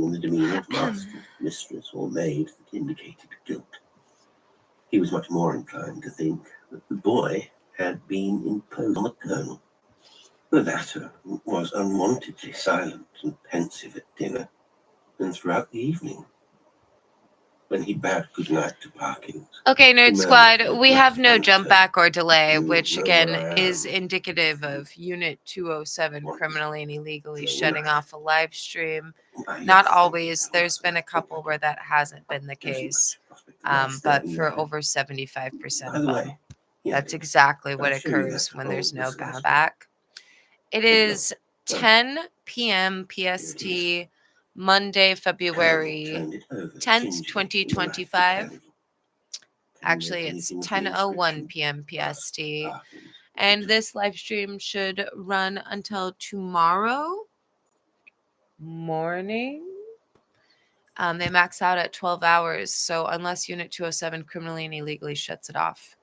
nothing in the demeanour of master, mistress, or maid that indicated guilt. He was much more inclined to think that the boy had been imposed on the colonel. The latter was unwontedly silent and pensive at dinner and throughout the evening. When he bade good night to Parkins. Okay, Nerd Squad, we have no jump back or delay, which again is indicative of Unit 207 criminally and illegally shutting off a live stream. Not always. There's been a couple where that hasn't been the case, but for over 75% of them, that's exactly what occurs when there's no bounce back. It is 10 p.m. PST, Monday, February 10th, 2025. Actually, it's 10:01 p.m. PST. And this live stream should run until tomorrow morning. They max out at 12 hours. So unless Unit 207 criminally and illegally shuts it off,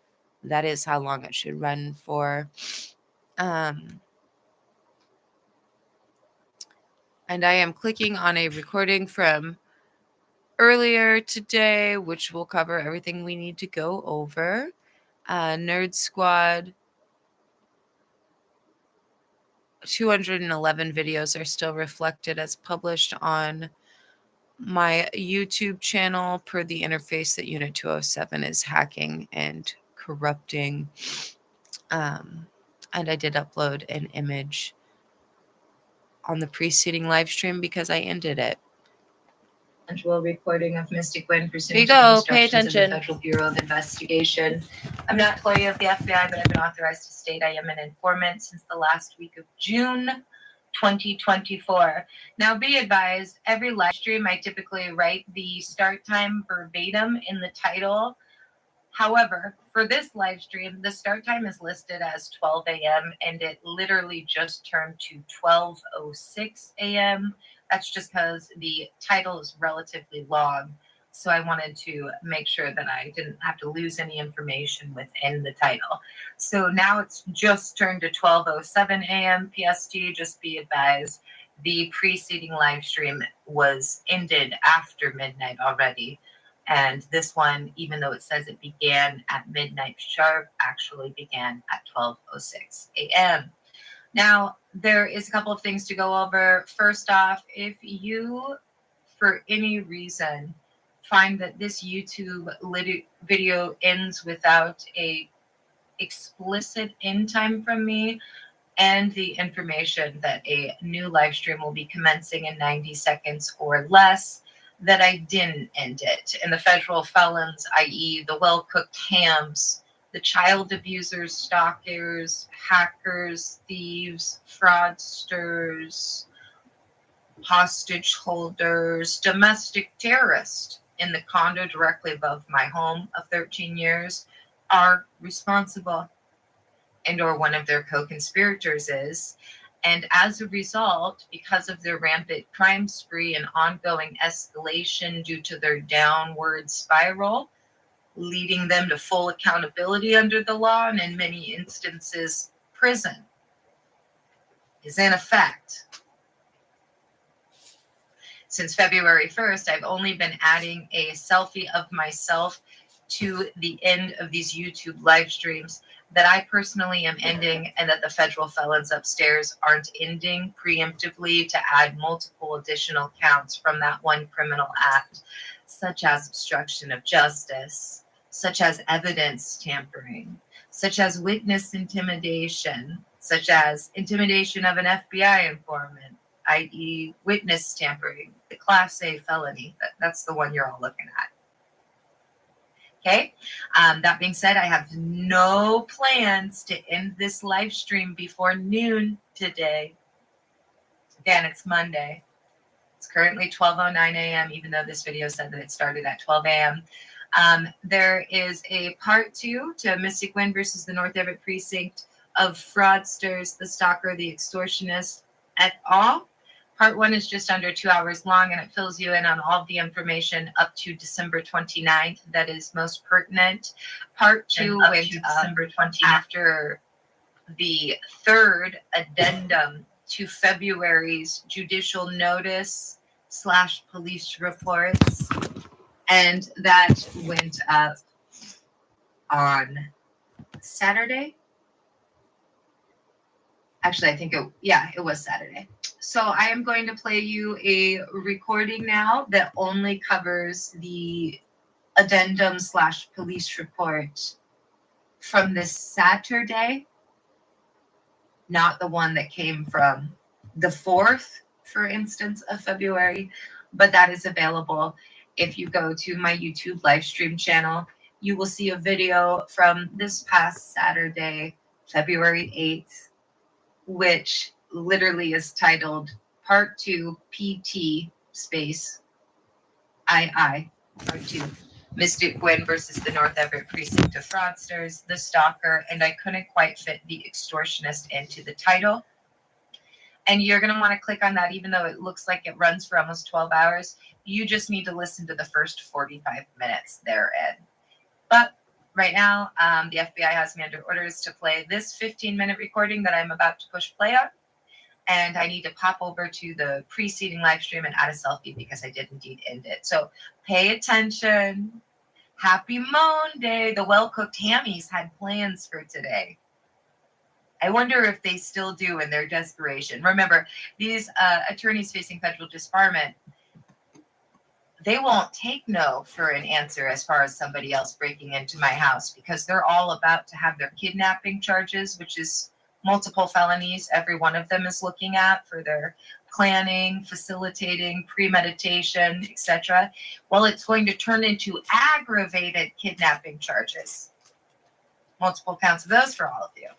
that is how long it should run for. And I am clicking on a recording from earlier today, which will cover everything we need to go over. Nerd Squad 211 videos are still reflected as published on my YouTube channel per the interface that Unit 207 is hacking and corrupting. And I did upload an image on the preceding live stream because I ended it. Recording of Mystic Gwen pursuant to instructions of the Federal Bureau of Investigation. I'm not an employee of the FBI, but I've been authorized to state I am an informant since the last week of June 2024. Now, be advised, every live stream I typically write the start time verbatim in the title. However, for this live stream, the start time is listed as 12 a.m. and it literally just turned to 12:06 a.m. That's just because the title is relatively long. So I wanted to make sure that I didn't have to lose any information within the title. So now it's just turned to 12:07 a.m. PST. Just be advised, the preceding live stream was ended after midnight already. And this one, even though it says it began at midnight sharp, actually began at 12:06 a.m. Now, there is a couple of things to go over. First off, if you, for any reason, find that this YouTube video ends without a explicit end time from me and the information that a new live stream will be commencing in 90 seconds or less, that I didn't end it. And the federal felons, i.e. the well-cooked hams, the child abusers, stalkers, hackers, thieves, fraudsters, hostage holders, domestic terrorists in the condo directly above my home of 13 years are responsible, and or one of their co-conspirators is. And as a result, because of their rampant crime spree and ongoing escalation due to their downward spiral, leading them to full accountability under the law, and in many instances, prison, is in effect. Since February 1st, I've only been adding a selfie of myself to the end of these YouTube live streams that I personally am ending, and that the federal felons upstairs aren't ending preemptively to add multiple additional counts from that one criminal act, such as obstruction of justice, such as evidence tampering, such as witness intimidation, such as intimidation of an FBI informant, i.e. witness tampering, the Class A felony. That's the one you're all looking at. Okay. That being said, I have no plans to end this live stream before noon today. Again, it's Monday. It's currently 12:09 a.m., even though this video said that it started at 12 a.m. There is a part 2 to Mystic Gwen versus the North Everett Precinct of fraudsters, the stalker, the extortionist, et al. Part 1 is just under 2 hours long, and it fills you in on all of the information up to December 29th that is most pertinent. Part 2 went December 29th after the third addendum to February's judicial notice police reports, and that went up on Saturday. Actually, I think it was Saturday. So I am going to play you a recording now that only covers the addendum / police report from this Saturday, not the one that came from the 4th, for instance, of February, but that is available. If you go to my YouTube live stream channel, you will see a video from this past Saturday, February 8th, which literally is titled Part 2 PT space II Part 2 Mystic Gwen versus the North Everett Precinct of Fraudsters, the Stalker, and I couldn't quite fit the extortionist into the title. And you're going to want to click on that, even though it looks like it runs for almost 12 hours. You just need to listen to the first 45 minutes therein. But right now, the FBI has me under orders to play this 15-minute recording that I'm about to push play on. And I need to pop over to the preceding live stream and add a selfie because I did indeed end it. So pay attention. Happy Monday. The well-cooked hammies had plans for today. I wonder if they still do in their desperation. Remember, these attorneys facing federal disbarment, they won't take no for an answer as far as somebody else breaking into my house because they're all about to have their kidnapping charges, which is multiple felonies. Every one of them is looking at for their planning, facilitating, premeditation, etc. Well, it's going to turn into aggravated kidnapping charges. Multiple counts of those for all of you.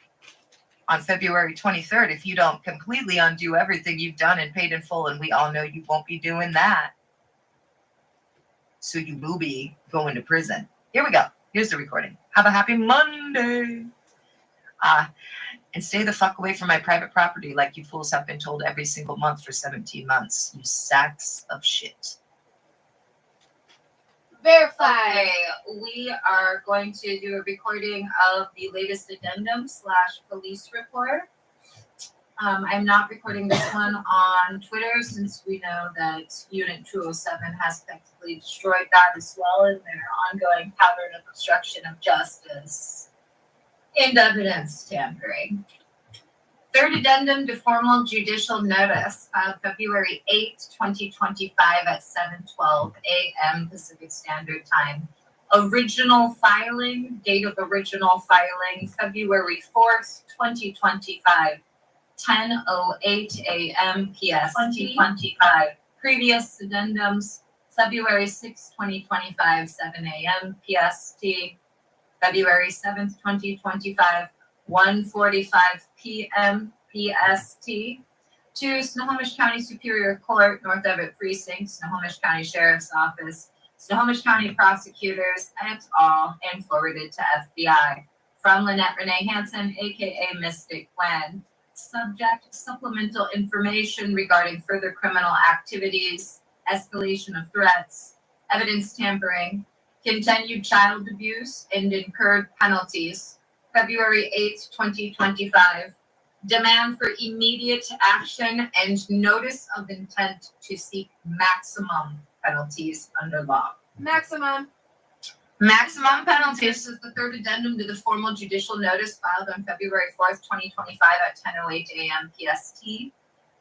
On February 23rd, if you don't completely undo everything you've done and paid in full, and we all know you won't be doing that. So you will be going to prison. Here we go. Here's the recording. Have a happy Monday. And stay the fuck away from my private property like you fools have been told every single month for 17 months. You sacks of shit. Verify. Okay, we are going to do a recording of the latest addendum / police report. I'm not recording this one on Twitter since we know that Unit207 has effectively destroyed that as well in their ongoing pattern of obstruction of justice and evidence tampering. Third addendum to Formal Judicial Notice, filed February 8, 2025 at 7:12 a.m. Pacific Standard Time. Original filing, date of original filing, February 4th, 2025, 10:08 a.m. PST 2025. Previous addendums, February 6, 2025, 7 a.m. PST. February 7th, 2025, 1:45 p.m. PST, to Snohomish County Superior Court, North Everett Precinct, Snohomish County Sheriff's Office, Snohomish County Prosecutors, et al., and forwarded to FBI. From Lynette Renee Hansen, aka Mystic Gwen. Subject: supplemental information regarding further criminal activities, escalation of threats, evidence tampering, continued child abuse, and incurred penalties. February 8, 2025. Demand for immediate action and notice of intent to seek maximum penalties under law. Maximum penalties. This is the third addendum to the Formal Judicial Notice filed on February 4th, 2025 at 10:08 a.m. PST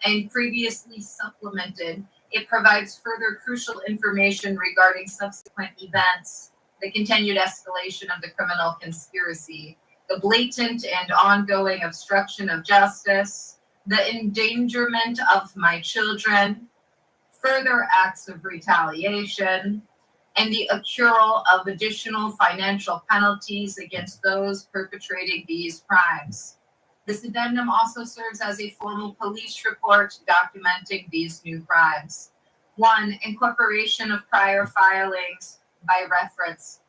and previously supplemented. It provides further crucial information regarding subsequent events, the continued escalation of the criminal conspiracy, the blatant and ongoing obstruction of justice, the endangerment of my children, further acts of retaliation, and the accrual of additional financial penalties against those perpetrating these crimes. This addendum also serves as a formal police report documenting these new crimes. 1. Incorporation of prior filings by reference.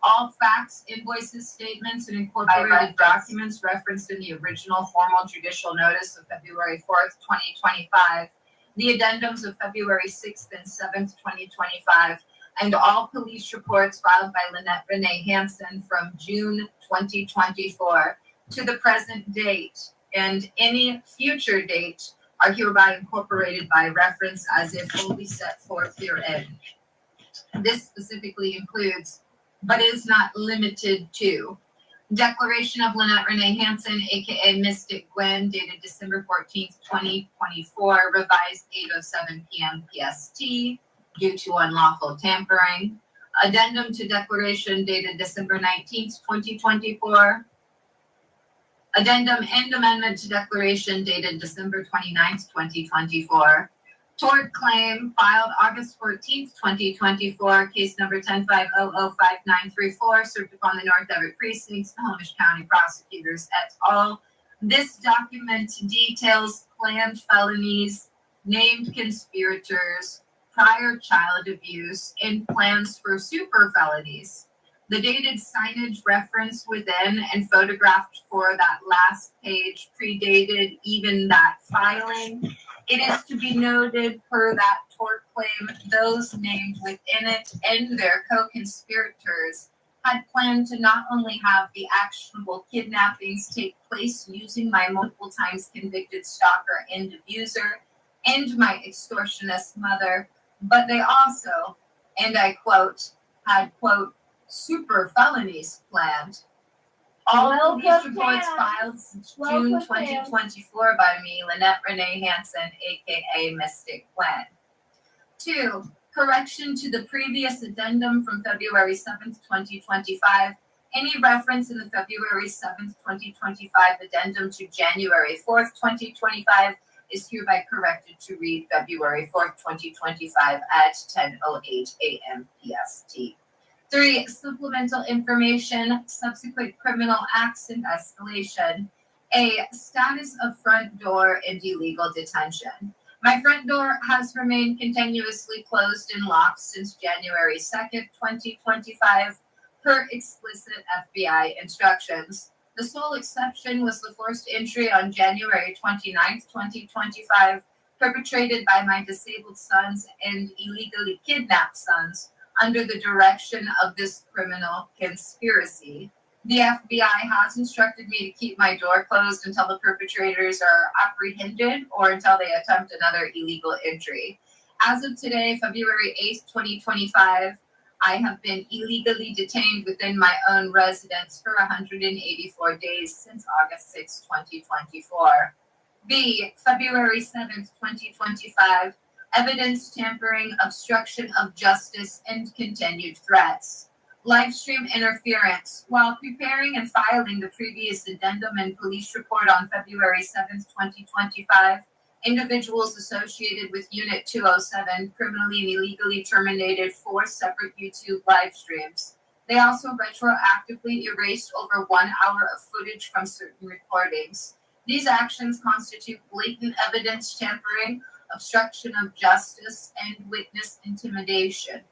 All facts, invoices, statements, and incorporated documents referenced in the original Formal Judicial Notice of February 4th, 2025, the addendums of February 6th and 7th, 2025, and all police reports filed by Lynette Renee Hansen from June 2024 to the present date, and any future date are hereby incorporated by reference as if fully set forth herein. This specifically includes, but is not limited to, Declaration of Lynette Renee Hansen, aka Mystic Gwen, dated December 14th, 2024, revised 8:07 p.m. PST, due to unlawful tampering. Addendum to Declaration dated December 19th, 2024. Addendum and Amendment to Declaration dated December 29th, 2024. Tort claim filed August 14th, 2024, case number 10-500-5934, served upon the North Everett Precinct, Snohomish County Prosecutors et al. This document details planned felonies, named conspirators, prior child abuse, and plans for super felonies. The dated signage referenced within and photographed for that last page predated even that filing. It is to be noted per that tort claim, those named within it and their co-conspirators had planned to not only have the actionable kidnappings take place using my multiple times convicted stalker and abuser and my extortionist mother, but they also, and I quote, had, quote, super felonies planned. All police reports filed since June 2024 by me, Lynette Renee Hansen, aka Mystic Gwen. 2. Correction to the previous addendum from February 7th, 2025. Any reference in the February 7th, 2025 addendum to January 4th, 2025 is hereby corrected to read February 4th, 2025 at 10:08 a.m. PST. 3. Supplemental information, subsequent criminal acts and escalation. A. Status of front door and illegal detention. My front door has remained continuously closed and locked since January 2nd, 2025, per explicit FBI instructions. The sole exception was the forced entry on January 29th, 2025, perpetrated by my disabled sons and illegally kidnapped sons, under the direction of this criminal conspiracy. The FBI has instructed me to keep my door closed until the perpetrators are apprehended or until they attempt another illegal entry. As of today, February 8th, 2025, I have been illegally detained within my own residence for 184 days since August 6, 2024. B. February 7th, 2025, evidence tampering, obstruction of justice, and continued threats. Livestream interference. While preparing and filing the previous addendum and police report on February 7th, 2025, individuals associated with Unit 207 criminally and illegally terminated 4 separate YouTube live streams. They also retroactively erased over 1 hour of footage from certain recordings. These actions constitute blatant evidence tampering, obstruction of justice, and witness intimidation.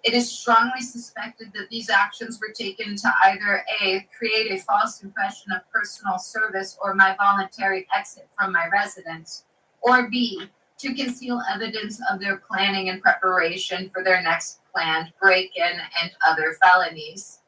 It is strongly suspected that these actions were taken to either A, create a false impression of personal service or my voluntary exit from my residence, or B, to conceal evidence of their planning and preparation for their next planned break-in and other felonies.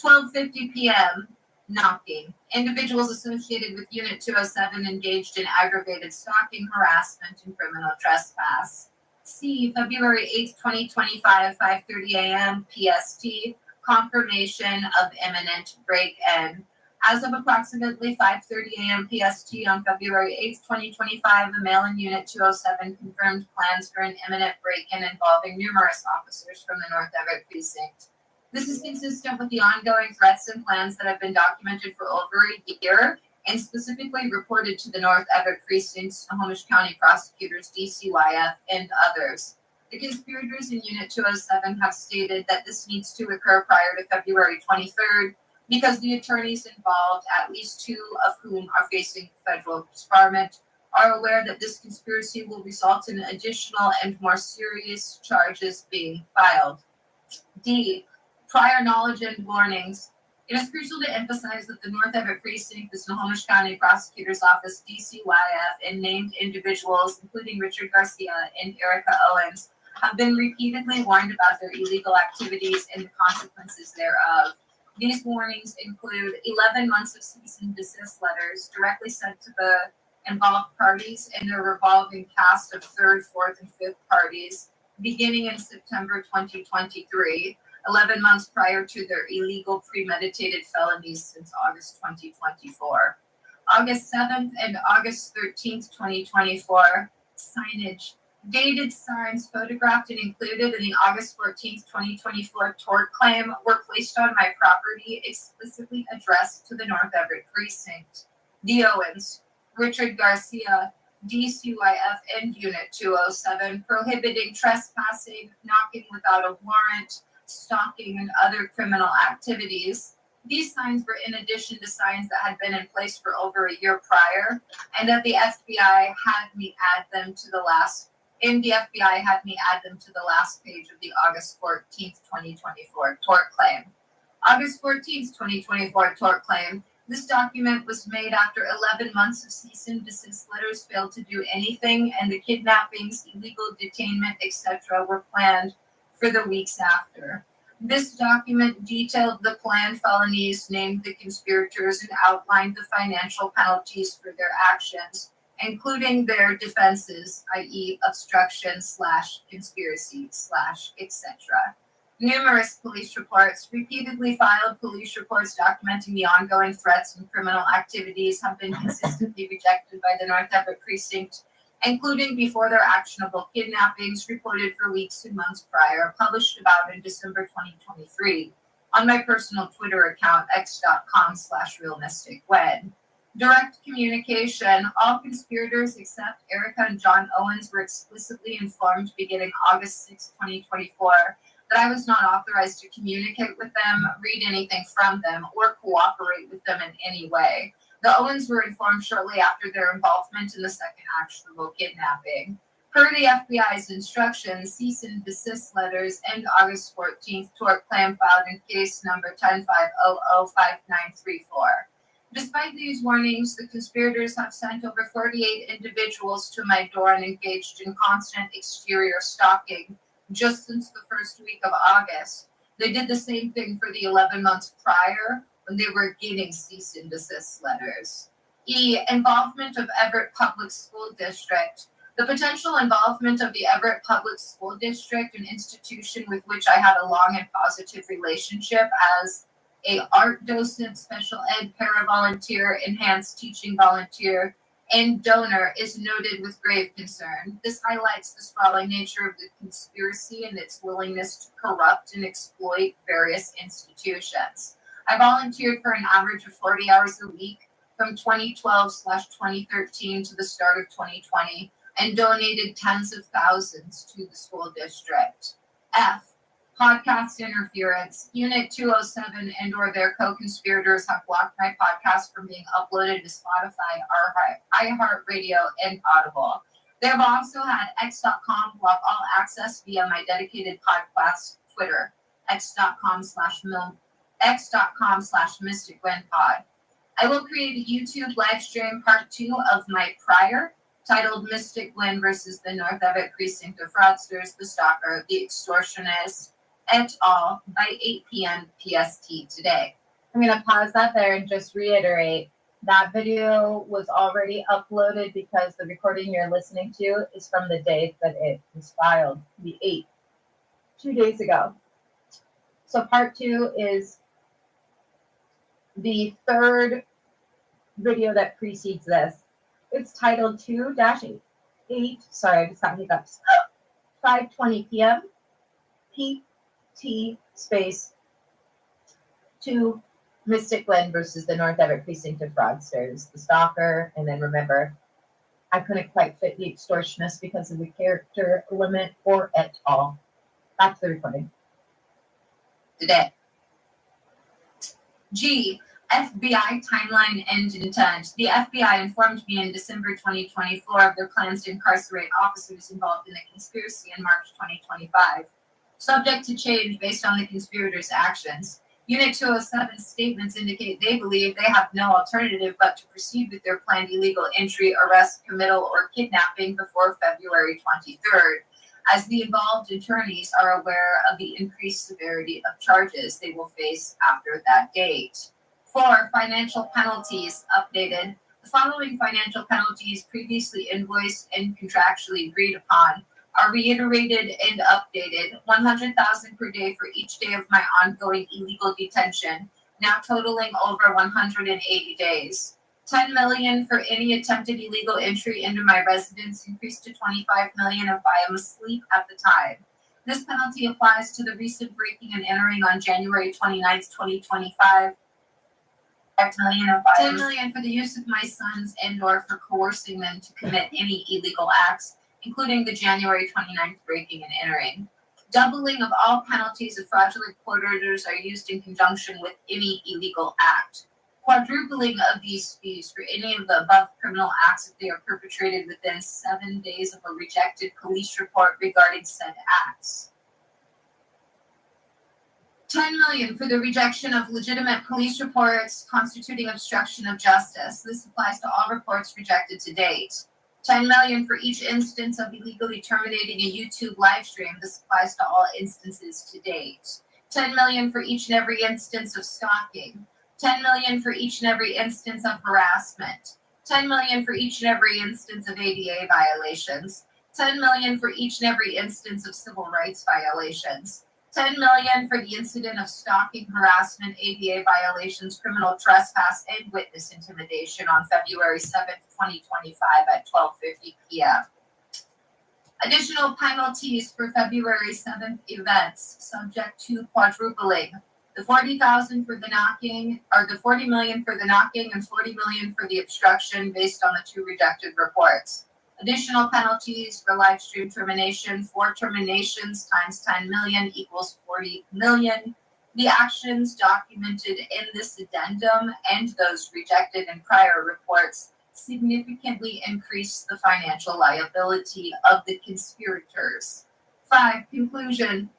12:50 p.m., knocking. Individuals associated with Unit 207 engaged in aggravated stalking, harassment, and criminal trespass. C. February 8th, 2025, 5:30 a.m. PST, confirmation of imminent break-in. As of approximately 5:30 a.m. PST on February 8th, 2025, a male in Unit 207 confirmed plans for an imminent break-in involving numerous officers from the North Everett Precinct. This is consistent with the ongoing threats and plans that have been documented for over a year and specifically reported to the North Everett Precinct, Snohomish County Prosecutors, DCYF, and others. The conspirators in Unit 207 have stated that this needs to occur prior to February 23rd because the attorneys involved, at least 2 of whom are facing federal disbarment, are aware that this conspiracy will result in additional and more serious charges being filed. D. Prior knowledge and warnings. It is crucial to emphasize that the North Everett Precinct, the Snohomish County Prosecutor's Office, DCYF, and named individuals, including Richard Garcia and Erica Owens, have been repeatedly warned about their illegal activities and the consequences thereof. These warnings include 11 months of cease and desist letters directly sent to the involved parties and their revolving cast of third, fourth, and fifth parties beginning in September 2023, 11 months prior to their illegal premeditated felonies since August 2024. August 7th and August 13th, 2024, signage, dated signs photographed and included in the August 14th, 2024 tort claim were placed on my property explicitly addressed to the North Everett Precinct. The Owens, Richard Garcia, DCYF and Unit 207, prohibiting trespassing, knocking without a warrant, stalking, and other criminal activities. These signs were in addition to signs that had been in place for over a year prior, and that the FBI had me add them to the last page of the August 14th, 2024 tort claim. August 14th, 2024 tort claim. This document was made after 11 months of cease and desist letters failed to do anything, and the kidnappings, illegal detainment, etc. were planned for the weeks after. This document detailed the planned felonies, named the conspirators, and outlined the financial penalties for their actions, including their defenses, i.e. obstruction / conspiracy / etc. Numerous police reports, repeatedly filed police reports documenting the ongoing threats and criminal activities have been consistently rejected by the North Everett Precinct, including before their actionable kidnappings reported for weeks and months prior, published about in December 2023 on my personal Twitter account, x.com/realmysticgwen. Direct communication. All conspirators except Erica and John Owens were explicitly informed beginning August 6, 2024, that I was not authorized to communicate with them, read anything from them, or cooperate with them in any way. The Owens were informed shortly after their involvement in the second actionable kidnapping. Per the FBI's instructions, cease and desist letters end August 14th, tort claim filed in case number 105005934. Despite these warnings, the conspirators have sent over 48 individuals to my door and engaged in constant exterior stalking just since the first week of August. They did the same thing for the 11 months prior when they were getting cease and desist letters. Involvement of Everett Public School District. The potential involvement of the Everett Public School District, an institution with which I had a long and positive relationship as a art docent, special ed para-volunteer, enhanced teaching volunteer, and donor, is noted with grave concern. This highlights the sprawling nature of the conspiracy and its willingness to corrupt and exploit various institutions. I volunteered for an average of 40 hours a week from 2012/2013 to the start of 2020 and donated tens of thousands to the school district. Podcast interference. Unit 207 and or their co-conspirators have blocked my podcast from being uploaded to Spotify, iHeartRadio, and Audible. They have also had x.com block all access via my dedicated podcast Twitter, x.com/mysticgwenpod. I will create a YouTube live stream part 2 of my prior, titled Mystic Gwen versus the North Everett Precinct of Fraudsters, the Stalker, the Extortionist, et al. By 8 p.m. PST today. I'm going to pause that there and just reiterate that video was already uploaded because the recording you're listening to is from the date that it was filed, the 8th, 2 days ago. So part 2 is the third video that precedes this. It's titled 2-8, sorry, I just got hiccups, 5:20 p.m. PT space 2 Mystic Gwen versus the North Everett Precinct of Fraudsters, the Stalker, and then remember, I couldn't quite fit the Extortionist because of the character limit or et al. Back to the recording. Today. FBI timeline and intent. The FBI informed me in December 2024 of their plans to incarcerate officers involved in the conspiracy in March 2025. Subject to change based on the conspirators' actions. Unit 207 statements indicate they believe they have no alternative but to proceed with their planned illegal entry, arrest, committal, or kidnapping before February 23rd. As the involved attorneys are aware of the increased severity of charges they will face after that date. 4. Financial penalties updated. The following financial penalties previously invoiced and contractually agreed upon are reiterated and updated. 100,000 per day for each day of my ongoing illegal detention, now totaling over 180 days. 10 million for any attempted illegal entry into my residence, increased to 25 million if I am asleep at the time. This penalty applies to the recent breaking and entering on January 29th, 2025. 10 million for the use of my sons and/or for coercing them to commit any illegal acts, including the January 29th breaking and entering. Doubling of all penalties of fraudulent court orders are used in conjunction with any illegal act. Quadrupling of these fees for any of the above criminal acts if they are perpetrated within 7 days of a rejected police report regarding said acts. 10 million for the rejection of legitimate police reports constituting obstruction of justice. This applies to all reports rejected to date. 10 million for each instance of illegally terminating a YouTube live stream. This applies to all instances to date. 10 million for each and every instance of stalking. 10 million for each and every instance of harassment. 10 million for each and every instance of ADA violations. 10 million for each and every instance of civil rights violations. 10 million for the incident of stalking, harassment, ADA violations, criminal trespass, and witness intimidation on February 7th, 2025 at 12:50 p.m. Additional penalties for February 7th events, subject to quadrupling. The 40,000 for the knocking, or the 40 million for the knocking and 40 million for the obstruction based on the 2 rejected reports. Additional penalties for live stream termination, 4 terminations times 10 million equals 40 million. The actions documented in this addendum and those rejected in prior reports significantly increase the financial liability of the conspirators. 5. Conclusion.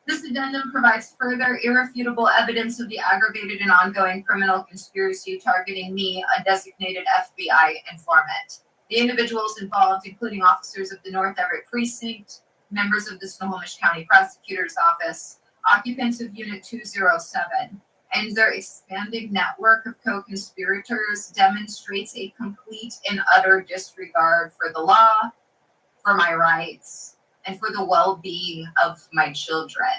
This addendum provides further irrefutable evidence of the aggravated and ongoing criminal conspiracy targeting me, a designated FBI informant. The individuals involved, including officers of the North Everett Precinct, members of the Snohomish County Prosecutor's Office, occupants of Unit207, and their expanding network of co-conspirators demonstrates a complete and utter disregard for the law, for my rights, and for the well-being of my children.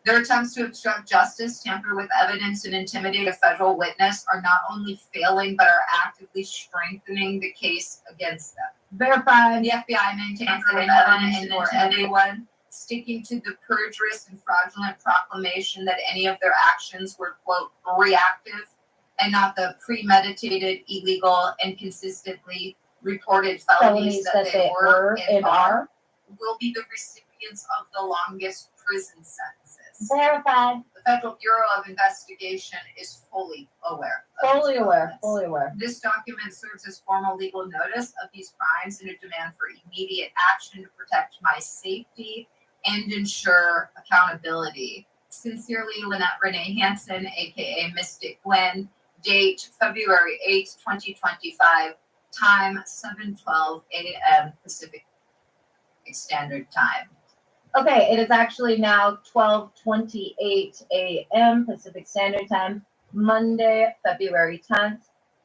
Their attempts to obstruct justice, tamper with evidence, and intimidate a federal witness are not only failing, but are actively strengthening the case against them. Verified. The FBI maintains that evidence or anyone sticking to the perjurious and fraudulent proclamation that any of their actions were, quote, reactive and not the premeditated, illegal, and consistently reported felonies that they were and are, will be the recipients of the longest prison sentences. Verified. The Federal Bureau of Investigation is fully aware. Fully aware. Fully aware. This document serves as formal legal notice of these crimes and a demand for immediate action to protect my safety and ensure accountability. Sincerely, Lynette Renee Hansen, aka Mystic Gwen. Date February 8th, 2025. Time 7:12 a.m. Pacific Standard Time. Okay, it is actually now 12:28 a.m. Pacific Standard Time, Monday, February 10th.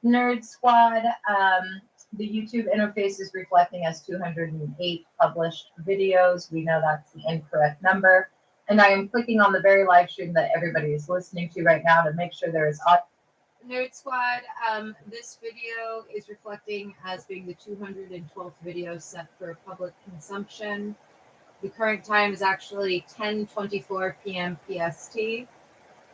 Nerd Squad, the YouTube interface is reflecting as 208 published videos. We know that's the incorrect number. And I am clicking on the very live stream that everybody is listening to right now to make sure there is audio. Nerd Squad, this video is reflecting as being the 212th video set for public consumption. The current time is actually 10:24 p.m. PST.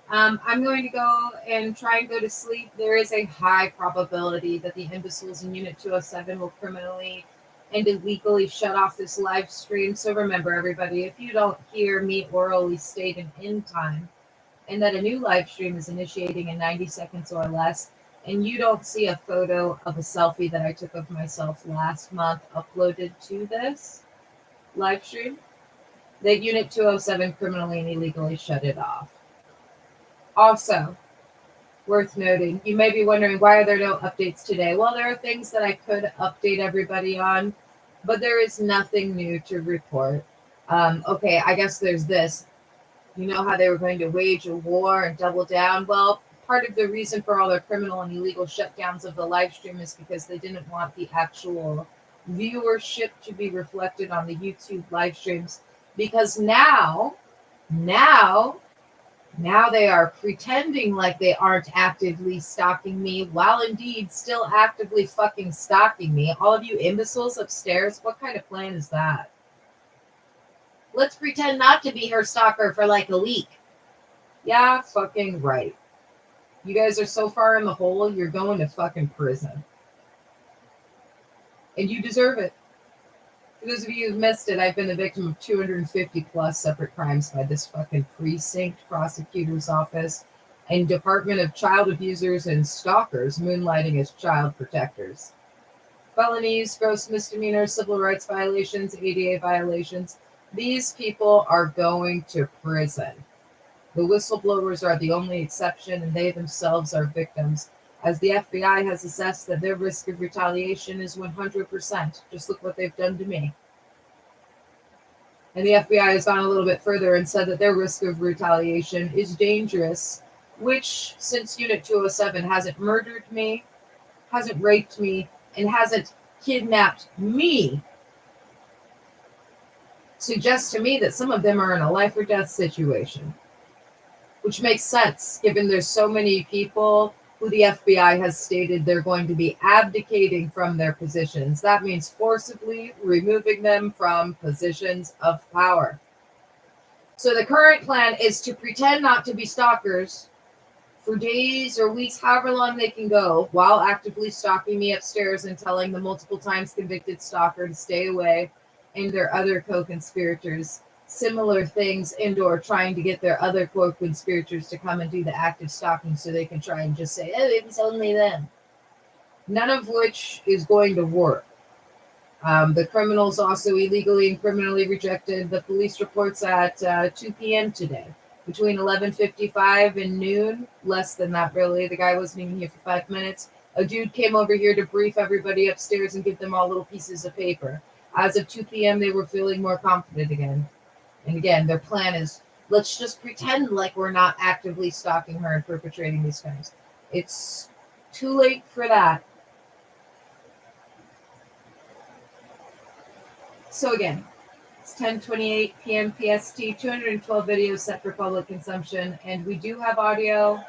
I'm going to go and try and go to sleep. There is a high probability that the imbeciles in Unit 207 will criminally and illegally shut off this live stream. So remember, everybody, if you don't hear me orally stated in time, and that a new live stream is initiating in 90 seconds or less, and you don't see a photo of a selfie that I took of myself last month uploaded to this live stream, that Unit 207 criminally and illegally shut it off. Also, worth noting, you may be wondering, why are there no updates today? Well, there are things that I could update everybody on, but there is nothing new to report. Okay, I guess there's this. You know how they were going to wage a war and double down? Well, part of the reason for all their criminal and illegal shutdowns of the live stream is because they didn't want the actual viewership to be reflected on the YouTube live streams. Because now they are pretending like they aren't actively stalking me, while indeed still actively fucking stalking me. All of you imbeciles upstairs, what kind of plan is that? Let's pretend not to be her stalker for like a week. Yeah, fucking right. You guys are so far in the hole, you're going to fucking prison. And you deserve it. For those of you who've missed it, I've been the victim of 250 plus separate crimes by this fucking Precinct, Prosecutor's Office, and Department of Child Abusers and Stalkers moonlighting as child protectors. Felonies, gross misdemeanors, civil rights violations, ADA violations. These people are going to prison. The whistleblowers are the only exception, and they themselves are victims, as the FBI has assessed that their risk of retaliation is 100%. Just look what they've done to me. And the FBI has gone a little bit further and said that their risk of retaliation is dangerous, which, since Unit 207 hasn't murdered me, hasn't raped me, and hasn't kidnapped me, suggests to me that some of them are in a life or death situation. Which makes sense, given there's so many people who the FBI has stated they're going to be abdicating from their positions. That means forcibly removing them from positions of power. So the current plan is to pretend not to be stalkers for days or weeks, however long they can go, while actively stalking me upstairs and telling the multiple times convicted stalker to stay away, and their other co-conspirators similar things, and/or trying to get their other co-conspirators to come and do the active stalking so they can try and just say, oh, it was only them. None of which is going to work. The criminals also illegally and criminally rejected the police reports at 2 p.m. today. Between 11:55 and noon, less than that really. The guy wasn't even here for 5 minutes. A dude came over here to brief everybody upstairs and give them all little pieces of paper. As of 2 p.m., they were feeling more confident again. And again, their plan is, let's just pretend like we're not actively stalking her and perpetrating these crimes. It's too late for that. So again, it's 10:28 p.m. PST, 212 videos set for public consumption, and we do have audio.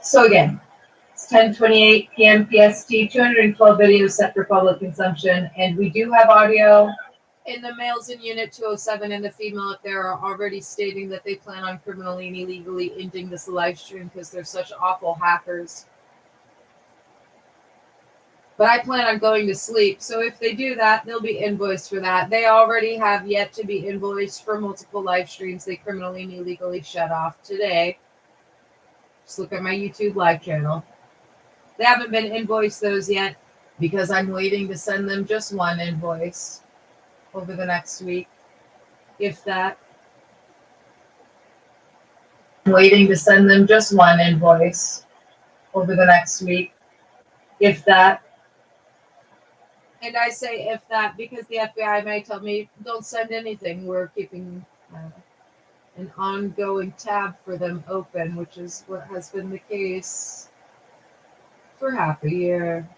So again, it's 10:28 p.m. PST, 212 videos set for public consumption, and we do have audio. And the males in Unit 207 and the female up there are already stating that they plan on criminally and illegally ending this live stream because they're such awful hackers. But I plan on going to sleep, so if they do that, they'll be invoiced for that. They already have yet to be invoiced for multiple live streams they criminally and illegally shut off today. Just look at my YouTube live channel. They haven't been invoiced those yet because I'm waiting to send them just one invoice over the next week, if that. I'm waiting to send them just one invoice over the next week, if that. And I say if that because the FBI may tell me, don't send anything. We're keeping an ongoing tab for them open, which is what has been the case for half a year.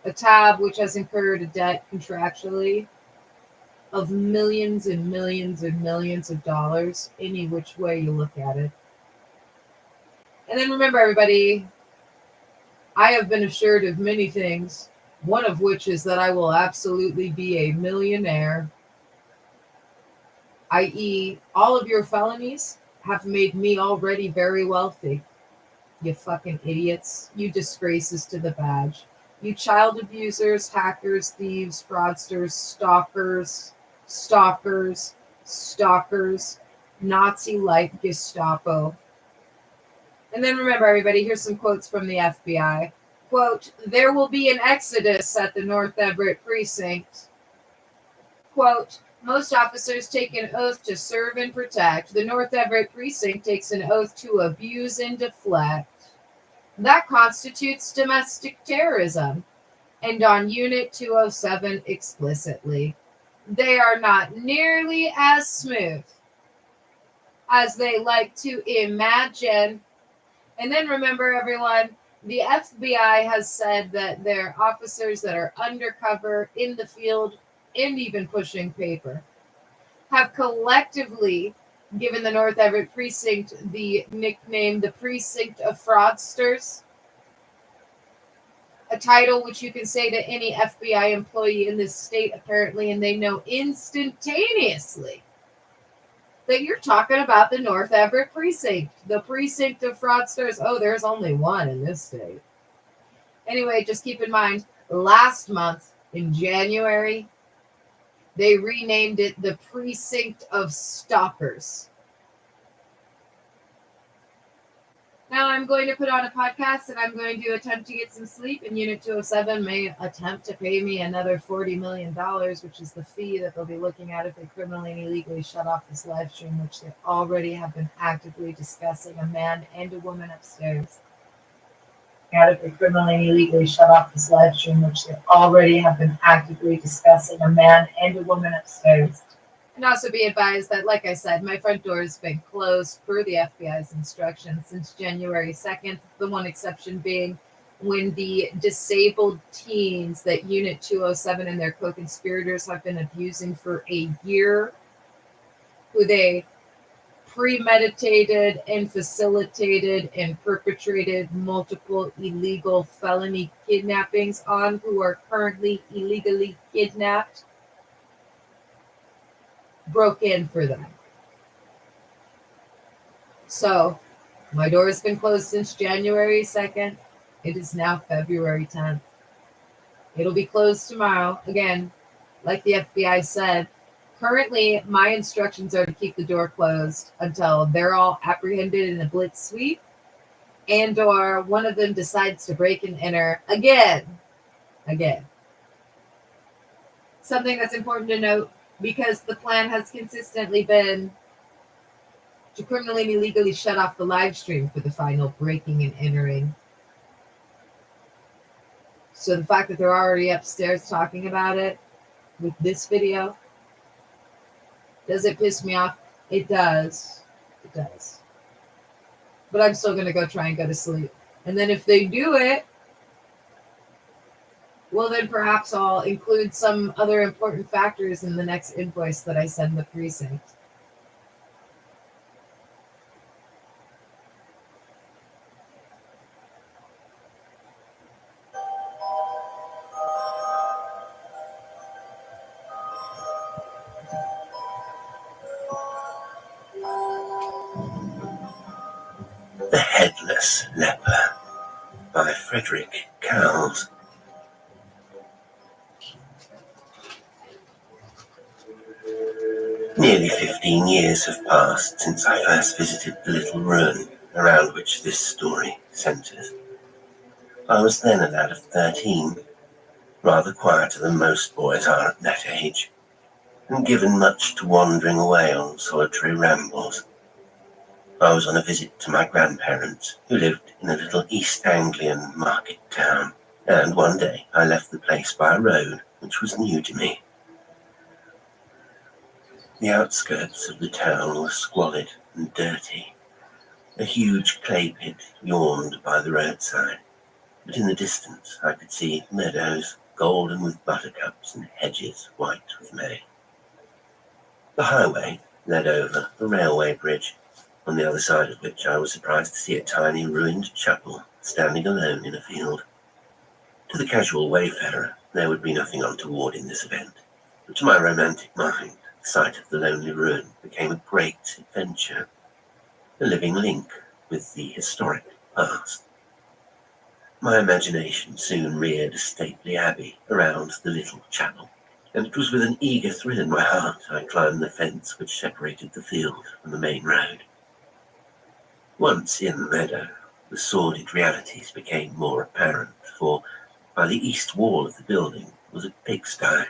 A tab which has incurred a debt contractually of millions and millions and millions of dollars, any which way you look at it. And then remember, everybody, I have been assured of many things, one of which is that I will absolutely be a millionaire, i.e., all of your felonies have made me already very wealthy. You fucking idiots. You disgraces to the badge. You child abusers, hackers, thieves, fraudsters, stalkers, Nazi-like Gestapo. And then remember, everybody, here's some quotes from the FBI. Quote, there will be an exodus at the North Everett Precinct. Quote, most officers take an oath to serve and protect. The North Everett Precinct takes an oath to abuse and deflect. That constitutes domestic terrorism. And on Unit 207 explicitly, they are not nearly as smooth as they like to imagine. And then remember, everyone, the FBI has said that their officers that are undercover in the field and even pushing paper have collectively given the North Everett precinct the nickname the Precinct of Fraudsters, a title which you can say to any FBI employee in this state, apparently, and they know instantaneously that you're talking about the North Everett precinct, the Precinct of Fraudsters. Oh, there's only one in this state. Anyway, just keep in mind, last month in January, they renamed it the Precinct of Stalkers. Now I'm going to put on a podcast and I'm going to attempt to get some sleep, and Unit207 may attempt to pay me another $40 million, which is the fee that they'll be looking at if they criminally and illegally shut off this live stream, which they already have been actively discussing, a man and a woman upstairs. If they criminally and illegally shut off this live stream, which they already have been actively discussing, a man and a woman upstairs. And also be advised that, like I said, my front door has been closed per the FBI's instructions since January 2nd, the one exception being when the disabled teens that Unit 207 and their co-conspirators have been abusing for a year, who they premeditated and facilitated and perpetrated multiple illegal felony kidnappings on, who are currently illegally kidnapped, broke in for them. So my door has been closed since January 2nd. It is now February 10th. It'll be closed tomorrow. Again, like the FBI said, currently my instructions are to keep the door closed until they're all apprehended in a blitz sweep, and or one of them decides to break and enter again. Something that's important to note, because the plan has consistently been to criminally and illegally shut off the live stream for the final breaking and entering. So the fact that they're already upstairs talking about it with this video, does it piss me off? It does. It does. But I'm still going to go try and go to sleep. And then if they do it, well, then perhaps I'll include some other important factors in the next invoice that I send the precinct. The Headless Leper by Frederick Cowles. Nearly 15 years have passed since I first visited the little ruin around which this story centres. I was then a lad of 13, rather quieter than most boys are at that age, and given much to wandering away on solitary rambles. I was on a visit to my grandparents, who lived in a little East Anglian market town, and one day I left the place by a road which was new to me. The outskirts of the town were squalid and dirty. A huge clay pit yawned by the roadside, but in the distance I could see meadows golden with buttercups and hedges white with May. The highway led over a railway bridge, on the other side of which I was surprised to see a tiny ruined chapel standing alone in a field. To the casual wayfarer, there would be nothing untoward in this event, but to my romantic mind, the sight of the lonely ruin became a great adventure, a living link with the historic past. My imagination soon reared a stately abbey around the little chapel, and it was with an eager thrill in my heart I climbed the fence which separated the field from the main road. Once in the meadow, the sordid realities became more apparent, for by the east wall of the building was a pigsty,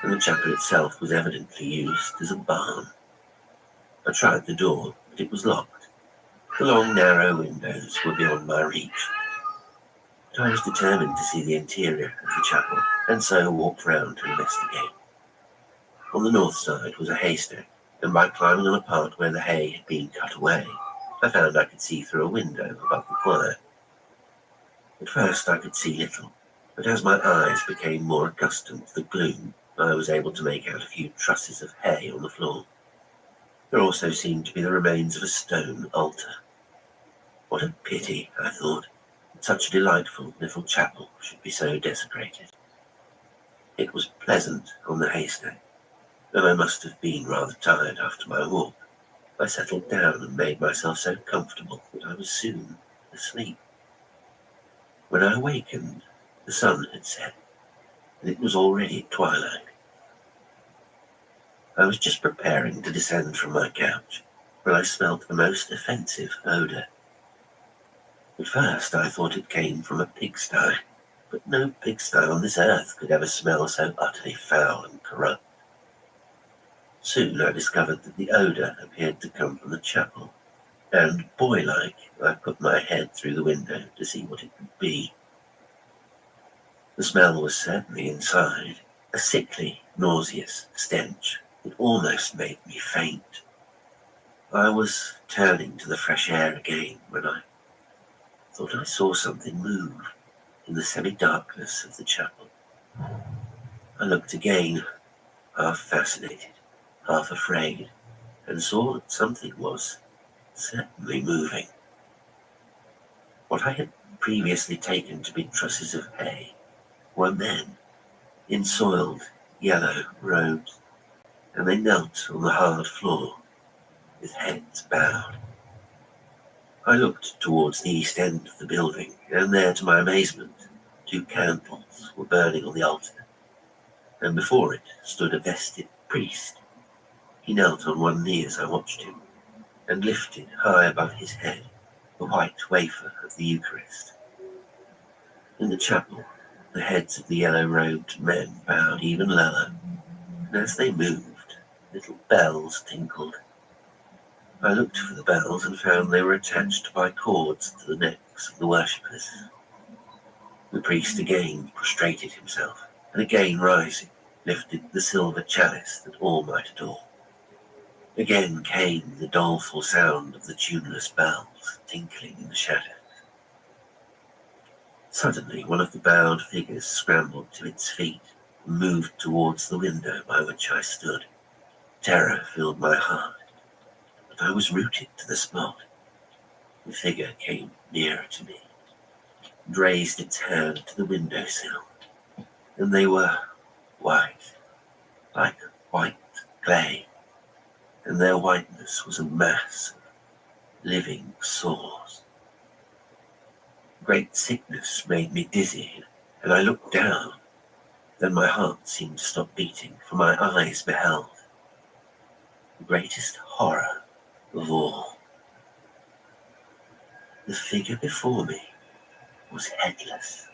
and the chapel itself was evidently used as a barn. I tried the door, but it was locked. The long, narrow windows were beyond my reach. But I was determined to see the interior of the chapel, and so walked round to investigate. On the north side was a haystack, and by climbing on a part where the hay had been cut away, I found I could see through a window above the choir. At first I could see little, but as my eyes became more accustomed to the gloom, I was able to make out a few trusses of hay on the floor. There also seemed to be the remains of a stone altar. What a pity, I thought, that such a delightful little chapel should be so desecrated. It was pleasant on the haystack, and I must have been rather tired after my walk. I settled down and made myself so comfortable that I was soon asleep. When I awakened, the sun had set, and it was already twilight. I was just preparing to descend from my couch when I smelt the most offensive odour. At first I thought it came from a pigsty, but no pigsty on this earth could ever smell so utterly foul and corrupt. Soon I discovered that the odour appeared to come from the chapel, and, boy-like, I put my head through the window to see what it could be. The smell was certainly inside, a sickly, nauseous stench that almost made me faint. I was turning to the fresh air again when I thought I saw something move in the semi-darkness of the chapel. I looked again, half fascinated, half afraid, and saw that something was certainly moving. What I had previously taken to be trusses of hay were men in soiled yellow robes, and they knelt on the hard floor with heads bowed. I looked towards the east end of the building, and there, to my amazement, 2 candles were burning on the altar, and before it stood a vested priest. He knelt on one knee as I watched him, and lifted high above his head the white wafer of the Eucharist. In the chapel, the heads of the yellow-robed men bowed even lower, and as they moved, little bells tinkled. I looked for the bells and found they were attached by cords to the necks of the worshippers. The priest again prostrated himself, and again rising, lifted the silver chalice that all might adore. Again came the doleful sound of the tuneless bells tinkling in the shadows. Suddenly one of the bowed figures scrambled to its feet and moved towards the window by which I stood. Terror filled my heart, but I was rooted to the spot. The figure came nearer to me and raised its hand to the windowsill, and they were white, like white clay, and their whiteness was a mass of living sores. Great sickness made me dizzy, and I looked down. Then my heart seemed to stop beating, for my eyes beheld the greatest horror of all. The figure before me was headless.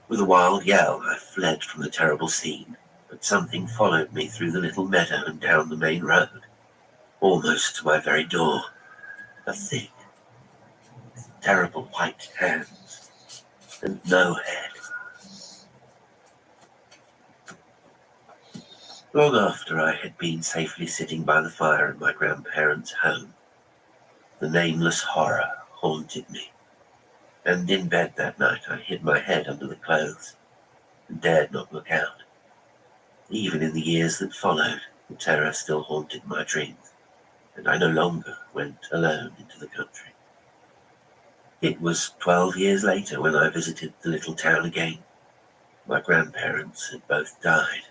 With a wild yell, I fled from the terrible scene, but something followed me through the little meadow and down the main road, almost to my very door. A thing with terrible white hands and no head. Long after I had been safely sitting by the fire in my grandparents' home, the nameless horror haunted me, and in bed that night I hid my head under the clothes and dared not look out. Even in the years that followed, the terror still haunted my dreams, and I no longer went alone into the country. It was 12 years later when I visited the little town again. My grandparents had both died,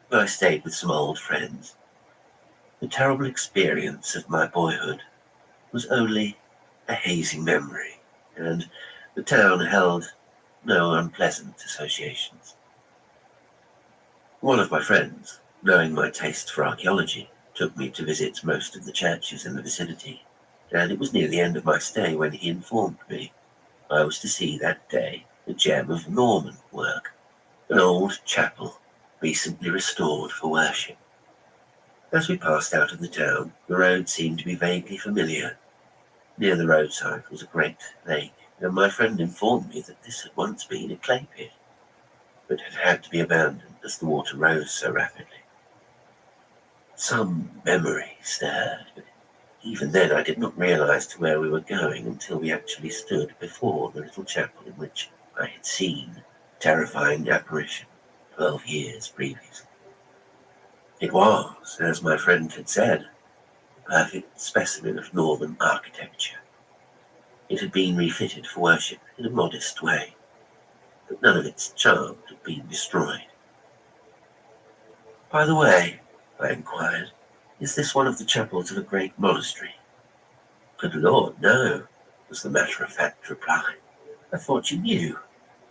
but I stayed with some old friends. The terrible experience of my boyhood was only a hazy memory, and the town held no unpleasant associations. One of my friends, knowing my taste for archaeology, took me to visit most of the churches in the vicinity, and it was near the end of my stay when he informed me I was to see that day a gem of Norman work, an old chapel recently restored for worship. As we passed out of the town, the road seemed to be vaguely familiar. Near the roadside was a great lake, and my friend informed me that this had once been a clay pit, but had had to be abandoned as the water rose so rapidly. Some memory stirred, but even then I did not realize to where we were going until we actually stood before the little chapel in which I had seen a terrifying apparition 12 years previously. It was, as my friend had said, a perfect specimen of Northern architecture. It had been refitted for worship in a modest way, but none of its charm had been destroyed. "By the way," I inquired, "is this one of the chapels of a great monastery?" "Good Lord, no," was the matter-of-fact reply. "I thought you knew.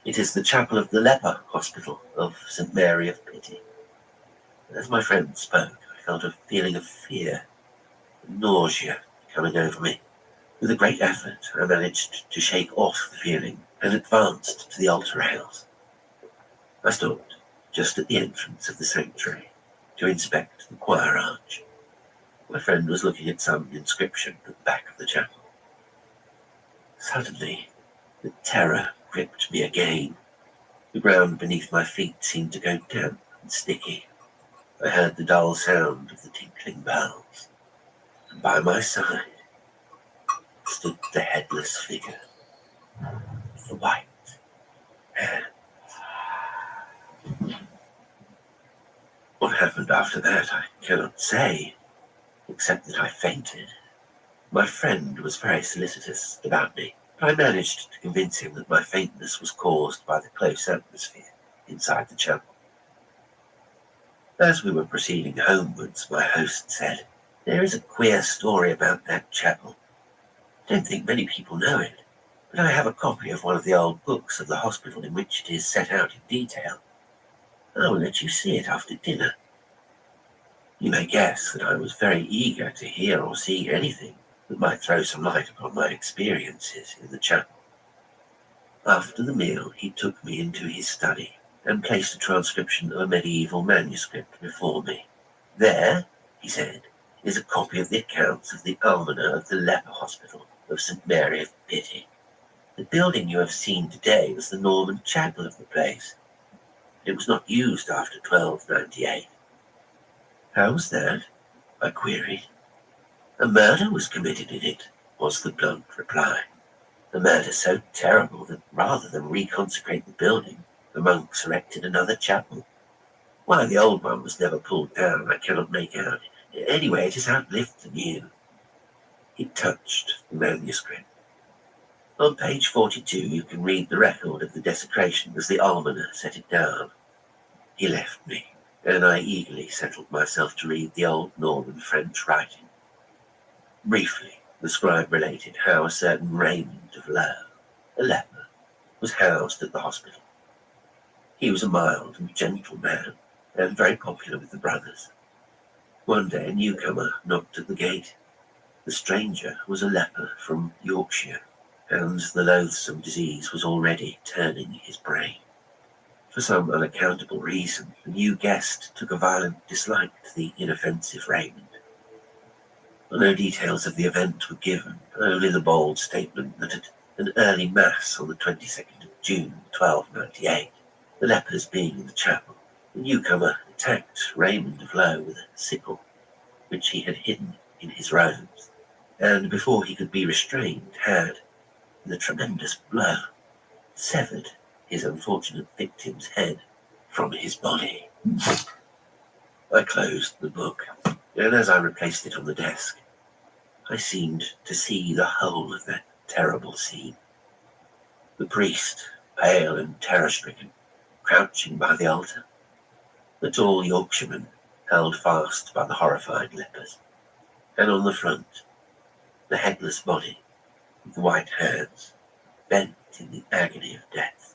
It is the chapel of the leper hospital of St. Mary of Pity." As my friend spoke, I felt a feeling of fear and nausea coming over me. With a great effort, I managed to shake off the feeling and advanced to the altar rails. I stopped just at the entrance of the sanctuary to inspect the choir arch. My friend was looking at some inscription at the back of the chapel. Suddenly, the terror gripped me again. The ground beneath my feet seemed to go damp and sticky. I heard the dull sound of the tinkling bells, and by my side stood the headless figure with the white hair. What happened after that, I cannot say, except that I fainted. My friend was very solicitous about me, but I managed to convince him that my faintness was caused by the close atmosphere inside the chapel. As we were proceeding homewards, my host said, "There is a queer story about that chapel. I don't think many people know it, but I have a copy of one of the old books of the hospital in which it is set out in detail. I will let you see it after dinner." You may guess that I was very eager to hear or see anything that might throw some light upon my experiences in the chapel. After the meal, he took me into his study and placed a transcription of a medieval manuscript before me. "There," he said, "is a copy of the accounts of the almoner of the leper hospital of St. Mary of Pity. The building you have seen today was the Norman chapel of the place. It was not used after 1298. "How was that?" I queried. "A murder was committed in it," was the blunt reply. "A murder so terrible that rather than reconsecrate the building, the monks erected another chapel. Why the old one was never pulled down, I cannot make out. Anyway, it has outlived the new." He touched the manuscript. "On page 42 you can read the record of the desecration as the almoner set it down." He left me, and I eagerly settled myself to read the old Norman French writing. Briefly, the scribe related how a certain Raymond of Lowe, a leper, was housed at the hospital. He was a mild and gentle man, and very popular with the brothers. One day a newcomer knocked at the gate. The stranger was a leper from Yorkshire, and the loathsome disease was already turning his brain. For some unaccountable reason, the new guest took a violent dislike to the inoffensive Raymond. No details of the event were given, only the bold statement that at an early mass on the 22nd of June, 1298, the lepers being in the chapel, the newcomer attacked Raymond of Lowe with a sickle, which he had hidden in his robes, and before he could be restrained had, with a tremendous blow, severed his unfortunate victim's head from his body. I closed the book, and as I replaced it on the desk, I seemed to see the whole of that terrible scene. The priest, pale and terror-stricken, crouching by the altar. The tall Yorkshireman held fast by the horrified lepers, and on the front, the headless body with the white hands bent in the agony of death,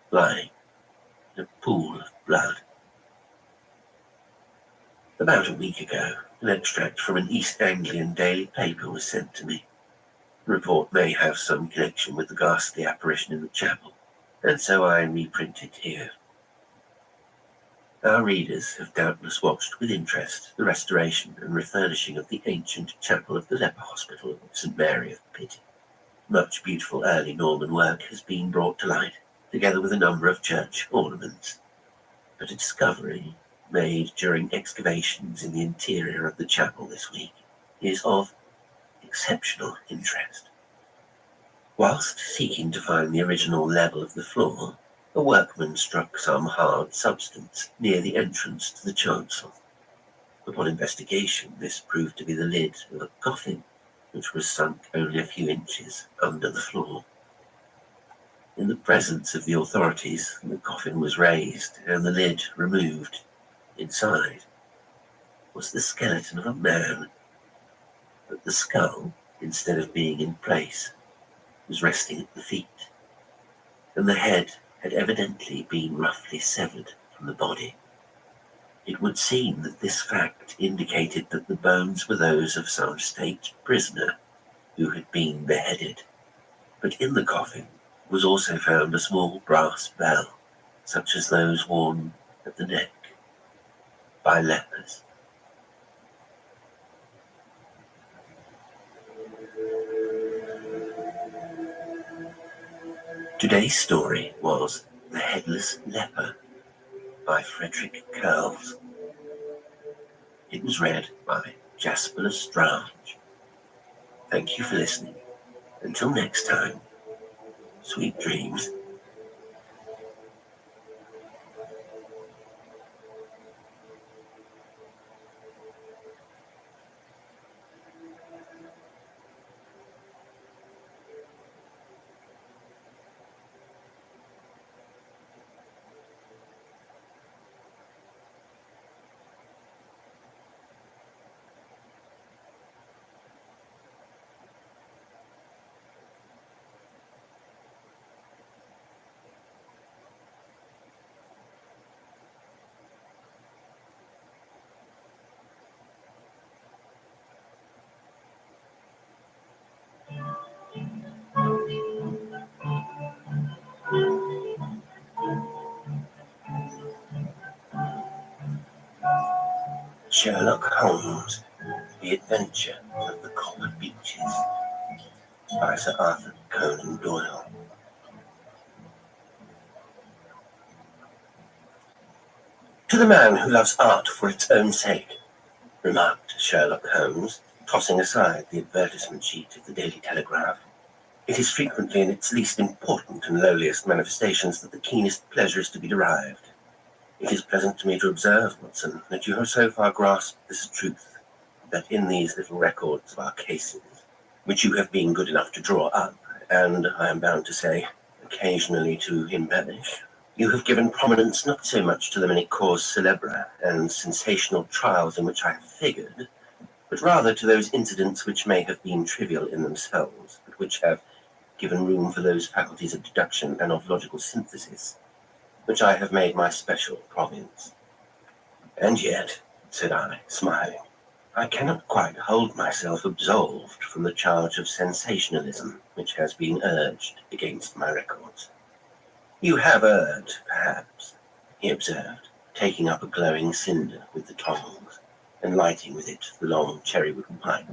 lying in a pool of blood. About a week ago, an extract from an East Anglian daily paper was sent to me. The report may have some connection with the ghastly apparition in the chapel, and so I reprint it here. Our readers have doubtless watched with interest the restoration and refurnishing of the ancient chapel of the leper hospital of St. Mary of Pity. Much beautiful early Norman work has been brought to light, together with a number of church ornaments. But a discovery made during excavations in the interior of the chapel this week is of exceptional interest. Whilst seeking to find the original level of the floor, a workman struck some hard substance near the entrance to the chancel. Upon investigation, this proved to be the lid of a coffin, which was sunk only a few inches under the floor. In the presence of the authorities, the coffin was raised and the lid removed. Inside was the skeleton of a man, but the skull, instead of being in place, was resting at the feet, and the head had evidently been roughly severed from the body. It would seem that this fact indicated that the bones were those of some state prisoner who had been beheaded, but in the coffin was also found a small brass bell, such as those worn at the neck by lepers. Today's story was The Headless Leper by Frederick Curls. It was read by Jasper Lestrange. Thank you for listening. Until next time, sweet dreams. Sherlock Holmes, The Adventure of the Copper Beeches by Sir Arthur Conan Doyle. To the man who loves art for its own sake, remarked Sherlock Holmes, tossing aside the advertisement sheet of the Daily Telegraph, it is frequently in its least important and lowliest manifestations that the keenest pleasure is to be derived. It is pleasant to me to observe, Watson, that you have so far grasped this truth, that in these little records of our cases, which you have been good enough to draw up, and, I am bound to say, occasionally to embellish, you have given prominence not so much to the many causes célèbres and sensational trials in which I have figured, but rather to those incidents which may have been trivial in themselves, but which have given room for those faculties of deduction and of logical synthesis, which I have made my special province. And yet, said I, smiling, I cannot quite hold myself absolved from the charge of sensationalism which has been urged against my records. You have erred, perhaps, he observed, taking up a glowing cinder with the tongs, and lighting with it the long cherrywood pipe,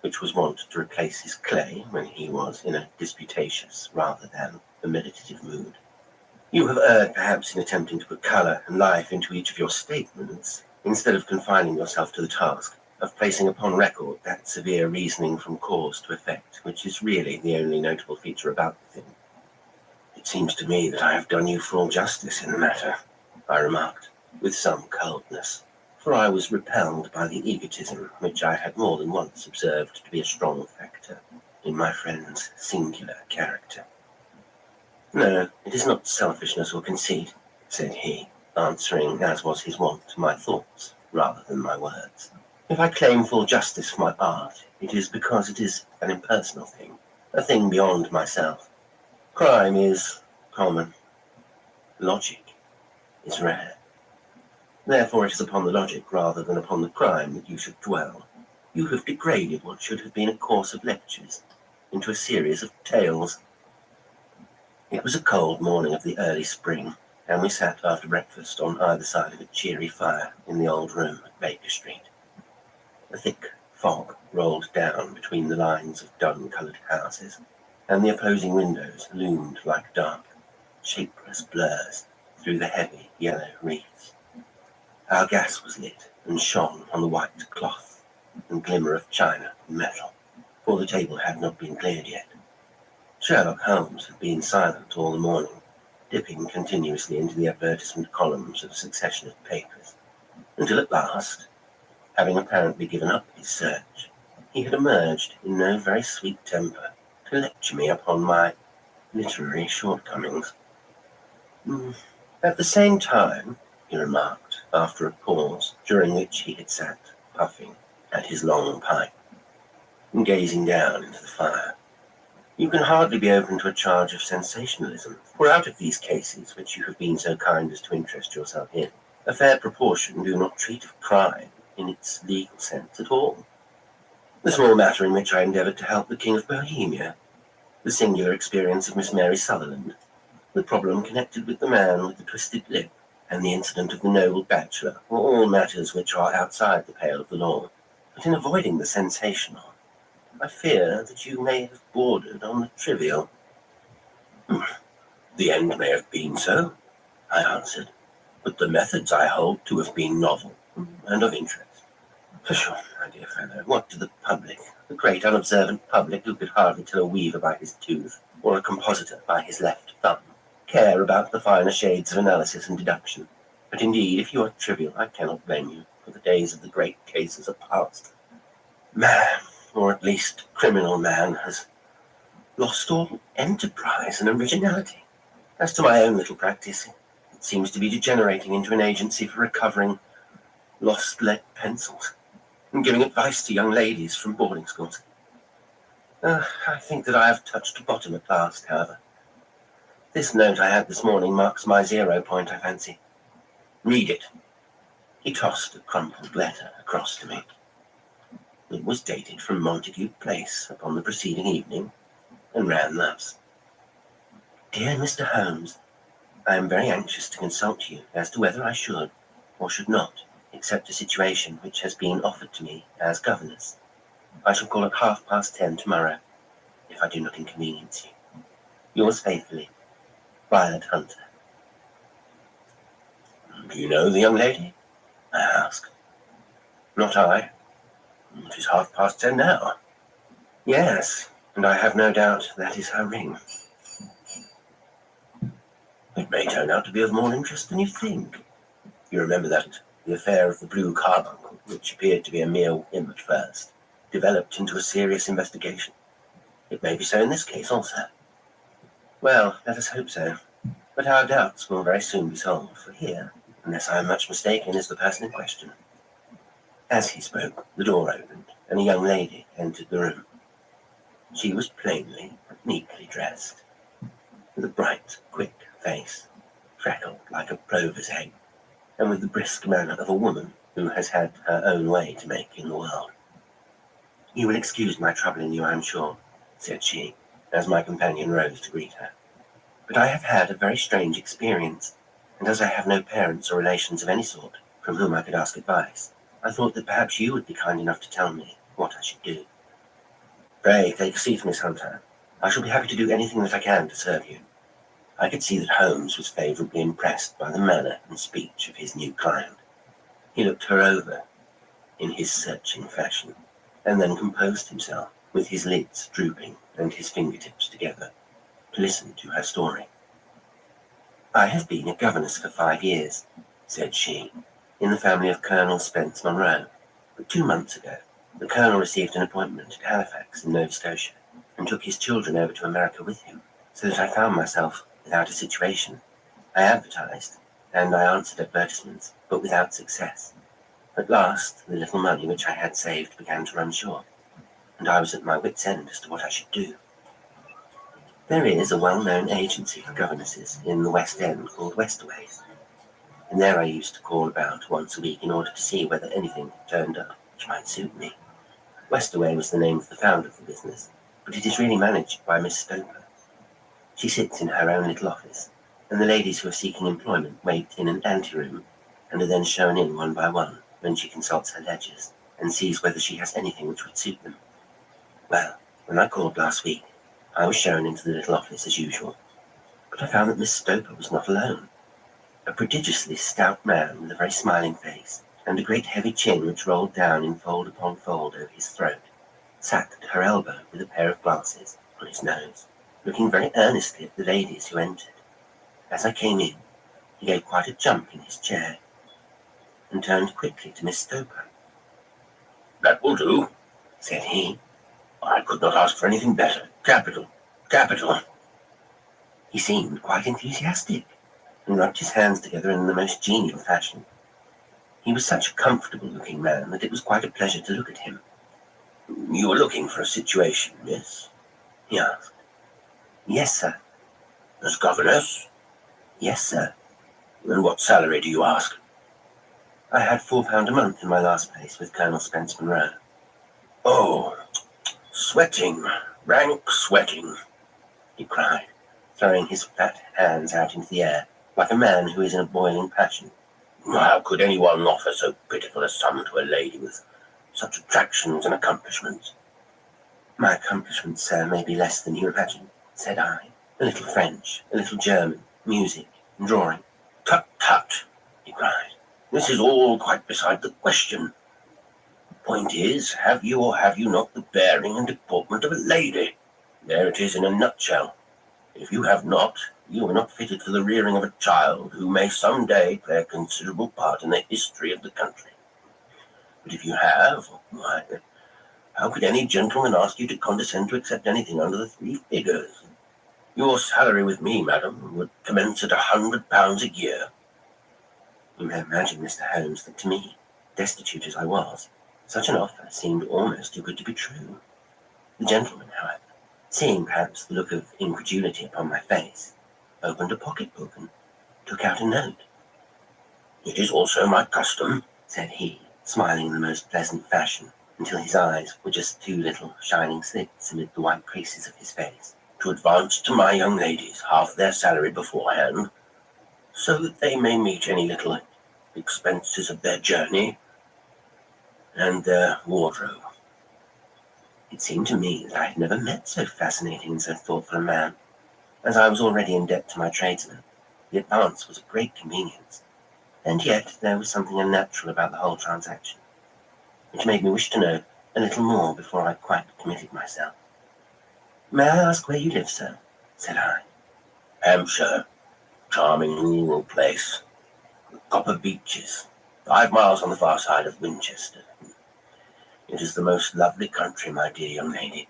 which was wont to replace his clay when he was in a disputatious rather than a meditative mood. You have erred, perhaps, in attempting to put colour and life into each of your statements, instead of confining yourself to the task of placing upon record that severe reasoning from cause to effect, which is really the only notable feature about the thing. It seems to me that I have done you full justice in the matter, I remarked, with some coldness, for I was repelled by the egotism which I had more than once observed to be a strong factor in my friend's singular character. No, it is not selfishness or conceit, said he, answering, as was his wont, to my thoughts rather than my words. If I claim full justice for my art, it is because it is an impersonal thing, a thing beyond myself. Crime is common. Logic is rare. Therefore it is upon the logic rather than upon the crime that you should dwell. You have degraded what should have been a course of lectures into a series of tales. It was a cold morning of the early spring, and we sat after breakfast on either side of a cheery fire in the old room at Baker Street. A thick fog rolled down between the lines of dun-coloured houses, and the opposing windows loomed like dark, shapeless blurs through the heavy yellow wreaths. Our gas was lit and shone on the white cloth and glimmer of china and metal, for the table had not been cleared yet. Sherlock Holmes had been silent all the morning, dipping continuously into the advertisement columns of a succession of papers, until at last, having apparently given up his search, he had emerged in no very sweet temper to lecture me upon my literary shortcomings. At the same time, he remarked, after a pause, during which he had sat puffing at his long pipe and gazing down into the fire, you can hardly be open to a charge of sensationalism, for out of these cases which you have been so kind as to interest yourself in, a fair proportion do not treat of crime in its legal sense at all. The small matter in which I endeavoured to help the King of Bohemia, the singular experience of Miss Mary Sutherland, the problem connected with the man with the twisted lip, and the incident of the noble bachelor, are all matters which are outside the pale of the law. But in avoiding the sensational, I fear that you may have bordered on the trivial. The end may have been so, I answered, but the methods I hold to have been novel and of interest. For sure, my dear fellow, what do the public, the great unobservant public who could hardly tell a weaver by his tooth or a compositor by his left thumb, care about the finer shades of analysis and deduction? But indeed, if you are trivial, I cannot blame you, for the days of the great cases are past. Man, or at least criminal man, has lost all enterprise and originality. As to my own little practice, it seems to be degenerating into an agency for recovering lost lead pencils and giving advice to young ladies from boarding schools. I think that I have touched bottom at last, however. This note I had this morning marks my 0 point, I fancy. Read it. He tossed a crumpled letter across to me. It was dated from Montague Place upon the preceding evening, and ran thus. Dear Mr. Holmes, I am very anxious to consult you as to whether I should, or should not, accept a situation which has been offered to me as governess. I shall call at 10:30 tomorrow, if I do not inconvenience you. Yours faithfully, Violet Hunter. Do you know the young lady? I asked. Not I. It is 10:30 now. Yes, and I have no doubt that is her ring. It may turn out to be of more interest than you think. You remember that the affair of the blue carbuncle, which appeared to be a mere whim at first, developed into a serious investigation. It may be so in this case also. Well, let us hope so. But our doubts will very soon be solved, for here, unless I am much mistaken, is the person in question. As he spoke, the door opened, and a young lady entered the room. She was plainly but neatly dressed, with a bright, quick face, freckled like a plover's egg, and with the brisk manner of a woman who has had her own way to make in the world. You will excuse my troubling you, I am sure, said she, as my companion rose to greet her. But I have had a very strange experience, and as I have no parents or relations of any sort from whom I could ask advice, I thought that perhaps you would be kind enough to tell me what I should do. Pray, take a seat, Miss Hunter. I shall be happy to do anything that I can to serve you. I could see that Holmes was favourably impressed by the manner and speech of his new client. He looked her over in his searching fashion, and then composed himself, with his lids drooping and his fingertips together, to listen to her story. I have been a governess for 5 years, said she, in the family of Colonel Spence Monroe, but 2 months ago the Colonel received an appointment at Halifax in Nova Scotia, and took his children over to America with him, so that I found myself without a situation. I advertised, and I answered advertisements, but without success. At last, the little money which I had saved began to run short, and I was at my wit's end as to what I should do. There is a well-known agency for governesses in the West End called Westaway's, and there I used to call about once a week in order to see whether anything turned up which might suit me. Westaway was the name of the founder of the business, but it is really managed by Miss Stoper. She sits in her own little office, and the ladies who are seeking employment wait in an anteroom and are then shown in one by one when she consults her ledgers and sees whether she has anything which would suit them. Well, when I called last week, I was shown into the little office as usual, but I found that Miss Stoper was not alone. A prodigiously stout man with a very smiling face and a great heavy chin which rolled down in fold upon fold over his throat, sat at her elbow with a pair of glasses on his nose, looking very earnestly at the ladies who entered. As I came in, he gave quite a jump in his chair and turned quickly to Miss Stoper. "That will do," said he. "I could not ask for anything better. Capital, capital." He seemed quite enthusiastic and rubbed his hands together in the most genial fashion. He was such a comfortable-looking man that it was quite a pleasure to look at him. "You were looking for a situation, miss?" he asked. "Yes, sir." "As governess?" "Yes, sir." "And what salary do you ask?" "I had £4 a month in my last place with Colonel Spence Monroe." "Oh, sweating, rank sweating," he cried, throwing his fat hands out into the air like a man who is in a boiling passion. "How could anyone offer so pitiful a sum to a lady with such attractions and accomplishments?" "My accomplishments, sir, may be less than you imagine," said I. "A little French, a little German, music, and drawing." "Tut, tut," he cried. "This is all quite beside the question. The point is, have you or have you not the bearing and deportment of a lady? There it is in a nutshell. If you have not, you are not fitted for the rearing of a child who may some day play a considerable part in the history of the country. But if you have, why, how could any gentleman ask you to condescend to accept anything under the 3 figures? Your salary with me, madam, would commence at £100 a year." You may imagine, Mr. Holmes, that to me, destitute as I was, such an offer seemed almost too good to be true. The gentleman, however, seeing perhaps the look of incredulity upon my face, opened a pocket-book and took out a note. "It is also my custom," said he, smiling in the most pleasant fashion, until his eyes were just 2 little shining slits amid the white creases of his face, "to advance to my young ladies half their salary beforehand, so that they may meet any little expenses of their journey and their wardrobe." It seemed to me that I had never met so fascinating and so thoughtful a man. As I was already in debt to my tradesmen, the advance was a great convenience, and yet there was something unnatural about the whole transaction, which made me wish to know a little more before I quite committed myself. "May I ask where you live, sir?" said I. "Hampshire, charming rural place, Copper Beeches, 5 miles on the far side of Winchester. It is the most lovely country, my dear young lady,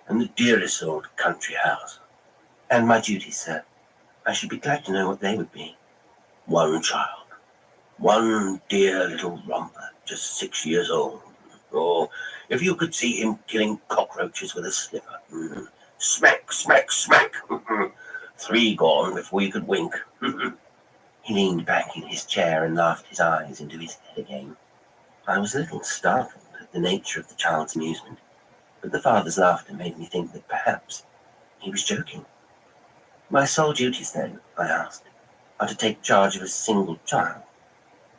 and the dearest old country house." "And my duties, sir? I should be glad to know what they would be." "One child, one dear little romper, just 6 years old. Oh, if you could see him killing cockroaches with a slipper. Smack, smack, smack. 3 gone before you could wink." He leaned back in his chair and laughed his eyes into his head again. I was a little startled at the nature of the child's amusement, but the father's laughter made me think that perhaps he was joking. "My sole duties, then," I asked, "are to take charge of a single child?"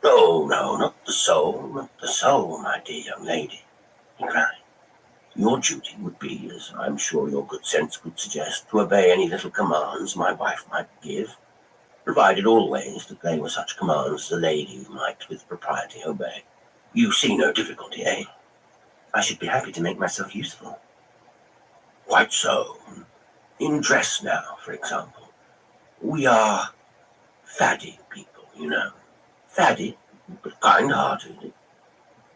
"No, no, not the soul, my dear young lady," he cried. "Your duty would be, as I'm sure your good sense would suggest, to obey any little commands my wife might give, provided always that they were such commands as a lady might with propriety obey. You see no difficulty, eh?" "I should be happy to make myself useful." "Quite so. In dress now, for example. We are faddy people, you know. Faddy, but kind-hearted.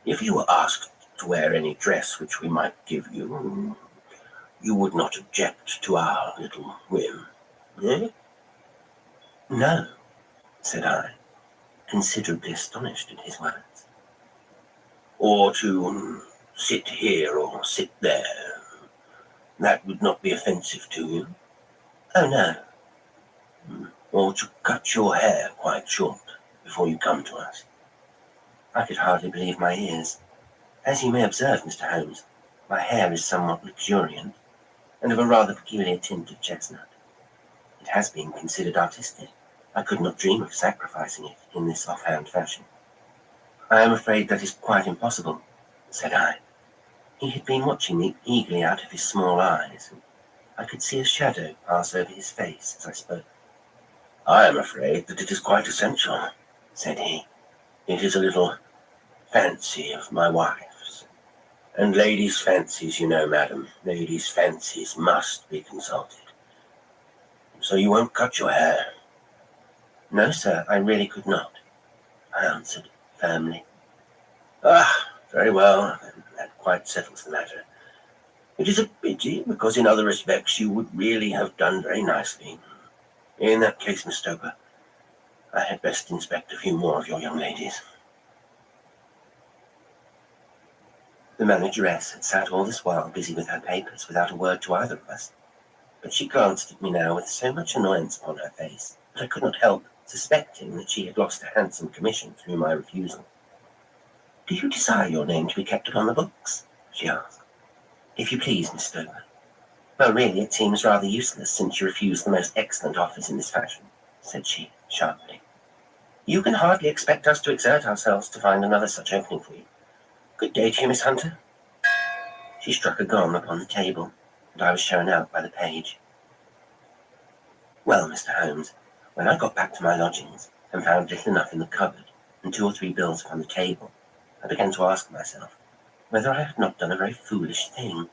If you were asked to wear any dress which we might give you, you would not object to our little whim, eh?" "No," said I, considerably astonished at his words. "Or to sit here or sit there, that would not be offensive to you?" "Oh, no." "Or to cut your hair quite short before you come to us?" I could hardly believe my ears. As you may observe, Mr. Holmes, my hair is somewhat luxuriant, and of a rather peculiar tint of chestnut. It has been considered artistic. I could not dream of sacrificing it in this offhand fashion. "I am afraid that is quite impossible," said I. He had been watching me eagerly out of his small eyes, and I could see a shadow pass over his face as I spoke. I am afraid that it is quite essential, said he. It is a little fancy of my wife's. And ladies' fancies, you know, madam, ladies' fancies must be consulted. So you won't cut your hair? No, sir, I really could not, I answered firmly. Ah, very well, that quite settles the matter. It is a pity, because in other respects you would really have done very nicely. In that case, Miss Stoker, I had best inspect a few more of your young ladies. The manageress had sat all this while busy with her papers without a word to either of us, but she glanced at me now with so much annoyance upon her face that I could not help suspecting that she had lost a handsome commission through my refusal. Do you desire your name to be kept upon the books? She asked. If you please, Miss Stoker. Well, really, it seems rather useless since you refused the most excellent offers in this fashion, said she, sharply. You can hardly expect us to exert ourselves to find another such opening for you. Good day to you, Miss Hunter. She struck a gong upon the table, and I was shown out by the page. Well, Mr. Holmes, when I got back to my lodgings and found little enough in the cupboard and 2 or 3 bills upon the table, I began to ask myself whether I had not done a very foolish thing.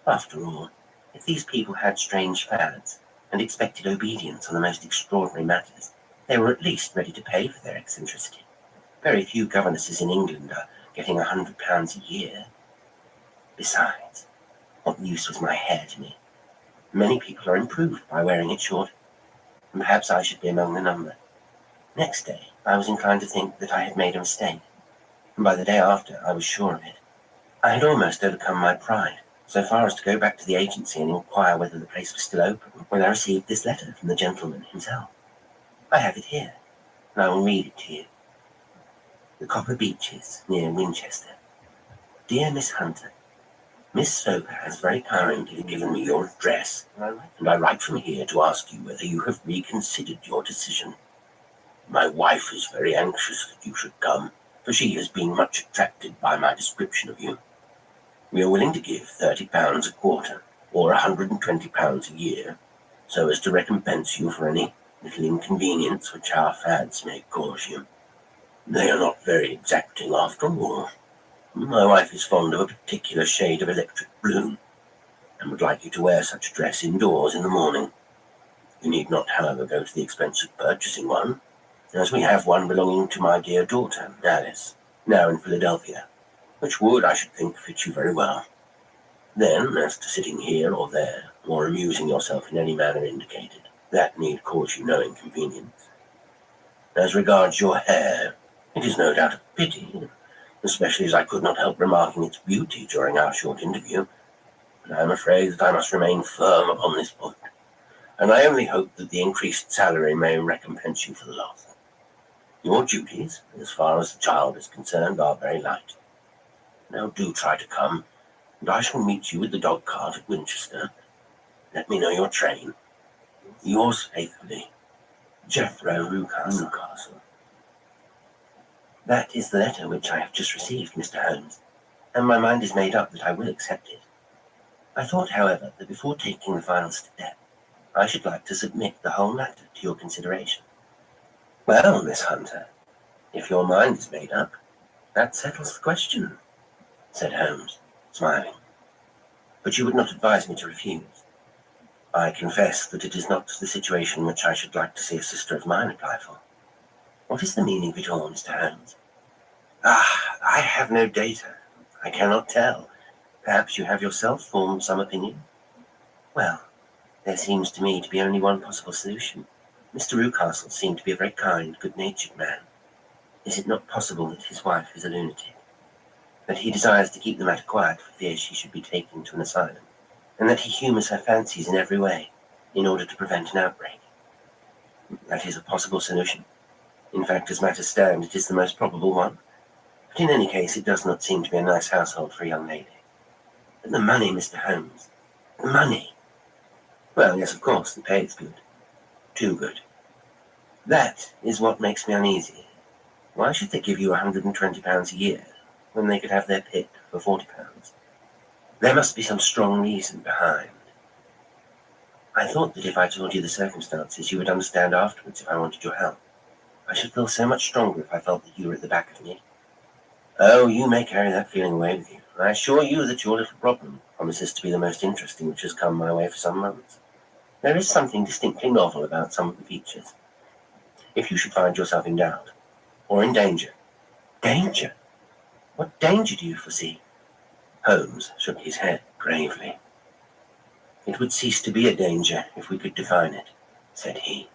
After all, if these people had strange fads and expected obedience on the most extraordinary matters, they were at least ready to pay for their eccentricity. Very few governesses in England are getting £100 a year. Besides, what use was my hair to me? Many people are improved by wearing it short, and perhaps I should be among the number. Next day, I was inclined to think that I had made a mistake, and by the day after, I was sure of it. I had almost overcome my pride, so far as to go back to the agency and inquire whether the place was still open, when I received this letter from the gentleman himself. I have it here, and I will read it to you. The Copper Beeches, near Winchester. Dear Miss Hunter, Miss Stoker has very kindly given me your address, and I write from here to ask you whether you have reconsidered your decision. My wife is very anxious that you should come, for she has been much attracted by my description of you. We are willing to give £30 a quarter, or £120 a year, so as to recompense you for any little inconvenience which our fads may cause you. They are not very exacting after all. My wife is fond of a particular shade of electric blue, and would like you to wear such a dress indoors in the morning. You need not, however, go to the expense of purchasing one, as we have one belonging to my dear daughter, Alice, now in Philadelphia, which would, I should think, fit you very well. Then, as to sitting here or there, or amusing yourself in any manner indicated, that need cause you no inconvenience. As regards your hair, it is no doubt a pity, especially as I could not help remarking its beauty during our short interview, but I am afraid that I must remain firm upon this point, and I only hope that the increased salary may recompense you for the loss. Your duties, as far as the child is concerned, are very light. Now do try to come, and I shall meet you with the dog cart at Winchester. Let me know your train. Yours faithfully, Jethro Newcastle. That is the letter which I have just received, Mr. Holmes, and my mind is made up that I will accept it. I thought, however, that before taking the final step, I should like to submit the whole matter to your consideration. Well, Miss Hunter, if your mind is made up, that settles the question, said Holmes, smiling. But you would not advise me to refuse. I confess that it is not the situation which I should like to see a sister of mine apply for. What is the meaning of it all, Mr. Holmes? I have no data. I cannot tell. Perhaps you have yourself formed some opinion? Well, there seems to me to be only one possible solution. Mr. Newcastle seemed to be a very kind, good-natured man. Is it not possible that his wife is a lunatic? That he desires to keep the matter quiet for fear she should be taken to an asylum? And that he humours her fancies in every way, in order to prevent an outbreak? That is a possible solution. In fact, as matters stand, it is the most probable one. But in any case, it does not seem to be a nice household for a young lady. But the money, Mr. Holmes, the money. Well, yes, of course, the pay is good. Too good. That is what makes me uneasy. Why should they give you £120 a year when they could have their pick for £40? There must be some strong reason behind. I thought that if I told you the circumstances, you would understand afterwards if I wanted your help. I should feel so much stronger if I felt that you were at the back of me. Oh, you may carry that feeling away with you. I assure you that your little problem promises to be the most interesting which has come my way for some months. There is something distinctly novel about some of the features. If you should find yourself in doubt, or in danger. Danger? What danger do you foresee? Holmes shook his head gravely. It would cease to be a danger if we could define it, said he.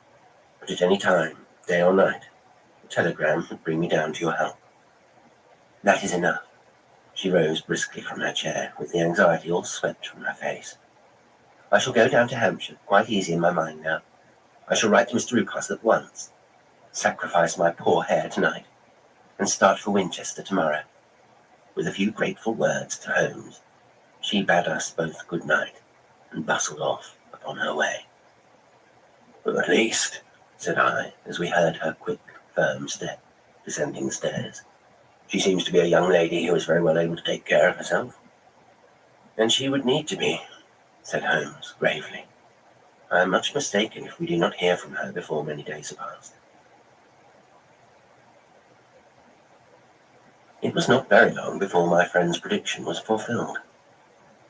But at any time, day or night, a telegram would bring me down to your help. That is enough. She rose briskly from her chair, with the anxiety all swept from her face. I shall go down to Hampshire, quite easy in my mind now. I shall write to Mr. Rucas at once, sacrifice my poor hair tonight, and start for Winchester tomorrow. With a few grateful words to Holmes, she bade us both good night, and bustled off upon her way. At least, said I, as we heard her quick, firm step descending the stairs, she seems to be a young lady who is very well able to take care of herself. And she would need to be, said Holmes gravely. I am much mistaken if we do not hear from her before many days are past. It was not very long before my friend's prediction was fulfilled.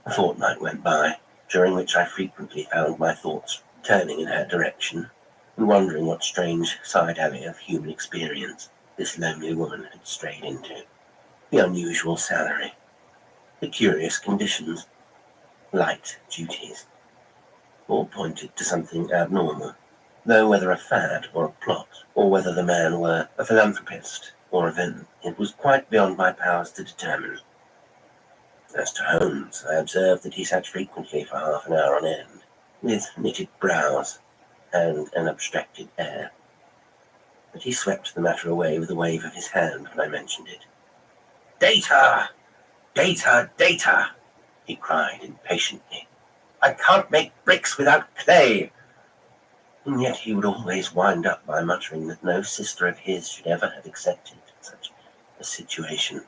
A fortnight went by, during which I frequently found my thoughts turning in her direction, and wondering what strange side alley of human experience this lonely woman had strayed into. The unusual salary, the curious conditions, light duties, all pointed to something abnormal, though whether a fad or a plot, or whether the man were a philanthropist or a villain, it was quite beyond my powers to determine. As to Holmes, I observed that he sat frequently for half an hour on end, with knitted brows and an abstracted air. But he swept the matter away with a wave of his hand when I mentioned it. Data! Data! Data! He cried impatiently. I can't make bricks without clay! And yet he would always wind up by muttering that no sister of his should ever have accepted such a situation.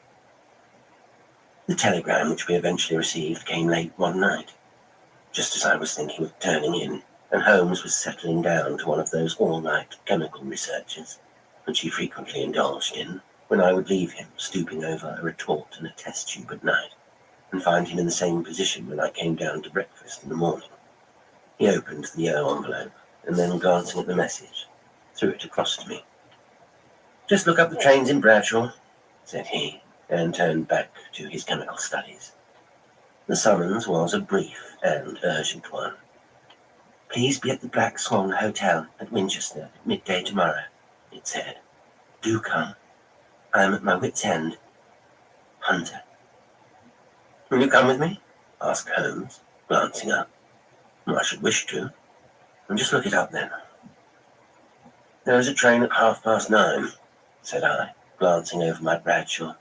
The telegram which we eventually received came late one night, just as I was thinking of turning in, and Holmes was settling down to one of those all-night chemical researches, which he frequently indulged in, when I would leave him stooping over a retort and a test tube at night, and find him in the same position when I came down to breakfast in the morning. He opened the yellow envelope, and then glancing at the message, threw it across to me. Just look up the trains in Bradshaw, said he, and turned back to his chemical studies. The summons was a brief and urgent one. Please be at the Black Swan Hotel at Winchester at midday tomorrow, it said. Do come. I am at my wit's end. Hunter. Will you come with me? Asked Holmes, glancing up. I should wish to. And just look it up then. There is a train at 9:30, said I, glancing over my Bradshaw.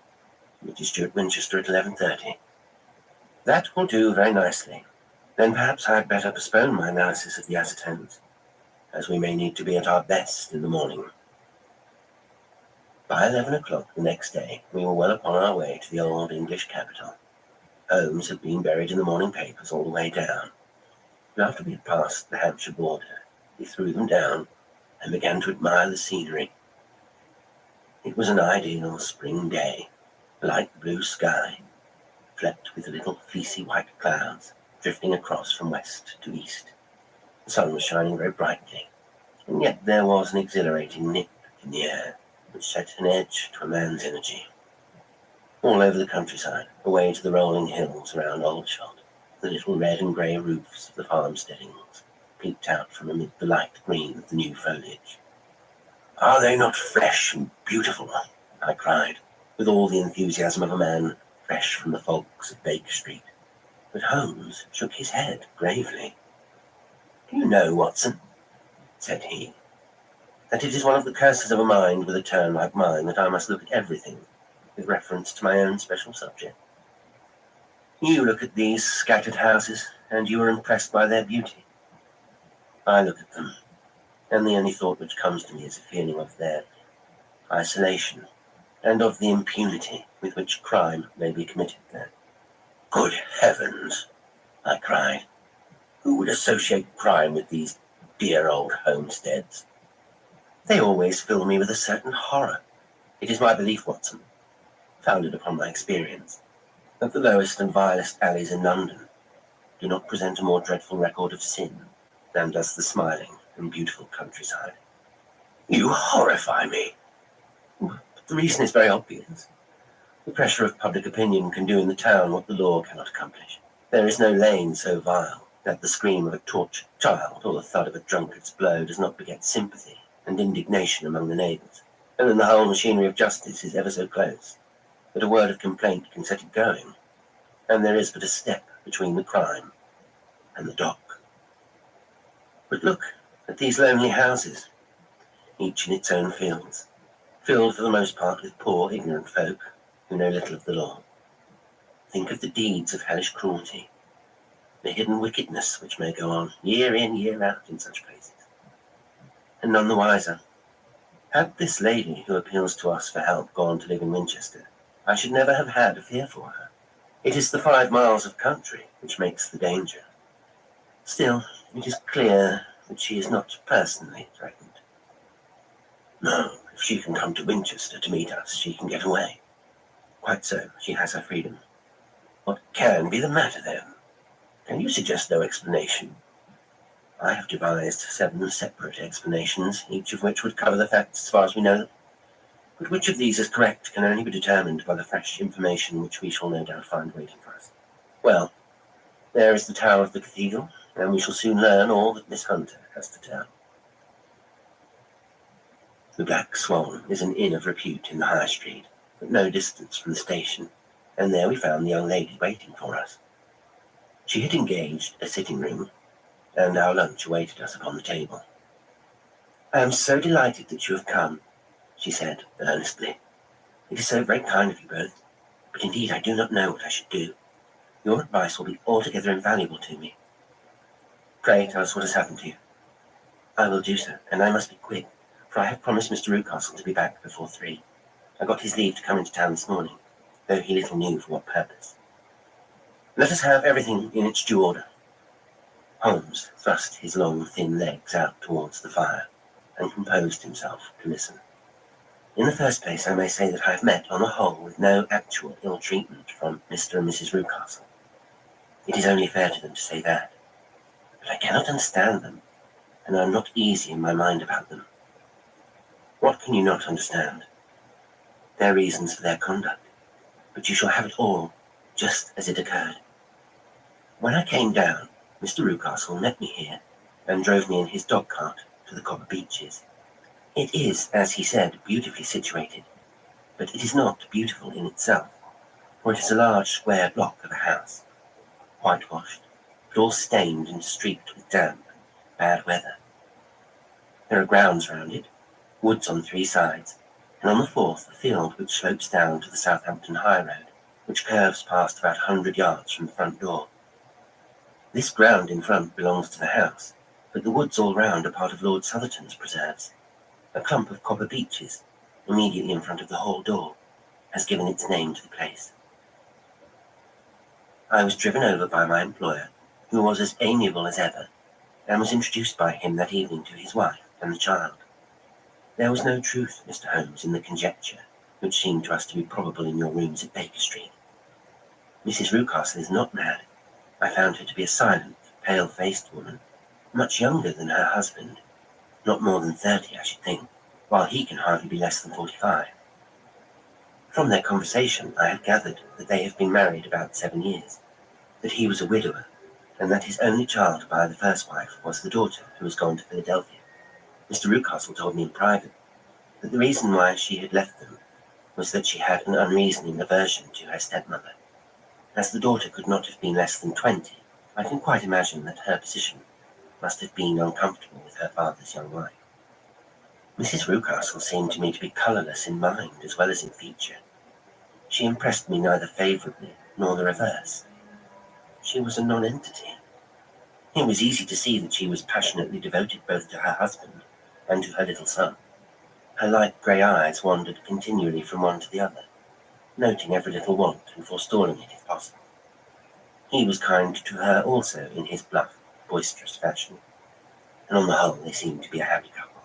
It is due at Winchester at 11:30. That will do very nicely. Then perhaps I had better postpone my analysis of the ascertainments, as we may need to be at our best in the morning. By 11 o'clock the next day, we were well upon our way to the old English capital. Holmes had been buried in the morning papers all the way down, but after we had passed the Hampshire border, he threw them down and began to admire the scenery. It was an ideal spring day, light blue sky, flecked with little fleecy white clouds drifting across from west to east. The sun was shining very brightly, and yet there was an exhilarating nip in the air which set an edge to a man's energy. All over the countryside, away to the rolling hills around Aldershot, the little red and grey roofs of the farmsteadings peeped out from amid the light green of the new foliage. Are they not fresh and beautiful? I cried, with all the enthusiasm of a man fresh from the fogs of Baker Street. But Holmes shook his head gravely. Do you know, Watson, said he, that it is one of the curses of a mind with a turn like mine that I must look at everything with reference to my own special subject. You look at these scattered houses, and you are impressed by their beauty. I look at them, and the only thought which comes to me is a feeling of their isolation, and of the impunity with which crime may be committed there. Good heavens, I cried. Who would associate crime with these dear old homesteads? They always fill me with a certain horror. It is my belief, Watson, founded upon my experience, that the lowest and vilest alleys in London do not present a more dreadful record of sin than does the smiling and beautiful countryside. You horrify me. But the reason is very obvious. The pressure of public opinion can do in the town what the law cannot accomplish. There is no lane so vile that the scream of a tortured child or the thud of a drunkard's blow does not beget sympathy and indignation among the neighbours, and then the whole machinery of justice is ever so close that a word of complaint can set it going, and there is but a step between the crime and the dock. But look at these lonely houses, each in its own fields, filled for the most part with poor, ignorant folk who know little of the law. Think of the deeds of hellish cruelty, the hidden wickedness which may go on year in, year out in such places. And none the wiser. Had this lady who appeals to us for help gone to live in Winchester, I should never have had a fear for her. It is the 5 miles of country which makes the danger. Still, it is clear that she is not personally threatened. No, if she can come to Winchester to meet us, she can get away. Quite so, she has her freedom. What can be the matter then? Can you suggest no explanation? I have devised 7 separate explanations, each of which would cover the facts as far as we know them. But which of these is correct can only be determined by the fresh information which we shall no doubt find waiting for us. Well, there is the tower of the cathedral, and we shall soon learn all that Miss Hunter has to tell. The Black Swan is an inn of repute in the High Street, at no distance from the station, and there we found the young lady waiting for us. She had engaged a sitting room, and our lunch awaited us upon the table. I am so delighted that you have come, she said earnestly. It is so very kind of you both, but indeed I do not know what I should do. Your advice will be altogether invaluable to me. Pray tell us what has happened to you. I will do so, and I must be quick, for I have promised Mr. Rucastle to be back before 3. I got his leave to come into town this morning, though he little knew for what purpose. Let us have everything in its due order. Holmes thrust his long, thin legs out towards the fire, and composed himself to listen. In the first place, I may say that I have met, on the whole, with no actual ill treatment from Mr. and Mrs. Rucastle. It is only fair to them to say that. But I cannot understand them, and I am not easy in my mind about them. What can you not understand? Their reasons for their conduct, but you shall have it all, just as it occurred. When I came down, Mr. Rucastle met me here, and drove me in his dog cart to the Copper Beeches. It is, as he said, beautifully situated, but it is not beautiful in itself, for it is a large square block of a house, whitewashed, but all stained and streaked with damp, bad weather. There are grounds round it, woods on 3 sides, and on the 4th a field which slopes down to the Southampton High Road, which curves past about 100 yards from the front door. This ground in front belongs to the house, but the woods all round are part of Lord Southerton's preserves. A clump of copper beeches, immediately in front of the hall door, has given its name to the place. I was driven over by my employer, who was as amiable as ever, and was introduced by him that evening to his wife and the child. There was no truth, Mr. Holmes, in the conjecture, which seemed to us to be probable in your rooms at Baker Street. Mrs. Rucastle is not mad. I found her to be a silent, pale-faced woman, much younger than her husband, not more than 30, I should think, while he can hardly be less than 45. From their conversation, I had gathered that they have been married about 7 years, that he was a widower, and that his only child by the first wife was the daughter who was gone to Philadelphia. Mr. Rucastle told me in private that the reason why she had left them was that she had an unreasoning aversion to her stepmother. As the daughter could not have been less than 20, I can quite imagine that her position must have been uncomfortable with her father's young wife. Mrs. Rucastle seemed to me to be colourless in mind as well as in feature. She impressed me neither favourably nor the reverse. She was a non-entity. It was easy to see that she was passionately devoted both to her husband and to her little son. Her light grey eyes wandered continually from one to the other, noting every little want and forestalling it if possible. He was kind to her also in his bluff, boisterous fashion, and on the whole they seemed to be a happy couple.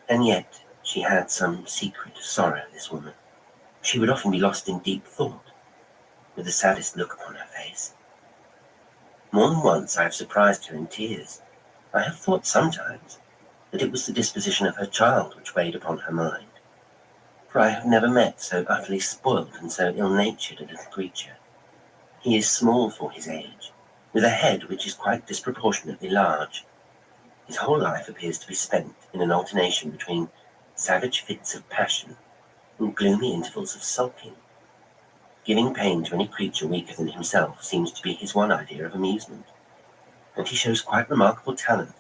And yet she had some secret sorrow, this woman. She would often be lost in deep thought, with the saddest look upon her face. More than once I have surprised her in tears. I have thought sometimes that it was the disposition of her child which weighed upon her mind, for I have never met so utterly spoilt and so ill-natured a little creature. He is small for his age, with a head which is quite disproportionately large. His whole life appears to be spent in an alternation between savage fits of passion and gloomy intervals of sulking. Giving pain to any creature weaker than himself seems to be his one idea of amusement, and he shows quite remarkable talent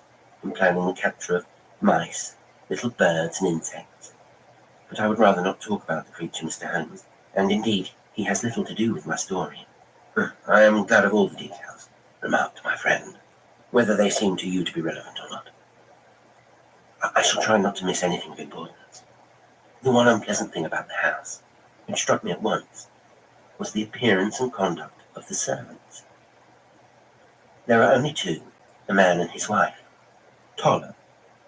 in planning the capture of mice, little birds and insects. But I would rather not talk about the creature, Mr. Holmes, and indeed he has little to do with my story. I am glad of all the details, remarked my friend, whether they seem to you to be relevant or not. I shall try not to miss anything of importance. The one unpleasant thing about the house, which struck me at once, was the appearance and conduct of the servants. There are only two, a man and his wife. Toller,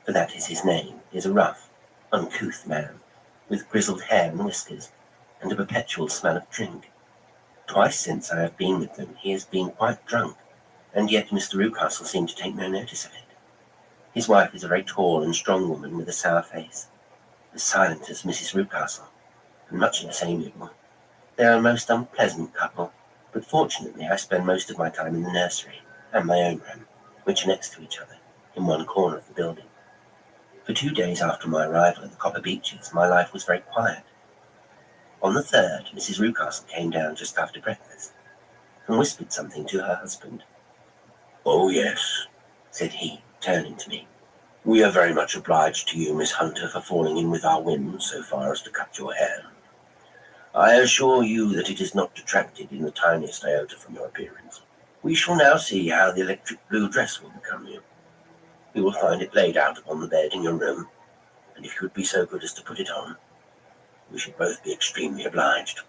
for that is his name, is a rough, uncouth man, with grizzled hair and whiskers, and a perpetual smell of drink. Twice since I have been with them he has been quite drunk, and yet Mr. Rucastle seemed to take no notice of it. His wife is a very tall and strong woman with a sour face, as silent as Mrs. Rucastle, and much of the same humor. They are a most unpleasant couple, but fortunately I spend most of my time in the nursery and my own room, which are next to each other, in one corner of the building. For 2 days after my arrival at the Copper Beeches, my life was very quiet. On the third, Mrs. Rucastle came down just after breakfast, and whispered something to her husband. "Oh, yes," said he, turning to me. "We are very much obliged to you, Miss Hunter, for falling in with our whims so far as to cut your hair. I assure you that it is not detracted in the tiniest iota from your appearance. We shall now see how the electric blue dress will become you. You will find it laid out upon the bed in your room, and if you would be so good as to put it on, we should both be extremely obliged."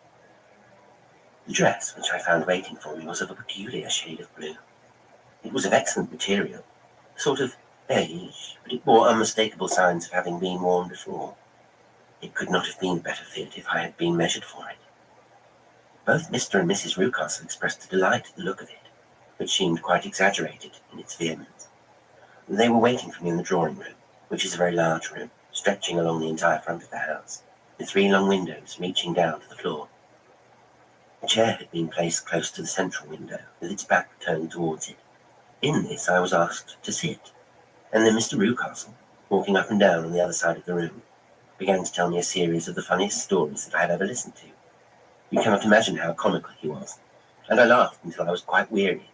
The dress which I found waiting for me was of a peculiar shade of blue. It was of excellent material, a sort of beige, but it bore unmistakable signs of having been worn before. It could not have been a better fit if I had been measured for it. Both Mr. and Mrs. Rucastle expressed a delight at the look of it, which seemed quite exaggerated in its vehemence. They were waiting for me in the drawing room, which is a very large room, stretching along the entire front of the house, with 3 long windows reaching down to the floor. A chair had been placed close to the central window, with its back turned towards it. In this I was asked to sit, and then Mr. Rucastle, walking up and down on the other side of the room, began to tell me a series of the funniest stories that I had ever listened to. You cannot imagine how comical he was, and I laughed until I was quite weary.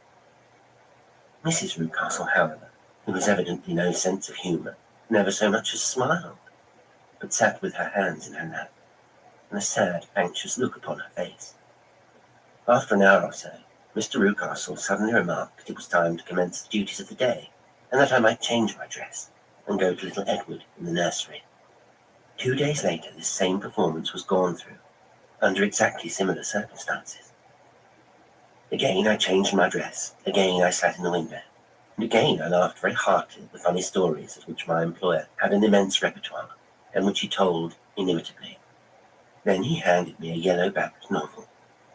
Mrs. Rucastle, however, who has evidently no sense of humour, never so much as smiled, but sat with her hands in her lap, and a sad, anxious look upon her face. After an hour or so, Mr. Rucastle suddenly remarked that it was time to commence the duties of the day, and that I might change my dress and go to little Edward in the nursery. 2 days later, this same performance was gone through, under exactly similar circumstances. Again I changed my dress, again I sat in the window, and again I laughed very heartily at the funny stories of which my employer had an immense repertoire, and which he told inimitably. Then he handed me a yellow-backed novel,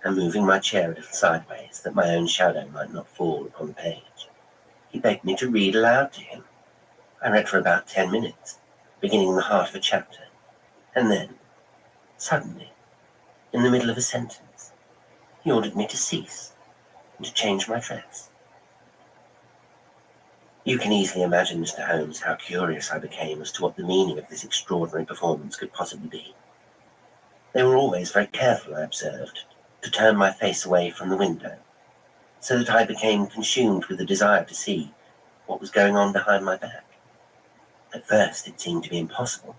and moving my chair a little sideways that my own shadow might not fall upon the page, he begged me to read aloud to him. I read for about 10 minutes, beginning the heart of a chapter, and then, suddenly, in the middle of a sentence, he ordered me to cease and to change my dress. You can easily imagine, Mr. Holmes, how curious I became as to what the meaning of this extraordinary performance could possibly be. They were always very careful, I observed, to turn my face away from the window, so that I became consumed with the desire to see what was going on behind my back. At first it seemed to be impossible,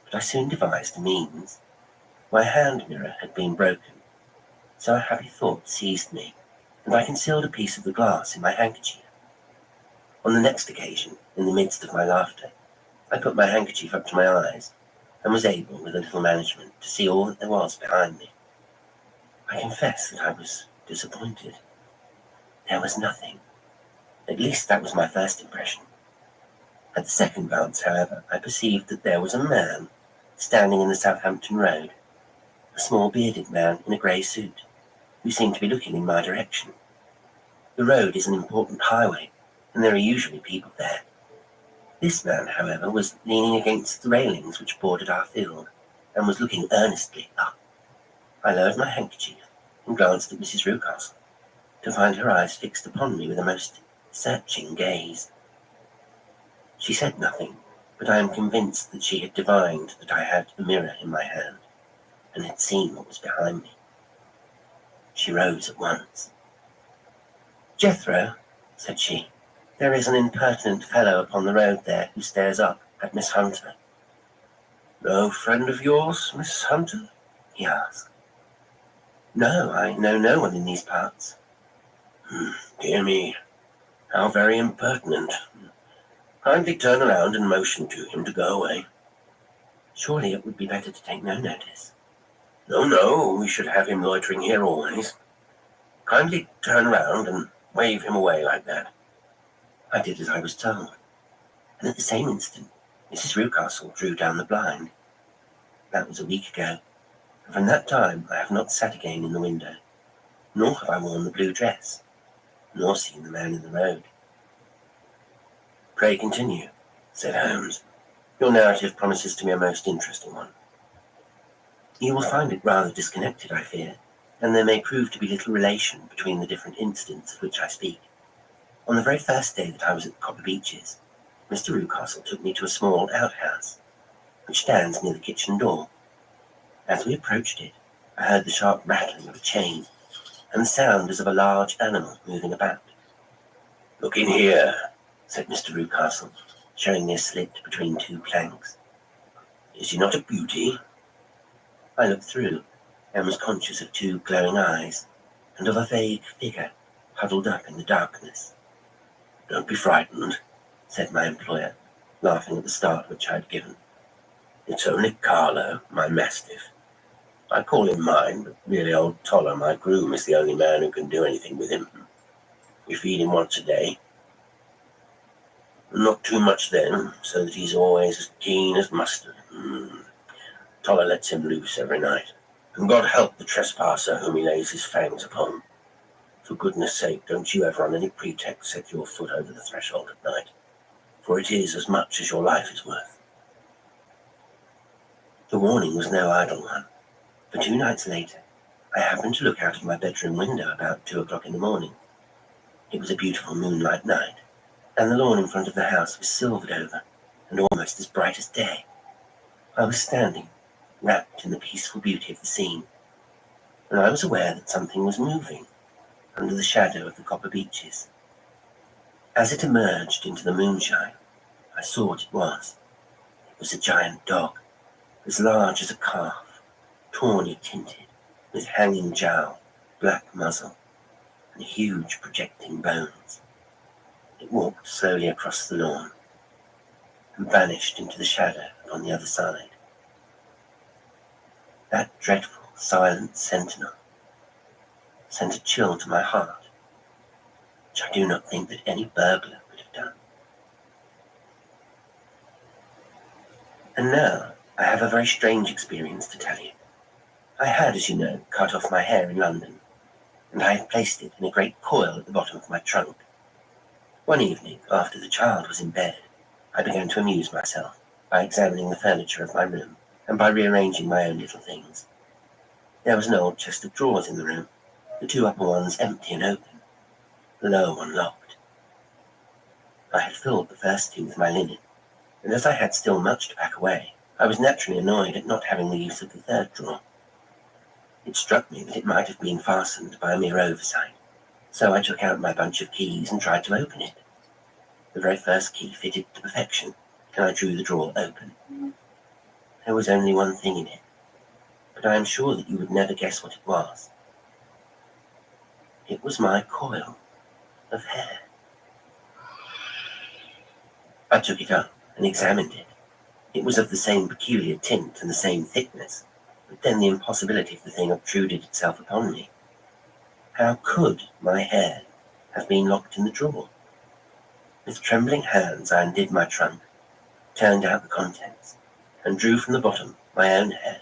but I soon devised a means. My hand mirror had been broken, so a happy thought seized me, and I concealed a piece of the glass in my handkerchief. On the next occasion, in the midst of my laughter, I put my handkerchief up to my eyes, and was able, with a little management, to see all that there was behind me. I confess that I was disappointed. There was nothing, At least that was my first impression. At the second glance, however, I perceived that there was a man standing in the Southampton Road, a small bearded man in a grey suit, who seemed to be looking in my direction. The road is an important highway, and there are usually people there. This man, however, was leaning against the railings which bordered our field, and was looking earnestly up. I lowered my handkerchief and glanced at Mrs. Rucastle, to find her eyes fixed upon me with a most searching gaze. She said nothing, but I am convinced that she had divined that I had a mirror in my hand, and had seen what was behind me. She rose at once. "Jethro," said she, "there is an impertinent fellow upon the road there who stares up at Miss Hunter." "No friend of yours, Miss Hunter?" he asked. "No, I know no one in these parts." "Dear me, how very impertinent. Kindly turn around and motion to him to go away." "Surely it would be better to take no notice." No, we should have him loitering here always. Kindly turn around and wave him away like that." I did as I was told, and at the same instant, Mrs. Rucastle drew down the blind. That was a week ago, and from that time I have not sat again in the window, nor have I worn the blue dress, nor seen the man in the road. "Pray continue," said Holmes. "Your narrative promises to be a most interesting one." "You will find it rather disconnected, I fear, and there may prove to be little relation between the different incidents of which I speak. On the very first day that I was at the Copper Beeches, Mr. Rucastle took me to a small outhouse, which stands near the kitchen door. As we approached it, I heard the sharp rattling of a chain, and the sound as of a large animal moving about. "Look in here," said Mr. Rucastle, showing me a slit between two planks. "Is she not a beauty?" I looked through, and was conscious of two glowing eyes, and of a vague figure huddled up in the darkness. "Don't be frightened," said my employer, laughing at the start which I had given. "It's only Carlo, my mastiff. I call him mine, but really old Toller, my groom, is the only man who can do anything with him. We feed him once a day. Not too much then, so that he's always as keen as mustard. Toller lets him loose every night, and God help the trespasser whom he lays his fangs upon. For goodness sake, don't you ever on any pretext set your foot over the threshold at night, for it is as much as your life is worth." The warning was no idle one, for 2 nights later, I happened to look out of my bedroom window about 2 o'clock in the morning. It was a beautiful moonlight night, and the lawn in front of the house was silvered over, and almost as bright as day. I was standing, wrapped in the peaceful beauty of the scene, and I was aware that something was moving under the shadow of the Copper Beeches. As it emerged into the moonshine, I saw what it was. It was a giant dog, as large as a calf, tawny tinted, with hanging jowl, black muzzle, and huge projecting bones. It walked slowly across the lawn, and vanished into the shadow on the other side. That dreadful, silent sentinel sent a chill to my heart, which I do not think that any burglar would have done. And now I have a very strange experience to tell you. I had, as you know, cut off my hair in London, and I had placed it in a great coil at the bottom of my trunk. One evening, after the child was in bed, I began to amuse myself by examining the furniture of my room, and by rearranging my own little things. There was an old chest of drawers in the room, the 2 upper ones empty and open, the lower one locked. I had filled the first 2 with my linen, and as I had still much to pack away, I was naturally annoyed at not having the use of the 3rd drawer. It struck me that it might have been fastened by a mere oversight, so I took out my bunch of keys and tried to open it. The very first key fitted to perfection, and I drew the drawer open. There was only one thing in it, but I am sure that you would never guess what it was. It was my coil of hair. I took it up and examined it. It was of the same peculiar tint and the same thickness, but then the impossibility of the thing obtruded itself upon me. How could my hair have been locked in the drawer? With trembling hands, I undid my trunk, turned out the contents, and drew from the bottom my own hair.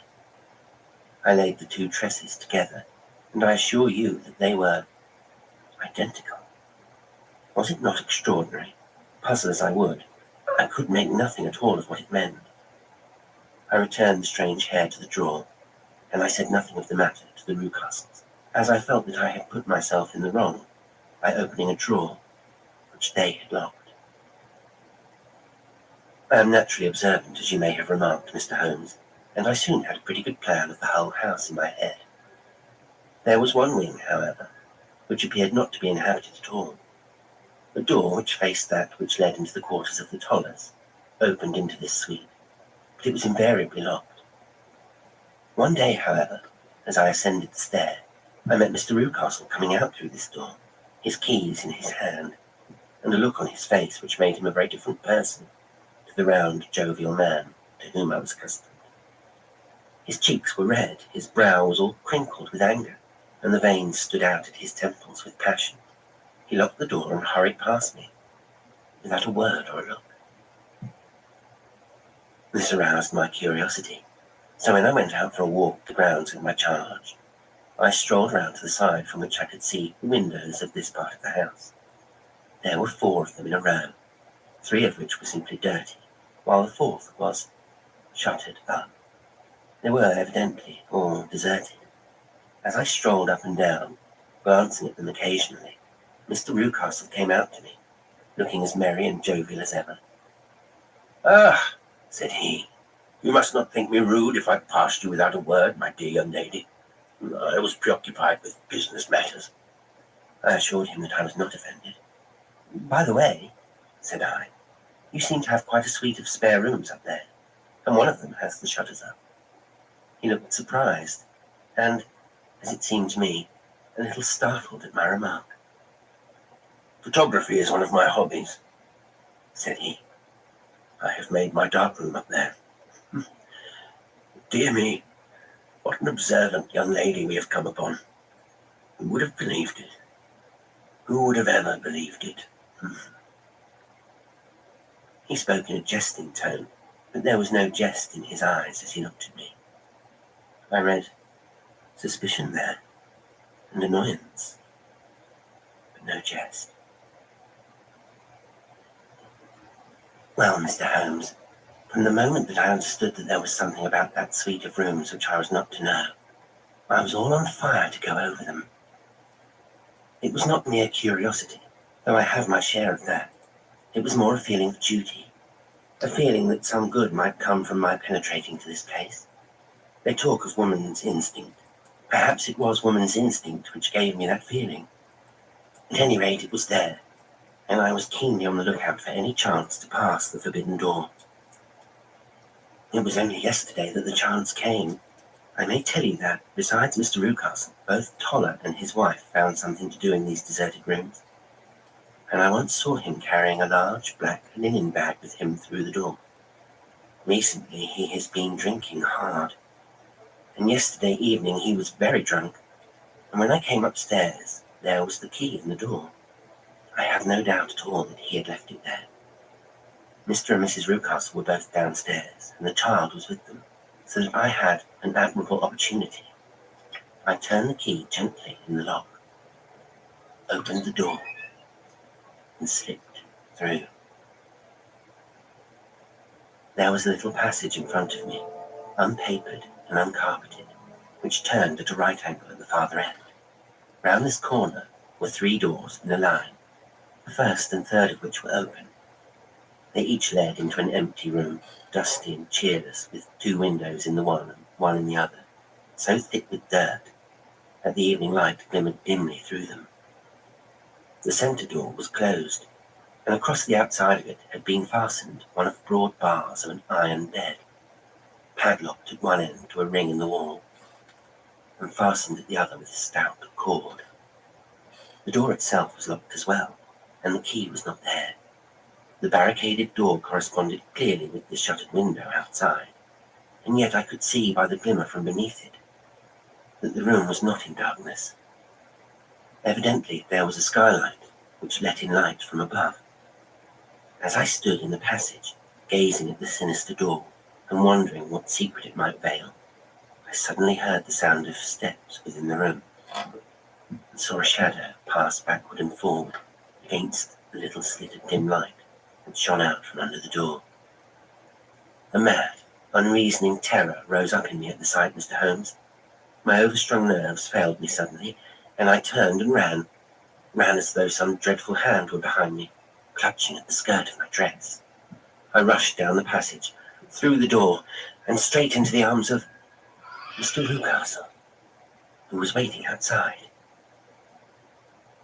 I laid the two tresses together, and I assure you that they were identical. Was it not extraordinary? Puzzle as I would, I could make nothing at all of what it meant. I returned the strange hair to the drawer, and I said nothing of the matter to the Rucastles, as I felt that I had put myself in the wrong by opening a drawer which they had locked. I am naturally observant, as you may have remarked, Mr. Holmes, and I soon had a pretty good plan of the whole house in my head. There was one wing, however, which appeared not to be inhabited at all. The door which faced that which led into the quarters of the Tollers opened into this suite, but it was invariably locked. One day, however, as I ascended the stair, I met Mr. Rucastle coming out through this door, his keys in his hand, and a look on his face which made him a very different person to the round, jovial man to whom I was accustomed. His cheeks were red, his brow was all crinkled with anger, and the veins stood out at his temples with passion. He locked the door and hurried past me, without a word or a look. This aroused my curiosity, so when I went out for a walk the grounds with my charge, I strolled round to the side from which I could see the windows of this part of the house. There were 4 of them in a row, 3 of which were simply dirty, while the 4th was shuttered up. They were evidently all deserted. As I strolled up and down, glancing at them occasionally, Mr. Rucastle came out to me, looking as merry and jovial as ever. "Ah," said he, "you must not think me rude if I passed you without a word, my dear young lady. I was preoccupied with business matters." I assured him that I was not offended. "By the way," said I, "you seem to have quite a suite of spare rooms up there, and one of them has the shutters up." He looked surprised, and, as it seemed to me, a little startled at my remark. "Photography is one of my hobbies," said he. "I have made my darkroom up there. Dear me, what an observant young lady we have come upon. Who would have believed it? Who would have ever believed it?" He spoke in a jesting tone, but there was no jest in his eyes as he looked at me. I read suspicion there, and annoyance, but no jest. Well, Mr. Holmes, from the moment that I understood that there was something about that suite of rooms which I was not to know, I was all on fire to go over them. It was not mere curiosity, though I have my share of that. It was more a feeling of duty, a feeling that some good might come from my penetrating to this place. They talk of woman's instinct. Perhaps it was woman's instinct which gave me that feeling. At any rate, it was there, and I was keenly on the lookout for any chance to pass the forbidden door. It was only yesterday that the chance came. I may tell you that, besides Mr. Rucastle, both Toller and his wife found something to do in these deserted rooms, and I once saw him carrying a large black linen bag with him through the door. Recently he has been drinking hard, and yesterday evening he was very drunk, and when I came upstairs, there was the key in the door. I had no doubt at all that he had left it there. Mr. and Mrs. Rucastle were both downstairs, and the child was with them, so that I had an admirable opportunity. I turned the key gently in the lock, opened the door, and slipped through. There was a little passage in front of me, unpapered and uncarpeted, which turned at a right angle at the farther end. Round this corner were 3 doors in a line, the first and third of which were open. They each led into an empty room, dusty and cheerless, with 2 windows in the one and one in the other, so thick with dirt that the evening light glimmered dimly through them. The centre door was closed, and across the outside of it had been fastened one of the broad bars of an iron bed, padlocked at one end to a ring in the wall, and fastened at the other with a stout cord. The door itself was locked as well, and the key was not there. The barricaded door corresponded clearly with the shuttered window outside, and yet I could see by the glimmer from beneath it that the room was not in darkness. Evidently there was a skylight which let in light from above. As I stood in the passage, gazing at the sinister door and wondering what secret it might veil, I suddenly heard the sound of steps within the room and saw a shadow pass backward and forward against the little slit of dim light that shone out from under the door. A mad, unreasoning terror rose up in me at the sight, Mr. Holmes. My overstrung nerves failed me suddenly, and I turned and ran as though some dreadful hand were behind me, clutching at the skirt of my dress. I rushed down the passage, through the door, and straight into the arms of Mr. Rucastle, who was waiting outside.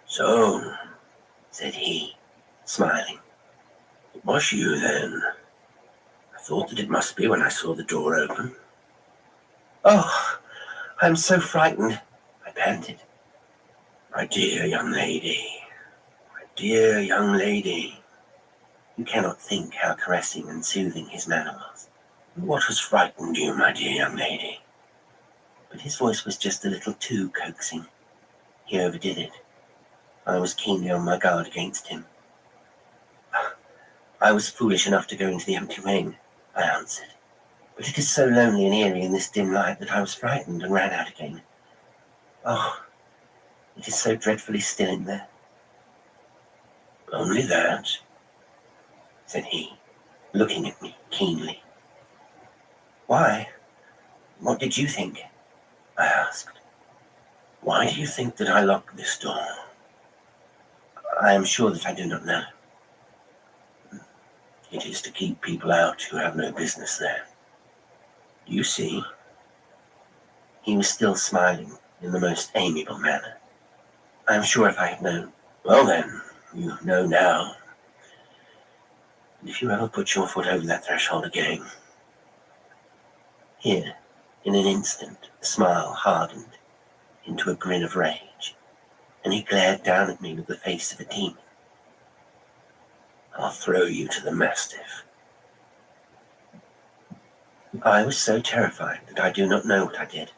"So," said he, smiling, "it was you then? I thought that it must be when I saw the door open." "Oh, I'm so frightened," I panted. "My dear young lady, my dear young lady." You cannot think how caressing and soothing his manner was. "What has frightened you, my dear young lady?" But his voice was just a little too coaxing. He overdid it. I was keenly on my guard against him. "I was foolish enough to go into the empty wing," I answered. "But it is so lonely and eerie in this dim light that I was frightened and ran out again. Oh, it is so dreadfully still in there." "Only that?" said he, looking at me keenly. "Why? What did you think?" I asked. "Why do you think that I locked this door?" "I am sure that I do not know." "It is to keep people out who have no business there. You see." He was still smiling in the most amiable manner. "I am sure if I had known." "Well then, you know now. And if you ever put your foot over that threshold again." Here, in an instant, the smile hardened into a grin of rage, and he glared down at me with the face of a demon. "I'll throw you to the mastiff." I was so terrified that I do not know what I did.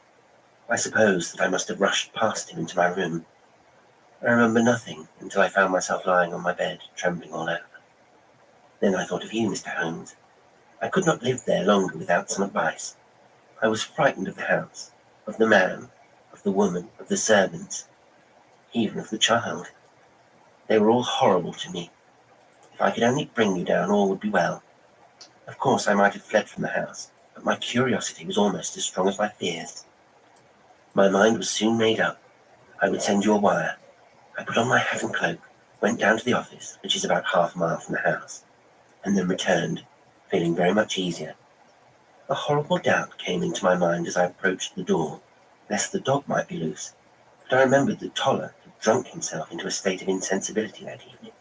I suppose that I must have rushed past him into my room. I remember nothing until I found myself lying on my bed, trembling all over. Then I thought of you, Mr. Holmes. I could not live there longer without some advice. I was frightened of the house, of the man, of the woman, of the servants, even of the child. They were all horrible to me. If I could only bring you down, all would be well. Of course, I might have fled from the house, but my curiosity was almost as strong as my fears. My mind was soon made up. I would send you a wire. I put on my hat and cloak, went down to the office, which is about half a mile from the house, and then returned, feeling very much easier. A horrible doubt came into my mind as I approached the door, lest the dog might be loose, but I remembered that Toller had drunk himself into a state of insensibility that evening,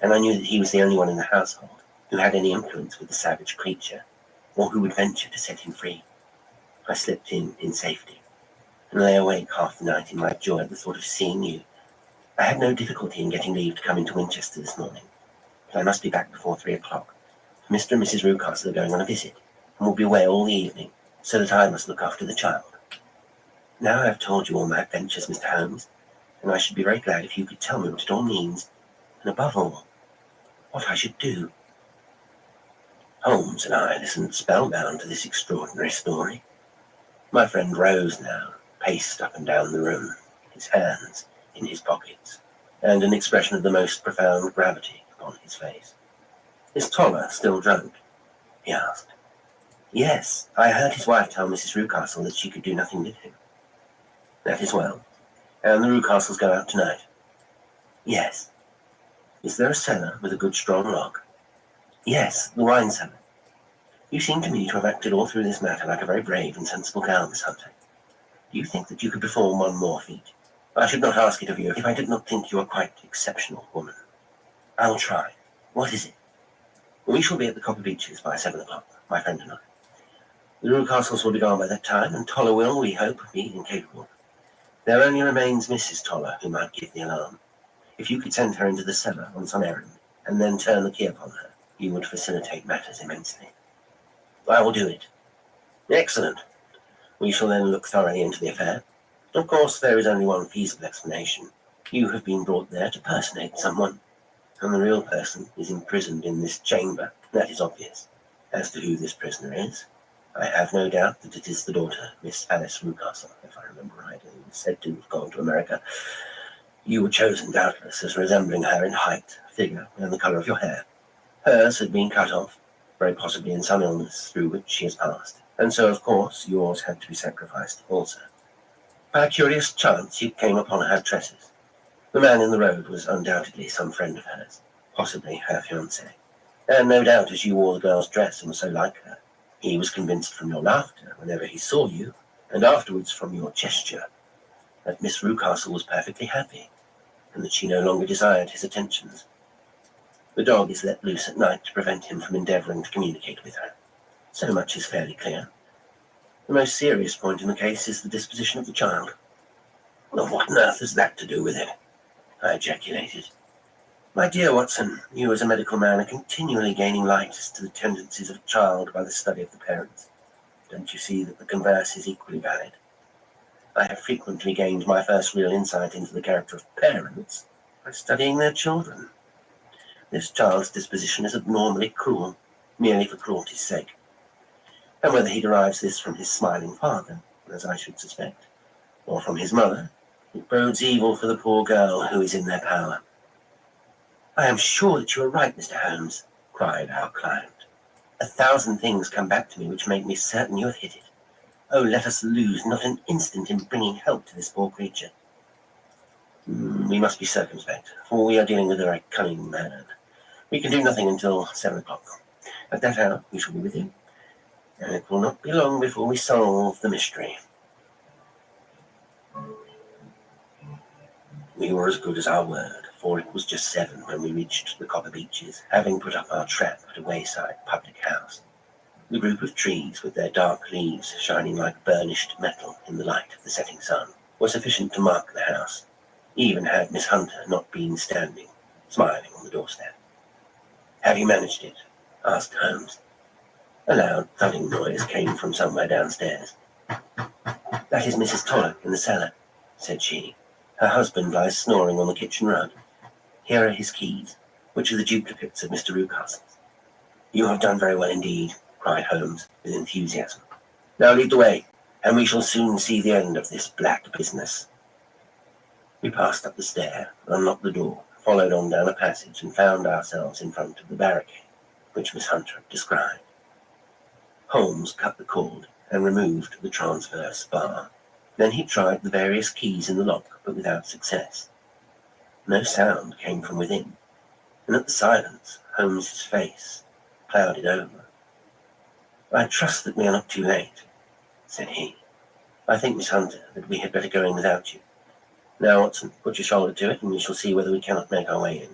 and I knew that he was the only one in the household who had any influence with the savage creature, or who would venture to set him free. I slipped in safety, and lay awake half the night in my joy at the thought of seeing you. I had no difficulty in getting leave to come into Winchester this morning, but I must be back before 3 o'clock. Mr. and Mrs. Rucastle are going on a visit, and will be away all the evening, so that I must look after the child. Now I have told you all my adventures, Mr. Holmes, and I should be very glad if you could tell me what it all means, and above all, what I should do." Holmes and I listened spellbound to this extraordinary story. My friend rose now, paced up and down the room, his hands in his pockets, and an expression of the most profound gravity upon his face. "Is Toller still drunk?" he asked. "Yes, I heard his wife tell Mrs. Rucastle that she could do nothing with him." "That is well. And the Rucastles go out tonight?" "Yes." "Is there a cellar with a good strong lock?" "Yes, the wine cellar." "You seem to me to have acted all through this matter like a very brave and sensible girl, Miss Hunter. Do you think that you could perform one more feat? I should not ask it of you if I did not think you are quite exceptional woman." "I'll try. What is it?" "We shall be at the Copper Beeches by 7 o'clock, my friend and I. The Rucastles will be gone by that time, and Toller will, we hope, be incapable. There only remains Mrs. Toller, who might give the alarm. If you could send her into the cellar on some errand, and then turn the key upon her, you would facilitate matters immensely." "I will do it." "Excellent. We shall then look thoroughly into the affair. Of course, there is only one feasible explanation. You have been brought there to personate someone. and the real person is imprisoned in this chamber. That is obvious. As to who this prisoner is, I have no doubt that it is the daughter, Miss Alice Rucastle, if I remember right, who is said to have gone to America. You were chosen, doubtless, as resembling her in height, figure, and the colour of your hair. Hers had been cut off, very possibly in some illness through which she has passed, and so, of course, yours had to be sacrificed also. By a curious chance, you came upon her tresses. The man in the road was undoubtedly some friend of hers, possibly her fiancé, and no doubt as you wore the girl's dress and were so like her, he was convinced from your laughter whenever he saw you, and afterwards from your gesture, that Miss Rucastle was perfectly happy, and that she no longer desired his attentions. The dog is let loose at night to prevent him from endeavouring to communicate with her. So much is fairly clear. The most serious point in the case is the disposition of the child. Well, what on earth has that to do with it? I ejaculated. My dear Watson, you as a medical man are continually gaining light as to the tendencies of a child by the study of the parents. Don't you see that the converse is equally valid? I have frequently gained my first real insight into the character of parents by studying their children. This child's disposition is abnormally cruel, merely for cruelty's sake. And whether he derives this from his smiling father, as I should suspect, or from his mother, it bodes evil for the poor girl who is in their power. I am sure that you are right, Mr. Holmes, cried our client. 1,000 things come back to me which make me certain you have hit it. Oh, let us lose not an instant in bringing help to this poor creature. We must be circumspect, for we are dealing with a very cunning man. We can do nothing until 7 o'clock. At that hour we shall be with you, and it will not be long before we solve the mystery. We were as good as our word, for it was just 7 when we reached the Copper Beeches, having put up our trap at a wayside public house. The group of trees, with their dark leaves shining like burnished metal in the light of the setting sun, was sufficient to mark the house, even had Miss Hunter not been standing, smiling on the doorstep. Have you managed it? Asked Holmes. A loud thudding noise came from somewhere downstairs. That is Mrs. Toller in the cellar, said she. Her husband lies snoring on the kitchen rug. Here are his keys, which are the duplicates of Mr. Rucastle's. You have done very well indeed, cried Holmes with enthusiasm. Now lead the way, and we shall soon see the end of this black business. We passed up the stair, unlocked the door, followed on down a passage, and found ourselves in front of the barricade, which Miss Hunter described. Holmes cut the cord and removed the transverse bar. Then he tried the various keys in the lock, but without success. No sound came from within, and at the silence, Holmes's face clouded over. I trust that we are not too late, said he. I think, Miss Hunter, that we had better go in without you. Now, Watson, put your shoulder to it, and we shall see whether we cannot make our way in.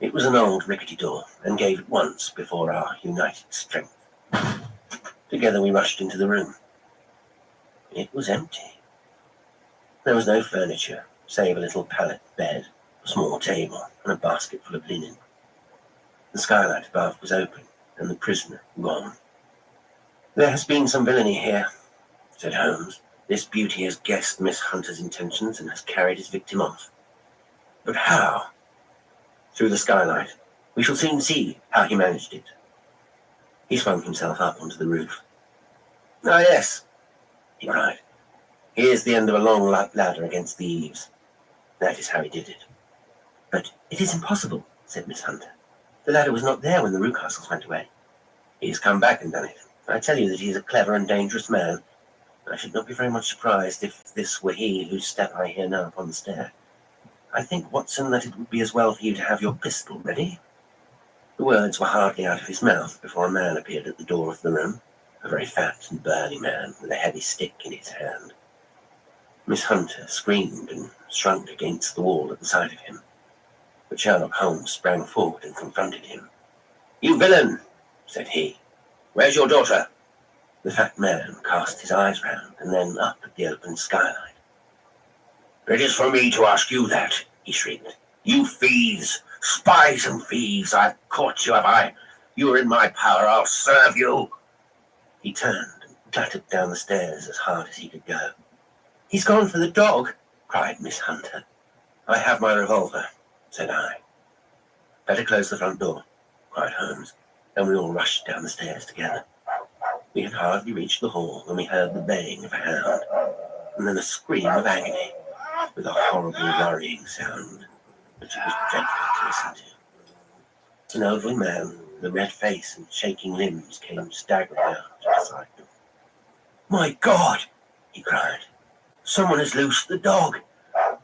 It was an old rickety door, and gave at once before our united strength. Together we rushed into the room. It was empty. There was no furniture, save a little pallet bed, a small table, and a basket full of linen. The skylight above was open, and the prisoner gone. There has been some villainy here, said Holmes. This beauty has guessed Miss Hunter's intentions and has carried his victim off. But how? Through the skylight. We shall soon see how he managed it. He swung himself up onto the roof. Ah, yes, he cried. Here's the end of a long ladder against the eaves. That is how he did it. But it is impossible, said Miss Hunter. The ladder was not there when the Rucastles went away. He has come back and done it. I tell you that he is a clever and dangerous man. I should not be very much surprised if this were he whose step I hear now upon the stair. I think, Watson, that it would be as well for you to have your pistol ready. The words were hardly out of his mouth before a man appeared at the door of the room, a very fat and burly man with a heavy stick in his hand. Miss Hunter screamed and shrunk against the wall at the sight of him, but Sherlock Holmes sprang forward and confronted him. "You villain," said he. "Where's your daughter?" The fat man cast his eyes round and then up at the open skylight. "It is for me to ask you that," he shrieked. "You thieves, spies and thieves, I've caught you, have I? You are in my power, I'll serve you." He turned and clattered down the stairs as hard as he could go. "He's gone for the dog," cried Miss Hunter. "I have my revolver," said I. Better close the front door, cried Holmes, and we all rushed down the stairs together. We had hardly reached the hall when we heard the baying of a hound, and then a scream of agony, with a horrible worrying sound, which it was dreadful to listen to. An elderly man, with a red face and shaking limbs, came staggering out beside them. "My God!" he cried. "Someone has loosed the dog.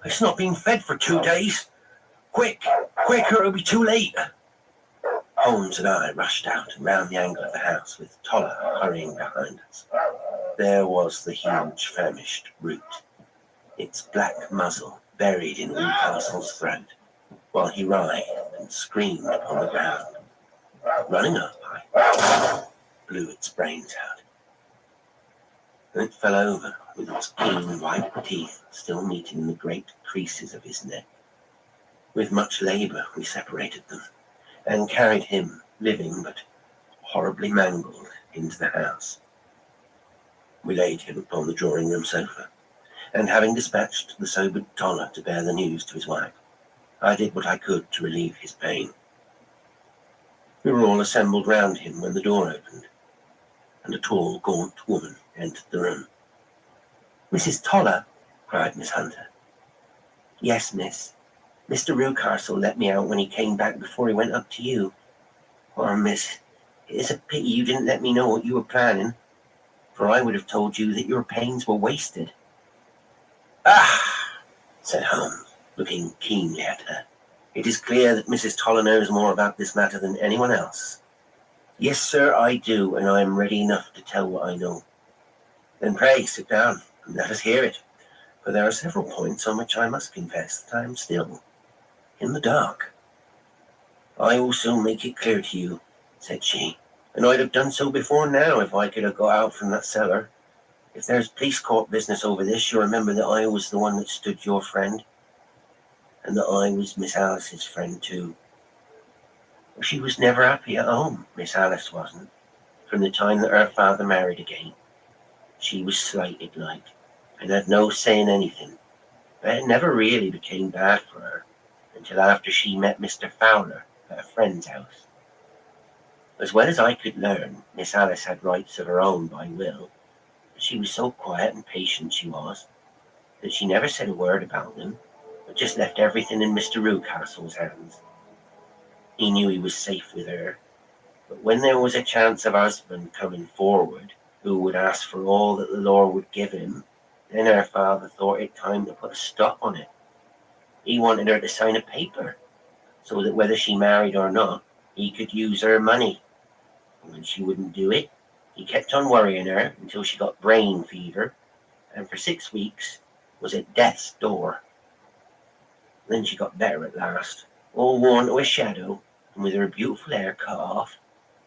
It's not been fed for 2 days. Quick, quick, or it'll be too late." Holmes and I rushed out and round the angle of the house, with Toller hurrying behind us. There was the huge famished brute, its black muzzle buried in Rucastle's throat, while he writhed and screamed upon the ground. Running up, I blew its brains out. Then it fell over, with its keen white teeth still meeting in the great creases of his neck. With much labour we separated them, and carried him, living but horribly mangled, into the house. We laid him upon the drawing-room sofa, and having dispatched the sobered Toller to bear the news to his wife, I did what I could to relieve his pain. We were all assembled round him when the door opened, and a tall, gaunt woman entered the room. "Mrs. Toller," cried Miss Hunter. "Yes, miss. Mr. Rucastle let me out when he came back before he went up to you. Oh, miss, it is a pity you didn't let me know what you were planning, for I would have told you that your pains were wasted." "Ah," said Holmes, looking keenly at her. "It is clear that Mrs. Toller knows more about this matter than anyone else." "Yes, sir, I do, and I am ready enough to tell what I know." "Then pray sit down, and let us hear it, for there are several points on which I must confess that I am still in the dark." "I will soon make it clear to you," said she, "and I'd have done so before now if I could have got out from that cellar. If there's police court business over this, you'll remember that I was the one that stood your friend, and that I was Miss Alice's friend too. She was never happy at home, Miss Alice wasn't, from the time that her father married again. She was slighted like, and had no say in anything, but it never really became bad for her until after she met Mr. Fowler at a friend's house. As well as I could learn, Miss Alice had rights of her own by will, but she was so quiet and patient she was, that she never said a word about them, but just left everything in Mr. Rucastle's hands. He knew he was safe with her, but when there was a chance of her husband coming forward, who would ask for all that the law would give him, then her father thought it time to put a stop on it. He wanted her to sign a paper, so that whether she married or not, he could use her money. And when she wouldn't do it, he kept on worrying her until she got brain fever, and for 6 weeks was at death's door. Then she got better at last, all worn to a shadow, and with her beautiful hair cut off,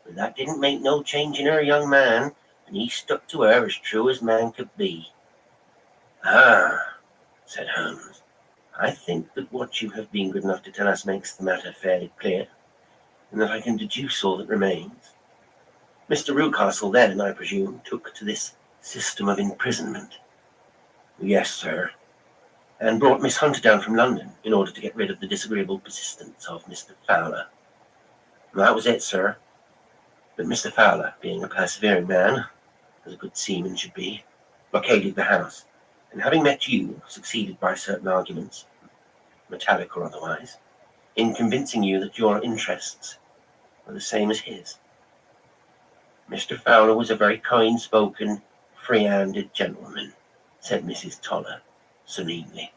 but that didn't make no change in her young man, and he stuck to her as true as man could be." "Ah," said Holmes, "I think that what you have been good enough to tell us makes the matter fairly clear, and that I can deduce all that remains. Mr. Rucastle then, I presume, took to this system of imprisonment." "Yes, sir, and brought Miss Hunter down from London in order to get rid of the disagreeable persistence of Mr. Fowler." "That was it, sir. But Mr. Fowler, being a persevering man, as a good seaman should be, blockaded the house, and having met you, succeeded by certain arguments, metallic or otherwise, in convincing you that your interests were the same as his. Mr. Fowler was a very kind-spoken, free-handed gentleman," said Mrs. Toller serenely,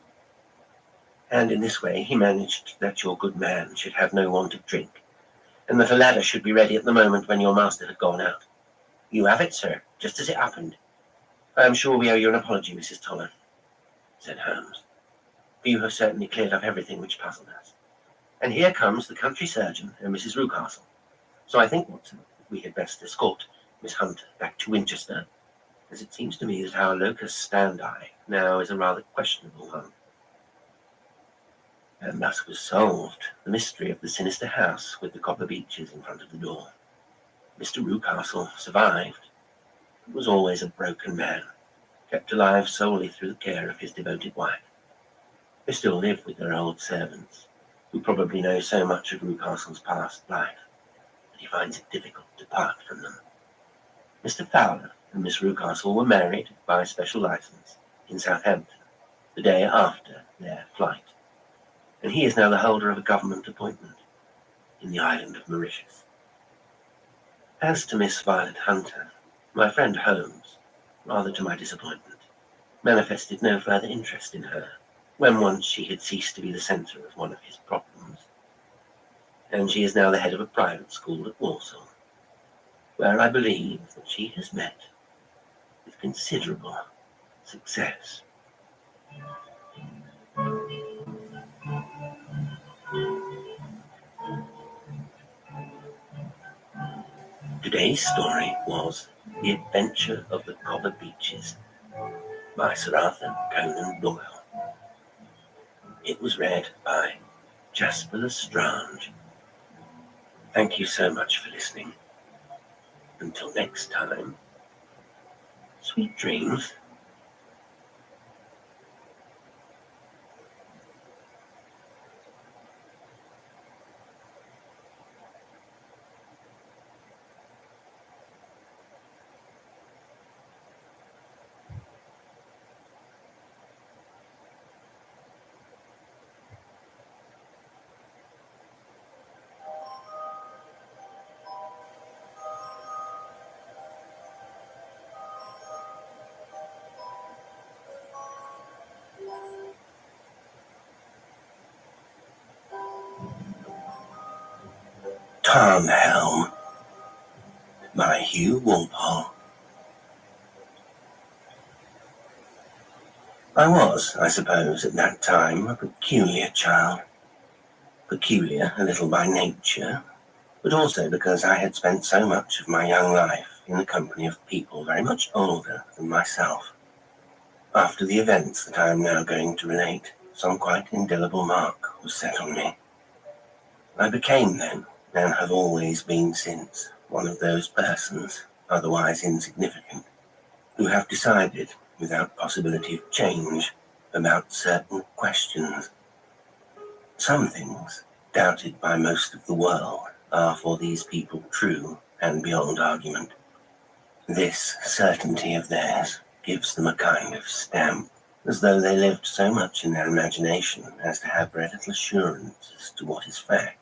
"and in this way he managed that your good man should have no want of drink, and that a ladder should be ready at the moment when your master had gone out. You have it, sir, just as it happened." "I am sure we owe you an apology, Mrs. Toller," said Holmes, "for you have certainly cleared up everything which puzzled us. And here comes the country surgeon and Mrs. Rucastle. So I think, Watson, we had best escort Miss Hunter back to Winchester, as it seems to me that our locus standi now is a rather questionable one." And thus was solved the mystery of the sinister house with the copper beeches in front of the door. Mr. Rucastle survived, but was always a broken man, kept alive solely through the care of his devoted wife. They still live with their old servants, who probably know so much of Newcastle's past life that he finds it difficult to part from them. Mr. Fowler and Miss Newcastle were married by special license in Southampton the day after their flight, and he is now the holder of a government appointment in the island of Mauritius. As to Miss Violet Hunter, my friend Holmes, rather to my disappointment, manifested no further interest in her when once she had ceased to be the centre of one of his problems, and she is now the head of a private school at Walsall, where I believe that she has met with considerable success. Today's story was The Adventure of the Copper Beeches by Sir Arthur Conan Doyle. It was read by Jasper Lestrange. Thank you so much for listening. Until next time, sweet dreams. Tarnhelm by Hugh Walpole. I was, I suppose, at that time a peculiar child. Peculiar a little by nature, but also because I had spent so much of my young life in the company of people very much older than myself. After the events that I am now going to relate, some quite indelible mark was set on me. I became then, and have always been since, one of those persons, otherwise insignificant, who have decided, without possibility of change, about certain questions. Some things, doubted by most of the world, are for these people true and beyond argument. This certainty of theirs gives them a kind of stamp, as though they lived so much in their imagination as to have very little assurance as to what is fact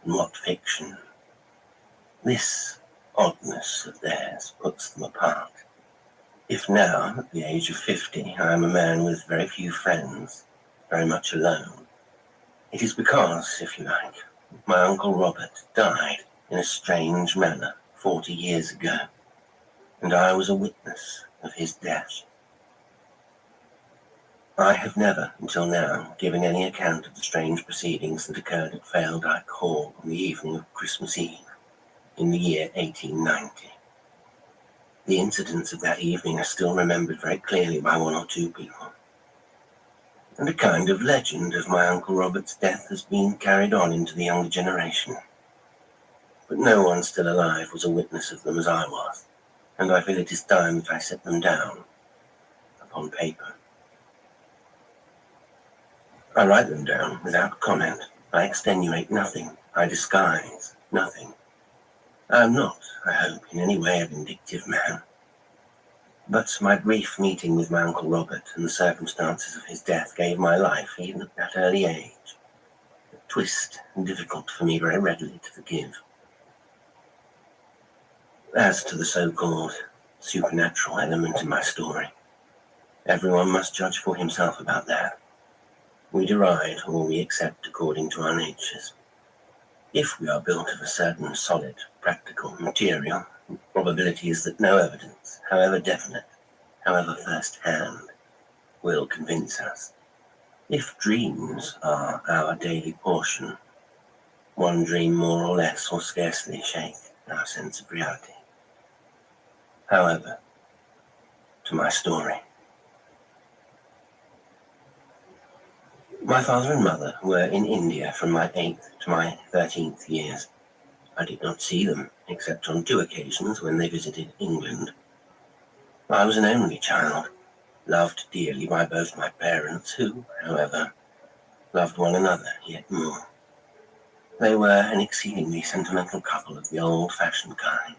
and what fiction. This oddness of theirs puts them apart. If now, at the age of 50, I am a man with very few friends, very much alone, it is because, if you like, my Uncle Robert died in a strange manner 40 years ago, and I was a witness of his death. I have never, until now, given any account of the strange proceedings that occurred at Faildyke Hall on the evening of Christmas Eve, in the year 1890. The incidents of that evening are still remembered very clearly by one or two people, and a kind of legend of my Uncle Robert's death has been carried on into the younger generation. But no one still alive was a witness of them as I was, and I feel it is time that I set them down upon paper. I write them down without comment. I extenuate nothing. I disguise nothing. I am not, I hope, in any way a vindictive man. But my brief meeting with my Uncle Robert and the circumstances of his death gave my life, even at that early age, a twist difficult for me very readily to forgive. As to the so-called supernatural element in my story, everyone must judge for himself about that. We deride or we accept according to our natures. If we are built of a certain solid, practical material, the probability is that no evidence, however definite, however first-hand, will convince us. If dreams are our daily portion, one dream more or less will scarcely shake our sense of reality. However, to my story. My father and mother were in India from my 8th to my 13th years. I did not see them, except on 2 occasions when they visited England. I was an only child, loved dearly by both my parents, who, however, loved one another yet more. They were an exceedingly sentimental couple of the old-fashioned kind.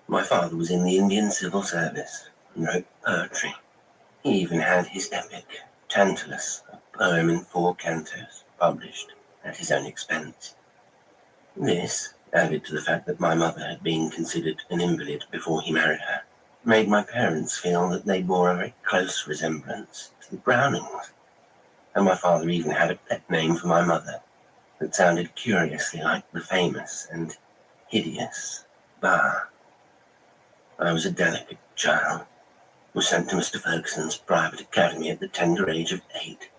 My father was in the Indian Civil Service and wrote poetry. He even had his epic, Tantalus, a poem in 4 cantos, published at his own expense. This, added to the fact that my mother had been considered an invalid before he married her, made my parents feel that they bore a very close resemblance to the Brownings. And my father even had a pet name for my mother that sounded curiously like the famous and hideous Bar. I was a delicate child, was sent to Mr. Ferguson's private academy at the tender age of 8,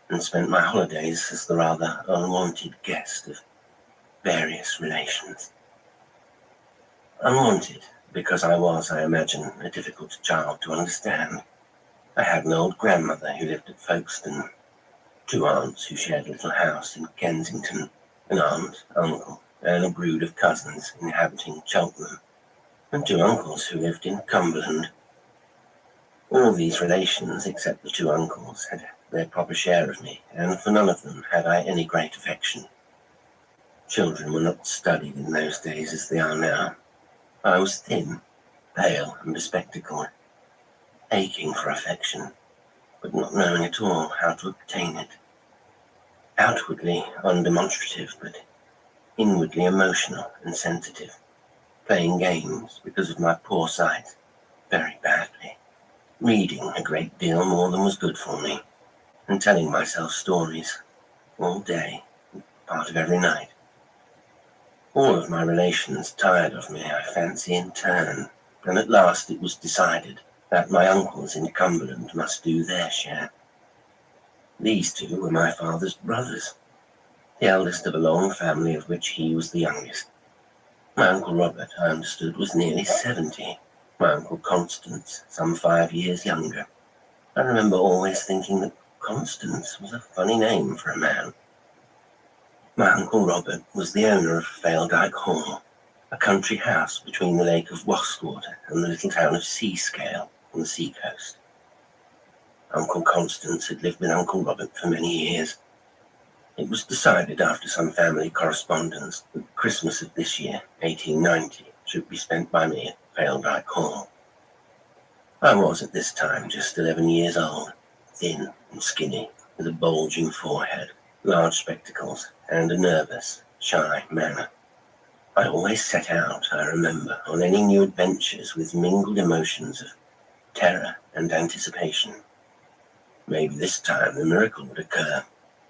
and spent my holidays as the rather unwanted guest of various relations. Unwanted because I was, I imagine, a difficult child to understand. I had an old grandmother who lived at Folkestone, 2 aunts who shared a little house in Kensington, an aunt, uncle, and a brood of cousins inhabiting Cheltenham, and 2 uncles who lived in Cumberland. All these relations, except the 2 uncles, had their proper share of me, and for none of them had I any great affection. Children were not studied in those days as they are now. I was thin, pale, and bespectacled, aching for affection, but not knowing at all how to obtain it. Outwardly undemonstrative, but inwardly emotional and sensitive, playing games because of my poor sight very badly, reading a great deal more than was good for me, and telling myself stories all day, part of every night. All of my relations tired of me, I fancy, in turn, and at last it was decided that my uncles in Cumberland must do their share. These 2 were my father's brothers, the eldest of a long family of which he was the youngest. My Uncle Robert, I understood, was nearly 70, my Uncle Constance some 5 years younger. I remember always thinking that Constance was a funny name for a man. My Uncle Robert was the owner of Faledyke Hall, a country house between the Lake of Wastwater and the little town of Seascale on the seacoast. Uncle Constance had lived with Uncle Robert for many years. It was decided after some family correspondence that Christmas of this year, 1890, should be spent by me at Faledyke Hall. I was at this time just 11 years old, thin and skinny, with a bulging forehead, large spectacles, and a nervous, shy manner. I always set out, I remember, on any new adventures with mingled emotions of terror and anticipation. Maybe this time the miracle would occur,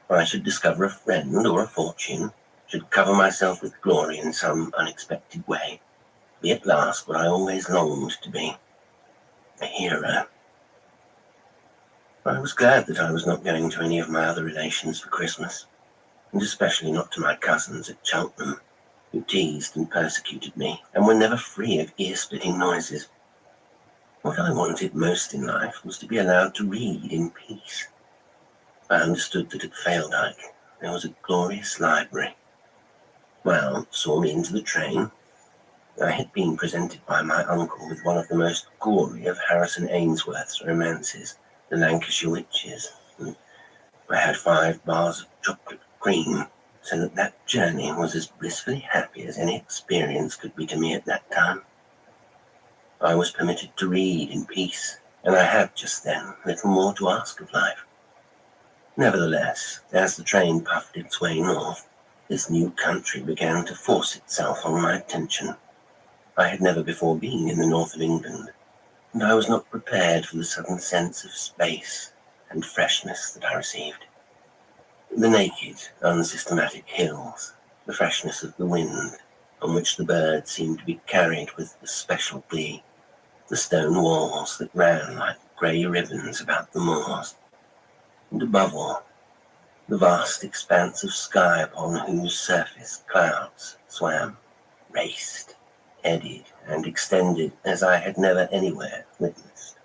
or I should discover a friend or a fortune, should cover myself with glory in some unexpected way, be at last what I always longed to be, a hero. I was glad that I was not going to any of my other relations for Christmas, and especially not to my cousins at Cheltenham, who teased and persecuted me, and were never free of ear-splitting noises. What I wanted most in life was to be allowed to read in peace. I understood that at Faledyke there was a glorious library. My aunt saw me into the train. I had been presented by my uncle with one of the most gory of Harrison Ainsworth's romances, The Lancashire Witches. I had 5 bars of chocolate cream, so that journey was as blissfully happy as any experience could be to me at that time. I was permitted to read in peace, and I had just then little more to ask of life. Nevertheless, as the train puffed its way north, this new country began to force itself on my attention. I had never before been in the north of England, and I was not prepared for the sudden sense of space and freshness that I received. The naked, unsystematic hills, the freshness of the wind, on which the birds seemed to be carried with a special glee, the stone walls that ran like grey ribbons about the moors, and above all, the vast expanse of sky upon whose surface clouds swam, raced, eddied, and extended as I had never anywhere witnessed.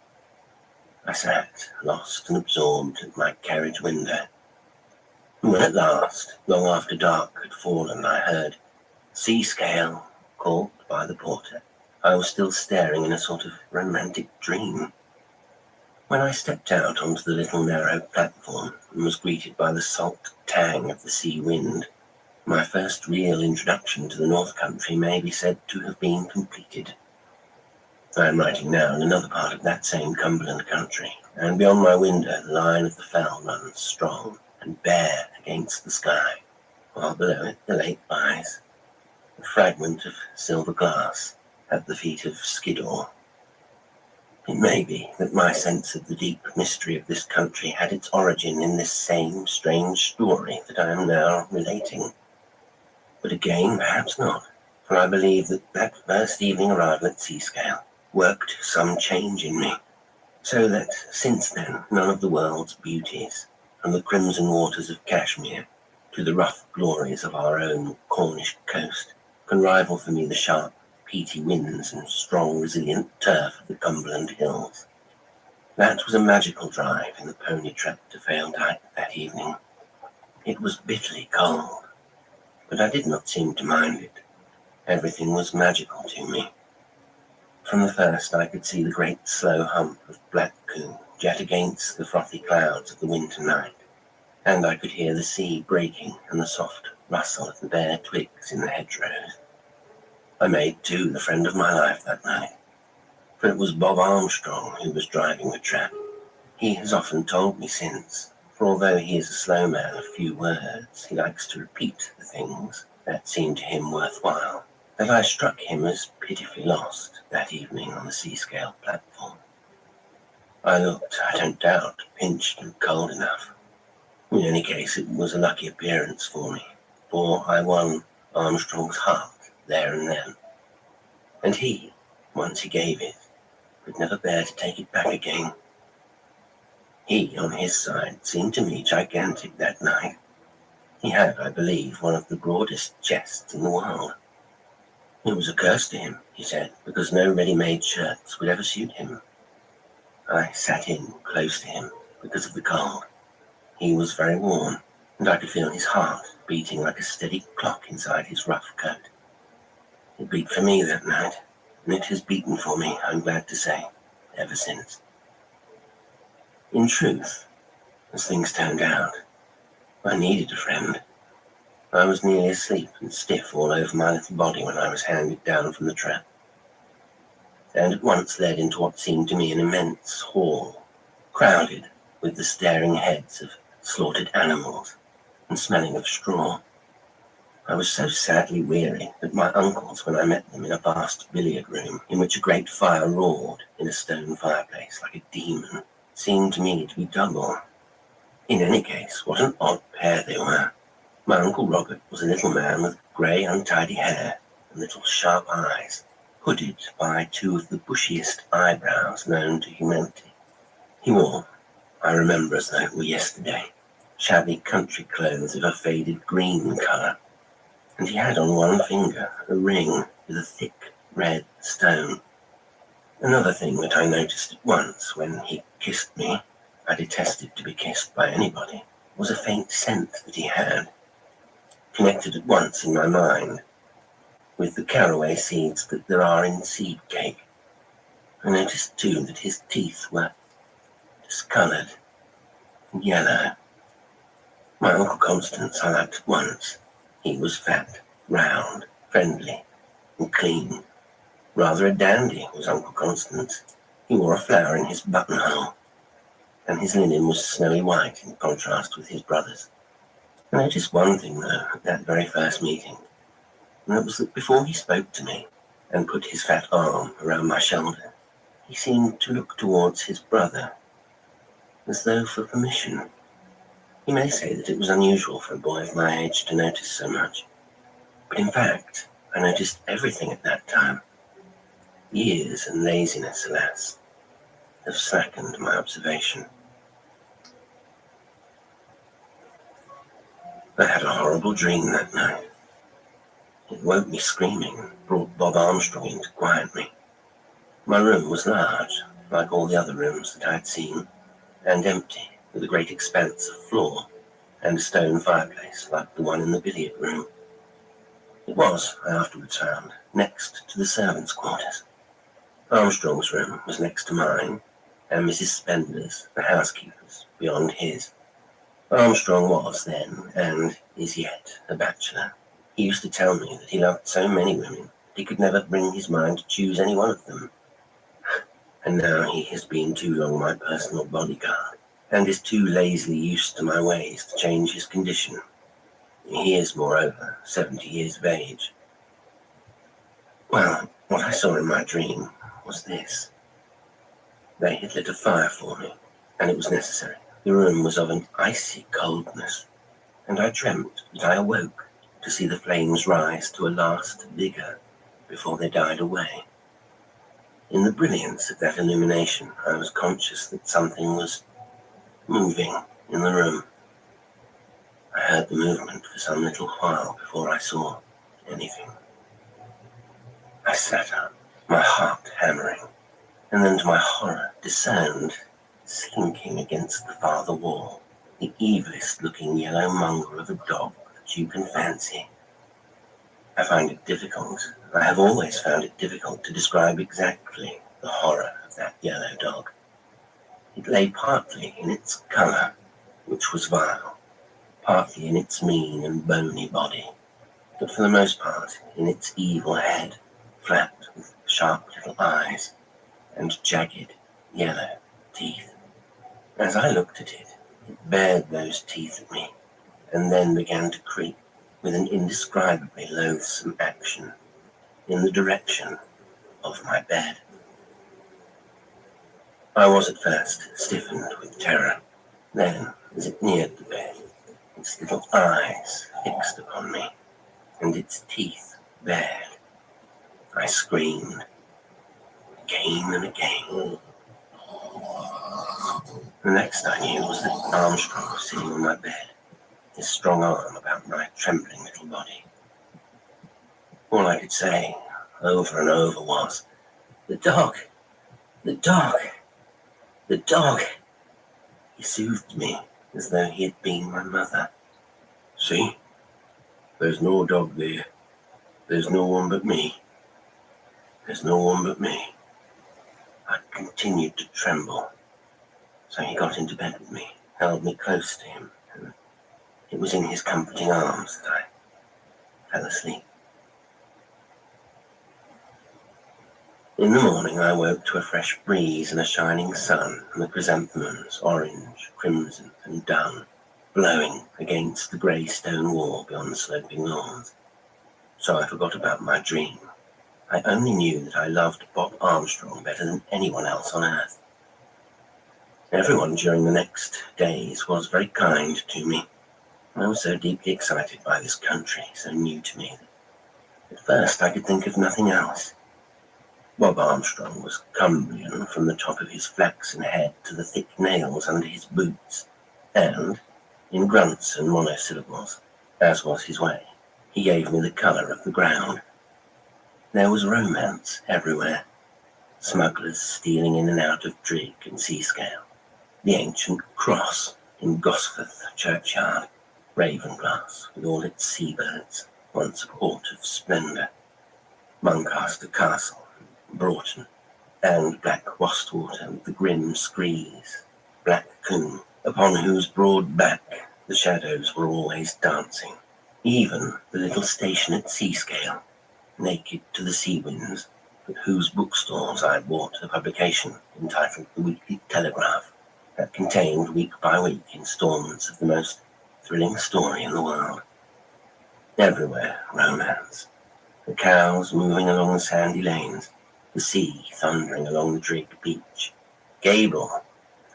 I sat, lost and absorbed, at my carriage window, and when at last, long after dark had fallen, I heard Seascale called by the porter, I was still staring in a sort of romantic dream. When I stepped out onto the little narrow platform and was greeted by the salt tang of the sea wind, My first real introduction to the North Country may be said to have been completed. I am writing now in another part of that same Cumberland country, and beyond my window the line of the fell runs strong and bare against the sky, while below it the lake lies, a fragment of silver glass at the feet of Skiddaw. It may be that my sense of the deep mystery of this country had its origin in this same strange story that I am now relating. But again, perhaps not, for I believe that that first evening arrival at Seascale worked some change in me, so that since then none of the world's beauties, from the crimson waters of Kashmir to the rough glories of our own Cornish coast, can rival for me the sharp, peaty winds and strong, resilient turf of the Cumberland hills. That was a magical drive in the pony trap to Vale Dyke that evening. It was bitterly cold, but I did not seem to mind it. Everything was magical to me. From the first I could see the great slow hump of Black Coombe jet against the frothy clouds of the winter night, and I could hear the sea breaking and the soft rustle of the bare twigs in the hedgerows. I made, too, the friend of my life that night, for it was Bob Armstrong who was driving the trap. He has often told me since, for although he is a slow man of few words, he likes to repeat the things that seem to him worthwhile, that I struck him as pitifully lost that evening on the Seascale platform. I looked, I don't doubt, pinched and cold enough. In any case, it was a lucky appearance for me, for I won Armstrong's heart there and then. And he, once he gave it, could never bear to take it back again. He, on his side, seemed to me gigantic that night. He had, I believe, one of the broadest chests in the world. It was a curse to him, he said, because no ready-made shirts would ever suit him. I sat in close to him because of the cold. He was very warm, and I could feel his heart beating like a steady clock inside his rough coat. It beat for me that night, and it has beaten for me, I'm glad to say, ever since. In truth, as things turned out, I needed a friend. I was nearly asleep and stiff all over my little body when I was handed down from the trap, and at once led into what seemed to me an immense hall, crowded with the staring heads of slaughtered animals and smelling of straw. I was so sadly weary that my uncles, when I met them in a vast billiard room in which a great fire roared in a stone fireplace like a demon, seemed to me to be double. In any case, what an odd pair they were. My Uncle Robert was a little man with grey, untidy hair and little sharp eyes, hooded by two of the bushiest eyebrows known to humanity. He wore, I remember as though it were yesterday, shabby country clothes of a faded green colour, and he had on one finger a ring with a thick red stone. Another thing that I noticed at once when he kissed me, I detested to be kissed by anybody, was a faint scent that he had, connected at once in my mind with the caraway seeds that there are in seed cake. I noticed too that his teeth were discoloured and yellow. My Uncle Constance I liked at once. He was fat, round, friendly, and clean. Rather a dandy was Uncle Constance. He wore a flower in his buttonhole, and his linen was snowy white in contrast with his brother's. I noticed one thing, though, at that very first meeting, and that was that before he spoke to me and put his fat arm around my shoulder, he seemed to look towards his brother, as though for permission. You may say that it was unusual for a boy of my age to notice so much, but in fact, I noticed everything at that time. Years and laziness, alas, have slackened my observation. I had a horrible dream that night. It woke me screaming and brought Bob Armstrong in to quiet me. My room was large, like all the other rooms that I had seen, and empty, with a great expanse of floor and a stone fireplace like the one in the billiard room. It was, I afterwards found, next to the servants' quarters. Armstrong's room was next to mine, and Mrs. Spender's, the housekeeper's, beyond his. Armstrong was then, and is yet, a bachelor. He used to tell me that he loved so many women, he could never bring his mind to choose any one of them. And now he has been too long my personal bodyguard, and is too lazily used to my ways to change his condition. He is, moreover, 70 years of age. Well, what I saw in my dream was this. They had lit a fire for me, and it was necessary. The room was of an icy coldness, and I dreamt that I awoke to see the flames rise to a last vigor before they died away. In the brilliance of that illumination, I was conscious that something was moving in the room. I heard the movement for some little while before I saw anything. I sat up, my heart hammering, and then to my horror discerned, slinking against the farther wall, the evilest looking yellow mongrel of a dog that you can fancy. I have always found it difficult to describe exactly the horror of that yellow dog. It lay partly in its colour, which was vile, partly in its mean and bony body, but for the most part in its evil head, flat with sharp little eyes and jagged yellow teeth. As I looked at it, it bared those teeth at me, and then began to creep with an indescribably loathsome action in the direction of my bed. I was at first stiffened with terror. Then, as it neared the bed, its little eyes fixed upon me, and its teeth bared, I screamed again and again. The next I knew was that Armstrong was sitting on my bed, his strong arm about my trembling little body. All I could say, over and over, was, "The dog! The dog! The dog!" He soothed me as though he had been my mother. "See? There's no dog there. There's no one but me. There's no one but me." I continued to tremble. So he got into bed with me, held me close to him, and it was in his comforting arms that I fell asleep. In the morning I woke to a fresh breeze and a shining sun, and the chrysanthemums, orange, crimson, and dun, blowing against the grey stone wall beyond the sloping lawns. So I forgot about my dream. I only knew that I loved Bob Armstrong better than anyone else on earth. Everyone during the next days was very kind to me. I was so deeply excited by this country, so new to me, that at first I could think of nothing else. Bob Armstrong was Cumbrian from the top of his flaxen head to the thick nails under his boots, and, in grunts and monosyllables, as was his way, he gave me the colour of the ground. There was romance everywhere. Smugglers stealing in and out of Drigg and Seascale, the ancient cross in Gosforth churchyard, Ravenglass with all its seabirds, once a port of splendour, Muncaster Castle, Broughton, and Black Wastwater with the grim screes, Black Combe, upon whose broad back the shadows were always dancing. Even the little station at Seascale, naked to the sea winds, at whose bookstores I bought a publication entitled The Weekly Telegraph, that contained week by week instalments of the most thrilling story in the world. Everywhere romance. The cows moving along the sandy lanes, the sea thundering along the Drigg beach, Gable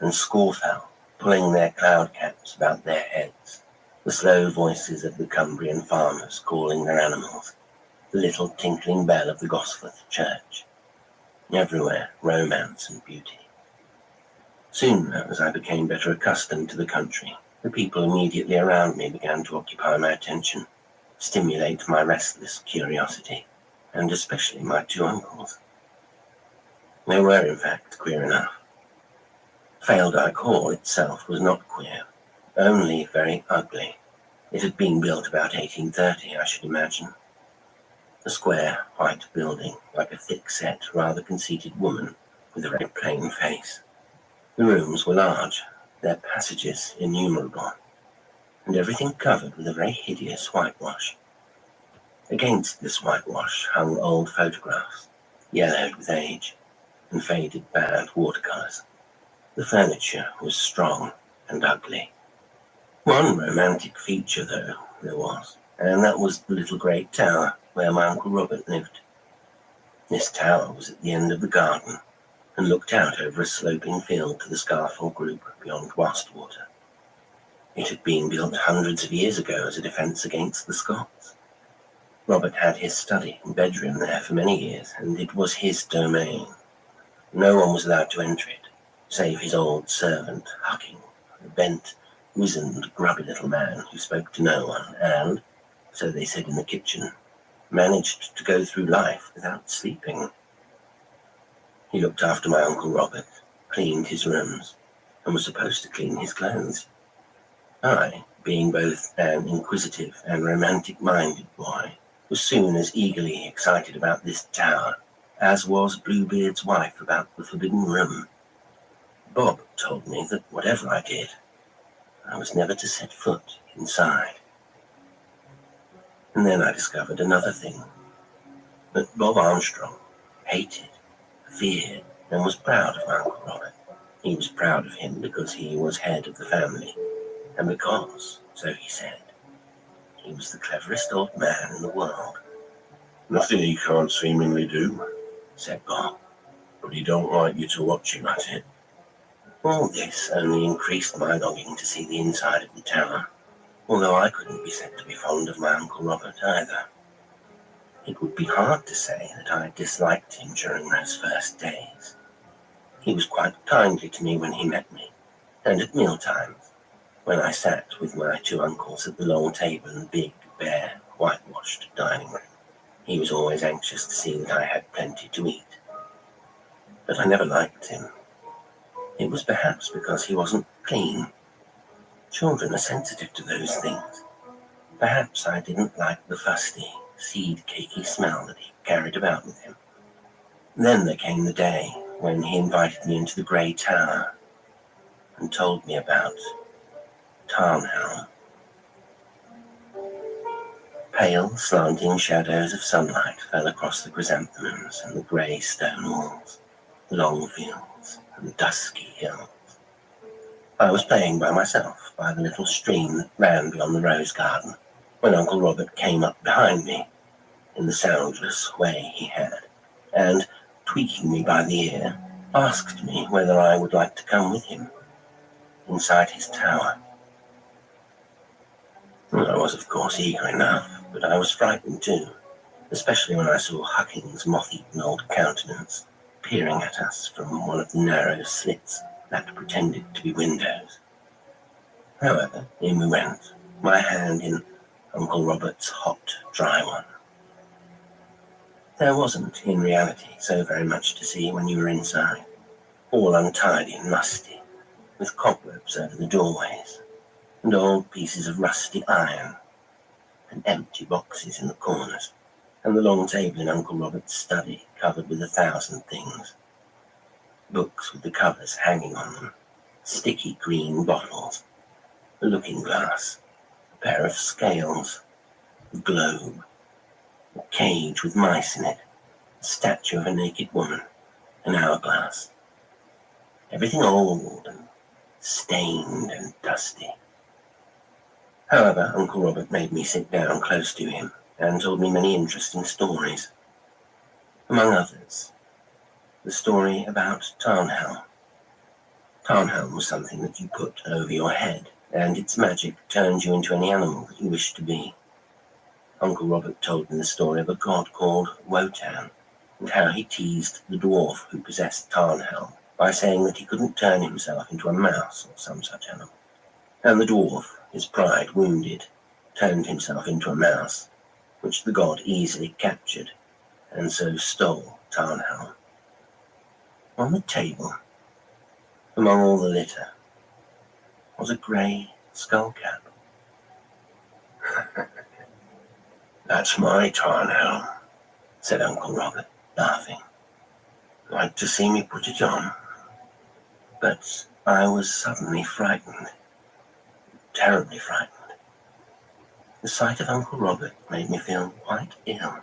and Scawfell pulling their cloud caps about their heads, the slow voices of the Cumbrian farmers calling their animals, the little tinkling bell of the Gosforth church. Everywhere romance and beauty. Soon, as I became better accustomed to the country, the people immediately around me began to occupy my attention, stimulate my restless curiosity, and especially my two uncles. They were, in fact, queer enough. Faildyke Hall itself was not queer, only very ugly. It had been built about 1830, I should imagine. A square, white building, like a thick-set, rather conceited woman with a very plain face. The rooms were large, their passages innumerable, and everything covered with a very hideous whitewash. Against this whitewash hung old photographs, yellowed with age, and faded bad watercolours. The furniture was strong and ugly. One romantic feature, though, there was, and that was the little grey tower where my Uncle Robert lived. This tower was at the end of the garden and looked out over a sloping field to the Scarfell Group beyond Wastwater. It had been built hundreds of years ago as a defence against the Scots. Robert had his study and bedroom there for many years, and it was his domain. No one was allowed to enter it, save his old servant, Hucking, a bent, wizened, grubby little man who spoke to no one and, so they said in the kitchen, managed to go through life without sleeping. He looked after my Uncle Robert, cleaned his rooms, and was supposed to clean his clothes. I, being both an inquisitive and romantic-minded boy, was soon as eagerly excited about this tower as was Bluebeard's wife about the forbidden room. Bob told me that whatever I did, I was never to set foot inside. And then I discovered another thing, that Bob Armstrong hated, feared, and was proud of my Uncle Robert. He was proud of him because he was head of the family, and because, so he said, he was the cleverest old man in the world. "Nothing he can't seemingly do," said Bob, "but he don't like you to watch him at it." All this only increased my longing to see the inside of the tower, although I couldn't be said to be fond of my Uncle Robert either. It would be hard to say that I disliked him during those first days. He was quite kindly to me when he met me, and at mealtimes, when I sat with my two uncles at the long table in the big, bare, whitewashed dining room. He was always anxious to see that I had plenty to eat. But I never liked him. It was perhaps because he wasn't clean. Children are sensitive to those things. Perhaps I didn't like the fusty, seed-cakey smell that he carried about with him. Then there came the day when he invited me into the grey tower and told me about Tarnhelm. Pale, slanting shadows of sunlight fell across the chrysanthemums and the grey stone walls, long fields and dusky hills. I was playing by myself by the little stream that ran beyond the rose garden when Uncle Robert came up behind me in the soundless way he had, and, tweaking me by the ear, asked me whether I would like to come with him inside his tower. I was, of course, eager enough, but I was frightened too, especially when I saw Hucking's moth-eaten old countenance peering at us from one of the narrow slits that pretended to be windows. However, in we went, my hand in Uncle Robert's hot, dry one. There wasn't, in reality, so very much to see when you were inside, all untidy and musty, with cobwebs over the doorways, and old pieces of rusty iron, and empty boxes in the corners, and the long table in Uncle Robert's study covered with 1,000 things. Books with the covers hanging on them, sticky green bottles, a looking glass, a pair of scales, a globe, a cage with mice in it, a statue of a naked woman, an hourglass. Everything old and stained and dusty. However, Uncle Robert made me sit down close to him and told me many interesting stories. Among others, the story about Tarnhelm. Tarnhelm was something that you put over your head, and its magic turned you into any animal that you wished to be. Uncle Robert told me the story of a god called Wotan, and how he teased the dwarf who possessed Tarnhelm by saying that he couldn't turn himself into a mouse or some such animal. And the dwarf, his pride wounded, turned himself into a mouse, which the god easily captured, and so stole Tarnhelm. On the table, among all the litter, was a grey skullcap. "That's my Tarnhelm," said Uncle Robert, laughing. "Like to see me put it on?" But I was suddenly frightened, terribly frightened, the sight of Uncle Robert made me feel quite ill.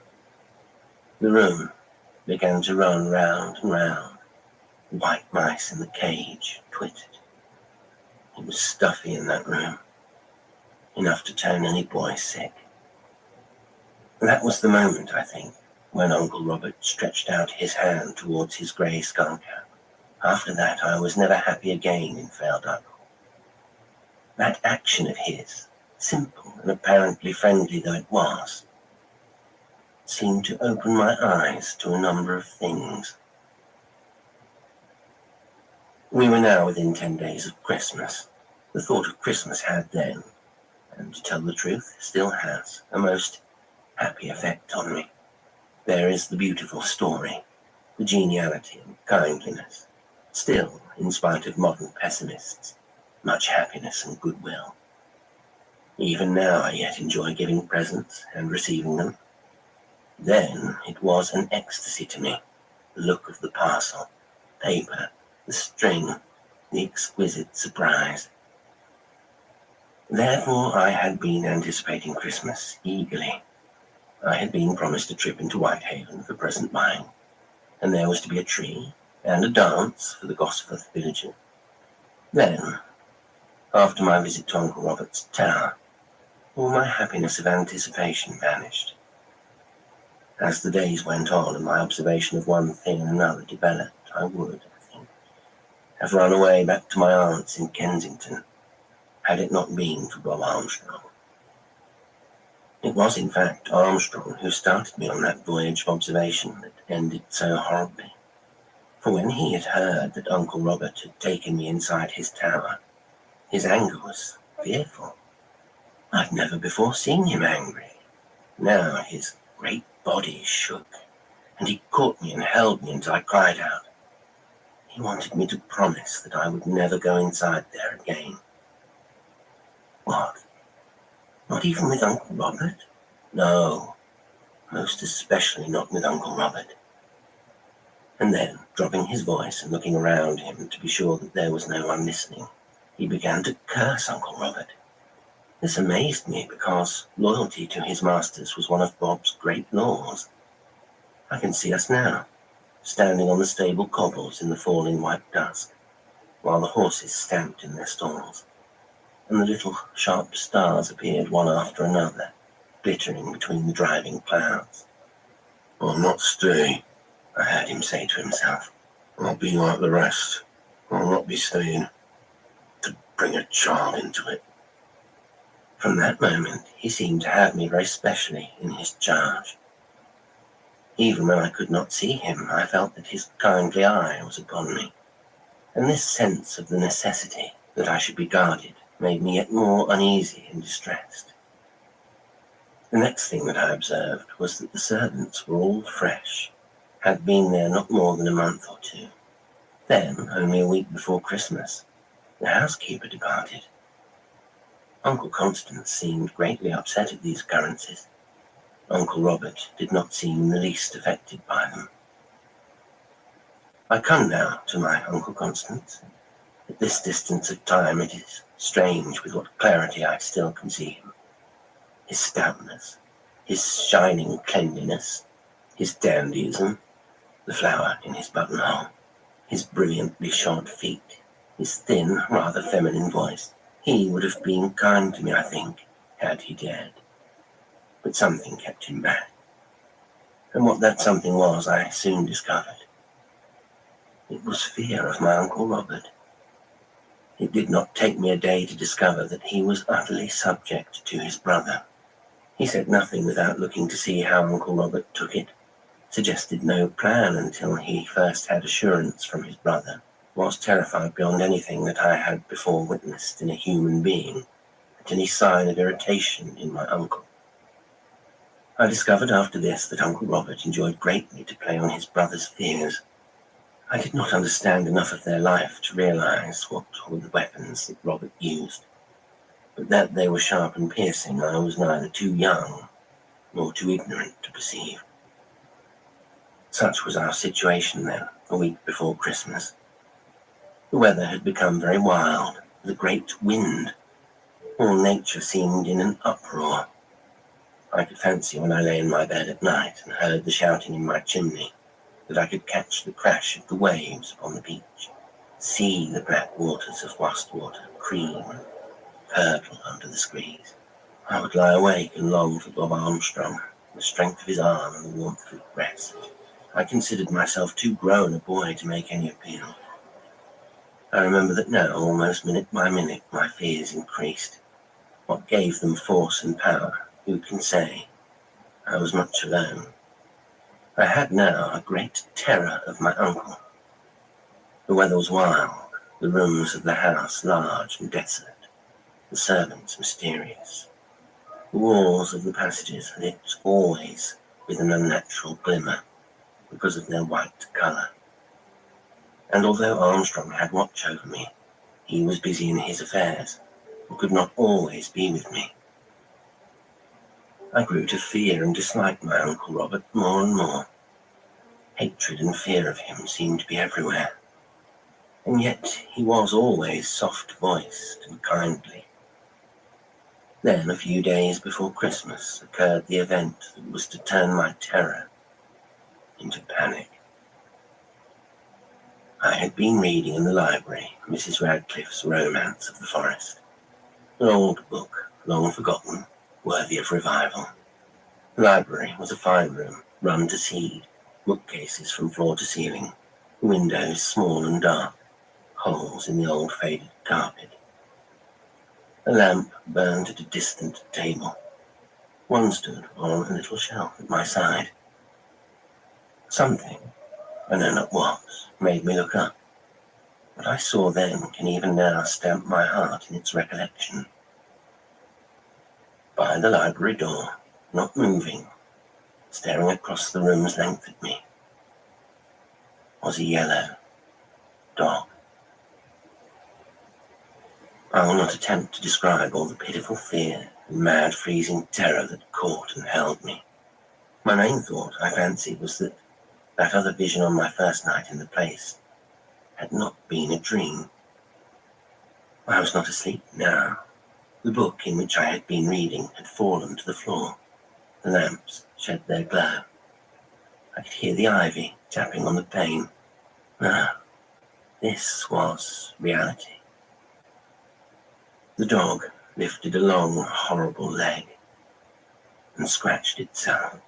The room began to run round and round. White mice in the cage twittered. It was stuffy in that room, enough to turn any boy sick. That was the moment, I think, when Uncle Robert stretched out his hand towards his grey skull cap. After that, I was never happy again in Failed Uncle. That action of his, simple and apparently friendly though it was, seemed to open my eyes to a number of things. We were now within 10 days of Christmas. The thought of Christmas had then, and to tell the truth, still has, a most happy effect on me. There is the beautiful story, the geniality and kindliness. Still, in spite of modern pessimists, much happiness and goodwill. Even now I yet enjoy giving presents and receiving them. Then it was an ecstasy to me, the look of the parcel, paper, the string, the exquisite surprise. Therefore I had been anticipating Christmas eagerly. I had been promised a trip into Whitehaven for present buying, and there was to be a tree and a dance for the Gosforth villagers. Then, after my visit to Uncle Robert's tower, all my happiness of anticipation vanished. As the days went on and my observation of one thing and another developed, I would, I think, have run away back to my aunt's in Kensington, had it not been for Bob Armstrong. It was, in fact, Armstrong who started me on that voyage of observation that ended so horribly. For when he had heard that Uncle Robert had taken me inside his tower, his anger was fearful. I'd never before seen him angry. Now his great body shook, and he caught me and held me until I cried out. He wanted me to promise that I would never go inside there again. What? Not even with Uncle Robert? No, most especially not with Uncle Robert. And then, dropping his voice and looking around him to be sure that there was no one listening, he began to curse Uncle Robert. This amazed me because loyalty to his masters was one of Bob's great laws. I can see us now, standing on the stable cobbles in the falling white dusk, while the horses stamped in their stalls, and the little sharp stars appeared one after another, glittering between the driving clouds. I'll not stay, I heard him say to himself. I'll be like the rest. I'll not be staying to bring a child into it. From that moment, he seemed to have me very specially in his charge. Even when I could not see him, I felt that his kindly eye was upon me, and this sense of the necessity that I should be guarded made me yet more uneasy and distressed. The next thing that I observed was that the servants were all fresh, had been there not more than a month or two. Then, only a week before Christmas, the housekeeper departed. Uncle Constance seemed greatly upset at these occurrences. Uncle Robert did not seem in the least affected by them. I come now to my Uncle Constance. At this distance of time it is strange with what clarity I still can see him. His stoutness, his shining cleanliness, his dandyism, the flower in his buttonhole, his brilliantly shod feet, his thin, rather feminine voice. He would have been kind to me, I think, had he dared. But something kept him back. And what that something was, I soon discovered. It was fear of my Uncle Robert. It did not take me a day to discover that he was utterly subject to his brother. He said nothing without looking to see how Uncle Robert took it, suggested no plan until he first had assurance from his brother, was terrified beyond anything that I had before witnessed in a human being, at any sign of irritation in my uncle. I discovered after this that Uncle Robert enjoyed greatly to play on his brother's fears. I did not understand enough of their life to realize what were the weapons that Robert used, but that they were sharp and piercing I was neither too young nor too ignorant to perceive. Such was our situation then, a week before Christmas. The weather had become very wild, with a great wind. All nature seemed in an uproar. fancy when I lay in my bed at night and heard the shouting in my chimney that I could catch the crash of the waves upon the beach, see the black waters of Wastwater cream and curdle under the squeeze. I would lie awake and long for Bob Armstrong, the strength of his arm and the warmth of his breast. I considered myself too grown a boy to make any appeal. I remember that now, almost minute by minute, my fears increased. What gave them force and power, who can say? I was much alone. I had now a great terror of my uncle. The weather was wild, the rooms of the house large and desolate, the servants mysterious. The walls of the passages lit always with an unnatural glimmer because of their white colour. And although Armstrong had watch over me, he was busy in his affairs and could not always be with me. I grew to fear and dislike my Uncle Robert more and more. Hatred and fear of him seemed to be everywhere, and yet he was always soft-voiced and kindly. Then, a few days before Christmas, occurred the event that was to turn my terror into panic. I had been reading in the library Mrs. Radcliffe's Romance of the Forest, an old book, long forgotten, worthy of revival. The library was a fine room, run to seed, bookcases from floor to ceiling, windows small and dark, holes in the old faded carpet. A lamp burned at a distant table. One stood on a little shelf at my side. Something, I know not what, made me look up. What I saw then can even now stamp my heart in its recollection. By the library door, not moving, staring across the room's length at me, was a yellow dog. I will not attempt to describe all the pitiful fear and mad freezing terror that caught and held me. My main thought, I fancy, was that other vision on my first night in the place had not been a dream. I was not asleep now. The book in which I had been reading had fallen to the floor. The lamps shed their glow. I could hear the ivy tapping on the pane. No, this was reality. The dog lifted a long, horrible leg and scratched itself.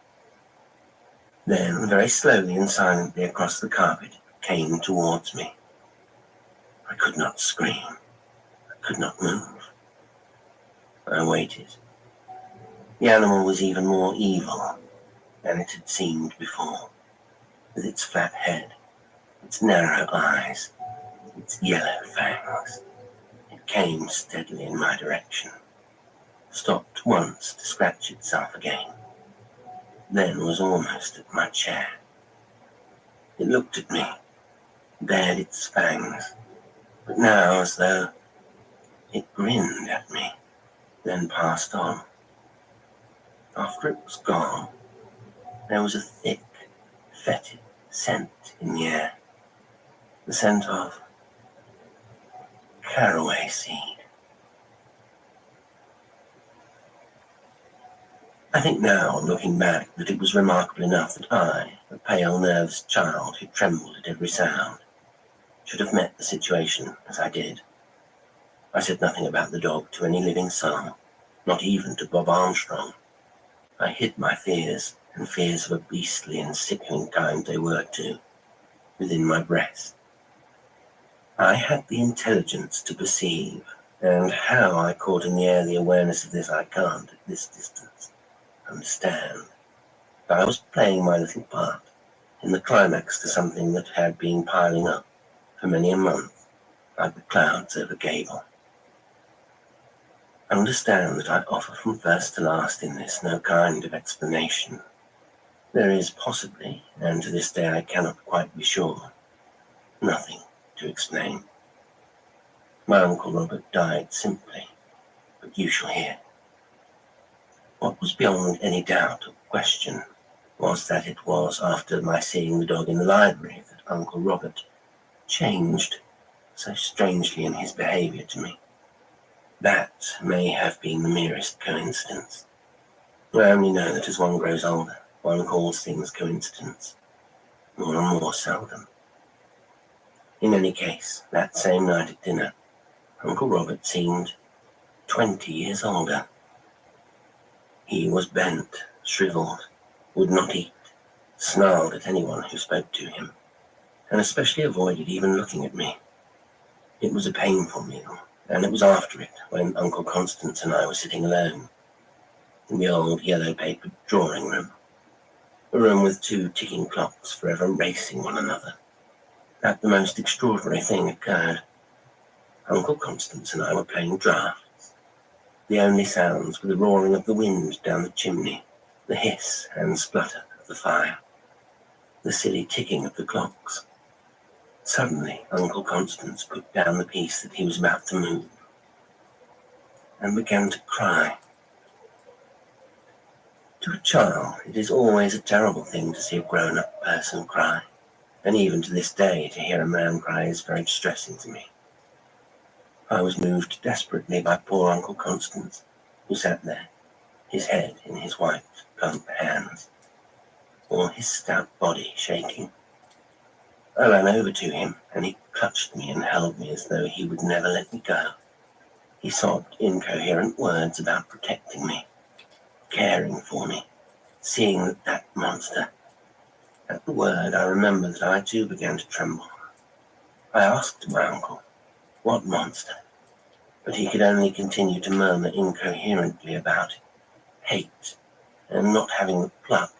Then, very slowly and silently across the carpet, came towards me. I could not scream. I could not move. I waited. The animal was even more evil than it had seemed before, with its flat head, its narrow eyes, its yellow fangs. It came steadily in my direction, stopped once to scratch itself again, then was almost at my chair. It looked at me, bared its fangs, but now as though it grinned at me, then passed on. After it was gone, there was a thick, fetid scent in the air, the scent of caraway seed. I think now, looking back, that it was remarkable enough that I, a pale, nervous child who trembled at every sound, should have met the situation as I did. I said nothing about the dog to any living soul, not even to Bob Armstrong. I hid my fears, and fears of a beastly and sickening kind they were too, within my breast. I had the intelligence to perceive, and how I caught in the air the awareness of this I can't, at this distance, understand. I was playing my little part in the climax to something that had been piling up for many a month, like the clouds over Gable. Understand that I offer from first to last in this no kind of explanation. There is possibly, and to this day I cannot quite be sure, nothing to explain. My Uncle Robert died simply, but you shall hear. What was beyond any doubt or question was that it was after my seeing the dog in the library that Uncle Robert changed so strangely in his behaviour to me. That may have been the merest coincidence. I only know that as one grows older, one calls things coincidence, more and more seldom. In any case, that same night at dinner, Uncle Robert seemed 20 years older. He was bent, shriveled, would not eat, snarled at anyone who spoke to him, and especially avoided even looking at me. It was a painful meal, and it was after it when Uncle Constance and I were sitting alone in the old yellow-papered drawing room, a room with 2 ticking clocks forever racing one another, that the most extraordinary thing occurred. Uncle Constance and I were playing draughts. The only sounds were the roaring of the wind down the chimney, the hiss and splutter of the fire, the silly ticking of the clocks. Suddenly, Uncle Constance put down the piece that he was about to move and began to cry. To a child, it is always a terrible thing to see a grown-up person cry, and even to this day, to hear a man cry is very distressing to me. I was moved desperately by poor Uncle Constance, who sat there, his head in his white, plump hands, all his stout body shaking. I ran over to him, and he clutched me and held me as though he would never let me go. He sobbed incoherent words about protecting me, caring for me, seeing that monster. At the word, I remember that I too began to tremble. I asked my uncle, what monster? But he could only continue to murmur incoherently about it, hate, and not having the pluck,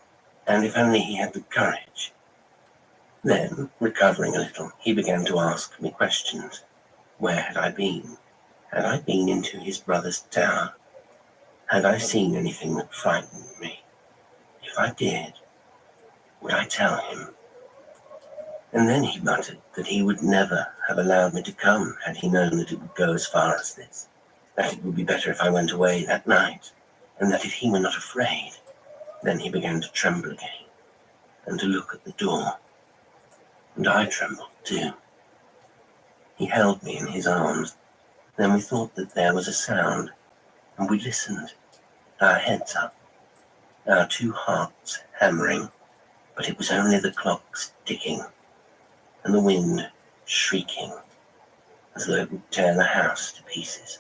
and if only he had the courage. Then, recovering a little, he began to ask me questions. Where had I been? Had I been into his brother's tower? Had I seen anything that frightened me? If I did, would I tell him? And then he muttered that he would never have allowed me to come had he known that it would go as far as this, that it would be better if I went away that night, and that if he were not afraid. Then he began to tremble again, and to look at the door, and I trembled too. He held me in his arms. Then we thought that there was a sound, and we listened, our heads up, our 2 hearts hammering, but it was only the clocks ticking, and the wind shrieking, as though it would tear the house to pieces.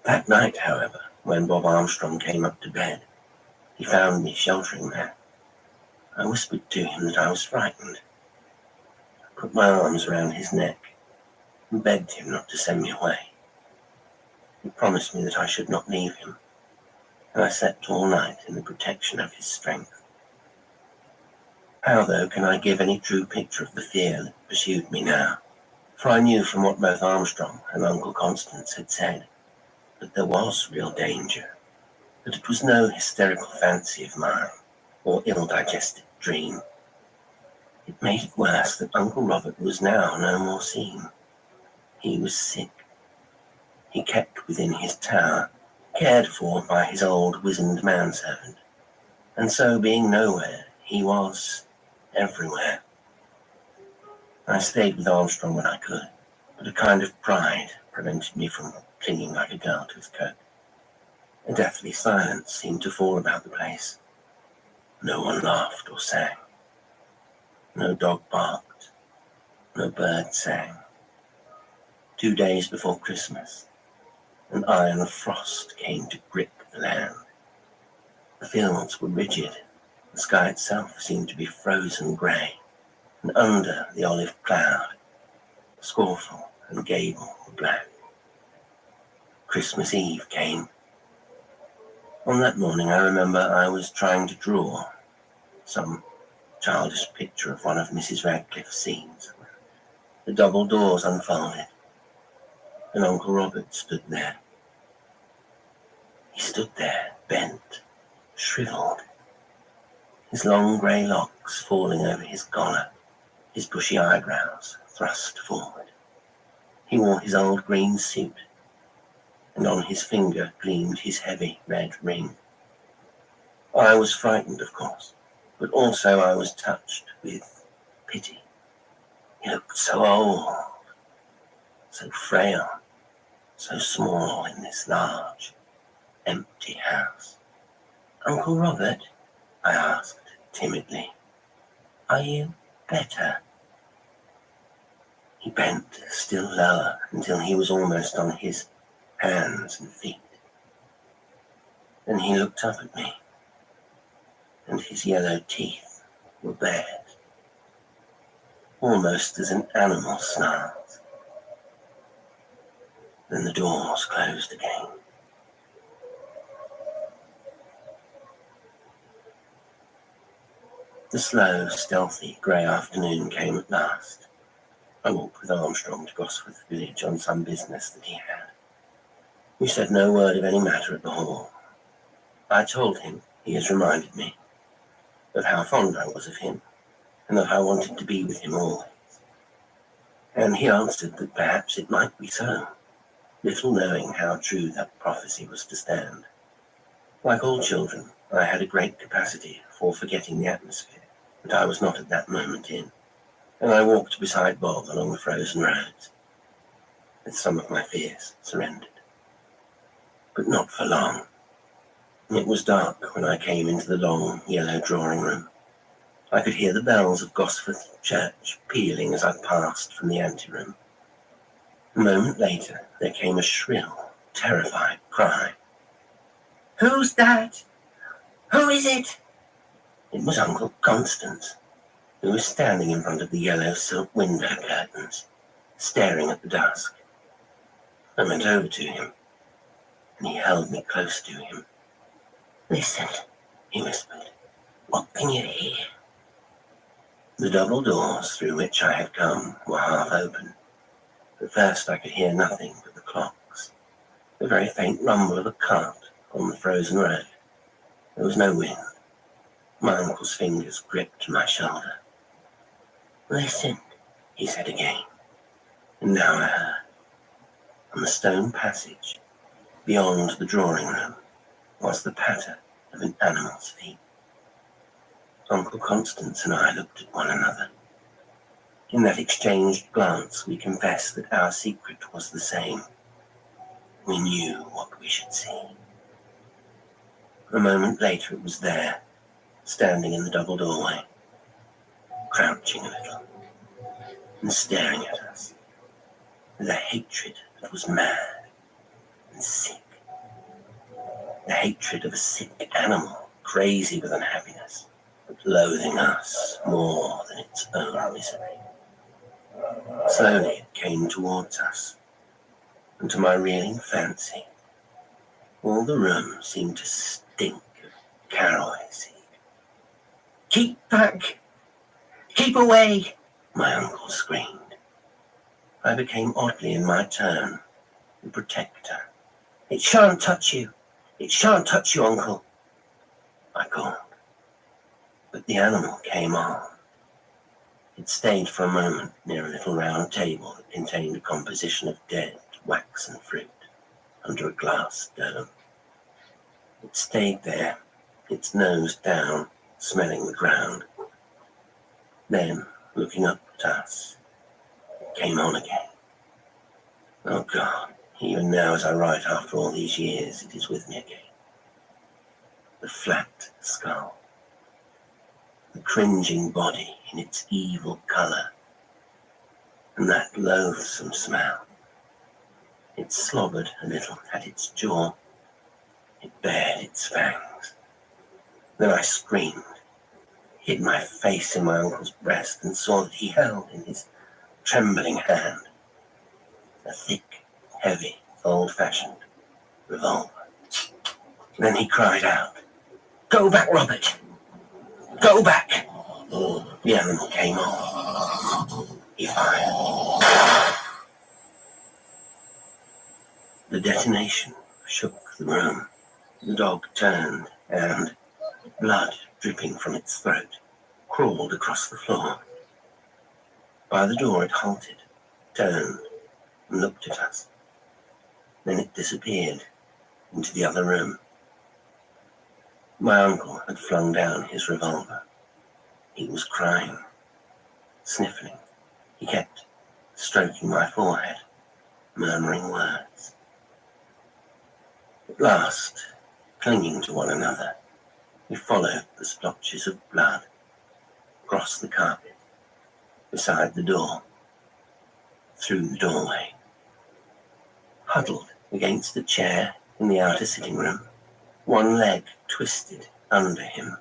That night, however, when Bob Armstrong came up to bed, he found me sheltering there. I whispered to him that I was frightened. I put my arms around his neck and begged him not to send me away. He promised me that I should not leave him, and I slept all night in the protection of his strength. How, though, can I give any true picture of the fear that pursued me now? For I knew from what both Armstrong and Uncle Constance had said that there was real danger, that it was no hysterical fancy of mine or ill-digested dream. It made it worse that Uncle Robert was now no more seen. He was sick. He kept within his tower, cared for by his old wizened manservant, and so being nowhere, he was everywhere. I stayed with Armstrong when I could, but a kind of pride prevented me from clinging like a girl to his coat. A deathly silence seemed to fall about the place. No one laughed or sang. No dog barked. No bird sang. 2 days before Christmas, an iron frost came to grip the land. The fields were rigid. The sky itself seemed to be frozen grey, and under the olive cloud, Scorful and Gable were black. Christmas Eve came. On that morning, I remember I was trying to draw some childish picture of one of Mrs. Radcliffe's scenes. The double doors unfolded, and Uncle Robert stood there. He stood there, bent, shriveled, his long grey locks falling over his collar, his bushy eyebrows thrust forward. He wore his old green suit, and on his finger gleamed his heavy red ring. I was frightened, of course, but also I was touched with pity. He looked so old, so frail, so small in this large, empty house. Uncle Robert, I asked timidly, are you better? He bent still lower until he was almost on his hands and feet. Then he looked up at me, and his yellow teeth were bared, almost as an animal snarls. Then the doors closed again. The slow, stealthy grey afternoon came at last. I walked with Armstrong to Gosforth village on some business that he had. We said no word of any matter at the hall. I told him, he has reminded me, of how fond I was of him, and that I wanted to be with him always. And he answered that perhaps it might be so, little knowing how true that prophecy was to stand. Like all children, I had a great capacity for forgetting the atmosphere that I was not at that moment in, and I walked beside Bob along the frozen roads, with some of my fears surrendered. But not for long. It was dark when I came into the long, yellow drawing room. I could hear the bells of Gosforth Church pealing as I passed from the anteroom. A moment later, there came a shrill, terrified cry. "Who's that? Who is it?" It was Uncle Constance, who was standing in front of the yellow silk window curtains, staring at the dusk. I went over to him, and he held me close to him. "Listen," he whispered. "What can you hear?" The double doors through which I had come were half open. At first I could hear nothing but the clocks, the very faint rumble of a cart on the frozen road. There was no wind. My uncle's fingers gripped my shoulder. "Listen," he said again, and now I heard. On the stone passage, beyond the drawing room, was the patter of an animal's feet. Uncle Constance and I looked at one another. In that exchanged glance, we confessed that our secret was the same. We knew what we should see. A moment later, it was there, standing in the double doorway, crouching a little, and staring at us with a hatred that was mad and sick. The hatred of a sick animal, crazy with unhappiness, but loathing us more than its own misery. Slowly it came towards us, and to my reeling fancy, all the room seemed to stink of caraway seed. "Keep back! Keep away!" my uncle screamed. I became oddly in my turn the protector. "It shan't touch you! It shan't touch you, Uncle!" I called. But the animal came on. It stayed for a moment near a little round table that contained a composition of dead waxen fruit under a glass dome. It stayed there, its nose down, smelling the ground. Then, looking up at us, it came on again. Oh God, even now as I write after all these years, it is with me again. The flat skull, the cringing body in its evil colour, and that loathsome smell. It slobbered a little at its jaw. It bared its fangs. Then I screamed, hid my face in my uncle's breast, and saw that he held in his trembling hand a thick, heavy, old-fashioned revolver. Then he cried out, "Go back, Robert! Go back!" The animal came on. He fired. The detonation shook the room. The dog turned and, blood dripping from its throat, crawled across the floor. By the door it halted, turned, and looked at us. Then it disappeared into the other room. My uncle had flung down his revolver. He was crying, sniffling. He kept stroking my forehead, murmuring words. At last, clinging to one another, We followed the splotches of blood across the carpet, beside the door, through the doorway. Huddled against the chair in the outer sitting room, one leg twisted under him,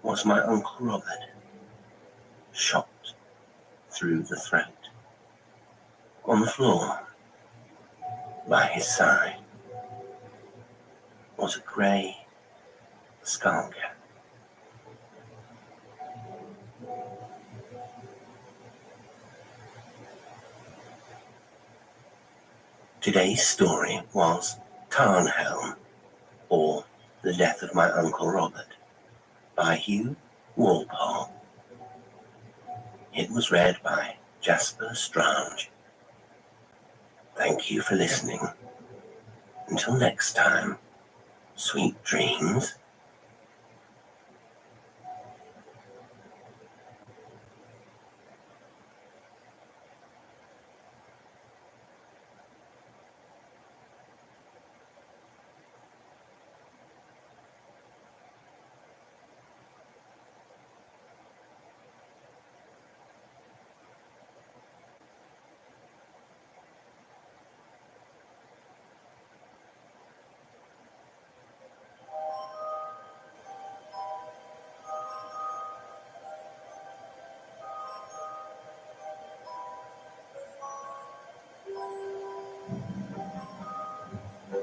was my Uncle Robert, shot through the throat. On the floor, by his side, was a grey skull cap. Today's story was Tarnhelm, or The Death of My Uncle Robert, by Hugh Walpole. It was read by Jasper Strange. Thank you for listening. Until next time, sweet dreams.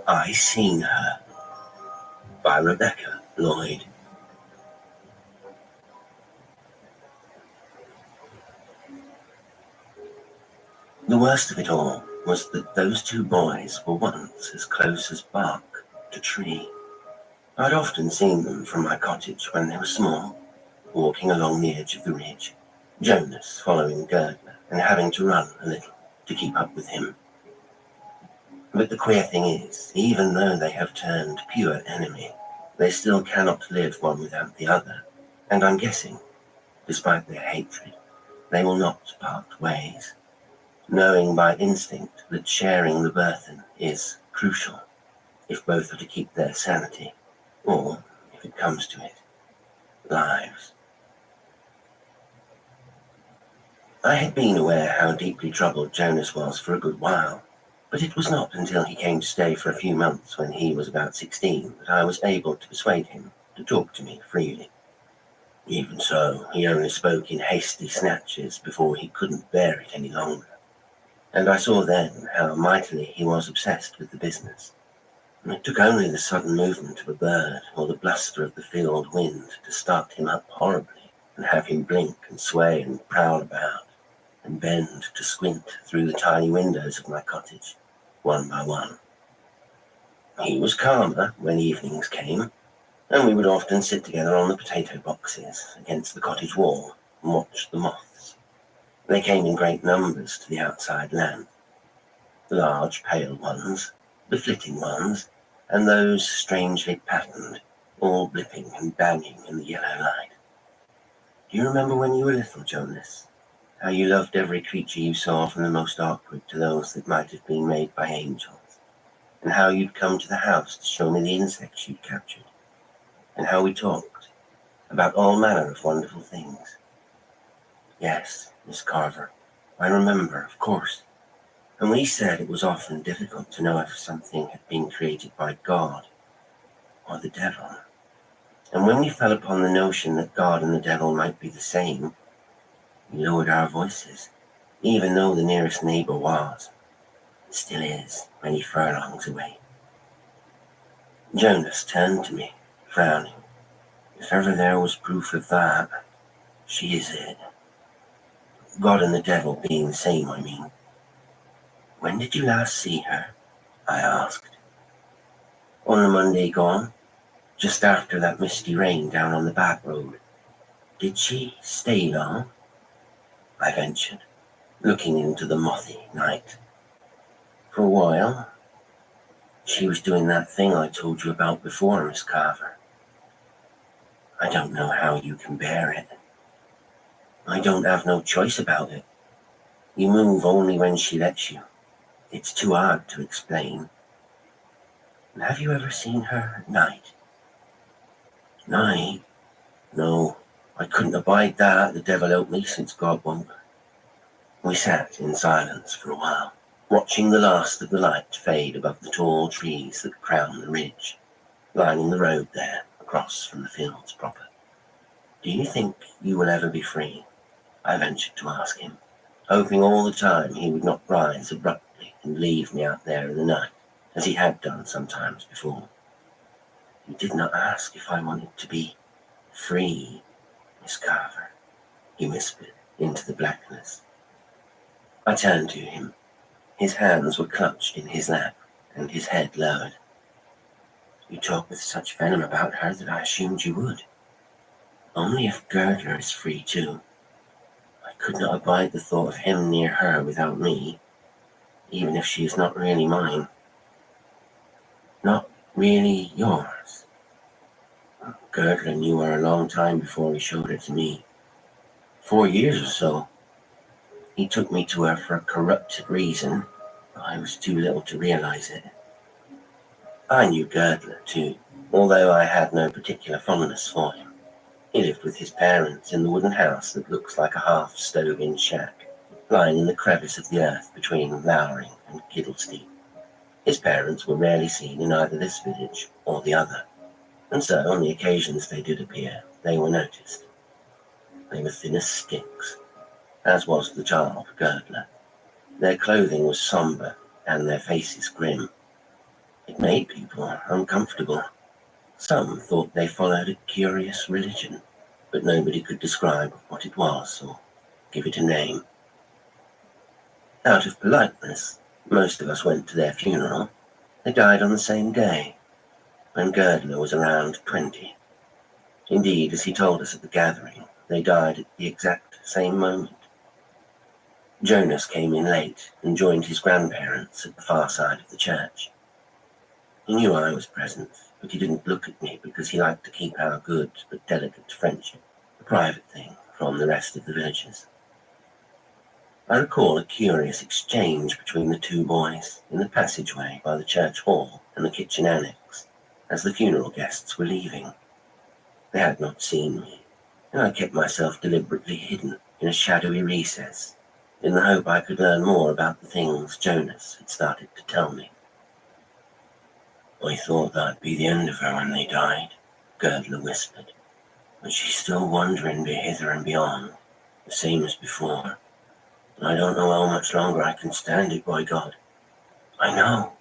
I Seen Her by Rebecca Lloyd. The worst of it all was that those two boys were once as close as bark to tree. I'd often seen them from my cottage when they were small, walking along the edge of the ridge, Jonas following Gardner and having to run a little to keep up with him. But the queer thing is, even though they have turned pure enemy, they still cannot live one without the other, and I'm guessing, despite their hatred, they will not part ways, knowing by instinct that sharing the burthen is crucial if both are to keep their sanity, or, if it comes to it, lives. I had been aware how deeply troubled Jonas was for a good while, but it was not until he came to stay for a few months when he was about 16 that I was able to persuade him to talk to me freely. Even so, he only spoke in hasty snatches before he couldn't bear it any longer, and I saw then how mightily he was obsessed with the business. And it took only the sudden movement of a bird or the bluster of the field wind to start him up horribly and have him blink and sway and prowl about and bend to squint through the tiny windows of my cottage, one by one. He was calmer when evenings came, and we would often sit together on the potato boxes against the cottage wall and watch the moths. They came in great numbers to the outside lamp, the large pale ones, the flitting ones, and those strangely patterned, all blipping and banging in the yellow light. Do you remember when you were little, Jonas? How you loved every creature you saw, from the most awkward to those that might have been made by angels, and how you'd come to the house to show me the insects you'd captured, and how we talked about all manner of wonderful things. Yes, Miss Carver, I remember, of course. And we said it was often difficult to know if something had been created by God or the devil. And when we fell upon the notion that God and the devil might be the same, we lowered our voices, even though the nearest neighbor was, and still is, many furlongs away. Jonas turned to me, frowning. If ever there was proof of that, she is it. God and the devil being the same, I mean. When did you last see her? I asked. On the Monday gone, just after that misty rain down on the back road. Did she stay long? I ventured, looking into the mothy night. For a while. She was doing that thing I told you about before, Miss Carver. I don't know how you can bear it. I don't have no choice about it. You move only when she lets you. It's too hard to explain. And have you ever seen her at night? Night? No, I couldn't abide that, the devil help me, since God won't. We sat in silence for a while, watching the last of the light fade above the tall trees that crown the ridge, lining the road there, across from the fields proper. Do you think you will ever be free? I ventured to ask him, hoping all the time he would not rise abruptly and leave me out there in the night, as he had done sometimes before. You did not ask if I wanted to be free, Miss Carver, he whispered into the blackness. I turned to him. His hands were clutched in his lap, and his head lowered. You talk with such venom about her that I assumed you would. Only if Girdler is free too. I could not abide the thought of him near her without me, even if she is not really mine. Not really yours. Girdler knew her a long time before he showed her to me. 4 years or so. He took me to her for a corrupted reason, but I was too little to realize it. I knew Girdler too, although I had no particular fondness for him. He lived with his parents in the wooden house that looks like a half-stove-in shack, lying in the crevice of the earth between Lowering and Kiddlestein. His parents were rarely seen in either this village or the other, and so on the occasions they did appear, they were noticed. They were thin as sticks, as was the child, Girdler. Their clothing was somber, and their faces grim. It made people uncomfortable. Some thought they followed a curious religion, but nobody could describe what it was or give it a name. Out of politeness, most of us went to their funeral. They died on the same day, when Girdler was around 20. Indeed, as he told us at the gathering, they died at the exact same moment. Jonas came in late and joined his grandparents at the far side of the church. He knew I was present, but he didn't look at me because he liked to keep our good but delicate friendship a private thing from the rest of the villagers. I recall a curious exchange between the two boys in the passageway by the church hall and the kitchen annex as the funeral guests were leaving. They had not seen me, and I kept myself deliberately hidden in a shadowy recess in the hope I could learn more about the things Jonas had started to tell me. I thought that'd be the end of her when they died, Girdler whispered, but she's still wandering hither and beyond, the same as before. And I don't know how much longer I can stand it, by God. I know.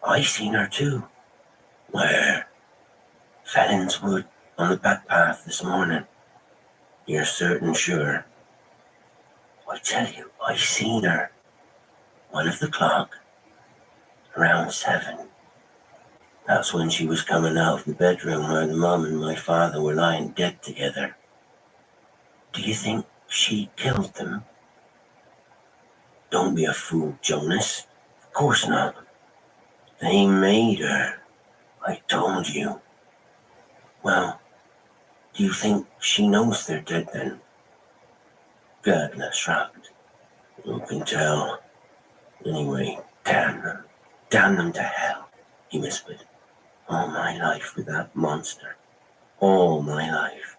I seen her too. Where? Felon's Wood, on the back path this morning. You're certain sure? I tell you, I seen her. 1 o'clock, around 7. That's when she was coming out of the bedroom where the mum and my father were lying dead together. Do you think she killed them? Don't be a fool, Jonas. Of course not. They made her. I told you. Well, do you think she knows they're dead then? Girdler shrugged. Who can tell? Anyway, damn them. Damn them to hell, he whispered. All my life with that monster. All my life.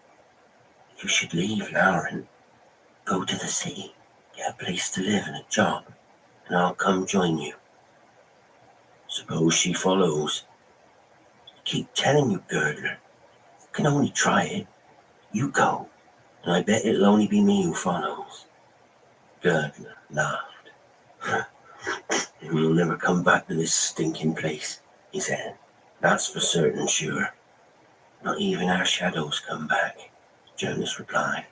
You should leave, Lauren. Go to the city. Get a place to live and a job. And I'll come join you. Suppose she follows. I keep telling you, Girdler. You can only try it. You go. And I bet it'll only be me who follows. Girdler laughed. We'll never come back to this stinking place, he said. That's for certain, sure. Not even our shadows come back, Jonas replied.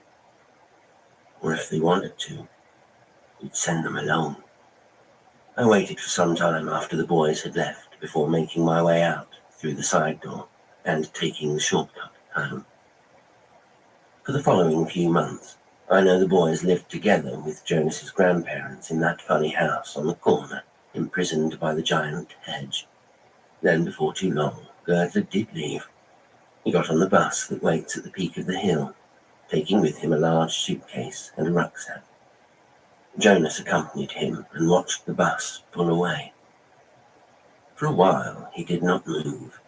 Or if they wanted to, we'd send them alone. I waited for some time after the boys had left before making my way out through the side door and taking the shortcut home. For the following few months, I know the boys lived together with Jonas's grandparents in that funny house on the corner, imprisoned by the giant hedge. Then, before too long, Girdler did leave. He got on the bus that waits at the peak of the hill, taking with him a large suitcase and a rucksack. Jonas accompanied him and watched the bus pull away. For a while he did not move,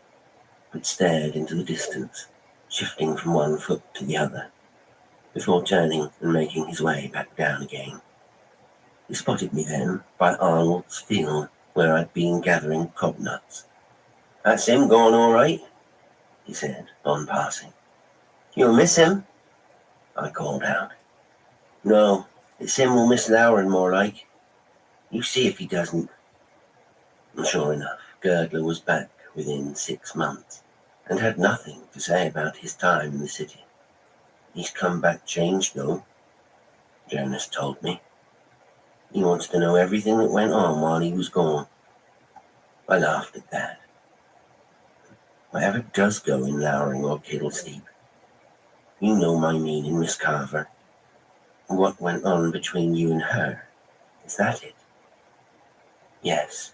but stared into the distance, shifting from one foot to the other, before turning and making his way back down again. He spotted me then by Arnold's field, where I'd been gathering cob nuts. "That's him gone all right," he said, on passing. "You'll miss him?" I called out. "No, it's him will miss Lowren more like. You see if he doesn't." And sure enough, Girdler was back within 6 months, and had nothing to say about his time in the city. "He's come back changed, though," Jonas told me. "He wants to know everything that went on while he was gone." I laughed at that. Whatever does go in Lowering or Kiddlesteep, you know my meaning, Miss Carver. What went on between you and her? Is that it? Yes.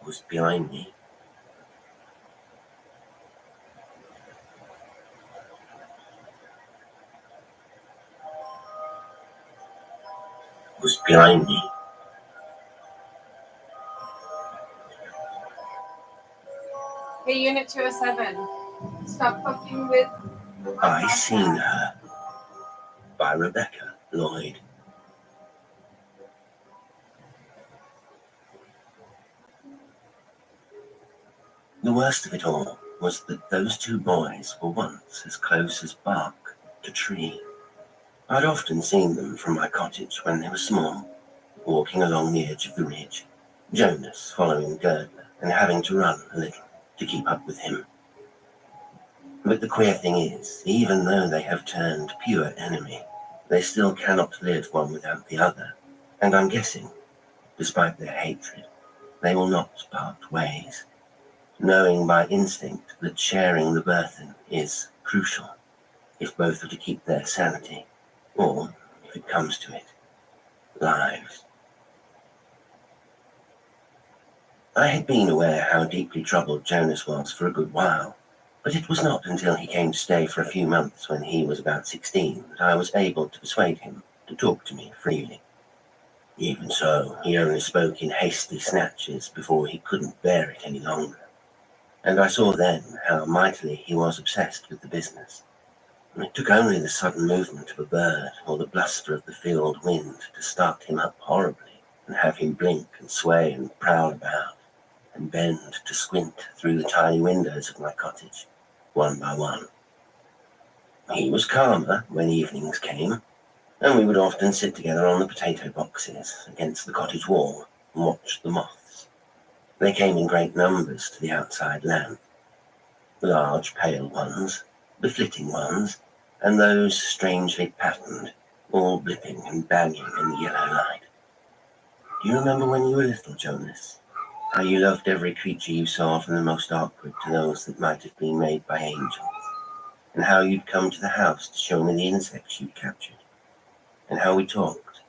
was behind me. Was behind me. Hey, Unit 207, stop fucking with. I Seen Her by Rebecca Lloyd. The worst of it all was that those two boys were once as close as bark to tree. I'd often seen them from my cottage when they were small, walking along the edge of the ridge, Jonas following Girdler and having to run a little to keep up with him. But the queer thing is, even though they have turned pure enemy, they still cannot live one without the other, and I'm guessing, despite their hatred, they will not part ways, knowing by instinct that sharing the burthen is crucial if both are to keep their sanity, or, if it comes to it, lives. I had been aware how deeply troubled Jonas was for a good while, but it was not until he came to stay for a few months when he was about 16 that I was able to persuade him to talk to me freely. Even so, he only spoke in hasty snatches before he couldn't bear it any longer, and I saw then how mightily he was obsessed with the business. And it took only the sudden movement of a bird or the bluster of the field wind to start him up horribly and have him blink and sway and prowl about and bend to squint through the tiny windows of my cottage, one by one. He was calmer when evenings came, and we would often sit together on the potato boxes against the cottage wall and watch the moths. They came in great numbers to the outside lamp, the large pale ones, the flitting ones, and those strangely patterned, all blipping and banging in the yellow light. Do you remember when you were little, Jonas? How you loved every creature you saw, from the most awkward to those that might have been made by angels, and how you'd come to the house to show me the insects you'd captured, and how we talked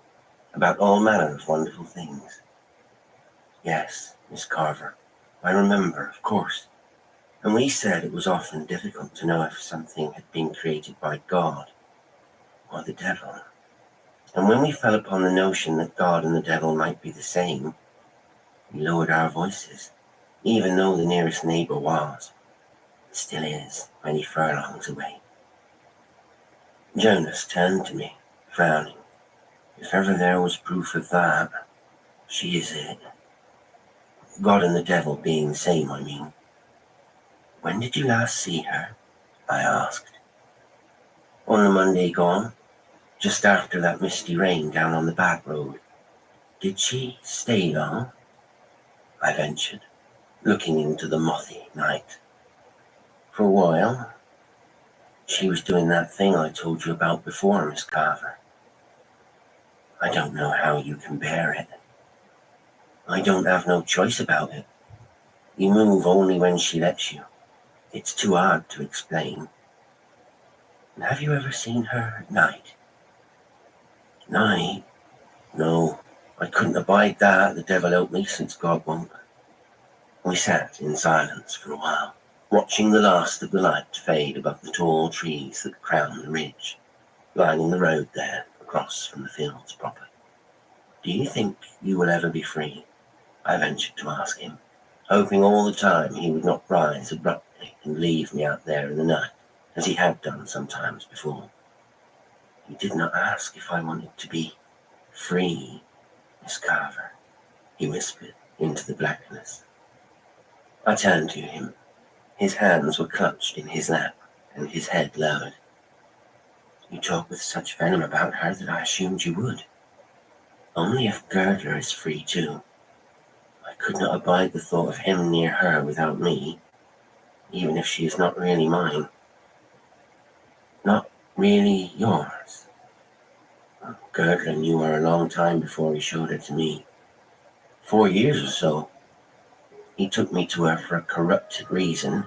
about all manner of wonderful things. Yes, Miss Carver, I remember, of course. And we said it was often difficult to know if something had been created by God or the devil. And when we fell upon the notion that God and the devil might be the same, we lowered our voices, even though the nearest neighbor was, still is, many furlongs away. Jonas turned to me, frowning. If ever there was proof of that, she is it. God and the devil being the same, I mean. When did you last see her? I asked. On the Monday gone, just after that misty rain down on the back road. Did she stay long? I ventured, looking into the mothy night. For a while. She was doing that thing I told you about before, Miss Carver. I don't know how you can bear it. I don't have no choice about it. You move only when she lets you. It's too hard to explain. And have you ever seen her at night? Night? No, I couldn't abide that, the devil help me, since God won't. We sat in silence for a while, watching the last of the light fade above the tall trees that crown the ridge, lining the road there across from the fields proper. Do you think you will ever be free? I ventured to ask him, hoping all the time he would not rise abruptly and leave me out there in the night, as he had done sometimes before. He did not ask if I wanted to be free, Miss Carver, he whispered into the blackness. I turned to him. His hands were clutched in his lap, and his head lowered. You talk with such venom about her that I assumed you would. Only if Girdler is free too. I could not abide the thought of him near her without me, even if she is not really mine. Not really yours. Girdler knew her a long time before he showed her to me. 4 years or so. He took me to her for a corrupted reason.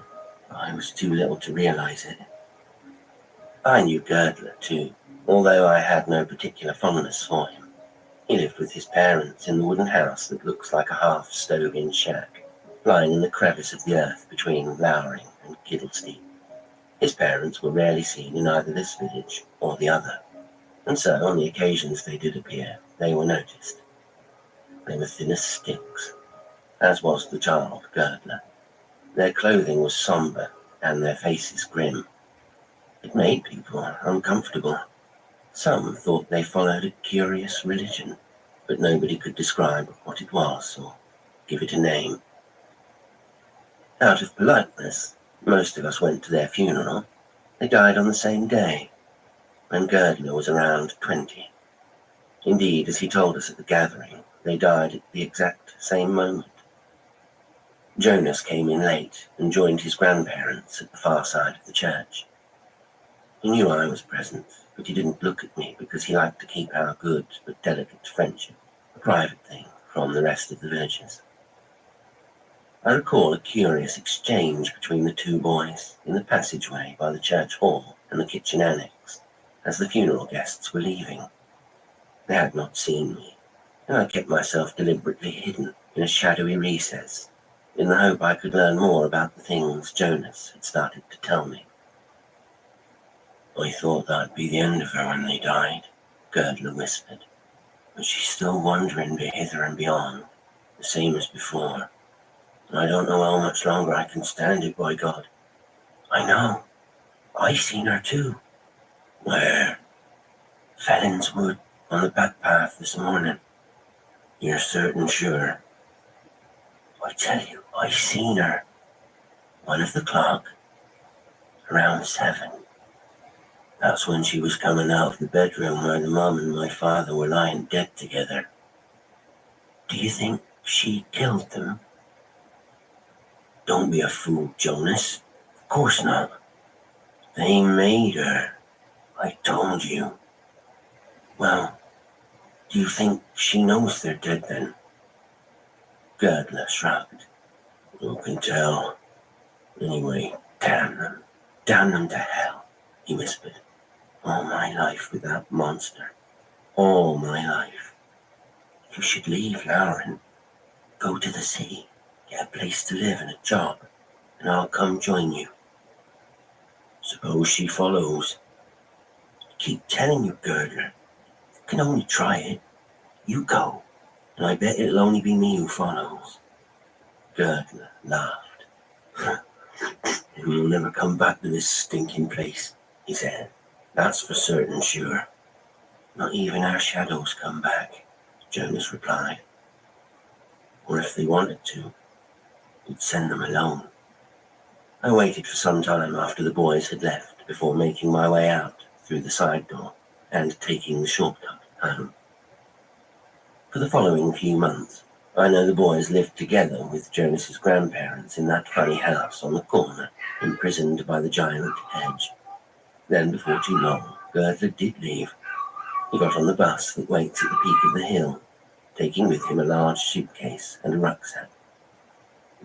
I was too little to realize it. I knew Girdler too, although I had no particular fondness for him. He lived with his parents in the wooden house that looks like a half-stove-in shack lying in the crevice of the earth between Lowering and Kiddlesteep. His parents were rarely seen in either this village or the other, and so on the occasions they did appear, they were noticed. They were thin as sticks, as was the child, Girdler. Their clothing was sombre, and their faces grim. It made people uncomfortable. Some thought they followed a curious religion, but nobody could describe what it was or give it a name. Out of politeness, most of us went to their funeral. They died on the same day, when Girdler was around 20. Indeed, as he told us at the gathering, they died at the exact same moment. Jonas came in late and joined his grandparents at the far side of the church. He knew I was present, but he didn't look at me because he liked to keep our good but delicate friendship a private thing from the rest of the villagers. I recall a curious exchange between the two boys in the passageway by the church hall and the kitchen annex as the funeral guests were leaving. They had not seen me, and I kept myself deliberately hidden in a shadowy recess in the hope I could learn more about the things Jonas had started to tell me. I thought that'd be the end of her when they died, Girdler whispered, but she's still wandering hither and beyond, the same as before. And I don't know how much longer I can stand it, by God. I know. I seen her too. Where? Felon's Wood, on the back path this morning. You're certain sure? I tell you, I seen her. 1 o'clock, around 7. That's when she was coming out of the bedroom where the mum and my father were lying dead together. Do you think she killed them? Don't be a fool, Jonas. Of course not. They made her. I told you. Well, do you think she knows they're dead then? Girdler shrugged. Who can tell? Anyway, damn them. Damn them to hell, he whispered. All my life with that monster. All my life. You should leave, Lauren. Go to the city. Get a place to live and a job. And I'll come join you. Suppose she follows. I keep telling you, Girdler. You can only try it. You go. And I bet it'll only be me who follows. Girdler laughed. You'll never come back to this stinking place, he said. That's for certain, sure. Not even our shadows come back, Jonas replied. Or if they wanted to, we'd send them alone. I waited for some time after the boys had left before making my way out through the side door and taking the shortcut home. For the following few months, I know the boys lived together with Jonas's grandparents in that funny house on the corner, imprisoned by the giant hedge. Then, before too long, Girdler did leave. He got on the bus that waits at the peak of the hill, taking with him a large suitcase and a rucksack.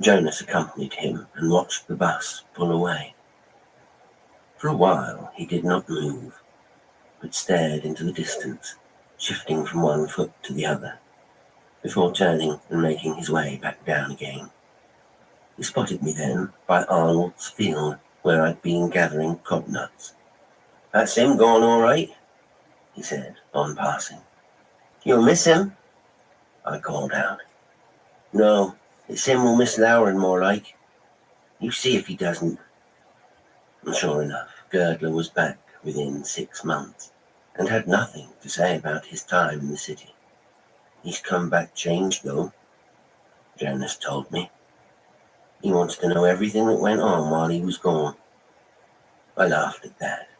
Jonas accompanied him and watched the bus pull away. For a while, he did not move, but stared into the distance, shifting from one foot to the other, before turning and making his way back down again. He spotted me then by Arnold's field, where I'd been gathering cobnuts. That's him going all right, he said, on passing. You'll miss him? I called out. No, it's him who'll miss Lauren more like. You see if he doesn't. And sure enough, Girdler was back within 6 months, and had nothing to say about his time in the city. He's come back changed, though, Jonas told me. He wants to know everything that went on while he was gone. I laughed at that.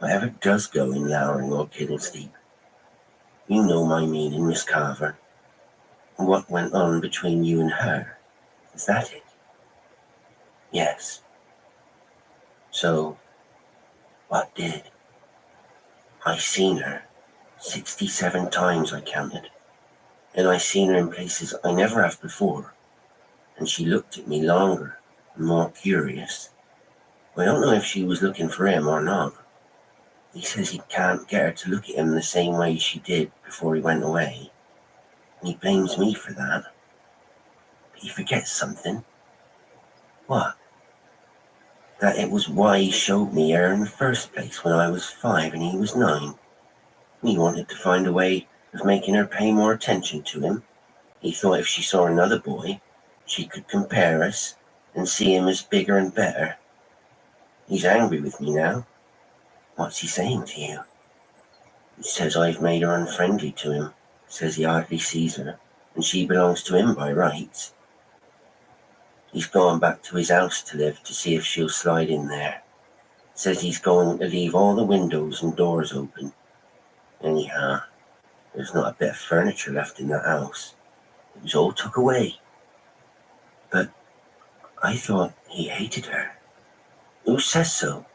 If Everett does go in Lowering or Kiddlesteep, you know my meaning, Miss Carver. What went on between you and her? Is that it? Yes. So, what did? I seen her 67 times, I counted. And I seen her in places I never have before. And she looked at me longer and more curious. I don't know if she was looking for him or not. He says he can't get her to look at him the same way she did before he went away. And he blames me for that. But he forgets something. What? That it was why he showed me her in the first place when I was 5 and he was 9. He wanted to find a way of making her pay more attention to him. He thought if she saw another boy, she could compare us and see him as bigger and better. He's angry with me now. What's he saying to you? He says I've made her unfriendly to him. Says he hardly sees her, and she belongs to him by rights. He's gone back to his house to live to see if she'll slide in there. Says he's going to leave all the windows and doors open. Anyhow, there's not a bit of furniture left in that house. It was all took away. But I thought he hated her. Who says so?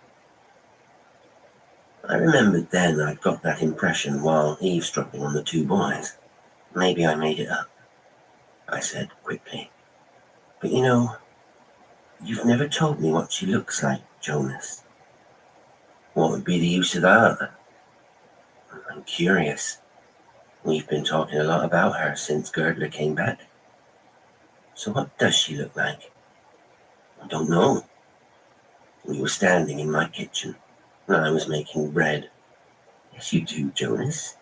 I remembered then I'd got that impression while eavesdropping on the 2 boys. Maybe I made it up, I said quickly. But you know, you've never told me what she looks like, Jonas. What would be the use of that? I'm curious. We've been talking a lot about her since Girdler came back. So what does she look like? I don't know. We were standing in my kitchen, and I was making bread. Yes, you do, Jonas.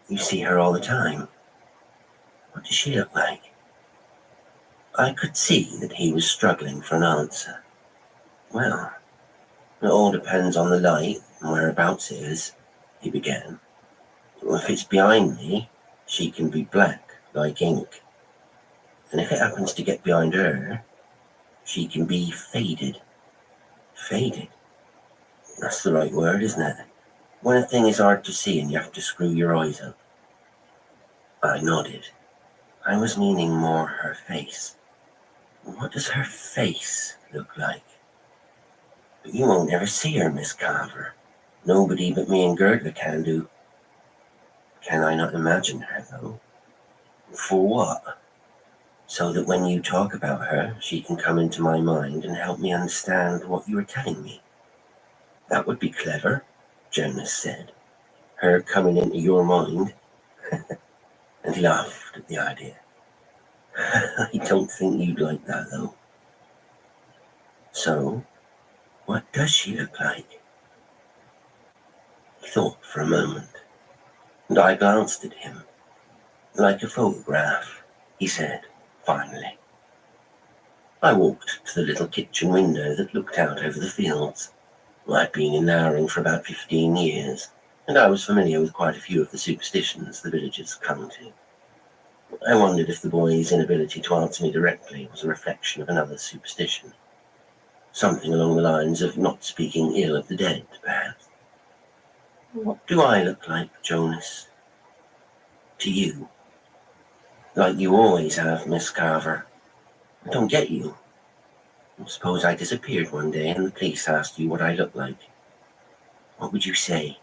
You see her all the time. What does she look like? I could see that he was struggling for an answer. Well, it all depends on the light and whereabouts it is, he began. If it's behind me, she can be black, like ink. And if it happens to get behind her, she can be faded. Faded? That's the right word, isn't it? When a thing is hard to see and you have to screw your eyes up. I nodded. I was meaning more her face. What does her face look like? But you won't ever see her, Miss Carver. Nobody but me and Girdler can do. Can I not imagine her, though? For what? So that when you talk about her, she can come into my mind and help me understand what you are telling me. That would be clever, Jonas said. Her coming into your mind. And he laughed at the idea. I don't think you'd like that, though. So, what does she look like? He thought for a moment, and I glanced at him. Like a photograph, he said, finally. I walked to the little kitchen window that looked out over the fields. I'd been in Lowering for about 15 years, and I was familiar with quite a few of the superstitions the villagers clung to. I wondered if the boy's inability to answer me directly was a reflection of another superstition. Something along the lines of not speaking ill of the dead, perhaps. What do I look like, Jonas? To you? Like you always have, Miss Carver. I don't get you. Suppose I disappeared one day and the police asked you what I look like. What would you say?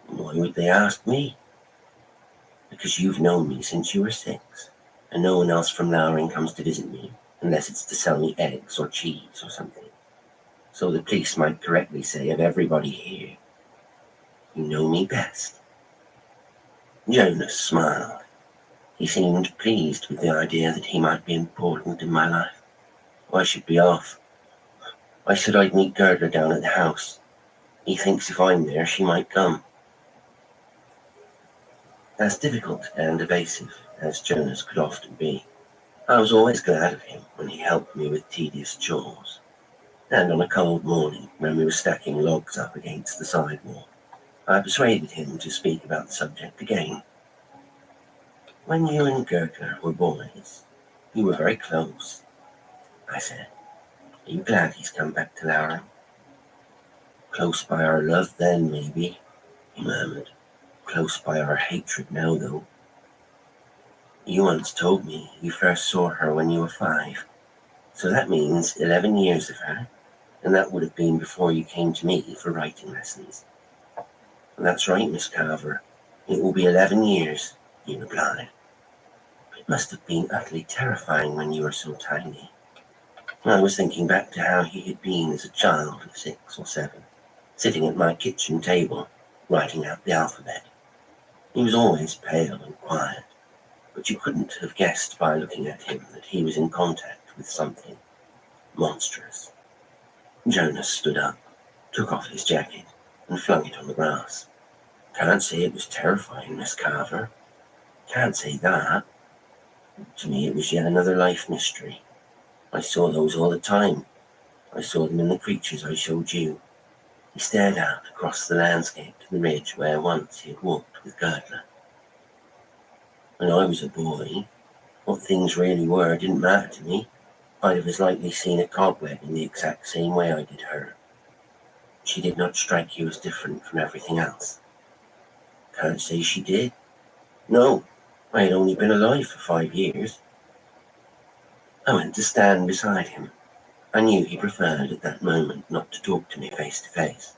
Why would they ask me? Because you've known me since you were 6, and no one else from Lowering comes to visit me, unless it's to sell me eggs or cheese or something. So the police might correctly say of everybody here, you know me best. Jonas smiled. He seemed pleased with the idea that he might be important in my life. I should be off. I said I'd meet Girdler down at the house. He thinks if I'm there, she might come. As difficult and evasive as Jonas could often be, I was always glad of him when he helped me with tedious chores. And on a cold morning, when we were stacking logs up against the sidewalk, I persuaded him to speak about the subject again. When you and Girdler were boys, you were very close, I said. Are you glad he's come back to Lowering? Close by our love then, maybe, he murmured. Close by our hatred now, though. You once told me you first saw her when you were 5, so that means 11 years of her, and that would have been before you came to me for writing lessons. That's right, Miss Carver. It will be 11 years, he replied. It must have been utterly terrifying when you were so tiny. I was thinking back to how he had been as a child of 6 or 7, sitting at my kitchen table, writing out the alphabet. He was always pale and quiet. but you couldn't have guessed by looking at him that he was in contact with something monstrous. Jonas stood up, took off his jacket, and flung it on the grass. Can't say it was terrifying, Miss Carver. Can't say that. To me, it was yet another life mystery. I saw those all the time. I saw them in the creatures I showed you. He stared out across the landscape to the ridge where once he had walked with Girdler. When I was a boy, what things really were didn't matter to me. I'd have as likely seen a cobweb in the exact same way I did her. She did not strike you as different from everything else. Can't say she did. No, I had only been alive for 5 years. I went to stand beside him. I knew he preferred at that moment not to talk to me face to face,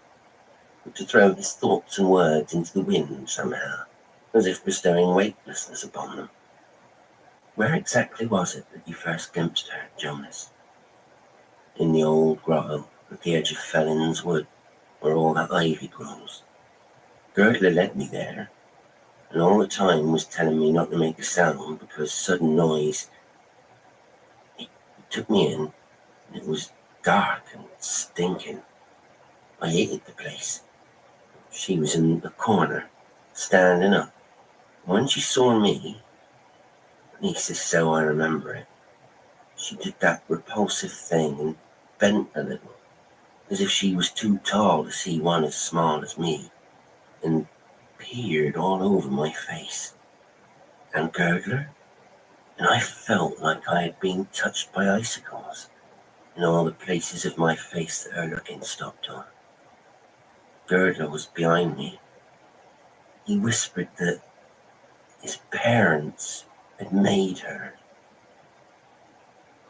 but to throw his thoughts and words into the wind somehow, as if bestowing weightlessness upon them. Where exactly was it that you first glimpsed her, Jonas? In the old grotto at the edge of Fellin's Wood, where all that ivy grows. Girdler led me there, and all the time was telling me not to make a sound because sudden noise. He took me in, and it was dark and stinking. I hated the place. She was in the corner, standing up. When she saw me, at least this is how I remember it, she did that repulsive thing and bent a little, as if she was too tall to see one as small as me, and peered all over my face. And Girdler? And I felt like I had been touched by icicles in all the places of my face that her looking stopped on. Girdler was behind me. He whispered that his parents had made her.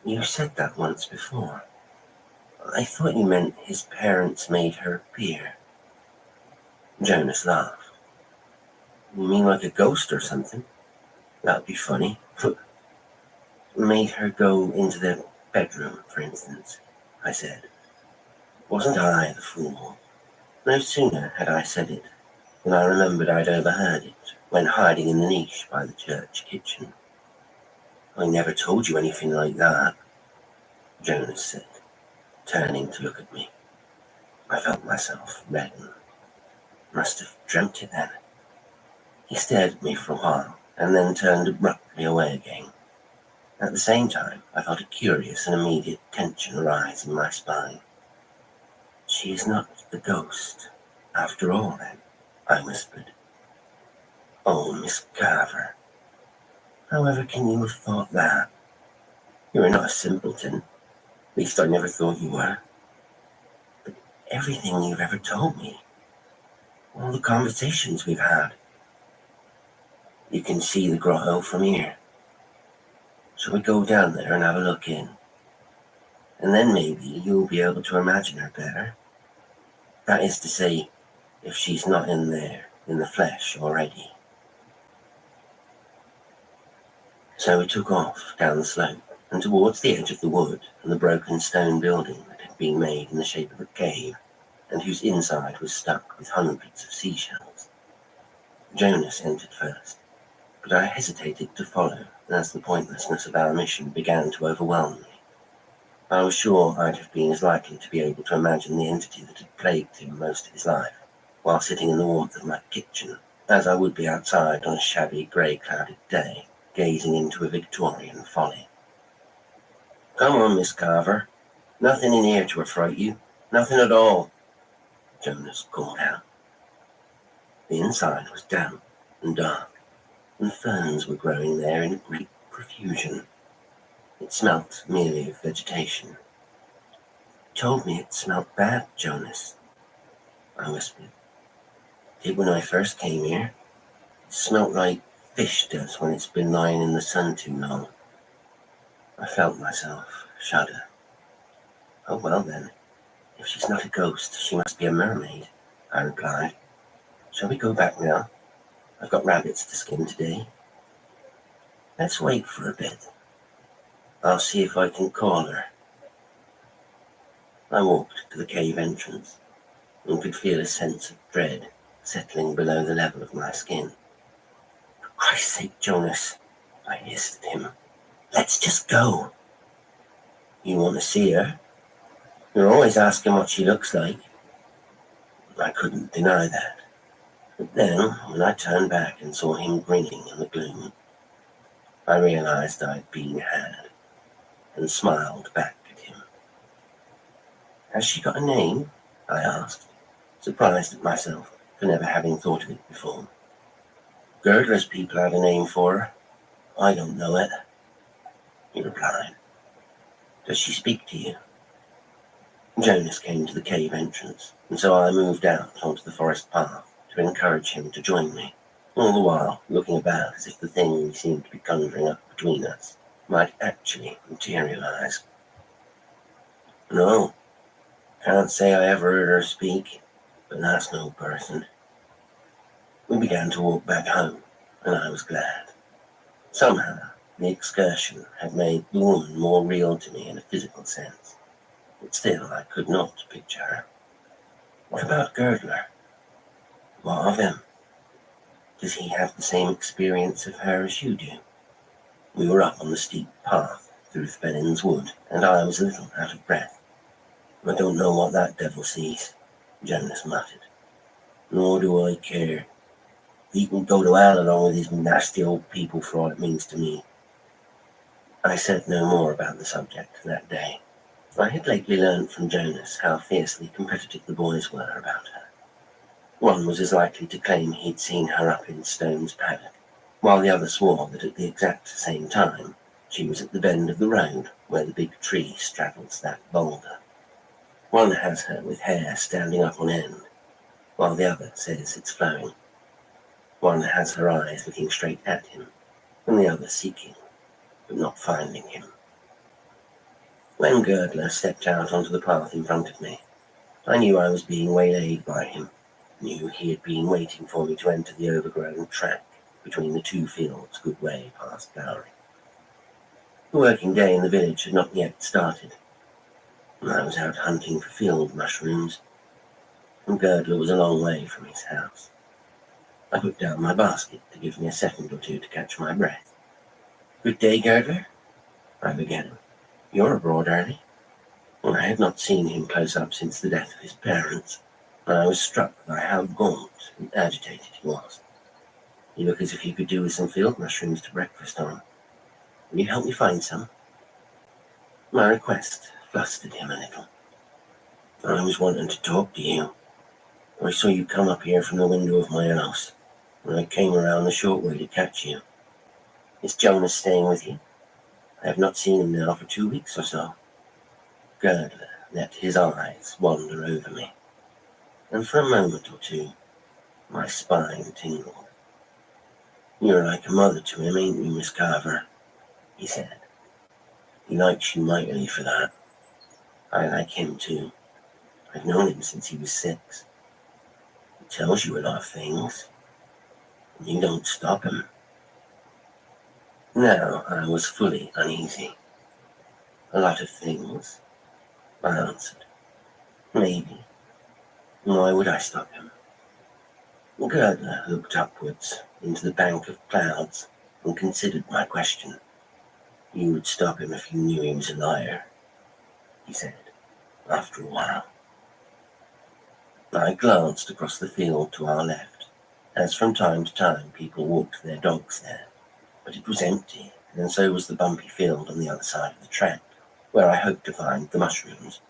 You said that once before. I thought you meant his parents made her appear. Jonas laughed. You mean like a ghost or something? That'd be funny. Made her go into the bedroom, for instance, I said. Wasn't I the fool? No sooner had I said it than I remembered I'd overheard it when hiding in the niche by the church kitchen. I never told you anything like that, Jonas said, turning to look at me. I felt myself redden. Must have dreamt it then. He stared at me for a while and then turned abruptly away again. At the same time, I felt a curious and immediate tension arise in my spine. She is not the ghost, after all, then, I whispered. Oh, Miss Carver, however can you have thought that? You are not a simpleton. At least I never thought you were. But everything you've ever told me, all the conversations we've had, you can see the grotto from here. Shall we go down there and have a look in? And then maybe you'll be able to imagine her better. That is to say, if she's not in there, in the flesh already. So we took off down the slope and towards the edge of the wood and the broken stone building that had been made in the shape of a cave and whose inside was stuck with hundreds of seashells. Jonas entered first, but I hesitated to follow as the pointlessness of our mission began to overwhelm me. I was sure I'd have been as likely to be able to imagine the entity that had plagued him most of his life, while sitting in the warmth of my kitchen, as I would be outside on a shabby, grey-clouded day, gazing into a Victorian folly. Come on, Miss Carver. Nothing in here to affright you. Nothing at all, Jonas called out. The inside was damp and dark, and ferns were growing there in great profusion. It smelt merely of vegetation. You told me it smelt bad, Jonas, I whispered. It did when I first came here. It smelt like fish does when it's been lying in the sun too long. I felt myself shudder. Oh well then, if she's not a ghost, she must be a mermaid, I replied. Shall we go back now? I've got rabbits to skin today. Let's wait for a bit. I'll see if I can call her. I walked to the cave entrance and could feel a sense of dread settling below the level of my skin. For Christ's sake, Jonas, I hissed at him. Let's just go. You want to see her? You're always asking what she looks like. I couldn't deny that. But then, when I turned back and saw him grinning in the gloom, I realized I'd been had, and smiled back at him. Has she got a name? I asked, surprised at myself for never having thought of it before. Girdler's people had a name for her. I don't know it, he replied. Does she speak to you? Jonas came to the cave entrance, and so I moved out onto the forest path to encourage him to join me, all the while looking about as if the thing we seemed to be conjuring up between us might actually materialize. No, can't say I ever heard her speak, but that's no person. We began to walk back home, and I was glad. Somehow, the excursion had made the woman more real to me in a physical sense, but still I could not picture her. What about Girdler? What of him? Does he have the same experience of her as you do? We were up on the steep path through Thebennin's wood, and I was a little out of breath. I don't know what that devil sees, Jonas muttered. Nor do I care. He can go to hell along with his nasty old people for all it means to me. I said no more about the subject that day. I had lately learned from Jonas how fiercely competitive the boys were about her. One was as likely to claim he'd seen her up in Stone's paddock, while the other swore that at the exact same time she was at the bend of the road where the big tree straddles that boulder. One has her with hair standing up on end, while the other says it's flowing. One has her eyes looking straight at him, and the other seeking, but not finding him. When Girdler stepped out onto the path in front of me, I knew I was being waylaid by him, knew he had been waiting for me to enter the overgrown track between the two fields good way past Gowrie. The working day in the village had not yet started, and I was out hunting for field mushrooms, and Girdler was a long way from his house. I put down my basket to give me a second or two to catch my breath. Good day, Girdler, I began. You're abroad early. Well, I had not seen him close up since the death of his parents, and I was struck by how gaunt and agitated he was. You look as if you could do with some field mushrooms to breakfast on. Will you help me find some? My request flustered him a little. I was wanting to talk to you. I saw you come up here from the window of my house, and I came around the short way to catch you. Is Jonas staying with you? I have not seen him now for 2 weeks or so. Girdler let his eyes wander over me, and for a moment or two, my spine tingled. You're like a mother to him, ain't you, Miss Carver? He said. He likes you mightily for that. I like him too. I've known him since he was 6. He tells you a lot of things, and you don't stop him. Now I was fully uneasy. A lot of things, I answered. Maybe. Why would I stop him? Girdler looked upwards into the bank of clouds and considered my question. You would stop him if you knew he was a liar, he said, after a while. I glanced across the field to our left, as from time to time people walked their dogs there, but it was empty, and so was the bumpy field on the other side of the track, where I hoped to find the mushrooms.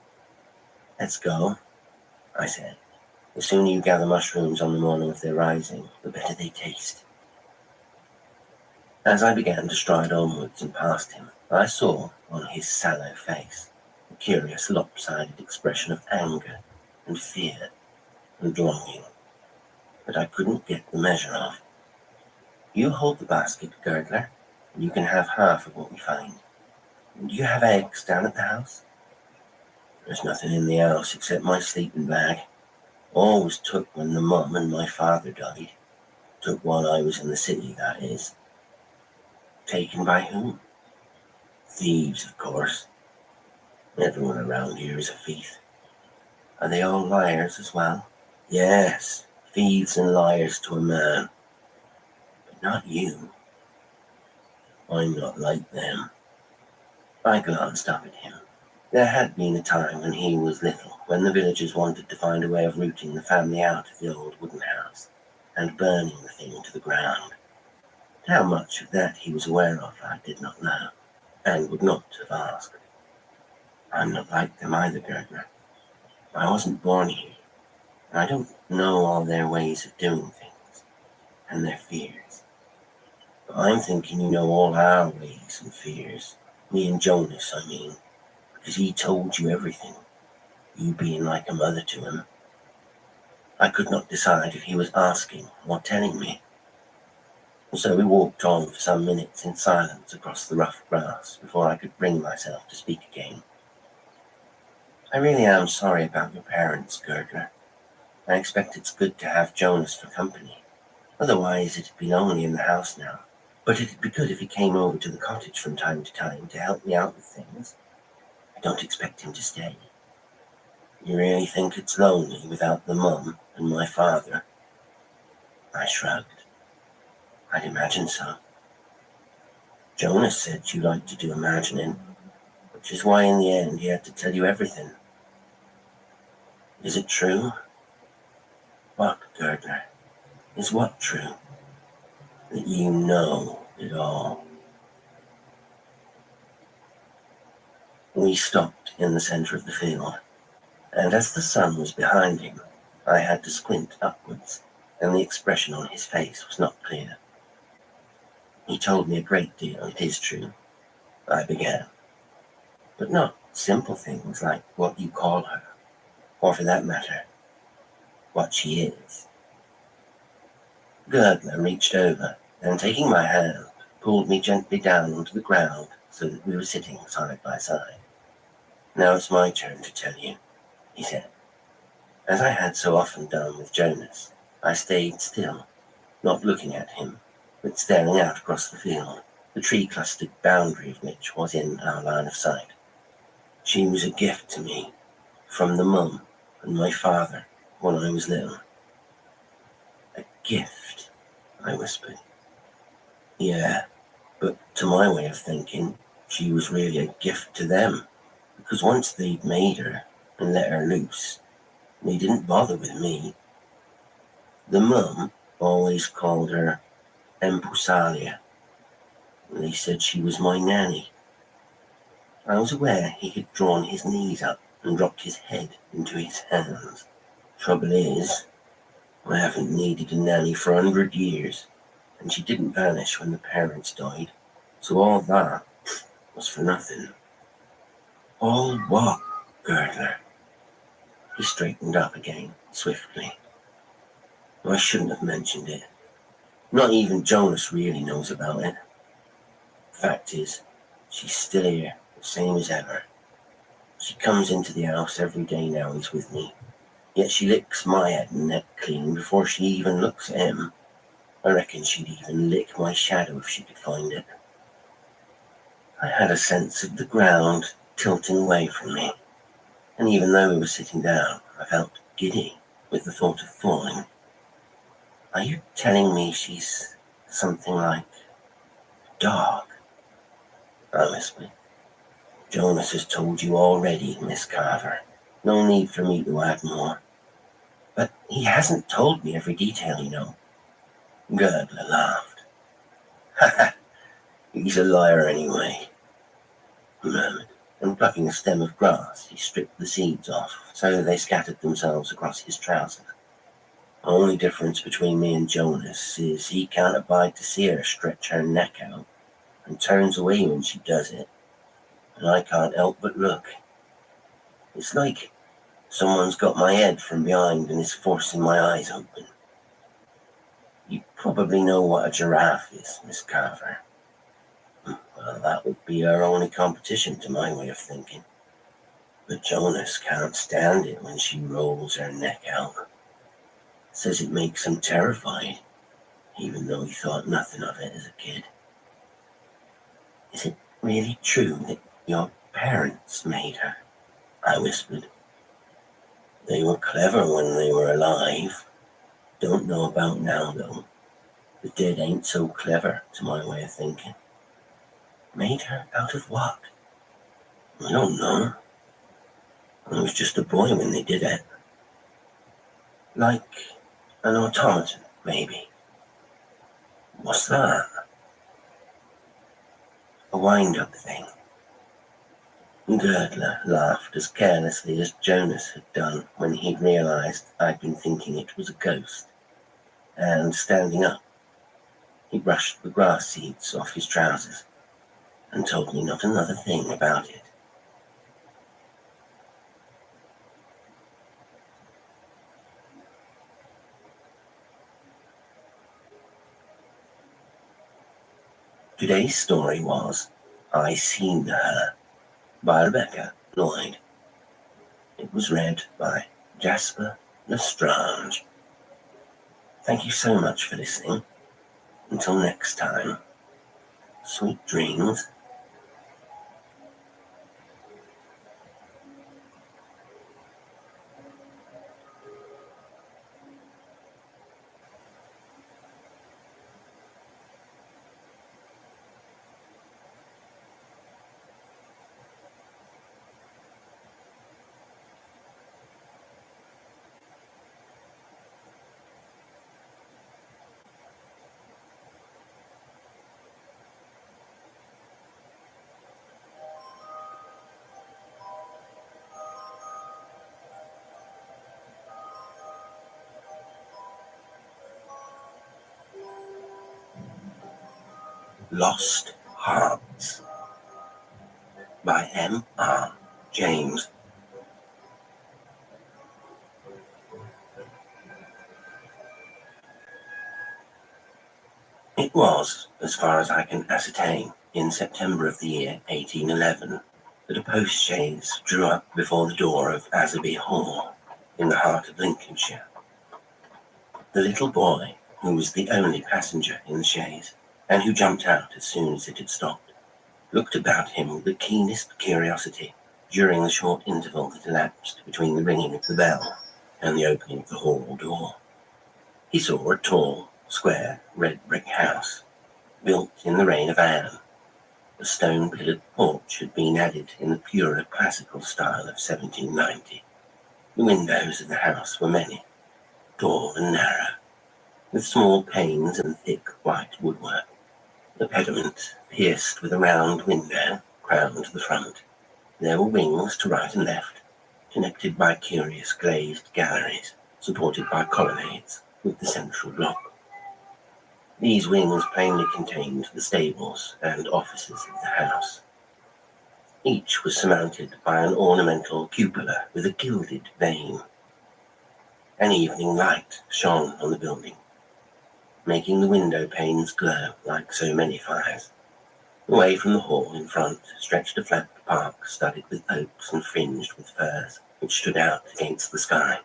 Let's go, I said. The sooner you gather mushrooms on the morning of their rising, the better they taste. As I began to stride onwards and past him, I saw on his sallow face a curious lopsided expression of anger and fear and longing that I couldn't get the measure of. You hold the basket, Girdler, and you can have half of what we find. Do you have eggs down at the house? There's nothing in the house except my sleeping bag. All was took when the mum and my father died. Took while I was in the city, that is. Taken by whom? Thieves, of course. Everyone around here is a thief. Are they all liars as well? Yes, thieves and liars to a man. But not you. I'm not like them. I glanced up at him. There had been a time when he was little, when the villagers wanted to find a way of rooting the family out of the old wooden house and burning the thing to the ground. How much of that he was aware of, I did not know, and would not have asked. I'm not like them either, Gertner. I wasn't born here, and I don't know all their ways of doing things, and their fears. But I'm thinking you know all our ways and fears. Me and Jonas, I mean, because he told you everything, you being like a mother to him. I could not decide if he was asking or telling me. And so we walked on for some minutes in silence across the rough grass before I could bring myself to speak again. I really am sorry about your parents, Gertner. I expect it's good to have Jonas for company. Otherwise, it'd be lonely in the house now. But it'd be good if he came over to the cottage from time to time to help me out with things. I don't expect him to stay. You really think it's lonely without the mum and my father? I shrugged. I'd imagine so. Jonas said you liked to do imagining, which is why in the end he had to tell you everything. Is it true? What, Gertner? Is what true? That you know it all. We stopped in the center of the field, and as the sun was behind him, I had to squint upwards, and the expression on his face was not clear. He told me a great deal, it is true, I began, but not simple things like what you call her, or for that matter, what she is. Gertner reached over and, taking my hand, pulled me gently down onto the ground so that we were sitting side by side. Now it's my turn to tell you, he said. As I had so often done with Jonas, I stayed still, not looking at him, but staring out across the field, the tree-clustered boundary of which was in our line of sight. She was a gift to me, from the mum and my father when I was little. A gift, I whispered. Yeah, but to my way of thinking, she was really a gift to them, because once they'd made her and let her loose, they didn't bother with me. The mum always called her Empusalia. They said she was my nanny. I was aware he had drawn his knees up and dropped his head into his hands. Trouble is, I haven't needed a nanny for 100 years, and she didn't vanish when the parents died, so all that was for nothing. All what, Gertner? He straightened up again, swiftly. I shouldn't have mentioned it. Not even Jonas really knows about it. Fact is, she's still here, the same as ever. She comes into the house every day now he's with me, yet she licks my head and neck clean before she even looks at him. I reckon she'd even lick my shadow if she could find it. I had a sense of the ground tilting away from me, and even though we were sitting down, I felt giddy with the thought of falling. Are you telling me she's something like a dog? I whispered. Jonas has told you already, Miss Carver. No need for me to add more. But he hasn't told me every detail, you know. Gertner laughed. Ha ha, he's a liar anyway, he murmured, and plucking a stem of grass, he stripped the seeds off so they scattered themselves across his trousers. The only difference between me and Jonas is he can't abide to see her stretch her neck out and turns away when she does it, and I can't help but look. It's like someone's got my head from behind and is forcing my eyes open. You probably know what a giraffe is, Miss Carver. Well, that would be our only competition to my way of thinking. But Jonas can't stand it when she rolls her neck out. Says it makes him terrified, even though he thought nothing of it as a kid. Is it really true that your parents made her? I whispered. They were clever when they were alive. Don't know about now, though. The dead ain't so clever, to my way of thinking. Made her out of what? I don't know. I was just a boy when they did it. Like an automaton, maybe. What's that? A wind-up thing. Girdler laughed as carelessly as Jonas had done when he'd realized I'd been thinking it was a ghost. And standing up, he brushed the grass seeds off his trousers and told me not another thing about it. Today's story was I Seen Her by Rebecca Lloyd. It was read by Jasper Lestrange. Thank you so much for listening. Until next time, sweet dreams. Lost Hearts by M.R. James. It was, as far as I can ascertain, in September of the year 1811 that a post-chaise drew up before the door of Asby Hall in the heart of Lincolnshire. The little boy, who was the only passenger in the chaise, and who jumped out as soon as it had stopped, looked about him with the keenest curiosity during the short interval that elapsed between the ringing of the bell and the opening of the hall door. He saw a tall, square, red brick house, built in the reign of Anne. A stone-pillared porch had been added in the purer classical style of 1790. The windows of the house were many, tall and narrow, with small panes and thick white woodwork. The pediment, pierced with a round window, crowned the front. There were wings to right and left, connected by curious glazed galleries, supported by colonnades, with the central block. These wings plainly contained the stables and offices of the house. Each was surmounted by an ornamental cupola with a gilded vane. An evening light shone on the building, making the window panes glow like so many fires. Away from the hall in front stretched a flat park studded with oaks and fringed with firs, which stood out against the sky.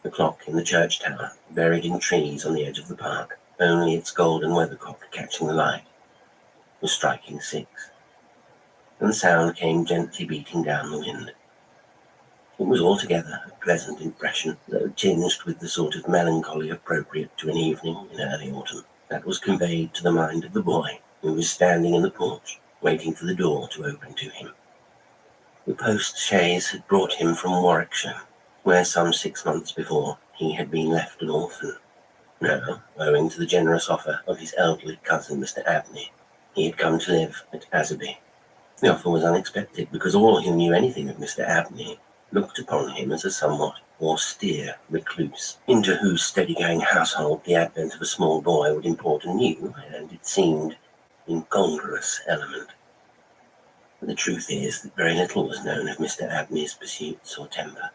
The clock in the church tower, buried in trees on the edge of the park, only its golden weathercock catching the light, was striking 6, and the sound came gently beating down the wind. It was altogether a pleasant impression, though tinged with the sort of melancholy appropriate to an evening in early autumn, that was conveyed to the mind of the boy, who was standing in the porch, waiting for the door to open to him. The post-chaise had brought him from Warwickshire, where some 6 months before he had been left an orphan. Now, owing to the generous offer of his elderly cousin, Mr. Abney, he had come to live at Asby. The offer was unexpected, because all who knew anything of Mr. Abney looked upon him as a somewhat austere recluse, into whose steady-going household the advent of a small boy would import a new, and it seemed, incongruous element. But the truth is that very little was known of Mr. Abney's pursuits or temper.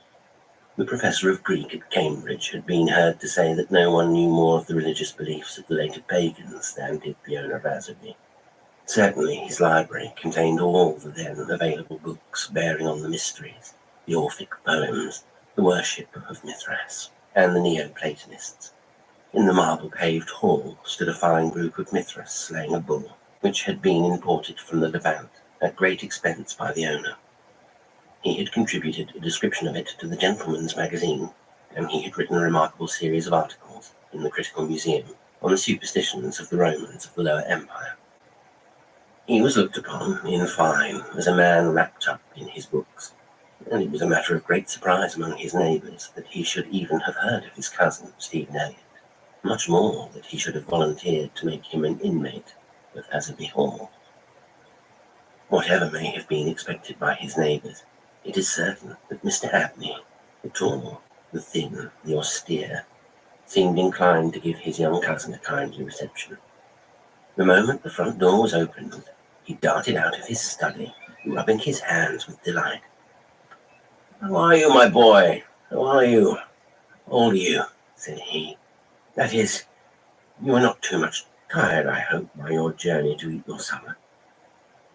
The professor of Greek at Cambridge had been heard to say that no one knew more of the religious beliefs of the later pagans than did the owner of Asby. Certainly his library contained all the then available books bearing on the mysteries, the Orphic poems, the worship of Mithras, and the Neoplatonists. In the marble-paved hall stood a fine group of Mithras slaying a bull, which had been imported from the Levant at great expense by the owner. He had contributed a description of it to the Gentleman's Magazine, and he had written a remarkable series of articles in the Critical Museum on the superstitions of the Romans of the Lower Empire. He was looked upon, in fine, as a man wrapped up in his books, and it was a matter of great surprise among his neighbours that he should even have heard of his cousin, Stephen Elliott, much more that he should have volunteered to make him an inmate of Asby Hall. Whatever may have been expected by his neighbours, it is certain that Mr. Abney, the tall, the thin, the austere, seemed inclined to give his young cousin a kindly reception. The moment the front door was opened, he darted out of his study, rubbing his hands with delight. "How are you, my boy? How are you? How old are you?" said he. "That is, you are not too much tired, I hope, by your journey to eat your supper."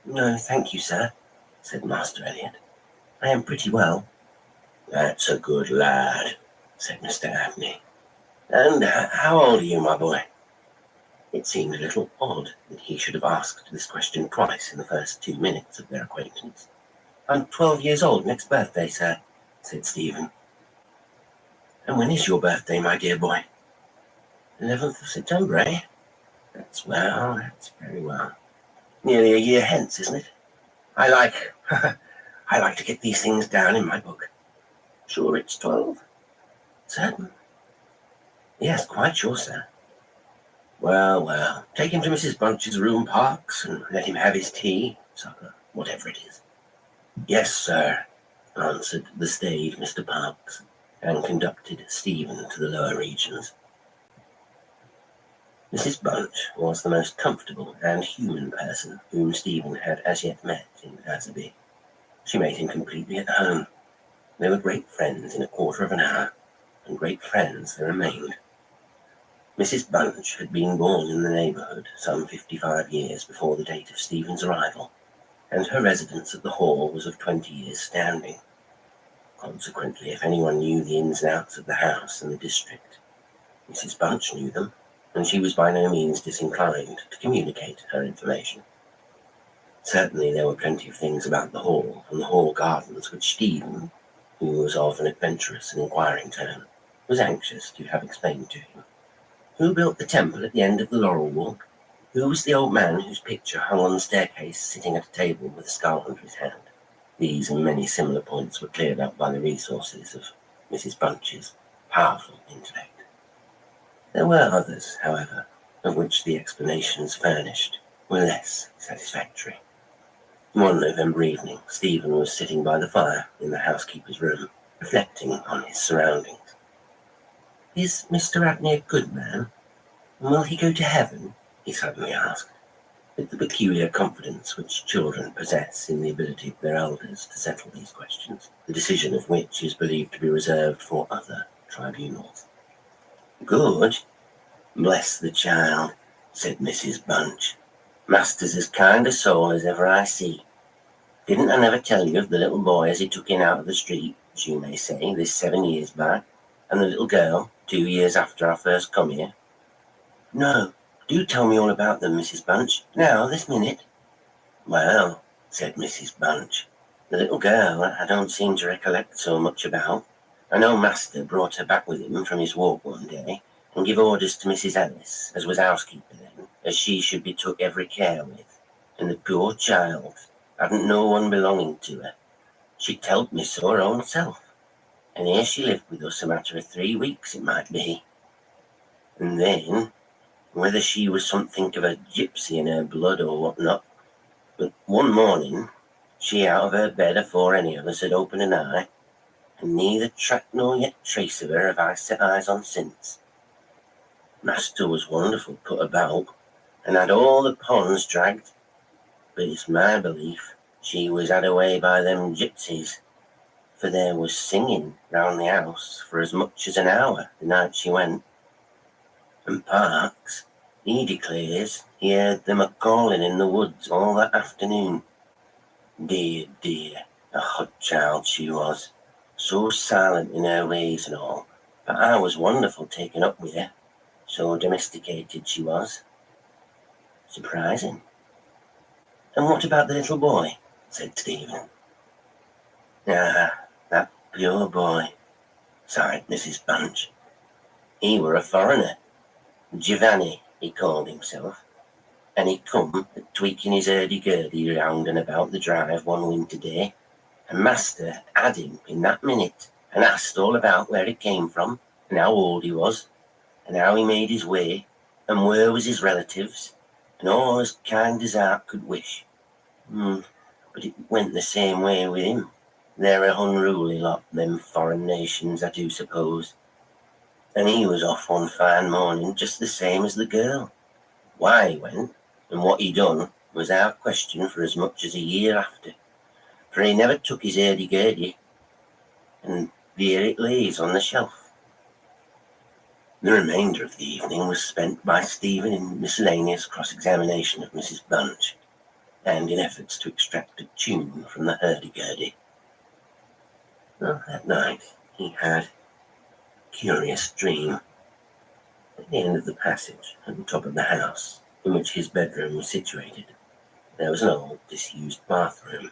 "No, thank you, sir," said Master Elliott. "I am pretty well." "That's a good lad," said Mr. Abney. "And how old are you, my boy?" It seemed a little odd that he should have asked this question twice in the first 2 minutes of their acquaintance. "I'm 12 years old next birthday, sir," said Stephen. "And when is your birthday, my dear boy?" 11th of September, eh? That's well, that's very well. Nearly a year hence, isn't it? I like to get these things down in my book. Sure it's 12? Certain? Yes, quite sure, sir. Well, take him to Mrs. Bunch's room, Parks, and let him have his tea, supper, whatever it is. Yes, sir, answered the staid Mr. Parks, and conducted Stephen to the lower regions. Mrs. Bunch was the most comfortable and human person whom Stephen had as yet met in Asby. She made him completely at home. They were great friends in a quarter of an hour, and great friends they remained. Mrs. Bunch had been born in the neighbourhood some 55 years before the date of Stephen's arrival, and her residence at the Hall was of 20 years' standing. Consequently, if anyone knew the ins and outs of the house and the district, Mrs. Bunch knew them, and she was by no means disinclined to communicate her information. Certainly there were plenty of things about the Hall and the Hall gardens which Stephen, who was of an adventurous and inquiring turn, was anxious to have explained to him. Who built the temple at the end of the Laurel Walk? Who was the old man whose picture hung on the staircase sitting at a table with a skull under his hand? These and many similar points were cleared up by the resources of Mrs. Bunch's powerful intellect. There were others, however, of which the explanations furnished were less satisfactory. One November evening, Stephen was sitting by the fire in the housekeeper's room, reflecting on his surroundings. "Is Mr. Abney a good man? And will he go to heaven?" he suddenly asked, with the peculiar confidence which children possess in the ability of their elders to settle these questions, the decision of which is believed to be reserved for other tribunals. "Good? Bless the child," said Mrs. Bunch. "Master's as kind a soul as ever I see. Didn't I never tell you of the little boy as he took in out of the street, as you may say, this 7 years back, and the little girl 2 years after I first come here?" "No, do tell me all about them, Mrs. Bunch, now, this minute." "Well," said Mrs. Bunch, "the little girl I don't seem to recollect so much about. I know Master brought her back with him from his walk one day, and give orders to Mrs. Ellis, as was housekeeper then, as she should be took every care with. And the poor child hadn't no one belonging to her. She telled me so her own self. And here she lived with us a matter of 3 weeks, it might be. And then, whether she was something of a gypsy in her blood or what not, but one morning, she out of her bed afore any of us had opened an eye, and neither track nor yet trace of her have I set eyes on since. Master was wonderful put about, and had all the ponds dragged, but it's my belief she was had away by them gypsies, for there was singing round the house for as much as an hour the night she went. And Parks, he declares he heard them a-calling in the woods all that afternoon. Dear, a hot child she was, so silent in her ways and all, but I was wonderful taken up with her, so domesticated she was. Surprising. And what about the little boy? Said Stephen. Ah, that pure boy, sighed Mrs. Bunch. He were a foreigner. Giovanni, he called himself. and he come tweaking his hurdy-gurdy round and about the drive one winter day, and master had him in that minute and asked all about where he came from and how old he was and how he made his way and where was his relatives and all as kind as heart could wish. But it went the same way with him. They're a unruly lot, them foreign nations, I do suppose. And he was off one fine morning just the same as the girl. Why he went and what he done was our question for as much as a year after. For he never took his hurdy-gurdy, and there it lays on the shelf. The remainder of the evening was spent by Stephen in miscellaneous cross-examination of Mrs. Bunch, and in efforts to extract a tune from the hurdy-gurdy. Well, that night he had a curious dream. At the end of the passage, at the top of the house, in which his bedroom was situated, there was an old, disused bathroom.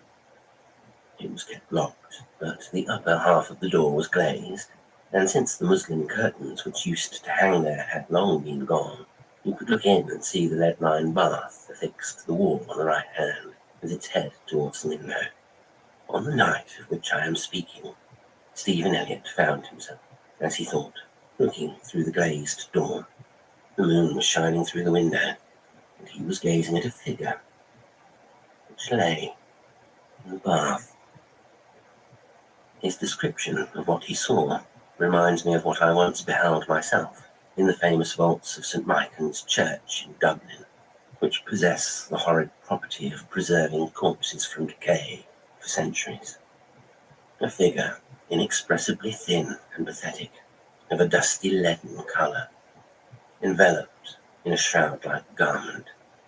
It was kept locked, but the upper half of the door was glazed, and since the muslin curtains which used to hang there had long been gone, you could look in and see the lead-lined bath affixed to the wall on the right hand, with its head towards the window. On the night of which I am speaking, Stephen Elliott found himself, as he thought, looking through the glazed door. The moon was shining through the window, and he was gazing at a figure which lay in the bath. His description of what he saw reminds me of what I once beheld myself in the famous vaults of St. Michan's Church in Dublin, which possess the horrid property of preserving corpses from decay for centuries. A figure inexpressibly thin and pathetic, of a dusty leaden colour, enveloped in a shroud-like garment,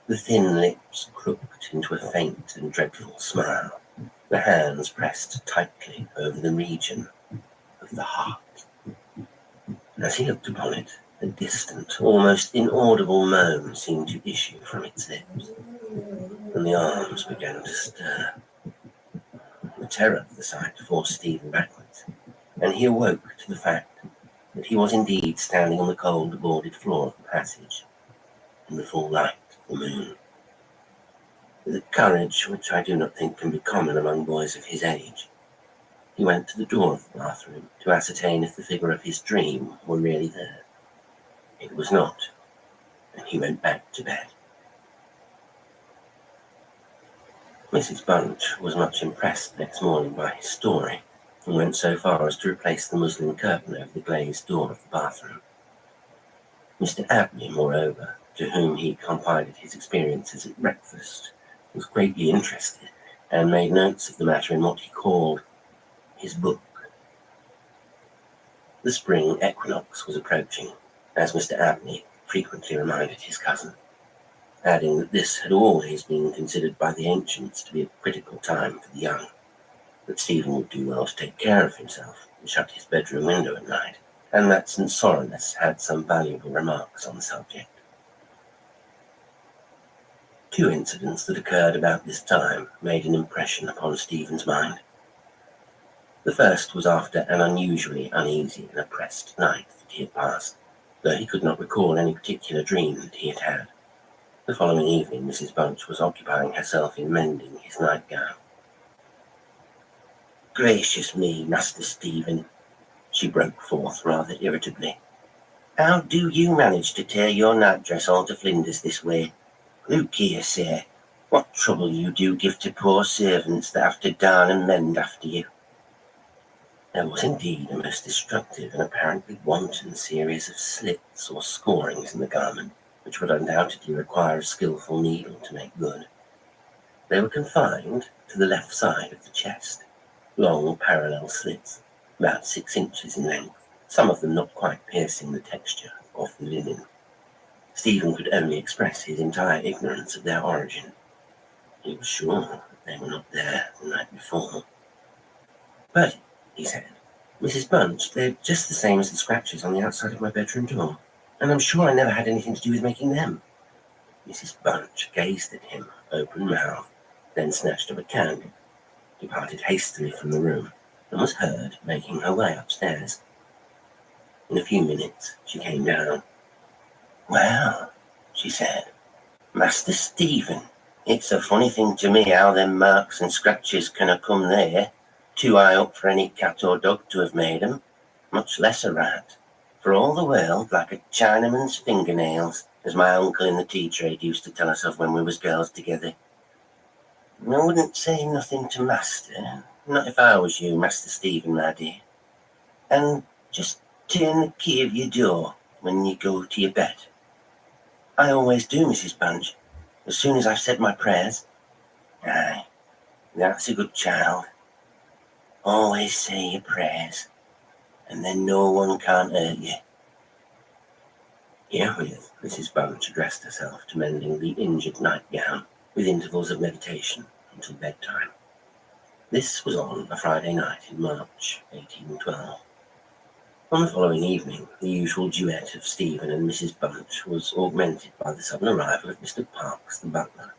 the thin lips crooked into a faint and dreadful smile, the hands pressed tightly over the region of the heart. As he looked upon it, a distant, almost inaudible moan seemed to issue from its lips, and the arms began to stir. The terror of the sight forced Stephen backwards, and he awoke to the fact that he was indeed standing on the cold, boarded floor of the passage, in the full light of the moon. With a courage which I do not think can be common among boys of his age, he went to the door of the bathroom to ascertain if the figure of his dream were really there. It was not, and he went back to bed. Mrs. Bunch was much impressed next morning by his story, and went so far as to replace the muslin curtain over the glazed door of the bathroom. Mr. Abney, moreover, to whom he confided his experiences at breakfast, was greatly interested, and made notes of the matter in what he called his book. The spring equinox was approaching, as Mr. Abney frequently reminded his cousin, adding that this had always been considered by the ancients to be a critical time for the young, that Stephen would do well to take care of himself and shut his bedroom window at night, and that St. Soranus had some valuable remarks on the subject. Two incidents that occurred about this time made an impression upon Stephen's mind. The first was after an unusually uneasy and oppressed night that he had passed, though he could not recall any particular dream that he had had. The following evening, Mrs. Bunch was occupying herself in mending his nightgown. "Gracious me, Master Stephen," she broke forth rather irritably. "How do you manage to tear your nightdress all to flinders this way? Look here, sir, what trouble you do give to poor servants that have to darn and mend after you." There was indeed a most destructive and apparently wanton series of slits or scorings in the garment, which would undoubtedly require a skillful needle to make good. They were confined to the left side of the chest, long parallel slits, about 6 inches in length, some of them not quite piercing the texture of the linen. Stephen could only express his entire ignorance of their origin. He was sure that they were not there the night before. "But," he said, "Mrs. Bunch, they're just the same as the scratches on the outside of my bedroom door, and I'm sure I never had anything to do with making them." Mrs. Bunch gazed at him, open-mouthed, then snatched up a candle, departed hastily from the room, and was heard making her way upstairs. In a few minutes she came down. "Well," she said, Master Stephen, it's a funny thing to me how them marks and scratches can have come there, too high up for any cat or dog to have made 'em, much less a rat. For all the world like a Chinaman's fingernails, as my uncle in the tea trade used to tell us of when we was girls together. I wouldn't say nothing to Master, not if I was you, Master Stephen, laddie. And just turn the key of your door when you go to your bed. I always do, Mrs. Bunch, as soon as I've said my prayers. Aye, that's a good child. Always say your prayers, and then no one can't hurt you. Herewith, Mrs. Bunch addressed herself to mending the injured nightgown, with intervals of meditation until bedtime. This was on a Friday night in March 1812. On the following evening, the usual duet of Stephen and Mrs. Bunch was augmented by the sudden arrival of Mr. Parks, the butler,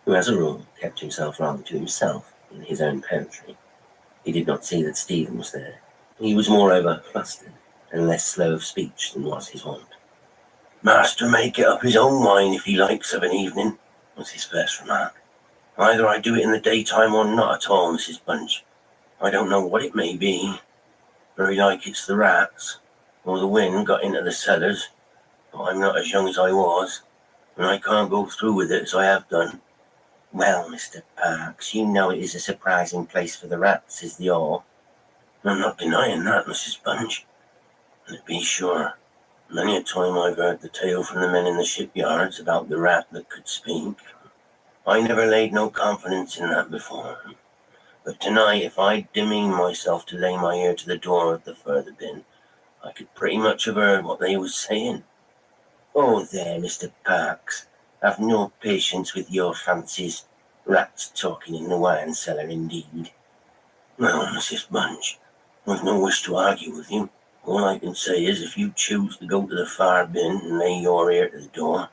who as a rule kept himself rather to himself in his own pantry. He did not see that Stephen was there. He was moreover flustered and less slow of speech than was his wont. "Master may get up his own wine if he likes of an evening," was his first remark. "Either I do it in the daytime or not at all, Mrs. Bunch. I don't know what it may be. Very like it's the rats, or the wind got into the cellars, but I'm not as young as I was, and I can't go through with it as I have done." "Well, Mr. Parks, you know it is a surprising place for the rats, is the all." "I'm not denying that, Mrs. Bunch. And to be sure, many a time I've heard the tale from the men in the shipyards about the rat that could speak. I never laid no confidence in that before. But tonight, if I'd demean myself to lay my ear to the door of the further bin, I could pretty much have heard what they was saying." "Oh, there, Mr. Parks, I've no patience with your fancies. Rats talking in the wine cellar, indeed." "Well, Mrs. Bunch, I've no wish to argue with you. All I can say is, if you choose to go to the far bin and lay your ear to the door,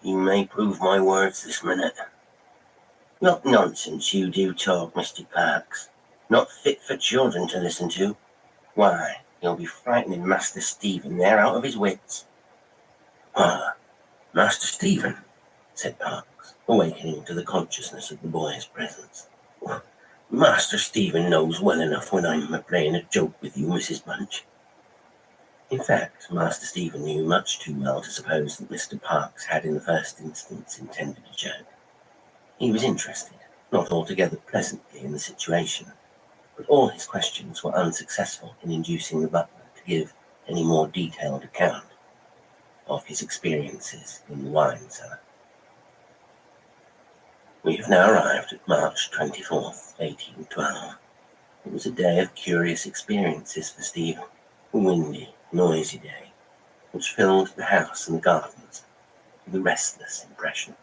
you may prove my words this minute." "What nonsense you do talk, Mr. Parks. Not fit for children to listen to. Why, you'll be frightening Master Stephen there out of his wits." "Ah, Master Stephen," said Parks, awakening to the consciousness of the boy's presence. "Master Stephen knows well enough when I'm playing a joke with you, Mrs. Bunch." In fact, Master Stephen knew much too well to suppose that Mr. Parks had in the first instance intended a joke. He was interested, not altogether pleasantly, in the situation, but all his questions were unsuccessful in inducing the butler to give any more detailed account of his experiences in the wine cellar. We have now arrived at March 24th, 1812. It was a day of curious experiences for Stephen, a windy, noisy day, which filled the house and the gardens with a restless impression.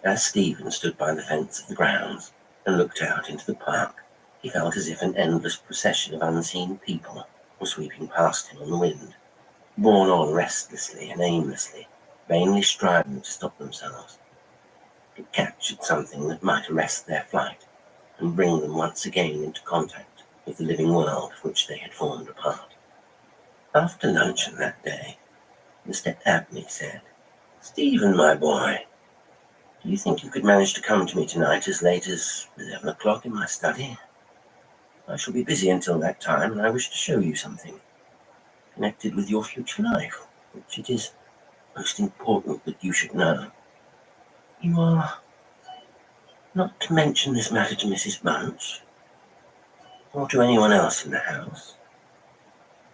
As Stephen stood by the fence of the grounds and looked out into the park, he felt as if an endless procession of unseen people were sweeping past him on the wind, borne on restlessly and aimlessly, vainly striving to stop themselves, to catch at something that might arrest their flight and bring them once again into contact with the living world of which they had formed a part. After luncheon that day, Mr. Abney said, "Stephen, my boy, do you think you could manage to come to me tonight as late as 11 o'clock in my study? I shall be busy until that time, and I wish to show you something connected with your future life, which it is most important that you should know. You are not to mention this matter to Mrs. Bunch, or to anyone else in the house,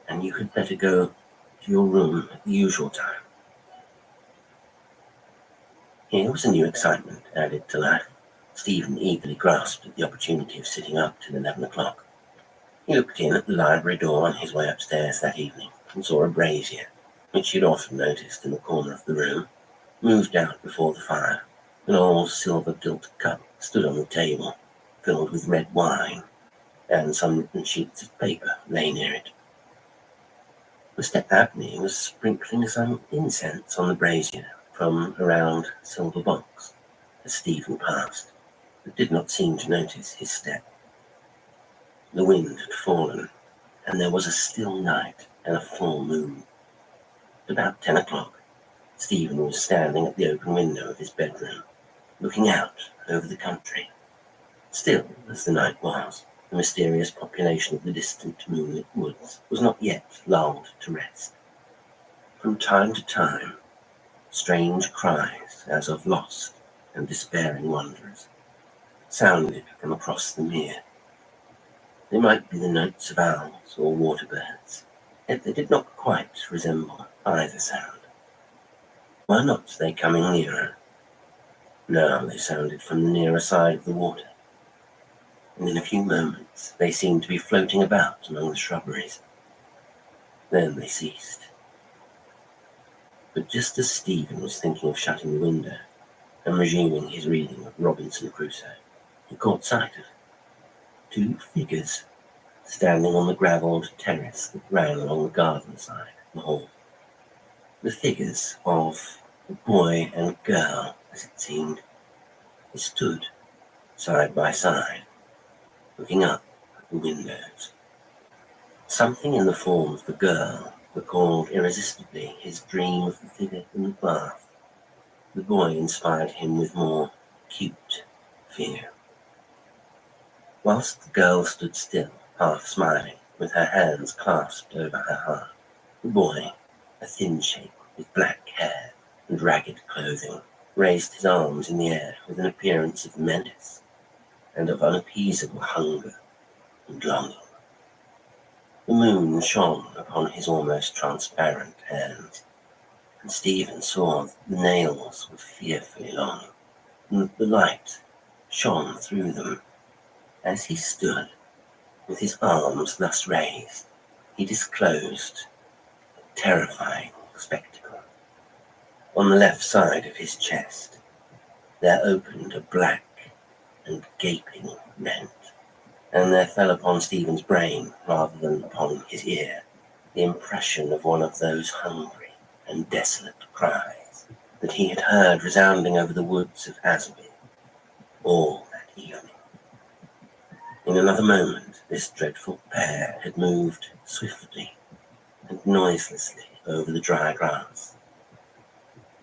and you had better go to your room at the usual time." Here was a new excitement added to life. Stephen eagerly grasped at the opportunity of sitting up till 11 o'clock. He looked in at the library door on his way upstairs that evening and saw a brazier, which he had often noticed in the corner of the room, moved out before the fire. An old silver-gilt cup stood on the table, filled with red wine, and some written sheets of paper lay near it. Mr. Abney was sprinkling some incense on the brazier from a round silver box as Stephen passed, but did not seem to notice his step. The wind had fallen, and there was a still night and a full moon. At about 10 o'clock, Stephen was standing at the open window of his bedroom, looking out over the country. Still, as the night was, the mysterious population of the distant moonlit woods was not yet lulled to rest. From time to time, strange cries, as of lost and despairing wanderers, sounded from across the mere. They might be the notes of owls or water birds, yet they did not quite resemble either sound. Were not they coming nearer? Now they sounded from the nearer side of the water, and in a few moments they seemed to be floating about among the shrubberies. Then they ceased. But just as Stephen was thinking of shutting the window and resuming his reading of Robinson Crusoe, he caught sight of two figures standing on the gravelled terrace that ran along the garden side of the hall. The figures of a boy and girl, as it seemed. They stood side by side, looking up at the windows. Something in the form of the girl recalled irresistibly his dream of the figure in the bath. The boy inspired him with more acute fear. Whilst the girl stood still, half smiling, with her hands clasped over her heart, the boy, a thin shape with black hair and ragged clothing, raised his arms in the air with an appearance of menace and of unappeasable hunger and longing. The moon shone upon his almost transparent hands, and Stephen saw that the nails were fearfully long, and that the light shone through them. As he stood, with his arms thus raised, he disclosed a terrifying spectacle. On the left side of his chest, there opened a black and gaping rent, and there fell upon Stephen's brain, rather than upon his ear, the impression of one of those hungry and desolate cries that he had heard resounding over the woods of Asby all that evening. In another moment, this dreadful pair had moved swiftly and noiselessly over the dry grass,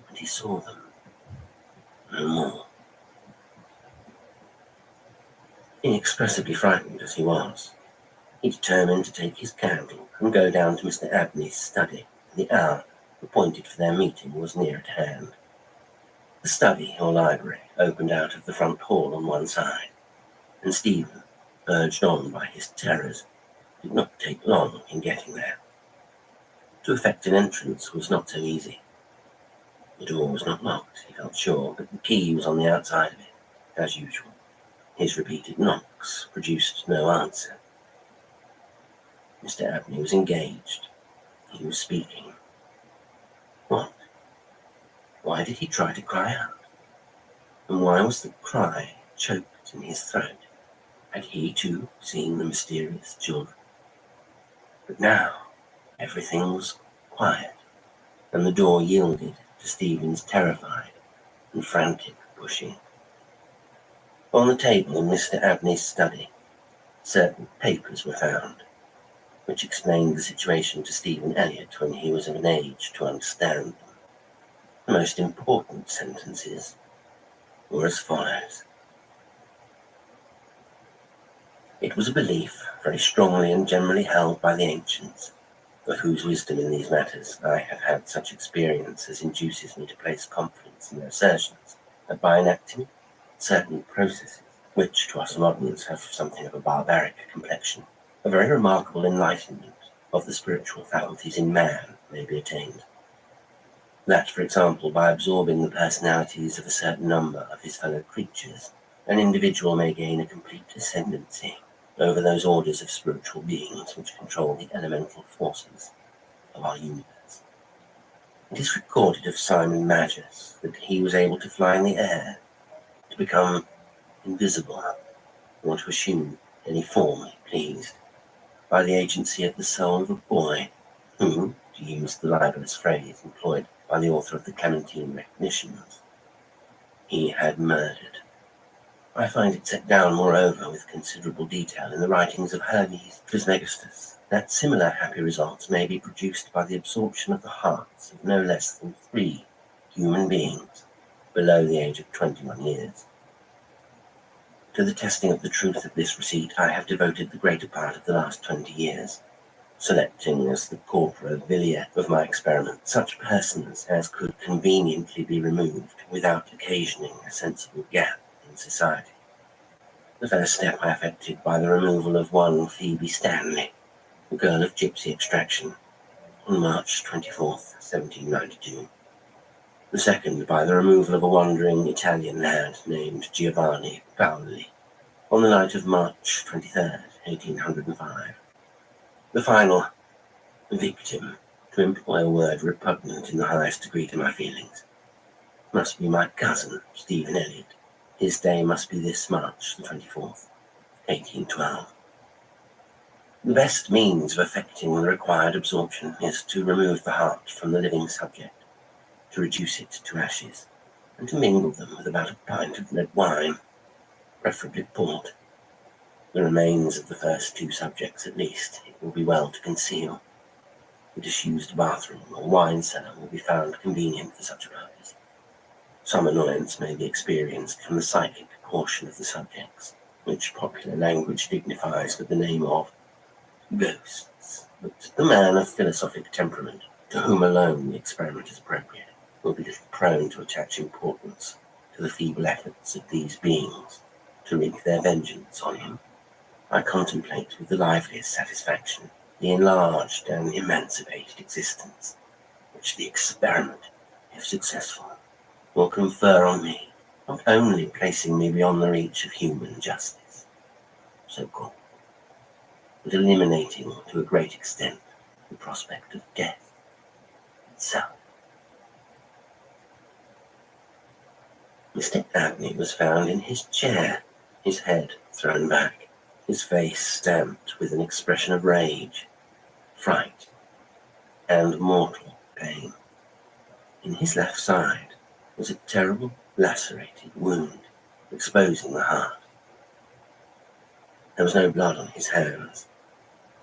and he saw them no more. Inexpressibly frightened as he was, he determined to take his candle and go down to Mr. Abney's study. The hour appointed for their meeting was near at hand. The study, or library, opened out of the front hall on one side, and Stephen, urged on by his terrors, did not take long in getting there. To effect an entrance was not so easy. The door was not locked, he felt sure, but the key was on the outside of it, as usual. His repeated knocks produced no answer. Mr. Abney was engaged. He was speaking. What? Why did he try to cry out? And why was the cry choked in his throat? Had he too seen the mysterious children? But now everything was quiet, and the door yielded to Stephen's terrified and frantic pushing. On the table in Mr. Abney's study, certain papers were found, which explained the situation to Stephen Elliott when he was of an age to understand them. The most important sentences were as follows. It was a belief, very strongly and generally held by the ancients, of whose wisdom in these matters I have had such experience as induces me to place confidence in their assertions, that by enacting certain processes, which to us moderns have something of a barbaric complexion, a very remarkable enlightenment of the spiritual faculties in man may be attained. That, for example, by absorbing the personalities of a certain number of his fellow creatures, an individual may gain a complete ascendancy over those orders of spiritual beings which control the elemental forces of our universe. It is recorded of Simon Magus that he was able to fly in the air, to become invisible, or to assume any form he pleased, by the agency of the soul of a boy whom, to use the libelous phrase employed by the author of the Clementine Recognitions, he had murdered. I find it set down, moreover, with considerable detail in the writings of Hermes Trismegistus, that similar happy results may be produced by the absorption of the hearts of no less than 3 human beings below the age of 21 years. To the testing of the truth of this receipt, I have devoted the greater part of the last 20 years, selecting as the corpora vilia of my experiment such persons as could conveniently be removed without occasioning a sensible gap in society. The first step I effected by the removal of one Phoebe Stanley, a girl of gypsy extraction, on March 24th, 1792. The second by the removal of a wandering Italian lad named Giovanni Paoli, on the night of March 23rd, 1805. The final, victim, to employ a word repugnant in the highest degree to my feelings, must be my cousin, Stephen Elliott. His day must be this March the 24th, 1812. The best means of effecting the required absorption is to remove the heart from the living subject, to reduce it to ashes, and to mingle them with about a pint of red wine, preferably port. The remains of the first two subjects, at least, it will be well to conceal. A disused bathroom or wine cellar will be found convenient for such a purpose. Some annoyance may be experienced from the psychic portion of the subjects, which popular language dignifies with the name of ghosts. But the man of philosophic temperament, to whom alone the experiment is appropriate, will be little prone to attach importance to the feeble efforts of these beings to wreak their vengeance on him. I contemplate with the liveliest satisfaction the enlarged and emancipated existence which the experiment, if successful, will confer on me, not only placing me beyond the reach of human justice, so-called, but eliminating to a great extent the prospect of death itself. Mr. Abney was found in his chair, his head thrown back, his face stamped with an expression of rage, fright, and mortal pain. In his left side was a terrible lacerated wound, exposing the heart. There was no blood on his hands,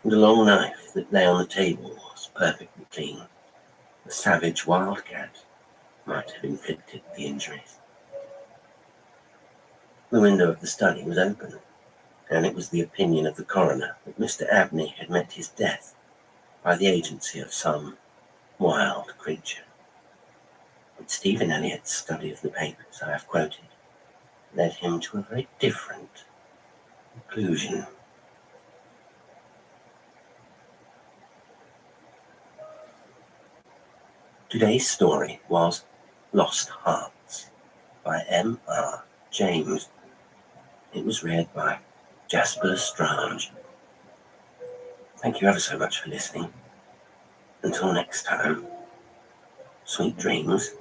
and a long knife that lay on the table was perfectly clean. A savage wildcat might have inflicted the injuries. The window of the study was open, and it was the opinion of the coroner that Mr. Abney had met his death by the agency of some wild creature. But Stephen Elliott's study of the papers I have quoted led him to a very different conclusion. Today's story was Lost Hearts by M.R. James. It was read by Jasper Lestrange. Thank you ever so much for listening. Until next time, sweet dreams.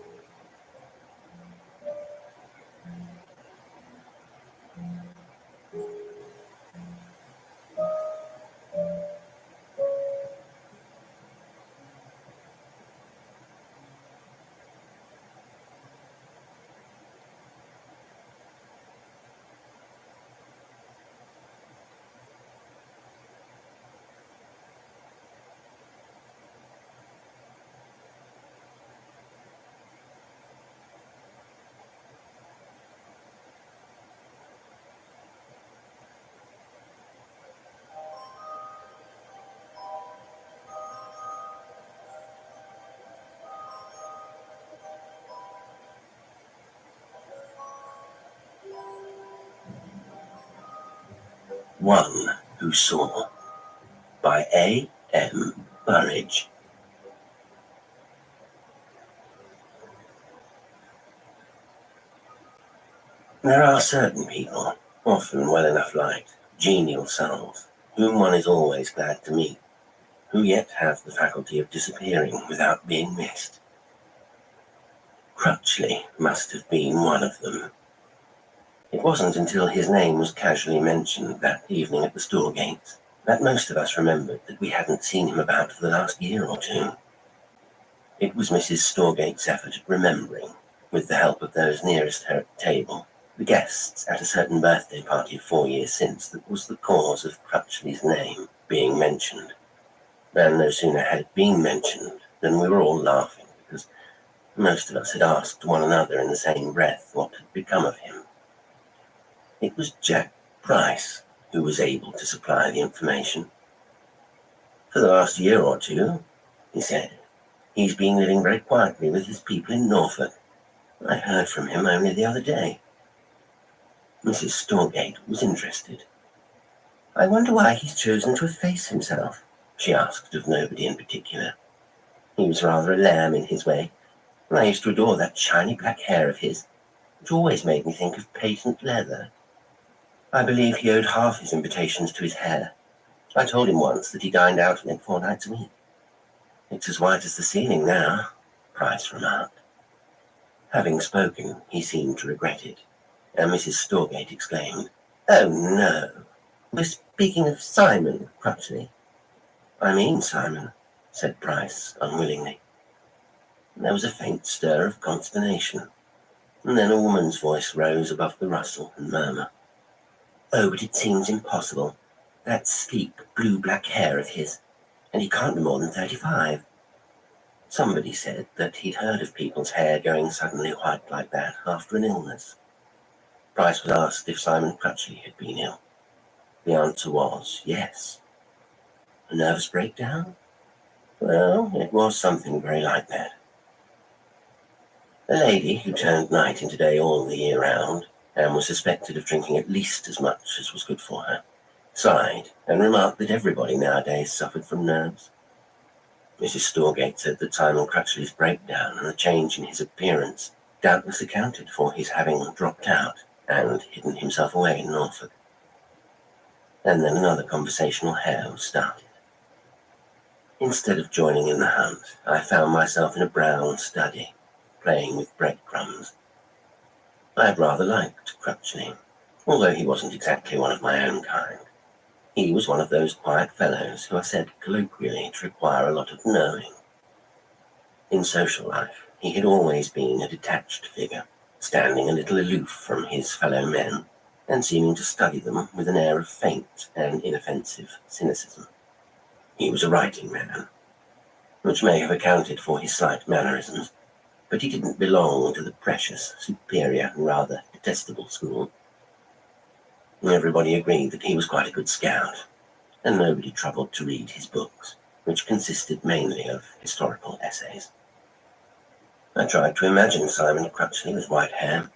One Who Saw by A.M. Burridge. There are certain people, often well enough liked, genial souls, whom one is always glad to meet, who yet have the faculty of disappearing without being missed. Crutchley must have been one of them. It wasn't until his name was casually mentioned that evening at the store gates that most of us remembered that we hadn't seen him about for the last year or two. It was Mrs. Storegate's effort at remembering, with the help of those nearest her at the table, the guests at a certain birthday party of 4 years since, that was the cause of Crutchley's name being mentioned. And no sooner had it been mentioned than we were all laughing, because Most of us had asked one another in the same breath what had become of him. It was Jack Price who was able to supply the information. For the last year or two, he said, he's been living very quietly with his people in Norfolk. I heard from him only the other day. Mrs. Storgate was interested. I wonder why he's chosen to efface himself, she asked of nobody in particular. He was rather a lamb in his way, and I used to adore that shiny black hair of his, which always made me think of patent leather. I believe he owed half his invitations to his hair. I told him once that he dined out in it 4 nights a week. It's as white as the ceiling now, Price remarked. Having spoken, he seemed to regret it, and Mrs. Storgate exclaimed, Oh no, we're speaking of Simon Crutchley. I mean Simon, said Price unwillingly. There was a faint stir of consternation, and then a woman's voice rose above the rustle and murmur. Oh, but it seems impossible. That sleek, blue-black hair of his, and he can't be more than 35. Somebody said that he'd heard of people's hair going suddenly white like that after an illness. Price was asked if Simon Crutchley had been ill. The answer was yes. A nervous breakdown? Well, it was something very like that. A lady who turned night into day all the year round, and was suspected of drinking at least as much as was good for her, sighed and remarked that everybody nowadays suffered from nerves. Mrs. Storgate said that Simon Crutchley's breakdown and the change in his appearance doubtless accounted for his having dropped out and hidden himself away in Norfolk. And then another conversational hare was started. Instead of joining in the hunt, I found myself in a brown study, playing with breadcrumbs. I had rather liked Crutchley, although he wasn't exactly one of my own kind. He was one of those quiet fellows who are said colloquially to require a lot of knowing. In social life, he had always been a detached figure, standing a little aloof from his fellow men, and seeming to study them with an air of faint and inoffensive cynicism. He was a writing man, which may have accounted for his slight mannerisms, but he didn't belong to the precious, superior, and rather detestable school. Everybody agreed that he was quite a good scout, and nobody troubled to read his books, which consisted mainly of historical essays. I tried to imagine Simon Crutchley with white hair,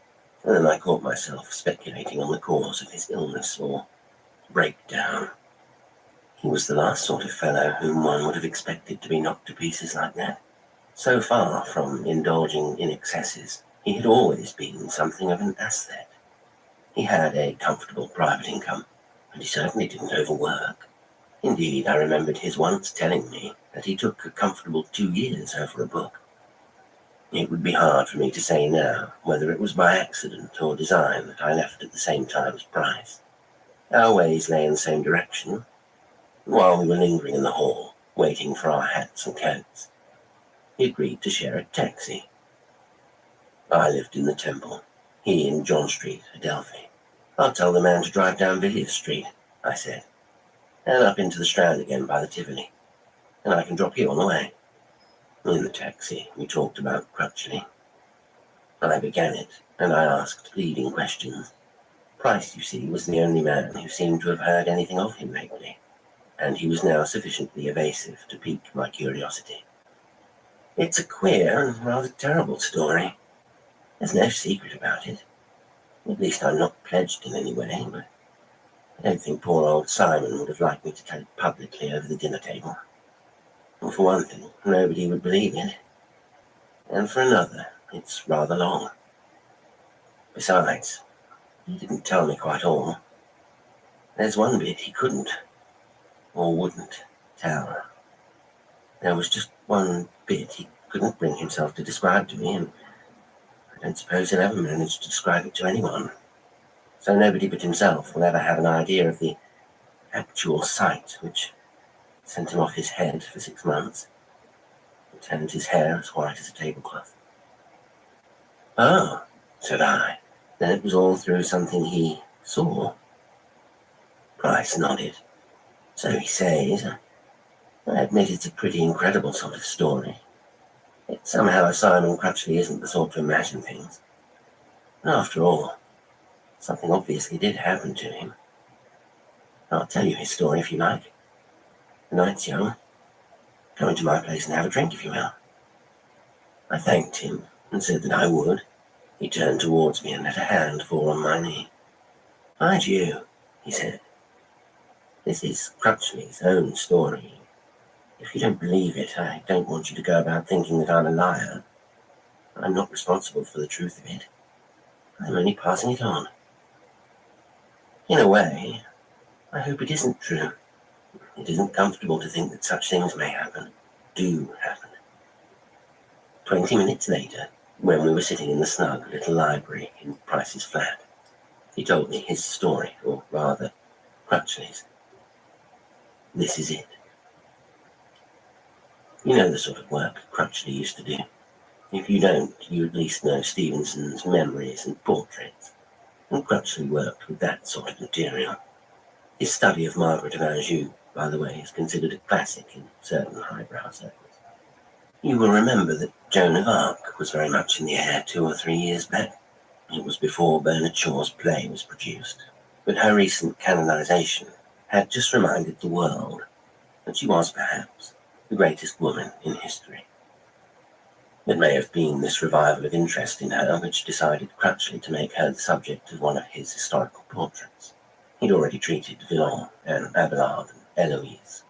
and then I caught myself speculating on the cause of his illness or breakdown. He was the last sort of fellow whom one would have expected to be knocked to pieces like that. So far from indulging in excesses, he had always been something of an asset. He had a comfortable private income, and he certainly didn't overwork. Indeed, I remembered his once telling me that he took a comfortable 2 years over a book. It would be hard for me to say now whether it was by accident or design that I left at the same time as Price. Our ways lay in the same direction. While we were lingering in the hall, waiting for our hats and coats, he agreed to share a taxi. I lived in the Temple, he in John Street, Adelphi. I'll tell the man to drive down Villiers Street, I said, and up into the Strand again by the Tivoli, and I can drop you on the way. In the taxi, we talked about Crutchley. I began it, and I asked leading questions. Price, you see, was the only man who seemed to have heard anything of him lately, and he was now sufficiently evasive to pique my curiosity. It's a queer and rather terrible story. There's no secret about it. At least I'm not pledged in any way, but I don't think poor old Simon would have liked me to tell it publicly over the dinner table. And for one thing, nobody would believe it. And for another, it's rather long. Besides, he didn't tell me quite all. There's one bit he couldn't, or wouldn't, tell. There was just one bit he couldn't bring himself to describe to me, and I don't suppose he'll ever manage to describe it to anyone. So nobody but himself will ever have an idea of the actual sight which sent him off his head for 6 months, and turned his hair as white as a tablecloth. Oh, said I, then it was all through something he saw. Price nodded. So he says. I admit it's a pretty incredible sort of story. Yet somehow Simon Crutchley isn't the sort to imagine things. And after all, something obviously did happen to him. I'll tell you his story if you like. The night's young. Come into my place and have a drink if you will. I thanked him and said that I would. He turned towards me and let a hand fall on my knee. "Mind you," he said, "this is Crutchley's own story. If you don't believe it, I don't want you to go about thinking that I'm a liar. I'm not responsible for the truth of it. I'm only passing it on. In a way, I hope it isn't true. It isn't comfortable to think that such things may happen, do happen." 20 minutes later, when we were sitting in the snug little library in Price's flat, he told me his story, or rather, Crutchley's. This is it. You know the sort of work Crutchley used to do. If you don't, you at least know Stevenson's Memories and Portraits, and Crutchley worked with that sort of material. His study of Margaret of Anjou, by the way, is considered a classic in certain highbrow circles. You will remember that Joan of Arc was very much in the air 2 or 3 years back. It was before Bernard Shaw's play was produced, but her recent canonization had just reminded the world that she was perhaps the greatest woman in history. It may have been this revival of interest in her which decided Crutchley to make her the subject of one of his historical portraits. He'd already treated Villon and Abelard and Eloise,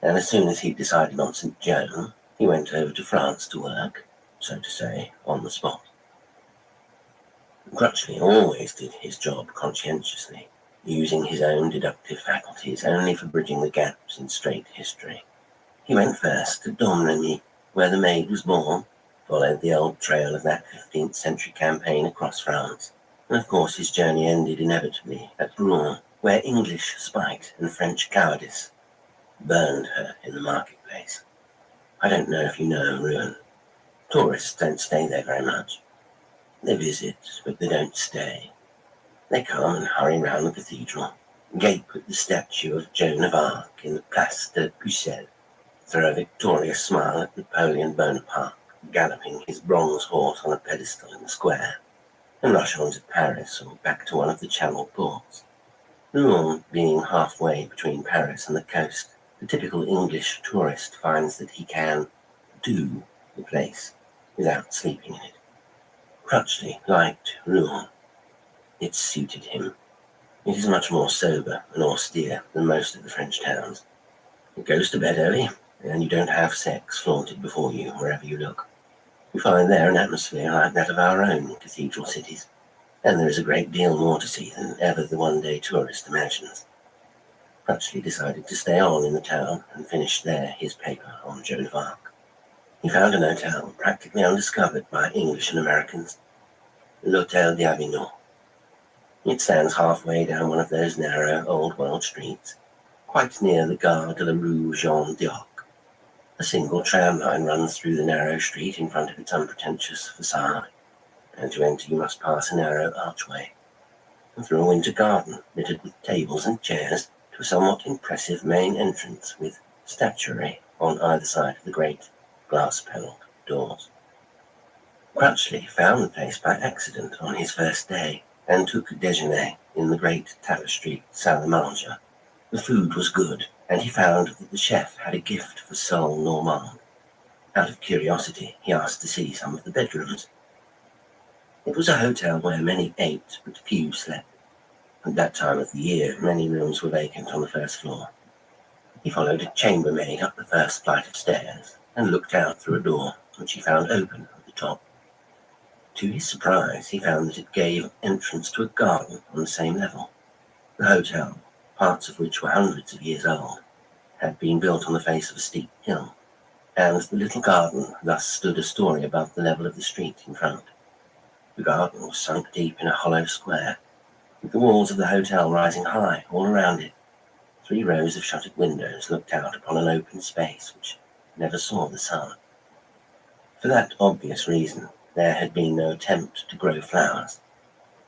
and as soon as he'd decided on St. Joan, he went over to France to work, so to say, on the spot. Crutchley always did his job conscientiously, using his own deductive faculties only for bridging the gaps in straight history. He went first to Domremy, where the Maid was born, followed the old trail of that 15th century campaign across France, and of course his journey ended inevitably at Rouen, where English spite and French cowardice burned her in the marketplace. I don't know if you know Rouen. Tourists don't stay there very much. They visit, but they don't stay. They come and hurry round the cathedral, gape at the statue of Joan of Arc in the Place de Pucelle, throw a victorious smile at Napoleon Bonaparte, galloping his bronze horse on a pedestal in the square, and rush on to Paris or back to one of the Channel ports. Rouen being halfway between Paris and the coast, the typical English tourist finds that he can do the place without sleeping in it. Crutchley liked Rouen. It suited him. It is much more sober and austere than most of the French towns. It goes to bed early, and you don't have sex flaunted before you wherever you look. You find there an atmosphere like that of our own cathedral cities, and there is a great deal more to see than ever the one-day tourist imagines. Crutchley decided to stay on in the town and finish there his paper on Joan of Arc. He found an hotel practically undiscovered by English and Americans, l'Hôtel d'Avignon. It stands halfway down one of those narrow, old-world streets, quite near the Gare de la Rue Jean d'Arc. A single tram line runs through the narrow street in front of its unpretentious facade, and to enter you must pass a narrow archway, and through a winter garden littered with tables and chairs to a somewhat impressive main entrance with statuary on either side of the great glass-panelled doors. Crutchley found the place by accident on his first day, and took déjeuner in the great tapestried salle à manger. The food was good, and he found that the chef had a gift for sole Normand. Out of curiosity, he asked to see some of the bedrooms. It was a hotel where many ate, but few slept. At that time of the year, many rooms were vacant on the first floor. He followed a chambermaid up the first flight of stairs, and looked out through a door, which he found open at the top. To his surprise, he found that it gave entrance to a garden on the same level. The hotel, parts of which were hundreds of years old, had been built on the face of a steep hill, and the little garden thus stood a story above the level of the street in front. The garden was sunk deep in a hollow square, with the walls of the hotel rising high all around it. 3 rows of shuttered windows looked out upon an open space which never saw the sun. For that obvious reason, there had been no attempt to grow flowers.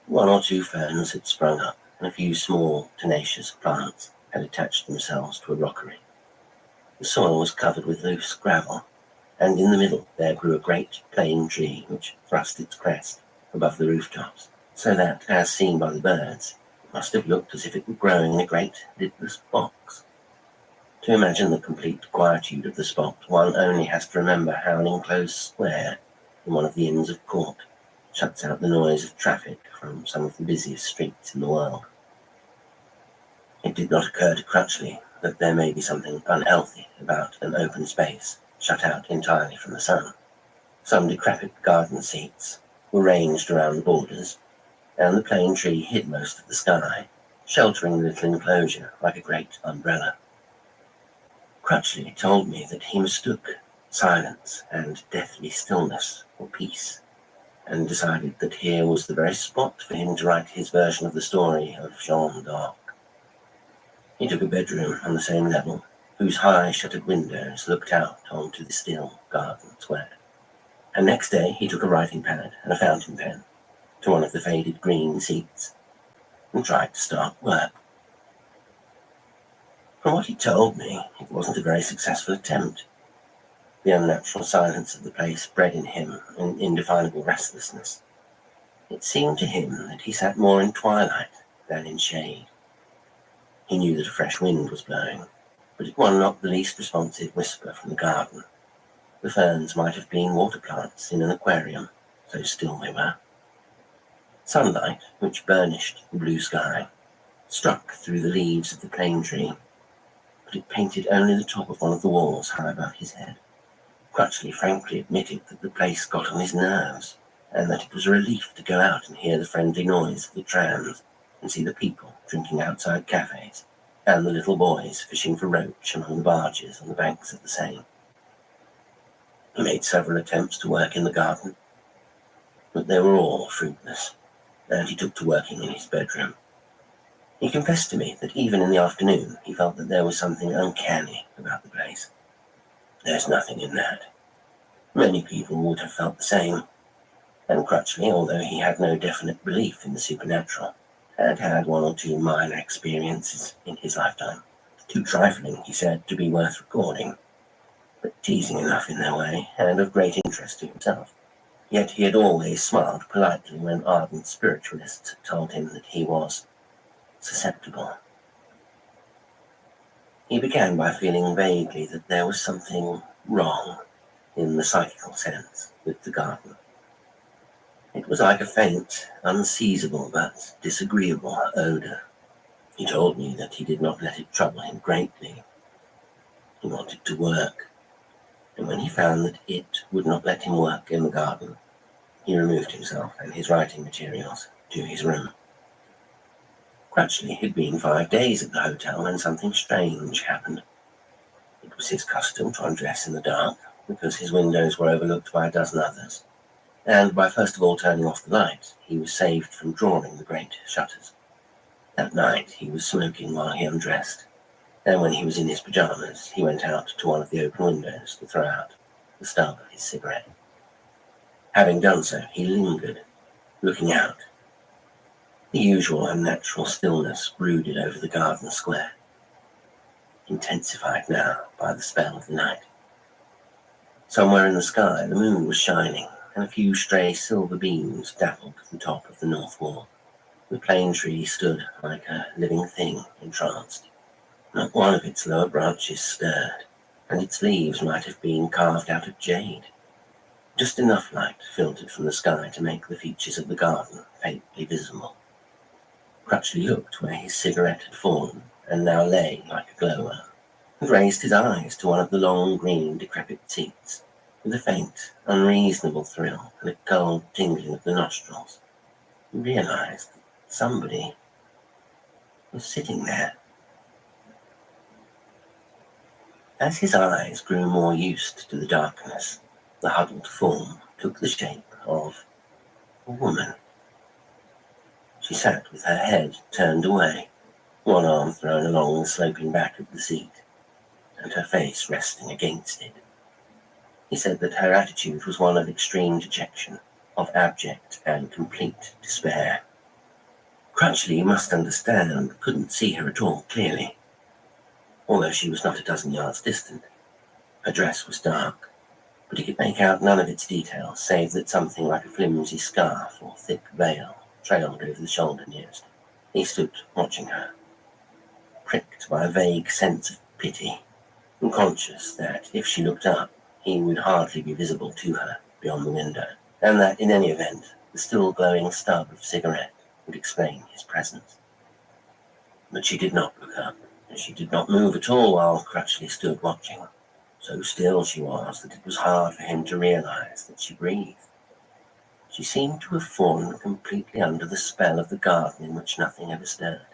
1 or 2 ferns had sprung up, and a few small, tenacious plants had attached themselves to a rockery. The soil was covered with loose gravel, and in the middle there grew a great plane tree which thrust its crest above the rooftops, so that, as seen by the birds, it must have looked as if it were growing in a great lidless box. To imagine the complete quietude of the spot, one only has to remember how an enclosed square in one of the Inns of Court shuts out the noise of traffic from some of the busiest streets in the world. It did not occur to Crutchley that there may be something unhealthy about an open space shut out entirely from the sun. Some decrepit garden seats were ranged around the borders, and the plane tree hid most of the sky, sheltering the little enclosure like a great umbrella. Crutchley told me that he mistook silence and deathly stillness for peace, and decided that here was the very spot for him to write his version of the story of Jeanne d'Arc. He took a bedroom on the same level, whose high shuttered windows looked out onto the still garden square. And next day he took a writing pad and a fountain pen to one of the faded green seats and tried to start work. From what he told me, it wasn't a very successful attempt. The unnatural silence of the place bred in him an indefinable restlessness. It seemed to him that he sat more in twilight than in shade. He knew that a fresh wind was blowing, but it won not the least responsive whisper from the garden. The ferns might have been water plants in an aquarium, so still they were. Sunlight, which burnished the blue sky, struck through the leaves of the plane tree, but it painted only the top of one of the walls high above his head. Crutchley frankly admitted that the place got on his nerves, and that it was a relief to go out and hear the friendly noise of the trams, and see the people drinking outside cafes, and the little boys fishing for roach among the barges on the banks of the Seine. He made several attempts to work in the garden, but they were all fruitless, and he took to working in his bedroom. He confessed to me that even in the afternoon he felt that there was something uncanny about the place. There's nothing in that. Many people would have felt the same, and Crutchley, although he had no definite belief in the supernatural, had had one or two minor experiences in his lifetime. Too trifling, he said, to be worth recording, but teasing enough in their way, and of great interest to himself. Yet he had always smiled politely when ardent spiritualists had told him that he was susceptible. He began by feeling vaguely that there was something wrong, in the psychical sense, with the garden. It was like a faint, unseizable but disagreeable odour. He told me that he did not let it trouble him greatly. He wanted to work, and when he found that it would not let him work in the garden, he removed himself and his writing materials to his room. Crutchley had been 5 days at the hotel when something strange happened. It was his custom to undress in the dark, because his windows were overlooked by a dozen others, and by first of all turning off the light, he was saved from drawing the great shutters. That night he was smoking while he undressed, and when he was in his pyjamas, he went out to one of the open windows to throw out the stub of his cigarette. Having done so, he lingered, looking out. The usual unnatural stillness brooded over the garden square, intensified now by the spell of the night. Somewhere in the sky, the moon was shining, and a few stray silver beams dappled the top of the north wall. The plane tree stood like a living thing entranced. Not one of its lower branches stirred, and its leaves might have been carved out of jade. Just enough light filtered from the sky to make the features of the garden faintly visible. Crutchley looked where his cigarette had fallen, and now lay like a glowworm, and raised his eyes to one of the long green decrepit seats, with a faint, unreasonable thrill and a cold tingling of the nostrils. He realized that somebody was sitting there. As his eyes grew more used to the darkness, the huddled form took the shape of a woman. She sat with her head turned away, one arm thrown along the sloping back of the seat, and her face resting against it. He said that her attitude was one of extreme dejection, of abject and complete despair. Crutchley, you must understand, couldn't see her at all clearly, although she was not a dozen yards distant. Her dress was dark, but he could make out none of its details, save that something like a flimsy scarf or thick veil trailed over the shoulder nearest him. He stood watching her, pricked by a vague sense of pity, and conscious that if she looked up, he would hardly be visible to her beyond the window, and that in any event, the still glowing stub of cigarette would explain his presence. But she did not look up, and she did not move at all while Crutchley stood watching. So still she was that it was hard for him to realize that she breathed. She seemed to have fallen completely under the spell of the garden in which nothing ever stirred,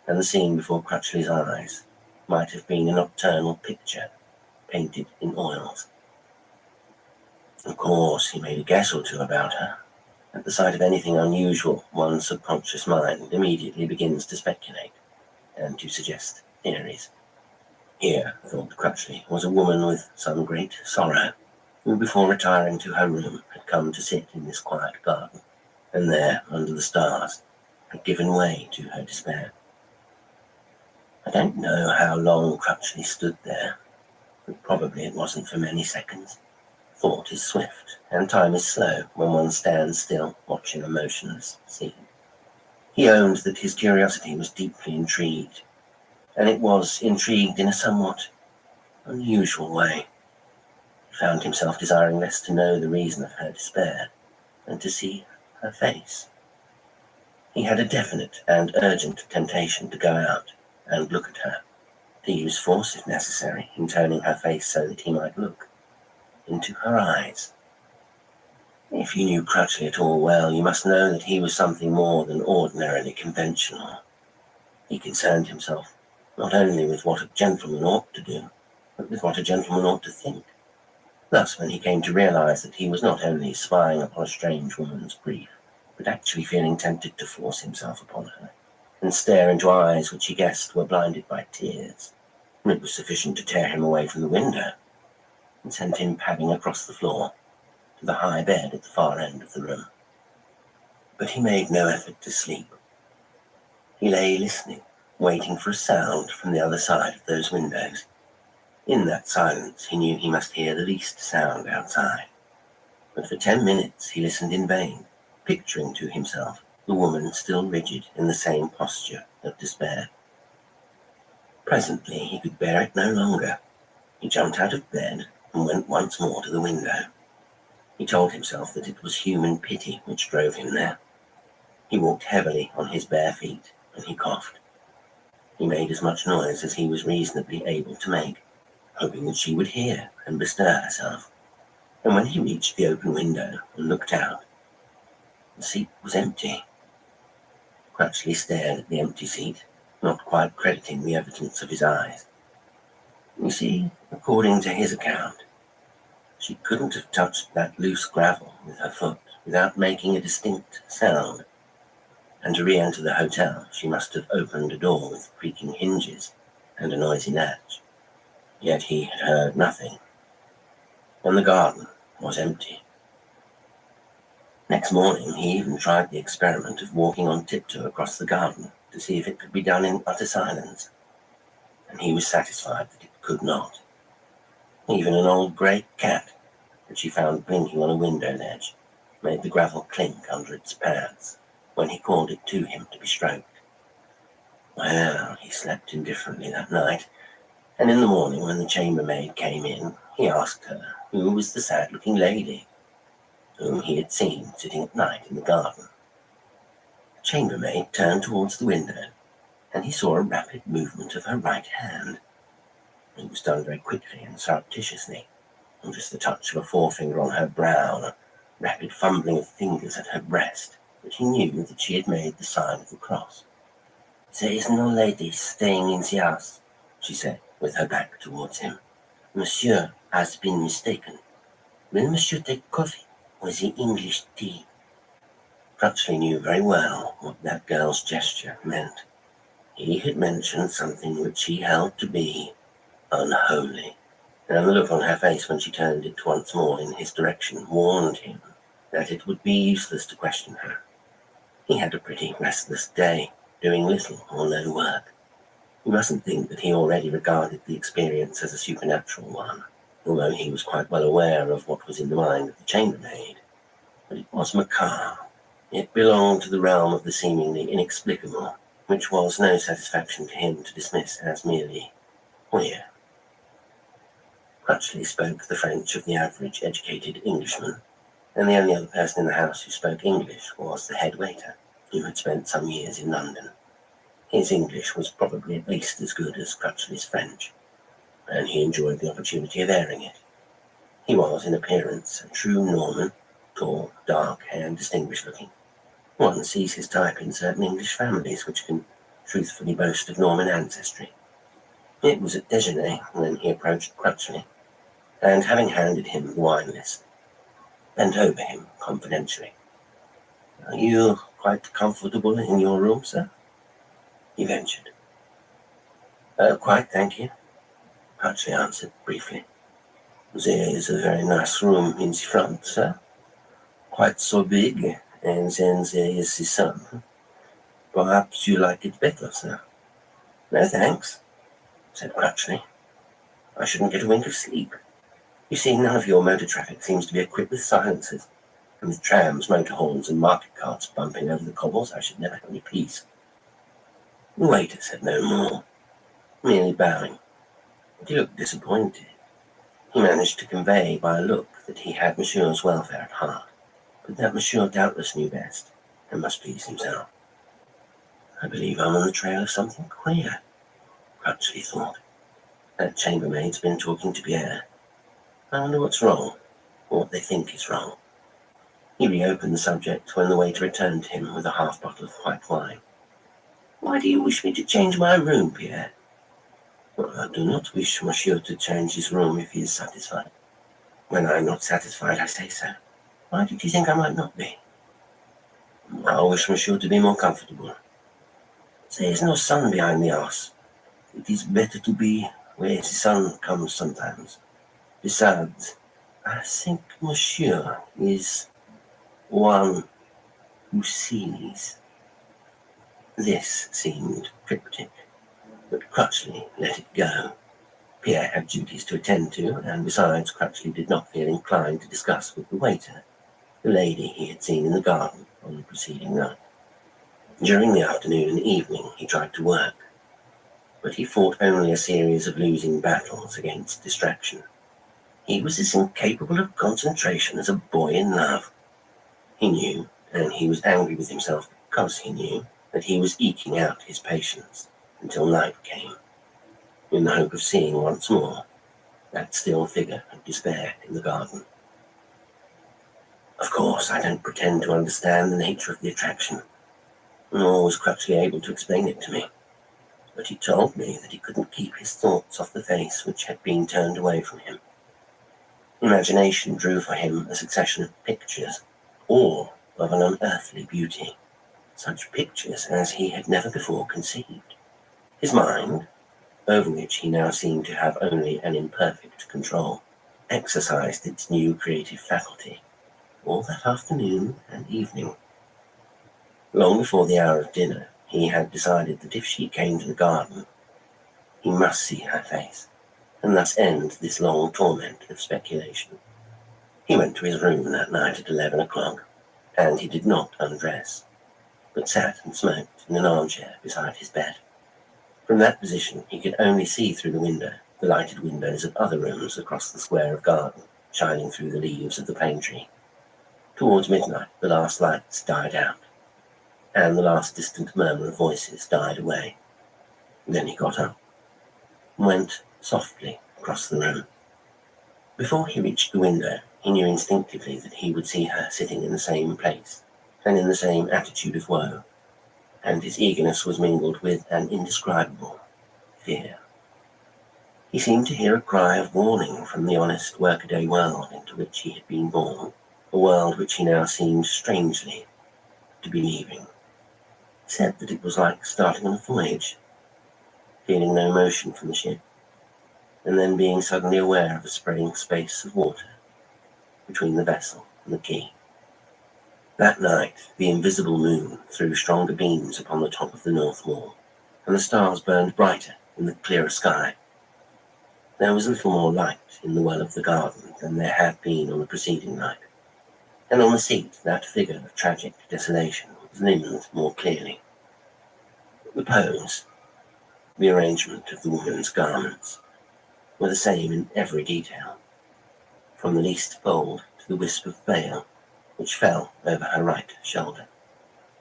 and the scene before Crutchley's eyes might have been a nocturnal picture painted in oils. Of course, he made a guess or two about her. At the sight of anything unusual, one's subconscious mind immediately begins to speculate and to suggest theories. Here, thought Crutchley, was a woman with some great sorrow, who before retiring to her room had come to sit in this quiet garden, and there, under the stars, had given way to her despair. I don't know how long Crutchley stood there, but probably it wasn't for many seconds. Thought is swift, and time is slow when one stands still watching a motionless scene. He owned that his curiosity was deeply intrigued, and it was intrigued in a somewhat unusual way. He found himself desiring less to know the reason of her despair than to see her face. He had a definite and urgent temptation to go out and look at her, to use force if necessary in turning her face so that he might look into her eyes. If you knew Crutchley at all well, you must know that he was something more than ordinarily conventional. He concerned himself not only with what a gentleman ought to do, but with what a gentleman ought to think. Thus, when he came to realize that he was not only spying upon a strange woman's grief, but actually feeling tempted to force himself upon her, and stare into eyes which he guessed were blinded by tears, it was sufficient to tear him away from the window, and sent him padding across the floor to the high bed at the far end of the room. But he made no effort to sleep. He lay listening, waiting for a sound from the other side of those windows. In that silence, he knew he must hear the least sound outside. But for 10 minutes he listened in vain, picturing to himself the woman still rigid in the same posture of despair. Presently he could bear it no longer. He jumped out of bed and went once more to the window. He told himself that it was human pity which drove him there. He walked heavily on his bare feet, and he coughed. He made as much noise as he was reasonably able to make, hoping that she would hear and bestir herself. And when he reached the open window and looked out, the seat was empty. Crutchley stared at the empty seat, not quite crediting the evidence of his eyes. You see, according to his account, she couldn't have touched that loose gravel with her foot without making a distinct sound, and to re-enter the hotel she must have opened a door with creaking hinges and a noisy latch. Yet he had heard nothing, and the garden was empty. Next morning he even tried the experiment of walking on tiptoe across the garden to see if it could be done in utter silence, and he was satisfied that it could not. Even an old grey cat, which he found blinking on a window ledge, made the gravel clink under its pads when he called it to him to be stroked. Well, he slept indifferently that night, and in the morning when the chambermaid came in, he asked her who was the sad-looking lady whom he had seen sitting at night in the garden. The chambermaid turned towards the window, and he saw a rapid movement of her right hand. It was done very quickly and surreptitiously, and just the touch of a forefinger on her brow and a rapid fumbling of fingers at her breast, but he knew that she had made the sign of the cross. "There is no lady staying in the house," she said, with her back towards him. "Monsieur has been mistaken. Will Monsieur take coffee or the English tea?" Crutchley knew very well what that girl's gesture meant. He had mentioned something which he held to be unholy, and the look on her face when she turned it once more in his direction warned him that it would be useless to question her. He had a pretty restless day, doing little or no work. You mustn't think that he already regarded the experience as a supernatural one, although he was quite well aware of what was in the mind of the chambermaid. But it was macabre. It belonged to the realm of the seemingly inexplicable, which was no satisfaction to him to dismiss as merely queer. Crutchley spoke the French of the average educated Englishman, and the only other person in the house who spoke English was the head waiter, who had spent some years in London. His English was probably at least as good as Crutchley's French, and he enjoyed the opportunity of airing it. He was, in appearance, a true Norman, tall, dark, and distinguished-looking. One sees his type in certain English families which can truthfully boast of Norman ancestry. It was at déjeuner when he approached Crutchley, and having handed him the wine list, bent over him confidentially. "Are you quite comfortable in your room, sir?" he ventured. "Quite, thank you," Crutchley answered briefly. "There is a very nice room in the front, sir. Quite so big, and then there is the sun. Perhaps you like it better, sir?" "No, thanks," said Crutchley. "I shouldn't get a wink of sleep. You see, none of your motor traffic seems to be equipped with silencers, and with trams, motor horns, and market carts bumping over the cobbles, I should never have any peace." The waiter said no more, merely bowing, but he looked disappointed. He managed to convey by a look that he had Monsieur's welfare at heart, but that Monsieur doubtless knew best, and must please himself. "I believe I'm on the trail of something queer," Crutchley thought. "That chambermaid's been talking to Pierre. I wonder what's wrong, or what they think is wrong." He reopened the subject when the waiter returned to him with a half bottle of white wine. "Why do you wish me to change my room, Pierre?" "Well, I do not wish Monsieur to change his room if he is satisfied. When I am not satisfied, I say so. Why did you think I might not be?" "I wish Monsieur to be more comfortable. There is no sun behind the house. It is better to be where the sun comes sometimes. Besides, I think Monsieur is one who sees." This seemed cryptic, but Crutchley let it go. Pierre had duties to attend to, and besides, Crutchley did not feel inclined to discuss with the waiter the lady he had seen in the garden on the preceding night. During the afternoon and evening he tried to work, but he fought only a series of losing battles against distraction. He was as incapable of concentration as a boy in love. He knew, and he was angry with himself because he knew, that he was eking out his patience until night came, in the hope of seeing once more that still figure of despair in the garden. Of course, I don't pretend to understand the nature of the attraction, nor was Crutchley able to explain it to me, but he told me that he couldn't keep his thoughts off the face which had been turned away from him. Imagination drew for him a succession of pictures, all of an unearthly beauty, such pictures as he had never before conceived. His mind, over which he now seemed to have only an imperfect control, exercised its new creative faculty all that afternoon and evening. Long before the hour of dinner, he had decided that if she came to the garden, he must see her face, and thus end this long torment of speculation. He went to his room that night at 11 o'clock, and he did not undress, but sat and smoked in an armchair beside his bed. From that position he could only see through the window the lighted windows of other rooms across the square of garden, shining through the leaves of the plane tree. Towards midnight the last lights died out, and the last distant murmur of voices died away. Then he got up and went softly across the room. Before he reached the window, he knew instinctively that he would see her sitting in the same place and in the same attitude of woe, and his eagerness was mingled with an indescribable fear. He seemed to hear a cry of warning from the honest workaday world into which he had been born, a world which he now seemed strangely to be leaving. He said that it was like starting on a voyage, feeling no motion from the ship, and then being suddenly aware of a spreading space of water between the vessel and the quay. That night, the invisible moon threw stronger beams upon the top of the north wall, and the stars burned brighter in the clearer sky. There was a little more light in the well of the garden than there had been on the preceding night, and on the seat that figure of tragic desolation was limned more clearly. The pose, the arrangement of the woman's garments, were the same in every detail, from the least fold to the wisp of veil which fell over her right shoulder.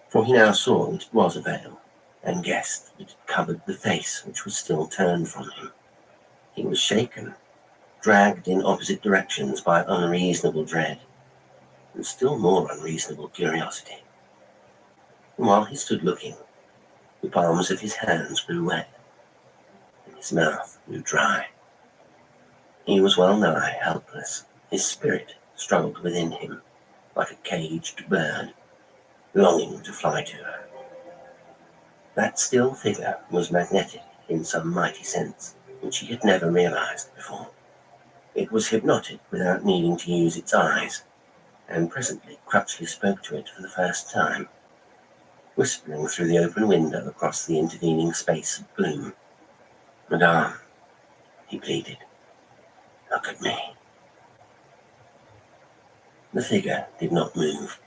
For he now saw that it was a veil, and guessed that it covered the face which was still turned from him. He was shaken, dragged in opposite directions by unreasonable dread, and still more unreasonable curiosity. And while he stood looking, the palms of his hands grew wet, and his mouth grew dry. He was well nigh helpless. His spirit struggled within him, like a caged bird, longing to fly to her. That still figure was magnetic in some mighty sense, which he had never realized before. It was hypnotic without needing to use its eyes, and presently Crutchley spoke to it for the first time, whispering through the open window across the intervening space of gloom. "Madame," he pleaded, "look at me." The figure did not move.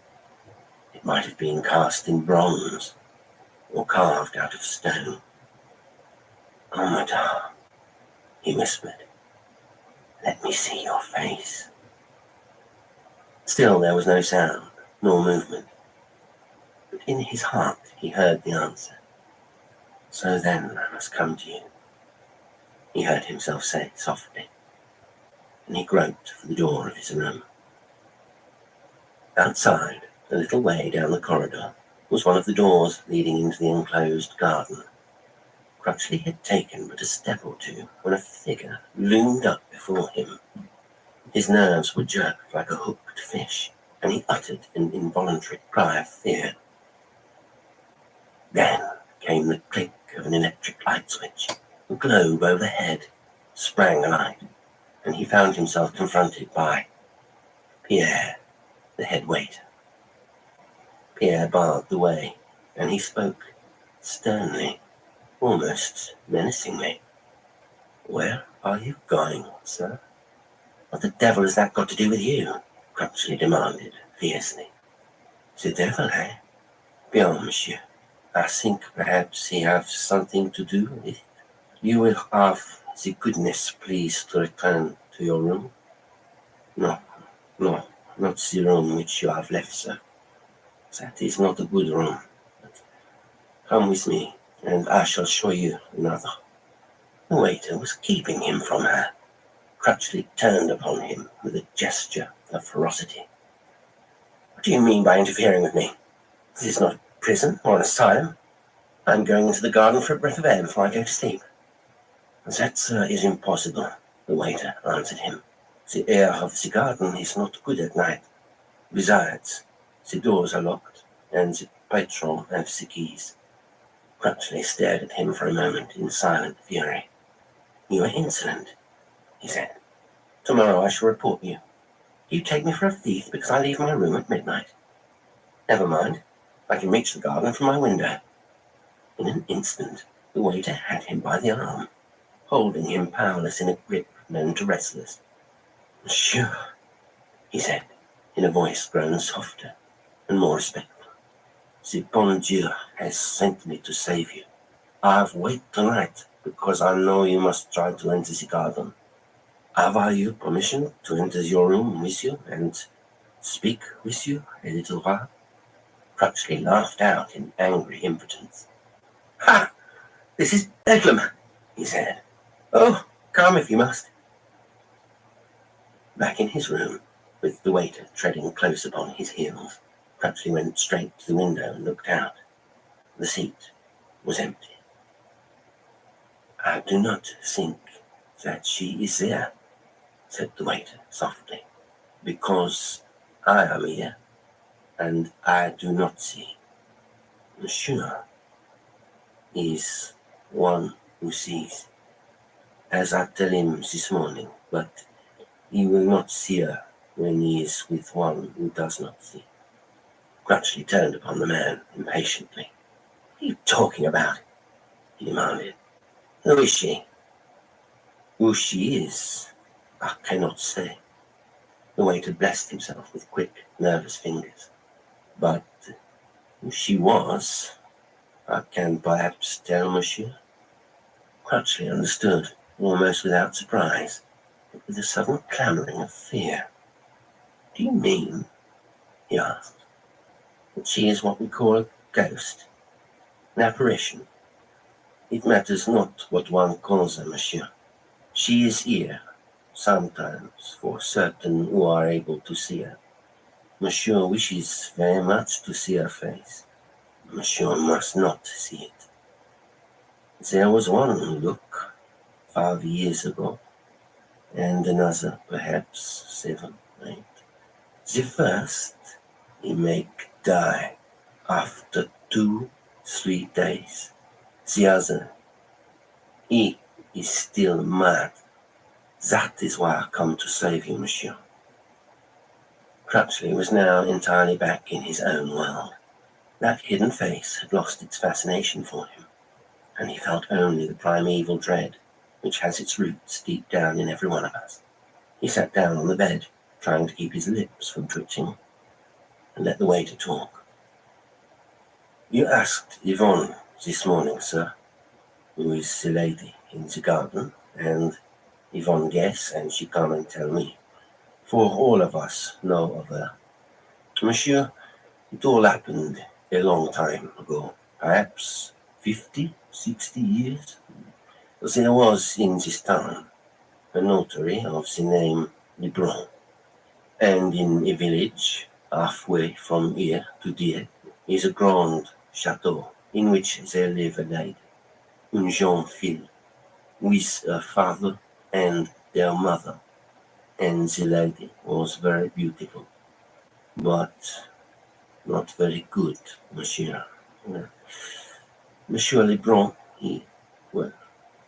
It might have been cast in bronze or carved out of stone. "Oh, madame," he whispered, "let me see your face." Still there was no sound, nor movement. But in his heart he heard the answer. "So then I must come to you," he heard himself say softly, and he groped for the door of his room. Outside, a little way down the corridor, was one of the doors leading into the enclosed garden. Crutchley had taken but a step or two when a figure loomed up before him. His nerves were jerked like a hooked fish, and he uttered an involuntary cry of fear. Then came the click of an electric light switch. The globe overhead sprang alight, and he found himself confronted by Pierre, the head waiter. Pierre barred the way, and he spoke sternly, almost menacingly. "Where are you going, sir?" "What the devil has that got to do with you?" Crutchley demanded fiercely. "The devil, eh? Bien, monsieur. I think perhaps he has something to do with it. You will have the goodness, please, to return to your room." No, not the room which you have left, sir. That is not a good room. But come with me, and I shall show you another." The waiter was keeping him from her. Crutchley turned upon him with a gesture of ferocity. "What do you mean by interfering with me? This is not a prison or an asylum. I am going into the garden for a breath of air before I go to sleep." "That, sir, is impossible," the waiter answered him. "The air of the garden is not good at night. Besides, the doors are locked, and the patron has the keys." Crutchley stared at him for a moment in silent fury. "You are insolent," he said. "Tomorrow I shall report you. Do you take me for a thief because I leave my room at midnight? Never mind, I can reach the garden from my window." In an instant, the waiter had him by the arm, holding him powerless in a grip known to wrestlers. "Monsieur," he said, in a voice grown softer and more respectful, "the bon Dieu has sent me to save you. I have waited tonight because I know you must try to enter the garden. Have I your permission to enter your room with you and speak with you a little while?" Crutchley laughed out in angry impotence. "Ha! This is bedlam," he said. "Oh, come if you must." Back in his room, with the waiter treading close upon his heels, Crutchley went straight to the window and looked out. The seat was empty. "I do not think that she is there," said the waiter softly, "because I am here, and I do not see. Monsieur is one who sees, as I tell him this morning, but he will not see her when he is with one who does not see." Crutchley turned upon the man impatiently. "What are you talking about?" he demanded. "Who is she?" Who she is, I cannot say. The waiter blessed himself with quick, nervous fingers. But who she was, I can perhaps tell, monsieur. Crutchley understood, almost without surprise, but with a sudden clamoring of fear. Do you mean, he asked, that she is what we call a ghost, an apparition? It matters not what one calls her, monsieur. She is here, sometimes, for certain who are able to see her. Monsieur wishes very much to see her face. Monsieur must not see it. There was one look 5 years ago, and another perhaps 7, 8. The first he make die after 2, 3 days. The other, he is still mad. That is why I come to save you, monsieur. Crutchley was now entirely back in his own world. That hidden face had lost its fascination for him, and he felt only the primeval dread which has its roots deep down in every one of us. He sat down on the bed, trying to keep his lips from twitching, and let the waiter talk. You asked Yvonne this morning, sir, who is the lady in the garden, and Yvonne guess, and she come and tell me. For all of us know of her. Monsieur, it all happened a long time ago, perhaps 50, 60 years. There was in this town a notary of the name Lebrun, and in a village halfway from here to there is a grand chateau in which there live a lady, une jeune fille, with her father and their mother, and the lady was very beautiful, but not very good, monsieur. Monsieur Lebrun,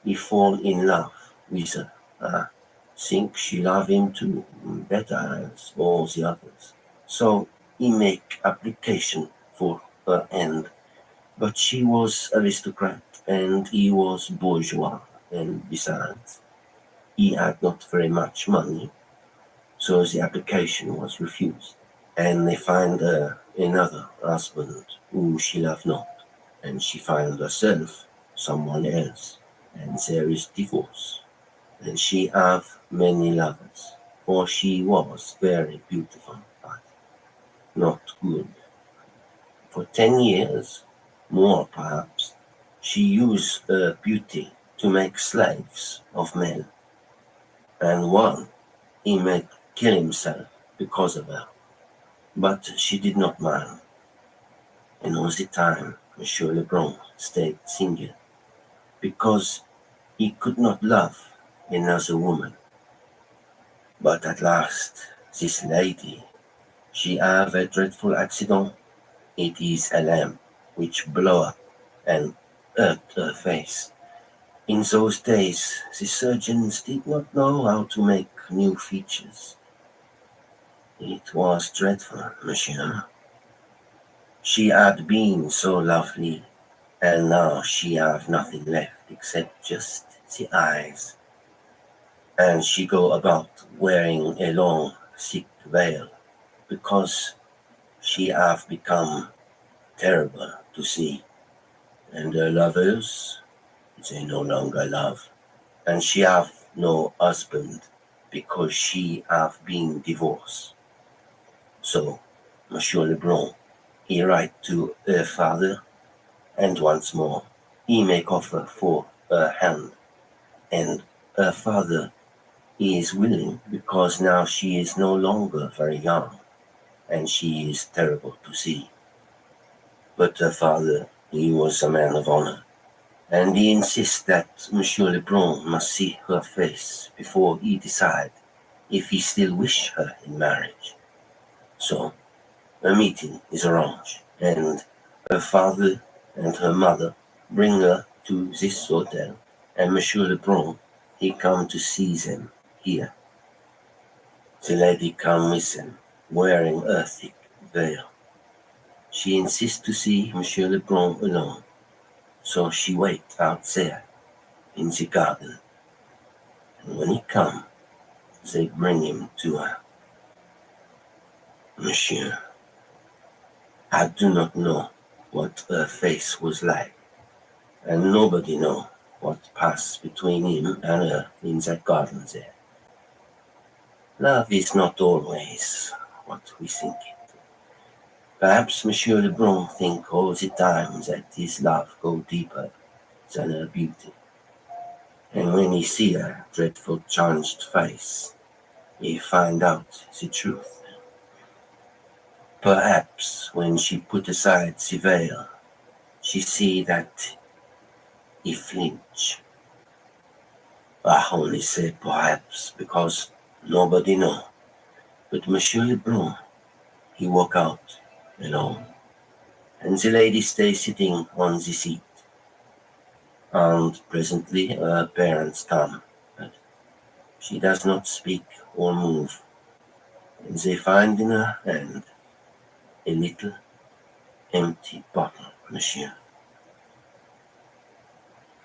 he fall in love with her. I think she love him too, better as all the others. So he make application for her hand, but she was aristocrat and he was bourgeois, and besides, he had not very much money, so the application was refused, and they find her another husband whom she loved not, and she find herself someone else, and there is divorce, and she have many lovers, for she was very beautiful, but not good. For 10 years, more perhaps, she used her beauty to make slaves of men, and one, he might kill himself because of her, but she did not mind. And all the time, Monsieur Lebrun stayed single, because he could not love another woman. But at last, this lady, she have a dreadful accident. It is a lamp which blow up and hurt her face. In those days, the surgeons did not know how to make new features. It was dreadful, monsieur. She had been so lovely, and now she have nothing left except just the eyes. And she go about wearing a long, thick veil, because she have become terrible to see. And her lovers, they no longer love. And she have no husband, because she have been divorced. So, Monsieur Lebrun, he write to her father, and once more, he make offer for her hand. And her father is willing, because now she is no longer very young, and she is terrible to see. But her father, he was a man of honor, and he insists that Monsieur Lebrun must see her face before he decide if he still wish her in marriage. So, a meeting is arranged, and her father and her mother bring her to this hotel, and Monsieur Lebrun, he come to see them here. The lady come with them, wearing a thick veil. She insists to see Monsieur Lebrun alone, so she wait out there in the garden. and when he come, they bring him to her. Monsieur, I do not know what her face was like, and nobody know what passed between him and her in that garden there. Love is not always what we think it. Perhaps Monsieur Lebrun think all the time that his love go deeper than her beauty. And when he see her dreadful changed face, he find out the truth. Perhaps when she put aside the veil, she see that he flinch. I only say perhaps because nobody know. But Monsieur Lebrun, he walk out alone, and the lady stay sitting on the seat. And presently her parents come, but she does not speak or move, and they find in her hand a little empty bottle, Monsieur.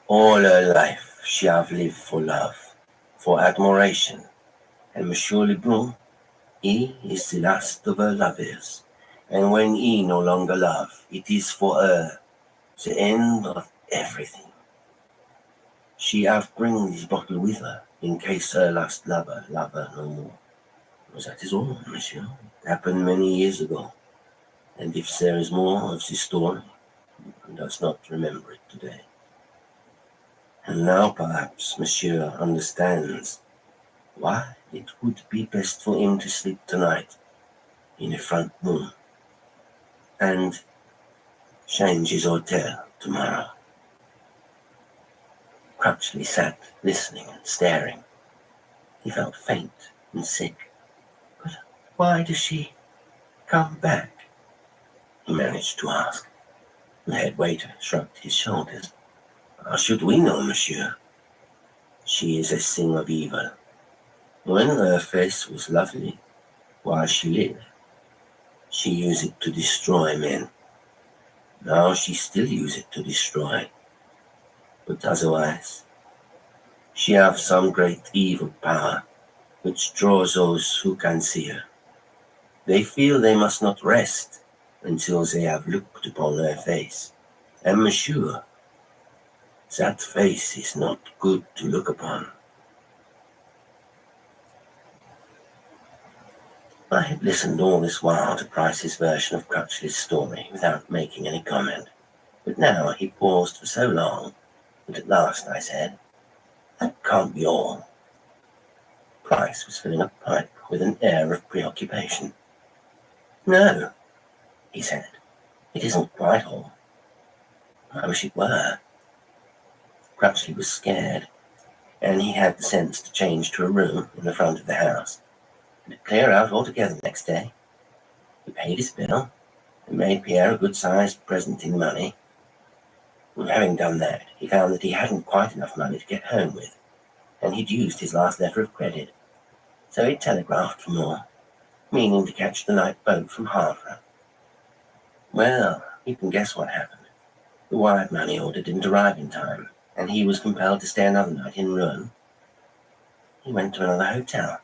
All her life she have lived for love, for admiration, and Monsieur Lebrun, he is the last of her lovers, and when he no longer love, it is for her the end of everything. She have bring this bottle with her, in case her last lover love her no more. Well, that is all, Monsieur. It happened many years ago, and if there is more of this story, one does not remember it today. And now perhaps Monsieur understands why it would be best for him to sleep tonight in a front room and change his hotel tomorrow. Crutchley sat listening and staring. He felt faint and sick. But why does she come back? He managed to ask. The head waiter shrugged his shoulders. How should we know, Monsieur? She is a thing of evil. When her face was lovely, while she lived, she used it to destroy men. Now she still uses it to destroy. But otherwise, she have some great evil power which draws those who can see her. They feel they must not rest until they have looked upon her face. And Monsieur, that face is not good to look upon. I had listened all this while to Price's version of Crutchley's story without making any comment, but now he paused for so long that at last I said, "That can't be all." Price was filling a pipe with an air of preoccupation. "No," he said, "it isn't quite all. I wish it were." Crutchley was scared, and he had the sense to change to a room in the front of the house and to clear out altogether next day. He paid his bill and made Pierre a good-sized present in money. And having done that, he found that he hadn't quite enough money to get home with, and he'd used his last letter of credit. So he telegraphed for more, meaning to catch the night boat from Havre. Well, you can guess what happened. The wired money order didn't arrive in time, and he was compelled to stay another night in Rouen. He went to another hotel.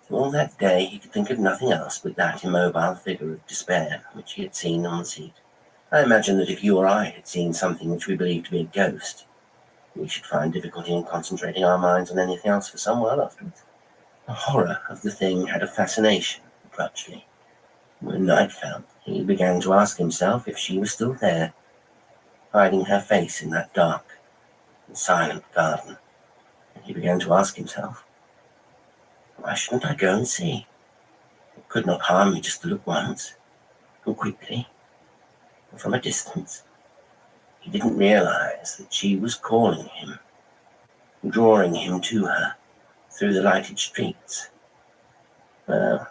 All that day he could think of nothing else but that immobile figure of despair which he had seen on the seat. I imagine that if you or I had seen something which we believed to be a ghost, we should find difficulty in concentrating our minds on anything else for some while afterwards. The horror of the thing had a fascination for Crutchley. When night fell, he began to ask himself if she was still there, hiding her face in that dark and silent garden. And he began to ask himself, why shouldn't I go and see? It could not harm me just to look once, and quickly, and from a distance. He didn't realize that she was calling him, drawing him to her through the lighted streets. Well,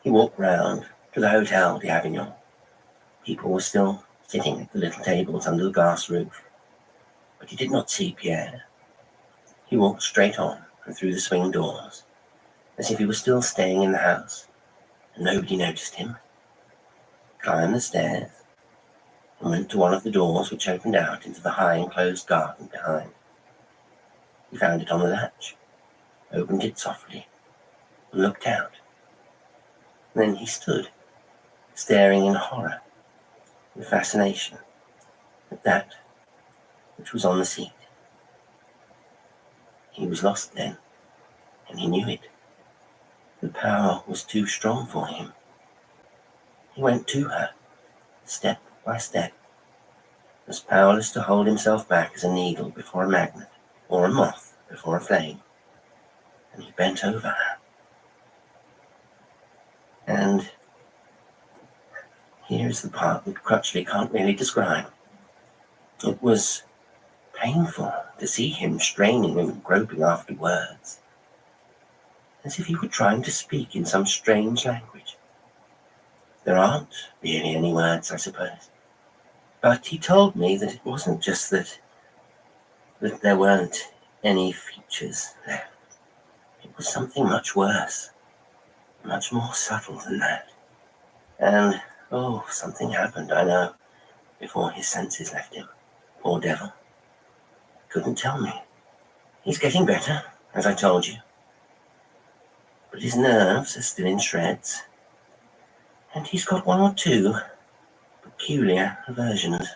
he walked round to the Hotel d'Avignon. People were still sitting at the little tables under the glass roof, but he did not see Pierre. He walked straight on and through the swing doors, as if he were still staying in the house, and nobody noticed him. Climbed the stairs, and went to one of the doors which opened out into the high enclosed garden behind. He found it on the latch, opened it softly, and looked out. Then he stood, staring in horror and fascination at that which was on the seat. He was lost then, and he knew it. The power was too strong for him. He went to her, step by step, as powerless to hold himself back as a needle before a magnet, or a moth before a flame, and he bent over her. And here's the part that Crutchley can't really describe. It was painful to see him straining and groping after words, as if he were trying to speak in some strange language. There aren't really any words, I suppose. But he told me that it wasn't just that there weren't any features left. It was something much worse, much more subtle than that. And, something happened, I know, before his senses left him. Poor devil. Couldn't tell me. He's getting better, as I told you. But his nerves are still in shreds. And he's got one or two peculiar aversions.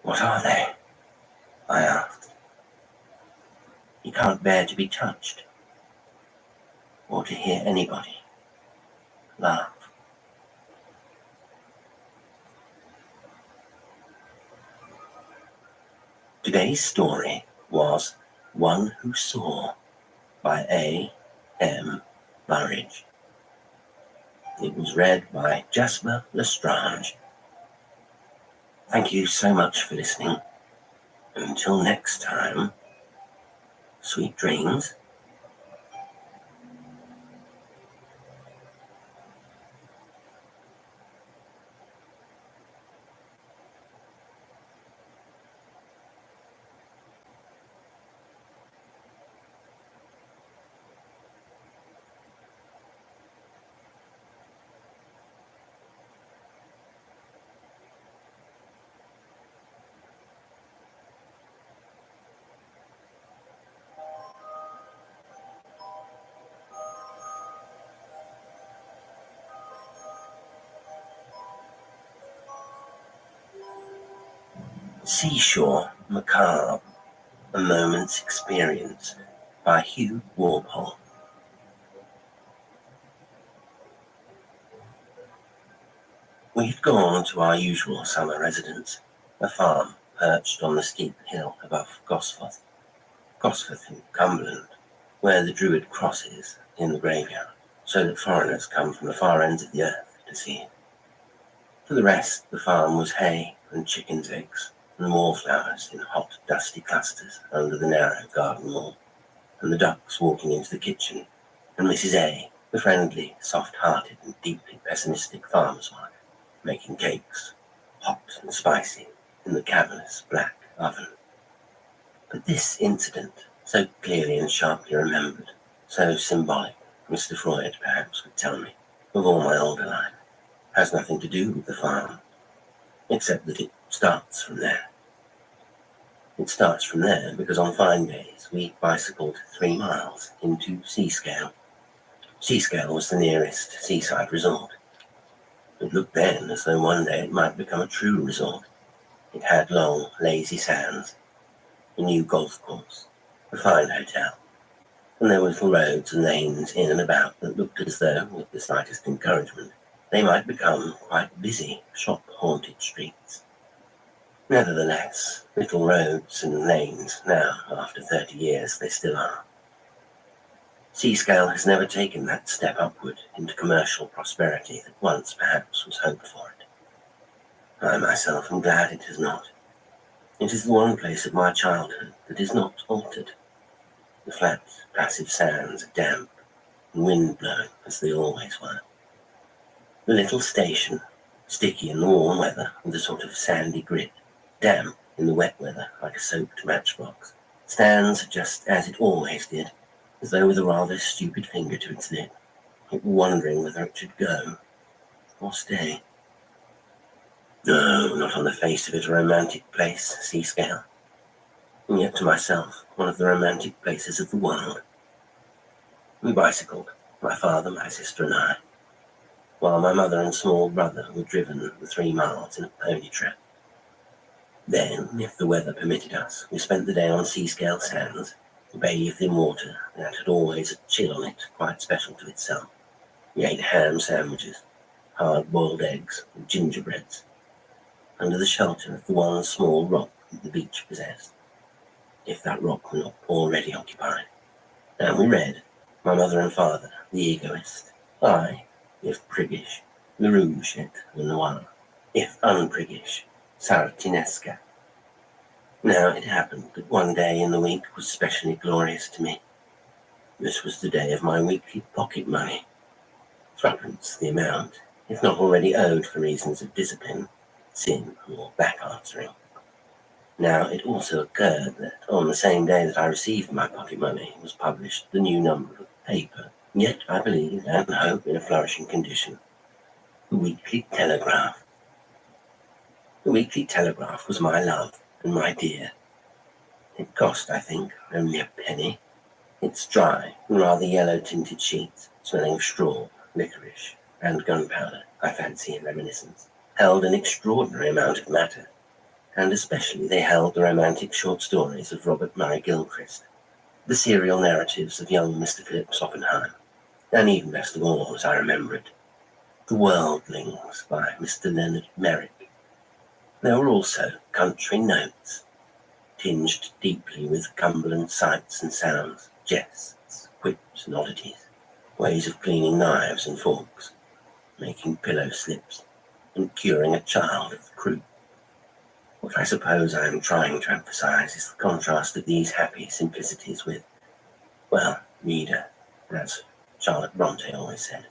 What are they? I asked. He can't bear to be touched, or to hear anybody laugh. Today's story was One Who Saw by AM Burridge. It was read by Jasper Lestrange. Thank you so much for listening. Until next time, sweet dreams. Seashore Macabre, A Moment's Experience by Hugh Walpole. We had gone to our usual summer residence, a farm perched on the steep hill above Gosforth in Cumberland, where the Druid cross is in the graveyard, so that foreigners come from the far ends of the earth to see it. For the rest, the farm was hay and chickens' eggs, and wallflowers in hot, dusty clusters under the narrow garden wall, and the ducks walking into the kitchen, and Mrs. A, the friendly, soft-hearted and deeply pessimistic farmer's wife, making cakes, hot and spicy, in the cavernous black oven. But this incident, so clearly and sharply remembered, so symbolic, Mr. Freud perhaps would tell me, of all my older life, has nothing to do with the farm, except that it starts from there. It starts from there because on fine days we bicycled 3 miles into Seascale. Seascale was the nearest seaside resort. It looked then as though one day it might become a true resort. It had long, lazy sands, a new golf course, a fine hotel, and there were little roads and lanes in and about that looked as though, with the slightest encouragement, they might become quite busy, shop-haunted streets. Nevertheless, little roads and lanes, now, after 30 years, they still are. Seascale has never taken that step upward into commercial prosperity that once perhaps was hoped for it. I myself am glad it has not. It is the one place of my childhood that is not altered. The flat, passive sands are damp and wind-blown as they always were. The little station, sticky in the warm weather with a sort of sandy grit, damp in the wet weather like a soaked matchbox, stands just as it always did, as though with a rather stupid finger to its lip, it were wondering whether it should go or stay. No, not on the face of it a romantic place, Seascale. and yet to myself one of the romantic places of the world. We bicycled, my father, my sister, and I, while my mother and small brother were driven the 3 miles in a pony trap. Then, if the weather permitted us, we spent the day on seascale sands, bathed in water that had always a chill on it quite special to itself. We ate ham sandwiches, hard-boiled eggs, and gingerbreads, under the shelter of the one small rock that the beach possessed, if that rock were not already occupied. And we read, my mother and father, The Egoist, I, if priggish, Le Rouge et Le Noir, if unpriggish, Sartinesca. Now it happened that one day in the week was specially glorious to me. This was the day of my weekly pocket money. 3d the amount, if not already owed for reasons of discipline, sin, or back-answering. Now it also occurred that on the same day that I received my pocket money was published the new number of the paper, yet I believe and hope in a flourishing condition, the Weekly Telegraph. The Weekly Telegraph was my love and my dear. It cost, I think, only a penny. Its dry and rather yellow-tinted sheets, smelling of straw, licorice, and gunpowder, I fancy in reminiscence, held an extraordinary amount of matter, and especially they held the romantic short stories of Robert Murray Gilchrist, the serial narratives of young Mr. Phillips Oppenheim, and even best of all, as I remember it, The Worldlings by Mr. Leonard Merrick. There were also country notes, tinged deeply with Cumberland sights and sounds, jests, quips and oddities, ways of cleaning knives and forks, making pillow slips, and curing a child of the croup. What I suppose I am trying to emphasize is the contrast of these happy simplicities with, well, reader, as Charlotte Bronte always said,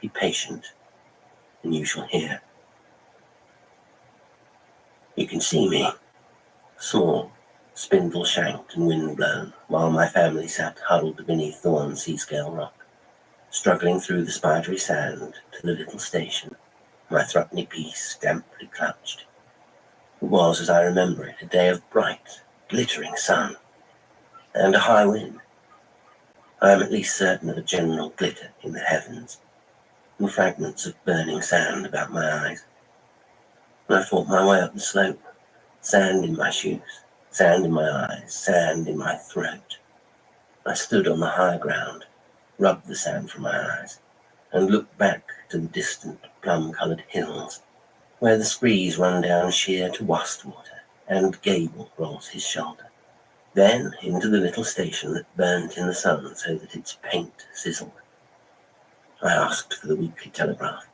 be patient, and you shall hear. You can see me, small, spindle-shanked and wind-blown, while my family sat huddled beneath the one seascale rock, struggling through the spidery sand to the little station, my threepenny piece damply clutched. It was, as I remember it, a day of bright, glittering sun, and a high wind. I am at least certain of a general glitter in the heavens, and fragments of burning sand about my eyes. And I fought my way up the slope, sand in my shoes, sand in my eyes, sand in my throat. I stood on the high ground, rubbed the sand from my eyes, and looked back to the distant plum-coloured hills, where the screes run down sheer to Wastwater, and Gable rolls his shoulder. Then into the little station that burnt in the sun so that its paint sizzled. I asked for the Weekly Telegraph.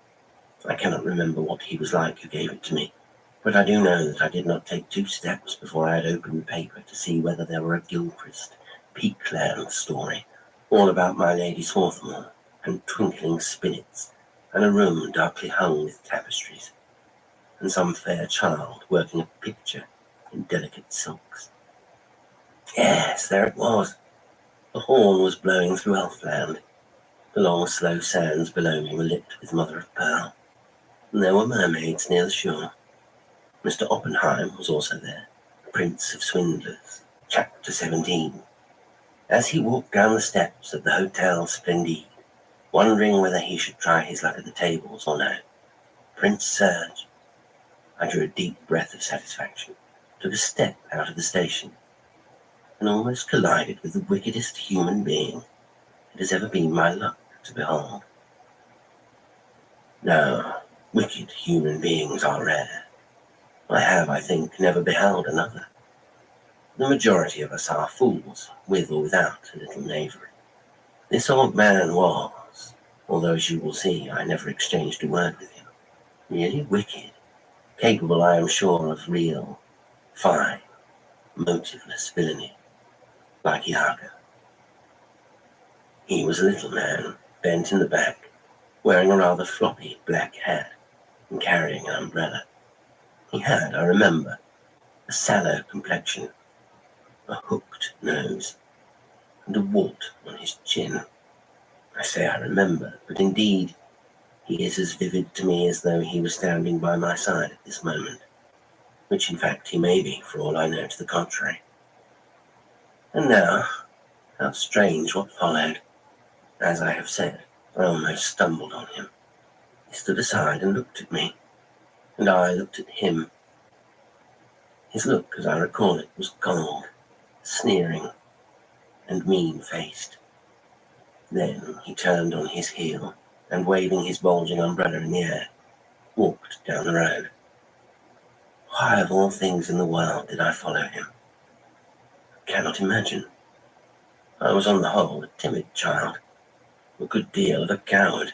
I cannot remember what he was like who gave it to me, but I do know that I did not take 2 steps before I had opened the paper to see whether there were a Gilchrist Peakland story, all about my Lady Swarthmore, and twinkling spinets, and a room darkly hung with tapestries, and some fair child working a picture in delicate silks. Yes, there it was. The horn was blowing through Elfland. The long, slow sands below me were lit with mother of pearl, and there were mermaids near the shore. Mr. Oppenheim was also there, Prince of Swindlers, Chapter 17. As he walked down the steps of the Hotel Splendide, wondering whether he should try his luck at the tables or no, Prince Serge, I drew a deep breath of satisfaction, took a step out of the station, and almost collided with the wickedest human being it has ever been my luck to behold. Now, wicked human beings are rare. I have, I think, never beheld another. The majority of us are fools, with or without a little knavery. This old man was, although as you will see, I never exchanged a word with him, really wicked, capable, I am sure, of real, fine, motiveless villainy, like Iago. He was a little man, bent in the back, wearing a rather floppy black hat and carrying an umbrella. He had, I remember, a sallow complexion, a hooked nose, and a wart on his chin. I say I remember, but indeed he is as vivid to me as though he was standing by my side at this moment, which in fact he may be, for all I know to the contrary. And now, how strange what followed. As I have said, I almost stumbled on him. He stood aside and looked at me, and I looked at him. His look, as I recall it, was cold, sneering, and mean-faced. Then he turned on his heel, and waving his bulging umbrella in the air, walked down the road. Why of all things in the world did I follow him? I cannot imagine. I was on the whole a timid child, a good deal of a coward.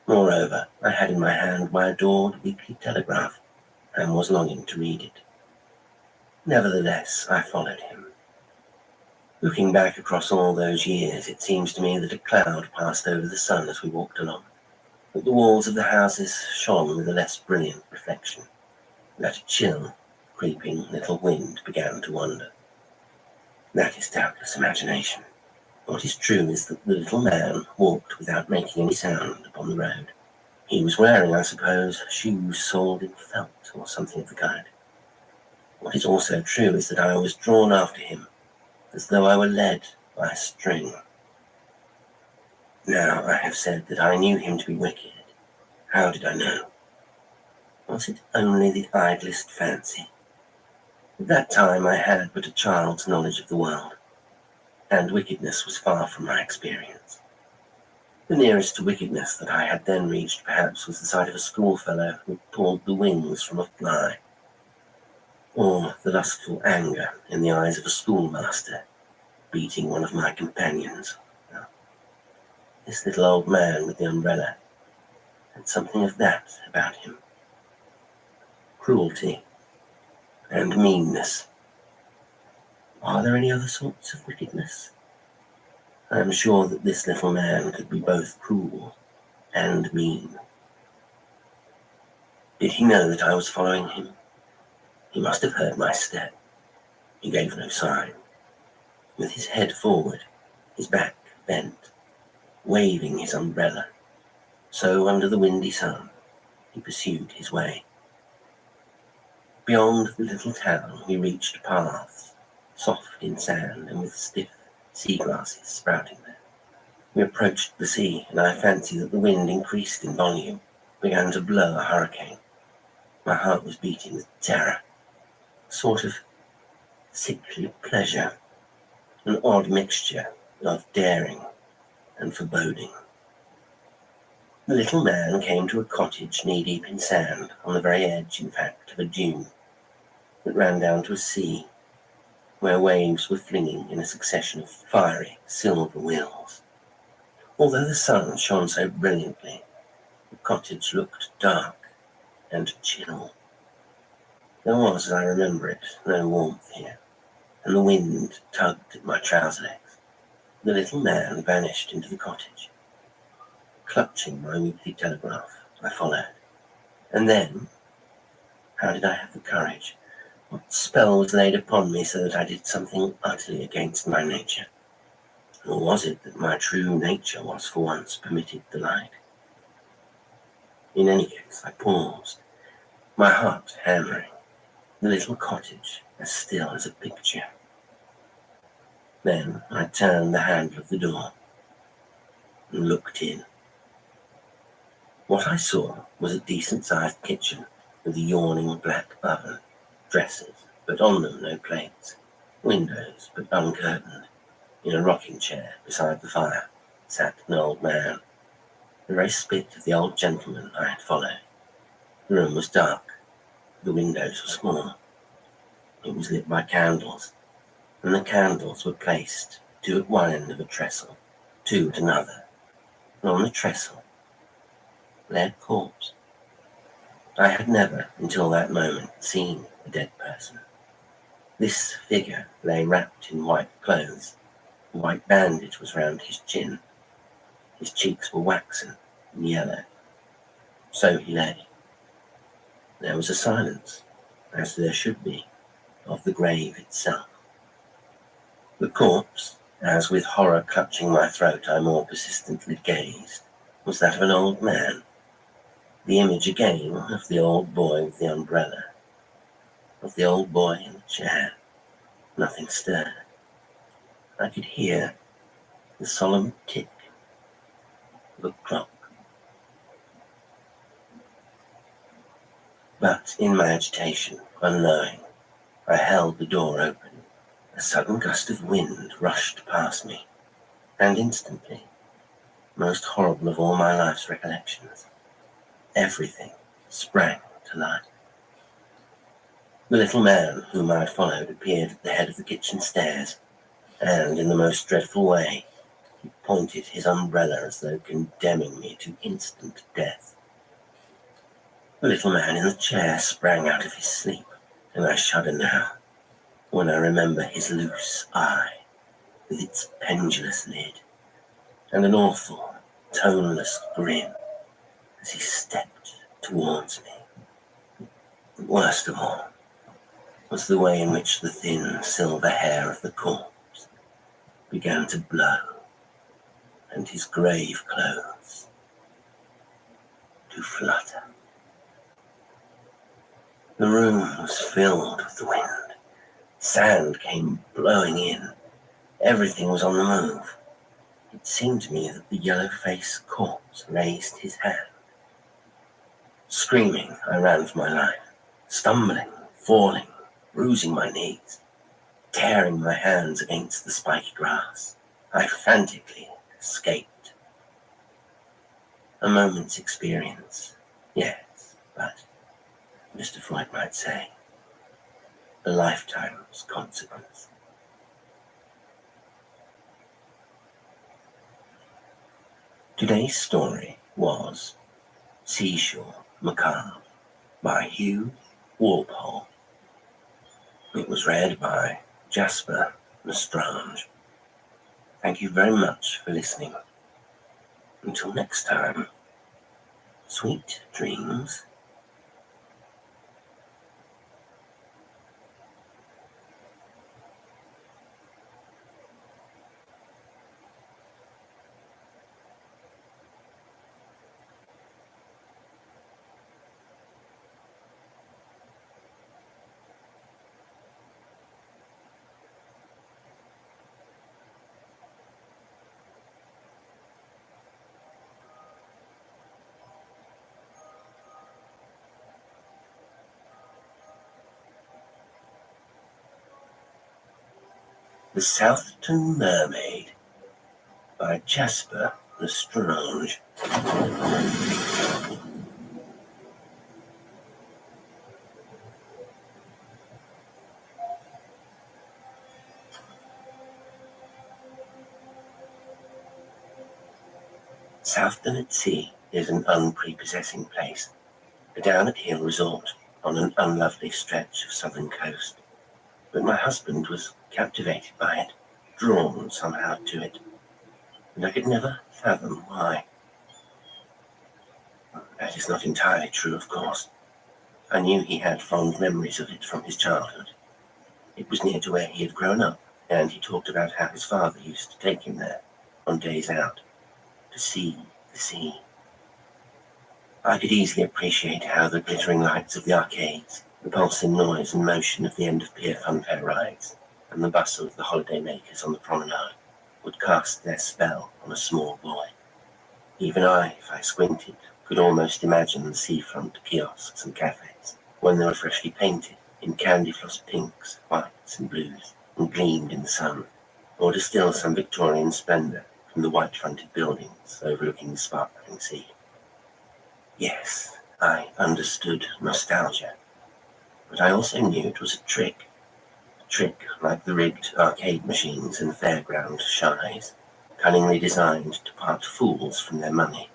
Moreover, I had in my hand my adored weekly telegraph, and was longing to read it. Nevertheless, I followed him. Looking back across all those years, it seems to me that a cloud passed over the sun as we walked along, that the walls of the houses shone with a less brilliant reflection, that a chill, creeping little wind began to wander. That is doubtless imagination. What is true is that the little man walked without making any sound upon the road. He was wearing, I suppose, shoes soled in felt or something of the kind. What is also true is that I was drawn after him, as though I were led by a string. Now I have said that I knew him to be wicked. How did I know? Was it only the idlest fancy? At that time I had but a child's knowledge of the world, and wickedness was far from my experience. The nearest to wickedness that I had then reached perhaps was the sight of a schoolfellow who pulled the wings from a fly, or the lustful anger in the eyes of a schoolmaster beating one of my companions. This little old man with the umbrella had something of that about him. Cruelty and meanness. Are there any other sorts of wickedness? I am sure that this little man could be both cruel and mean. Did he know that I was following him? He must have heard my step. He gave no sign. With his head forward, his back bent, waving his umbrella, so under the windy sun, he pursued his way. Beyond the little town, we reached paths, soft in sand and with stiff sea grasses sprouting there. We approached the sea, and I fancy that the wind increased in volume, began to blow a hurricane. My heart was beating with terror, a sort of sickly pleasure, an odd mixture of daring and foreboding. The little man came to a cottage knee-deep in sand, on the very edge, in fact, of a dune that ran down to a sea, where waves were flinging in a succession of fiery silver wheels. Although the sun shone so brilliantly, the cottage looked dark and chill. There was, as I remember it, no warmth here, and the wind tugged at my trouser legs. The little man vanished into the cottage. Clutching my weekly telegraph, I followed. And then, how did I have the courage? What spell was laid upon me so that I did something utterly against my nature? Or was it that my true nature was for once permitted the light? In any case, I paused, my heart hammering, the little cottage as still as a picture. Then I turned the handle of the door and looked in. What I saw was a decent-sized kitchen with a yawning black oven, dressers, but on them no plates, windows, but uncurtained. In a rocking chair beside the fire sat an old man, the very spit of the old gentleman I had followed. The room was dark, the windows were small. It was lit by candles, and the candles were placed, 2 at one end of a trestle, 2 at another, and on the trestle lay a corpse. I had never, until that moment, seen a dead person. This figure lay wrapped in white clothes. A white bandage was round his chin. His cheeks were waxen and yellow. So he lay. There was a silence, as there should be, of the grave itself. The corpse, as with horror clutching my throat I more persistently gazed, was that of an old man. The image again of the old boy with the umbrella, of the old boy in the chair. Nothing stirred. I could hear the solemn tick of a clock. But in my agitation, unknowing, I held the door open. A sudden gust of wind rushed past me, and instantly, most horrible of all my life's recollections, everything sprang to life. The little man whom I had followed appeared at the head of the kitchen stairs, and in the most dreadful way, he pointed his umbrella as though condemning me to instant death. The little man in the chair sprang out of his sleep, and I shudder now when I remember his loose eye with its pendulous lid, and an awful, toneless grin as he stepped towards me. But worst of all was the way in which the thin silver hair of the corpse began to blow, and his grave clothes to flutter. The room was filled with the wind. Sand came blowing in. Everything was on the move. It seemed to me that the yellow-faced corpse raised his hand. Screaming, I ran for my life, stumbling, falling, bruising my knees, tearing my hands against the spiky grass. I frantically escaped. A moment's experience, yes, but, Mr. Freud might say, a lifetime's consequence. Today's story was Seashore Macabre by Hugh Walpole. It was read by Jasper Lestrange. Thank you very much for listening. Until next time, sweet dreams. The Southampton Mermaid by Jasper Lestrange. Southampton at Sea is an unprepossessing place, a down-at-hill resort on an unlovely stretch of southern coast. But my husband was captivated by it, drawn somehow to it, and I could never fathom why. That is not entirely true, of course. I knew he had fond memories of it from his childhood. It was near to where he had grown up, and he talked about how his father used to take him there on days out to see the sea. I could easily appreciate how the glittering lights of the arcades, the pulsing noise and motion of the end-of-pier funfair rides, and the bustle of the holiday makers on the promenade would cast their spell on a small boy. Even I, if I squinted, could almost imagine the seafront kiosks and cafes when they were freshly painted in candy-floss pinks, whites and blues, and gleamed in the sun, or distill some Victorian splendour from the white-fronted buildings overlooking the sparkling sea. Yes, I understood nostalgia, but I also knew it was a trick like the rigged arcade machines and fairground shies, cunningly designed to part fools from their money.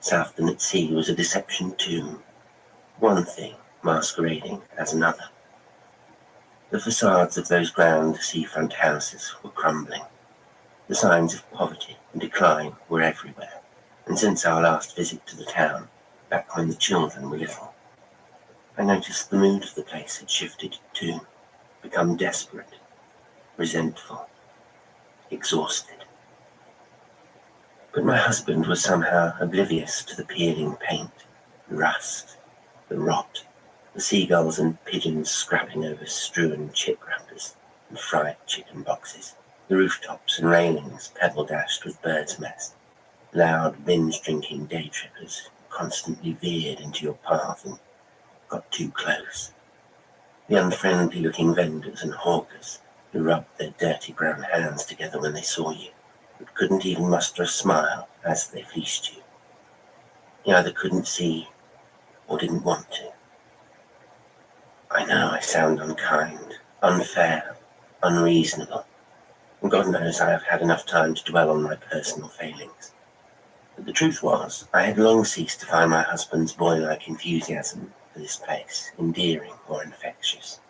Southampton at Sea was a deception too, one thing masquerading as another. The facades of those grand seafront houses were crumbling. The signs of poverty and decline were everywhere, and since our last visit to the town, back when the children were little, I noticed the mood of the place had shifted too, become desperate, resentful, exhausted. But my husband was somehow oblivious to the peeling paint, the rust, the rot, the seagulls and pigeons scrapping over strewn chip wrappers and fried chicken boxes. The rooftops and railings pebble-dashed with birds' mess. Loud, binge-drinking day trippers constantly veered into your path and got too close. The unfriendly-looking vendors and hawkers who rubbed their dirty brown hands together when they saw you, but couldn't even muster a smile as they fleeced you. You either couldn't see or didn't want to. I know I sound unkind, unfair, unreasonable, and God knows I have had enough time to dwell on my personal failings. But the truth was, I had long ceased to find my husband's boy-like enthusiasm for this place endearing or infectious,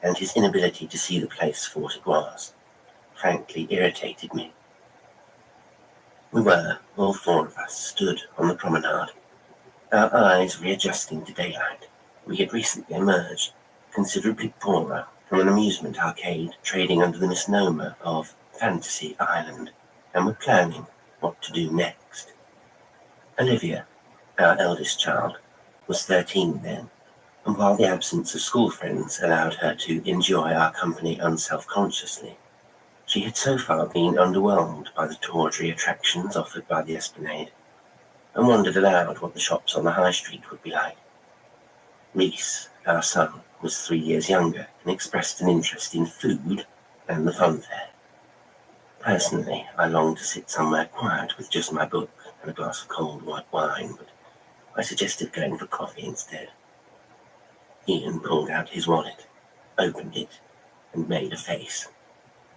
and his inability to see the place for what it was frankly irritated me. We were, all four of us, stood on the promenade, our eyes readjusting to daylight. We had recently emerged, considerably poorer, from an amusement arcade trading under the misnomer of Fantasy Island, and were planning what to do next. Olivia, our eldest child, was 13 then, and while the absence of school friends allowed her to enjoy our company unself-consciously, she had so far been underwhelmed by the tawdry attractions offered by the esplanade, and wondered aloud what the shops on the high street would be like. Reese, our son, was 3 years younger and expressed an interest in food and the fun fair. Personally, I longed to sit somewhere quiet with just my book and a glass of cold white wine, but I suggested going for coffee instead. Ian pulled out his wallet, opened it, and made a face.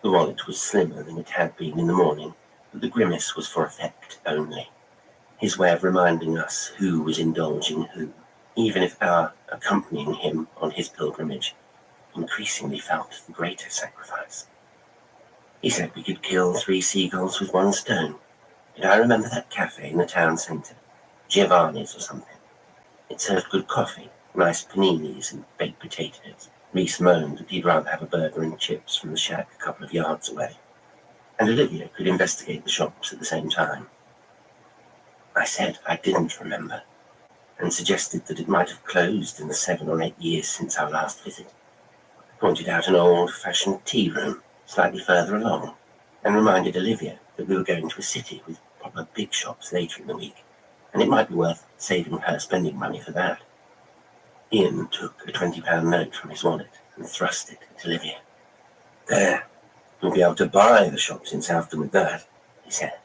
The wallet was slimmer than it had been in the morning, but the grimace was for effect only. His way of reminding us who was indulging who, even if our accompanying him on his pilgrimage increasingly felt the greater sacrifice. He said we could kill 3 seagulls with 1 stone. Did I remember that cafe in the town centre? Giovanni's or something. It served good coffee, nice paninis and baked potatoes. Reese moaned that he'd rather have a burger and chips from the shack a couple of yards away, and Olivia could investigate the shops at the same time. I said I didn't remember, and suggested that it might have closed in the 7 or 8 years since our last visit. I pointed out an old-fashioned tea room slightly further along, and reminded Olivia that we were going to a city with proper big shops later in the week, and it might be worth saving her spending money for that. Ian took a £20 note from his wallet and thrust it at Olivia. "There, you'll be able to buy the shops in Southampton with that," he said.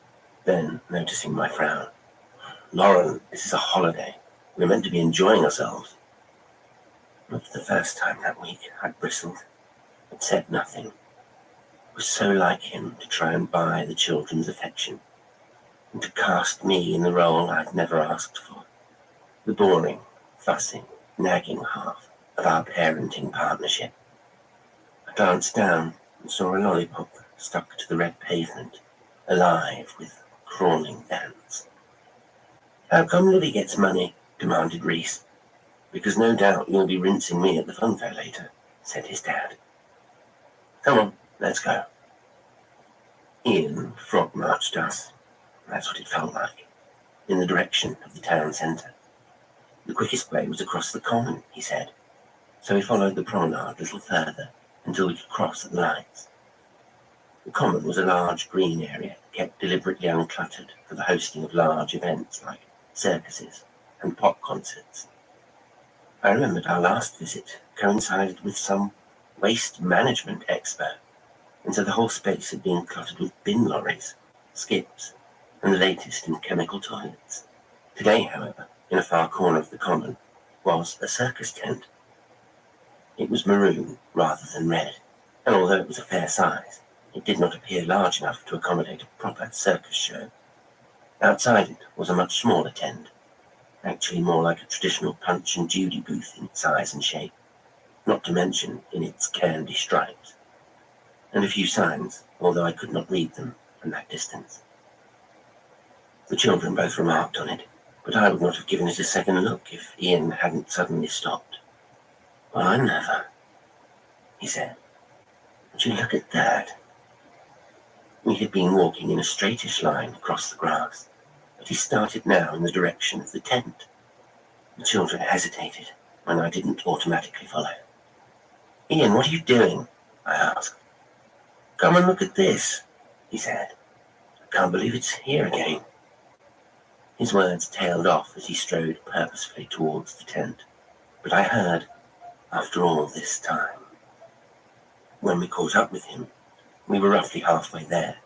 Then, noticing my frown, "Lauren, this is a holiday. We're meant to be enjoying ourselves." Not for the first time that week, I bristled, but said nothing. It was so like him to try and buy the children's affection, and to cast me in the role I'd never asked for, the boring, fussing, nagging half of our parenting partnership. I glanced down and saw a lollipop stuck to the red pavement, alive with crawling ants. "How come Livy gets money?" demanded Reese. "Because no doubt you'll be rinsing me at the fun fair later," said his dad. "Come on, let's go." Ian frog-marched us, that's what it felt like, in the direction of the town centre. The quickest way was across the common, he said, so we followed the promenade a little further until we could cross at the lights. The common was a large green area kept deliberately uncluttered for the hosting of large events like circuses and pop concerts. I remembered our last visit coincided with some waste management expo, and so the whole space had been cluttered with bin lorries, skips, and the latest in chemical toilets. Today, however, in a far corner of the common, was a circus tent. It was maroon rather than red, and although it was a fair size, it did not appear large enough to accommodate a proper circus show. Outside it was a much smaller tent, actually more like a traditional Punch and Judy booth in size and shape, not to mention in its candy stripes, and a few signs, although I could not read them from that distance. The children both remarked on it, but I would not have given it a second look if Ian hadn't suddenly stopped. "Well, I never," he said. "Would you look at that?" We had been walking in a straightish line across the grass, but he started now in the direction of the tent. The children hesitated when I didn't automatically follow. "Ian, what are you doing?" I asked. "Come and look at this," he said. "I can't believe it's here again." His words tailed off as he strode purposefully towards the tent, but I heard, after all this time. When we caught up with him, we were roughly halfway there,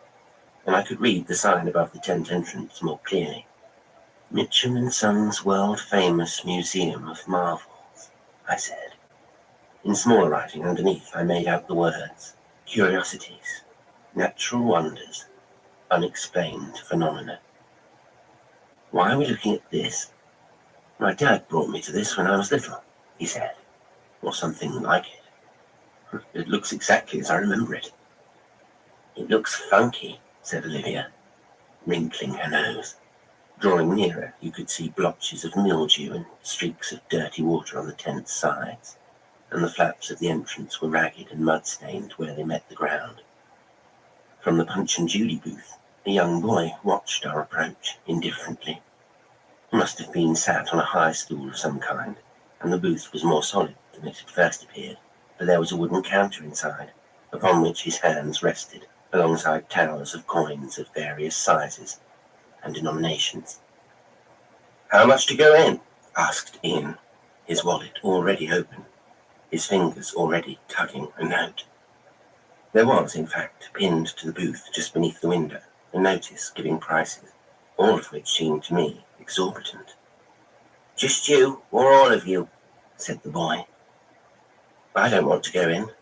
and I could read the sign above the tent entrance more clearly. "Mitchum and Sons World-Famous Museum of Marvels," I said. In smaller writing underneath, I made out the words, "Curiosities, Natural Wonders, Unexplained Phenomena." "Why are we looking at this?" "My dad brought me to this when I was little," he said, "or something like it. It looks exactly as I remember it." "It looks funky," said Olivia, wrinkling her nose. Drawing nearer, you could see blotches of mildew and streaks of dirty water on the tent's sides, and the flaps of the entrance were ragged and mud-stained where they met the ground. From the Punch and Judy booth, a young boy watched our approach indifferently. He must have been sat on a high stool of some kind, and the booth was more solid than it had first appeared, for there was a wooden counter inside, upon which his hands rested, alongside towers of coins of various sizes and denominations. "How much to go in?" asked Ian, his wallet already open, his fingers already tugging a note. There was, in fact, pinned to the booth just beneath the window, a notice giving prices, all of which seemed to me exorbitant. "Just you, or all of you?" said the boy. "I don't want to go in,"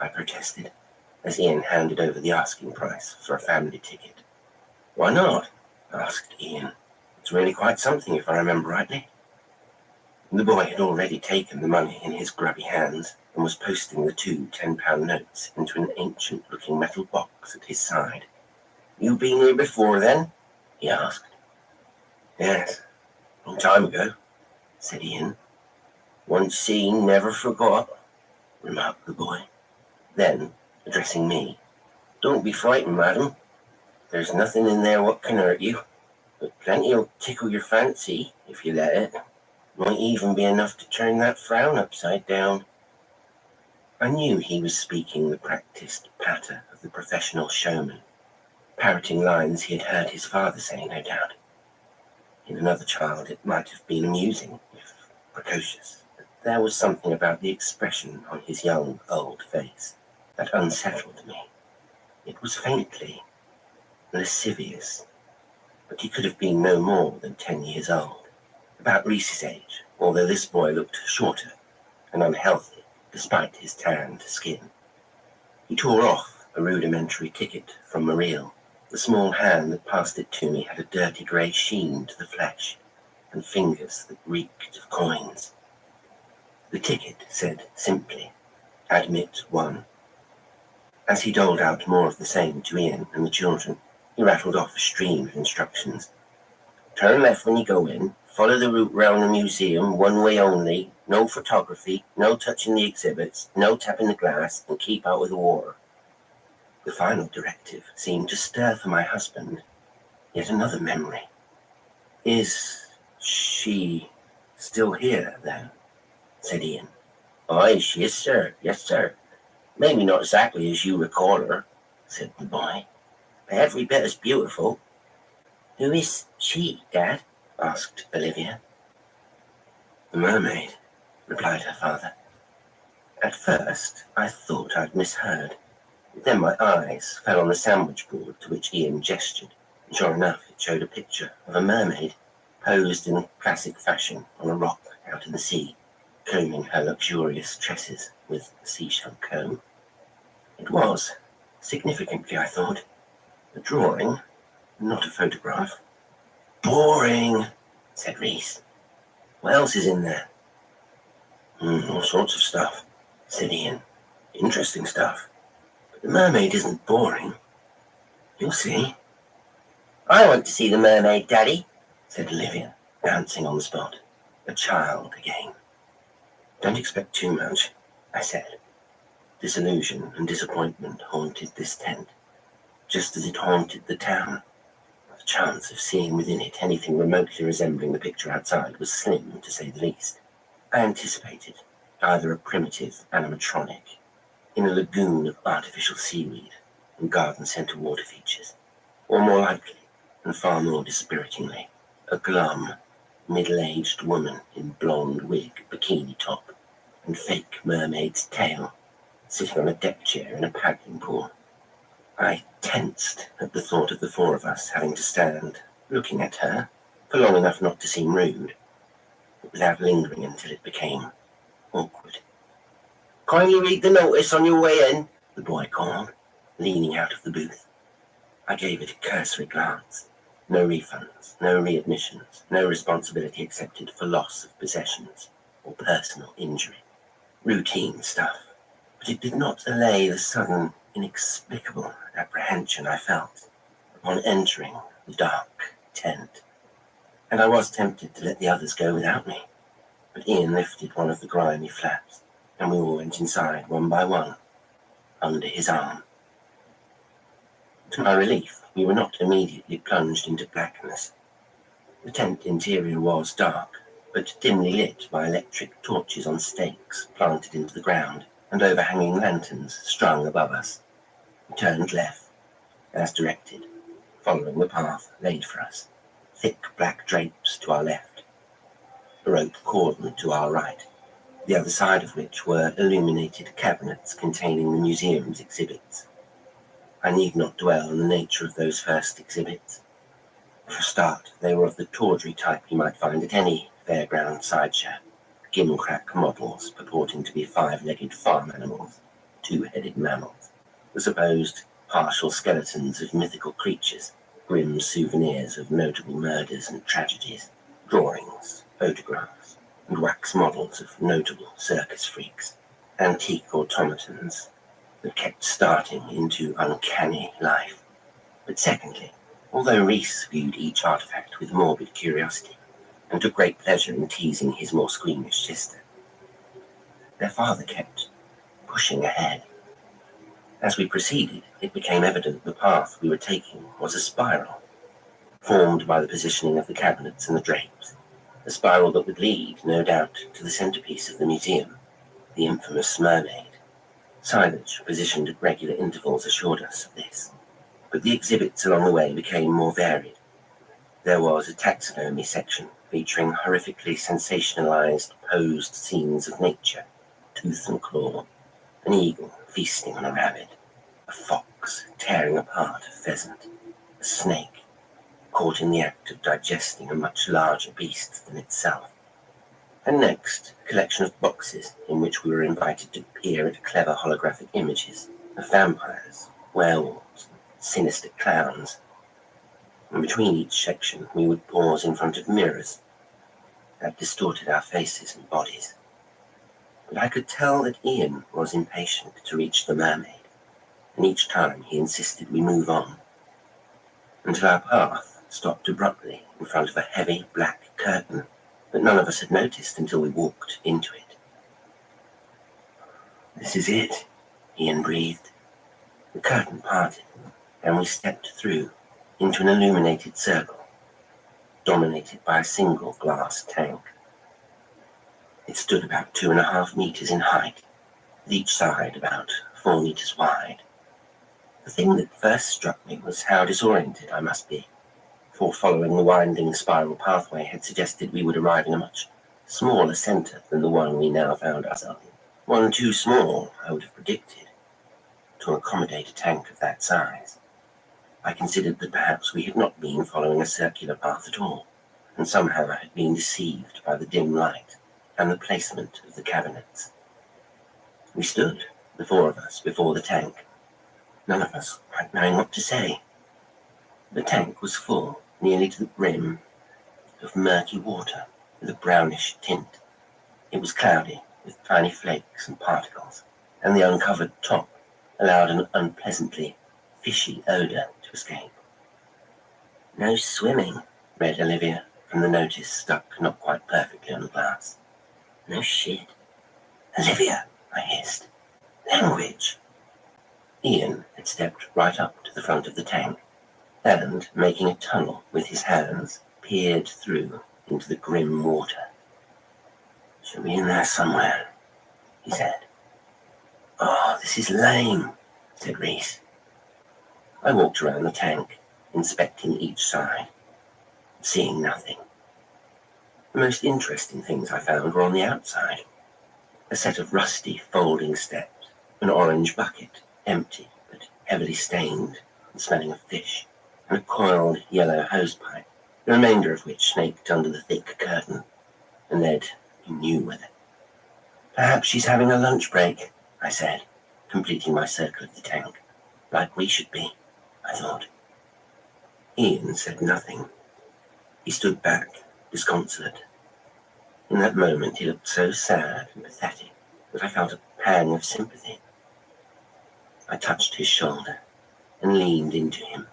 I protested, as Ian handed over the asking price for a family ticket. "Why not?" asked Ian. "It's really quite something, if I remember rightly." The boy had already taken the money in his grubby hands and was posting the 2 £10 notes into an ancient-looking metal box at his side. "You been here before, then?" he asked. "Yes, a long time ago," said Ian. "Once seen, never forgot," remarked the boy. Then, addressing me, "Don't be frightened, madam. There's nothing in there what can hurt you, but plenty'll tickle your fancy if you let it. Might even be enough to turn that frown upside down." I knew he was speaking the practiced patter of the professional showman, parroting lines he had heard his father say, no doubt. In another child it might have been amusing, if precocious, but there was something about the expression on his young, old face that unsettled me. It was faintly lascivious, but he could have been no more than 10 years old, about Reese's age, although this boy looked shorter and unhealthy despite his tanned skin. He tore off a rudimentary ticket from Mariel. The small hand that passed it to me had a dirty grey sheen to the flesh and fingers that reeked of coins. The ticket said simply, "Admit 1." As he doled out more of the same to Ian and the children, he rattled off a stream of instructions. "Turn left when you go in, follow the route round the museum, one way only, no photography, no touching the exhibits, no tapping the glass, and keep out of the water." The final directive seemed to stir for my husband yet another memory. "Is she still here, then?" said Ian. "Aye, she is, sir. Yes, sir. Maybe not exactly as you recall her," said the boy, "but every bit as beautiful." "Who is she, Dad?" asked Olivia. "The mermaid," replied her father. At first, I thought I'd misheard. Then my eyes fell on the sandwich board to which Ian gestured, and sure enough, it showed a picture of a mermaid, posed in classic fashion on a rock out in the sea, combing her luxurious tresses with a seashell comb. It was, significantly I thought, a drawing, not a photograph. "Boring," said Reese. "What else is in there?" "All sorts of stuff," said Ian. "Interesting stuff. But the mermaid isn't boring. You'll see." "I want to see the mermaid, Daddy," said Olivia, bouncing on the spot, a child again. "Don't expect too much," I said. Disillusion and disappointment haunted this tent, just as it haunted the town. The chance of seeing within it anything remotely resembling the picture outside was slim, to say the least. I anticipated either a primitive animatronic in a lagoon of artificial seaweed, and garden centre water features, or more likely, and far more dispiritingly, a glum, middle-aged woman in blonde wig, bikini top, and fake mermaid's tail, sitting on a deck chair in a paddling pool. I tensed at the thought of the four of us having to stand, looking at her, for long enough not to seem rude, but without lingering until it became awkward. "Kindly read the notice on your way in," the boy called, leaning out of the booth. I gave it a cursory glance. No refunds, no readmissions, no responsibility accepted for loss of possessions or personal injury. Routine stuff, but it did not allay the sudden, inexplicable apprehension I felt upon entering the dark tent. And I was tempted to let the others go without me, but Ian lifted one of the grimy flaps, and we all went inside one by one, under his arm. To my relief, we were not immediately plunged into blackness. The tent interior was dark, but dimly lit by electric torches on stakes planted into the ground and overhanging lanterns strung above us. We turned left, as directed, following the path laid for us. Thick black drapes to our left, a rope cordon to our right, the other side of which were illuminated cabinets containing the museum's exhibits. I need not dwell on the nature of those first exhibits. For a start, they were of the tawdry type you might find at any fairground sideshow. Gimcrack models purporting to be five-legged farm animals, two-headed mammals, the supposed partial skeletons of mythical creatures, grim souvenirs of notable murders and tragedies, drawings, photographs, and wax models of notable circus freaks, antique automatons that kept starting into uncanny life. But secondly, although Reese viewed each artifact with morbid curiosity and took great pleasure in teasing his more squeamish sister, their father kept pushing ahead. As we proceeded, it became evident the path we were taking was a spiral, formed by the positioning of the cabinets and the drapes, a spiral that would lead, no doubt, to the centerpiece of the museum, the infamous mermaid. Signage positioned at regular intervals assured us of this, but the exhibits along the way became more varied. There was a taxidermy section featuring horrifically sensationalized, posed scenes of nature, tooth and claw, an eagle feasting on a rabbit, a fox tearing apart a pheasant, a snake caught in the act of digesting a much larger beast than itself. And next, a collection of boxes in which we were invited to peer at clever holographic images of vampires, werewolves, sinister clowns. And between each section, we would pause in front of mirrors that distorted our faces and bodies. But I could tell that Ian was impatient to reach the mermaid, and each time he insisted we move on, until our path stopped abruptly in front of a heavy black curtain that none of us had noticed until we walked into it. "This is it," Ian breathed. The curtain parted, and we stepped through into an illuminated circle, dominated by a single glass tank. It stood about 2.5 meters in height, with each side about 4 meters wide. The thing that first struck me was how disoriented I must be, for following the winding spiral pathway had suggested we would arrive in a much smaller center than the one we now found ourselves in. One too small, I would have predicted, to accommodate a tank of that size. I considered that perhaps we had not been following a circular path at all, and somehow had been deceived by the dim light and the placement of the cabinets. We stood, the four of us, before the tank, none of us quite knowing what to say. The tank was full, nearly to the brim, of murky water with a brownish tint. It was cloudy, with tiny flakes and particles, and the uncovered top allowed an unpleasantly fishy odor to escape. "No swimming," read Olivia from the notice stuck not quite perfectly on the glass. "No shit." "Olivia," I hissed. "Language." Ian had stepped right up to the front of the tank, and, making a tunnel with his hands, peered through into the grim water. "Should be in there somewhere," he said. "Oh, this is lame," said Reese. I walked around the tank, inspecting each side, seeing nothing. The most interesting things I found were on the outside. A set of rusty folding steps, an orange bucket, empty but heavily stained and smelling of fish, and a coiled yellow hosepipe, the remainder of which snaked under the thick curtain and led who knew whither. Perhaps she's having a lunch break, I said, completing my circle of the tank. Like we should be, I thought. Ian said nothing. He stood back, disconsolate. In that moment he looked so sad and pathetic that I felt a pang of sympathy. I touched his shoulder and leaned into him.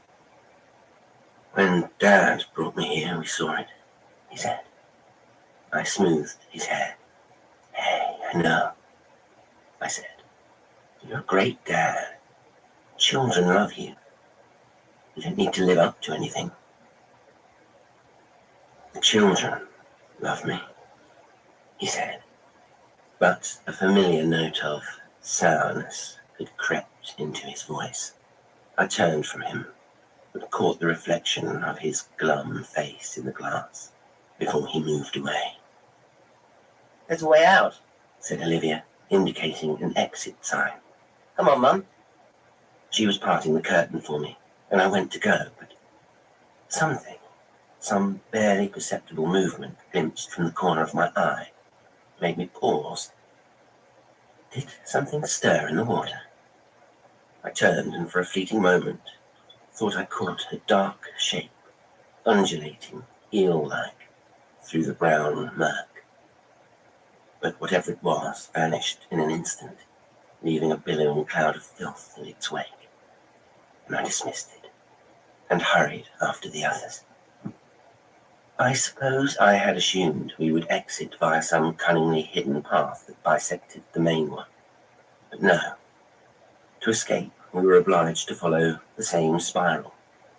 When Dad brought me here, we saw it, he said. I smoothed his hair. Hey, I know, I said. You're a great dad. Children love you. You don't need to live up to anything. The children love me, he said. But a familiar note of sourness had crept into his voice. I turned from him, but caught the reflection of his glum face in the glass before he moved away. There's a way out, said Olivia, indicating an exit sign. Come on, Mum. She was parting the curtain for me, and I went to go, but some barely perceptible movement glimpsed from the corner of my eye, made me pause. Did something stir in the water? I turned, and for a fleeting moment, thought I caught a dark shape, undulating, eel-like, through the brown murk. But whatever it was vanished in an instant, leaving a billowing cloud of filth in its wake. And I dismissed it, and hurried after the others. I suppose I had assumed we would exit via some cunningly hidden path that bisected the main one. But no. To escape, we were obliged to follow the same spiral,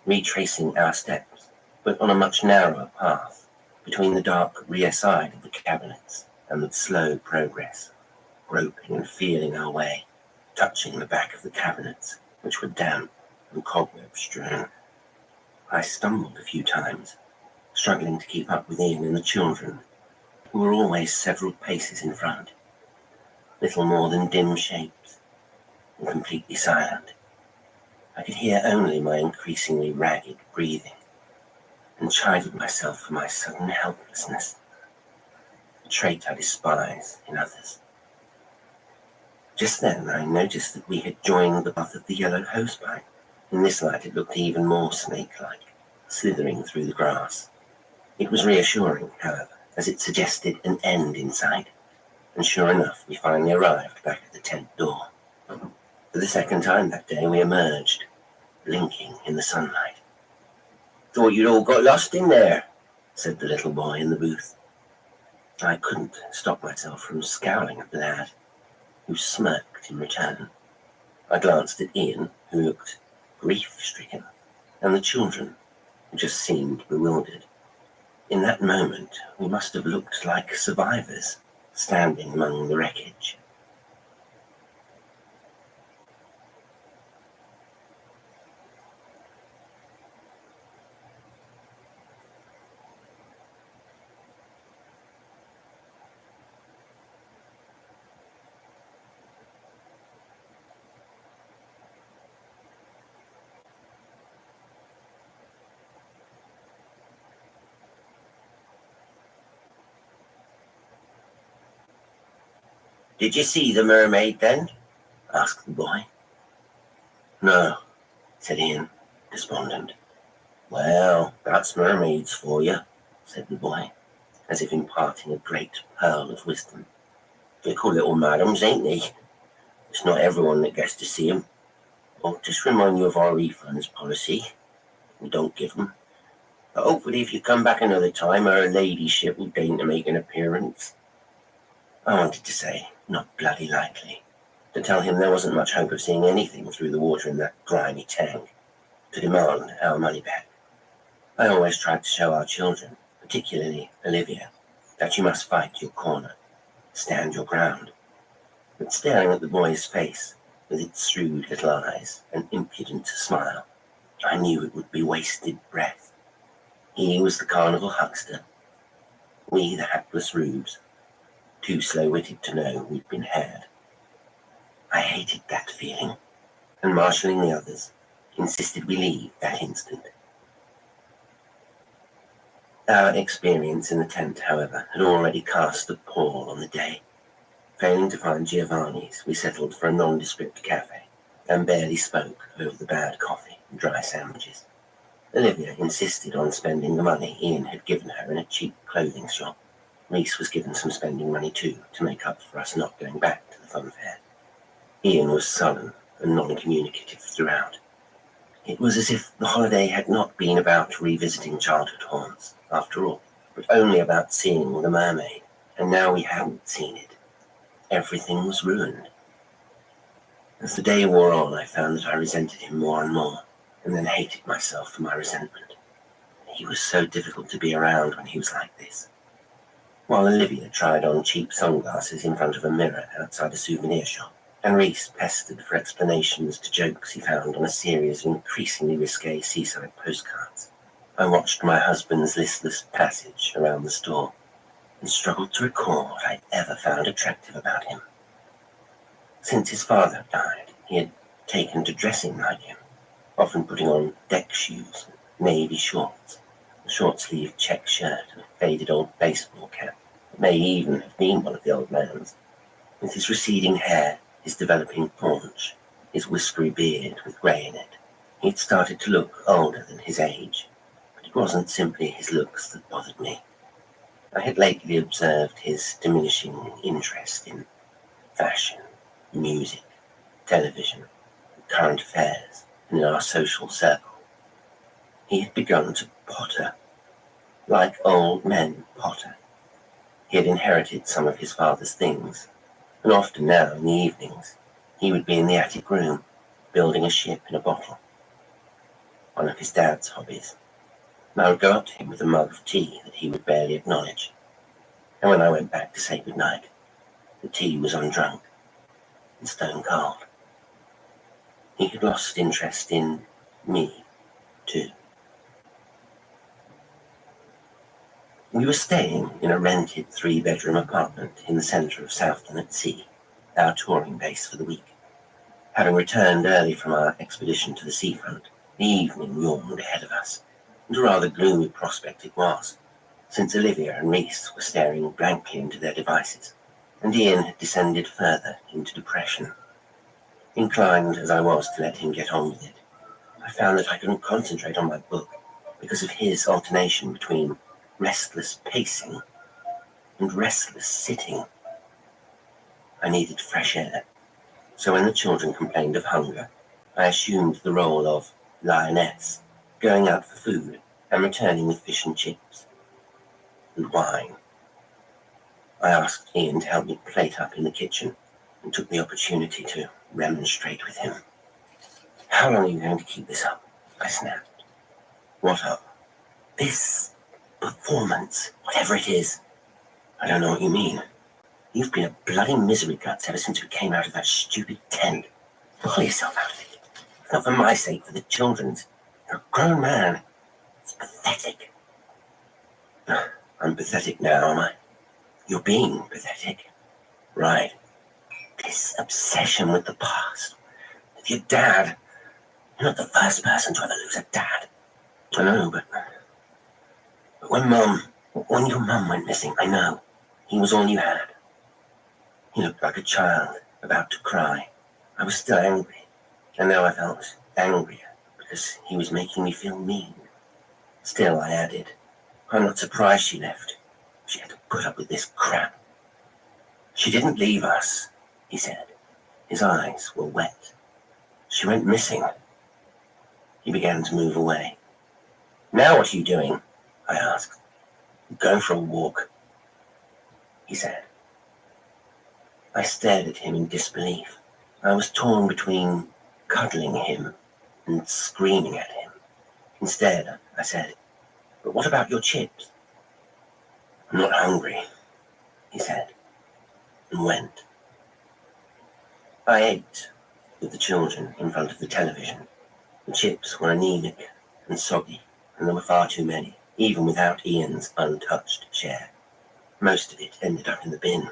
retracing our steps, but on a much narrower path, between the dark rear side of the cabinets, and with slow progress, groping and feeling our way, touching the back of the cabinets, which were damp and cobweb-strewn. I stumbled a few times, struggling to keep up with Ian and the children, who were always several paces in front, little more than dim shapes, and completely silent. I could hear only my increasingly ragged breathing, and chided myself for my sudden helplessness, a trait I despise in others. Just then I noticed that we had joined the path of the yellow hosepipe. In this light it looked even more snake-like, slithering through the grass. It was reassuring, however, as it suggested an end in sight, and sure enough we finally arrived back at the tent door. For the second time that day we emerged, blinking in the sunlight. Thought you'd all got lost in there, said the little boy in the booth. I couldn't stop myself from scowling at the lad, who smirked in return. I glanced at Ian, who looked grief-stricken, and the children, who just seemed bewildered. In that moment, we must have looked like survivors, standing among the wreckage. Did you see the mermaid then? Asked the boy. No, said Ian, despondent. Well, that's mermaids for you, said the boy, as if imparting a great pearl of wisdom. Fickle little madams, ain't they? It's not everyone that gets to see 'em. I'll just remind you of our refunds policy. We don't give 'em. But hopefully if you come back another time, her ladyship will deign to make an appearance. I wanted to say, not bloody likely, to tell him there wasn't much hope of seeing anything through the water in that grimy tank, to demand our money back. I always tried to show our children, particularly Olivia, that you must fight your corner, stand your ground. But staring at the boy's face, with its shrewd little eyes and impudent smile, I knew it would be wasted breath. He was the carnival huckster, we the hapless rubes, too slow-witted to know we'd been had. I hated that feeling, and marshalling the others, insisted we leave that instant. Our experience in the tent, however, had already cast a pall on the day. Failing to find Giovanni's, we settled for a nondescript cafe, and barely spoke over the bad coffee and dry sandwiches. Olivia insisted on spending the money Ian had given her in a cheap clothing shop. Reese was given some spending money too, to make up for us not going back to the fun fair. Ian was sullen and non-communicative throughout. It was as if the holiday had not been about revisiting childhood haunts, after all, but only about seeing the mermaid, and now we hadn't seen it. Everything was ruined. As the day wore on, I found that I resented him more and more, and then hated myself for my resentment. He was so difficult to be around when he was like this. While Olivia tried on cheap sunglasses in front of a mirror outside a souvenir shop, and Reese pestered for explanations to jokes he found on a series of increasingly risque seaside postcards, I watched my husband's listless passage around the store and struggled to recall what I'd ever found attractive about him. Since his father died, he had taken to dressing like him, often putting on deck shoes, navy shorts, a short-sleeved check shirt, and a faded old baseball cap. It may even have been one of the old man's. With his receding hair, his developing paunch, his whiskery beard with grey in it, he'd started to look older than his age. But it wasn't simply his looks that bothered me. I had lately observed his diminishing interest in fashion, music, television, current affairs, and in our social circle. He had begun to potter, like old men potter. He had inherited some of his father's things, and often now in the evenings he would be in the attic room, building a ship in a bottle, one of his dad's hobbies. And I would go up to him with a mug of tea that he would barely acknowledge. And when I went back to say goodnight, the tea was undrunk and stone cold. He had lost interest in me, too. We were staying in a rented 3-bedroom apartment in the centre of Southampton, our touring base for the week. Having returned early from our expedition to the seafront, the evening yawned ahead of us, and a rather gloomy prospect it was, since Olivia and Reese were staring blankly into their devices, and Ian had descended further into depression. Inclined as I was to let him get on with it, I found that I couldn't concentrate on my book because of his alternation between restless pacing and restless sitting. I needed fresh air, so when the children complained of hunger, I assumed the role of lioness, going out for food and returning with fish and chips and wine. I asked Ian to help me plate up in the kitchen and took the opportunity to remonstrate with him. "How long are you going to keep this up?" I snapped. "What up?" "This performance, whatever it is." "I don't know what you mean." "You've been a bloody misery guts ever since we came out of that stupid tent. Pull yourself out of it. If not for my sake, for the children's. You're a grown man. It's pathetic." "I'm pathetic now, am I?" "You're being pathetic." "Right. This obsession with the past, with your dad. You're not the first person to ever lose a dad." "I know, but when your mum went missing, I know. He was all you had. He looked like a child, about to cry. I was still angry, and now I felt angrier because he was making me feel mean. Still, I added, I'm not surprised she left. She had to put up with this crap." "She didn't leave us," he said. His eyes were wet. "She went missing." He began to move away. "Now what are you doing?" I asked. "Going for a walk," he said. I stared at him in disbelief. I was torn between cuddling him and screaming at him. Instead, I said, "But what about your chips?" "I'm not hungry," he said, and went. I ate with the children in front of the television, The chips were anemic and soggy, and there were far too many, even without Ian's untouched share. Most of it ended up in the bin.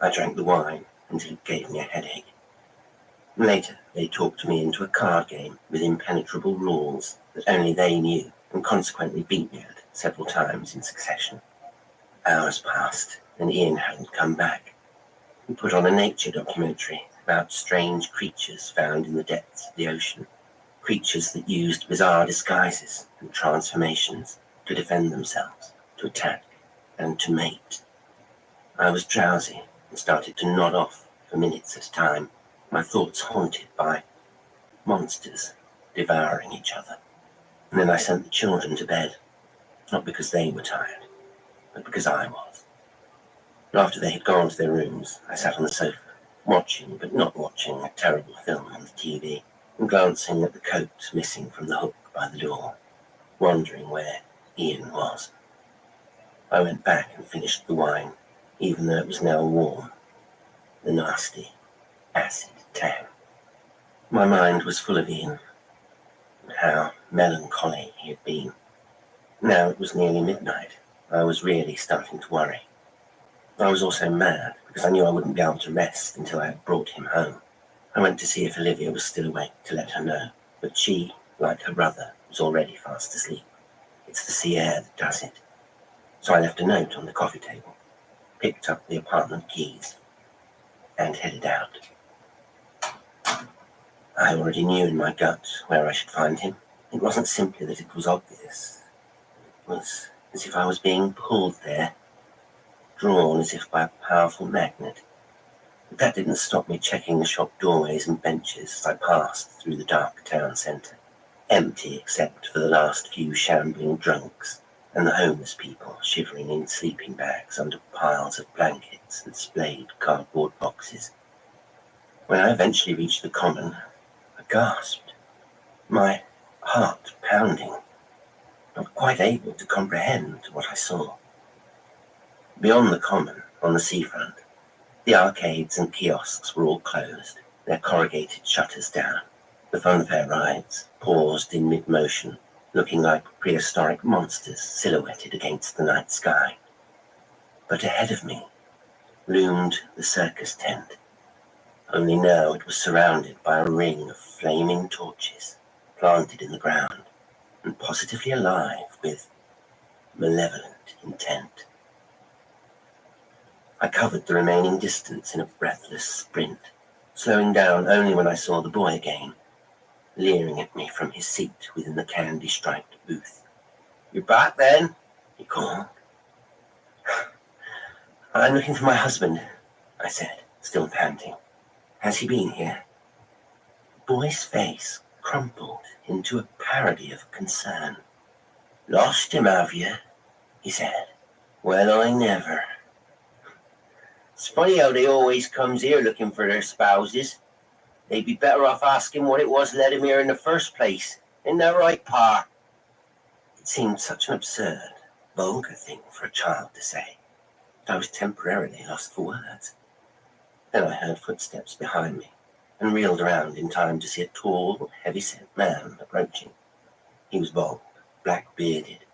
I drank the wine until it gave me a headache. Later, they talked me into a card game with impenetrable rules that only they knew, and consequently beat me at several times in succession. Hours passed, and Ian hadn't come back. He put on a nature documentary about strange creatures found in the depths of the ocean, creatures that used bizarre disguises and transformations to defend themselves, to attack, and to mate. I was drowsy and started to nod off for minutes at a time, my thoughts haunted by monsters devouring each other. And then I sent the children to bed, not because they were tired, but because I was. And after they had gone to their rooms, I sat on the sofa, watching but not watching a terrible film on the TV, and glancing at the coat missing from the hook by the door, wondering where Ian was. I went back and finished the wine, even though it was now warm, the nasty, acid tang. My mind was full of Ian, and how melancholy he had been. Now it was nearly midnight. I was really starting to worry. I was also mad because I knew I wouldn't be able to rest until I had brought him home. I went to see if Olivia was still awake to let her know, but she, like her brother, was already fast asleep. It's the sea air that does it. So I left a note on the coffee table, picked up the apartment keys, and headed out. I already knew in my gut where I should find him. It wasn't simply that it was obvious. It was as if I was being pulled there, drawn as if by a powerful magnet. But that didn't stop me checking the shop doorways and benches as I passed through the dark town centre, empty except for the last few shambling drunks and the homeless people shivering in sleeping bags under piles of blankets and splayed cardboard boxes. When I eventually reached the common, I gasped, my heart pounding, not quite able to comprehend what I saw. Beyond the common, on the seafront, the arcades and kiosks were all closed, their corrugated shutters down. The funfair rides paused in mid-motion, looking like prehistoric monsters silhouetted against the night sky. But ahead of me loomed the circus tent, only now it was surrounded by a ring of flaming torches planted in the ground and positively alive with malevolent intent. I covered the remaining distance in a breathless sprint, slowing down only when I saw the boy again, leering at me from his seat within the candy-striped booth. "You're back then?" he called. "I'm looking for my husband," I said, still panting. "Has he been here?" The boy's face crumpled into a parody of concern. "Lost him, have you?" he said. "Well, I never. It's funny how they always comes here looking for their spouses. They'd be better off asking what it was led him here in the first place. Isn't that right, Pa?" It seemed such an absurd, vulgar thing for a child to say, that I was temporarily lost for words. Then I heard footsteps behind me, and reeled around in time to see a tall, heavy-set man approaching. He was bald, black-bearded,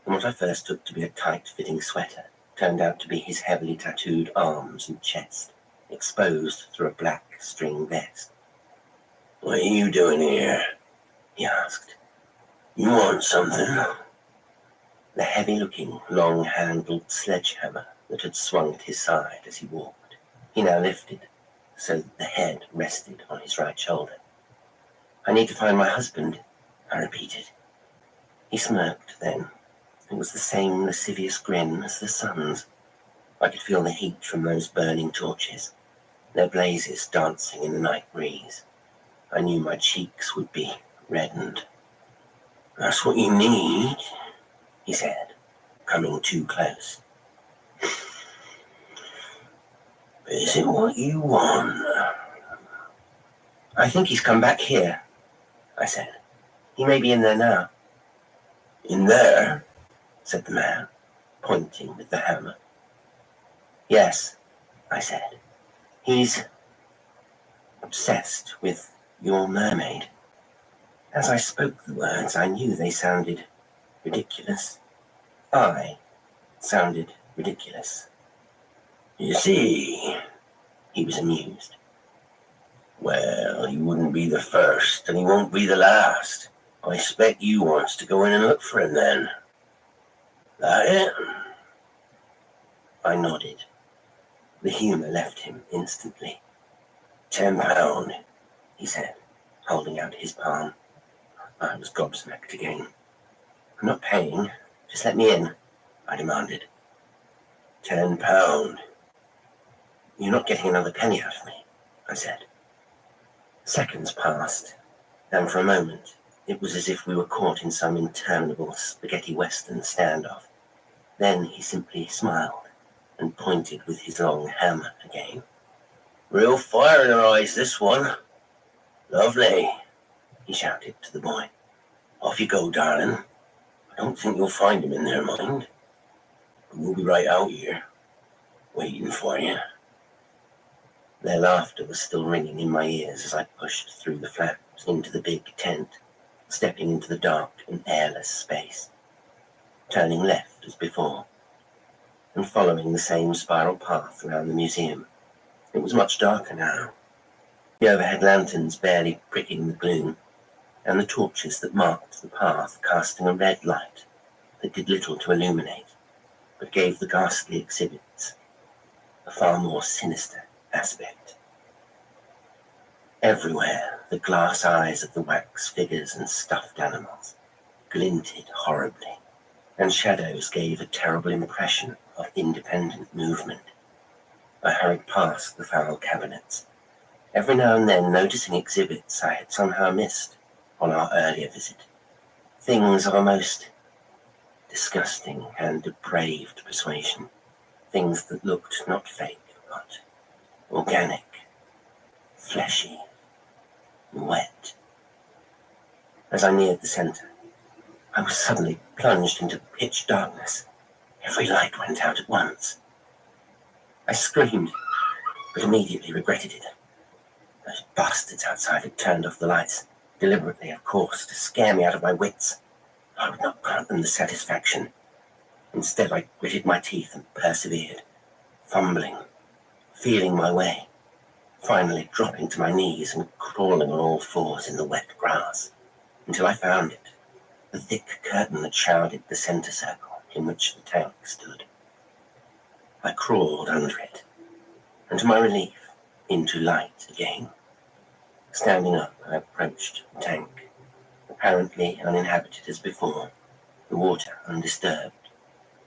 and what I first took to be a tight-fitting sweater turned out to be his heavily tattooed arms and chest, exposed through a black string vest. "What are you doing here?" he asked. "You want something?" The heavy-looking, long-handled sledgehammer that had swung at his side as he walked, he now lifted, so that the head rested on his right shoulder. "I need to find my husband," I repeated. He smirked then. It was the same lascivious grin as the sun's. I could feel the heat from those burning torches, their blazes dancing in the night breeze. I knew my cheeks would be reddened. "That's what you need," he said, coming too close. "Is it what you want?" "I think he's come back here," I said. "He may be in there now." "In there?" said the man, pointing with the hammer. "Yes," I said. "He's obsessed with your mermaid." As I spoke the words, I knew they sounded ridiculous. I sounded ridiculous. You see, he was amused. Well, he wouldn't be the first, and he won't be the last. I expect you wants to go in and look for him then. That it? I nodded. The humour left him instantly. £10, he said, holding out his palm. I was gobsmacked again. I'm not paying. Just let me in, I demanded. £10. You're not getting another penny out of me, I said. Seconds passed, and for a moment it was as if we were caught in some interminable spaghetti western standoff. Then he simply smiled and pointed with his long hammer again. Real fire in her eyes, this one. Lovely, he shouted to the boy. Off you go, darling. I don't think you'll find him in there, mind. But we'll be right out here, waiting for you. Their laughter was still ringing in my ears as I pushed through the flaps into the big tent, stepping into the dark and airless space, turning left as before, and following the same spiral path around the museum. It was much darker now, the overhead lanterns barely pricking the gloom, and the torches that marked the path casting a red light that did little to illuminate, but gave the ghastly exhibits a far more sinister aspect. Everywhere, the glass eyes of the wax figures and stuffed animals glinted horribly, and shadows gave a terrible impression of independent movement. I hurried past the foul cabinets, every now and then noticing exhibits I had somehow missed on our earlier visit. Things of a most disgusting and depraved persuasion. Things that looked not fake, but organic, fleshy, and wet. As I neared the center, I was suddenly plunged into pitch darkness. Every light went out at once. I screamed, but immediately regretted it. Those bastards outside had turned off the lights, deliberately, of course, to scare me out of my wits. I would not grant them the satisfaction. Instead, I gritted my teeth and persevered, fumbling, feeling my way, finally dropping to my knees and crawling on all fours in the wet grass, until I found it, the thick curtain that shrouded the center circle in which the tank stood. I crawled under it, and to my relief, into light again. Standing up, I approached the tank, apparently uninhabited as before, the water undisturbed.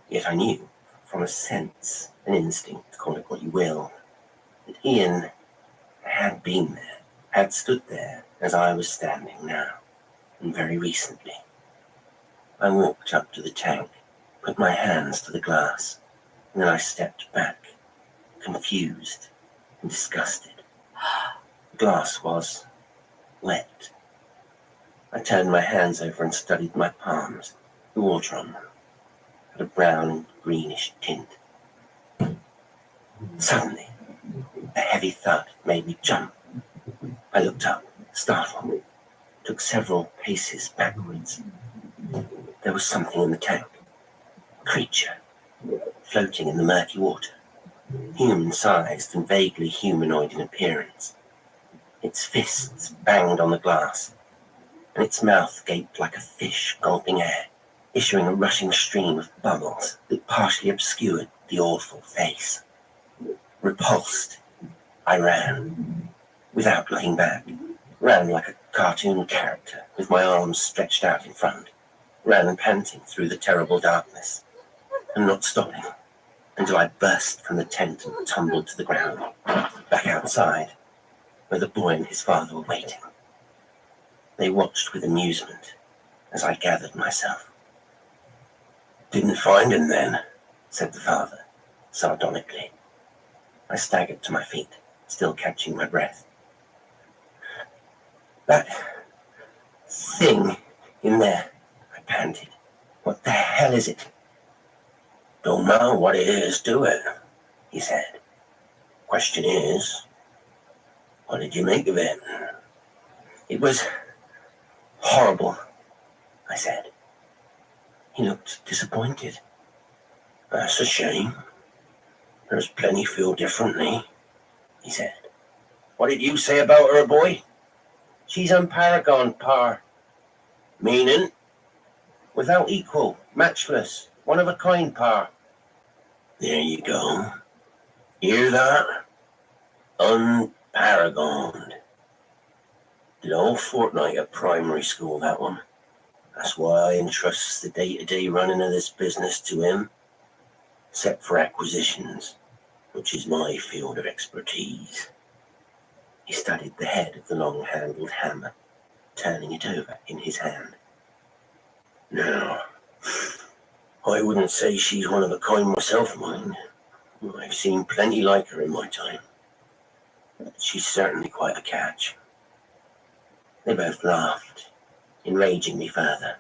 Yet I knew, from a sense, an instinct, call it what you will, that Ian had been there, had stood there as I was standing now, and very recently. I walked up to the tank, put my hands to the glass, and then I stepped back, confused and disgusted. The glass was wet. I turned my hands over and studied my palms. The water on them had a brown and greenish tint. Suddenly, a heavy thud made me jump. I looked up, startled, took several paces backwards. There was something in the tank, a creature, floating in the murky water, human-sized and vaguely humanoid in appearance. Its fists banged on the glass, and its mouth gaped like a fish gulping air, issuing a rushing stream of bubbles that partially obscured the awful face. Repulsed, I ran, without looking back, ran like a cartoon character with my arms stretched out in front, ran panting through the terrible darkness, and not stopping until I burst from the tent and tumbled to the ground, back outside, where the boy and his father were waiting. They watched with amusement as I gathered myself. Didn't find him then, said the father, sardonically. I staggered to my feet, still catching my breath. That thing in there, I panted. What the hell is it? Don't know what it is, do it, he said. Question is, what did you make of it? It was Horrible, I said. He looked disappointed. That's a shame. There's plenty feel differently, he said. What did you say about her, boy? She's unparagoned, par. Meaning? Without equal, matchless, one of a kind, par. There you go. Hear that? Unparagoned. Did a whole fortnight at primary school, that one. That's why I entrust the day-to-day running of this business to him, except for acquisitions, which is my field of expertise. He studied the head of the long-handled hammer, turning it over in his hand. Now, I wouldn't say she's one of a kind myself, mind. I've seen plenty like her in my time. But she's certainly quite a catch. They both laughed, enraging me further.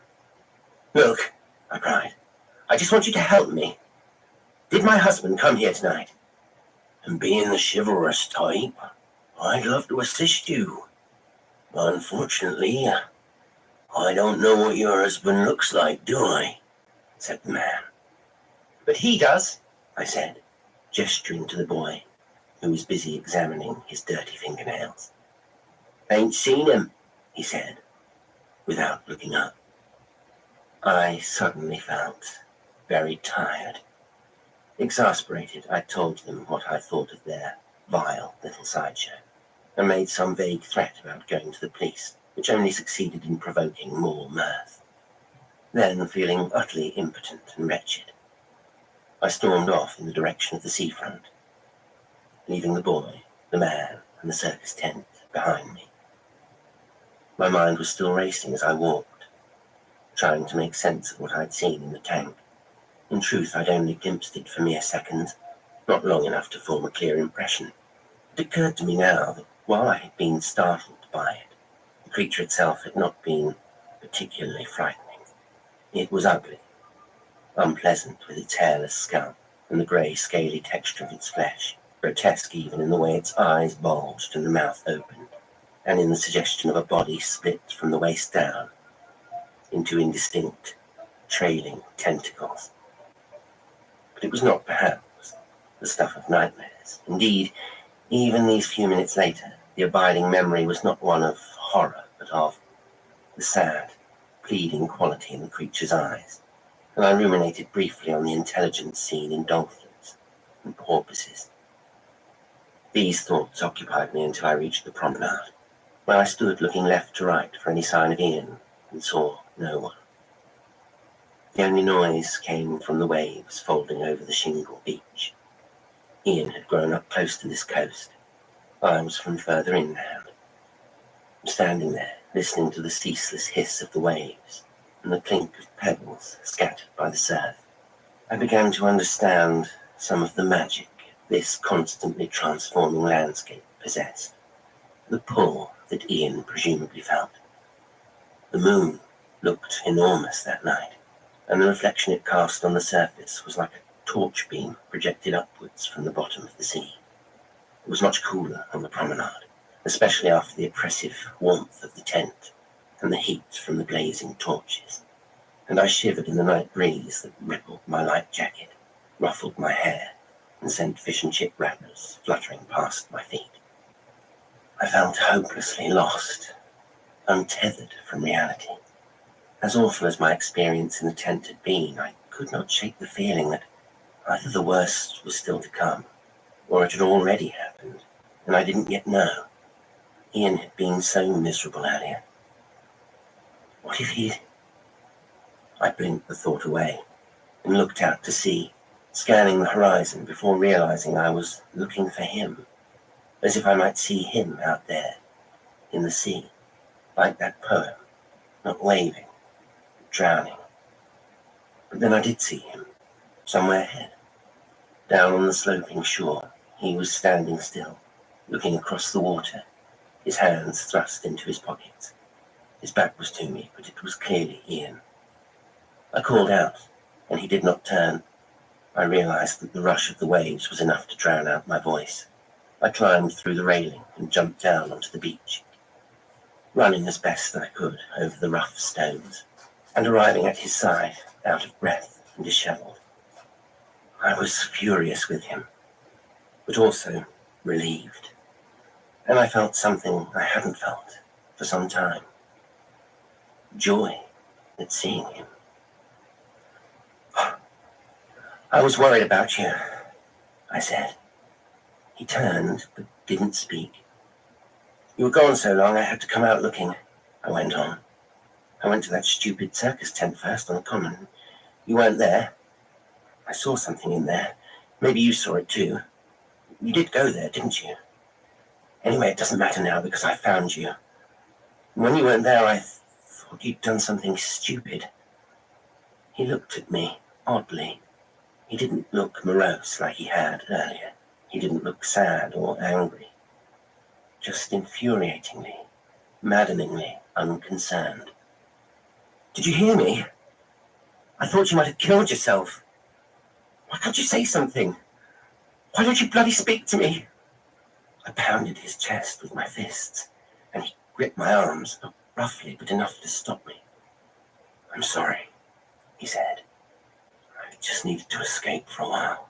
Look, I cried, I just want you to help me. Did my husband come here tonight? And being the chivalrous type, I'd love to assist you. Unfortunately, I don't know what your husband looks like, do I? Said the man. But he does, I said, gesturing to the boy, who was busy examining his dirty fingernails. Ain't seen him, he said, without looking up. I suddenly felt very tired. Exasperated, I told them what I thought of their vile little sideshow, and made some vague threat about going to the police, which only succeeded in provoking more mirth. Then, feeling utterly impotent and wretched, I stormed off in the direction of the seafront, leaving the boy, the man, and the circus tent behind me. My mind was still racing as I walked, trying to make sense of what I'd seen in the tank. In truth, I'd only glimpsed it for mere seconds, not long enough to form a clear impression. It occurred to me now that while I had been startled by it, the creature itself had not been particularly frightening. It was ugly, unpleasant with its hairless scalp and the grey, scaly texture of its flesh, grotesque even in the way its eyes bulged and the mouth opened, and in the suggestion of a body split from the waist down into indistinct, trailing tentacles. But it was not, perhaps, the stuff of nightmares. Indeed, even these few minutes later, the abiding memory was not one of horror, but of the sad, pleading quality in the creature's eyes, and I ruminated briefly on the intelligence seen in dolphins and porpoises. These thoughts occupied me until I reached the promenade, where I stood looking left to right for any sign of Ian, and saw no one. The only noise came from the waves folding over the shingle beach. Ian had grown up close to this coast. I was from further inland. I'm standing there, listening to the ceaseless hiss of the waves and the clink of pebbles scattered by the surf. I began to understand some of the magic this constantly transforming landscape possessed. The pull that Ian presumably felt. The moon looked enormous that night, and the reflection it cast on the surface was like a torch beam projected upwards from the bottom of the sea. It was much cooler on the promenade, especially after the oppressive warmth of the tent and the heat from the blazing torches, and I shivered in the night breeze that rippled my light jacket, ruffled my hair, and sent fish and chip wrappers fluttering past my feet. I felt hopelessly lost, untethered from reality. As awful as my experience in the tent had been, I could not shake the feeling that either the worst was still to come, or it had already happened, and I didn't yet know. Ian had been so miserable earlier. What if he'd... I blinked the thought away and looked out to sea, scanning the horizon before realizing I was looking for him, as if I might see him out there in the sea, like that poem, not waving, but drowning. But then I did see him, somewhere ahead. Down on the sloping shore, he was standing still, looking across the water, his hands thrust into his pockets. His back was to me, but it was clearly Ian. I called out, and he did not turn. I realized that the rush of the waves was enough to drown out my voice. I climbed through the railing and jumped down onto the beach. running as best I could over the rough stones, and arriving at his side, out of breath and dishevelled. I was furious with him, but also relieved, and I felt something I hadn't felt for some time. Joy at seeing him. "I was worried about you," I said. He turned, but didn't speak. "You were gone so long I had to come out looking," I went on. "I went to that stupid circus tent first on the common. You weren't there. I saw something in there. Maybe you saw it too. You did go there, didn't you? Anyway, it doesn't matter now because I found you. When you weren't there, I thought you'd done something stupid." He looked at me oddly. He didn't look morose like he had earlier. He didn't look sad or angry. Just infuriatingly, maddeningly unconcerned. "Did you hear me? I thought you might have killed yourself. Why can't you say something? Why don't you bloody speak to me?" I pounded his chest with my fists, and he gripped my arms, not roughly, but enough to stop me. "I'm sorry," he said. "I just needed to escape for a while.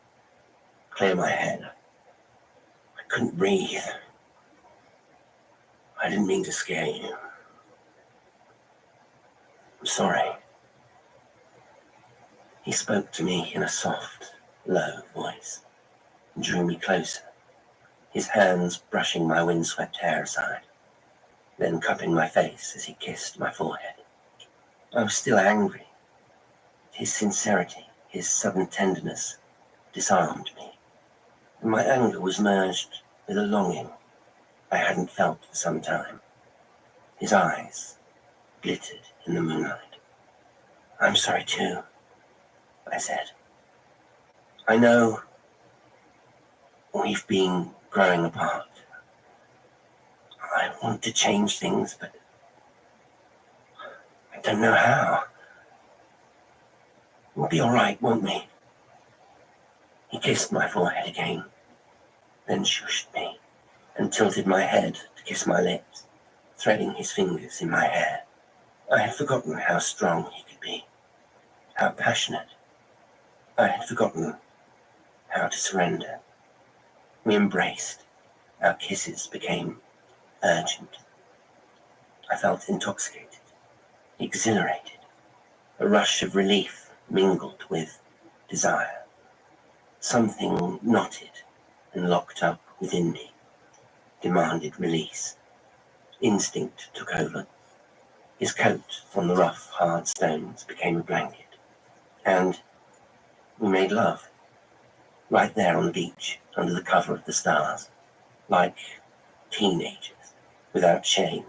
Clear my head. I couldn't breathe. I didn't mean to scare you. I'm sorry." He spoke to me in a soft, low voice and drew me closer, his hands brushing my windswept hair aside, then cupping my face as he kissed my forehead. I was still angry. His sincerity, his sudden tenderness, disarmed me, and my anger was merged with a longing I hadn't felt for some time. His eyes glittered in the moonlight. "I'm sorry too," I said. "I know we've been growing apart. I want to change things, but I don't know how. We'll be all right, won't we?" He kissed my forehead again, then shushed me and tilted my head to kiss my lips, threading his fingers in my hair. I had forgotten how strong he could be, how passionate. I had forgotten how to surrender. We embraced. Our kisses became urgent. I felt intoxicated, exhilarated. A rush of relief mingled with desire. Something knotted and locked up within me demanded release. Instinct took over. His coat on the rough, hard stones became a blanket, and we made love, right there on the beach, under the cover of the stars, like teenagers, without shame,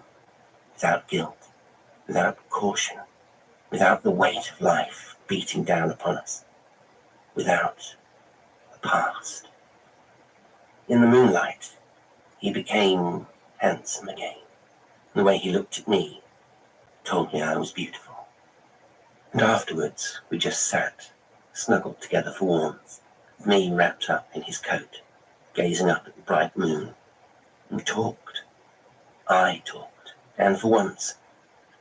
without guilt, without caution, without the weight of life beating down upon us, without a past. In the moonlight, he became handsome again. The way he looked at me told me I was beautiful. And afterwards, we just sat, snuggled together for warmth, with me wrapped up in his coat, gazing up at the bright moon. We talked. I talked. And for once,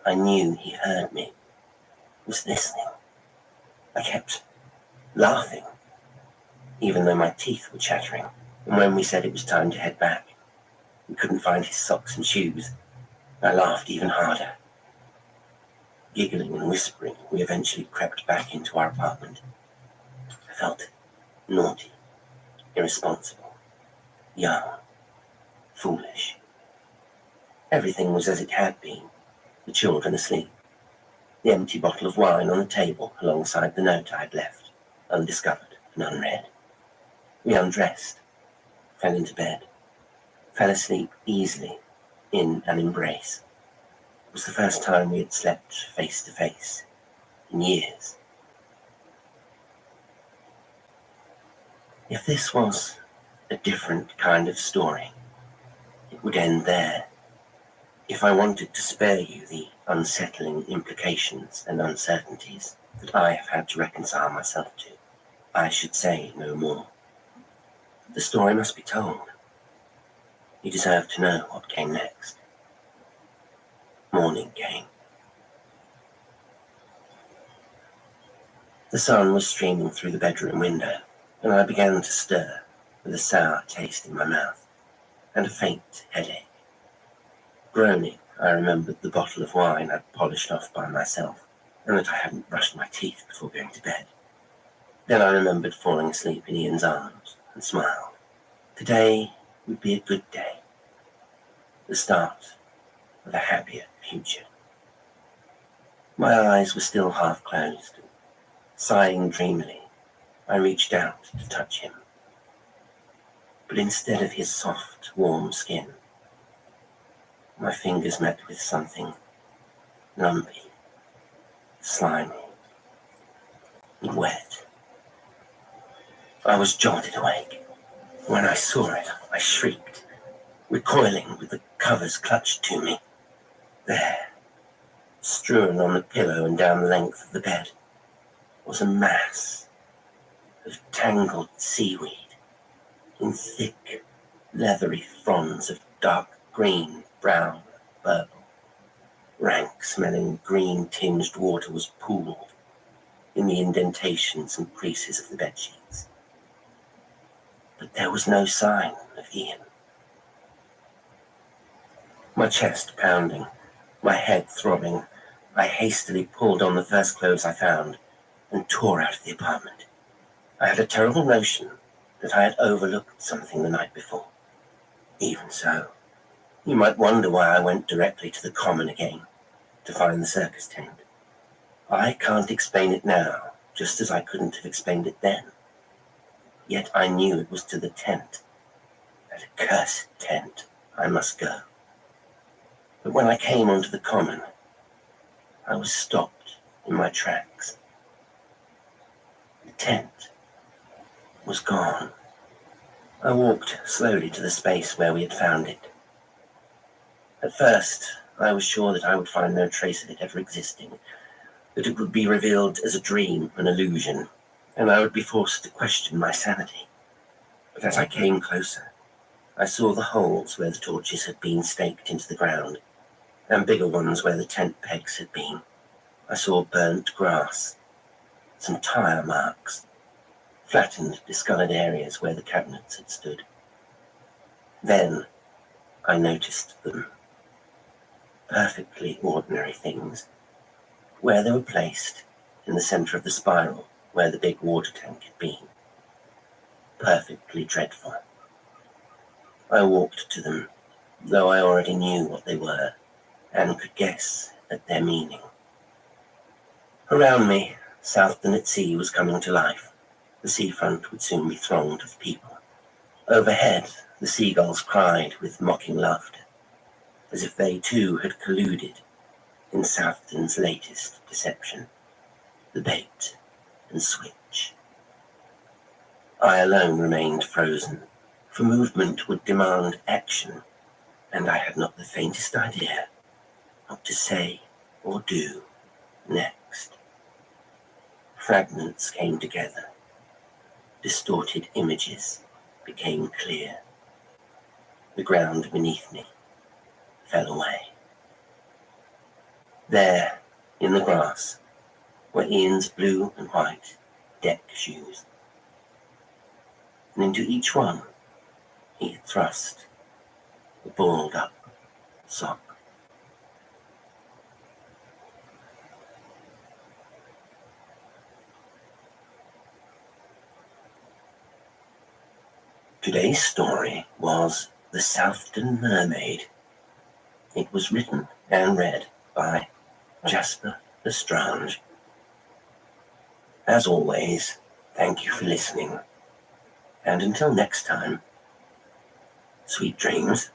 I knew he heard me, was listening. I kept laughing, even though my teeth were chattering. And when we said it was time to head back, we couldn't find his socks and shoes. I laughed even harder. Giggling and whispering, we eventually crept back into our apartment. I felt naughty, irresponsible, young, foolish. Everything was as it had been, the children asleep, the empty bottle of wine on the table alongside the note I'd left, undiscovered and unread. We undressed, fell into bed, fell asleep easily in an embrace. It was the first time we had slept face to face in years. If this was a different kind of story, it would end there. If I wanted to spare you the unsettling implications and uncertainties that I have had to reconcile myself to, I should say no more. The story must be told. You deserve to know what came next. Morning came. The sun was streaming through the bedroom window, and I began to stir with a sour taste in my mouth and a faint headache. Groaning, I remembered the bottle of wine I'd polished off by myself, and that I hadn't brushed my teeth before going to bed. Then I remembered falling asleep in Ian's arms and smiled. Today would be a good day, the start of a happier future. My eyes were still half closed. Sighing dreamily, I reached out to touch him. But instead of his soft, warm skin, my fingers met with something lumpy, slimy, and wet. I was jolted awake. When I saw it, I shrieked, recoiling with the covers clutched to me. There, strewn on the pillow and down the length of the bed, was a mass of tangled seaweed in thick, leathery fronds of dark green, brown, purple. Rank-smelling, green-tinged water was pooled in the indentations and creases of the bedsheets. But there was no sign of Ian. My chest pounding, my head throbbing, I hastily pulled on the first clothes I found and tore out of the apartment. I had a terrible notion that I had overlooked something the night before. Even so, you might wonder why I went directly to the common again to find the circus tent. I can't explain it now, just as I couldn't have explained it then. Yet I knew it was to the tent, that accursed tent, I must go. But when I came onto the common, I was stopped in my tracks. The tent was gone. I walked slowly to the space where we had found it. At first, I was sure that I would find no trace of it ever existing, that it would be revealed as a dream, an illusion, and I would be forced to question my sanity. But as I came closer, I saw the holes where the torches had been staked into the ground, and bigger ones where the tent pegs had been. I saw burnt grass, some tire marks, flattened, discolored areas where the cabinets had stood. Then I noticed them. Perfectly ordinary things, where they were placed in the center of the spiral where the big water tank had been. Perfectly dreadful. I walked to them, though I already knew what they were and could guess at their meaning. Around me, Southton at sea was coming to life. The seafront would soon be thronged with people. Overhead, the seagulls cried with mocking laughter, as if they too had colluded in Southton's latest deception, the bait and switch. I alone remained frozen, for movement would demand action, and I had not the faintest idea what to say or do next. Fragments came together. Distorted images became clear. The ground beneath me fell away. There, in the grass, were Ian's blue and white deck shoes. And into each one he had thrust a balled up sock. Today's story was The Southton Mermaid. It was written and read by Jasper Lestrange. As always, thank you for listening. And until next time, sweet dreams.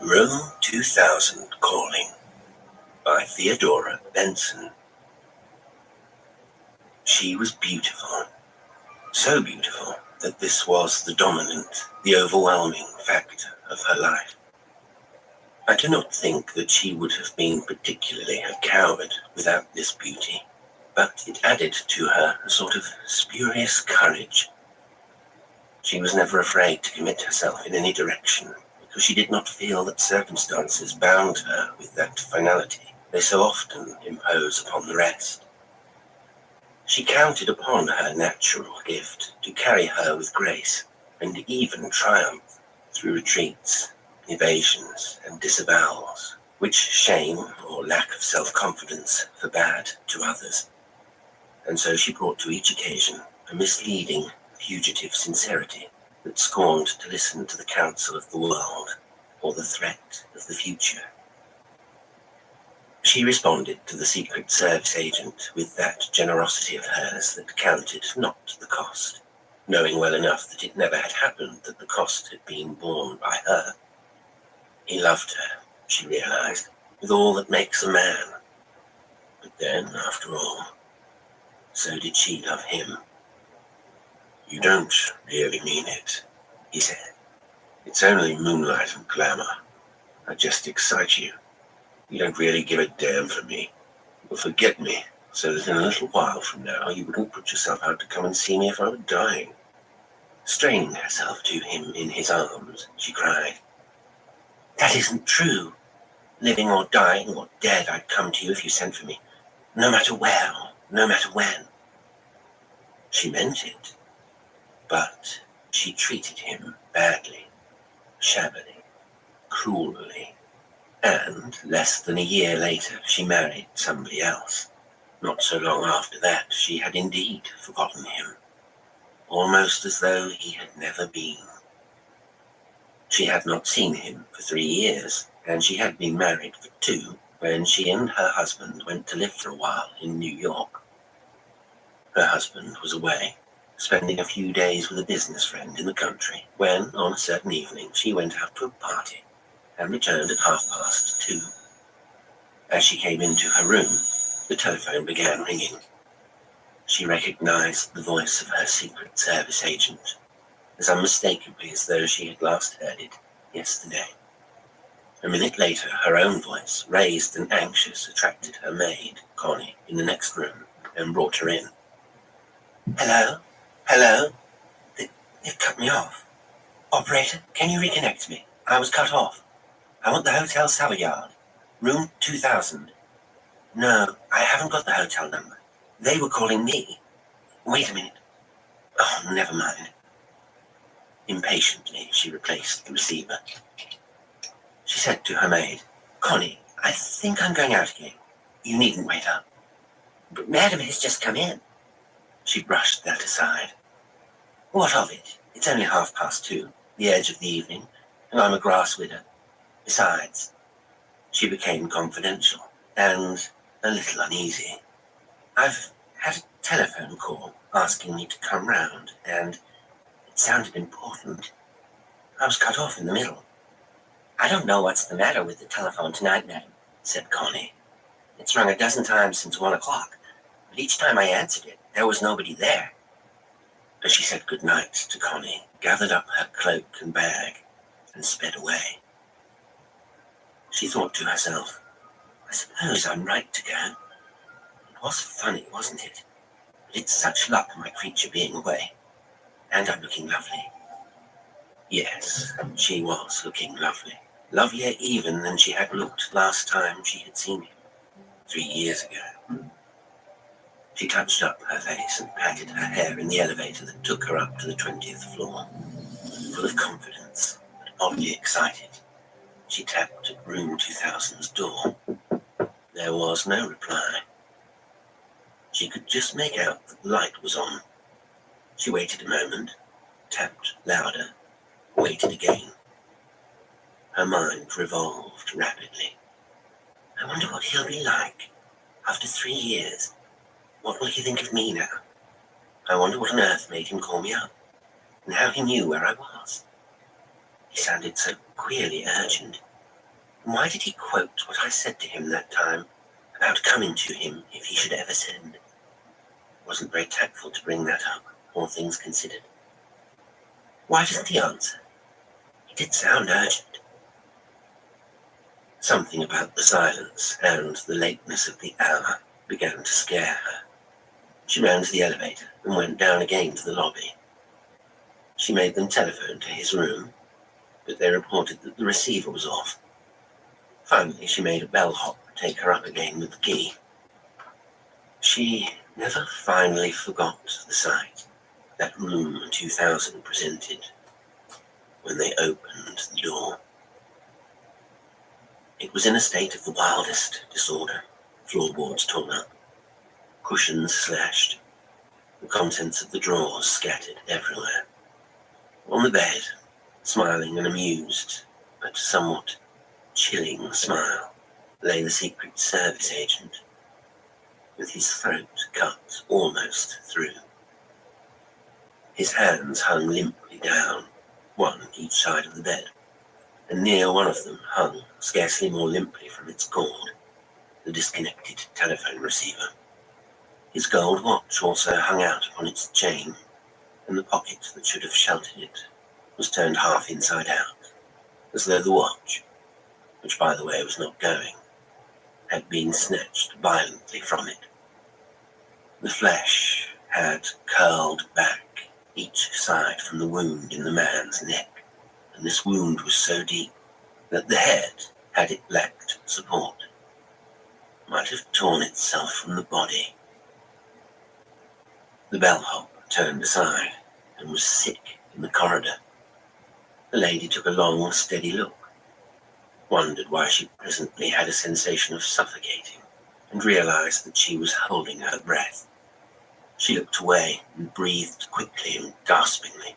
Room 2000 Calling by Theodora Benson. She was beautiful, so beautiful that this was the dominant, the overwhelming factor of her life. I do not think that she would have been particularly a coward without this beauty, but it added to her a sort of spurious courage. She was never afraid to commit herself in any direction, because she did not feel that circumstances bound her with that finality they so often impose upon the rest. She counted upon her natural gift to carry her with grace and even triumph through retreats, evasions, and disavowals, which shame or lack of self-confidence forbade to others. And so she brought to each occasion a misleading, fugitive sincerity that scorned to listen to the counsel of the world or the threat of the future. She responded to the Secret Service agent with that generosity of hers that counted not the cost, knowing well enough that it never had happened that the cost had been borne by her. He loved her, she realized, with all that makes a man. But then, after all, so did she love him. "You don't really mean it," he said. "It's only moonlight and glamour. I just excite you. You don't really give a damn for me. You'll forget me, so that in a little while from now you wouldn't put yourself out to come and see me if I were dying." Straining herself to him in his arms, she cried, "That isn't true. Living or dying or dead, I'd come to you if you sent for me, no matter where, no matter when." She meant it, but she treated him badly, shabbily, cruelly, and less than a year later she married somebody else. Not so long after that, she had indeed forgotten him, almost as though he had never been. She had not seen him for 3 years, and she had been married for 2 when she and her husband went to live for a while in New York. Her husband was away, spending a few days with a business friend in the country, when, on a certain evening, she went out to a party and returned at 2:30. As she came into her room, the telephone began ringing. She recognized the voice of her Secret Service agent, as unmistakably as though she had last heard it yesterday. A minute later, her own voice, raised and anxious, attracted her maid, Connie, in the next room and brought her in. "Hello? Hello? They've cut me off. Operator, can you reconnect me? I was cut off. I want the Hotel Savoyard, room 2000. No, I haven't got the hotel number. They were calling me. Wait a minute. Oh, never mind." Impatiently, she replaced the receiver. She said to her maid, "Connie, I think I'm going out again. You needn't wait up." "But Madam has just come in." She brushed that aside. "What of it? It's only 2:30, the edge of the evening, and I'm a grass widow. Besides," she became confidential and a little uneasy, "I've had a telephone call asking me to come round, and it sounded important. I was cut off in the middle." "I don't know what's the matter with the telephone tonight, madam," said Connie. "It's rung a dozen times since 1 o'clock, but each time I answered it, there was nobody there." As she said good night to Connie, gathered up her cloak and bag, and sped away. She thought to herself, "I suppose I'm right to go. It was funny, wasn't it? But it's such luck my creature being away. And I'm looking lovely." Yes, she was looking lovely. Lovelier even than she had looked last time she had seen him, 3 years ago. She touched up her face and patted her hair in the elevator that took her up to the 20th floor. Full of confidence, but oddly excited, she tapped at room 2000's door. There was no reply. She could just make out that the light was on. She waited a moment, tapped louder, waited again. Her mind revolved rapidly. I wonder what he'll be like. After 3 years, what will he think of me now? I wonder what on earth made him call me up, and how he knew where I was. He sounded so queerly urgent. Why did he quote what I said to him that time about coming to him if he should ever send? Wasn't very tactful to bring that up, all things considered. Why doesn't he answer? He did sound urgent. Something about the silence and the lateness of the hour began to scare her. She ran to the elevator and went down again to the lobby. She made them telephone to his room, but they reported that the receiver was off. Finally, she made a bellhop take her up again with the key. She never finally forgot the sight that room 2000 presented when they opened the door. It was in a state of the wildest disorder, floorboards torn up, cushions slashed, the contents of the drawers scattered everywhere. On the bed, smiling and amused, but somewhat chilling smile, lay the Secret Service agent, with his throat cut almost through. His hands hung limply down, one each side of the bed, and near one of them hung, scarcely more limply from its cord, the disconnected telephone receiver. His gold watch also hung out upon its chain, and the pocket that should have sheltered it was turned half inside out, as though the watch, which by the way was not going, had been snatched violently from it. The flesh had curled back each side from the wound in the man's neck, and this wound was so deep that the head, had it lacked support, might have torn itself from the body. The bellhop turned aside and was sick in the corridor. The lady took a long, steady look, wondered why she presently had a sensation of suffocating, and realized that she was holding her breath. She looked away and breathed quickly and gaspingly.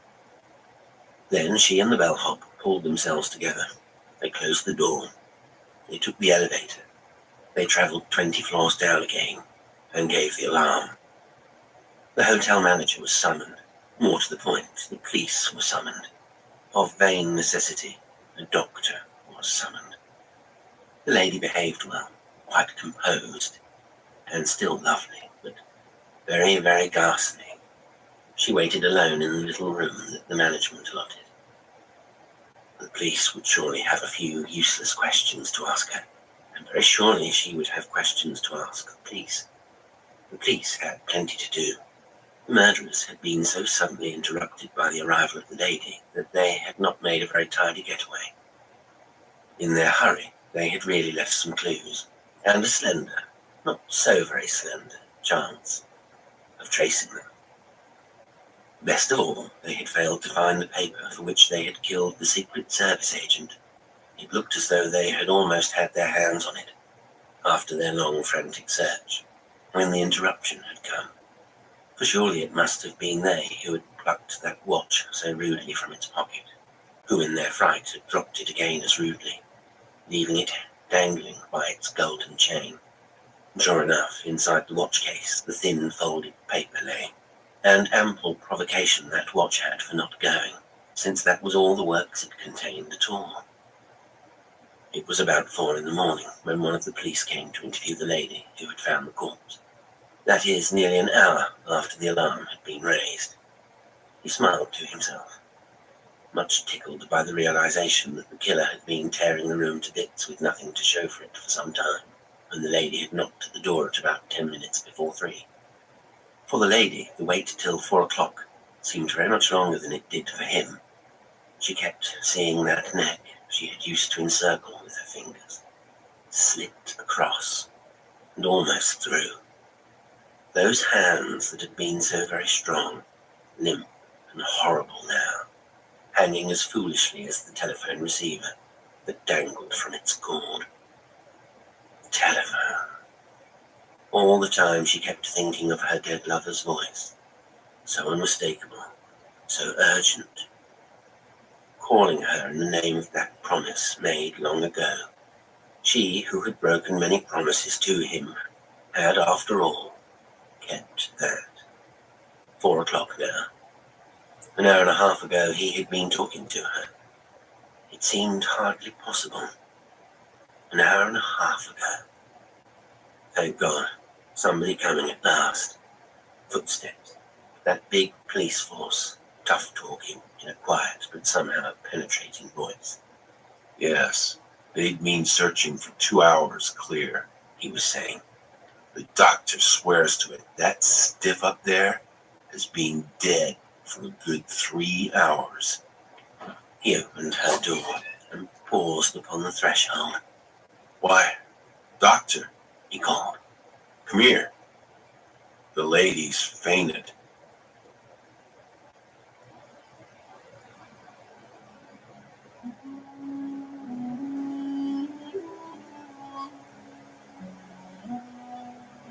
Then she and the bellhop pulled themselves together. They closed the door. They took the elevator. They travelled 20 floors down again and gave the alarm. The hotel manager was summoned. More to the point, the police were summoned. Of vain necessity, a doctor was summoned. The lady behaved well, quite composed, and still lovely, but very, very ghastly. She waited alone in the little room that the management allotted. The police would surely have a few useless questions to ask her, and very surely she would have questions to ask the police. The police had plenty to do. The murderers had been so suddenly interrupted by the arrival of the lady that they had not made a very tidy getaway. In their hurry, they had really left some clues, and a slender, not so very slender, chance of tracing them. Best of all, they had failed to find the paper for which they had killed the Secret Service agent. It looked as though they had almost had their hands on it, after their long, frantic search, when the interruption had come. For surely it must have been they who had plucked that watch so rudely from its pocket, who in their fright had dropped it again as rudely, leaving it dangling by its golden chain. Sure enough, inside the watch case, the thin folded paper lay, and ample provocation that watch had for not going, since that was all the works it contained at all. It was about 4 a.m. when one of the police came to interview the lady who had found the corpse. That is, nearly an hour after the alarm had been raised. He smiled to himself, much tickled by the realization that the killer had been tearing the room to bits with nothing to show for it for some time, and the lady had knocked at the door at about 10 minutes before 3. For the lady, the wait till 4 o'clock seemed very much longer than it did for him. She kept seeing that neck she had used to encircle with her fingers, slipped across and almost through. Those hands that had been so very strong, limp and horrible now, hanging as foolishly as the telephone receiver that dangled from its cord. Telephone. All the time she kept thinking of her dead lover's voice, so unmistakable, so urgent, calling her in the name of that promise made long ago. She, who had broken many promises to him, had, after all, kept that. 4 o'clock now. An hour and a half ago he had been talking to her. It seemed hardly possible. an hour and a half ago. Thank God, somebody coming at last. Footsteps. That big police force, tough talking in a quiet but somehow penetrating voice. Yes, they'd been searching for 2 hours clear, he was saying. The doctor swears to it. That stiff up there has been dead for a good 3 hours. He opened her door and paused upon the threshold. Why, doctor, he called. Come here. The lady's fainted.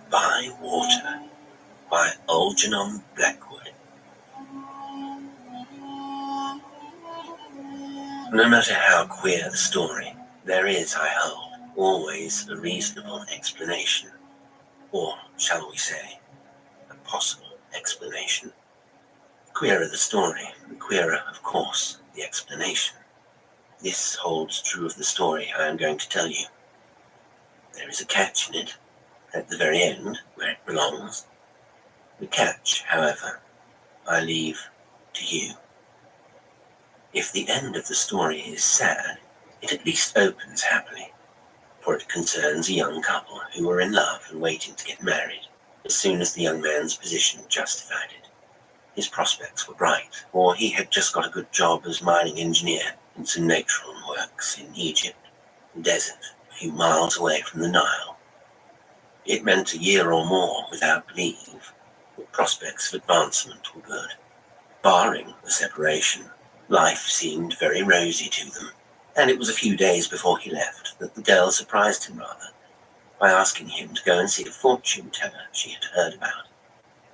By Water by Algernon Blackwood. No matter how queer the story, there is, I hold, always a reasonable explanation. Or, shall we say, a possible explanation. The queerer the story, the queerer, of course, the explanation. This holds true of the story I am going to tell you. There is a catch in it, at the very end, where it belongs. The catch, however, I leave to you. If the end of the story is sad, it at least opens happily, for it concerns a young couple who were in love and waiting to get married as soon as the young man's position justified it. His prospects were bright, for he had just got a good job as mining engineer in some natron works in Egypt, the desert a few miles away from the Nile. It meant a year or more without leave, but prospects of advancement were good. Barring the separation, life seemed very rosy to them, and it was a few days before he left that the girl surprised him rather by asking him to go and see a fortune teller she had heard about.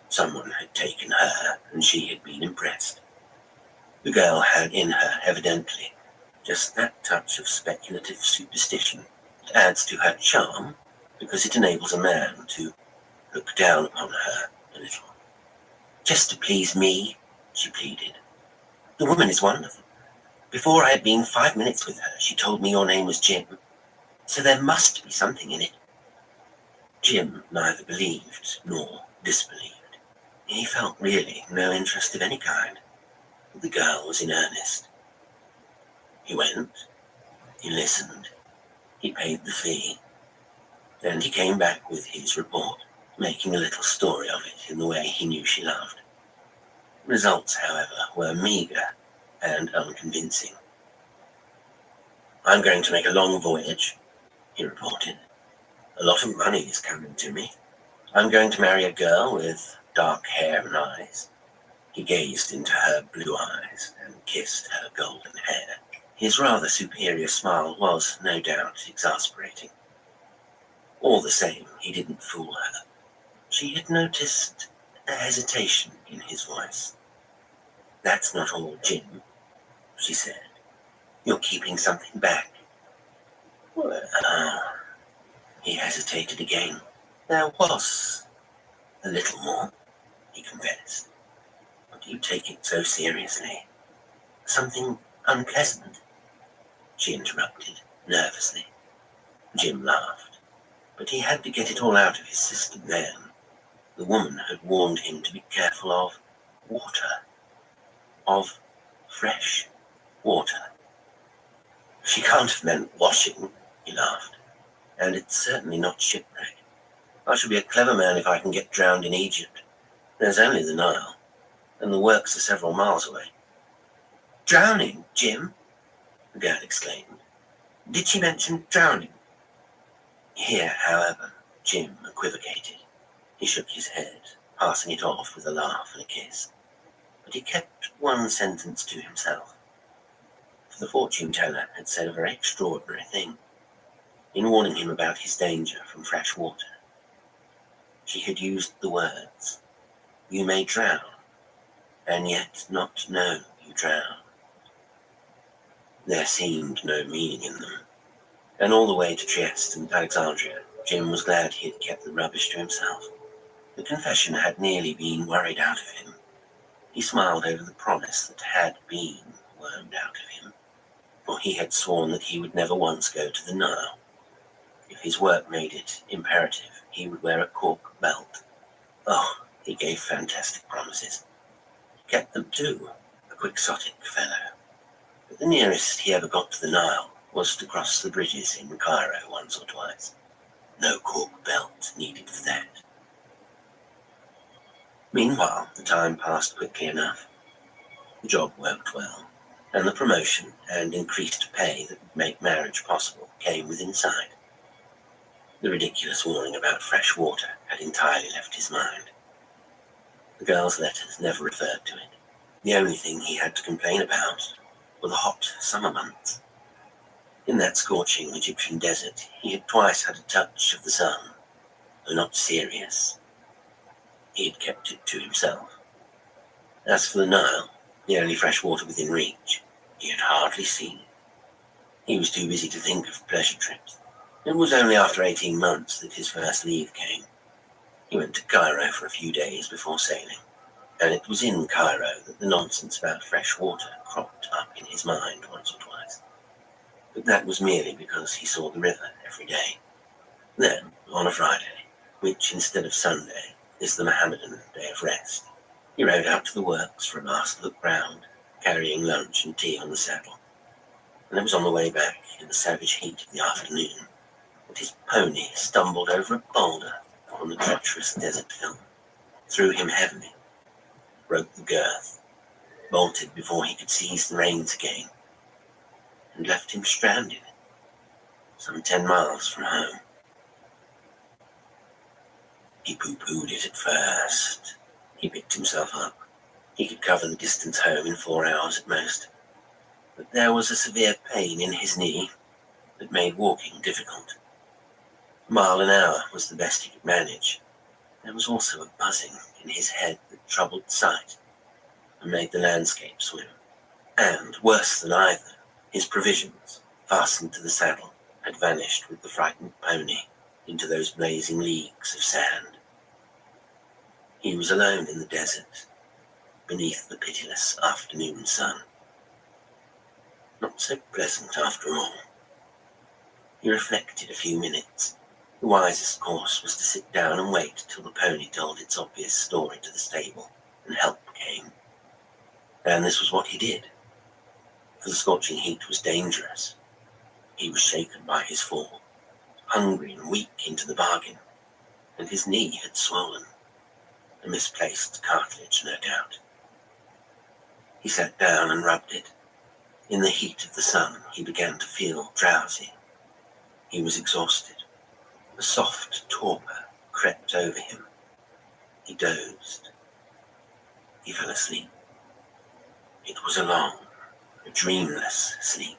Someone had taken her, and she had been impressed. The girl had in her, evidently, just that touch of speculative superstition that adds to her charm because it enables a man to look down upon her a little. Just to please me, she pleaded. The woman is wonderful. Before I had been 5 minutes with her, she told me your name was Jim. So there must be something in it. Jim neither believed nor disbelieved. He felt really no interest of any kind. The girl was in earnest. He went, he listened, he paid the fee, and he came back with his report, making a little story of it in the way he knew she loved. Results, however, were meagre and unconvincing. I'm going to make a long voyage, he reported. A lot of money is coming to me. I'm going to marry a girl with dark hair and eyes. He gazed into her blue eyes and kissed her golden hair. His rather superior smile was, no doubt, exasperating. All the same, he didn't fool her. She had noticed a hesitation in his voice. That's not all, Jim, she said. You're keeping something back. Well, he hesitated again. There was a little more, he confessed. But do you take it so seriously? Something unpleasant? She interrupted, nervously. Jim laughed, but he had to get it all out of his system then. The woman had warned him to be careful of water, of fresh water. She can't have meant washing, he laughed, and it's certainly not shipwreck. I shall be a clever man if I can get drowned in Egypt. There's only the Nile, and the works are several miles away. Drowning, Jim? The girl exclaimed. Did she mention drowning? Here, however, Jim equivocated. He shook his head, passing it off with a laugh and a kiss. But he kept one sentence to himself. For the fortune teller had said a very extraordinary thing in warning him about his danger from fresh water. She had used the words, you may drown, and yet not know you drown. There seemed no meaning in them, and all the way to Trieste and Alexandria, Jim was glad he had kept the rubbish to himself. The confession had nearly been worried out of him. He smiled over the promise that had been wormed out of him, for he had sworn that he would never once go to the Nile, If his work made it imperative, he would wear a cork belt. Oh, he gave fantastic promises. He kept them too, a quixotic fellow. But the nearest he ever got to the Nile was to cross the bridges in Cairo once or twice. No cork belt needed for that. Meanwhile, the time passed quickly enough. The job worked well, and the promotion and increased pay that would make marriage possible came within sight. The ridiculous warning about fresh water had entirely left his mind. The girl's letters never referred to it. The only thing he had to complain about were the hot summer months. In that scorching Egyptian desert, he had twice had a touch of the sun, though not serious. He had kept it to himself. As for the Nile, the only fresh water within reach, he had hardly seen it. He was too busy to think of pleasure trips. It was only after 18 months that his first leave came. He went to Cairo for a few days before sailing, and it was in Cairo that the nonsense about fresh water cropped up in his mind once or twice. But that was merely because he saw the river every day. Then, on a Friday, which instead of Sunday is the Mohammedan day of rest, he rode out to the works for a last look round, carrying lunch and tea on the saddle. And it was on the way back in the savage heat of the afternoon that his pony stumbled over a boulder on the treacherous desert film, threw him heavily, broke the girth, bolted before he could seize the reins again, and left him stranded, some 10 miles from home. He pooh-poohed it at first. He picked himself up. He could cover the distance home in 4 hours at most. But there was a severe pain in his knee that made walking difficult. A mile an hour was the best he could manage. There was also a buzzing in his head that troubled sight and made the landscape swim. And, worse than either, his provisions, fastened to the saddle, had vanished with the frightened pony into those blazing leagues of sand. He was alone in the desert, beneath the pitiless afternoon sun. Not so pleasant after all. He reflected a few minutes. The wisest course was to sit down and wait till the pony told its obvious story to the stable, and help came. And this was what he did. For the scorching heat was dangerous. He was shaken by his fall, hungry and weak into the bargain, and his knee had swollen, a misplaced cartilage, no doubt. He sat down and rubbed it. In the heat of the sun, he began to feel drowsy. He was exhausted. A soft torpor crept over him. He dozed. He fell asleep. It was a long, a dreamless sleep.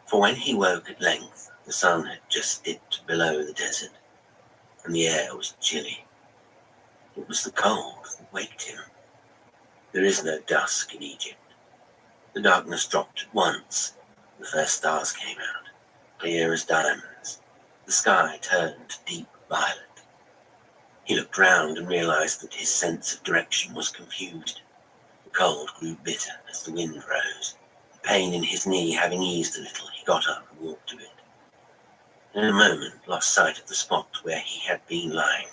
For when he woke at length, the sun had just dipped below the desert, and the air was chilly. It was the cold that waked him. There is no dusk in Egypt. The darkness dropped at once. The first stars came out, clear as diamonds. The sky turned deep violet. He looked round and realized that his sense of direction was confused. The cold grew bitter as the wind rose. The pain in his knee having eased a little, he got up and walked to it. In a moment, lost sight of the spot where he had been lying.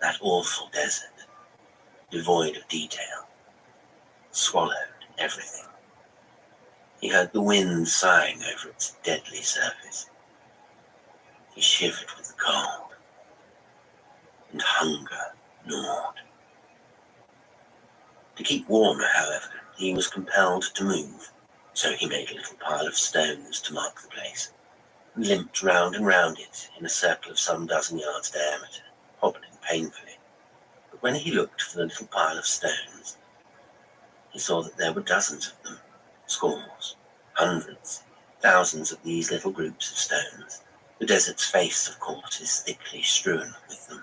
That awful desert, devoid of detail, swallowed everything. He heard the wind sighing over its deadly surface. He shivered with the cold, and hunger gnawed. To keep warm, however, he was compelled to move, so he made a little pile of stones to mark the place, and limped round and round it in a circle of some dozen yards diameter, hobbling painfully. But when he looked for the little pile of stones, he saw that there were dozens of them, scores, hundreds, thousands of these little groups of stones. The desert's face, of course, is thickly strewn with them.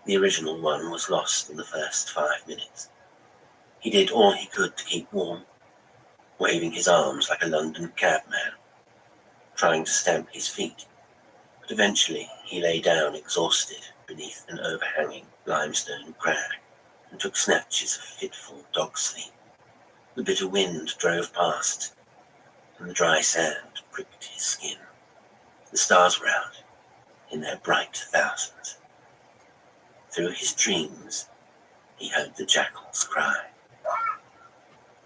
The original one was lost in the first 5 minutes. He did all he could to keep warm, waving his arms like a London cabman, trying to stamp his feet. But eventually he lay down exhausted beneath an overhanging limestone crag and took snatches of fitful dog sleep. The bitter wind drove past, and the dry sand pricked his skin. The stars were out. in their bright thousands. Through his dreams, he heard the jackal's cry.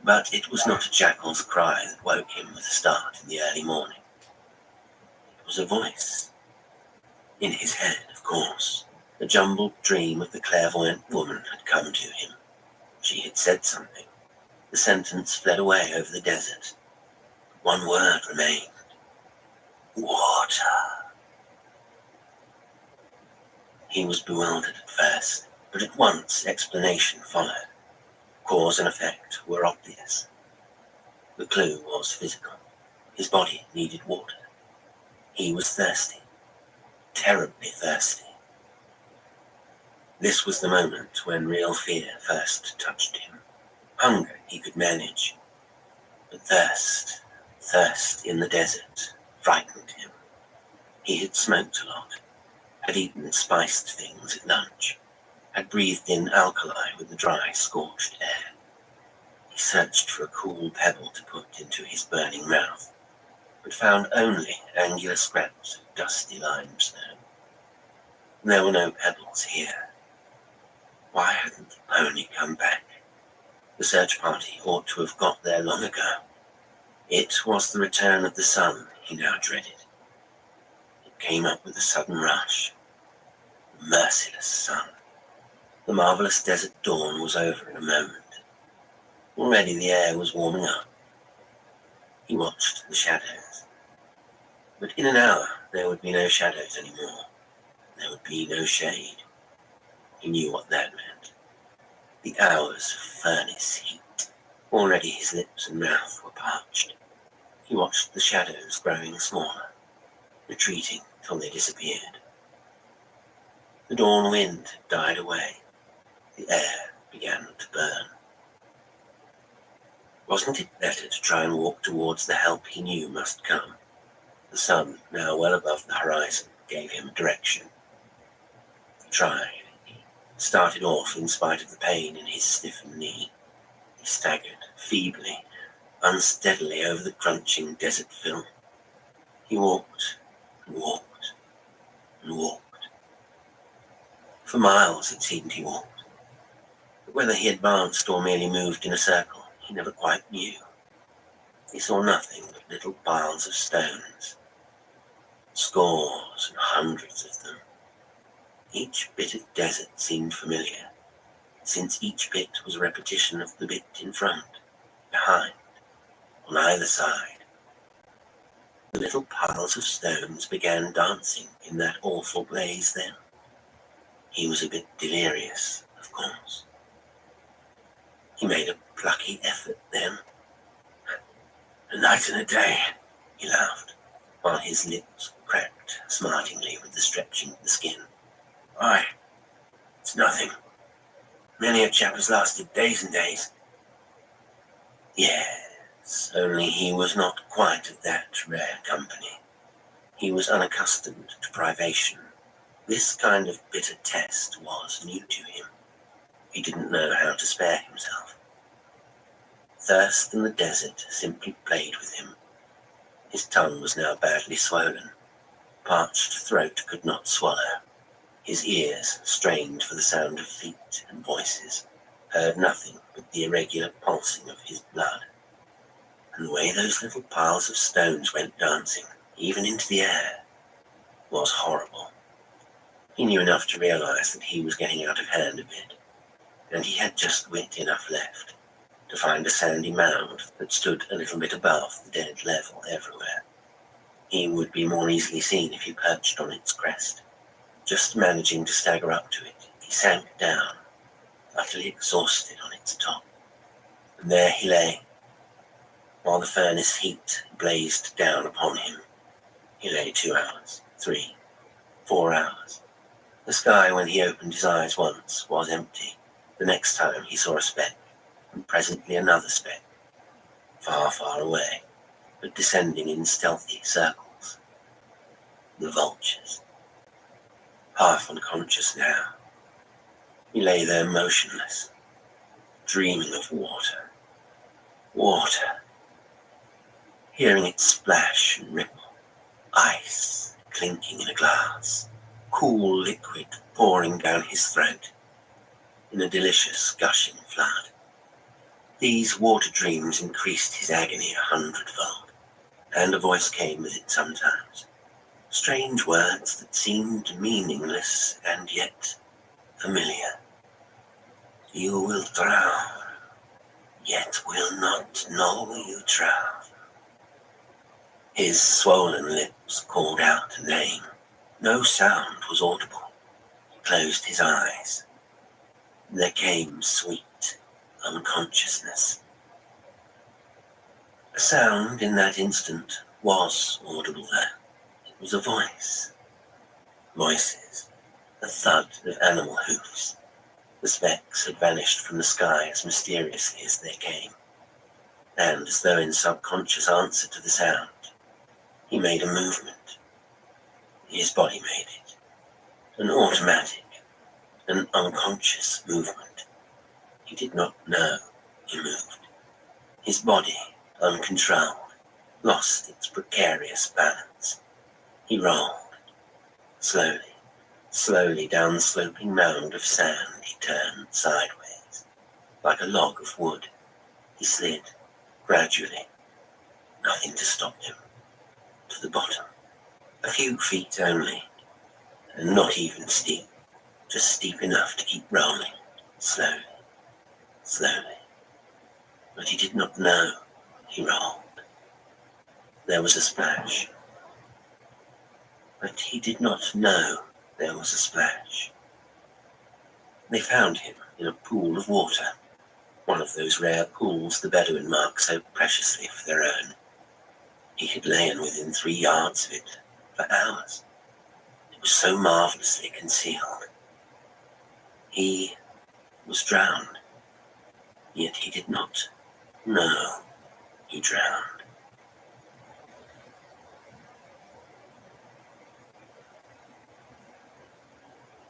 But it was not a jackal's cry that woke him with a start in the early morning. It was a voice. In his head, of course, the jumbled dream of the clairvoyant woman had come to him. She had said something. The sentence fled away over the desert. One word remained. Water. He was bewildered at first, but at once explanation followed. Cause and effect were obvious. The clue was physical. His body needed water. He was thirsty. Terribly thirsty. This was the moment when real fear first touched him. Hunger he could manage, but thirst in the desert, frightened him. He had smoked a lot, had eaten spiced things at lunch, had breathed in alkali with the dry, scorched air. He searched for a cool pebble to put into his burning mouth, but found only angular scraps of dusty limestone. There were no pebbles here. Why hadn't the pony come back? The search party ought to have got there long ago. It was the return of the sun he now dreaded. It came up with a sudden rush. The merciless sun. The marvelous desert dawn was over in a moment. Already the air was warming up. He watched the shadows. But in an hour there would be no shadows anymore. There would be no shade. He knew what that meant. The hours of furnace heat. Already his lips and mouth were parched. He watched the shadows growing smaller, retreating till they disappeared. The dawn wind had died away. The air began to burn. Wasn't it better to try and walk towards the help he knew must come? The sun, now well above the horizon, gave him direction. He tried. He started off in spite of the pain in his stiffened knee. He staggered, feebly, unsteadily over the crunching desert film. He walked, and walked, and walked. For miles it seemed he walked. But whether he advanced or merely moved in a circle, he never quite knew. He saw nothing but little piles of stones. Scores and hundreds of them. Each bit of desert seemed familiar, since each bit was a repetition of the bit in front, behind, on either side. The little piles of stones began dancing in that awful blaze then. He was a bit delirious, of course. He made a plucky effort then. A night and a day, he laughed, while his lips cracked smartingly with the stretching of the skin. Why, it's nothing. Many a chap has lasted days and days. Yes, only he was not quite of that rare company. He was unaccustomed to privation. This kind of bitter test was new to him. He didn't know how to spare himself. Thirst in the desert simply played with him. His tongue was now badly swollen. Parched throat could not swallow. His ears, strained for the sound of feet and voices, heard nothing but the irregular pulsing of his blood. And the way those little piles of stones went dancing, even into the air, was horrible. He knew enough to realize that he was getting out of hand a bit, and he had just wit enough left to find a sandy mound that stood a little bit above the dead level everywhere. He would be more easily seen if he perched on its crest. Just managing to stagger up to it, he sank down, utterly exhausted on its top. And there he lay, while the furnace heat blazed down upon him. He lay 2 hours, 3, 4 hours. The sky, when he opened his eyes once, was empty. The next time he saw a speck, and presently another speck, far, far away, but descending in stealthy circles. The vultures. Half unconscious now, he lay there motionless, dreaming of water. Water. Hearing it splash and ripple, ice clinking in a glass. cool liquid pouring down his throat in a delicious gushing flood. These water dreams increased his agony 100-fold, and a voice came with it sometimes. Strange words that seemed meaningless and yet familiar. You will drown, yet will not know you drown. His swollen lips called out a name. No sound was audible. He closed his eyes. There came sweet unconsciousness. A sound in that instant was audible there. It was a voice. Voices. The thud of animal hoofs. The specks had vanished from the sky as mysteriously as they came. And as though in subconscious answer to the sound, he made a movement. His body made it. An automatic, an unconscious movement. He did not know he moved. His body, uncontrolled, lost its precarious balance. He rolled. Slowly down the sloping mound of sand he turned sideways. Like a log of wood, he slid, gradually. Nothing to stop him. To the bottom. A few feet only, and not even steep, just steep enough to keep rolling, slowly. But he did not know he rolled. There was a splash. But he did not know there was a splash. They found him in a pool of water, one of those rare pools the Bedouin mark so preciously for their own. He had lain within 3 yards of it for hours. It was so marvelously concealed. He was drowned, yet he did not know he drowned.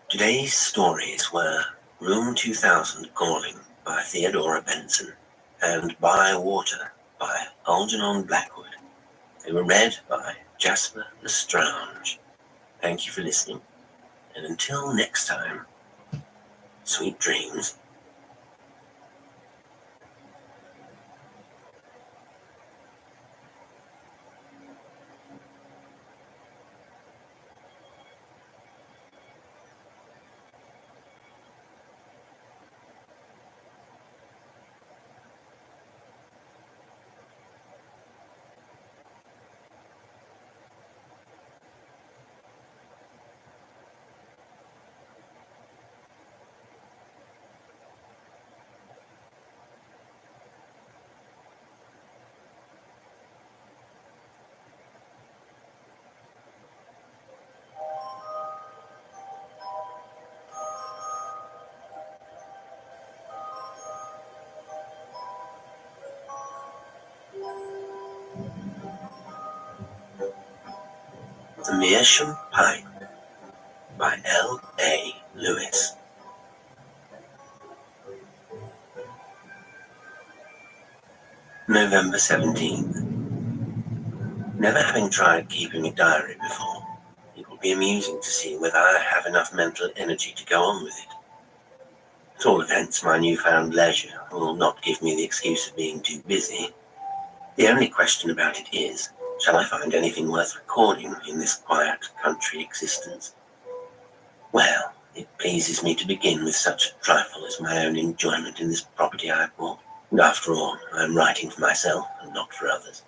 Today's stories were Room 2000 Calling by Theodora Benson and By Water by Algernon Blackwood. They were read by Jasper Lestrange. Thank you for listening, and until next time, sweet dreams. The Meerschaum Pipe by L.A. Lewis. November 17th. Never having tried keeping a diary before, it will be amusing to see whether I have enough mental energy to go on with it. At all events, my newfound leisure will not give me the excuse of being too busy. The only question about it is, shall I find anything worth recording in this quiet country existence? Well, it pleases me to begin with such a trifle as my own enjoyment in this property I have bought. And after all, I am writing for myself and not for others.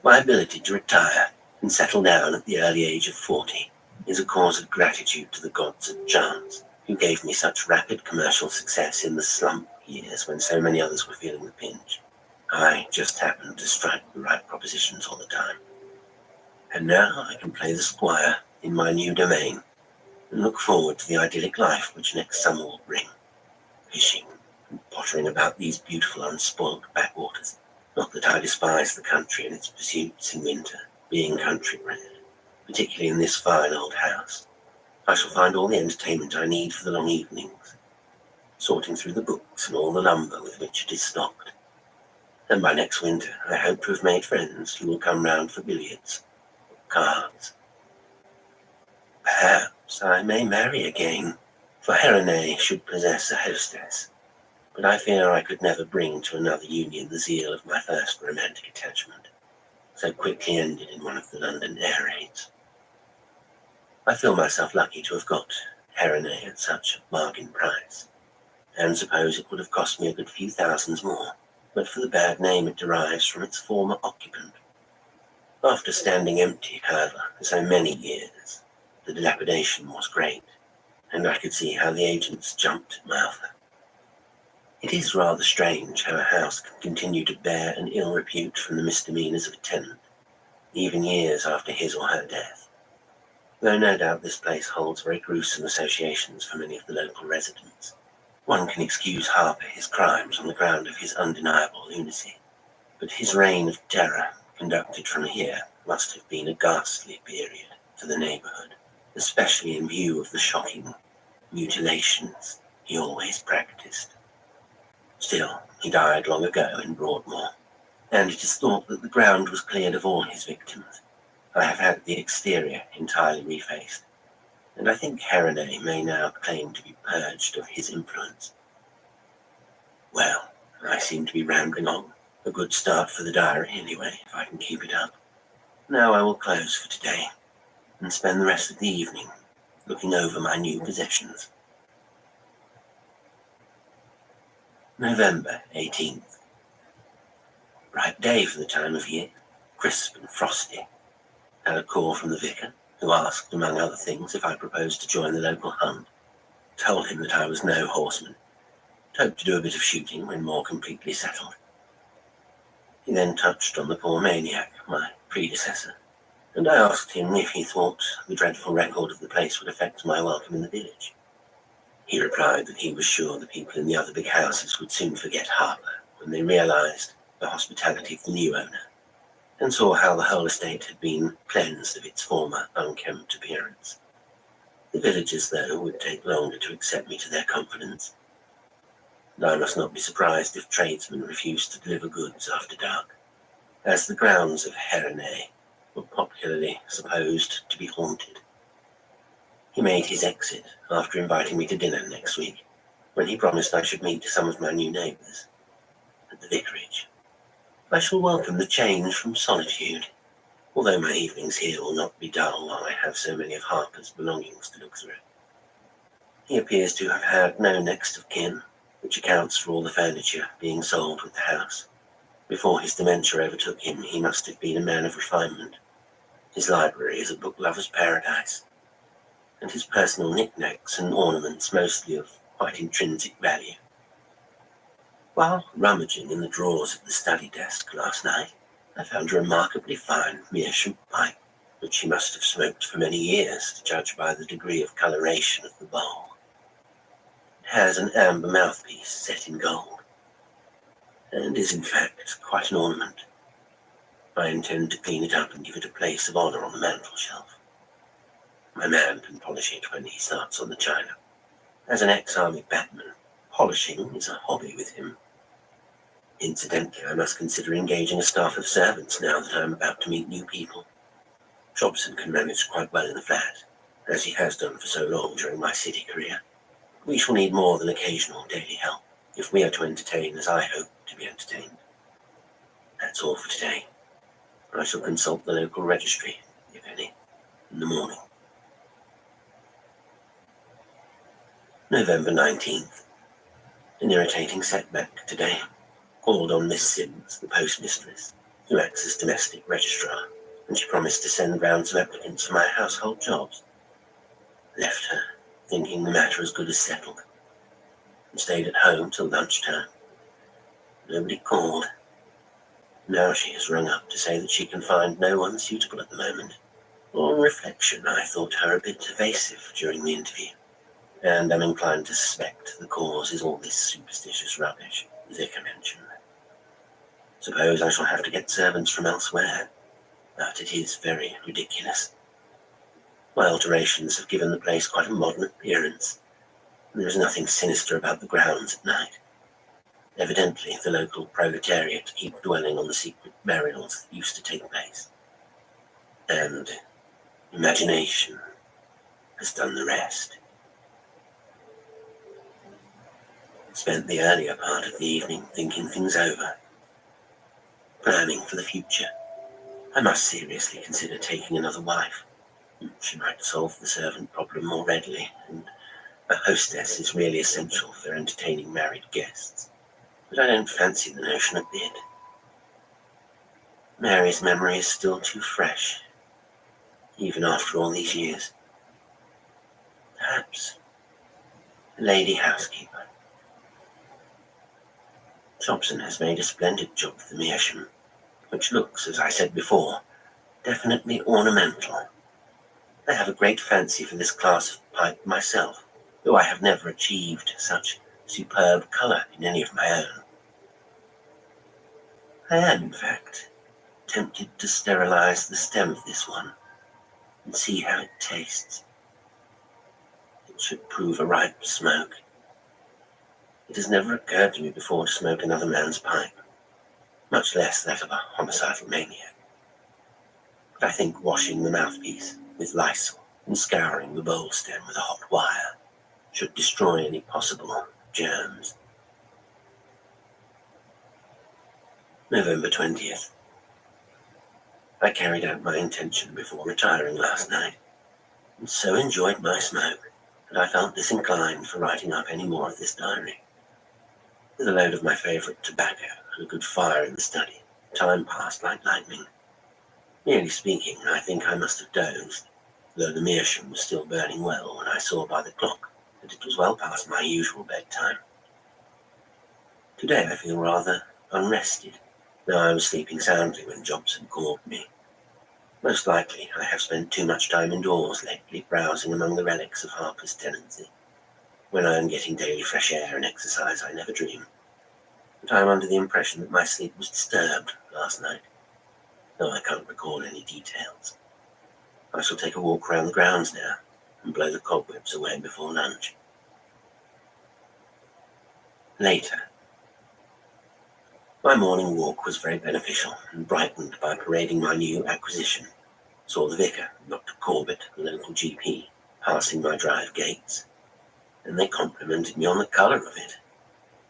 My ability to retire and settle down at the early age of 40 is a cause of gratitude to the gods of chance, who gave me such rapid commercial success in the slump years when so many others were feeling the pinch. I just happened to strike the right propositions all the time. And now I can play the squire in my new domain and look forward to the idyllic life which next summer will bring. Fishing and pottering about these beautiful unspoilt backwaters. Not that I despise the country and its pursuits in winter, being country bred, particularly in this fine old house. I shall find all the entertainment I need for the long evenings, sorting through the books and all the lumber with which it is stocked. And by next winter, I hope to have made friends who will come round for billiards, cards, Perhaps I may marry again, for Renee should possess a hostess. But I fear I could never bring to another union the zeal of my first romantic attachment, so quickly ended in one of the London air raids. I feel myself lucky to have got Renee at such a bargain price, and suppose it would have cost me a good few thousands more, but for the bad name it derives from its former occupant. After standing empty, however, for so many years, the dilapidation was great, and I could see how the agents jumped at my offer. It is rather strange how a house can continue to bear an ill repute from the misdemeanors of a tenant, even years after his or her death, though no doubt this place holds very gruesome associations for many of the local residents. One can excuse Harper his crimes on the ground of his undeniable lunacy, but his reign of terror, conducted from here, must have been a ghastly period for the neighbourhood, especially in view of the shocking mutilations he always practiced. Still, he died long ago in Broadmoor, and it is thought that the ground was cleared of all his victims. I have had the exterior entirely refaced, and I think Renee may now claim to be purged of his influence. Well, I seem to be rambling on. A good start for the diary, anyway, if I can keep it up. Now I will close for today, and spend the rest of the evening looking over my new possessions. November 18th. Bright day for the time of year, crisp and frosty. Had a call from the vicar, who asked, among other things, if I proposed to join the local hunt. Told him that I was no horseman, hoped to do a bit of shooting when more completely settled. He then touched on the poor maniac, my predecessor, and I asked him if he thought the dreadful record of the place would affect my welcome in the village. He replied that he was sure the people in the other big houses would soon forget Harper when they realized the hospitality of the new owner, and saw how the whole estate had been cleansed of its former unkempt appearance. The villagers, though, would take longer to accept me to their confidence, and I must not be surprised if tradesmen refused to deliver goods after dark, as the grounds of Renee were popularly supposed to be haunted. He made his exit after inviting me to dinner next week, when he promised I should meet some of my new neighbours at the vicarage. I shall welcome the change from solitude, although my evenings here will not be dull while I have so many of Harper's belongings to look through. He appears to have had no next of kin, which accounts for all the furniture being sold with the house. Before his dementia overtook him, he must have been a man of refinement. His library is a book lover's paradise, and his personal knickknacks and ornaments mostly of quite intrinsic value. While rummaging in the drawers of the study desk last night, I found a remarkably fine meerschaum pipe, which he must have smoked for many years, to judge by the degree of coloration of the bowl. It has an amber mouthpiece set in gold, and is in fact quite an ornament. I intend to clean it up and give it a place of honour on the mantel shelf. My man can polish it when he starts on the china. As an ex-army batman, polishing is a hobby with him. Incidentally, I must consider engaging a staff of servants now that I am about to meet new people. Jobson can manage quite well in the flat, as he has done for so long during my city career. We shall need more than occasional daily help, if we are to entertain as I hope to be entertained. That's all for today. I shall consult the local registry, if any, in the morning. November 19th. An irritating setback today. Called on Miss Sims, the postmistress, who acts as domestic registrar, and she promised to send round some applicants for my household jobs. Left her, thinking the matter as good as settled, and stayed at home till lunchtime. Nobody called. Now she has rung up to say that she can find no one suitable at the moment. On reflection, I thought her a bit evasive during the interview, and am inclined to suspect the cause is all this superstitious rubbish the vicar mentioned. Suppose I shall have to get servants from elsewhere, but it is very ridiculous. My alterations have given the place quite a modern appearance, and there is nothing sinister about the grounds at night. Evidently, the local proletariat keep dwelling on the secret burials that used to take place. And imagination has done the rest. Spent the earlier part of the evening thinking things over, planning for the future. I must seriously consider taking another wife. She might solve the servant problem more readily, and a hostess is really essential for entertaining married guests. But I don't fancy the notion a bit. Mary's memory is still too fresh, even after all these years. Perhaps a lady housekeeper. Thompson has made a splendid job of the meerschaum, which looks, as I said before, definitely ornamental. I have a great fancy for this class of pipe myself, though I have never achieved such superb colour in any of my own. I am, in fact, tempted to sterilize the stem of this one and see how it tastes. It should prove a ripe smoke. It has never occurred to me before to smoke another man's pipe, much less that of a homicidal maniac. But I think washing the mouthpiece with Lysol and scouring the bowl stem with a hot wire should destroy any possible germs. November 20th. I carried out my intention before retiring last night, and so enjoyed my smoke that I felt disinclined for writing up any more of this diary. With a load of my favourite tobacco and a good fire in the study, time passed like lightning. Merely speaking, I think I must have dozed, though the meerschaum was still burning well when I saw by the clock that it was well past my usual bedtime. Today I feel rather unrested, though I was sleeping soundly when Jobson called me. Most likely I have spent too much time indoors lately browsing among the relics of Harper's tenancy. When I am getting daily fresh air and exercise, I never dream. But I am under the impression that my sleep was disturbed last night, though I can't recall any details. I shall take a walk around the grounds now and blow the cobwebs away before lunch. Later. My morning walk was very beneficial and brightened by parading my new acquisition. Saw the vicar, Dr. Corbett, the local GP, passing my drive gates, and they complimented me on the colour of it.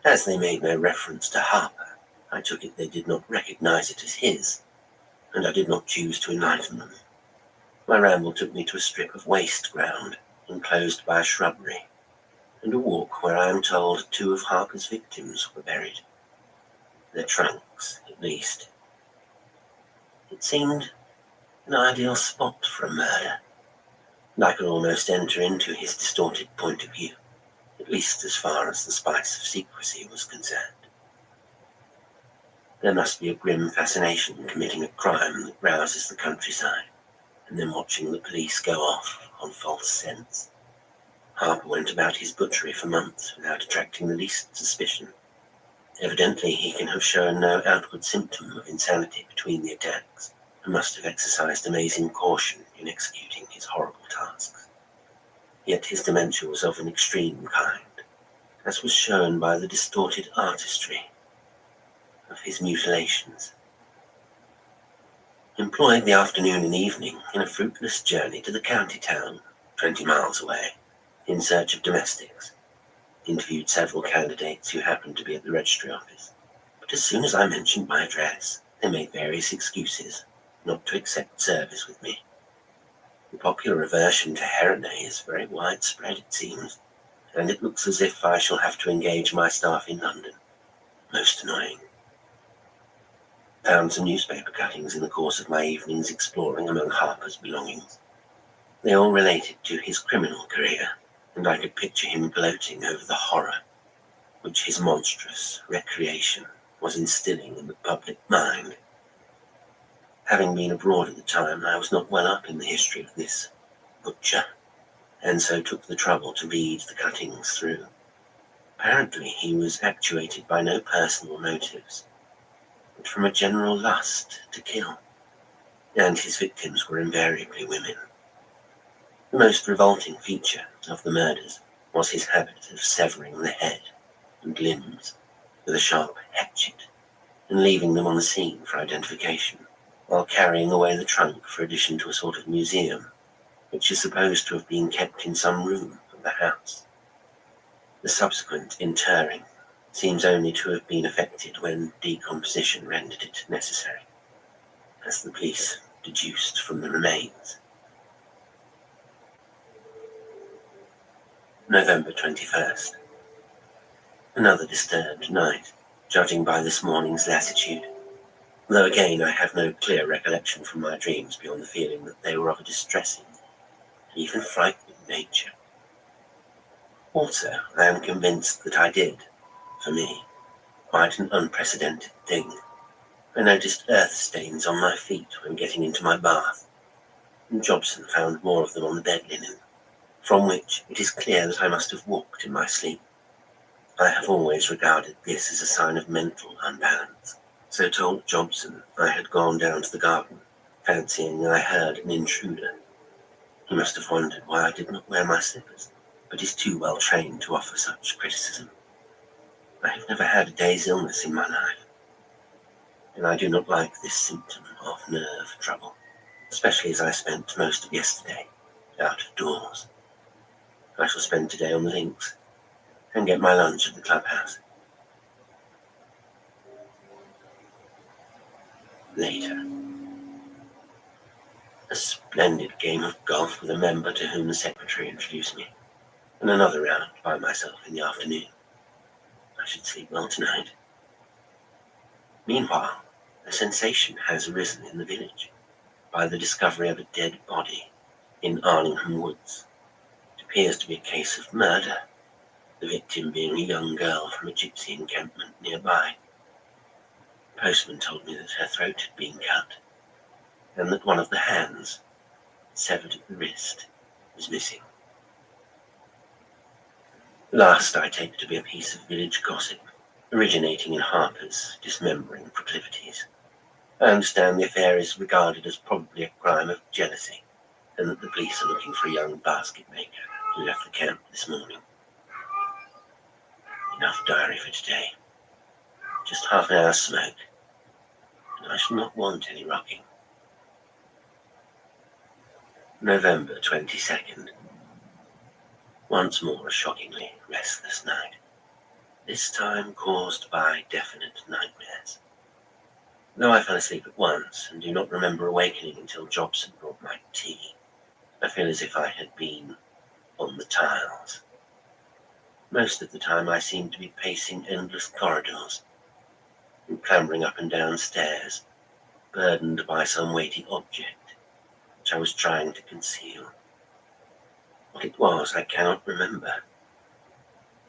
As they made no reference to Harper, I took it they did not recognise it as his, and I did not choose to enlighten them. My ramble took me to a strip of waste ground, enclosed by a shrubbery, and a walk where I am told 2 of Harper's victims were buried. Their trunks, at least. It seemed an ideal spot for a murder, and I could almost enter into his distorted point of view, at least as far as the spice of secrecy was concerned. There must be a grim fascination in committing a crime that rouses the countryside, and then watching the police go off on false scents. Harper went about his butchery for months without attracting the least suspicion. Evidently, he can have shown no outward symptom of insanity between the attacks, and must have exercised amazing caution in executing his horrible tasks. Yet his dementia was of an extreme kind, as was shown by the distorted artistry of his mutilations. Employed the afternoon and evening in a fruitless journey to the county town, 20 miles away, in search of domestics. Interviewed several candidates who happened to be at the registry office, but as soon as I mentioned my address, they made various excuses not to accept service with me. The popular aversion to Renee is very widespread, it seems, and it looks as if I shall have to engage my staff in London. Most annoying. Found some newspaper cuttings in the course of my evening's exploring among Harper's belongings. They all related to his criminal career, and I could picture him gloating over the horror which his monstrous recreation was instilling in the public mind. Having been abroad at the time, I was not well up in the history of this butcher, and so took the trouble to read the cuttings through. Apparently he was actuated by no personal motives, but from a general lust to kill, and his victims were invariably women. The most revolting feature of the murders was his habit of severing the head and limbs with a sharp hatchet and leaving them on the scene for identification, while carrying away the trunk for addition to a sort of museum. which is supposed to have been kept in some room of the house. The subsequent interring seems only to have been effected when decomposition rendered it necessary, as the police deduced from the remains. November 21st. Another disturbed night, judging by this morning's lassitude, though again I have no clear recollection from my dreams beyond the feeling that they were of a distressing and even frightening nature. Also, I am convinced that I did, for me, quite an unprecedented thing. I noticed earth stains on my feet when getting into my bath, and Jobson found more of them on the bed linen, from which it is clear that I must have walked in my sleep. I have always regarded this as a sign of mental unbalance, so told Jobson I had gone down to the garden, fancying I heard an intruder. He must have wondered why I did not wear my slippers, but is too well trained to offer such criticism. I have never had a day's illness in my life, and I do not like this symptom of nerve trouble, especially as I spent most of yesterday out of doors. I shall spend today on the links and get my lunch at the clubhouse. Later. A splendid game of golf with a member to whom the secretary introduced me, and another round by myself in the afternoon. I should sleep well tonight. Meanwhile, a sensation has arisen in the village by the discovery of a dead body in Arlingham Woods. It appears to be a case of murder, the victim being a young girl from a gypsy encampment nearby. The postman told me that her throat had been cut, and that one of the hands, severed at the wrist, was missing. Last I take to be a piece of village gossip, originating in Harper's dismembering proclivities. I understand the affair is regarded as probably a crime of jealousy, and that the police are looking for a young basket maker who left the camp this morning. Enough diary for today. Just half an hour's smoke, and I shall not want any rocking. November 22nd. Once more a shockingly restless night, this time caused by definite nightmares. Though I fell asleep at once and do not remember awakening until Jobson brought my tea, I feel as if I had been on the tiles. Most of the time I seemed to be pacing endless corridors and clambering up and down stairs, burdened by some weighty object which I was trying to conceal. What it was I cannot remember,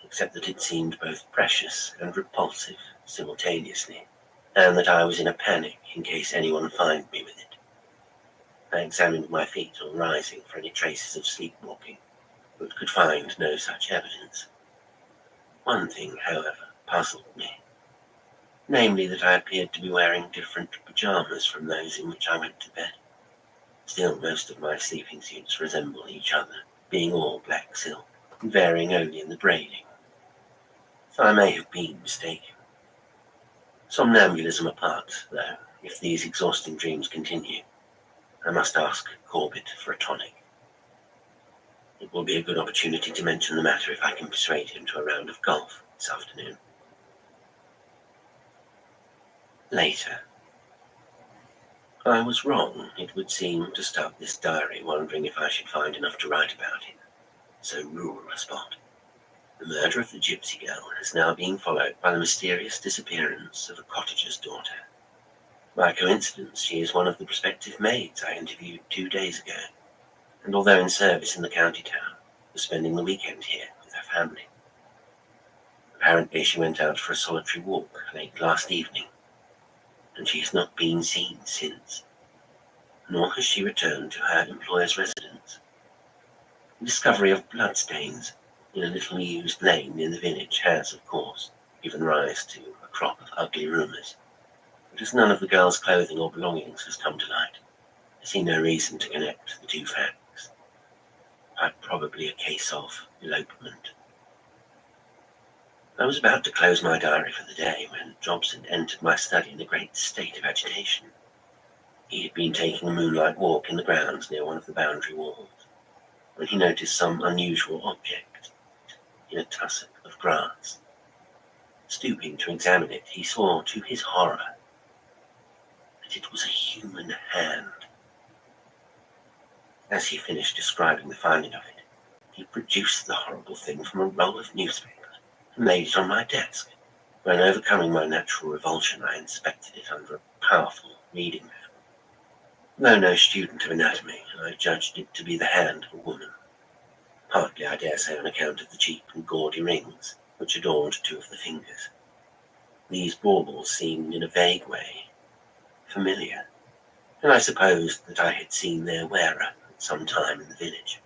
except that it seemed both precious and repulsive simultaneously, and that I was in a panic in case anyone found me with it. I examined my feet on rising for any traces of sleepwalking, but could find no such evidence. One thing, however, puzzled me, namely that I appeared to be wearing different pajamas from those in which I went to bed. Still, most of my sleeping suits resemble each other, being all black silk, varying only in the braiding. So I may have been mistaken. Somnambulism apart, though, if these exhausting dreams continue, I must ask Corbett for a tonic. It will be a good opportunity to mention the matter if I can persuade him to a round of golf this afternoon. Later. I was wrong, it would seem, to start this diary wondering if I should find enough to write about in so rural a spot. The murder of the gypsy girl is now being followed by the mysterious disappearance of a cottager's daughter. By coincidence, she is one of the prospective maids I interviewed 2 days ago, and although in service in the county town, was spending the weekend here with her family. Apparently she went out for a solitary walk late last evening, and she has not been seen since, nor has she returned to her employer's residence. The discovery of bloodstains in a little used lane in the village has, of course, given rise to a crop of ugly rumours, but as none of the girl's clothing or belongings has come to light, I see no reason to connect the two facts. Quite probably a case of elopement. I was about to close my diary for the day when Jobson entered my study in a great state of agitation. He had been taking a moonlight walk in the grounds near one of the boundary walls, when he noticed some unusual object in a tussock of grass. Stooping to examine it, he saw, to his horror, that it was a human hand. As he finished describing the finding of it, he produced the horrible thing from a roll of newspaper and laid it on my desk. When overcoming my natural revulsion, I inspected it under a powerful reading lamp. Though no student of anatomy, I judged it to be the hand of a woman, partly, I dare say, on account of the cheap and gaudy rings which adorned two of the fingers. These baubles seemed, in a vague way, familiar, and I supposed that I had seen their wearer at some time in the village.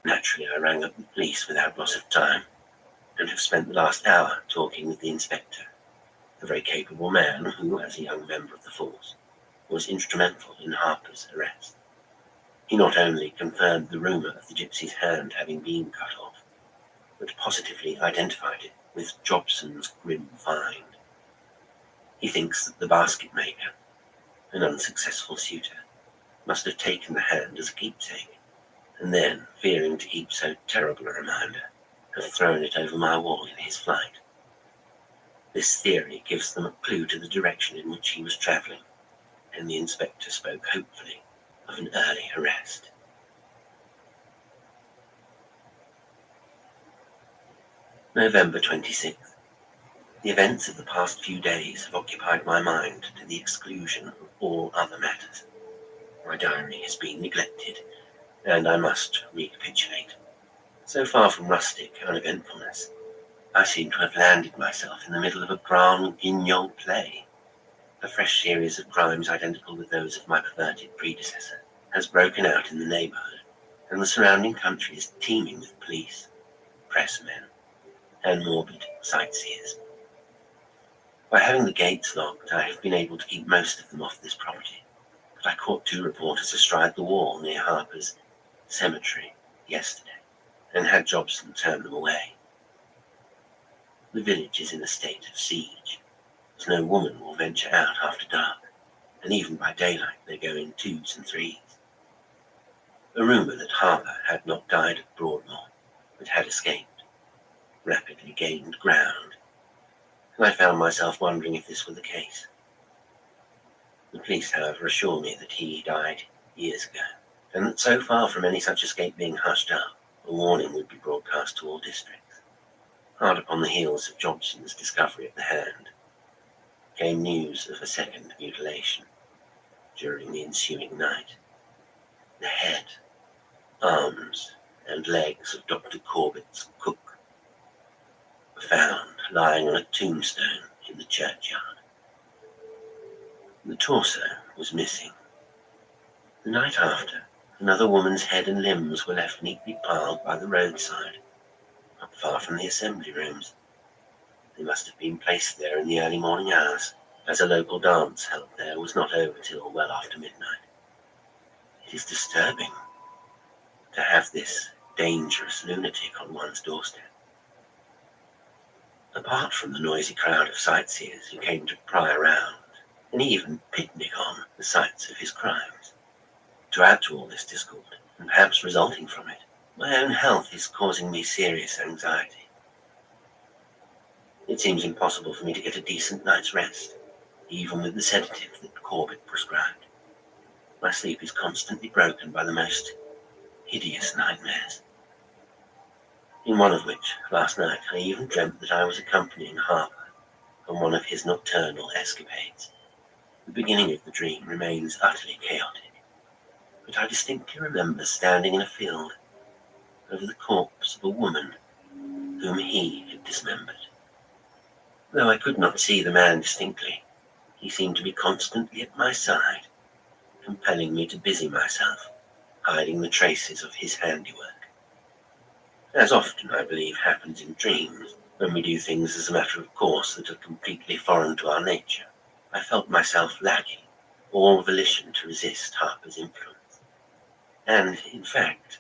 Naturally, I rang up the police without loss of time, and have spent the last hour talking with the inspector, a very capable man who, as a young member of the force, was instrumental in Harper's arrest. He not only confirmed the rumour of the gypsy's hand having been cut off, but positively identified it with Jobson's grim find. He thinks that the basket maker, an unsuccessful suitor, must have taken the hand as a keepsake, and then, fearing to keep so terrible a reminder, have thrown it over my wall in his flight. This theory gives them a clue to the direction in which he was travelling, and the inspector spoke hopefully of an early arrest. November 26th. The events of the past few days have occupied my mind to the exclusion of all other matters. My diary has been neglected, and I must recapitulate. So far from rustic uneventfulness, I seem to have landed myself in the middle of a grand guignol play. A fresh series of crimes identical with those of my perverted predecessor has broken out in the neighbourhood, and the surrounding country is teeming with police, pressmen, and morbid sightseers. By having the gates locked, I have been able to keep most of them off this property, but I caught 2 reporters astride the wall near Harper's cemetery yesterday, and had Jobson turn them away. The village is in a state of siege, as no woman will venture out after dark, and even by daylight they go in 2s and 3s. A rumour that Harper had not died at Broadmoor, but had escaped, rapidly gained ground, and I found myself wondering if this were the case. The police, however, assure me that he died years ago, and that so far from any such escape being hushed up, a warning would be broadcast to all districts. Hard upon the heels of Jobson's discovery of the hand came news of a second mutilation during the ensuing night. The head, arms, and legs of Dr. Corbett's cook were found lying on a tombstone in the churchyard. The torso was missing. The night after, another woman's head and limbs were left neatly piled by the roadside, not far from the assembly rooms. They must have been placed there in the early morning hours, as a local dance held there was not over till well after midnight. It is disturbing to have this dangerous lunatic on one's doorstep. Apart from the noisy crowd of sightseers who came to pry around and even picnic on the sites of his crimes, to add to all this discord, and perhaps resulting from it, my own health is causing me serious anxiety. It seems impossible for me to get a decent night's rest, even with the sedative that Corbett prescribed. My sleep is constantly broken by the most hideous nightmares, in one of which, last night, I even dreamt that I was accompanying Harper on one of his nocturnal escapades. The beginning of the dream remains utterly chaotic, but I distinctly remember standing in a field over the corpse of a woman whom he had dismembered. Though I could not see the man distinctly, he seemed to be constantly at my side, compelling me to busy myself, hiding the traces of his handiwork. As often, I believe, happens in dreams, when we do things as a matter of course that are completely foreign to our nature, I felt myself lacking all volition to resist Harper's influence, and, in fact,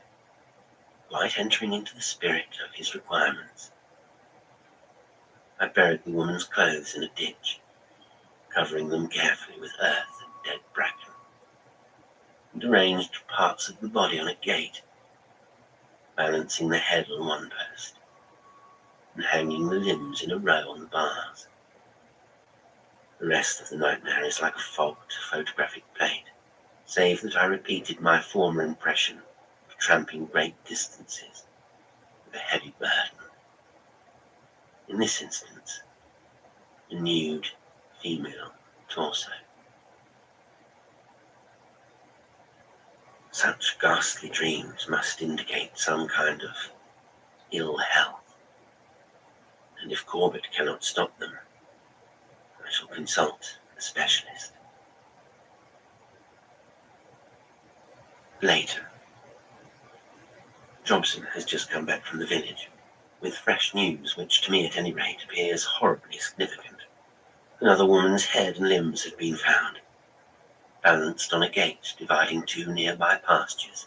quite entering into the spirit of his requirements. I buried the woman's clothes in a ditch, covering them carefully with earth and dead bracken, and arranged parts of the body on a gate balancing the head on one post and hanging the limbs in a row on the bars. The rest of the nightmare is like a fogged photographic plate, save that I repeated my former impression of tramping great distances with a heavy burden. In this instance, a nude female torso. Such ghastly dreams must indicate some kind of ill health, and if Corbett cannot stop them, I shall consult a specialist. Later, Jobson has just come back from the village, with fresh news which, to me at any rate, appears horribly significant. Another woman's head and limbs have been found, balanced on a gate dividing two nearby pastures.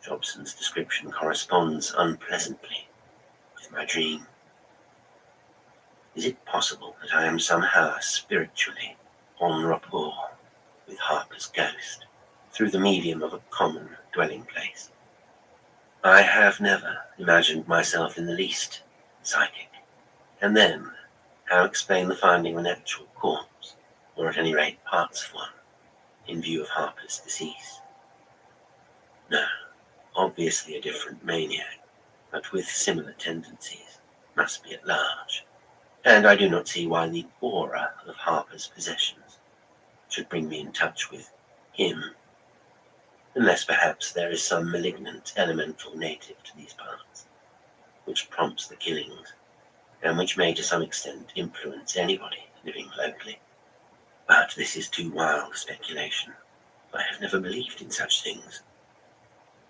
Jobson's description corresponds unpleasantly with my dream. Is it possible that I am somehow spiritually en rapport with Harper's ghost through the medium of a common dwelling place? I have never imagined myself in the least psychic. And then, how explain the finding of an actual corpse, or at any rate parts of one, in view of Harper's decease? No, obviously a different maniac, but with similar tendencies, must be at large. And I do not see why the aura of Harper's possessions should bring me in touch with him, unless perhaps there is some malignant elemental native to these parts, which prompts the killings, and which may to some extent influence anybody living locally. But this is too wild speculation. I have never believed in such things.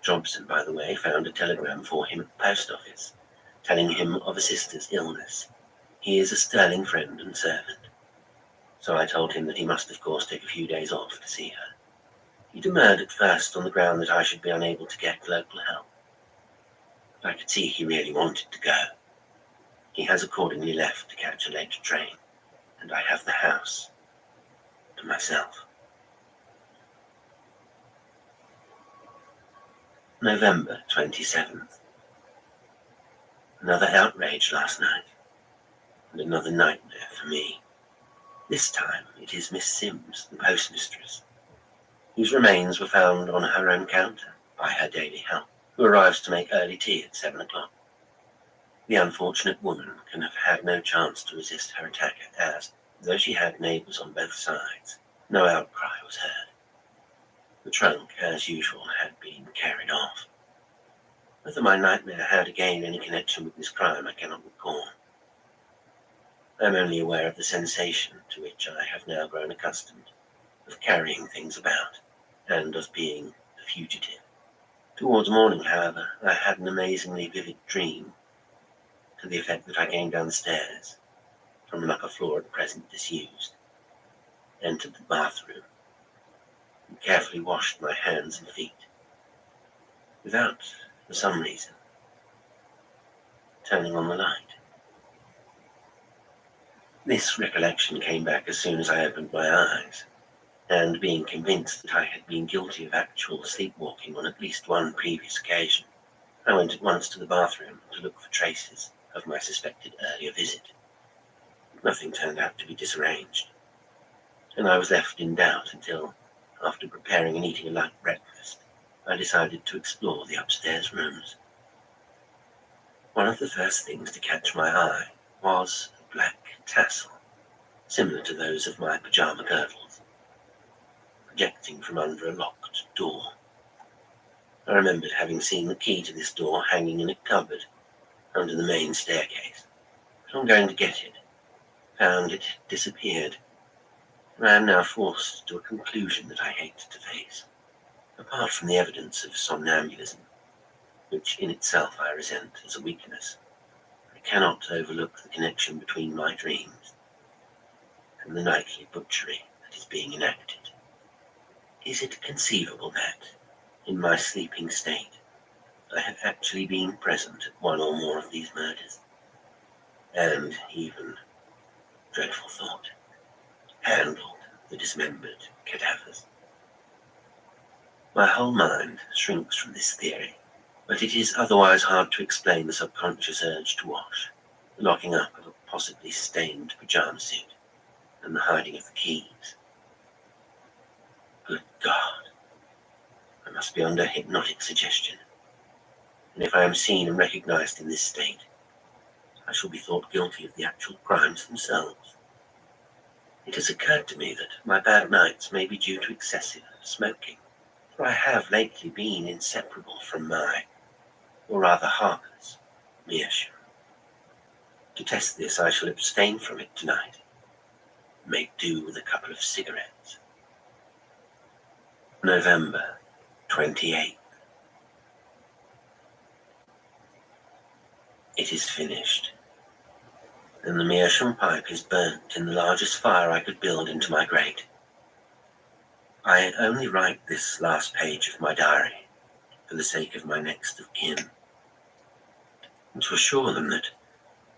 Jobson, by the way, found a telegram for him at the post office, telling him of a sister's illness. He is a sterling friend and servant, so I told him that he must of course take a few days off to see her. He demurred at first on the ground that I should be unable to get local help. I could see he really wanted to go. He has accordingly left to catch a later train, and I have the house to myself. November 27th. Another outrage last night, and another nightmare for me. This time it is Miss Sims, the postmistress, whose remains were found on her own counter by her daily help, who arrives to make early tea at 7 o'clock. The unfortunate woman can have had no chance to resist her attacker as, though she had neighbours on both sides, no outcry was heard. The trunk, as usual, had been carried off. Whether my nightmare had again any connection with this crime, I cannot recall. I am only aware of the sensation to which I have now grown accustomed, of carrying things about, and of being a fugitive. Towards morning, however, I had an amazingly vivid dream, to the effect that I came downstairs, from an upper floor at present disused, entered the bathroom, and carefully washed my hands and feet, without, for some reason, turning on the light. This recollection came back as soon as I opened my eyes, and being convinced that I had been guilty of actual sleepwalking on at least one previous occasion, I went at once to the bathroom to look for traces of my suspected earlier visit. Nothing turned out to be disarranged, and I was left in doubt until, after preparing and eating a light breakfast, I decided to explore the upstairs rooms. One of the first things to catch my eye was a black tassel, similar to those of my pajama girdles, projecting from under a locked door. I remembered having seen the key to this door hanging in a cupboard under the main staircase, but on going to get it, found it had disappeared, and I am now forced to a conclusion that I hate to face. Apart from the evidence of somnambulism, which in itself I resent as a weakness, I cannot overlook the connection between my dreams and the nightly butchery that is being enacted. Is it conceivable that, in my sleeping state, I have actually been present at one or more of these murders, and even, dreadful thought, handled the dismembered cadavers? My whole mind shrinks from this theory, But it is otherwise hard to explain the subconscious urge to wash, the locking up of a possibly stained pyjama suit, and the hiding of the keys. Good God. I must be under hypnotic suggestion. And if I am seen and recognized in this state, I shall be thought guilty of the actual crimes themselves. It has occurred to me that my bad nights may be due to excessive smoking, for I have lately been inseparable from my, or rather Harper's, meerschaum. To test this, I shall abstain from it tonight, and make do with a couple of cigarettes. November 28th. It is finished, and the meerschaum pipe is burnt in the largest fire I could build into my grate. I only write this last page of my diary for the sake of my next of kin, and to assure them that,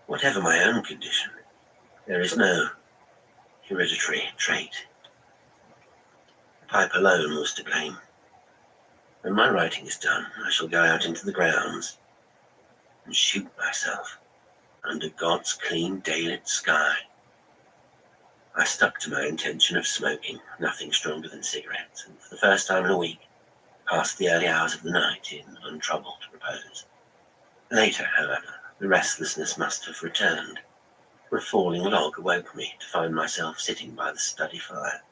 whatever my own condition, there is no hereditary trait. The pipe alone was to blame. When my writing is done, I shall go out into the grounds and shoot myself under God's clean daylit sky. I stuck to my intention of smoking nothing stronger than cigarettes, and for the first time in a week, passed the early hours of the night in untroubled repose. Later, however, the restlessness must have returned, for a falling log awoke me to find myself sitting by the study fire,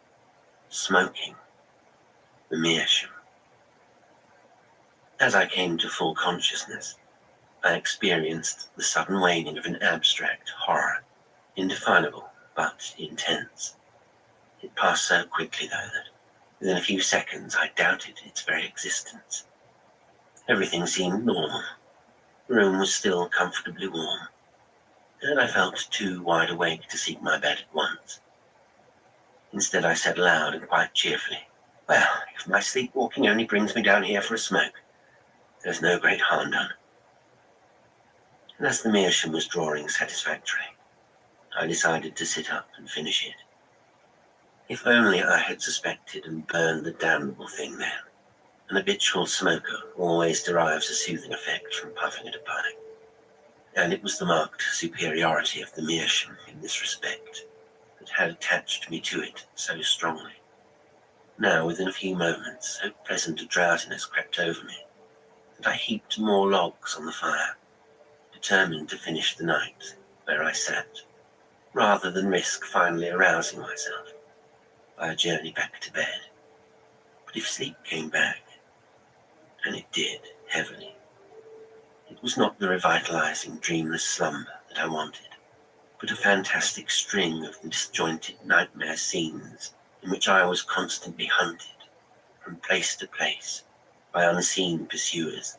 smoking the meerschaum. As I came to full consciousness, I experienced the sudden waning of an abstract horror, indefinable but intense. It passed so quickly, though, that within a few seconds I doubted its very existence. Everything seemed normal. The room was still comfortably warm, and I felt too wide awake to seek my bed at once. Instead, I said aloud and quite cheerfully, "Well, if my sleepwalking only brings me down here for a smoke, there's no great harm done." And as the meerschaum was drawing satisfactorily, I decided to sit up and finish it. If only I had suspected and burned the damnable thing then. An habitual smoker always derives a soothing effect from puffing at a pipe, and it was the marked superiority of the meerschaum in this respect that had attached me to it so strongly. Now, within a few moments, so pleasant a drowsiness crept over me that I heaped more logs on the fire, determined to finish the night where I sat, rather than risk finally arousing myself by a journey back to bed. But if sleep came back, and it did heavily, it was not the revitalizing, dreamless slumber that I wanted, but a fantastic string of the disjointed nightmare scenes in which I was constantly hunted from place to place by unseen pursuers,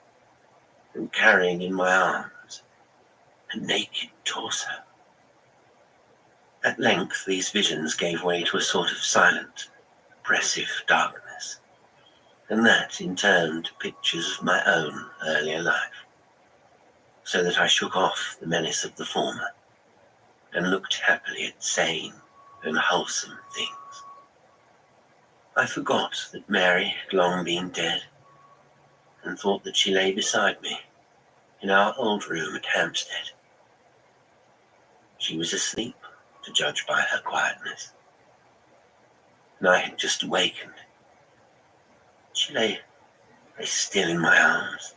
and carrying in my arms a naked torso. At length, these visions gave way to a sort of silent, oppressive darkness, and that, in turn, to pictures of my own earlier life, so that I shook off the menace of the former, and looked happily at sane and wholesome things. I forgot that Mary had long been dead, and thought that she lay beside me in our old room at Hampstead. She was asleep, to judge by her quietness, and I had just awakened. She lay very still in my arms.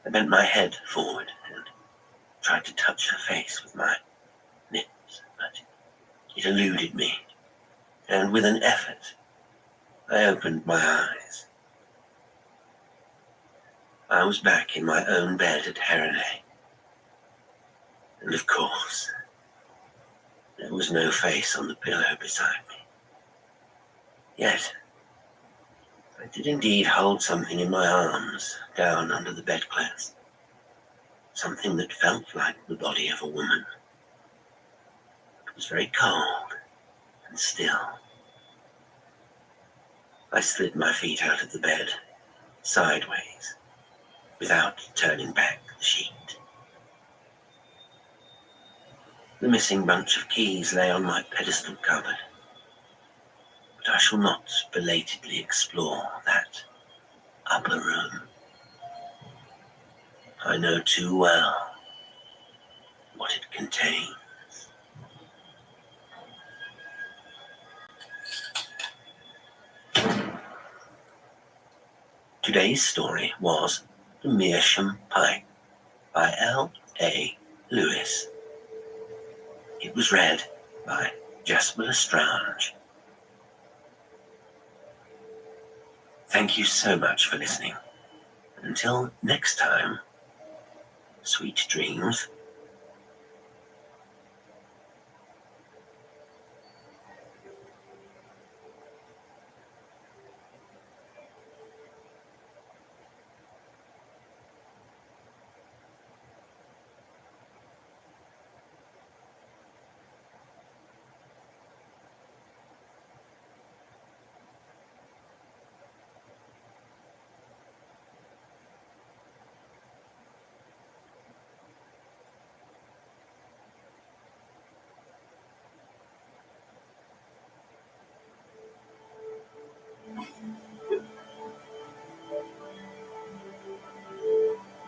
I bent my head forward and tried to touch her face with my lips, but it eluded me, and with an effort, I opened my eyes. I was back in my own bed at Renee, and of course, there was no face on the pillow beside me. Yet, I did indeed hold something in my arms down under the bedclothes, something that felt like the body of a woman. It was very cold and still. I slid my feet out of the bed, sideways, without turning back the sheet. The missing bunch of keys lay on my pedestal cupboard, but I shall not belatedly explore that upper room. I know too well what it contains. Today's story was The Meerschaum Pipe by L.A. Lewis. It was read by Jasper Lestrange. Thank you so much for listening. Until next time, sweet dreams.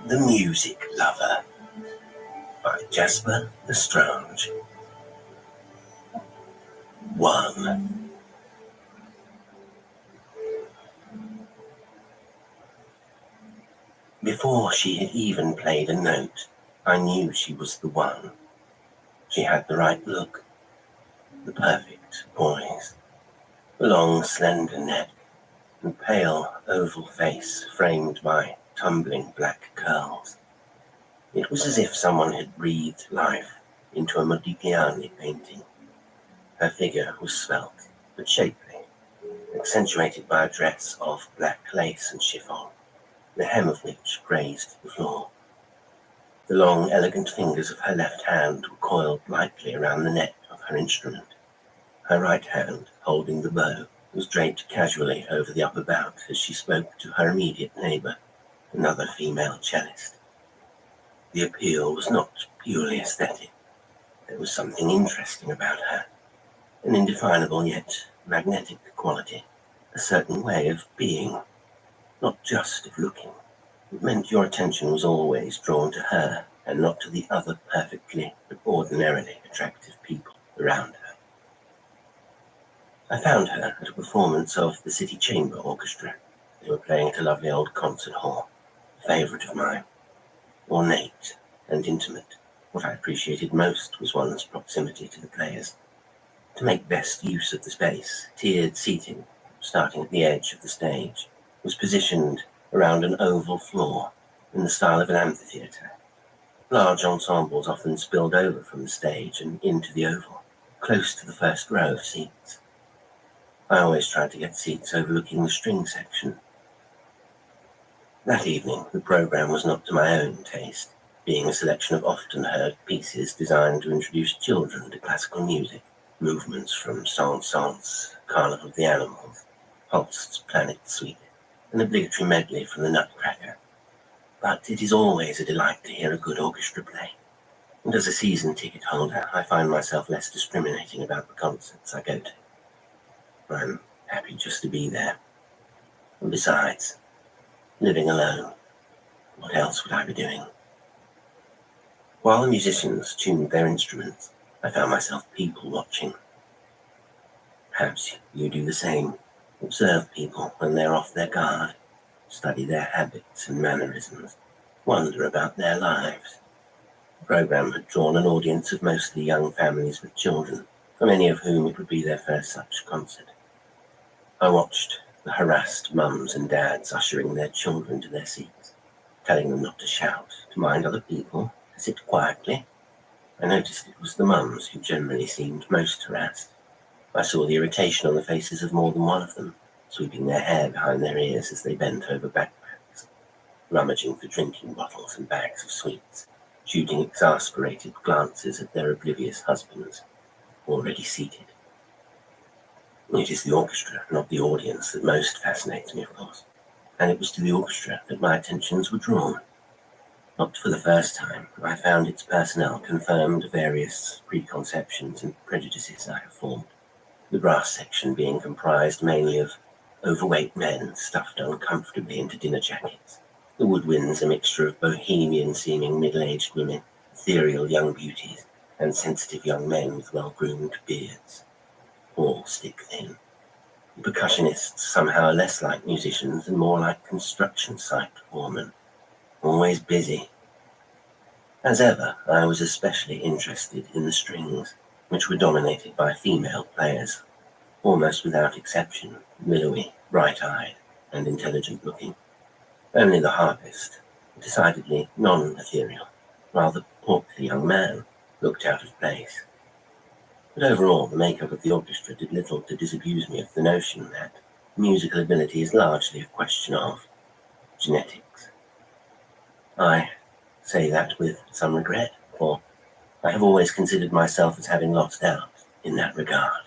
The Music Lover by Jasper Lestrange. 1. Before she had even played a note, I knew she was the one. She had the right look, the perfect poise, the long, slender neck, and pale, oval face framed by tumbling black curls. It was as if someone had breathed life into a Modigliani painting. Her figure was svelte, but shapely, accentuated by a dress of black lace and chiffon, the hem of which grazed the floor. The long, elegant fingers of her left hand were coiled lightly around the neck of her instrument. Her right hand, holding the bow, was draped casually over the upper bout as she spoke to her immediate neighbour, another female cellist. The appeal was not purely aesthetic. There was something interesting about her, an indefinable yet magnetic quality, a certain way of being, not just of looking. It meant your attention was always drawn to her and not to the other perfectly but ordinarily attractive people around her. I found her at a performance of the City Chamber Orchestra. They were playing at a lovely old concert hall, a favourite of mine. Ornate and intimate, what I appreciated most was one's proximity to the players. To make best use of the space, tiered seating, starting at the edge of the stage, was positioned around an oval floor in the style of an amphitheatre. Large ensembles often spilled over from the stage and into the oval, close to the first row of seats. I always tried to get seats overlooking the string section. That evening, the programme was not to my own taste, being a selection of often-heard pieces designed to introduce children to classical music, movements from Saint-Saëns, Carnival of the Animals, Holst's Planet Suite, an obligatory medley from the Nutcracker. But it is always a delight to hear a good orchestra play, and as a season ticket holder, I find myself less discriminating about the concerts I go to. I'm happy just to be there. And besides, living alone, what else would I be doing? While the musicians tuned their instruments, I found myself people-watching. Perhaps you do the same. Observe people when they're off their guard, study their habits and mannerisms, wonder about their lives. The programme had drawn an audience of mostly young families with children, for many of whom it would be their first such concert. I watched the harassed mums and dads ushering their children to their seats, telling them not to shout, to mind other people, to sit quietly. I noticed it was the mums who generally seemed most harassed. I saw the irritation on the faces of more than one of them, sweeping their hair behind their ears as they bent over backpacks, rummaging for drinking bottles and bags of sweets, shooting exasperated glances at their oblivious husbands, already seated. It is the orchestra, not the audience, that most fascinates me, of course, and it was to the orchestra that my attentions were drawn. Not for the first time, I found its personnel confirmed various preconceptions and prejudices I have formed, the brass section being comprised mainly of overweight men stuffed uncomfortably into dinner jackets, The woodwinds a mixture of bohemian-seeming middle-aged women, ethereal young beauties, and sensitive young men with well-groomed beards, all stick-thin. The percussionists somehow are less like musicians and more like construction site foremen, always busy. As ever, I was especially interested in the strings, which were dominated by female players, almost without exception, willowy, bright-eyed, and intelligent-looking. Only the harpist, decidedly non-ethereal, rather portly young man, looked out of place. But overall, the makeup of the orchestra did little to disabuse me of the notion that musical ability is largely a question of genetics. I say that with some regret, for I have always considered myself as having lost out in that regard,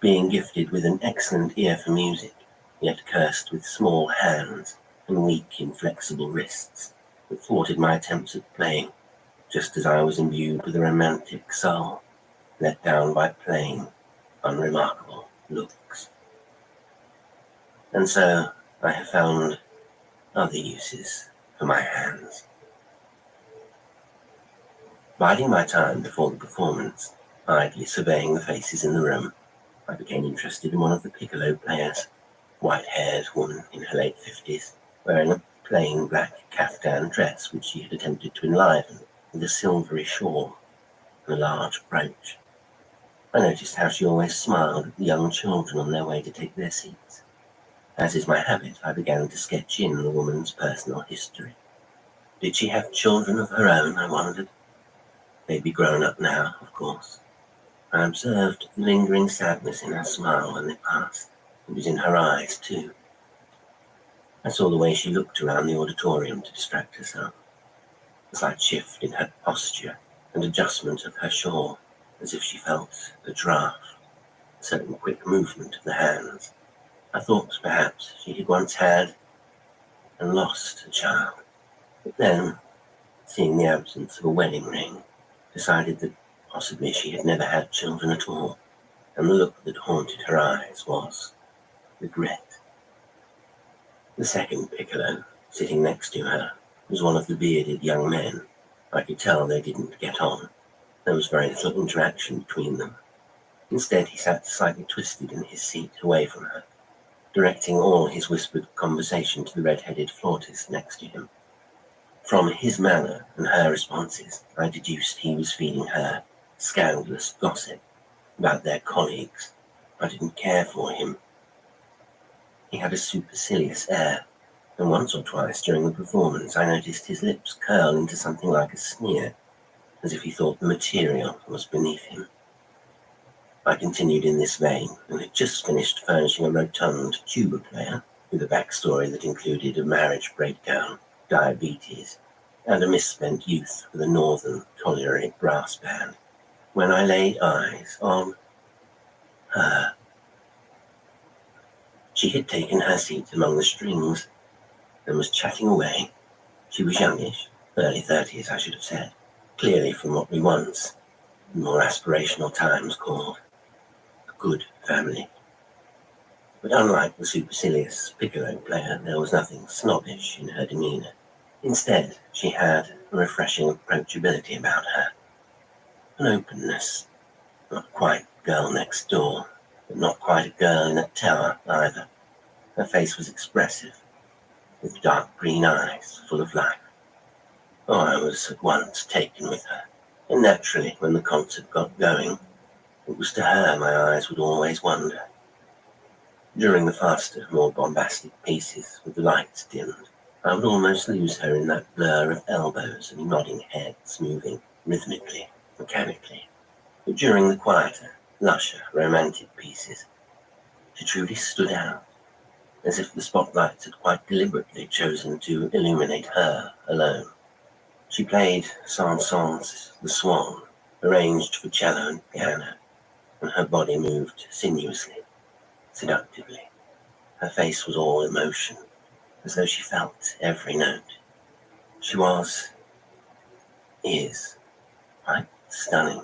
being gifted with an excellent ear for music, yet cursed with small hands and weak, inflexible wrists that thwarted my attempts at playing, just as I was imbued with a romantic soul, let down by plain, unremarkable looks. And so I have found other uses for my hands. Biding my time before the performance, idly surveying the faces in the room, I became interested in one of the piccolo players, white-haired woman in her late 50s, wearing a plain black caftan dress which she had attempted to enliven with a silvery shawl and a large brooch. I noticed how she always smiled at the young children on their way to take their seats. As is my habit, I began to sketch in the woman's personal history. Did she have children of her own, I wondered? They'd be grown up now, of course. I observed the lingering sadness in her smile when they passed. It was in her eyes, too. I saw the way she looked around the auditorium to distract herself, a slight shift in her posture and adjustment of her shawl, as if she felt a draft, a certain quick movement of the hands. I thought perhaps she had once had and lost a child, but then, seeing the absence of a wedding ring, decided that possibly she had never had children at all, and the look that haunted her eyes was regret. The second piccolo, sitting next to her, was one of the bearded young men. I could tell they didn't get on. There was very little interaction between them. Instead, he sat slightly twisted in his seat away from her, directing all his whispered conversation to the red-headed flautist next to him. From his manner and her responses, I deduced he was feeding her scandalous gossip about their colleagues. I didn't care for him. He had a supercilious air, and once or twice during the performance I noticed his lips curl into something like a sneer, as if he thought the material was beneath him. I continued in this vein, and had just finished furnishing a rotund tuba player with a backstory that included a marriage breakdown, diabetes, and a misspent youth with a northern colliery brass band, when I laid eyes on her. She had taken her seat among the strings and was chatting away. She was youngish, early 30s, I should have said, clearly from what we once, in more aspirational times, called a good family. But unlike the supercilious piccolo player, there was nothing snobbish in her demeanor. Instead, she had a refreshing approachability about her, an openness, not quite girl next door, but not quite a girl in a tower either. Her face was expressive, with dark green eyes full of life. Oh, I was at once taken with her, and naturally, when the concert got going, it was to her my eyes would always wander. During the faster, more bombastic pieces, with the lights dimmed, I would almost lose her in that blur of elbows and nodding heads moving rhythmically, mechanically. But during the quieter, lusher, romantic pieces, she truly stood out, as if the spotlights had quite deliberately chosen to illuminate her alone. She played Saint-Saëns' The Swan, arranged for cello and piano, and her body moved sinuously, seductively. Her face was all emotion, as though she felt every note. She is quite stunning.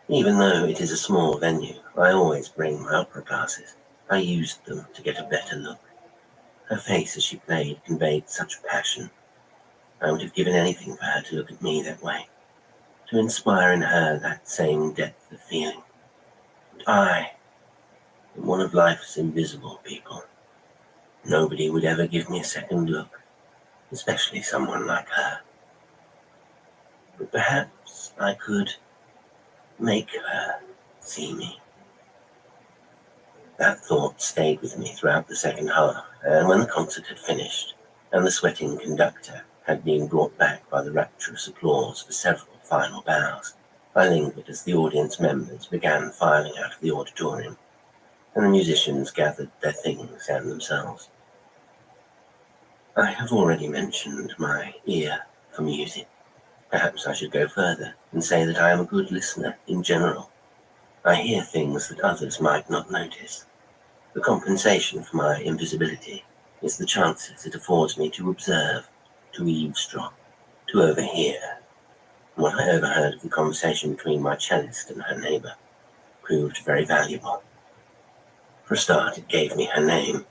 Even though it is a small venue, I always bring my opera glasses. I used them to get a better look. Her face as she played conveyed such passion. I would have given anything for her to look at me that way, to inspire in her that same depth of feeling. But I am one of life's invisible people. Nobody would ever give me a second look, especially someone like her. But perhaps I could make her see me. That thought stayed with me throughout the second half, and when the concert had finished, and the sweating conductor had been brought back by the rapturous applause for several final bows, I lingered as the audience members began filing out of the auditorium, and the musicians gathered their things and themselves. I have already mentioned my ear for music. Perhaps I should go further and say that I am a good listener in general. I hear things that others might not notice. The compensation for my invisibility is the chances it affords me to observe, to eavesdrop, to overhear. And what I overheard of the conversation between my cellist and her neighbour proved very valuable. For a start, it gave me her name.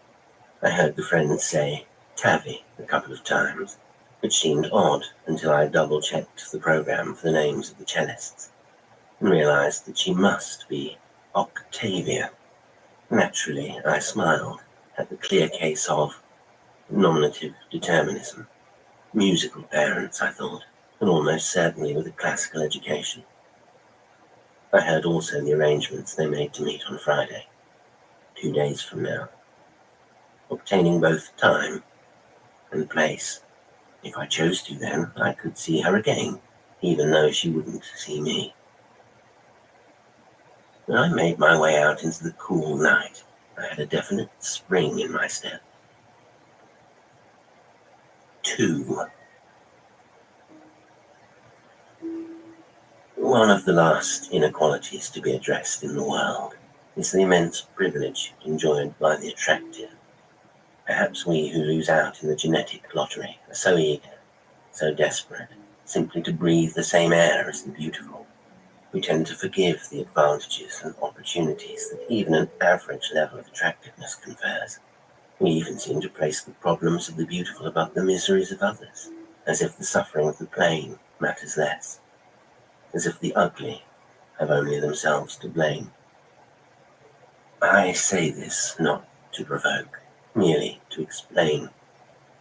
I heard the friend say Tavi a couple of times, which seemed odd until I double-checked the program for the names of the cellists, and realized that she must be Octavia. Naturally, I smiled at the clear case of nominative determinism. Musical parents, I thought, and almost certainly with a classical education. I heard also the arrangements they made to meet on Friday, 2 days from now, obtaining both time and place. If I chose to, then I could see her again, even though she wouldn't see me. When I made my way out into the cool night, I had a definite spring in my step. 2. One of the last inequalities to be addressed in the world is the immense privilege enjoyed by the attractive. Perhaps we who lose out in the genetic lottery are so eager, so desperate, simply to breathe the same air as the beautiful. We tend to forgive the advantages and opportunities that even an average level of attractiveness confers. We even seem to place the problems of the beautiful above the miseries of others, as if the suffering of the plain matters less, as if the ugly have only themselves to blame. I say this not to provoke, merely to explain.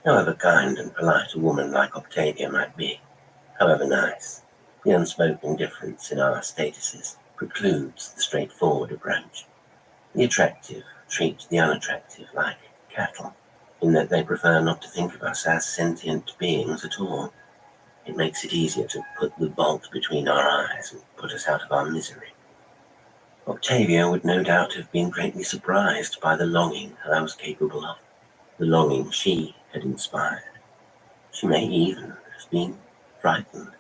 However kind and polite a woman like Octavia might be, however nice, the unspoken difference in our statuses precludes the straightforward approach. The attractive treat the unattractive like cattle, in that they prefer not to think of us as sentient beings at all. It makes it easier to put the bolt between our eyes and put us out of our misery. Octavia would no doubt have been greatly surprised by the longing I was capable of, the longing she had inspired. She may even have been frightened.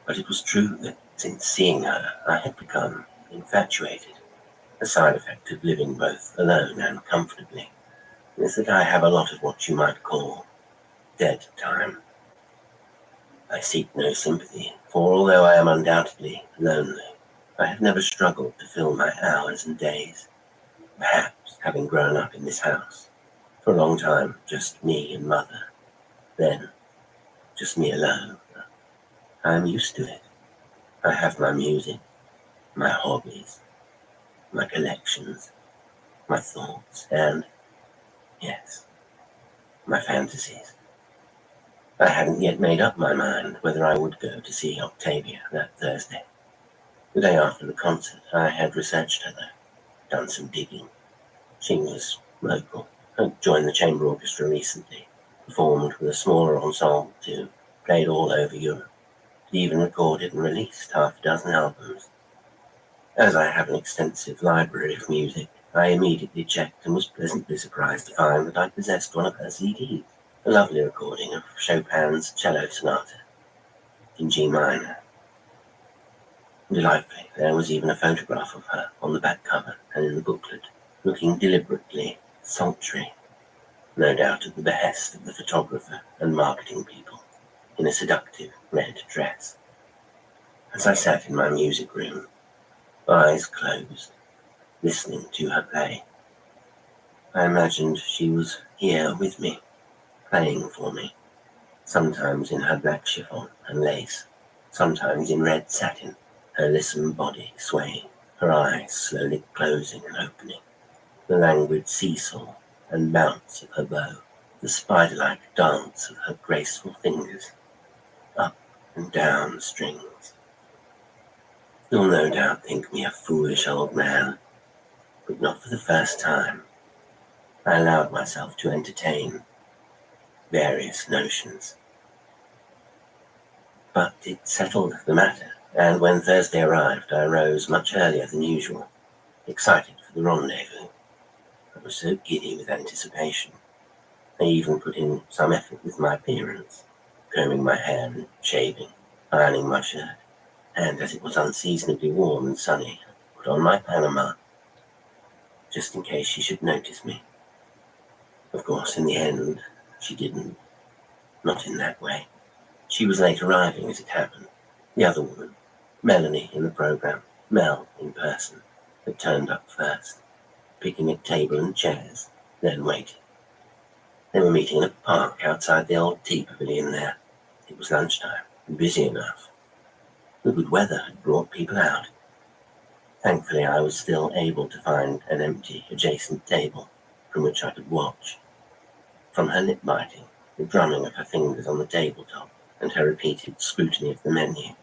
But it was true that since seeing her, I had become infatuated. A side effect of living both alone and comfortably is that I have a lot of what you might call dead time. I seek no sympathy, for although I am undoubtedly lonely, I have never struggled to fill my hours and days. Perhaps, having grown up in this house, for a long time, just me and Mother, then just me alone, I am used to it. I have my music, my hobbies, my collections, my thoughts, and, yes, my fantasies. I hadn't yet made up my mind whether I would go to see Octavia that Thursday. The day after the concert, I had researched her, though, done some digging. She was local, had joined the chamber orchestra recently, performed with a smaller ensemble too, played all over Europe, had even recorded and released half a dozen albums. As I have an extensive library of music, I immediately checked and was pleasantly surprised to find that I possessed one of her CDs, a lovely recording of Chopin's Cello Sonata in G minor. Delightfully, there was even a photograph of her on the back cover and in the booklet, looking deliberately sultry, no doubt at the behest of the photographer and marketing people, in a seductive red dress. As I sat in my music room, eyes closed, listening to her play, I imagined she was here with me, playing for me, sometimes in her black chiffon and lace, sometimes in red satin, her lissom body swaying, her eyes slowly closing and opening, the languid seesaw and bounce of her bow, the spider-like dance of her graceful fingers, up and down the strings. You'll no doubt think me a foolish old man, but not for the first time. I allowed myself to entertain various notions. But it settled the matter, and when Thursday arrived, I rose much earlier than usual, excited for the rendezvous. I was so giddy with anticipation. I even put in some effort with my appearance, combing my hair and shaving, ironing my shirt, and as it was unseasonably warm and sunny, I put on my Panama, just in case she should notice me. Of course, in the end, she didn't. Not in that way. She was late arriving, as it happened. The other woman, Melanie in the program, Mel in person, had turned up first, picking at table and chairs, then waiting. They were meeting in a park outside the old tea pavilion there. It was lunchtime, and busy enough. The good weather had brought people out. Thankfully, I was still able to find an empty, adjacent table from which I could watch. From her lip biting, the drumming of her fingers on the tabletop, and her repeated scrutiny of the menu,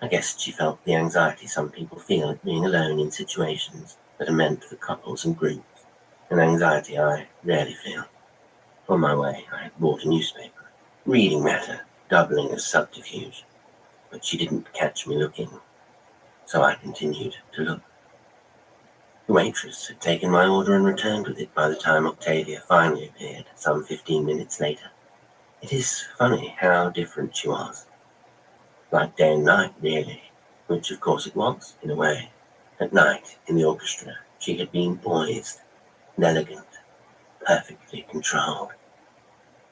I guessed she felt the anxiety some people feel at being alone in situations that are meant for couples and groups, an anxiety I rarely feel. On my way, I had bought a newspaper, reading matter, doubling as subterfuge, but she didn't catch me looking, so I continued to look. The waitress had taken my order and returned with it by the time Octavia finally appeared, some 15 minutes later. It is funny how different she was. Like day and night, really, which of course it was, in a way. At night, in the orchestra, she had been poised and elegant, perfectly controlled.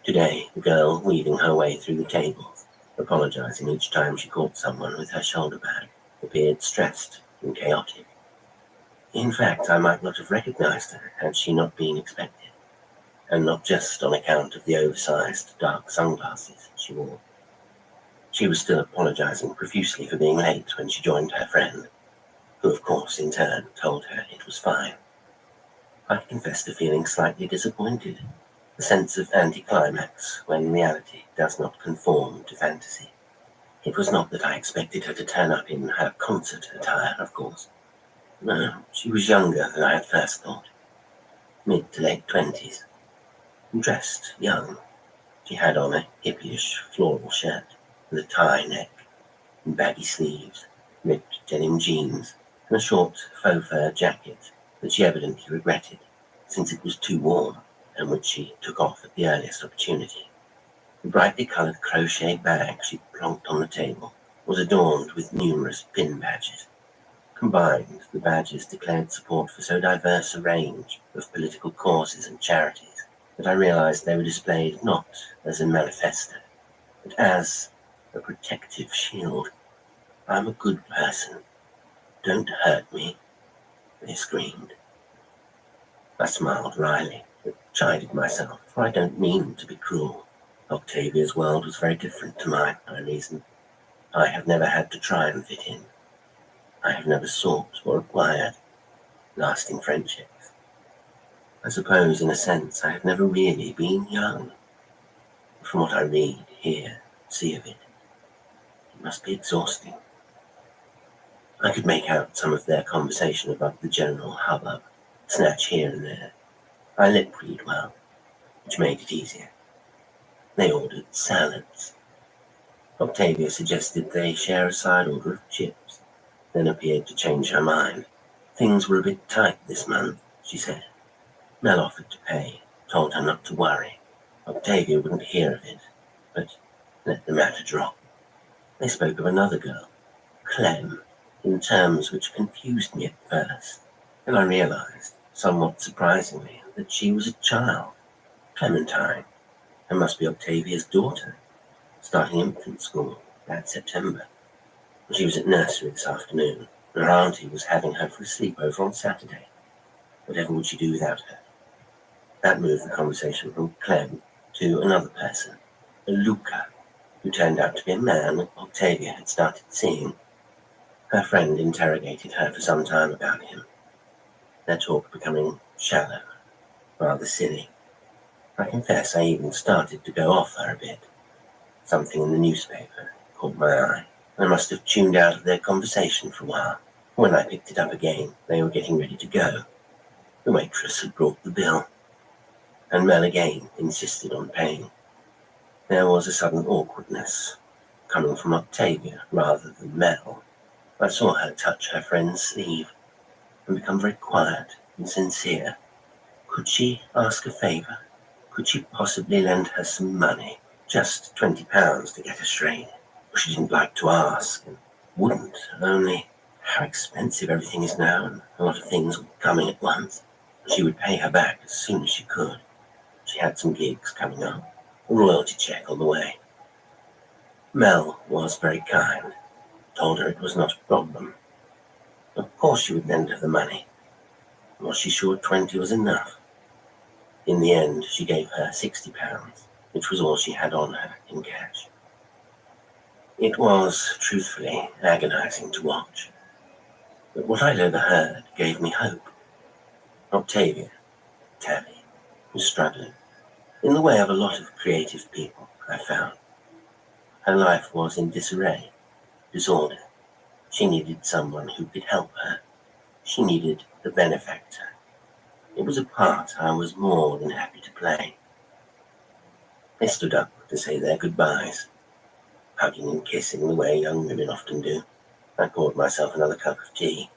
Today, the girl, weaving her way through the tables, apologizing each time she caught someone with her shoulder bag, appeared stressed and chaotic. In fact, I might not have recognized her had she not been expected, and not just on account of the oversized dark sunglasses she wore. She was still apologizing profusely for being late when she joined her friend, who of course in turn told her it was fine. I confessed to feeling slightly disappointed, a sense of anticlimax when reality does not conform to fantasy. It was not that I expected her to turn up in her concert attire, of course. No, she was younger than I had first thought, mid to late 20s, and dressed young. She had on a hippyish floral shirt with a tie neck and baggy sleeves, ripped denim jeans, and a short faux fur jacket that she evidently regretted, since it was too warm, and which she took off at the earliest opportunity. The brightly coloured crochet bag she plonked on the table was adorned with numerous pin badges. Combined, the badges declared support for so diverse a range of political causes and charities that I realized they were displayed not as a manifesto, but as a protective shield. "I'm a good person. Don't hurt me," they screamed. I smiled wryly, but chided myself, for I don't mean to be cruel. Octavia's world was very different to mine, I reasoned. I have never had to try and fit in. I have never sought or acquired lasting friendships. I suppose, in a sense, I have never really been young. From what I read, hear, see of it, it must be exhausting. I could make out some of their conversation above the general hubbub, snatch here and there. I lip-read well, which made it easier. They ordered salads. Octavia suggested they share a side order of chips, then appeared to change her mind. Things were a bit tight this month, she said. Mel offered to pay, told her not to worry. Octavia wouldn't hear of it, but let the matter drop. They spoke of another girl, Clem, in terms which confused me at first. Then I realized, somewhat surprisingly, that she was a child, Clementine, and must be Octavia's daughter, starting infant school that September. She was at nursery this afternoon, and her auntie was having her for a sleepover on Saturday. Whatever would she do without her? That moved the conversation from Clem to another person, Luca, who turned out to be a man Octavia had started seeing. Her friend interrogated her for some time about him, their talk becoming shallow, rather silly. I confess I even started to go off her a bit. Something in the newspaper caught my eye. I must have tuned out of their conversation for a while. When I picked it up again, they were getting ready to go. The waitress had brought the bill, and Mel again insisted on paying. There was a sudden awkwardness, coming from Octavia rather than Mel. I saw her touch her friend's sleeve and become very quiet and sincere. Could she ask a favour? Could she possibly lend her some money? Just £20 to get her straight. She didn't like to ask and wouldn't, only how expensive everything is now and a lot of things were coming at once. She would pay her back as soon as she could. She had some gigs coming up, a royalty check on the way. Mel was very kind, told her it was not a problem. Of course she would lend her the money. Was she sure 20 was enough? In the end, she gave her £60, which was all she had on her in cash. It was, truthfully, agonizing to watch. But what I'd overheard gave me hope. Octavia, Tabby, was struggling, in the way of a lot of creative people, I found. Her life was in disarray, disorder. She needed someone who could help her. She needed a benefactor. It was a part I was more than happy to play. They stood up to say their goodbyes, hugging and kissing the way young women often do. I poured myself another cup of tea,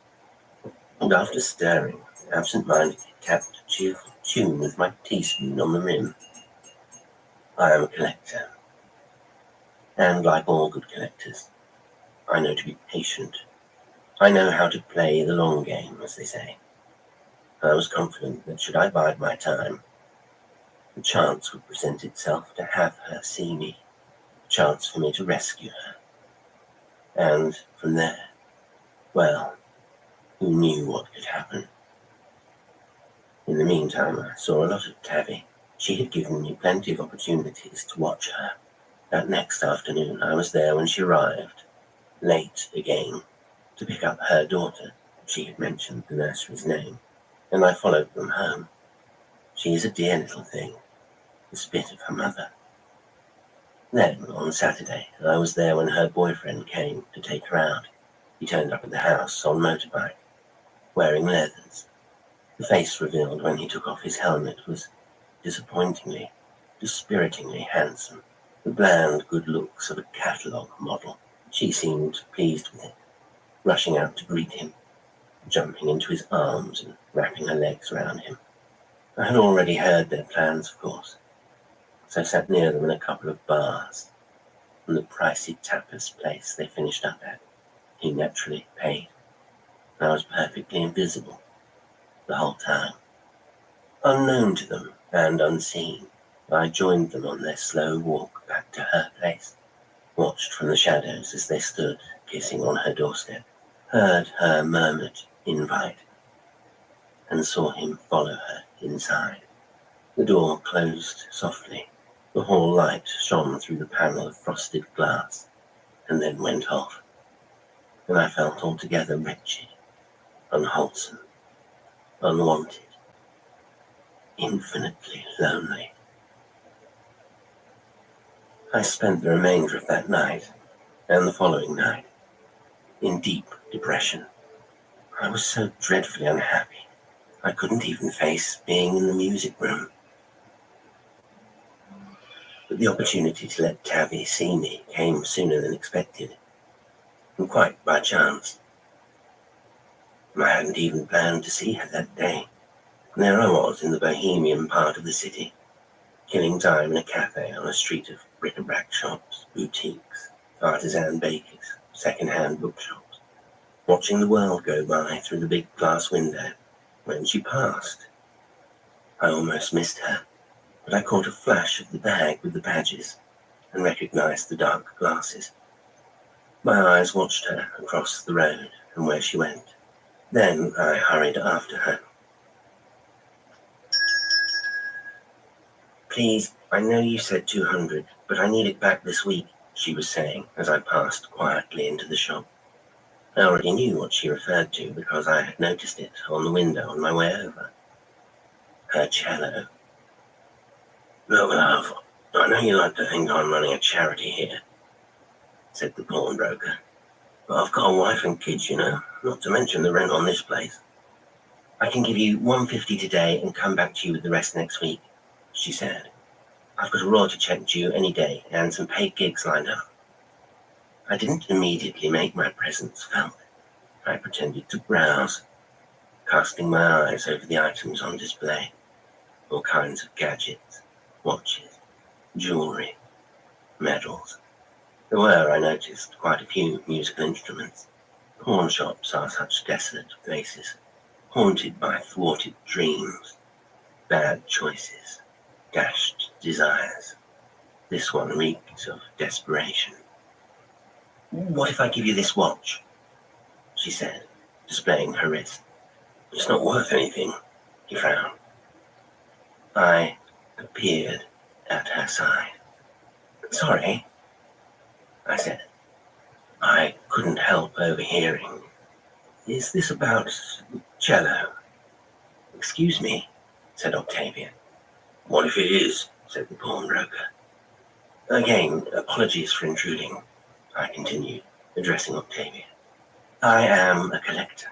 and after stirring, absent-mindedly tapped a cheerful tune with my teaspoon on the rim. I am a collector, and like all good collectors, I know to be patient. I know how to play the long game, as they say. I was confident that should I bide my time, the chance would present itself to have her see me, a chance for me to rescue her. And from there, well, who knew what could happen? In the meantime, I saw a lot of Tabby. She had given me plenty of opportunities to watch her. That next afternoon, I was there when she arrived, late again, to pick up her daughter. She had mentioned the nursery's name, and I followed them home. She is a dear little thing, the spit of her mother. Then, on Saturday, I was there when her boyfriend came to take her out. He turned up at the house on motorbike, wearing leathers. The face revealed when he took off his helmet was disappointingly, dispiritingly handsome. The bland good looks of a catalogue model. She seemed pleased with it, rushing out to greet him, jumping into his arms and wrapping her legs around him. I had already heard their plans, of course, so I sat near them in a couple of bars, and the pricey tapas place they finished up at. He naturally paid. I was perfectly invisible the whole time. Unknown to them and unseen, I joined them on their slow walk back to her place, watched from the shadows as they stood kissing on her doorstep, heard her murmured invite, and saw him follow her inside. The door closed softly. The hall light shone through the panel of frosted glass, and then went off, and I felt altogether wretched, unwholesome, unwanted, infinitely lonely. I spent the remainder of that night, and the following night, in deep depression. I was so dreadfully unhappy, I couldn't even face being in the music room. But the opportunity to let Tabby see me came sooner than expected, and quite by chance. I hadn't even planned to see her that day. There I was in the bohemian part of the city, killing time in a cafe on a street of bric-a-brac shops, boutiques, artisan bakers, second-hand bookshops, watching the world go by through the big glass window. When she passed, I almost missed her, but I caught a flash of the bag with the badges and recognized the dark glasses. My eyes watched her across the road and where she went. Then I hurried after her. Please, I know you said 200, but I need it back this week, she was saying as I passed quietly into the shop. I already knew what she referred to because I had noticed it on the window on my way over. Her cello. Look, love, I know you like to think I'm running a charity here, said the pawnbroker. But I've got a wife and kids, you know, not to mention the rent on this place. I can give you $150 today and come back to you with the rest next week, she said. I've got a royalty check due any day and some paid gigs lined up. I didn't immediately make my presence felt. I pretended to browse, casting my eyes over the items on display. All kinds of gadgets, watches, jewellery, medals. There were, I noticed, quite a few musical instruments. Pawn shops are such desolate places, haunted by thwarted dreams, bad choices, dashed desires. This one reeked of desperation. What if I give you this watch? She said, displaying her wrist. It's not worth anything, he frowned. I appeared at her side. Sorry, I said. I couldn't help overhearing. Is this about cello? Excuse me, said Octavia. What if it is? Said the pawnbroker. Again, apologies for intruding, I continued, addressing Octavia. I am a collector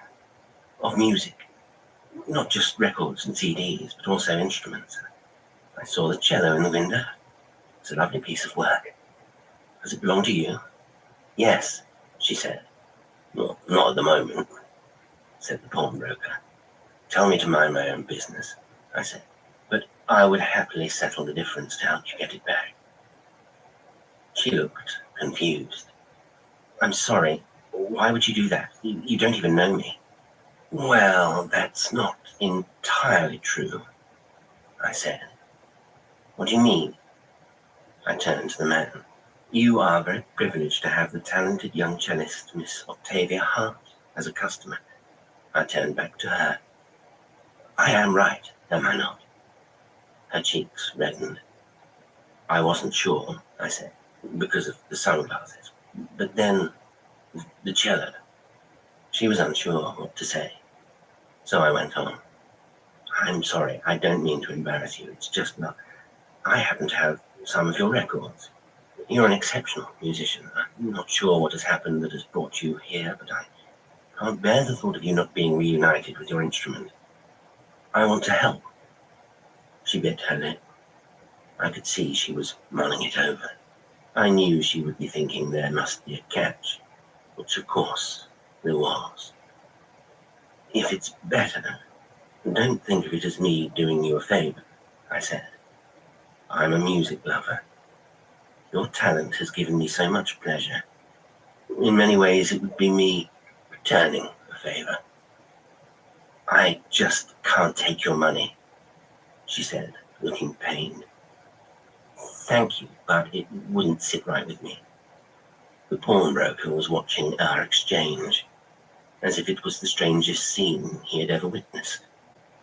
of music, not just records and CDs, but also instruments. I saw the cello in the window. It's a lovely piece of work. Does it belong to you? Yes, she said. Well, not at the moment, said the pawnbroker. Tell me to mind my own business, I said, but I would happily settle the difference to help you get it back. She looked confused. I'm sorry. Why would you do that? You don't even know me. Well, that's not entirely true, I said. What do you mean? I turned to the man. You are very privileged to have the talented young cellist, Miss Octavia Hart, as a customer. I turned back to her. I am right, am I not? Her cheeks reddened. I wasn't sure, I said, because of the sunglasses. But then, the cello. She was unsure what to say. So I went on. I'm sorry, I don't mean to embarrass you. It's just that I happen to have some of your records. You're an exceptional musician. I'm not sure what has happened that has brought you here, but I can't bear the thought of you not being reunited with your instrument. I want to help. She bit her lip. I could see she was mulling it over. I knew she would be thinking there must be a catch, which of course there was. If it's better, don't think of it as me doing you a favor, I said. I'm a music lover. Your talent has given me so much pleasure. In many ways, it would be me returning a favor. I just can't take your money, she said, looking pained. Thank you, but it wouldn't sit right with me. The pawnbroker was watching our exchange, as if it was the strangest scene he had ever witnessed.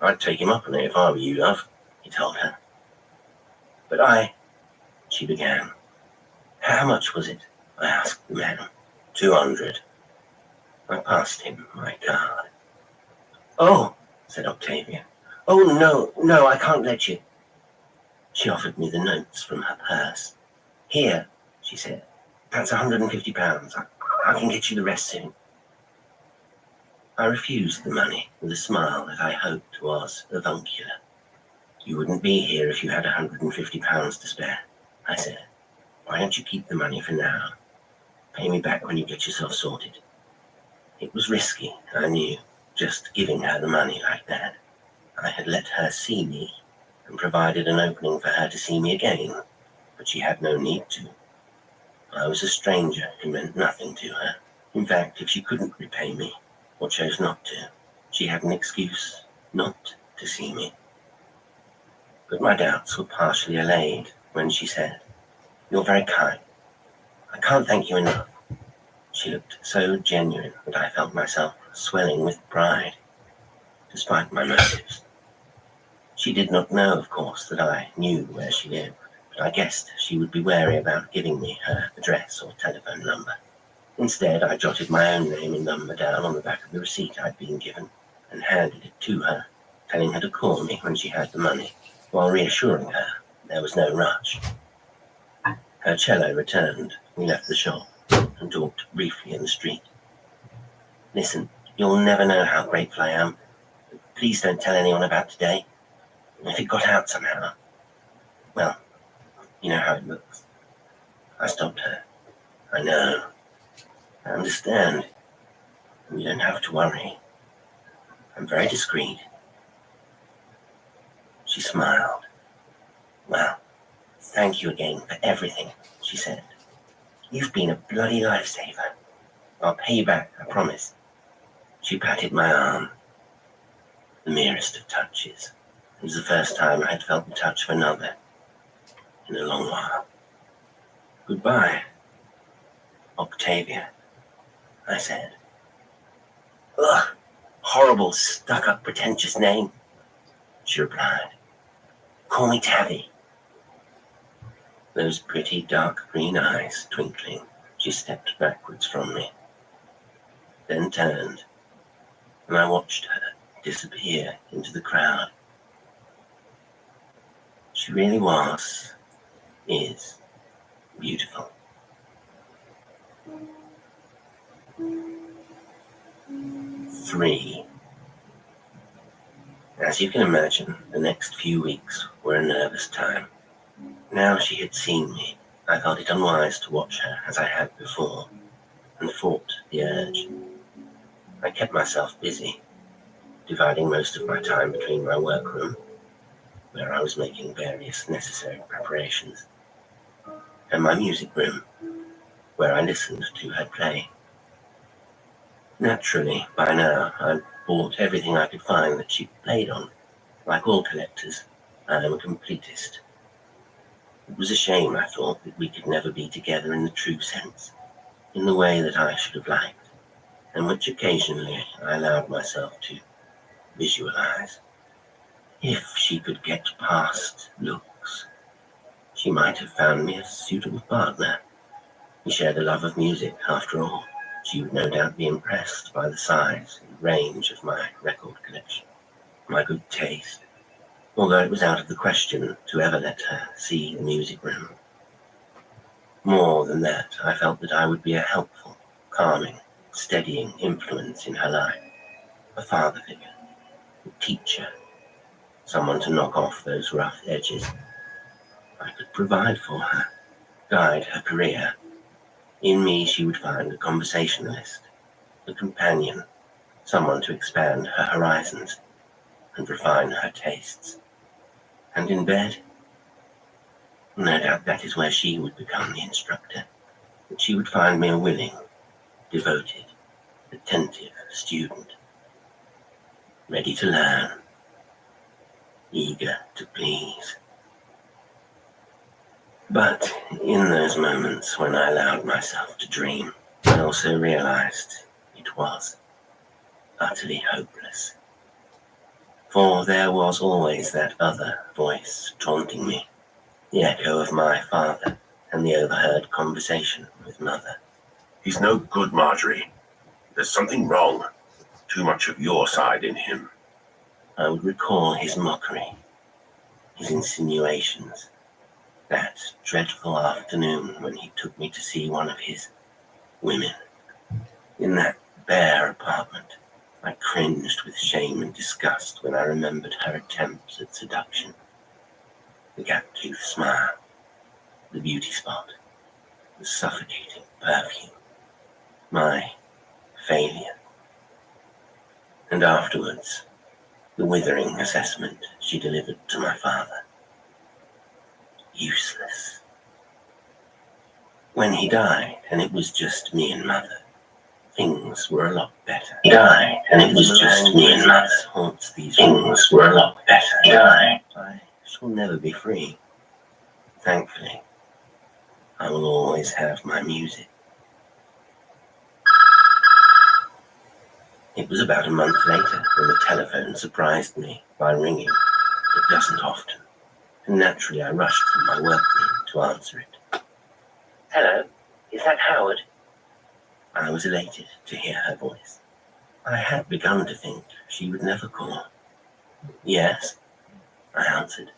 I'd take him up on it if I were you, love, he told her. But she began. How much was it? I asked the man. 200. I passed him my card. Oh, said Octavia. Oh, no, I can't let you. She offered me the notes from her purse. Here, she said. That's £150. I can get you the rest soon. I refused the money with a smile that I hoped was avuncular. You wouldn't be here if you had £150 to spare, I said. Why don't you keep the money for now? Pay me back when you get yourself sorted. It was risky, I knew, just giving her the money like that. I had let her see me and provided an opening for her to see me again, but she had no need to. I was a stranger who meant nothing to her. In fact, if she couldn't repay me, or chose not to, she had an excuse not to see me. But my doubts were partially allayed when she said, You're very kind. I can't thank you enough. She looked so genuine that I felt myself swelling with pride, despite my motives. She did not know, of course, that I knew where she lived, but I guessed she would be wary about giving me her address or telephone number. Instead, I jotted my own name and number down on the back of the receipt I'd been given and handed it to her, telling her to call me when she had the money, while reassuring her there was no rush. Her cello returned. We left the shop and talked briefly in the street. Listen, you'll never know how grateful I am. Please don't tell anyone about today. If it got out somehow, well, you know how it looks. I stopped her. I know. I understand. You don't have to worry. I'm very discreet. She smiled. Well, thank you again for everything, she said. You've been a bloody lifesaver. I'll pay you back, I promise. She patted my arm. The merest of touches. It was the first time I had felt the touch of another in a long while. Goodbye, Octavia, I said. Ugh, horrible, stuck-up, pretentious name, she replied. Call me Tabby. Those pretty dark green eyes twinkling, she stepped backwards from me, then turned, and I watched her disappear into the crowd. She really is beautiful. Three. As you can imagine, the next few weeks were a nervous time. Now she had seen me, I felt it unwise to watch her as I had before, and fought the urge. I kept myself busy, dividing most of my time between my workroom, where I was making various necessary preparations, and my music room, where I listened to her play. Naturally, by now, I'd bought everything I could find that she played on. Like all collectors, I am a completist. It was a shame, I thought, that we could never be together in the true sense, in the way that I should have liked, and which occasionally I allowed myself to visualize. If she could get past looks, she might have found me a suitable partner. We shared a love of music, after all. She would no doubt be impressed by the size and range of my record collection, my good taste, although it was out of the question to ever let her see the music room. More than that, I felt that I would be a helpful, calming, steadying influence in her life, a father figure, a teacher, someone to knock off those rough edges. I could provide for her, guide her career. In me, she would find a conversationalist, a companion, someone to expand her horizons and refine her tastes. And in bed, no doubt that is where she would become the instructor, that she would find me a willing, devoted, attentive student, ready to learn, eager to please. But in those moments when I allowed myself to dream, I also realized it was utterly hopeless. For there was always that other voice taunting me, the echo of my father and the overheard conversation with Mother. He's no good, Marjorie. There's something wrong. Too much of your side in him. I would recall his mockery, his insinuations, that dreadful afternoon when he took me to see one of his women. In that bare apartment, I cringed with shame and disgust when I remembered her attempts at seduction. The gap-toothed smile, the beauty spot, the suffocating perfume, my failure. And afterwards, the withering assessment she delivered to my father. Useless. When he died, and it was just me and Mother, things were a lot better. He died, and it was just me and Mother. Haunts these things were a lot better. He died. I shall never be free. Thankfully, I will always have my music. It was about a month later when the telephone surprised me by ringing. It doesn't often, and naturally I rushed from my workroom to answer it. Hello, is that Howard? I was elated to hear her voice. I had begun to think she would never call. Yes, I answered.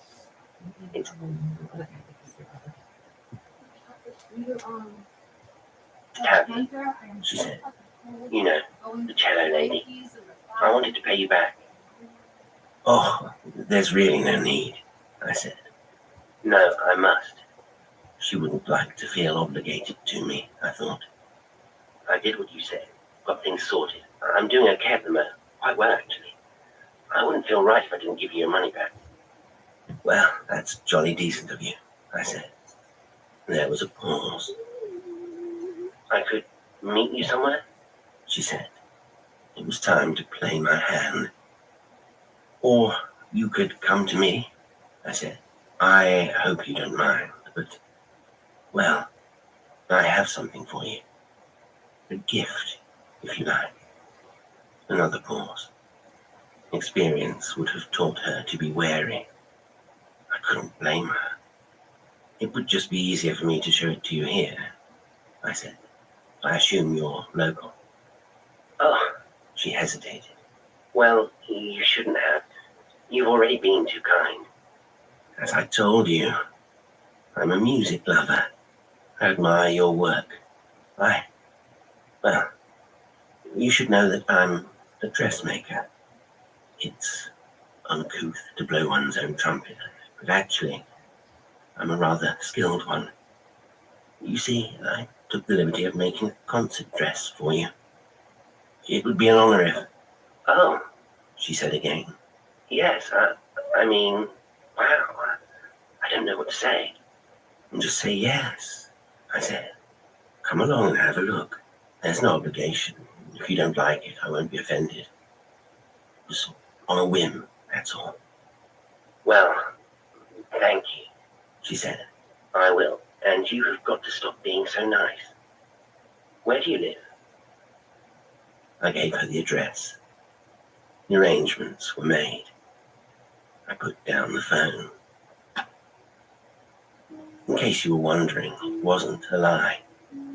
It's Tabby, she said. You know, the cello lady. I wanted to pay you back. Oh, there's really no need, I said. No, I must. She wouldn't like to feel obligated to me, I thought. I did what you said, got things sorted. I'm doing okay at the moment, quite well actually. I wouldn't feel right if I didn't give you your money back. Well, that's jolly decent of you, I said. There was a pause. I could meet you somewhere, she said. It was time to play my hand. Or you could come to me, I said. I hope you don't mind, but, well, I have something for you. A gift, if you like. Another pause. Experience would have taught her to be wary. I couldn't blame her. It would just be easier for me to show it to you here, I said. I assume you're local. Oh, she hesitated. Well, you shouldn't have. You've already been too kind. As I told you, I'm a music lover. I admire your work. Well, you should know that I'm a dressmaker. It's uncouth to blow one's own trumpet, but actually, I'm a rather skilled one. You see, I took the liberty of making a concert dress for you. It would be an honor if... Oh, she said again. Yes, I mean, wow, I don't know what to say. Just say yes, I said. Come along and have a look. There's no obligation. If you don't like it, I won't be offended. Just on a whim, that's all. Well, thank you, she said. I will, and you have got to stop being so nice. Where do you live? I gave her the address. The arrangements were made. I put down the phone. In case you were wondering, it wasn't a lie.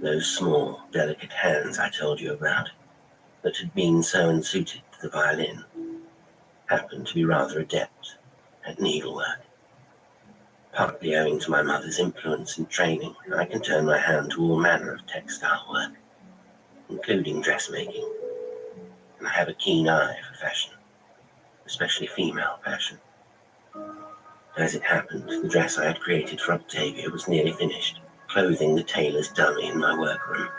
Those small, delicate hands I told you about, that had been so unsuited to the violin, happened to be rather adept at needlework. Partly owing to my mother's influence and training, I can turn my hand to all manner of textile work, including dressmaking. And I have a keen eye for fashion, especially female fashion. As it happened, the dress I had created for Octavia was nearly finished, clothing the tailor's dummy in my workroom.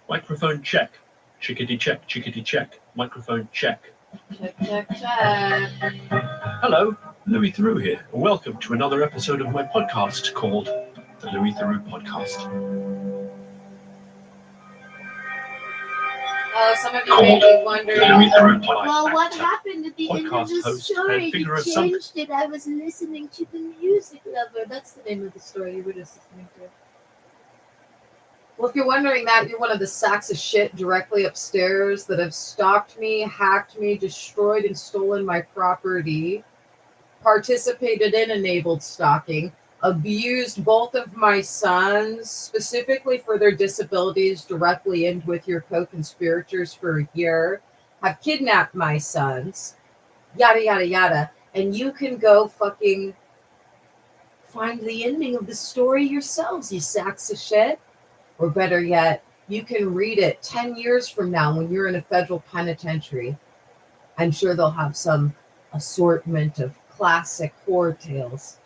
Microphone check. Chickadee check, chickadee check. Microphone check. Check, check, check. Hello, Louis Theroux here, and welcome to another episode of my podcast called The Louis Theroux Podcast. Some of you may be wondering. Louis Theroux Podcast. Well, what happened at the end of Podcast the host story? and figure You of some- changed it. I was listening to the music lover. That's the name of the story you were just listening to. Well, if you're wondering that, you're one of the sacks of shit directly upstairs that have stalked me, hacked me, destroyed and stolen my property, participated in enabled stalking, abused both of my sons, specifically for their disabilities, directly in with your co-conspirators for a year, have kidnapped my sons, yada, yada, yada. And you can go fucking find the ending of the story yourselves, you sacks of shit. Or better yet, you can read it 10 years from now when you're in a federal penitentiary. I'm sure they'll have some assortment of classic horror tales.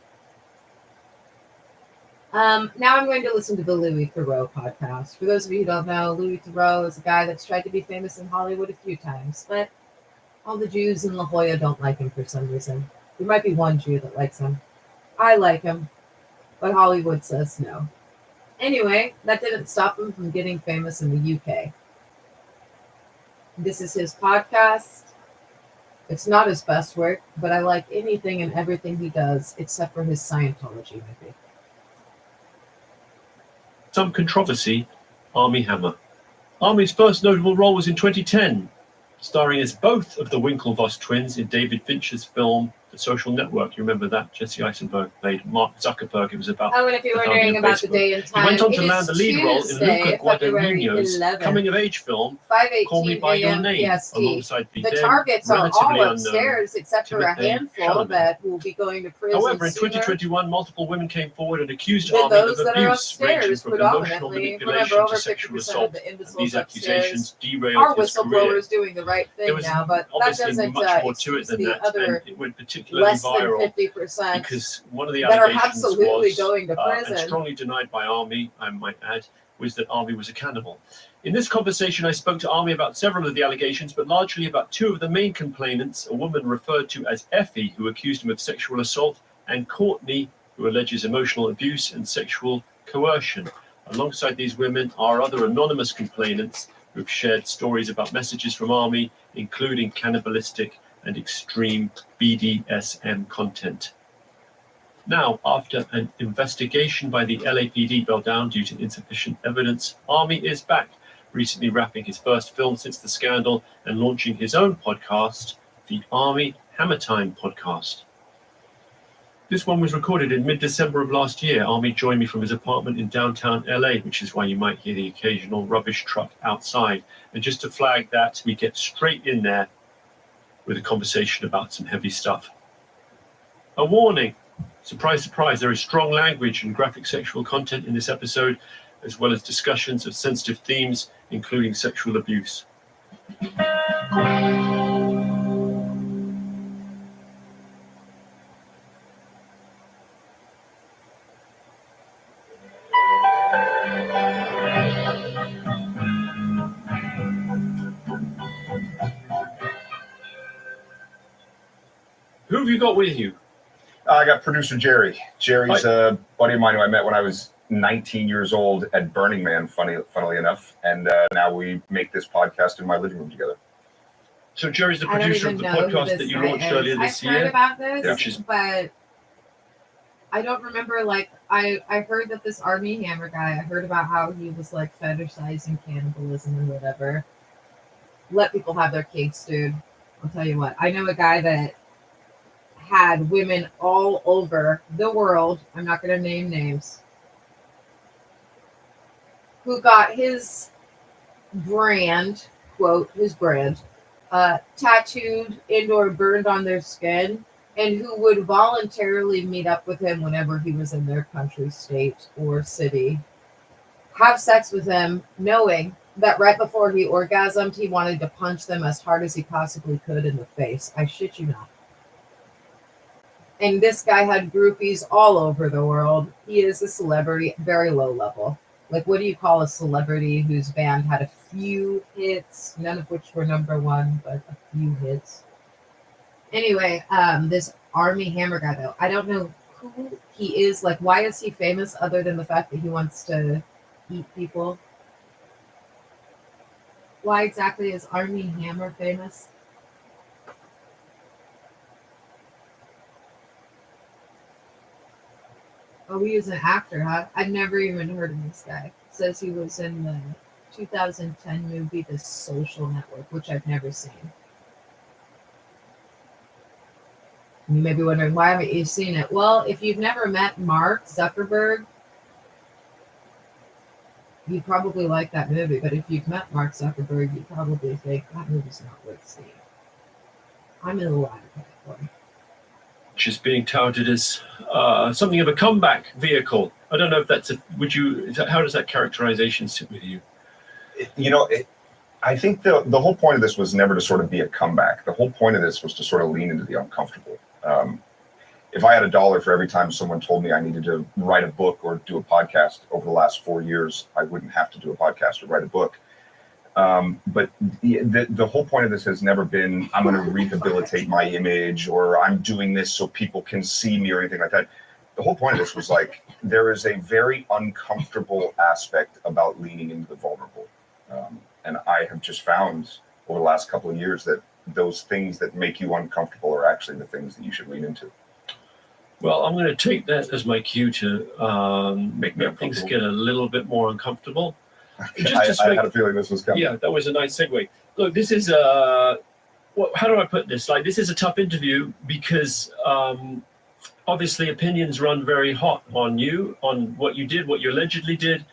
Now I'm going to listen to the Louis Theroux podcast. For those of you who don't know, Louis Theroux is a guy that's tried to be famous in Hollywood a few times, but all the Jews in La Jolla don't like him for some reason. There might be one Jew that likes him. I like him, but Hollywood says no. Anyway, that didn't stop him from getting famous in the UK. This is his podcast. It's not his best work, but I like anything and everything he does, except for his Scientology movie. Some controversy, Army Hammer. Army's first notable role was in 2010, starring as both of the Winklevoss twins in David Fincher's film The Social Network. You remember that? Jesse Eisenberg played Mark Zuckerberg. It was about Oh, and if you're the founding wondering of about the Facebook. day and time, He went on it to is land the lead role in Tuesday, Luca February Guadagnino's 11th, coming-of-age film, 5:18 Call Me By Your AM Name, PST. alongside the The then targets are relatively all unknown upstairs, except for a Timothy handful Chalamet. that will be going to prison. However, in sooner 2021, multiple women came forward and accused than Army of those that are abuse, ranging upstairs, from emotional predominantly. manipulation Remember, over to sexual 50% assault. of the And imbeciles these upstairs accusations derailed are his career. whistleblowers doing the right There thing was now, but that obviously doesn't much more to it excuse than the that, other and it went particularly less than viral 50% because one of the that are allegations absolutely was, going to and prison. strongly denied by Army, I might add, was that Army was a cannibal. In this conversation, I spoke to Army about several of the allegations, but largely about two of the main complainants, a woman referred to as Effie, who accused him of sexual assault, and Courtney, who alleges emotional abuse and sexual coercion. Alongside these women are other anonymous complainants who've shared stories about messages from Army, including cannibalistic and extreme BDSM content. Now, after an investigation by the LAPD fell down due to insufficient evidence, Army is back, recently wrapping his first film since the scandal and launching his own podcast, the Army Hammer Time Podcast. This one was recorded in mid-December of last year. Army joined me from his apartment in downtown LA, which is why you might hear the occasional rubbish truck outside. And just to flag that, we get straight in there with a conversation about some heavy stuff. A warning. Surprise, surprise, there is strong language and graphic sexual content in this episode, as well as discussions of sensitive themes, including sexual abuse. Who have you got with you? I got producer Jerry. Jerry's a buddy of mine who I met when I was 19 years old at Burning Man, funnily enough. And now we make this podcast in my living room together. So Jerry's the I don't producer even of the know who podcast this that you guy launched is. earlier this I've heard year. about this, Which is but I don't remember. Like, I heard that this Army Hammer guy, I heard about how he was like fetishizing cannibalism and whatever. Let people have their cakes, dude. I'll tell you what. I know a guy that had women all over the world, I'm not going to name names, who got his brand, quote, his brand, tattooed and or burned on their skin, and who would voluntarily meet up with him whenever he was in their country, state, or city, have sex with him, knowing that right before he orgasmed, he wanted to punch them as hard as he possibly could in the face. I shit you not. And this guy had groupies all over the world. He is a celebrity, very low level. Like, what do you call a celebrity whose band had a few hits, none of which were number one, but a few hits? Anyway, this Army Hammer guy, though, I don't know who he is. Like, why is he famous other than the fact that he wants to eat people? Why exactly is Army Hammer famous? Oh, he is an actor, huh? I've never even heard of this guy. Says he was in the 2010 movie The Social Network, which I've never seen. You may be wondering, why haven't you seen it? Well, if you've never met Mark Zuckerberg, you'd probably like that movie. But if you've met Mark Zuckerberg, you probably think that movie's not worth seeing. I'm in the latter category. Which is being touted as something of a comeback vehicle. I don't know if that's how does that characterization sit with you? You know, I think the whole point of this was never to sort of be a comeback. The whole point of this was to sort of lean into the uncomfortable. If I had $1 for every time someone told me I needed to write a book or do a podcast over the last 4 years, I wouldn't have to do a podcast or write a book. But the whole point of this has never been, I'm going to rehabilitate my image, or I'm doing this so people can see me, or anything like that. The whole point of this was like, there is a very uncomfortable aspect about leaning into the vulnerable. And I have just found over the last couple of years that those things that make you uncomfortable are actually the things that you should lean into. Well, I'm going to take that as my cue to make things get a little bit more uncomfortable. Just to I had a feeling this was coming. Yeah, that was a nice segue. Look, this is how do I put this? Like, this is a tough interview because obviously opinions run very hot on you, on what you did, what you allegedly did.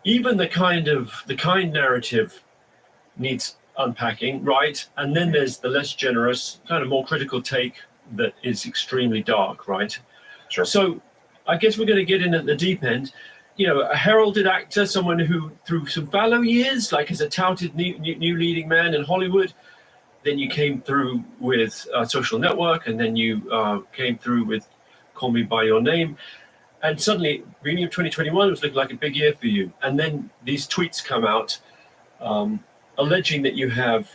Even the kind narrative needs unpacking, right? And then there's the less generous, kind of more critical take that is extremely dark, right? Sure. So I guess we're going to get in at the deep end. You know, a heralded actor, someone who through some fallow years, like as a touted new leading man in Hollywood, then you came through with Social Network, and then you came through with Call Me By Your Name. And suddenly, beginning of 2021, it was looking like a big year for you. And then these tweets come out alleging that you have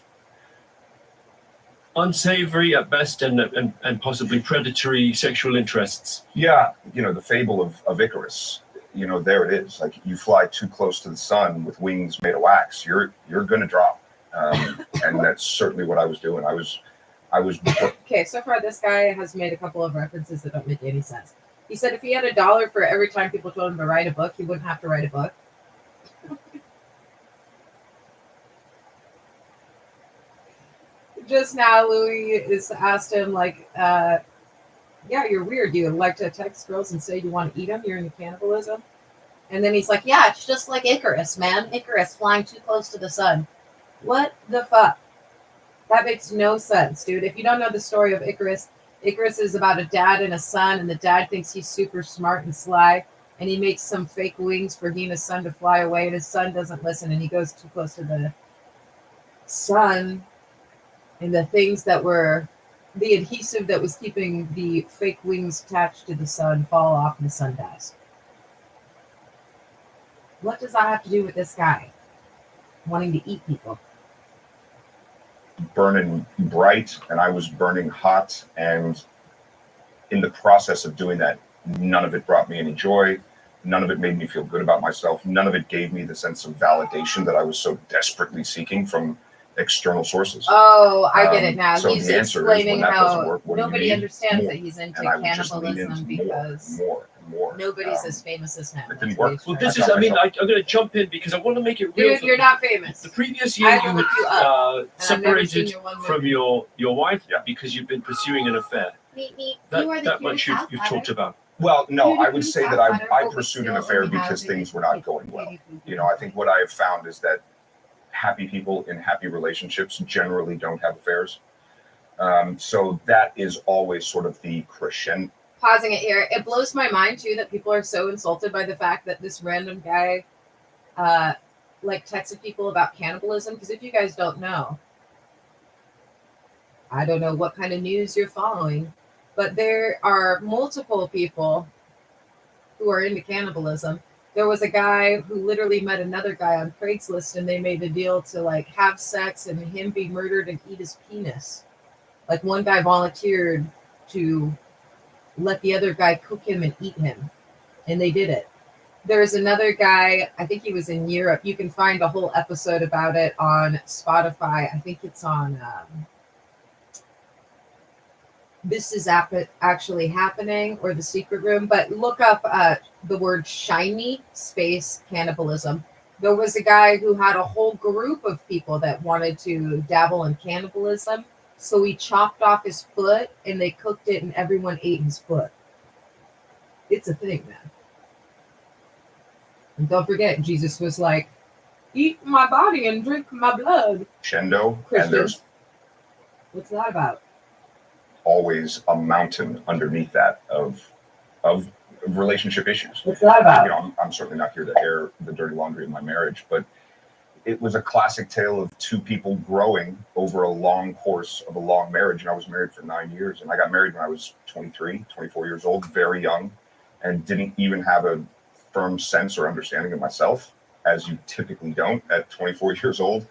unsavory at best and possibly predatory sexual interests. Yeah, you know, the fable of Icarus. You know, there it is. Like, you fly too close to the sun with wings made of wax, you're gonna drop. And that's certainly what I was doing. I was. Okay, so far this guy has made a couple of references that don't make any sense. He said if he had $1 for every time people told him to write a book, he wouldn't have to write a book. Just now, Louis is asked him, like, yeah, you're weird. Do you like to text girls and say you want to eat them? You're into cannibalism. And then he's like, yeah, it's just like Icarus, man. Icarus flying too close to the sun. What the fuck? That makes no sense, dude. If you don't know the story of Icarus, Icarus is about a dad and a son, and the dad thinks he's super smart and sly, and he makes some fake wings for he and his son to fly away, and his son doesn't listen, and he goes too close to the sun, and the things that were the adhesive that was keeping the fake wings attached to the sun fall off, and the son dies. What does that have to do with this guy wanting to eat people? Burning bright, and I was burning hot, and in the process of doing that, none of it brought me any joy. None of it made me feel good about myself. None of it gave me the sense of validation that I was so desperately seeking from external sources. Oh, I get it now. So he's the answer is, explaining when that doesn't how work, what do you nobody need? understands More. that he's into And I would just lean cannibalism into because more. nobody's as famous as him. It didn't That's what work. he's Well, trying this to is, say. I mean, I'm going to jump in because I want to make it real. Dude, you're not famous. The previous I year, will you look you had up, I've never seen separated your one from movie. your wife Yeah. because you've been pursuing an affair. Meet me. That, You are the that much cutest you've half talked about. Well, no, Beauty I would queen say that sapphire, I but we pursued an still affair only have because it. things were not going well. You know, I think what I have found is that happy people in happy relationships generally don't have affairs. So that is always sort of the crescendo. Pausing it here, it blows my mind too that people are so insulted by the fact that this random guy like texted people about cannibalism, because if you guys don't know, I don't know what kind of news you're following, but there are multiple people who are into cannibalism. There was a guy who literally met another guy on Craigslist, and they made a deal to like have sex and him be murdered and eat his penis. Like, one guy volunteered to let the other guy cook him and eat him, and they did it. There's another guy, I think he was in Europe. You can find a whole episode about it on Spotify. I think it's on This Is Actually Happening or The Secret Room, but look up the word shiny space cannibalism. There was a guy who had a whole group of people that wanted to dabble in cannibalism. So he chopped off his foot and they cooked it and everyone ate his foot. It's a thing, man. And don't forget, Jesus was like, eat my body and drink my blood. And Christian. there's What's that about? always a mountain underneath that of relationship issues. What's that You about? know, I'm certainly not here to air the dirty laundry of my marriage, but it was a classic tale of two people growing over a long course of a long marriage. And I was married for 9 years, and I got married when I was 23, 24 years old, very young, and didn't even have a firm sense or understanding of myself, as you typically don't at 24 years old.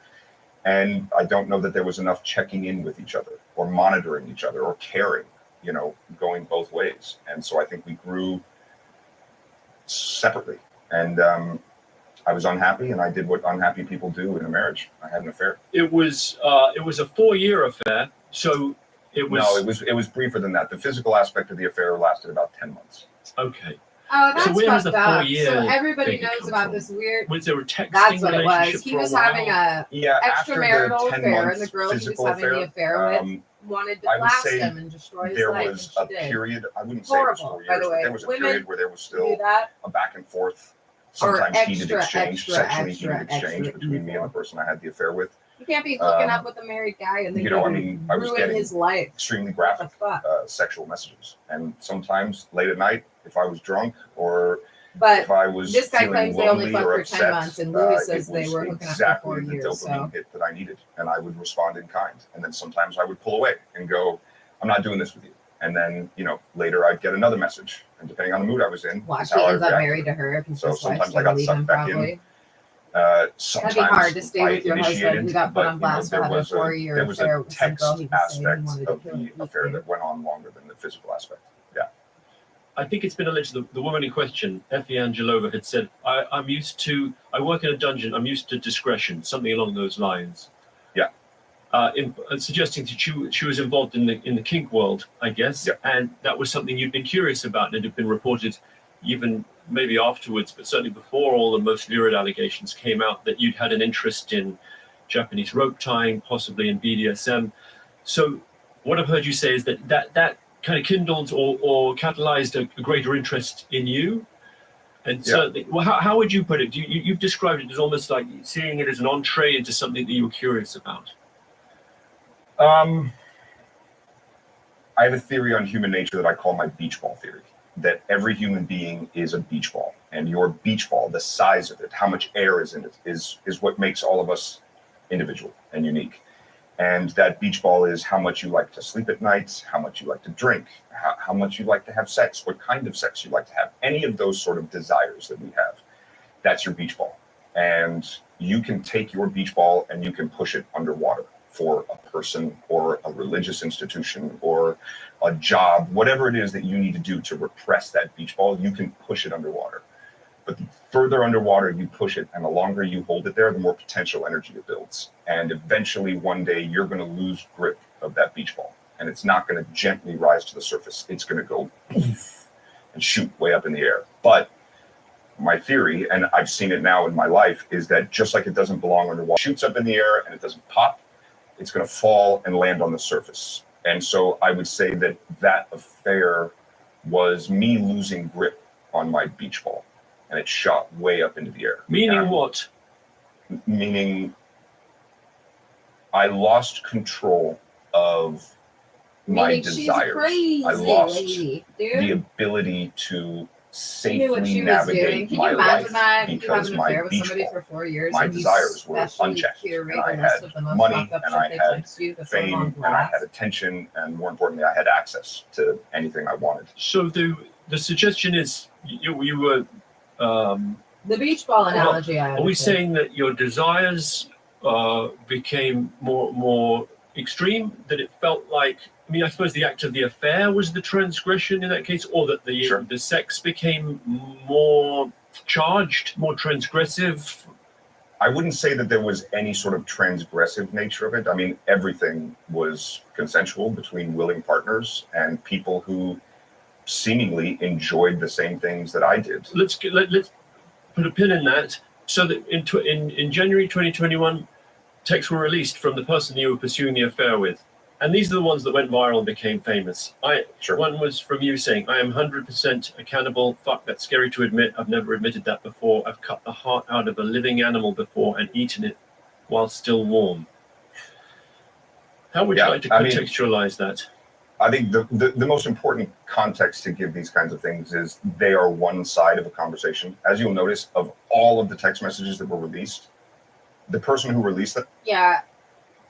And I don't know that there was enough checking in with each other or monitoring each other or caring, you know, going both ways. And so I think we grew separately. And I was unhappy, and I did what unhappy people do in a marriage. I had an affair. It was a 4-year affair, so it was. No, it was briefer than that. The physical aspect of the affair lasted about 10 months. Okay. Oh, that's So where is fucked the up. 4-year So everybody thing knows come about from? this weird. Was there a texting That's what it relationship was. He for was a while? having a Yeah, after the extramarital 10 affair, month and the girl he was physical having the affair with wanted to I would blast say him and destroy his there life. was and a she did. period, I wouldn't say it was Horrible, 4 by years, the but way. there was a Women period where there was Do still that. a back and forth, Or sometimes heated exchange, sexually extra heated exchange between me and evil. the person I had the affair with. You can't be hooking up with a married guy and then you know, I you mean, I was ruin getting his life. Extremely What graphic the fuck? sexual messages. And sometimes late at night, if I was drunk or But if I was this guy feeling claims they only lonely fucked or for 10 upset, months, and Louis it says they was were hooking up for exactly 4 the years. dopamine So hit that I needed, and I would respond in kind. And then sometimes I would pull away and go, "I'm not doing this with you." And then, you know, later I'd get another message, and depending on the mood I was in, watch is he how I ends up reacted. married to her because So his wife's sometimes I gonna got leave sucked him back in. probably. Sometimes That'd be hard to stay I with your husband initiated, who got put but, on blast for there having a was a 4-year there was affair a with some text girl he was saying he aspect wanted to of kill the affair that went on longer than the physical aspect. Yeah. I think it's been alleged that the woman in question, Effie Angelova, had said, I work in a dungeon, I'm used to discretion, something along those lines. Yeah. Suggesting that she was involved in the kink world, I guess, Yeah. and that was something you'd been curious about, and it had been reported even maybe afterwards, but certainly before all the most lurid allegations came out, that you'd had an interest in Japanese rope tying, possibly in BDSM. So what I've heard you say is that kind of kindled or catalyzed a greater interest in you. And certainly, well, how would you put it? You've described it as almost like seeing it as an entree into something that you were curious about. I have a theory on human nature that I call my beach ball theory, that every human being is a beach ball, and your beach ball, the size of it, how much air is in it, is what makes all of us individual and unique. And that beach ball is how much you like to sleep at night, how much you like to drink, how much you like to have sex, what kind of sex you like to have, any of those sort of desires that we have. That's your beach ball. And you can take your beach ball and you can push it underwater for a person or a religious institution or a job, whatever it is that you need to do to repress that beach ball, you can push it underwater. But the further underwater you push it and the longer you hold it there, the more potential energy it builds. And eventually one day you're going to lose grip of that beach ball, and it's not going to gently rise to the surface. It's going to go poof and shoot way up in the air. But my theory, and I've seen it now in my life, is that just like it doesn't belong underwater, it shoots up in the air and it doesn't pop, it's going to fall and land on the surface. And so I would say that that affair was me losing grip on my beach ball, and it shot way up into the air. Meaning what? Meaning I lost control of my Meaning desires. She's a crazy I lost lady, the dude. ability to She knew what safely she was doing. navigate Can my you life imagine that? You have because an my affair with beach somebody ball, for 4 years, my and you desires were specially unchecked, curate and I a list had of the most money, fucked up and shit I they've had done to you to put them on fame, and I had blast. attention, and more importantly, I had access to anything I wanted. So the suggestion is you were. The beach ball analogy. I Are we understand. saying that your desires became more extreme? That it felt like, I mean, I suppose the act of the affair was the transgression in that case, or that the sex became more charged, more transgressive? I wouldn't say that there was any sort of transgressive nature of it. I mean, everything was consensual between willing partners and people who seemingly enjoyed the same things that I did. Let's put a pin in that. So that in January 2021, texts were released from the person you were pursuing the affair with, and these are the ones that went viral and became famous. One was from you saying, "I am 100% a cannibal. Fuck, that's scary to admit. I've never admitted that before. I've cut the heart out of a living animal before and eaten it while still warm." How would you like to contextualize that? I think the most important context to give these kinds of things is they are one side of a conversation. As you'll notice, of all of the text messages that were released, the person who released them. Yeah,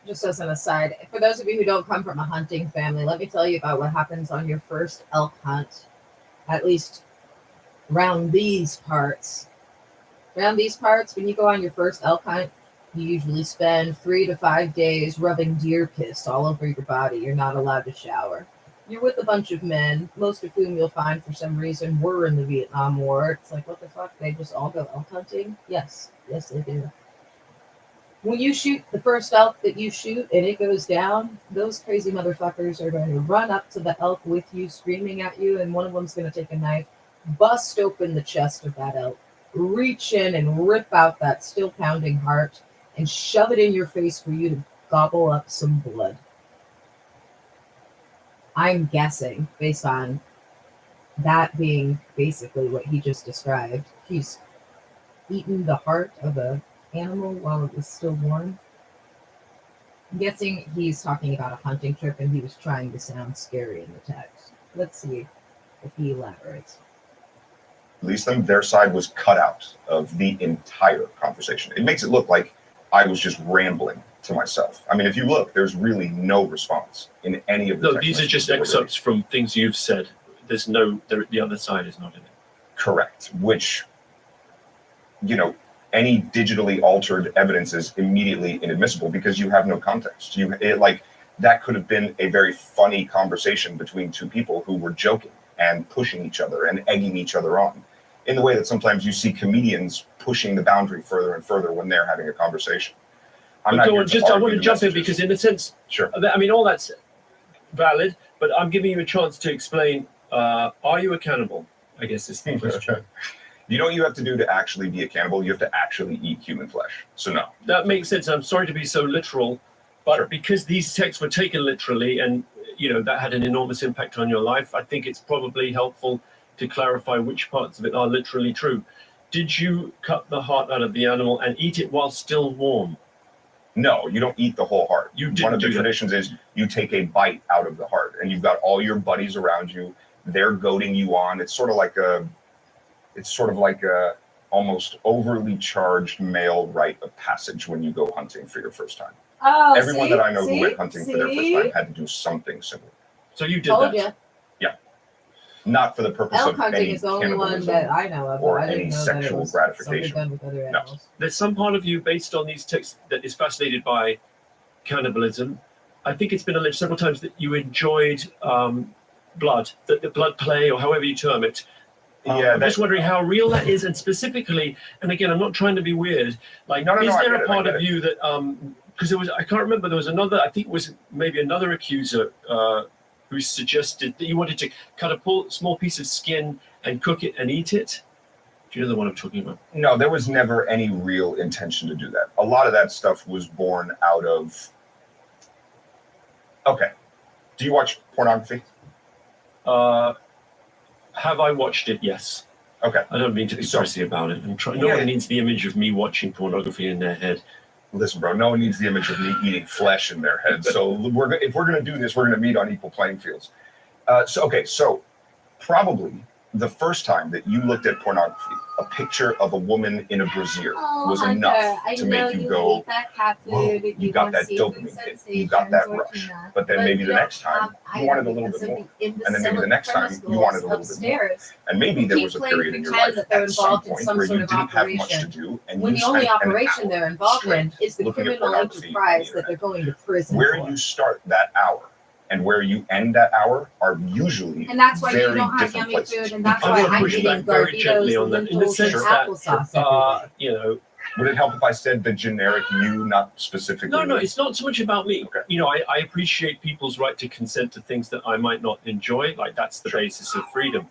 just as an aside, for those of you who don't come from a hunting family, let me tell you about what happens on your first elk hunt, at least around these parts. Around these parts, when you go on your first elk hunt, you usually spend 3 to 5 days rubbing deer piss all over your body. You're not allowed to shower. You're with a bunch of men, most of whom you'll find for some reason were in the Vietnam War. It's like, what the fuck? They just all go elk hunting? Yes, they do. When you shoot the first elk that you shoot and it goes down, those crazy motherfuckers are going to run up to the elk with you, screaming at you, and one of them's going to take a knife bust open the chest of that elk, reach in and rip out that still pounding heart, and shove it in your face for you to gobble up some blood. I'm guessing, based on that being basically what he just described, he's eaten the heart of an animal while it was still warm. I'm guessing he's talking about a hunting trip and he was trying to sound scary in the text. Let's see if he elaborates. At least their side was cut out of the entire conversation. It makes it look like I was just rambling to myself. I mean, if you look, there's really no response in any of the No, these are just excerpts from things you've said. There's no, the other side is not in it. Correct. Which, you know, any digitally altered evidence is immediately inadmissible because you have no context. That could have been a very funny conversation between two people who were joking and pushing each other and egging each other on, in the way that sometimes you see comedians pushing the boundary further and further when they're having a conversation. I want to jump in because, in a sense, sure. I mean, all that's valid, but I'm giving you a chance to explain. Are you a cannibal? I guess is the question. You know what you have to do to actually be a cannibal? You have to actually eat human flesh. So no. That makes sense. I'm sorry to be so literal, but sure. Because these texts were taken literally and, you know, that had an enormous impact on your life, I think it's probably helpful to clarify which parts of it are literally true. Did you cut the heart out of the animal and eat it while still warm? No, you don't eat the whole heart. One of the traditions is you take a bite out of the heart and you've got all your buddies around you. They're goading you on. It's sort of like a almost overly charged male rite of passage when you go hunting for your first time. Oh, everyone that I know who went hunting for their first time had to do something similar. So you did that? Ya. Yeah. Not for the purpose elk of hunting any is the only one that I know of, or I didn't any know sexual that it was gratification. done with other animals. There's some part of you based on these texts that is fascinated by cannibalism. I think it's been alleged several times that you enjoyed blood, the blood play, or however you term it. I'm just wondering how real that is, and specifically, and again, I'm not trying to be weird. Like, is there a part of you that, because I can't remember, there was another, I think it was maybe another accuser who suggested that you wanted to cut a small piece of skin and cook it and eat it. Do you know the one I'm talking about? No, there was never any real intention to do that. A lot of that stuff was born out of. Okay, do you watch pornography? Have I watched it? Yes. Okay. I don't mean to be prissy about it. No one needs the image of me watching pornography in their head. Listen, bro, no one needs the image of me eating flesh in their head. So if we're going to do this, we're going to meet on equal playing fields. So probably the first time that you looked at pornography, a picture of a woman in a brassiere was enough to make you go, whoa, you got that dopamine hit, you got that rush. But then maybe the next time you wanted a little bit more. And then maybe the next time you wanted a little bit more. And maybe there was a period in your life at some point where you didn't have much to do. And when you the only spent operation they're involved in is the criminal enterprise that they're going to prison where for. you start that hour and where you end that hour are usually and that's why you very don't have different yummy places. food, and that's why I'm eating Garbitos, lentils, and applesauce you know. Would it help if I said the generic you, not specifically? No, it's not so much about me. Okay. You know, I appreciate people's right to consent to things that I might not enjoy. Like, that's the basis of freedom.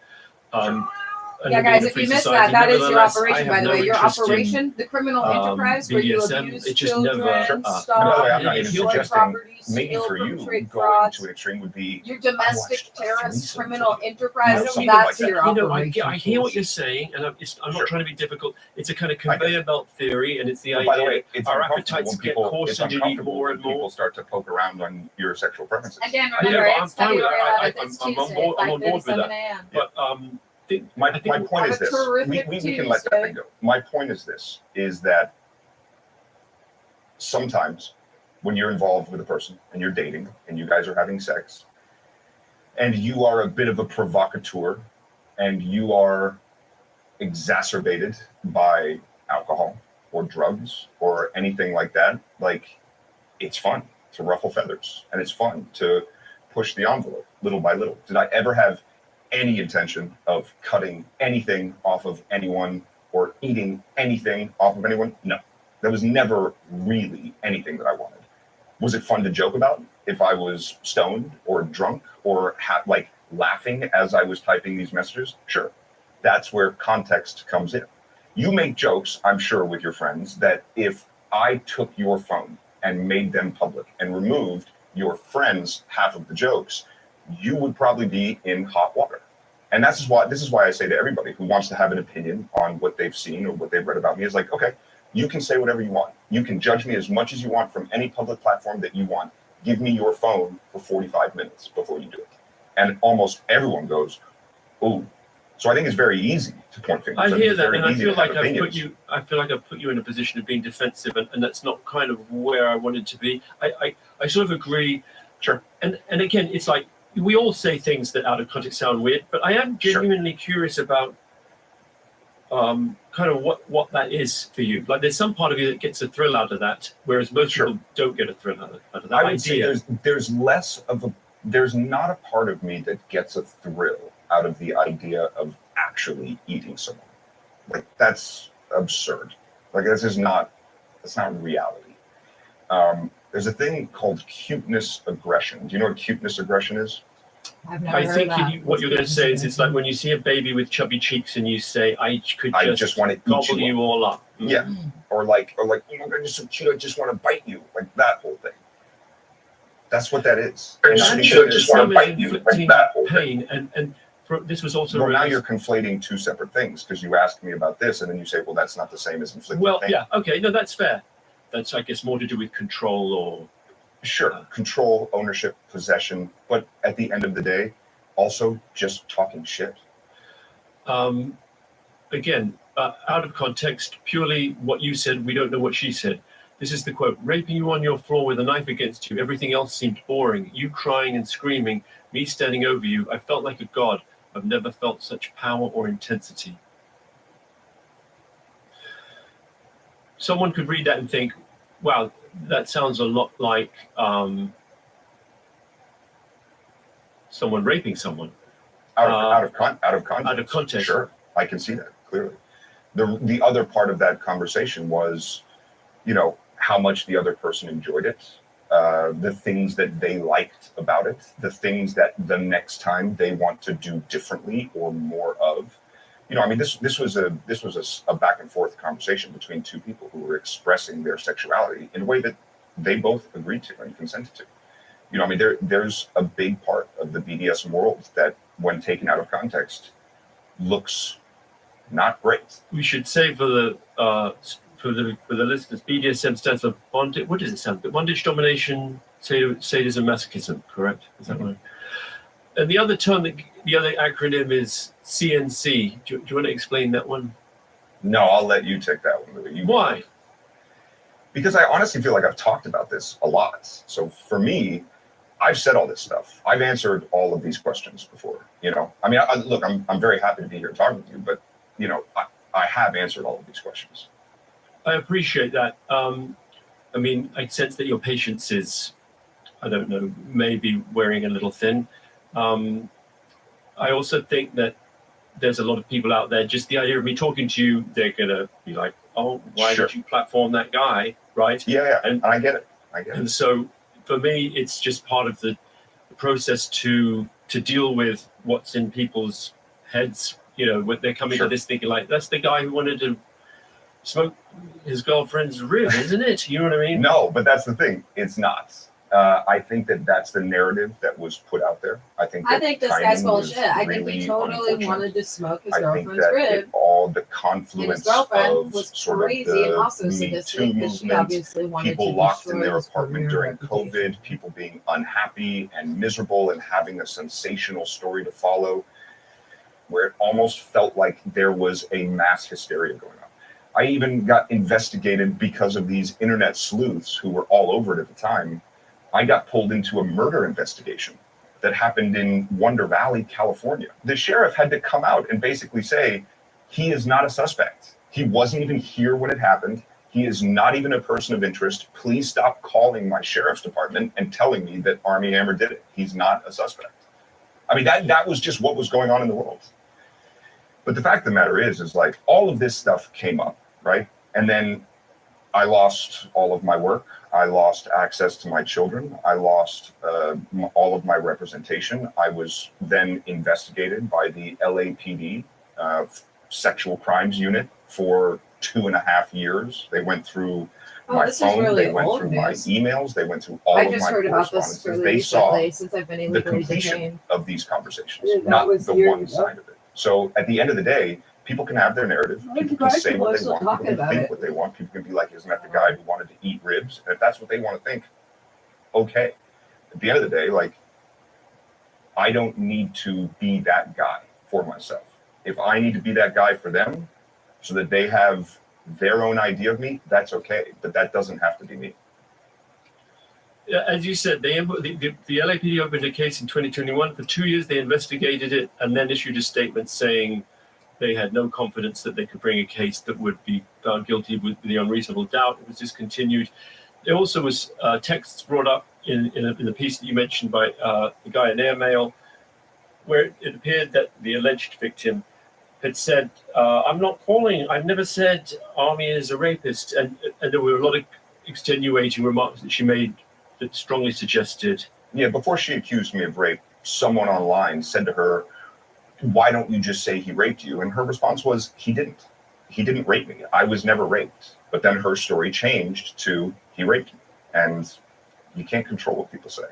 Yeah, guys, if you missed that, that is your operation, by the way. Your operation, the criminal enterprise, where you abuse children, destroy property, steal, perpetrate frauds. To an extreme would be your domestic terrorist criminal enterprise, something that's like your You know, operation. I hear what you're saying, and I'm not trying to be difficult. It's a kind of conveyor belt theory, and it's the By the idea way, it's our uncomfortable appetites when get people- coarser it's and you eat more and people more. start to poke around on your sexual preferences. Again, Yeah, remember, but I'm it's fine with February that. 11th, it's I'm on Tuesday, board with 5:37 that. a.m. But My I think point is have a this. We terrific can let that thing go. My point is this, is that sometimes when you're involved with a person and you're dating and you guys are having sex and you are a bit of a provocateur and you are exacerbated by alcohol or drugs or anything like that, like, it's fun to ruffle feathers and it's fun to push the envelope little by little. Did I ever have any intention of cutting anything off of anyone or eating anything off of anyone? No. There was never really anything that I wanted. Was it fun to joke about if I was stoned or drunk or laughing as I was typing these messages? Sure. That's where context comes in. You make jokes, I'm sure, with your friends that if I took your phone and made them public and removed your friends' half of the jokes, you would probably be in hot water. And this is why I say to everybody who wants to have an opinion on what they've seen or what they've read about me is like, okay, you can say whatever you want. You can judge me as much as you want from any public platform that you want. Give me your phone for 45 minutes before you do it. And almost everyone goes, oh. So I think it's very easy to point fingers. I hear that, and I easy feel to have like I've opinions. put you in a position of being defensive, and that's not kind of where I wanted to be. I sort of agree. Sure. And again, it's like we all say things that out of context sound weird, but I am genuinely curious about kind of what that is for you. Like, there's some part of you that gets a thrill out of that, whereas most people don't get a thrill out of that I would idea. say there's not a part of me that gets a thrill out of the idea of actually eating someone. Like, that's absurd. Like, that's not reality. There's a thing called cuteness aggression. Do you know what cuteness aggression is? I've never I heard think that. what you're going to say is it's like when you see a baby with chubby cheeks and you say, I just want to eat gobble you all up. Yeah. Or like, oh my God, you're so cute, I just want to bite you. Like that whole thing. That's what that is. And I think I just want to bite you. Like that whole pain. And this was also... Well, now you're conflating two separate things because you asked me about this and then you say, well, that's not the same as inflicting pain. Yeah, okay, no, that's fair. That's, I guess, more to do with control or... Sure, control, ownership, possession, but at the end of the day, also just talking shit. Again, out of context, purely what you said, we don't know what she said. This is the quote: raping you on your floor with a knife against you. Everything else seemed boring. You crying and screaming, me standing over you. I felt like a god. I've never felt such power or intensity. Someone could read that and think, wow, that sounds a lot like someone raping someone. Out of context. Out of context. Sure, I can see that clearly. The other part of that conversation was, you know, how much the other person enjoyed it, the things that they liked about it, the things that the next time they want to do differently or more of. You know, I mean, this was a back and forth conversation between two people who were expressing their sexuality in a way that they both agreed to and consented to. You know, I mean, there's a big part of the BDSM world that, when taken out of context, looks not great. We should say for the listeners, BDSM stands for bondage. What does it stand for? Bondage, domination, sadism, masochism. Correct? Is that right? And the other term, the other acronym is CNC. Do you want to explain that one? No, I'll let you take that one. Why? Because I honestly feel like I've talked about this a lot. So for me, I've said all this stuff. I've answered all of these questions before. You know, I mean, look, I'm very happy to be here talking with you, but you know, I have answered all of these questions. I appreciate that. I mean, I sense that your patience is, I don't know, maybe wearing a little thin. I also think that there's a lot of people out there, just the idea of me talking to you, they're going to be like, oh, why did you platform that guy, right? Yeah, and I get it. And so for me, it's just part of the process to deal with what's in people's heads. You know, when they're coming to this thinking like, that's the guy who wanted to smoke his girlfriend's rib, isn't it? You know what I mean? No, but that's the thing. It's not. I think that's the narrative that was put out there. I think this guy's bullshit. I think he totally wanted to smoke his girlfriend's rib. All the confluence of was sort crazy of and also the Me Too movement, people locked in their apartment during COVID, people being unhappy and miserable and having a sensational story to follow, where it almost felt like there was a mass hysteria going on. I even got investigated because of these internet sleuths who were all over it at the time. I got pulled into a murder investigation that happened in Wonder Valley, California. The sheriff had to come out and basically say, he is not a suspect. He wasn't even here when it happened. He is not even a person of interest. Please stop calling my sheriff's department and telling me that Armie Hammer did it. He's not a suspect. I mean, that was just what was going on in the world. But the fact of the matter is like, all of this stuff came up, right? And then I lost all of my work. I lost access to my children. I lost all of my representation. I was then investigated by the LAPD sexual crimes unit for 2.5 years. They went through Oh, my this is phone, really they went old through my news. emails, they went through all I of just my heard about this correspondences. really They saw recently since I've been the illegally completion detained. of these conversations, Yeah, that not was the years one ago. side of it. So at the end of the day, people can have their narrative. People can say what they want. People talking can about think it. what they want. People can be like, isn't that the guy who wanted to eat ribs? And if that's what they want to think, okay. At the end of the day, like, I don't need to be that guy for myself. If I need to be that guy for them so that they have their own idea of me, that's okay. But that doesn't have to be me. As you said, the LAPD opened a case in 2021. For 2 years, they investigated it and then issued a statement saying they had no confidence that they could bring a case that would be found guilty with the unreasonable doubt. It was discontinued. There also was texts brought up in the piece that you mentioned by the guy in Airmail, where it appeared that the alleged victim had said, I'm not calling, I've never said Army is a rapist. And there were a lot of extenuating remarks that she made that strongly suggested. Yeah, before she accused me of rape, someone online said to her, why don't you just say he raped you? And her response was, he didn't. He didn't rape me. I was never raped. But then her story changed to, he raped me. And you can't control what people say.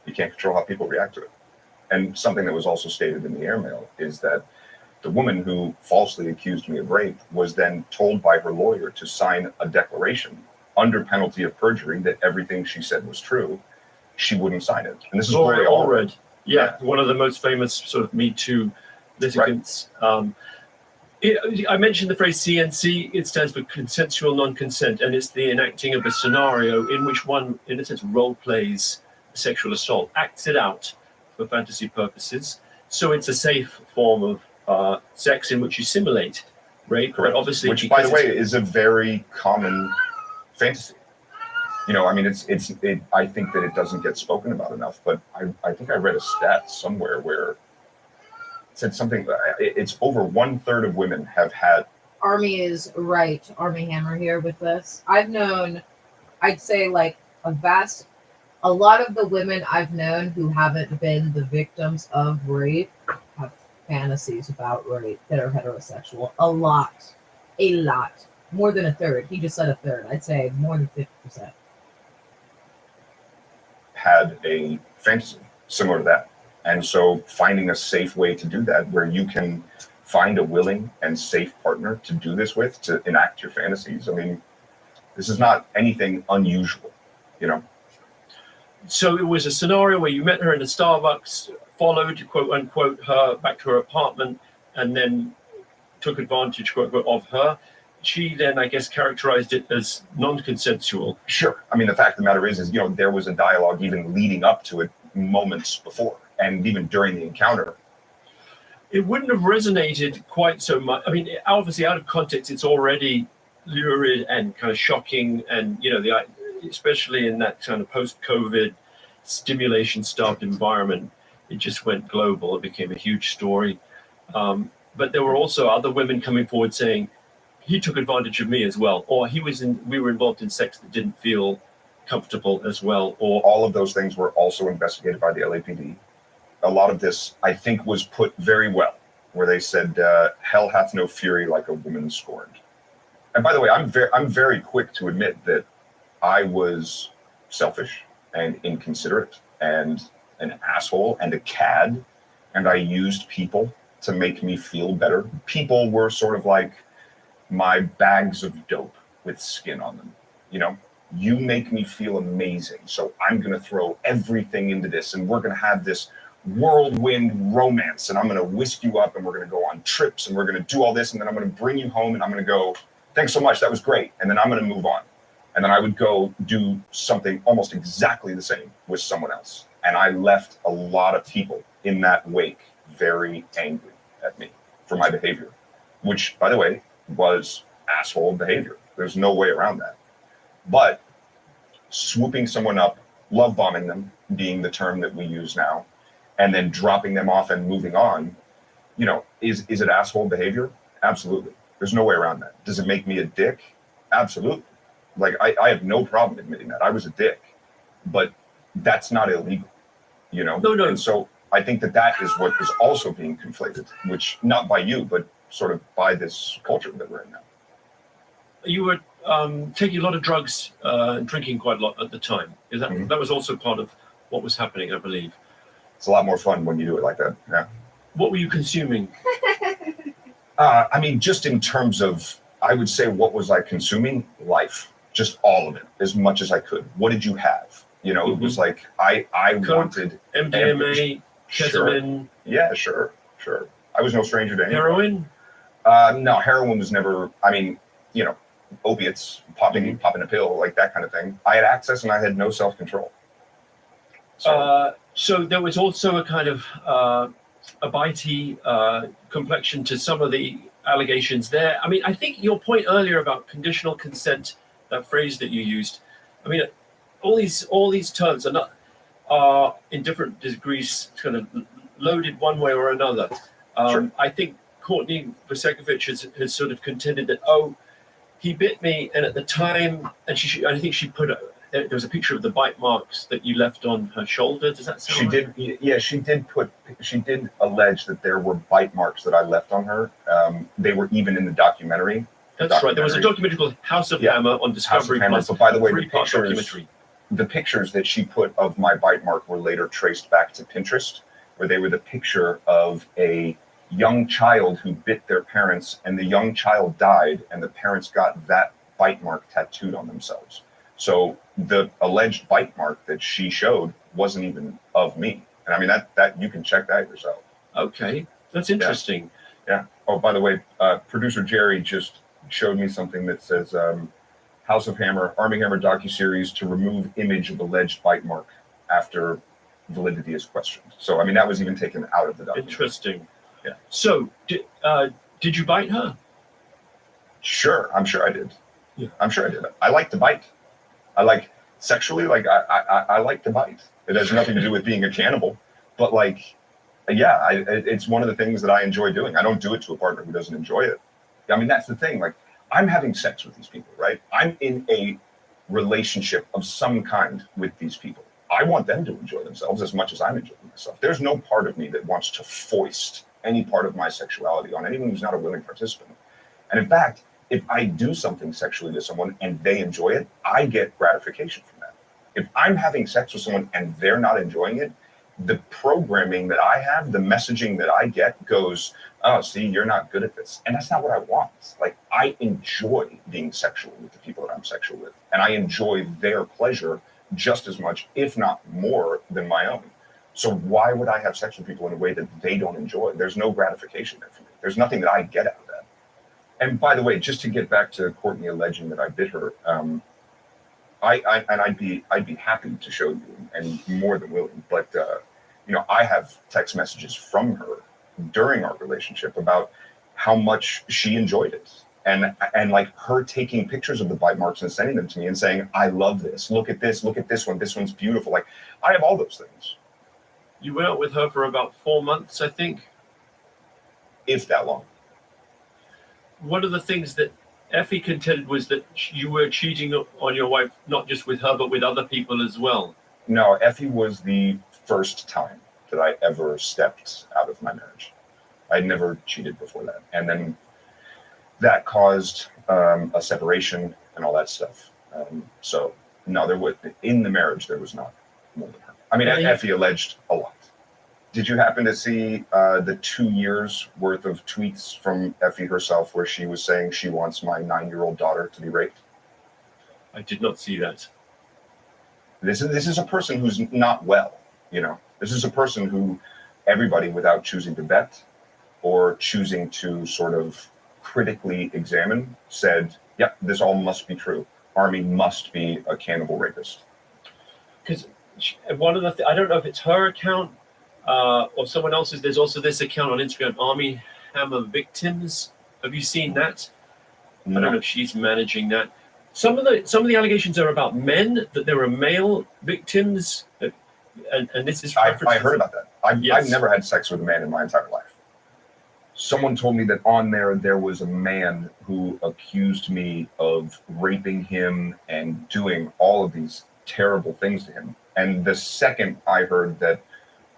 You can't control how people react to it. And something that was also stated in the airmail is that the woman who falsely accused me of rape was then told by her lawyer to sign a declaration under penalty of perjury that everything she said was true. She wouldn't sign it. And this is Gloria all Allred. Yeah, one of the most famous sort of Me Too litigants. Right. I mentioned the phrase CNC. It stands for consensual non-consent, and it's the enacting of a scenario in which one, in a sense, role plays sexual assault, acts it out for fantasy purposes. So it's a safe form of sex in which you simulate rape. Correct. But obviously, which, by the way, is a very common fantasy. You know, I mean, I think that it doesn't get spoken about enough, but I think I read a stat somewhere where it said something, it's over 1/3 of women have had. Army is right, Army Hammer here with this. I've known, I'd say like a lot of the women I've known who haven't been the victims of rape have fantasies about rape that are heterosexual. A lot. More than 1/3. He just said 1/3. I'd say more than 50%. Had a fantasy similar to that. And so finding a safe way to do that where you can find a willing and safe partner to do this with, to enact your fantasies. I mean, this is not anything unusual, you know? So it was a scenario where you met her in a Starbucks, followed, quote unquote, her back to her apartment, and then took advantage, quote unquote, of her. She then, I guess, characterized it as non-consensual. Sure. I mean, the fact of the matter is, you know, there was a dialogue even leading up to it moments before, and even during the encounter. It wouldn't have resonated quite so much. I mean, obviously, out of context, it's already lurid and kind of shocking, and you know, especially in that kind of post-COVID stimulation-starved environment, it just went global. It became a huge story. But there were also other women coming forward saying, he took advantage of me as well, or we were involved in sex that didn't feel comfortable as well, or all of those things were also investigated by the LAPD. A lot of this, I think, was put very well, where they said, hell hath no fury like a woman scorned. And by the way, I'm very quick to admit that I was selfish and inconsiderate and an asshole and a cad, and I used people to make me feel better. People were sort of like my bags of dope with skin on them. You know, you make me feel amazing, so I'm going to throw everything into this, and we're going to have this whirlwind romance, and I'm going to whisk you up, and we're going to go on trips, and we're going to do all this, and then I'm going to bring you home, and I'm going to go, thanks so much, that was great, and then I'm going to move on. And then I would go do something almost exactly the same with someone else. And I left a lot of people in that wake very angry at me for my behavior, which, by the way, was asshole behavior. There's no way around that. But swooping someone up, love bombing them, being the term that we use now, and then dropping them off and moving on, you know, is it asshole behavior? Absolutely. There's no way around that. Does it make me a dick? Absolutely. Like, I have no problem admitting that. I was a dick. But that's not illegal, you know? No. And so I think that is what is also being conflated, which not by you, but sort of by this culture that we're in now. You were taking a lot of drugs and drinking quite a lot at the time. Is that that was also part of what was happening, I believe? It's a lot more fun when you do it like that. Yeah. What were you consuming? I mean, just in terms of, I would say, what was I consuming? Life, just all of it, as much as I could. What did you have? You know, it was like I Coke, wanted MDMA, ketamine. Yeah, sure. I was no stranger to anything. Heroin? No, heroin was never. I mean, you know, opiates, popping a pill, like that kind of thing. I had access and I had no self-control. So there was also a kind of a bitey complexion to some of the allegations there. I mean, I think your point earlier about conditional consent, that phrase that you used, I mean, all these terms are in different degrees kind of loaded one way or another. Sure. I think Courtney Vasekovich has sort of contended that, he bit me, and at the time, and I think she put there was a picture of the bite marks that you left on her shoulder. Does that sound right? She did allege that there were bite marks that I left on her. They were even in the documentary. That's right. There was a documentary called House of Hammer on Discovery Plus. But by the way, the pictures that she put of my bite mark were later traced back to Pinterest, where they were the picture of a young child who bit their parents, and the young child died, and the parents got that bite mark tattooed on themselves. So the alleged bite mark that she showed wasn't even of me. And I mean, that you can check that yourself. Okay, that's interesting. Yeah. Oh, by the way, producer Jerry just showed me something that says House of Hammer, Army Hammer docuseries to remove image of alleged bite mark after validity is questioned. So, I mean, that was even taken out of the documentary. Interesting. Yeah. So, did you bite her? Sure, I'm sure I did. Yeah. I'm sure I did. I like to bite. I like sexually, like I like to bite. It has nothing to do with being a cannibal, but like, yeah, it's one of the things that I enjoy doing. I don't do it to a partner who doesn't enjoy it. I mean, that's the thing. Like, I'm having sex with these people, right? I'm in a relationship of some kind with these people. I want them to enjoy themselves as much as I'm enjoying myself. There's no part of me that wants to foist any part of my sexuality on anyone who's not a willing participant. And in fact, if I do something sexually to someone and they enjoy it, I get gratification from that. If I'm having sex with someone and they're not enjoying it, the programming that I have, the messaging that I get goes, oh, see, you're not good at this. And that's not what I want. Like, I enjoy being sexual with the people that I'm sexual with. And I enjoy their pleasure just as much, if not more, than my own. So why would I have sex with people in a way that they don't enjoy? There's no gratification there for me. There's nothing that I get out of that. And by the way, just to get back to Courtney alleging that I bit her, I'd be happy to show you, and more than willing. But you know, I have text messages from her during our relationship about how much she enjoyed it, and like her taking pictures of the bite marks and sending them to me and saying, "I love this. Look at this one. This one's beautiful." Like, I have all those things. You went out with her for about 4 months, I think. If that long. One of the things that Effie contended was that you were cheating on your wife, not just with her, but with other people as well. No, Effie was the first time that I ever stepped out of my marriage. I'd never cheated before that. And then that caused a separation and all that stuff. So, no, in the marriage, there was not more than her. I mean, Effie alleged a lot. Did you happen to see the 2 years worth of tweets from Effie herself where she was saying she wants my 9-year-old daughter to be raped? I did not see that. This is a person who's not well, you know. This is a person who everybody, without choosing to bet or choosing to sort of critically examine, said, yep, this all must be true. Army must be a cannibal rapist. Because one of the I don't know if it's her account or someone else's. There's also this account on Instagram, Army Hammer Victims. Have you seen that? No. I don't know if she's managing that. Some of the allegations are about men, that there are male victims, and this is. I heard about that. Yes. I've never had sex with a man in my entire life. Someone told me that on there was a man who accused me of raping him and doing all of these terrible things to him. And the second I heard that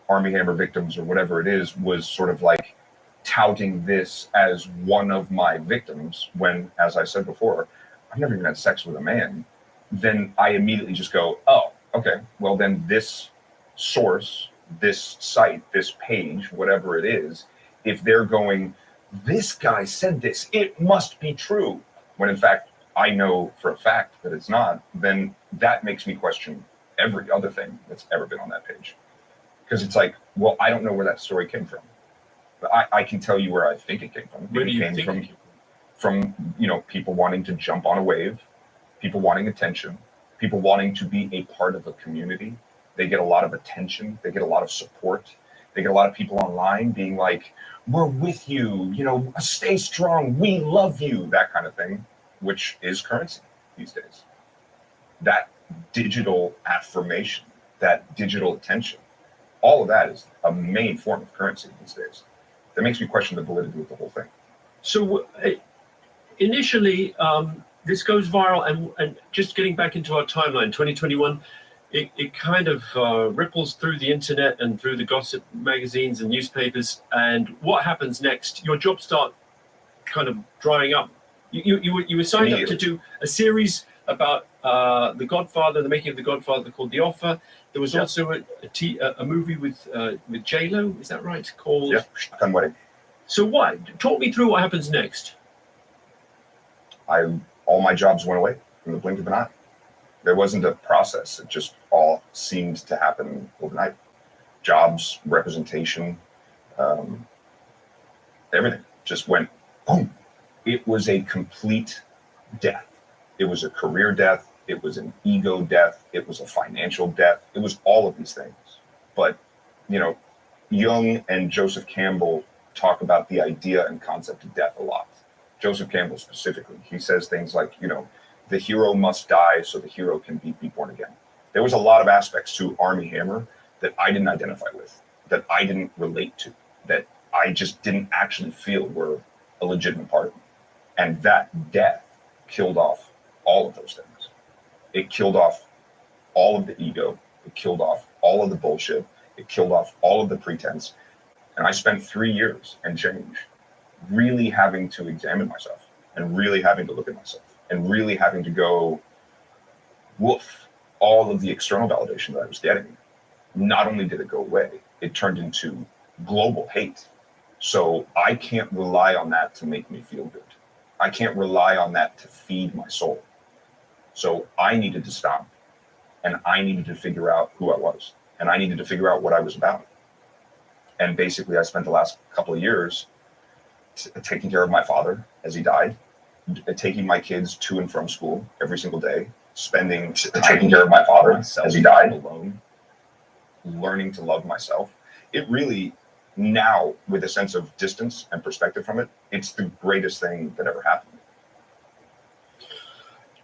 Army Hammer victims or whatever it is was sort of like touting this as one of my victims when, as I said before, I've never even had sex with a man, then I immediately just go, oh, okay, well then this source, this site, this page, whatever it is, if they're going, this guy said this, it must be true, when in fact I know for a fact that it's not, then that makes me question every other thing that's ever been on that page. Because it's like, well, I don't know where that story came from. But I can tell you where I think it came from. Where do you It think came from, you know, people wanting to jump on a wave, people wanting attention, people wanting to be a part of a community. They get a lot of attention, they get a lot of support, they get a lot of people online being like, we're with you, you know, stay strong, we love you, that kind of thing, which is currency these days. That digital affirmation, that digital attention, all of that is a main form of currency these days. That makes me question the validity of the whole thing. So initially, this goes viral, and just getting back into our timeline, 2021, it kind of ripples through the internet and through the gossip magazines and newspapers. And what happens next? Your jobs start kind of drying up. You were signed up to do a series about The Godfather, the making of The Godfather, called The Offer. There was also a movie with J-Lo, is that right? Called Shotgun Wedding. So what? Talk me through what happens next. All my jobs went away in the blink of an eye. There wasn't a process. It just all seemed to happen overnight. Jobs, representation, everything just went boom. It was a complete death. It was a career death. It was an ego death. It was a financial death. It was all of these things. But, you know, Jung and Joseph Campbell talk about the idea and concept of death a lot. Joseph Campbell specifically, he says things like, you know, the hero must die so the hero can be born again. There was a lot of aspects to Army Hammer that I didn't identify with, that I didn't relate to, that I just didn't actually feel were a legitimate part of me. And that death killed off all of those things. It killed off all of the ego. It killed off all of the bullshit. It killed off all of the pretense. And I spent 3 years and change really having to examine myself and really having to look at myself and really having to go, woof, all of the external validation that I was getting. Not only did it go away, it turned into global hate. So I can't rely on that to make me feel good. I can't rely on that to feed my soul. So I needed to stop, and I needed to figure out who I was, and I needed to figure out what I was about. And basically, I spent the last couple of years taking care of my father as he died, taking my kids to and from school every single day, taking care of my father as he died alone, learning to love myself. It really, now with a sense of distance and perspective from it, it's the greatest thing that ever happened.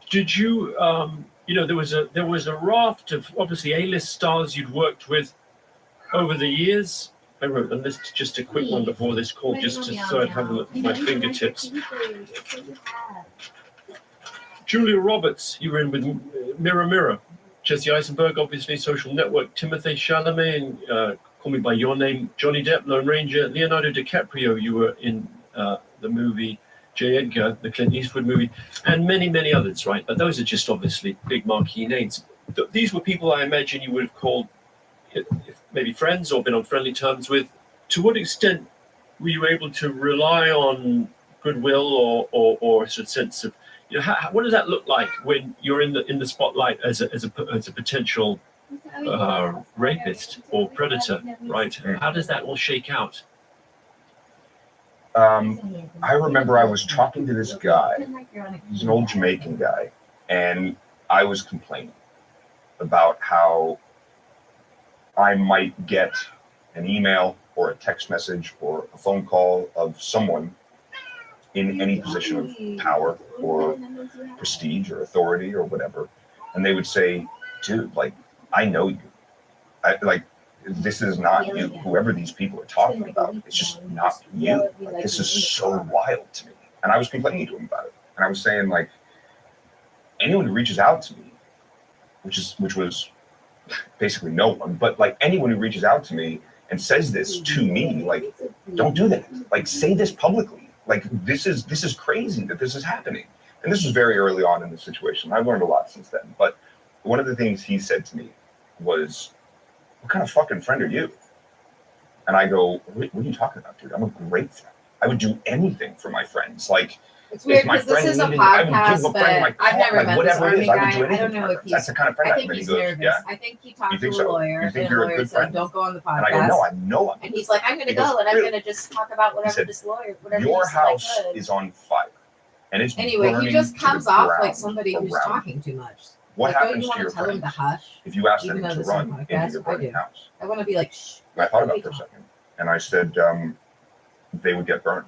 Did you, you know, there was a raft of obviously A-list stars you'd worked with over the years. I wrote a list, just a quick one before this call, just to so I'd have a look at my fingertips. Julia Roberts, you were in with Mirror Mirror. Jesse Eisenberg, obviously, Social Network. Timothée Chalamet, Call Me By Your Name. Johnny Depp, Lone Ranger. Leonardo DiCaprio, you were in the movie J. Edgar, the Clint Eastwood movie, and many, many others, right? But those are just obviously big marquee names. These were people I imagine you would have called maybe friends or been on friendly terms with. To what extent were you able to rely on goodwill or a sense of, you know, what does that look like when you're in the spotlight as a potential rapist or predator, right? How does that all shake out? I remember I was talking to this guy. He's an old Jamaican guy, and I was complaining about how I might get an email or a text message or a phone call of someone in any position of power or prestige or authority or whatever, and they would say, dude, like, I know you. This is not you. Whoever these people are talking about, it's just not you. Like, this is so wild to me. And I was complaining to him about it. And I was saying, like, anyone who reaches out to me, which was basically no one, but like anyone who reaches out to me and says this to me, like, don't do that. Like, say this publicly. Like, this is crazy that this is happening. And this was very early on in the situation. I've learned a lot since then. But one of the things he said to me was, what kind of fucking friend are you? And I go, what are you talking about, dude? I'm a great friend. I would do anything for my friends. Like, It's weird if my because this friend is a needed, I would give podcast, a but friend my I've car, never like met this whatever it army is, I would guy. do I anything don't for know my if friends. That's he's. the kind of friend I I am. think And he he's goes, nervous. yeah. I think he You talked to think a so? lawyer. You think and you're the a lawyer good said, friend? "Don't go on the And I go, no, podcast." I know I'm. And he's like, "I'm going to He goes, go and I'm really? going to just talk about whatever said, this lawyer, whatever Your you said I house could." is on fire. And it's Anyway, he burning just to comes the off ground like somebody who's around you. talking too much. What Like, don't happens you to want your to tell him friends to hush? if you ask them Even though to this is a run podcast, into your I burning do. house? I want to be like, shh. And I thought about it for a second. And I said, they would get burned.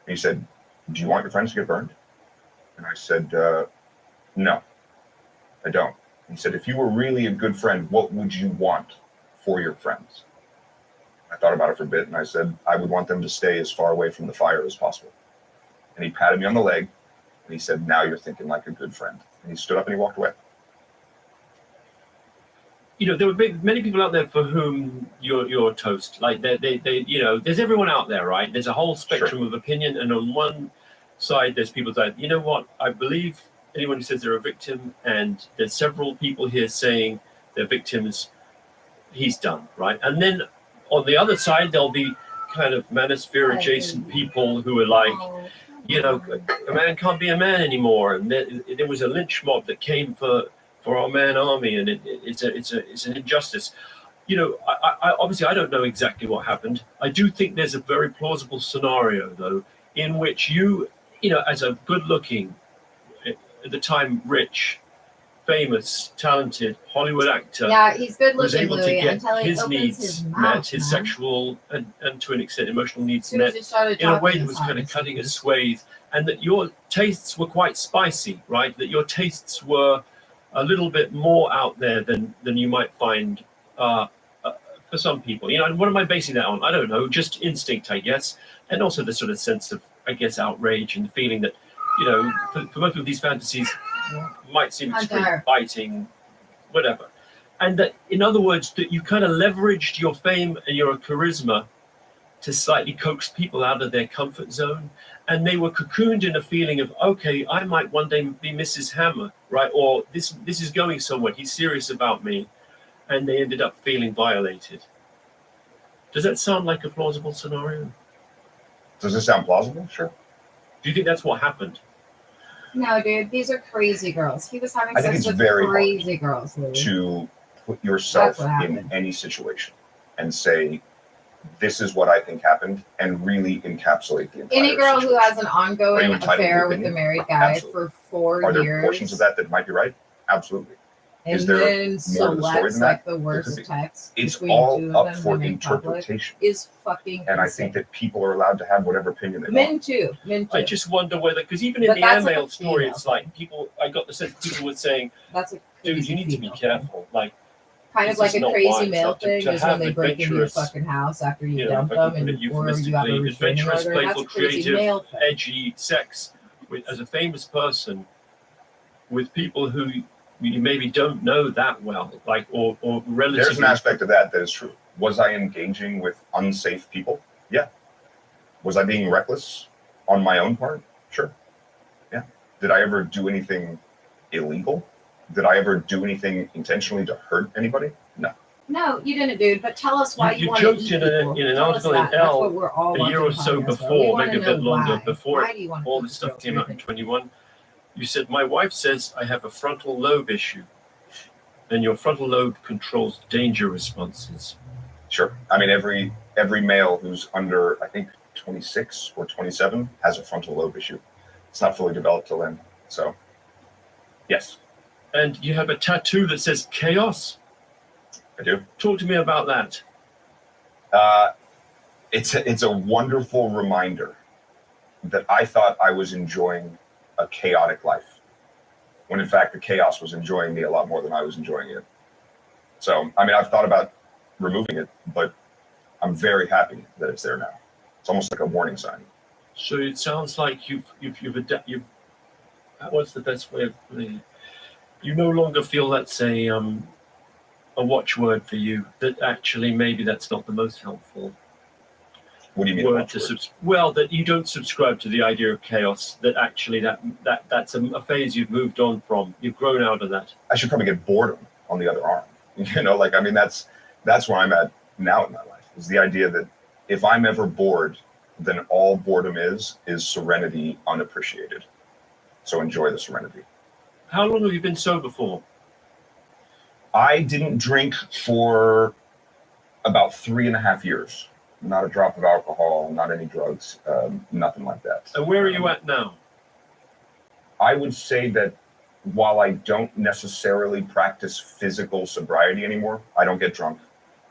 And he said, do you want your friends to get burned? And I said, no, I don't. He said, if you were really a good friend, what would you want for your friends? I thought about it for a bit, and I said, I would want them to stay as far away from the fire as possible. And he patted me on the leg, and he said, now you're thinking like a good friend. And he stood up and he walked away. You know, there would be many people out there for whom you're toast. Like they you know, there's everyone out there, right? There's a whole spectrum of opinion, and on one side, there's people that, you know what, I believe anyone who says they're a victim, and there's several people here saying they're victims, he's done, right? And then on the other side, there'll be kind of manosphere adjacent people who are like, you know, a man can't be a man anymore, and there was a lynch mob that came for our man army, and it's an injustice. You know, I obviously I don't know exactly what happened. I do think there's a very plausible scenario though, in which you know, as a good-looking, at the time rich, famous, talented Hollywood actor, Yeah, he's good was looking, able to Louis, get until he his opens needs his met, mouth, his man. sexual and to an extent emotional As needs soon as met he started in a way talking, that his was heart kind of was cutting a sinking. swathe, and that your tastes were quite spicy, right? That your tastes were a little bit more out there than you might find for some people. You know, and what am I basing that on? I don't know, just instinct, I guess, and also the sort of sense of, I guess, outrage and the feeling that, you know, for most of these fantasies might seem extreme, Hunter. biting, whatever. And that, in other words, that you kind of leveraged your fame and your charisma to slightly coax people out of their comfort zone. And they were cocooned in a feeling of, okay, I might one day be Mrs. Hammer, right? Or this is going somewhere. He's serious about me. And they ended up feeling violated. Does that sound like a plausible scenario? Does this sound plausible? Sure. Do you think that's what happened? No, dude, these are crazy girls. He was having I think sex it's with very crazy girls, Louis. To put yourself That's what in happened. any situation and say, this is what I think happened, and really encapsulate the entire Any girl who situation. has an Are ongoing you entitled to affair an with the opinion? married guy Absolutely. for 4 Are there years. portions of that might be right? Absolutely. And Is there then more to the story selects than that? like the There could worst be. text It's between all two of up them for to make public interpretation. is fucking And I insane. think that people are allowed to have whatever opinion they Men want. too. Men too. I just wonder whether, because even in But the that's like airmail a story, female it's like people, I got the sense people were saying, That's a dude, crazy you need to be female. careful. Like, Kind This of like is a not crazy wise, male like, to thing is when have they break into your adventurous, fucking house after you you know, dump if I them can put it and or you have a euphemistically, restraining adventurous, order. That's playful, a crazy creative, male thing. edgy sex as a famous person with people who you maybe don't know that well, like, or relatively. There's an aspect of that is true. Was I engaging with unsafe people? Yeah. Was I being reckless on my own part? Sure. Yeah. Did I ever do anything illegal? Did I ever do anything intentionally to hurt anybody? No. No, you didn't, dude. But tell us why You want joked to eat in an people. Tell us article in that. That's Elle what we're all a year or watching so podcasts for. We before, wanna maybe a bit know longer, why. before Why do you want all to this stuff jokes came out in with it? 21. You said, my wife says I have a frontal lobe issue, and your frontal lobe controls danger responses. Sure. I mean, every male who's under, I think, 26 or 27 has a frontal lobe issue. It's not fully developed till then. So, yes, And you have a tattoo that says chaos. I do. Talk to me about that. It's a wonderful reminder that I thought I was enjoying a chaotic life, when in fact the chaos was enjoying me a lot more than I was enjoying it. So, I mean, I've thought about removing it, but I'm very happy that it's there now. It's almost like a warning sign. So it sounds like you've what's the best way of putting it? You no longer feel that's a a watchword for you that actually maybe that's not the most helpful What do you mean? word to well, that you don't subscribe to the idea of chaos, that actually that's a phase you've moved on from. You've grown out of that. I should probably get boredom on the other arm. You know, like, I mean, that's where I'm at now in my life, is the idea that if I'm ever bored, then all boredom is serenity unappreciated. So enjoy the serenity. How long have you been sober for? I didn't drink for about 3.5 years. Not a drop of alcohol, not any drugs, nothing like that. And where are you at now? I would say that while I don't necessarily practice physical sobriety anymore, I don't get drunk,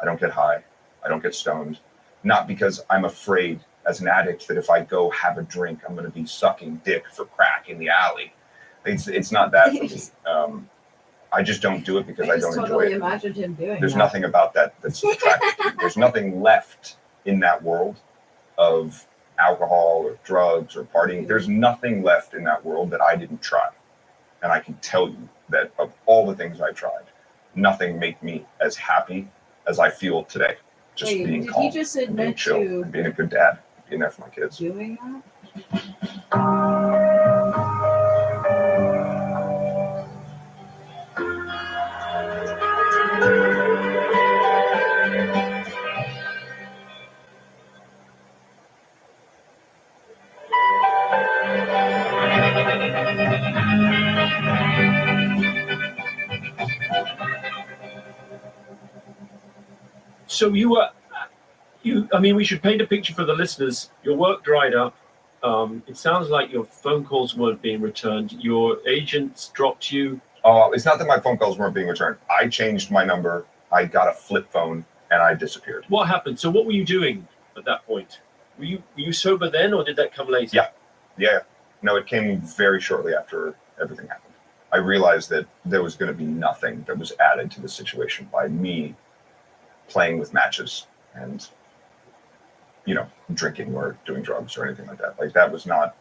I don't get high, I don't get stoned. Not because I'm afraid as an addict that if I go have a drink, I'm going to be sucking dick for crack in the alley. It's not that for me. I just don't do it because I don't totally enjoy it. imagined him doing There's that. nothing about that that's attractive to me. There's nothing left in that world of alcohol or drugs or partying. There's nothing left in that world that I didn't try. And I can tell you that of all the things I tried, nothing made me as happy as I feel today. Just Wait, being did calm, he just and being admit chill, to and being a good dad, being there for my kids. doing that? So I mean, we should paint a picture for the listeners. Your work dried up. It sounds like your phone calls weren't being returned. Your agents dropped you. It's not that my phone calls weren't being returned. I changed my number. I got a flip phone and I disappeared. What happened? So what were you doing at that point? Were you sober then, or did that come later? Yeah. No, it came very shortly after everything happened. I realized that there was going to be nothing that was added to the situation by me playing with matches and, you know, drinking or doing drugs or anything like that. Like that was not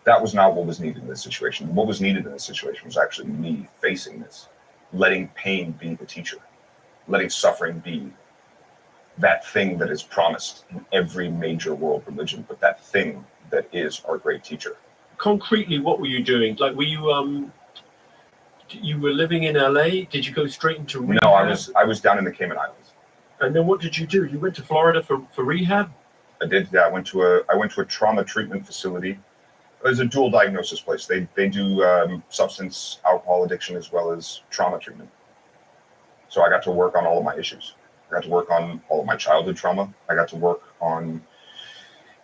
what was needed in this situation. What was needed in this situation was actually me facing this, letting pain be the teacher, letting suffering be that thing that is promised in every major world religion, but that thing that is our great teacher. Concretely, what were you doing? Like, were you were living in LA? Did you go straight into rehab? No, I was down in the Cayman Islands. And then what did you do? You went to Florida for rehab? I did. Yeah, I went to a trauma treatment facility. It was a dual diagnosis place. They do substance, alcohol addiction, as well as trauma treatment. So I got to work on all of my issues. I got to work on all of my childhood trauma. I got to work on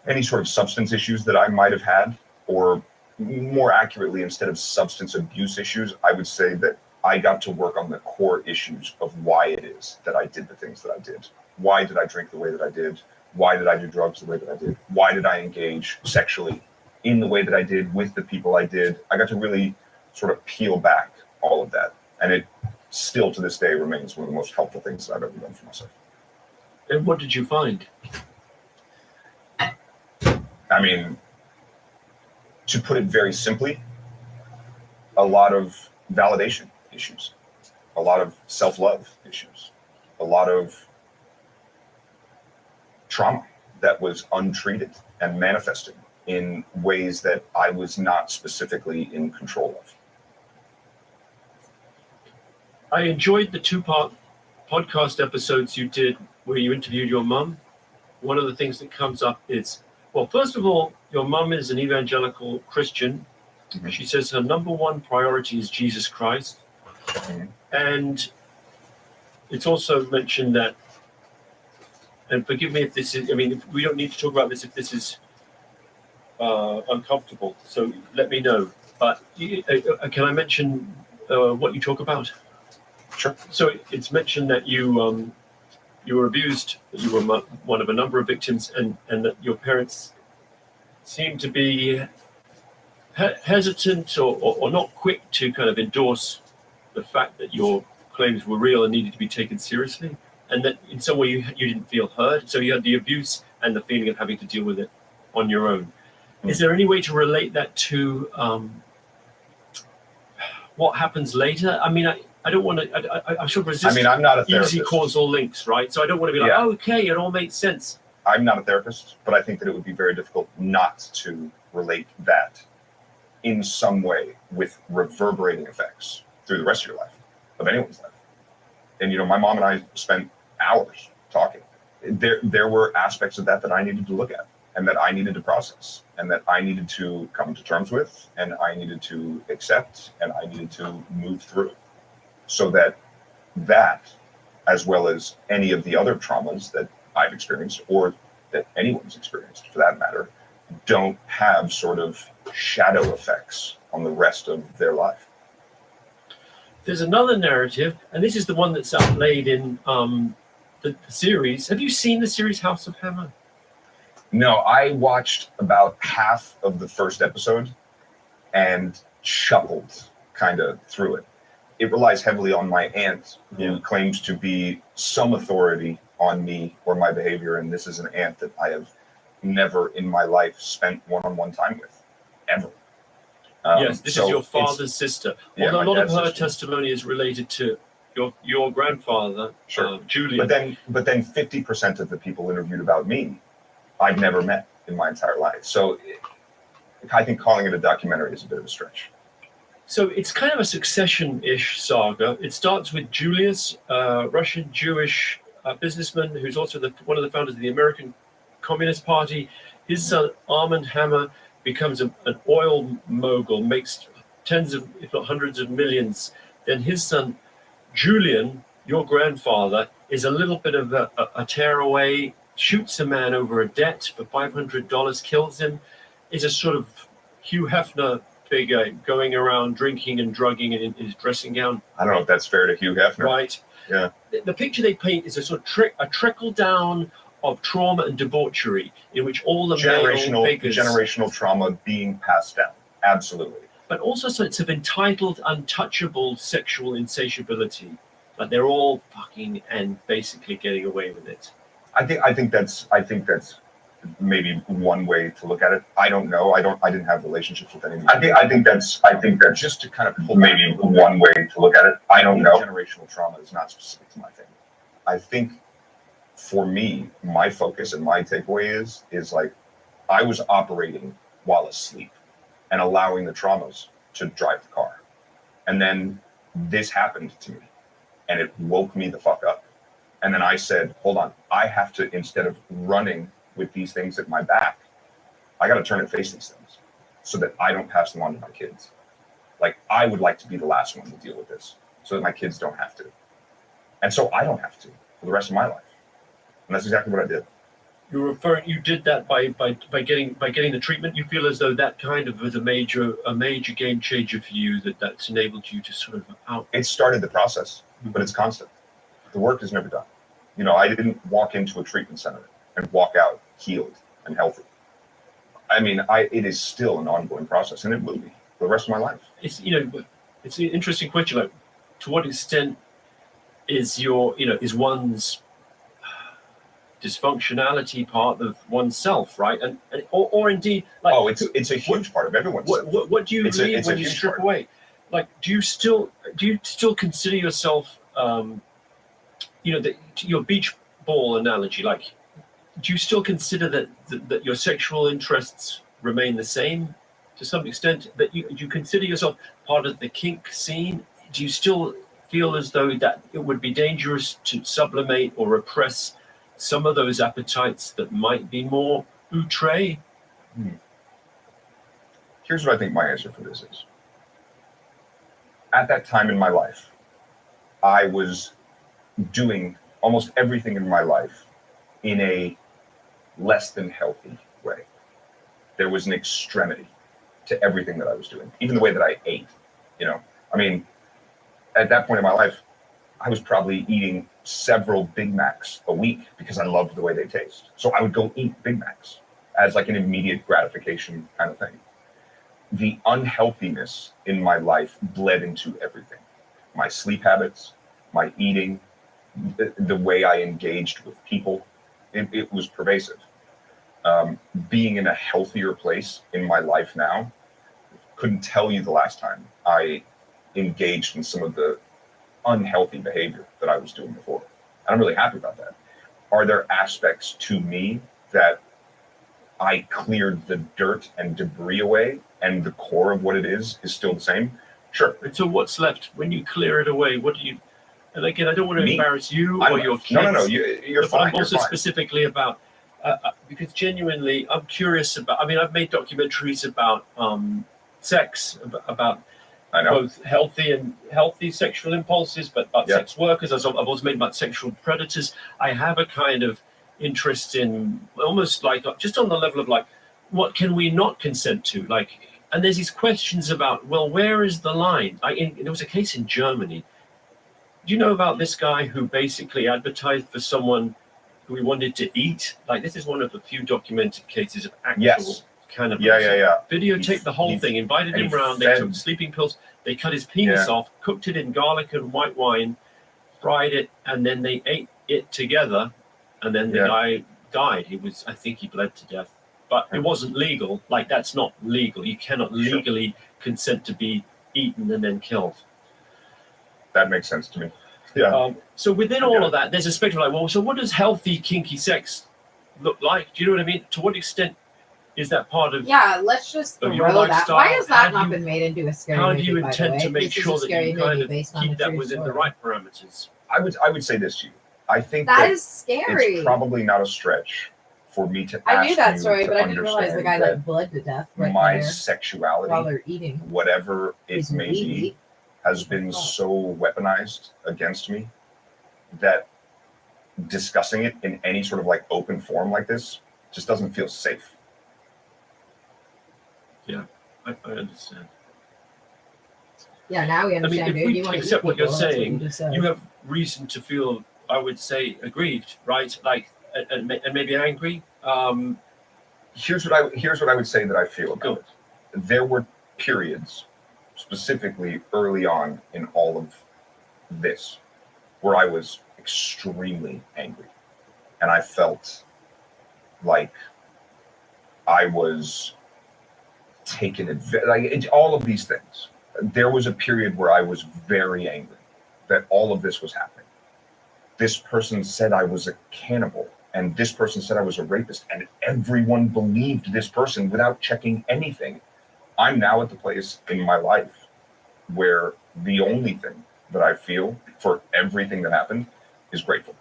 any sort of substance issues that I might have had, or more accurately, instead of substance abuse issues, I would say that I got to work on the core issues of why it is that I did the things that I did. Why did I drink the way that I did? Why did I do drugs the way that I did? Why did I engage sexually in the way that I did with the people I did? I got to really sort of peel back all of that. And it still to this day remains one of the most helpful things that I've ever done for myself. And what did you find? I mean, to put it very simply, a lot of validation issues, a lot of self-love issues, a lot of trauma that was untreated and manifested in ways that I was not specifically in control of. I enjoyed the 2-part podcast episodes you did where you interviewed your mum. One of the things that comes up is, well, first of all, your mum is an evangelical Christian. Mm-hmm. She says her number one priority is Jesus Christ. Mm-hmm. And it's also mentioned that, and forgive me if this is, I mean, if we don't need to talk about this if this is uncomfortable, so let me know. But can I mention what you talk about? Sure. So it's mentioned that you were abused, that you were one of a number of victims, and that your parents seemed to be hesitant or not quick to kind of endorse the fact that your claims were real and needed to be taken seriously, and that in some way you didn't feel heard. So you had the abuse and the feeling of having to deal with it on your own. Is there any way to relate that to what happens later? I mean, I don't want to. I sort of resist. I mean, I'm not a therapist. Easy causal links, right? So I don't want to be like, Yeah. oh, okay, it all makes sense. I'm not a therapist, but I think that it would be very difficult not to relate that in some way with reverberating effects through the rest of your life, of anyone's life. And, you know, my mom and I spent hours talking. There were aspects of that I needed to look at and that I needed to process and that I needed to come to terms with and I needed to accept and I needed to move through so that, as well as any of the other traumas that I've experienced or that anyone's experienced for that matter, don't have sort of shadow effects on the rest of their life. There's another narrative, and this is the one that's outlaid in the series. Have you seen the series House of Hammer? No, I watched about half of the first episode and chuckled kind of through it. It relies heavily on my aunt, who claims to be some authority on me or my behavior, and this is an aunt that I have never in my life spent one-on-one time with, ever. Yes, this is your father's sister. Yeah, Although a lot of her sister. testimony is related to your grandfather, Sure. Julian. But then 50% of the people interviewed about me, I've never met in my entire life. So I think calling it a documentary is a bit of a stretch. So it's kind of a succession-ish saga. It starts with Julius, Russian Jewish businessman who's also one of the founders of the American Communist Party. His son Armand Hammer becomes an oil mogul, makes tens of, if not hundreds of millions. Then his son Julian, your grandfather, is a little bit of a tearaway, shoots a man over a debt for $500, kills him, is a sort of Hugh Hefner figure going around drinking and drugging in his dressing gown. I don't know if that's fair to Hugh Hefner. Right. Yeah. The picture they paint is a sort of trickle down of trauma and debauchery in which all the male figures, generational trauma being passed down. Absolutely. but also sense of entitled, untouchable sexual insatiability. Like they're all fucking and basically getting away with it. I think that's maybe one way to look at it. I don't know. I didn't have relationships with anyone. I think that's just to kind of pull maybe one way to look at it. I don't know. Generational trauma is not specific to my family. I think for me, my focus and my takeaway is like I was operating while asleep and allowing the traumas to drive the car. And then this happened to me and it woke me the fuck up. And then I said, hold on, I have to, instead of running with these things at my back, I got to turn and face these things so that I don't pass them on to my kids. Like I would like to be the last one to deal with this so that my kids don't have to. And so I don't have to for the rest of my life. And that's exactly what I did. You did that by getting the treatment. You feel as though that kind of was a major game changer for you, that's enabled you to sort of out. It started the process, but it's constant. The work is never done. You know, I didn't walk into a treatment center and walk out healed and healthy. I mean, it is still an ongoing process, and it will be for the rest of my life. It's it's an interesting question. Like, to what extent is one's dysfunctionality part of oneself, right? And or indeed, like, it's a huge part of everyone's. What do you believe when you strip away? Like, do you still consider yourself? Your beach ball analogy, like, do you still consider that your sexual interests remain the same to some extent? That you consider yourself part of the kink scene? Do you still feel as though that it would be dangerous to sublimate or repress some of those appetites that might be more outre? Here's what I think my answer for this is. At that time in my life, I was doing almost everything in my life in a less than healthy way. There was an extremity to everything that I was doing, even the way that I ate. I mean, at that point in my life, I was probably eating several Big Macs a week because I loved the way they taste. So I would go eat Big Macs as like an immediate gratification kind of thing. The unhealthiness in my life bled into everything. My sleep habits, my eating, the way I engaged with people, it was pervasive. Being in a healthier place in my life now, couldn't tell you the last time I engaged in some of the unhealthy behavior that I was doing before. And I'm really happy about that. Are there aspects to me that I cleared the dirt and debris away and the core of what it is still the same? Sure. And so what's left when you clear it away? What do you? And again, I don't want to Me? embarrass you I'm or left. your kids. No. You're But fine. I'm also you're fine. specifically about because genuinely, I'm curious about. I mean, I've made documentaries about sex, about I know. both healthy sexual impulses, but about Yeah. sex workers. I've also made about sexual predators. I have a kind of interest in almost like just on the level of like, what can we not consent to? Like, and there's these questions about, well, where is the line? There was a case in Germany. Do you know about this guy who basically advertised for someone who he wanted to eat? Like, this is one of the few documented cases of actual Yes. cannibalism. Yeah. Videotaped the whole He- thing, invited and him he round, they fed- took sleeping pills, they cut his penis Yeah. off, cooked it in garlic and white wine, fried it, and then they ate it together, and then the Yeah. guy died. I think he bled to death. But it wasn't legal. Like, that's not legal. You cannot legally consent to be eaten and then killed. That makes sense to me. Yeah. So within all of that, there's a spectrum like, well, so what does healthy, kinky sex look like? Do you know what I mean? To what extent is that part of Yeah, let's just Of your throw that. lifestyle, Why has how that do not you- been made into a scary how movie? do you by the intend way? to make This is sure a that scary you kind movie of based on keep a that true within the story. right parameters? I would say this to you. I think That is scary. it's probably not a stretch for me to I ask knew that you story, to but I didn't realize the understand guy that like bled to death right my there sexuality, while they're eating. whatever it his may be, meat. has been so weaponized against me that discussing it in any sort of like open forum like this just doesn't feel safe. I understand. Yeah, now we understand, if dude. we You want to accept eat what you're people, that's saying, you just said. You have reason to feel, I would say, aggrieved, right? Like, and maybe angry. Here's what I would say that I feel about it. There were periods, specifically early on in all of this, where I was extremely angry, and I felt like I was taken advantage. Like all of these things. There was a period where I was very angry that all of this was happening. This person said I was a cannibal, and this person said I was a rapist, and everyone believed this person without checking anything. I'm now at the place in my life where the only thing that I feel for everything that happened is grateful.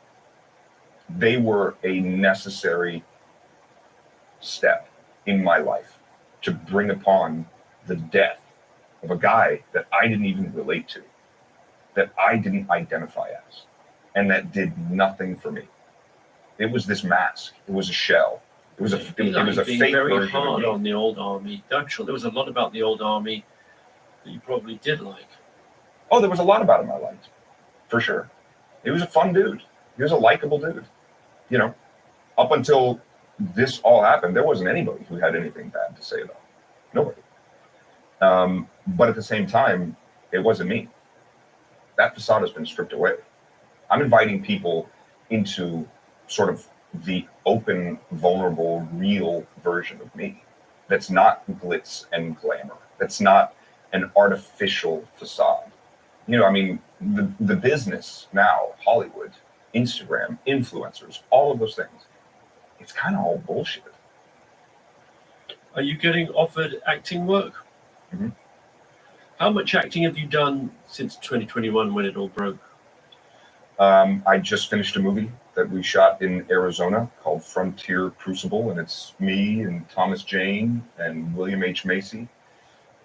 They were a necessary step in my life to bring upon the death of a guy that I didn't even relate to, that I didn't identify as, and that did nothing for me. It was this mask. It was a shell. It was a being fake very version of hard me. on the old army. I'm sure there was a lot about the old army that you probably did like. Oh, there was a lot about him I liked, for sure. He was a fun dude. He was a likable dude. You know, up until this all happened, there wasn't anybody who had anything bad to say about him. Nobody. But at the same time, it wasn't me. That facade has been stripped away. I'm inviting people into sort of the open, vulnerable, real version of me. That's not glitz and glamour. That's not an artificial facade. You know, I mean, the business now, Hollywood, Instagram, influencers, all of those things, it's kind of all bullshit. Are you getting offered acting work? Mhm. How much acting have you done since 2021 when it all broke? I just finished a movie that we shot in Arizona called Frontier Crucible, and it's me and Thomas Jane and William H. Macy.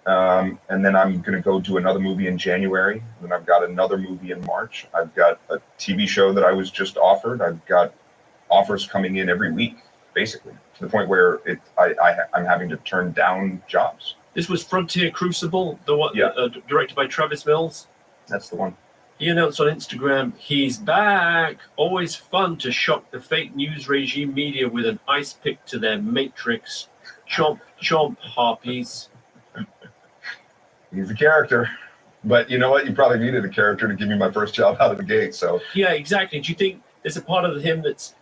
And then I'm going to go do another movie in January. Then I've got another movie in March. I've got a TV show that I was just offered. I've got offers coming in every week, basically, to the point where I'm having to turn down jobs. This was Frontier Crucible, the one Yeah. directed by Travis Mills. That's the one. He announced on Instagram, he's back. Always fun to shock the fake news regime media with an ice pick to their matrix. Chomp, chomp, harpies. He's a character. But you know what? You probably needed a character to give me my first job out of the gate. So Yeah, exactly. Do you think there's a part of him that's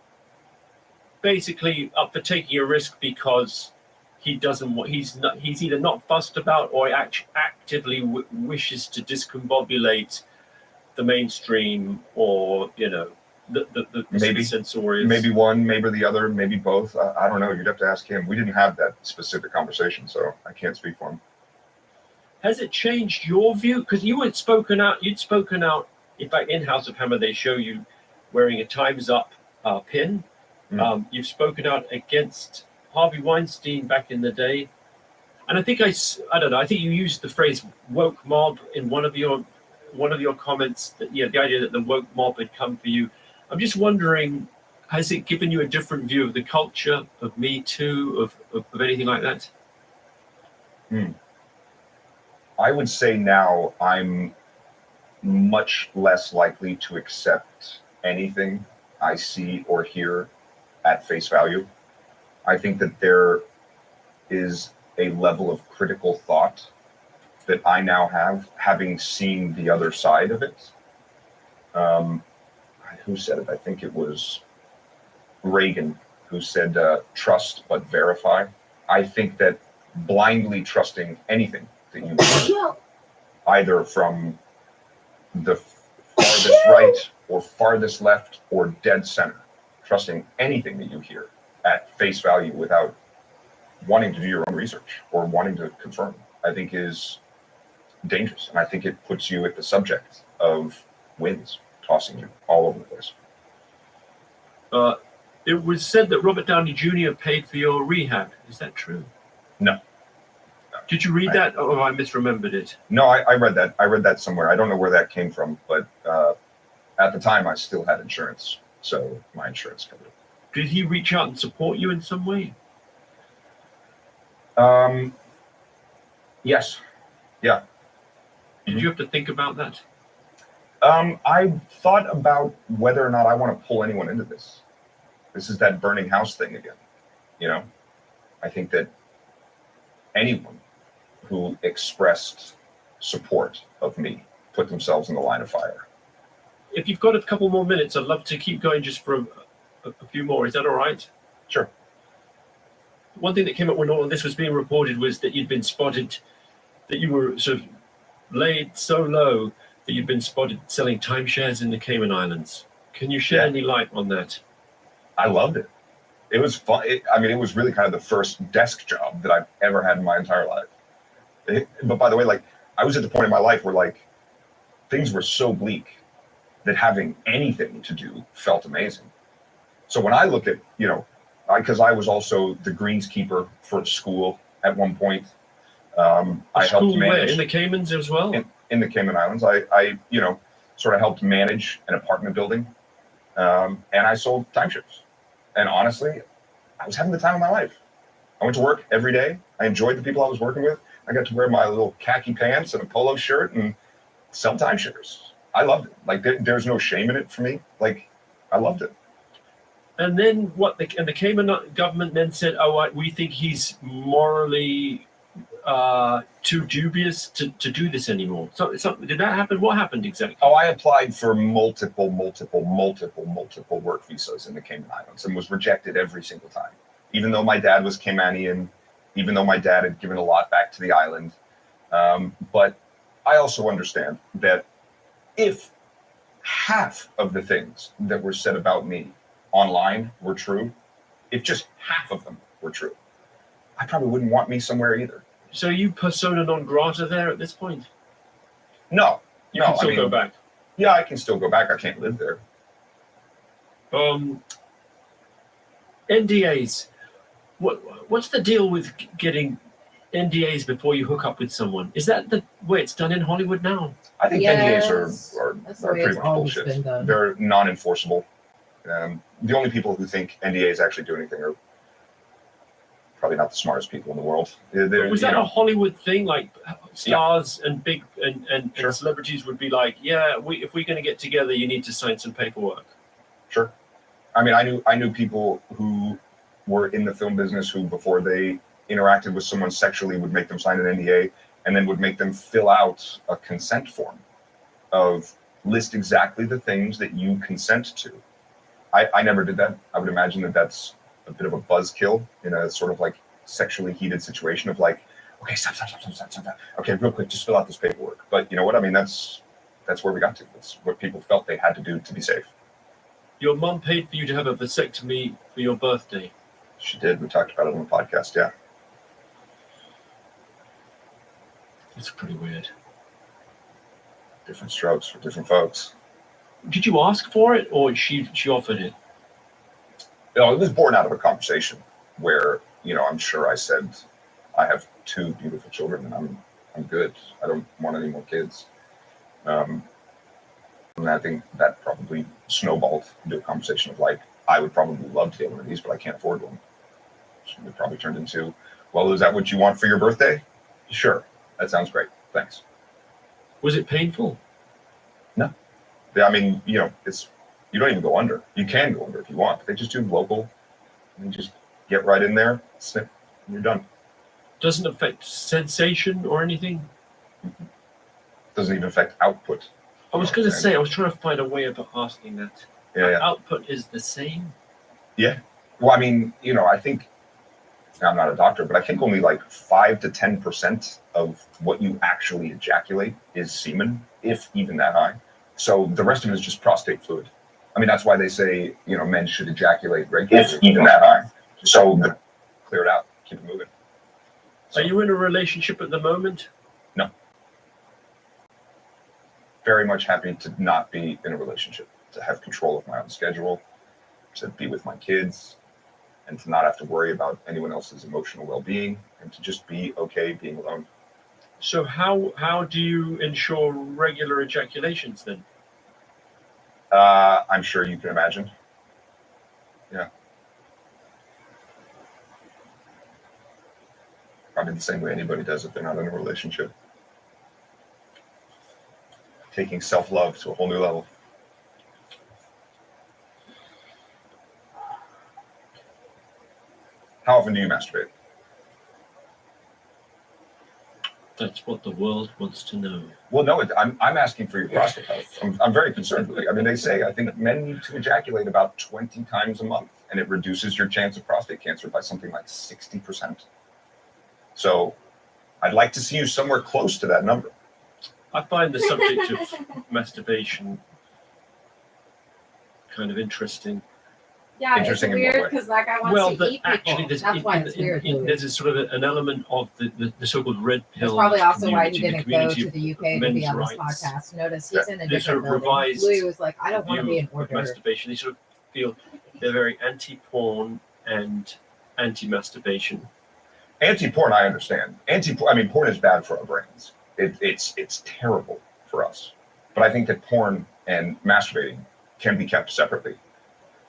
basically up for taking a risk because he doesn't want, he's either not fussed about or actively wishes to discombobulate the mainstream, or the Maybe. censorious? Maybe one, maybe the other, maybe both. I don't know. You'd have to ask him. We didn't have that specific conversation, so I can't speak for him. Has it changed your view? Because you'd spoken out. In fact, in House of Hammer, they show you wearing a Time's Up pin. You've spoken out against Harvey Weinstein back in the day, and I think I don't know. I think you used the phrase "woke mob" in one of your comments. That the idea that the woke mob had come for you. I'm just wondering, has it given you a different view of the culture, of Me Too, of anything like that? I would say now I'm much less likely to accept anything I see or hear at face value. I think that there is a level of critical thought that I now have, having seen the other side of it. Who said it? I think it was Reagan who said, trust but verify. I think that blindly trusting anything that you hear, either from the farthest right or farthest left or dead center, trusting anything that you hear at face value without wanting to do your own research or wanting to confirm, I think is dangerous. And I think it puts you at the subject of winds tossing you all over the place. It was said that Robert Downey Jr. paid for your rehab. Is that true? No. Did you read that, or I misremembered it? No, I read that. I read that somewhere. I don't know where that came from, but at the time I still had insurance, so my insurance covered it. Did he reach out and support you in some way? Yes. Yeah. Did you have to think about that? I thought about whether or not I want to pull anyone into this. This is that burning house thing again. I think that anyone who expressed support of me put themselves in the line of fire. If you've got a couple more minutes, I'd love to keep going just for a few more. Is that all right? Sure. One thing that came up when all of this was being reported was that you'd been spotted, that you were sort of laid so low that you'd been spotted selling timeshares in the Cayman Islands. Can you shed any light on that? I loved it. It was fun. It was really kind of the first desk job that I've ever had in my entire life. But by the way, I was at the point in my life where things were so bleak that having anything to do felt amazing. So when I look at, because I was also the greenskeeper for school at one point. I helped manage in the Caymans as well. In the Cayman Islands, I sort of helped manage an apartment building, and I sold timeshares. And honestly, I was having the time of my life. I went to work every day. I enjoyed the people I was working with. I got to wear my little khaki pants and a polo shirt and sell timeshares. I loved it. There's no shame in it for me. I loved it. And then the Cayman government then said, we think he's morally too dubious to do this anymore. So did that happen? What happened exactly? I applied for multiple work visas in the Cayman Islands and was rejected every single time. Even though my dad was Caymanian, even though my dad had given a lot back to the island. But I also understand that if half of the things that were said about me online were true, if just half of them were true, I probably wouldn't want me somewhere either. So you persona non grata there at this point? No. You can still go back? Yeah, I can still go back. I can't live there. NDAs. What's the deal with getting NDAs before you hook up with someone? Is that the way it's done in Hollywood now? I think NDAs are pretty much bullshit. They're non-enforceable. The only people who think NDAs actually do anything are probably not the smartest people in the world. Was that a Hollywood thing? Stars and big and celebrities would be like, if we're going to get together, you need to sign some paperwork. Sure. I knew people who were in the film business who, before they interacted with someone sexually, would make them sign an NDA and then would make them fill out a consent form of list exactly the things that you consent to. I never did that. I would imagine that that's a bit of a buzzkill in a sort of sexually heated situation of okay, stop. Okay, real quick, just fill out this paperwork. But you know what? That's that's where we got to. That's what people felt they had to do to be safe. Your mum paid for you to have a vasectomy for your birthday. She did. We talked about it on the podcast. Yeah. It's pretty weird. Different strokes for different folks. Did you ask for it, or she offered it? It was born out of a conversation where, I'm sure I said, I have 2 beautiful children and I'm good. I don't want any more kids. And I think that probably snowballed into a conversation of like, I would probably love to get one of these, but I can't afford one. So it probably turned into, well, is that what you want for your birthday? Sure. That sounds great. Thanks. Was it painful? No. I mean, you don't even go under. You can go under if you want. They just do local. And you just get right in there, snip, and you're done. Doesn't affect sensation or anything? Doesn't even affect output. I was going to say, I was trying to find a way of asking that. Yeah. Output is the same? Yeah. Well, I mean, I think, I'm not a doctor, but I think only like 5 to 10% of what you actually ejaculate is semen, if even that high. So the rest of it is just prostate fluid. I mean, that's why they say, men should ejaculate regularly, if even that high. So clear it out, keep it moving. So, are you in a relationship at the moment? No. Very much happy to not be in a relationship, to have control of my own schedule, to be with my kids, and to not have to worry about anyone else's emotional well-being, and to just be okay being alone. So how do you ensure regular ejaculations then? I'm sure you can imagine. Yeah. Probably the same way anybody does if they're not in a relationship. Taking self-love to a whole new level. How often do you masturbate? That's what the world wants to know. Well, no, I'm asking for your prostate health. I'm very concerned with it. I mean, they say, I think men need to ejaculate about 20 times a month, and it reduces your chance of prostate cancer by something like 60%. So I'd like to see you somewhere close to that number. I find the subject of masturbation kind of interesting. Yeah, Interesting in it's what weird way? because that guy wants Well, to but eat people. actually, That's why it's weird. there's a sort of an element of the so-called red That's pill. probably also why he community, didn't go community to the UK to men's be on this rights. podcast. Notice he's in a This sort different of building. revised Louis was like, I don't want to be an of order. masturbation. They sort of feel they're very anti-porn and anti-masturbation. Anti-porn, I understand. Porn is bad for our brains. It's terrible for us. But I think that porn and masturbating can be kept separately.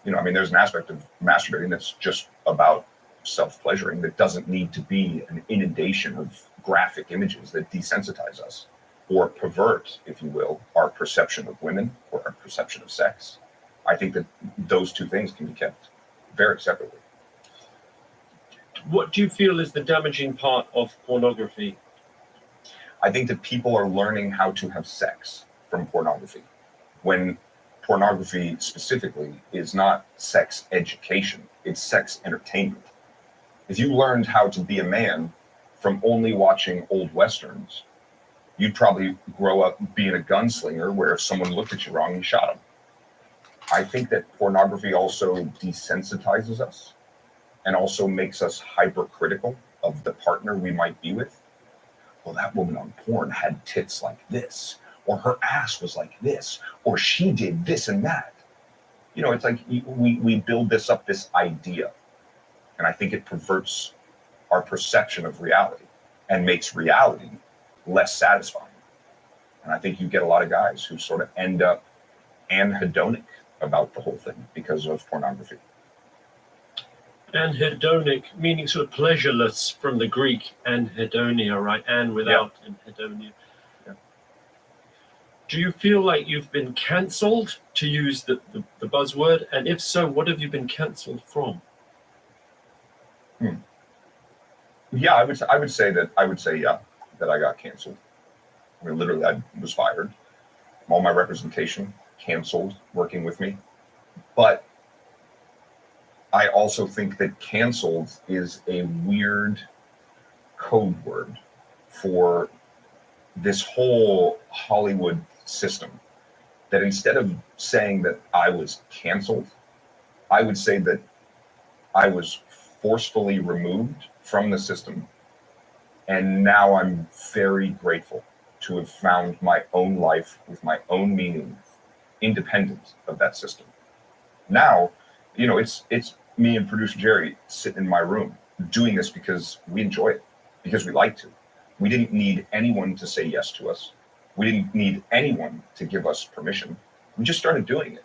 There's an aspect of masturbating that's just about self-pleasuring that doesn't need to be an inundation of graphic images that desensitize us or pervert, if you will, our perception of women or our perception of sex. I think that those two things can be kept very separately. What do you feel is the damaging part of pornography? I think that people are learning how to have sex from pornography, when pornography specifically is not sex education, it's sex entertainment. If you learned how to be a man from only watching old Westerns, you'd probably grow up being a gunslinger where if someone looked at you wrong, you shot him. I think that pornography also desensitizes us and also makes us hypercritical of the partner we might be with. Well, that woman on porn had tits like this, or her ass was like this, or she did this and that. It's like we build this idea, and I think it perverts our perception of reality and makes reality less satisfying. And I think you get a lot of guys who sort of end up anhedonic about the whole thing because of pornography. Anhedonic, meaning sort of pleasureless from the Greek anhedonia, right? And without anhedonia. Yeah. Do you feel like you've been cancelled, to use the buzzword? And if so, what have you been cancelled from? Yeah, I would say that I got canceled. Literally, I was fired. All my representation canceled working with me. But I also think that canceled is a weird code word for this whole Hollywood system that instead of saying that I was canceled, I would say that I was forcefully removed from the system. And now I'm very grateful to have found my own life with my own meaning, independent of that system. Now, you know, it's me and producer Jerry sitting in my room doing this because we enjoy it, because we like to. We didn't need anyone to say yes to us. We didn't need anyone to give us permission. We just started doing it.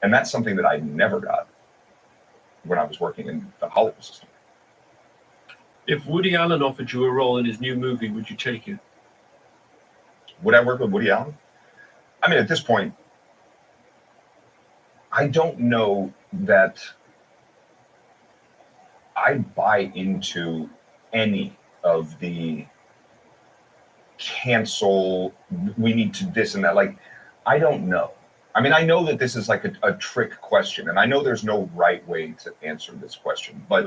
And that's something that I never got when I was working in the Hollywood system. If Woody Allen offered you a role in his new movie, would you take it? Would I work with Woody Allen? I mean, at this point, I don't know that I buy into any of the cancel, we need to this and that. Like, I don't know. I mean, I know that this is like a trick question, and I know there's no right way to answer this question, but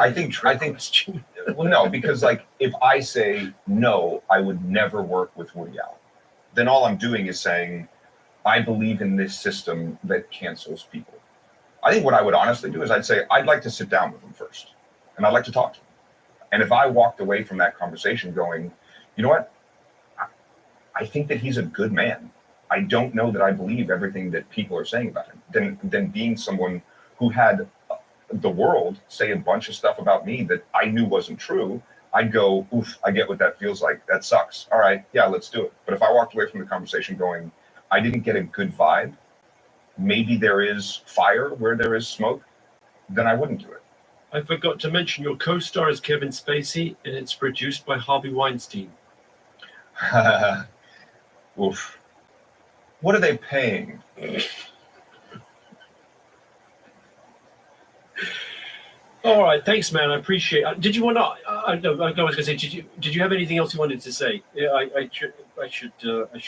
I think well, no, because like if I say no, I would never work with Woody Allen, then all I'm doing is saying I believe in this system that cancels people. I think what I would honestly do is I'd say I'd like to sit down with him first, and I'd like to talk to him. And if I walked away from that conversation going, you know what, I think that he's a good man. I don't know that I believe everything that people are saying about him. Then being someone who had the world say a bunch of stuff about me that I knew wasn't true, I'd go, oof, I get what that feels like. That sucks. All right, yeah, let's do it. But if I walked away from the conversation going, I didn't get a good vibe, maybe there is fire where there is smoke, then I wouldn't do it. I forgot to mention your co-star is Kevin Spacey, and it's produced by Harvey Weinstein. Oof. What are they paying? All right, thanks, man. I appreciate it. Did you want to? No, I was going to say, did you have anything else you wanted to say? Yeah, I should.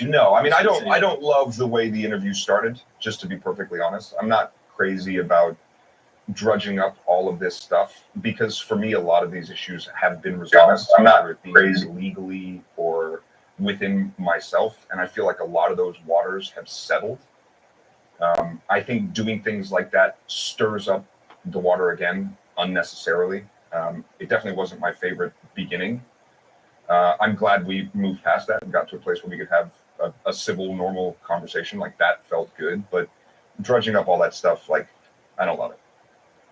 No, I mean, I don't love the way the interview started. Just to be perfectly honest, I'm not crazy about drudging up all of this stuff because for me, a lot of these issues have been resolved. I'm not crazy legally or within myself, and I feel like a lot of those waters have settled. I think doing things like that stirs up the water again unnecessarily. It definitely wasn't my favorite beginning. I'm glad we moved past that and got to a place where we could have a civil, normal conversation. Like that felt good, but drudging up all that stuff, like I don't love it.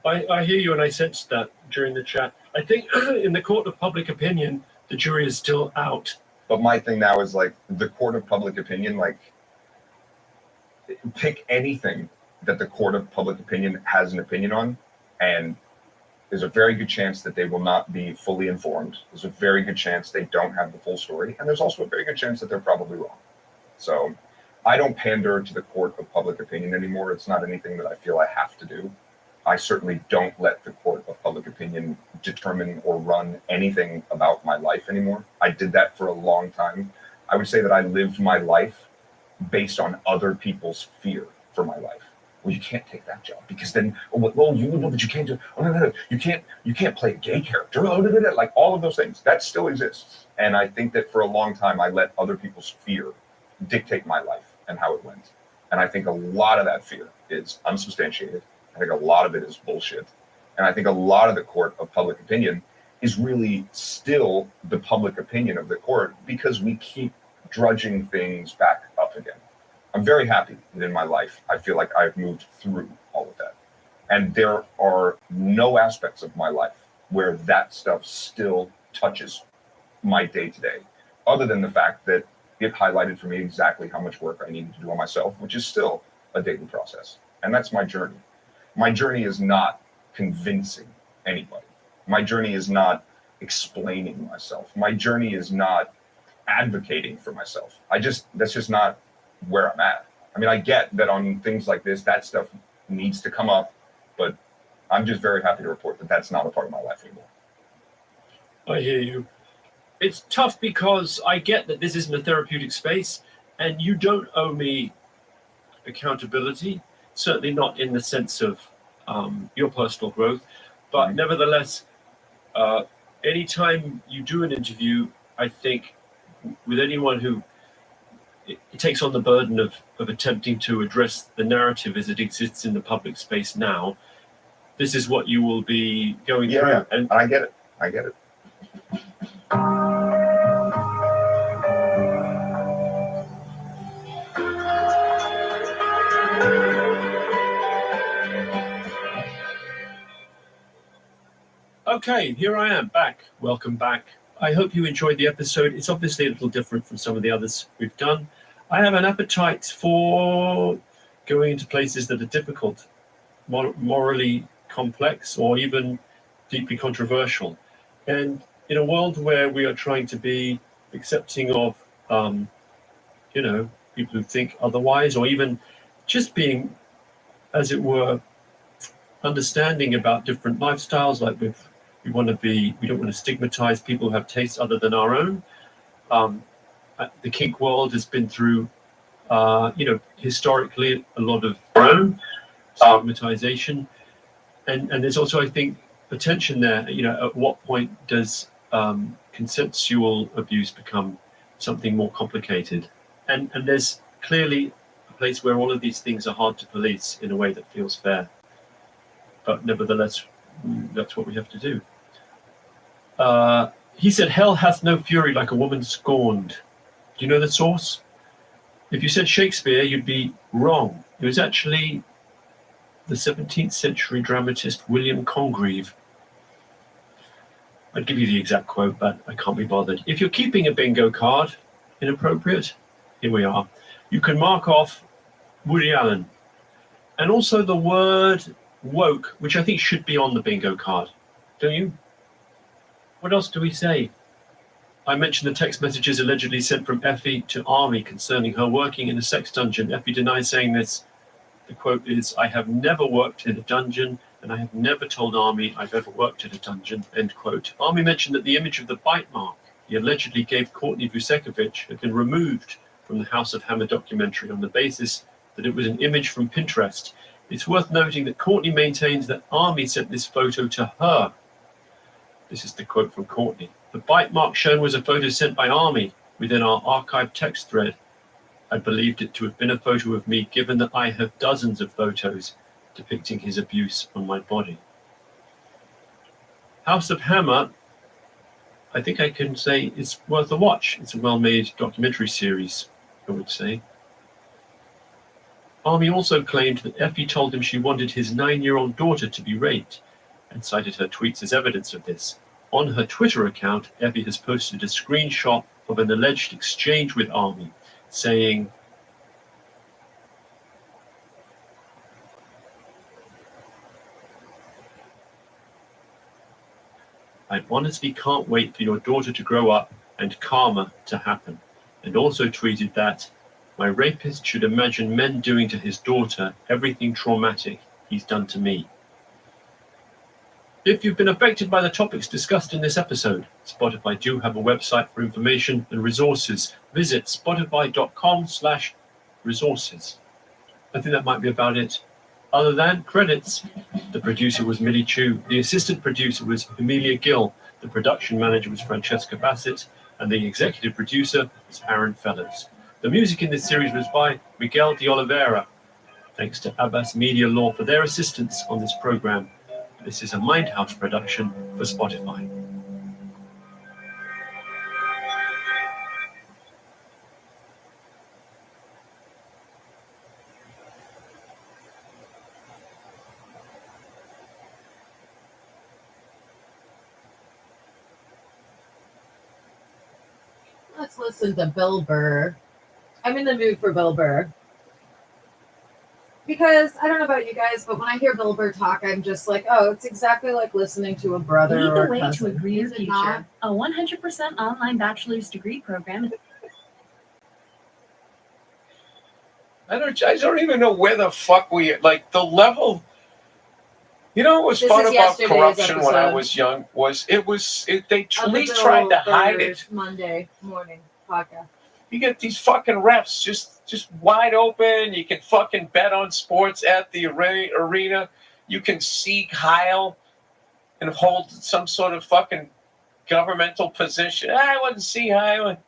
I hear you, and I sensed that during the chat. I think in the court of public opinion, the jury is still out. But my thing now is like the court of public opinion, like pick anything that the court of public opinion has an opinion on, and there's a very good chance that they will not be fully informed. There's a very good chance they don't have the full story, and there's also a very good chance that they're probably wrong. So I don't pander to the court of public opinion anymore. It's not anything that I feel I have to do. I certainly don't let the court of public opinion determine or run anything about my life anymore. I did that for a long time. I would say that I lived my life based on other people's fear for my life. Well, you can't take that job because then, well, you know, but you can't do. Oh no, you can't play a gay character. Oh, like all of those things that still exists. And I think that for a long time, I let other people's fear dictate my life and how it went. And I think a lot of that fear is unsubstantiated. I think a lot of it is bullshit. And I think a lot of the court of public opinion is really still the public opinion of the court because we keep drudging things back up again. I'm very happy that in my life, I feel like I've moved through all of that. And there are no aspects of my life where that stuff still touches my day to day, other than the fact that it highlighted for me exactly how much work I needed to do on myself, which is still a daily process. And that's my journey. My journey is not convincing anybody. My journey is not explaining myself. My journey is not advocating for myself. That's just not where I'm at. I mean, I get that on things like this, that stuff needs to come up, but I'm just very happy to report that that's not a part of my life anymore. I hear you. It's tough because I get that this isn't a therapeutic space and you don't owe me accountability. Certainly not in the sense of your personal growth, but nevertheless, anytime you do an interview, I think with anyone who it takes on the burden of attempting to address the narrative as it exists in the public space now. This is what you will be going through. Yeah, and I get it. I get it. Okay, here I am back. Welcome back. I hope you enjoyed the episode. It's obviously a little different from some of the others we've done. I have an appetite for going into places that are difficult, morally complex, or even deeply controversial. And in a world where we are trying to be accepting of, people who think otherwise, or even just being, as it were, understanding about different lifestyles, like we don't want to stigmatize people who have tastes other than our own. The kink world has been through, historically a lot of our own stigmatization. And there's also, I think, a tension there. At what point does consensual abuse become something more complicated? And there's clearly a place where all of these things are hard to police in a way that feels fair. But nevertheless, that's what we have to do. He said, "Hell hath no fury like a woman scorned." Do you know the source? If you said Shakespeare, you'd be wrong. It was actually the 17th century dramatist William Congreve. I'd give you the exact quote, but I can't be bothered. If you're keeping a bingo card, inappropriate, here we are. You can mark off Woody Allen. And also the word woke, which I think should be on the bingo card. Don't you? What else do we say? I mentioned the text messages allegedly sent from Effie to Army concerning her working in a sex dungeon. Effie denies saying this. The quote is, "I have never worked in a dungeon, and I have never told Army I've ever worked in a dungeon," end quote. Army mentioned that the image of the bite mark he allegedly gave Courtney Vucekovich had been removed from the House of Hammer documentary on the basis that it was an image from Pinterest. It's worth noting that Courtney maintains that Army sent this photo to her. This is the quote from Courtney. "The bite mark shown was a photo sent by Army within our archived text thread. I believed it to have been a photo of me, given that I have dozens of photos depicting his abuse on my body." House of Hammer, I think I can say it's worth a watch. It's a well-made documentary series, I would say. Army also claimed that Effie told him she wanted his 9-year-old daughter to be raped, and cited her tweets as evidence of this. On her Twitter account, Effie has posted a screenshot of an alleged exchange with Army, saying, "I honestly can't wait for your daughter to grow up and karma to happen," and also tweeted that, "My rapist should imagine men doing to his daughter everything traumatic he's done to me." If you've been affected by the topics discussed in this episode, Spotify do have a website for information and resources. Visit spotify.com/resources. I think that might be about it. Other than credits, the producer was Millie Chu, the assistant producer was Amelia Gill, the production manager was Francesca Bassett, and the executive producer was Aaron Fellows. The music in this series was by Miguel de Oliveira. Thanks to Abbas Media Law for their assistance on this program. This is a Mindhouse production for Spotify. Let's listen to Bill Burr. I'm in the mood for Bill Burr. Because I don't know about you guys, but when I hear Bill Burr talk, I'm just like, oh, it's exactly like listening to a brother Lead or the way cousin. to a career Is it future. not? A 100% online bachelor's degree program. I don't even know where the fuck we, like, the level. You know what was This fun is about yesterday's corruption when I episode. was young was they Of at the least Bill tried to hide Burr it. Monday morning podcast. You get these fucking refs just wide open. You can fucking bet on sports at the arena. You can seek Heil and hold some sort of fucking governmental position. I wouldn't see Heil.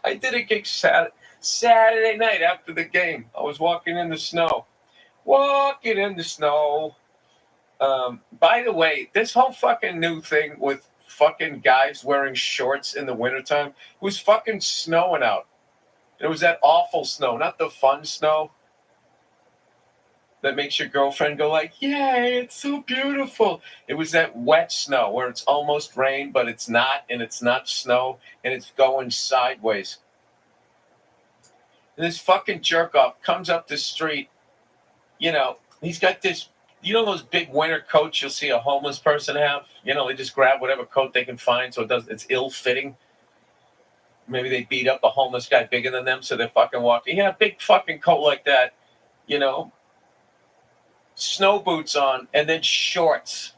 I did a gig Saturday night after the game. I was walking in the snow. Walking in the snow. By the way, this whole fucking new thing with fucking guys wearing shorts in the wintertime, it was fucking snowing out. It was that awful snow, not the fun snow that makes your girlfriend go like, yay, it's so beautiful. It was that wet snow where it's almost rain, but it's not, and it's not snow, and it's going sideways. And this fucking jerk-off comes up the street, you know, he's got this, you know those big winter coats you'll see a homeless person have? You know, they just grab whatever coat they can find so it's ill-fitting. Maybe they beat up a homeless guy bigger than them so they're fucking walking. Yeah, a big fucking coat like that, you know, snow boots on, and then shorts.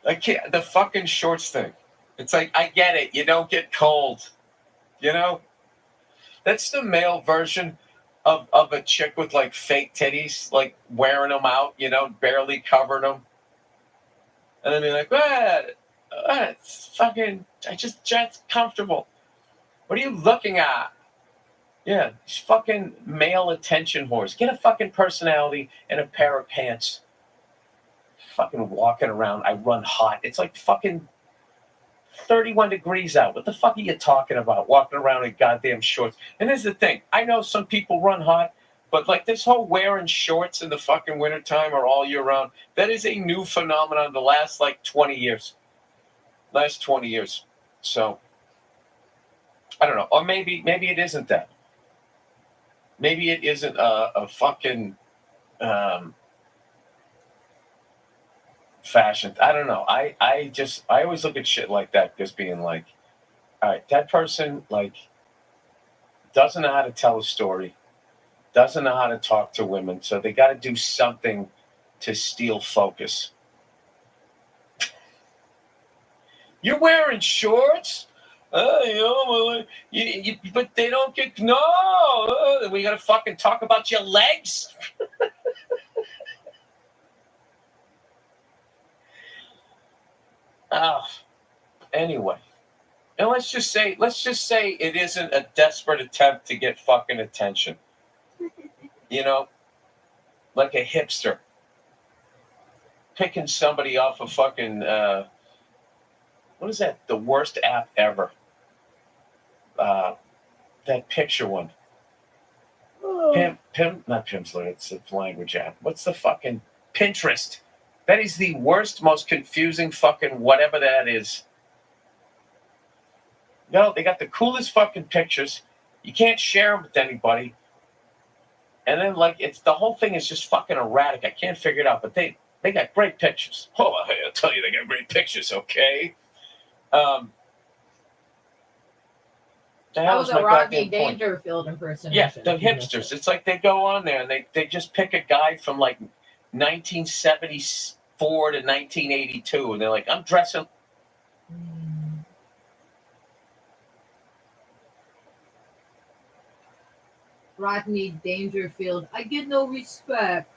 I can't, the fucking shorts thing. It's like, I get it. You don't get cold, you know? That's the male version of a chick with like fake titties, like wearing them out, you know, barely covered them. And then be like, it's fucking, just comfortable. What are you looking at? Yeah, these fucking male attention whores. Get a fucking personality and a pair of pants. Fucking walking around. I run hot. It's like fucking 31 degrees out. What the fuck are you talking about? Walking around in goddamn shorts. And here's the thing. I know some people run hot, but like this whole wearing shorts in the fucking wintertime or all year round, that is a new phenomenon the last like 20 years. Last 20 years. So, I don't know. Or maybe it isn't that. Maybe it isn't a fucking fashion. I don't know. I always look at shit like that just being like, all right, that person like doesn't know how to tell a story, doesn't know how to talk to women, so they got to do something to steal focus. You're wearing shorts? But they don't get, no, we got to fucking talk about your legs? Anyway, and let's just say it isn't a desperate attempt to get fucking attention. You know, like a hipster picking somebody off a fucking, what is that? The worst app ever. That picture one. Not Pimsleur, it's a language app. What's the fucking Pinterest? That is the worst, most confusing fucking whatever that is. No, they got the coolest fucking pictures. You can't share them with anybody. And then, like, it's the whole thing is just fucking erratic. I can't figure it out, but they got great pictures. Oh, I'll tell you, they got great pictures, okay? That was a Rodney Dangerfield impersonation. Yeah, the hipsters. It's like they go on there and they just pick a guy from like 1974 to 1982, and they're like, I'm dressing. Rodney Dangerfield. I get no respect.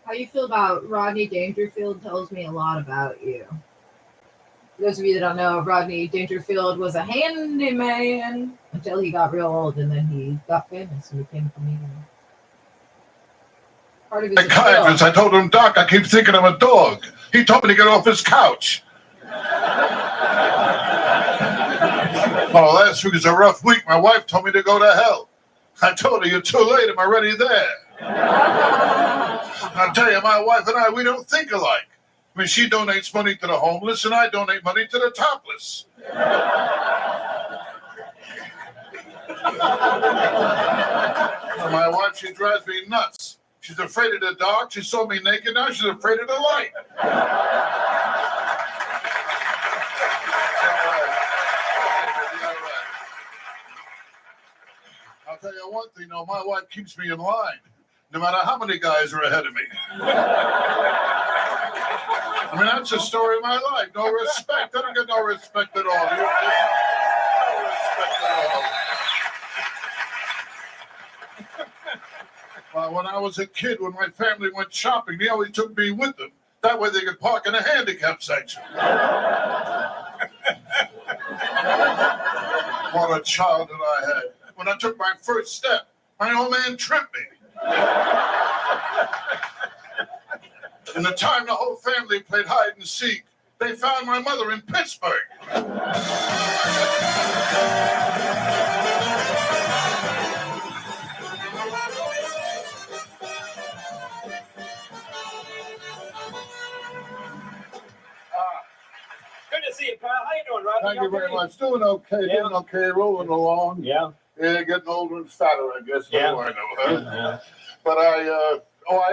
How you feel about Rodney Dangerfield tells me a lot about you. For those of you that don't know, Rodney Dangerfield was a handyman until he got real old, and then he got famous and became a comedian. Part of his psychiatrist, I told him, Doc, I keep thinking of a dog. He told me to get off his couch. Oh, last week was a rough week. My wife told me to go to hell. I told her, you're too late. I'm already there. I'll tell you, my wife and I, we don't think alike. I mean, she donates money to the homeless, and I donate money to the topless. My wife, she drives me nuts. She's afraid of the dark. She saw me naked. Now she's afraid of the light. I'll tell you one thing, though, my wife keeps me in line, no matter how many guys are ahead of me. I mean, that's the story of my life. No respect. I don't get no respect at all. No respect at all. My When I was a kid, when my family went shopping, they always took me with them. That way they could park in a handicap section. What a childhood I had. When I took my first step, my old man tripped me. In the time the whole family played hide and seek, they found my mother in Pittsburgh. Good to see you, pal. How you doing, Rodney? Thank you very much. Doing okay, doing okay, rolling along. Yeah. Yeah, getting older and fatter, I guess. Yeah. What do I know, huh? But I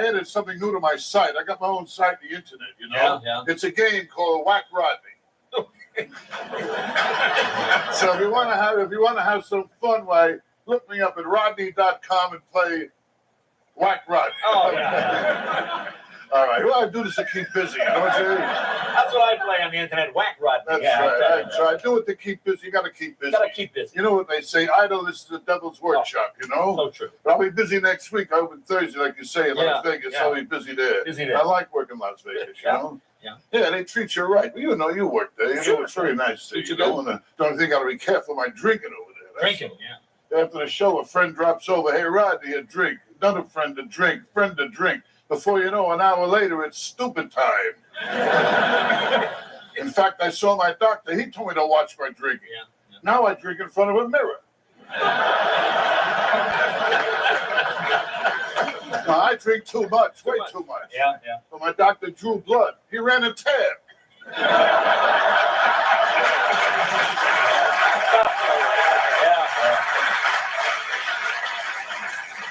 added something new to my site. I got my own site on the internet, you know? Yeah. It's a game called Whack Rodney. So if you want to have some fun, why, look me up at rodney.com and play Whack Rodney. Oh, yeah. All right. Well, I do this to keep busy, you know what I'm saying? That's what I play on the internet, Whack Rodney. That's right. That's right. Do it to keep busy. You got to keep busy. Gotta keep busy. You know what they say, idleness is the devil's workshop, you know? So true. But I'll be busy next week. I open Thursday, like you say, in Las Vegas. Yeah. I'll be busy there. Busy there. I like working in Las Vegas, you know? Yeah, they treat you right. You know, you work there. You know, it's very nice there, you know? And the only thing I got to be careful my drinking over there. That's Drinking, all. After the show, a friend drops over, hey, Rodney, a drink. Another friend, a drink. Friend, a drink. Before you know, an hour later, it's stupid time. In fact, I saw my doctor. He told me to watch my drinking. Now I drink in front of a mirror. Now, I drink too much, way too much. Yeah. But my doctor drew blood. He ran a tab.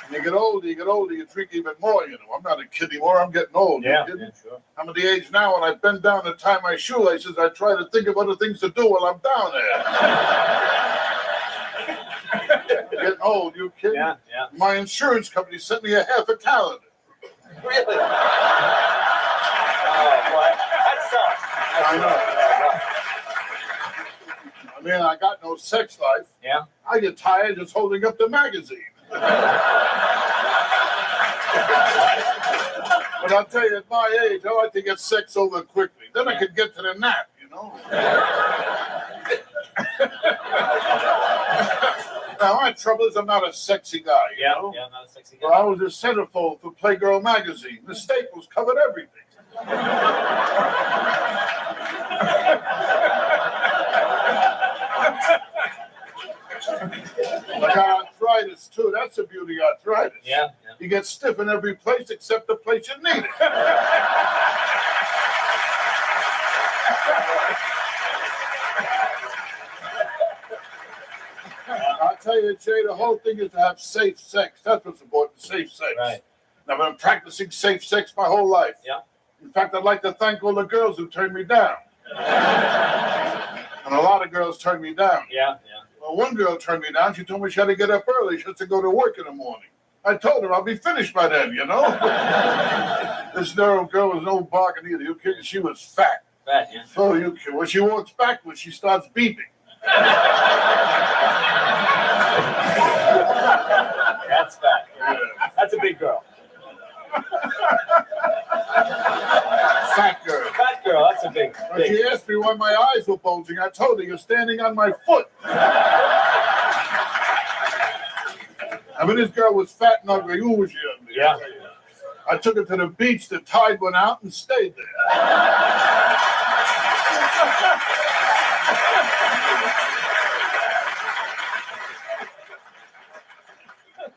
You get older, you drink even more, you know. I'm not a kid anymore, I'm getting old. Yeah, sure. I'm at the age now when I bend down to tie my shoelaces, I try to think of other things to do while I'm down there. Getting old, you kidding? Yeah. My insurance company sent me a half a calendar. Really? Oh, boy. That sucks. I know. I mean, I got no sex life. Yeah. I get tired just holding up the magazine. But I'll tell you, at my age, I like to get sex over quickly. Then I could get to the nap, you know? Now, my trouble is I'm not a sexy guy, you know? Yeah, not a sexy guy. Well, I was a centerfold for Playgirl magazine. The Staples covered everything. I got arthritis, too. That's a beauty, arthritis. Yeah. You get stiff in every place except the place you need it. I'll tell you, Jay, the whole thing is to have safe sex. That's what's important, safe sex. Right. And I've been practicing safe sex my whole life. Yeah. In fact, I'd like to thank all the girls who turned me down. And a lot of girls turned me down. Yeah. Well, one girl turned me down. She told me she had to get up early. She had to go to work in the morning. I told her I'll be finished by then, you know? This girl was no bargain either. You kidding? She was fat. Fat, yeah. So you kidding? When she walks backwards, she starts beeping. That's fat. Yeah. That's a big girl. Fat girl. Fat girl, that's a big. When she asked me why my eyes were bulging, I told her, you're standing on my foot. I mean, this girl was fat and ugly. Who was she ugly? Yeah. I took her to the beach. The tide went out and stayed there.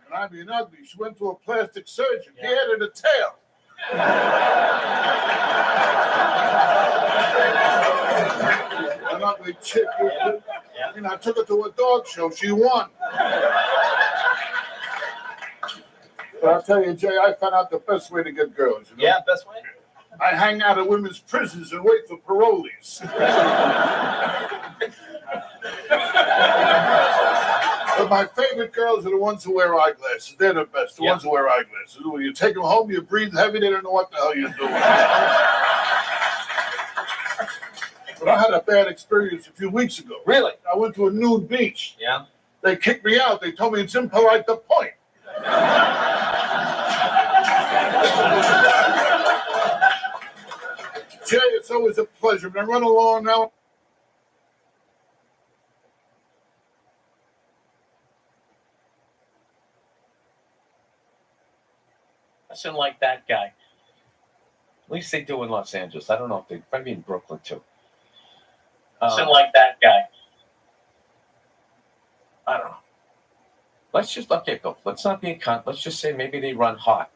And I mean ugly. She went to a plastic surgeon. He added a tail. An ugly chick. And I took her to a dog show. She won. But I'll tell you, Jay, I found out the best way to get girls. You know? Yeah, best way? I hang out at women's prisons and wait for parolees. But my favorite girls are the ones who wear eyeglasses. They're the best, the ones who wear eyeglasses. When you take them home, you breathe heavy, they don't know what the hell you're doing. But I had a bad experience a few weeks ago. Really? I went to a nude beach. Yeah. They kicked me out. They told me it's impolite to point. Jay, it's always a pleasure. Now run along now. Listen like that guy. At least they do in Los Angeles. I don't know if they maybe in Brooklyn too. Listen like that guy. I don't know. Let's just go. Let's not be a cunt. Let's just say maybe they run hot.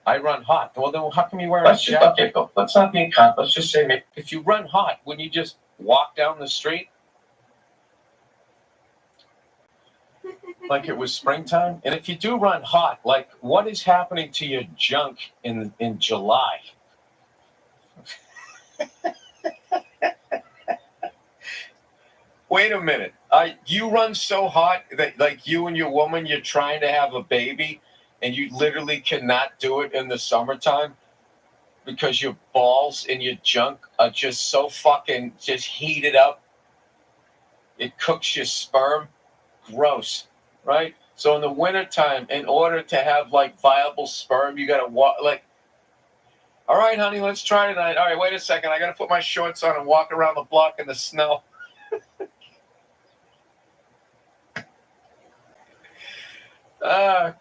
I run hot. Well, then how come you wear a jacket? Go. Let's not be a cunt. Let's just say maybe if you run hot, wouldn't you just walk down the street like it was springtime? And if you do run hot, like what is happening to your junk in July? Wait a minute. You run so hot that like you and your woman, you're trying to have a baby and you literally cannot do it in the summertime because your balls and your junk are just so fucking just heated up. It cooks your sperm. Gross, right? So in the wintertime, in order to have like viable sperm, you gotta walk like, all right, honey, let's try tonight. All right, wait a second. I gotta put my shorts on and walk around the block in the snow.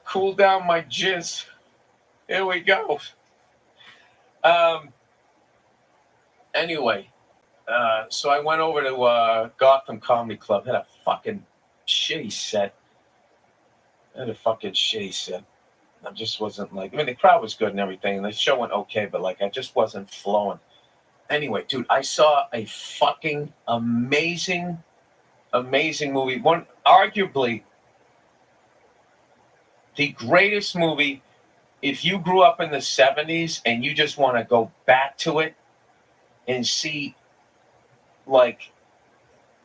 Cool down my jizz. Here we go. Anyway, so I went over to Gotham Comedy Club. Had a fucking shitty set. I just wasn't like, I mean, the crowd was good and everything, and the show went okay, but like, I just wasn't flowing. Anyway, dude, I saw a fucking amazing movie. One, arguably, the greatest movie. If you grew up in the 70s and you just want to go back to it and see, like,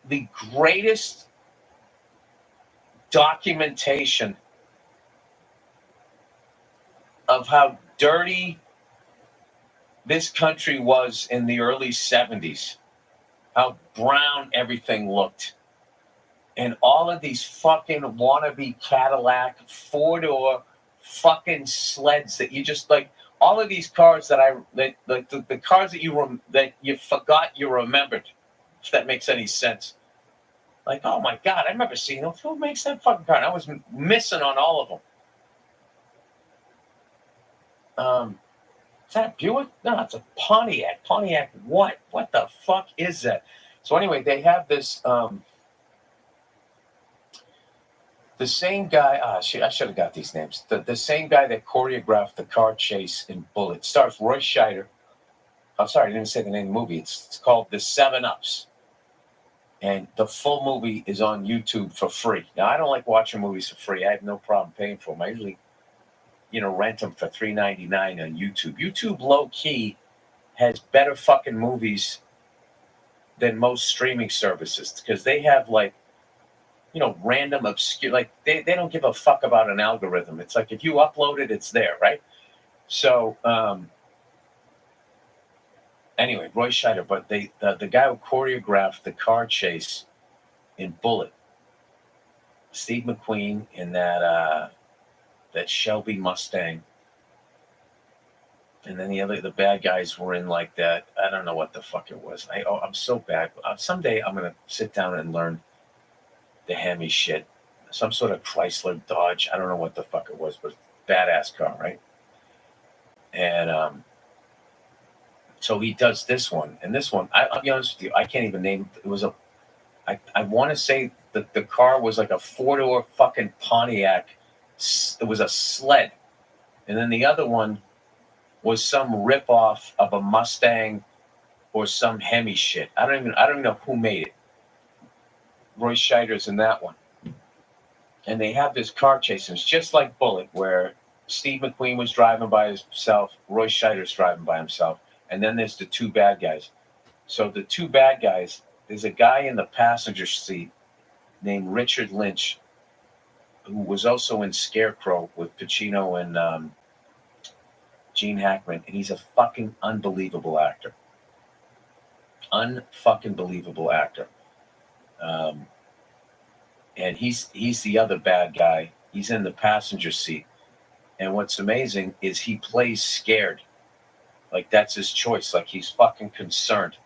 the greatest documentation of how dirty this country was in the early 70s, how brown everything looked, and all of these fucking wannabe Cadillac four-door fucking sleds that you just like, all of these cars the cars that you forgot you remembered, if that makes any sense. Like, oh my God, I remember seeing them. Who makes that fucking car? And I was missing on all of them. Is that a Buick? No, it's a Pontiac. Pontiac what? What the fuck is that? So anyway, they have this, the same guy, I should have got these names. The same guy that choreographed the car chase in Bullet. Stars Roy Scheider. I'm sorry, I didn't say the name of the movie. It's called The 7-Ups. And the full movie is on YouTube for free. Now, I don't like watching movies for free. I have no problem paying for them. I usually, rent them for $3.99 on YouTube. YouTube, low-key, has better fucking movies than most streaming services because they have, like, random obscure, like, they don't give a fuck about an algorithm. It's like if you upload it, it's there, right? So, anyway, Roy Scheider, but the guy who choreographed the car chase in Bullet, Steve McQueen in that Shelby Mustang, and then the bad guys were in like that. I don't know what the fuck it was. I'm so bad. Someday I'm gonna sit down and learn the Hemi shit, some sort of Chrysler Dodge. I don't know what the fuck it was, but badass car, right? And so he does this one, and this one, I'll be honest with you, I can't even name it. It was I want to say that the car was like a four-door fucking Pontiac. It was a sled. And then the other one was some ripoff of a Mustang or some Hemi shit. I don't even know who made it. Roy Scheider's in that one. And they have this car chase, and it's just like Bullet, where Steve McQueen was driving by himself, Roy Scheider's driving by himself. And then there's the two bad guys. So the two bad guys, there's a guy in the passenger seat named Richard Lynch, who was also in Scarecrow with Pacino and Gene Hackman. And he's a fucking unbelievable actor. Unfucking believable actor. And he's the other bad guy. He's in the passenger seat. And what's amazing is he plays scared. Like that's his choice. Like he's fucking concerned.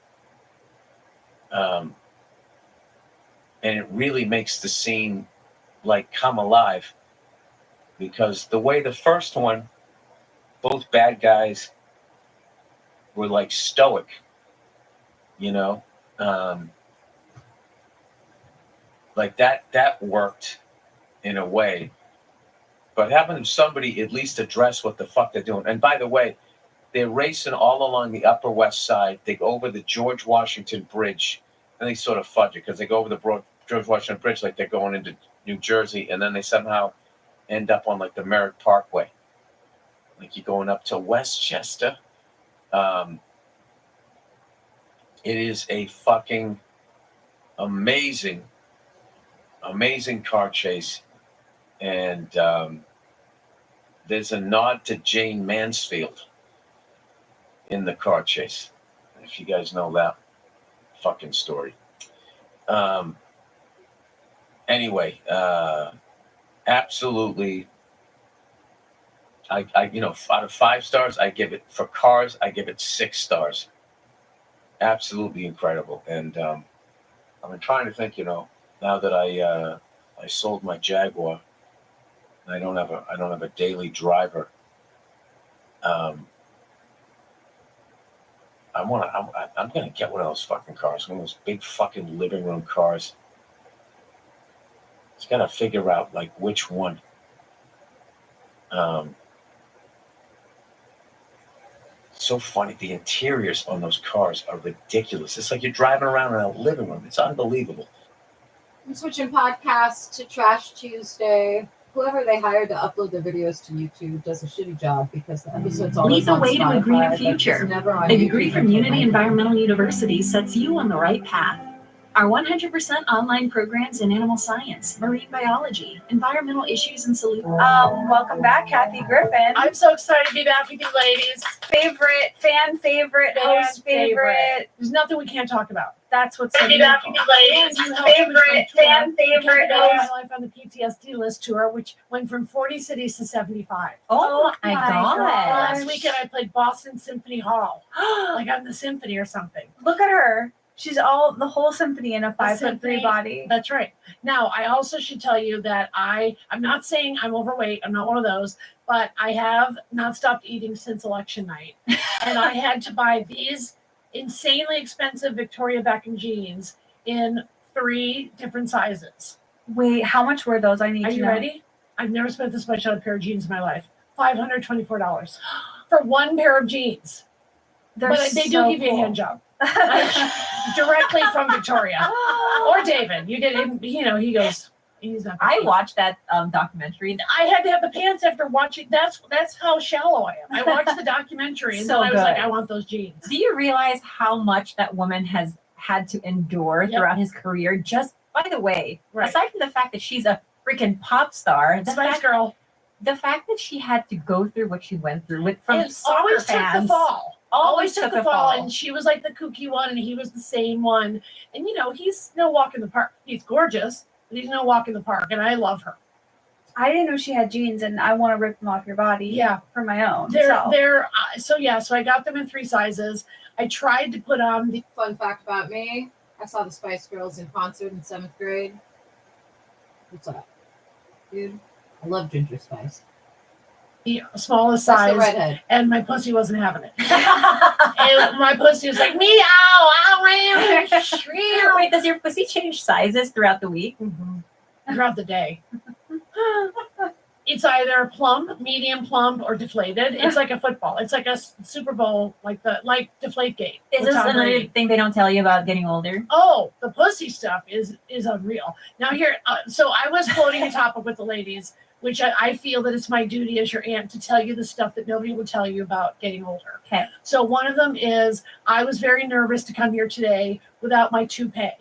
And it really makes the scene like come alive, because the way the first one, both bad guys were like stoic, you know, like that worked in a way, but having somebody at least address what the fuck they're doing. And by the way, they're racing all along the Upper West Side. They go over the George Washington Bridge, and they sort of fudge it because they go over the George Washington Bridge like they're going into New Jersey, and then they somehow end up on like the Merritt Parkway, like you're going up to Westchester. It is a fucking amazing car chase, and there's a nod to Jane Mansfield in the car chase, if you guys know that fucking story. Anyway, absolutely, I out of 5 stars, I give it, for cars, I give it 6 stars. Absolutely incredible. And I've been trying to think, now that I sold my Jaguar, and I don't have a daily driver. I'm gonna get one of those fucking cars, one of those big fucking living room cars. Just gotta figure out like which one. So funny. The interiors on those cars are ridiculous. It's like you're driving around in a living room. It's unbelievable. I'm switching podcasts to Trash Tuesday. Whoever they hired to upload their videos to YouTube does a shitty job, because the episodes always Lead the on way to a Spotify, greener but it's future. never on A YouTube degree from until Unity later. Environmental University sets you on the right path. Our 100% online programs in animal science, marine biology, environmental issues and solutions. Welcome back, Kathy Griffin. I'm so excited to be back with you ladies. Fan favorite, host favorite. There's nothing we can't talk about. That's what's so Be back beautiful. with you ladies. Fan favorite My host. life on the PTSD list tour, which went from 40 cities to 75. Oh my gosh. Last weekend I played Boston Symphony Hall, like I'm the symphony or something. Look at her. She's the whole symphony in a 5'3" symphony. body. That's right. Now, I also should tell you that I'm not saying I'm overweight. I'm not one of those, but I have not stopped eating since election night. And I had to buy these insanely expensive Victoria Beckham jeans in 3 different sizes. Wait, how much were those? I need Are to you know. ready? I've never spent this much on a pair of jeans in my life. $524 for one pair of jeans. They're But they do so give you a cool. hand job. Directly from Victoria. Or David. You get him, he goes, he's not. I watched that documentary. I had to have the pants after watching. That's how shallow I am. I watched the documentary and So then I was like, good. I want those jeans. Do you realize how much that woman has had to endure Yep. throughout his career? Just by the way, Right. aside from the fact that she's a freaking pop star, Spice Girl. the fact that she had to go through what she went through with from It soccer always fans, took the fall. Always took the fall. fall. And she was like the kooky one and he was the same one. And he's no walk in the park. He's gorgeous, but he's no walk in the park. And I love her. I didn't know she had jeans, and I want to rip them off your body. Yeah. For my own. So I got them in 3 sizes. I tried to put on the Fun fact about me: I saw the Spice Girls in concert in 7th grade. What's up, dude? I love Ginger Spice. smallest That's the size, redhead. and my pussy wasn't having it. And my pussy was like, meow, ow, ow, Wait, does your pussy change sizes throughout the week? throughout the day. It's either plump, medium plump, or deflated. It's like a football. It's like a Super Bowl, like Deflategate. Is with this Tom another Brady. thing they don't tell you about getting older? Oh, the pussy stuff is unreal. Now here, so I was floating a topic with the ladies, which I feel that it's my duty as your aunt to tell you the stuff that nobody would tell you about getting older. Okay. So one of them is I was very nervous to come here today without my toupee,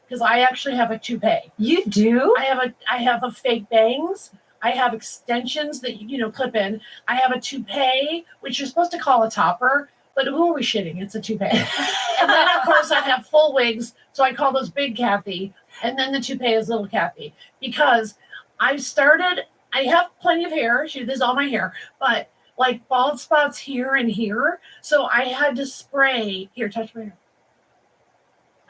because I actually have a toupee. You do? I have a fake bangs. I have extensions that clip in. I have a toupee, which you're supposed to call a topper, but who are we shitting? It's a toupee. And then of course I have full wigs, so I call those Big Kathy, and then the toupee is Little Kathy, because I started I have plenty of hair. This is all my hair, but like bald spots here and here. So I had to spray. Here, touch my hair.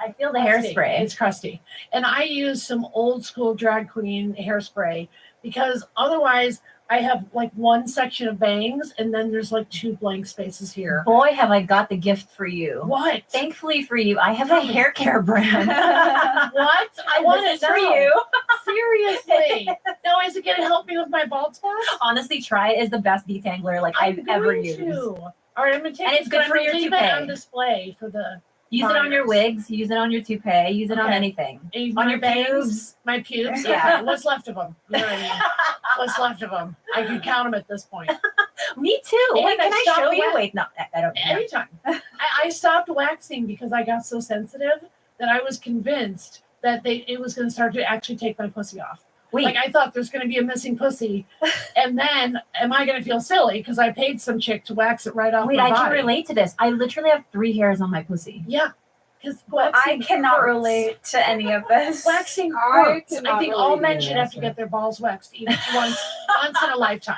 I feel the Crusty. hairspray. It's crusty. And I use some old school drag queen hairspray because otherwise I have like one section of bangs and then there's like 2 blank spaces here. Boy, have I got the gift for you. What? Thankfully for you, I have a hair care brand. What? I want it for you. Seriously. Now, is it going to help me with my bald spots? Honestly, try it. Is the best detangler like I've ever used. All right, I'm going to take And it's good for your leave toupee. it on display for the Use it on your wigs, use it on your toupee, use it on Okay. anything. And On my your bangs, pubes. my pubes. Yeah. Okay, what's left of them? You know what I mean? What's left of them? I can count them at this point. Me too. And Wait, can I stopped show you? wax- Wait, no, I don't. Yeah. Anytime. I stopped waxing because I got so sensitive that I was convinced that it was going to start to actually take my pussy off. Wait, Like I thought there's going to be a missing pussy, and then am I going to feel silly because I paid some chick to wax it right off wait, my I body? can relate to this. I literally have 3 hairs on my pussy. Yeah, because I cannot relate to any of this. Waxing I hurts. I cannot think all relate men to should that, have to get their balls waxed once in a lifetime.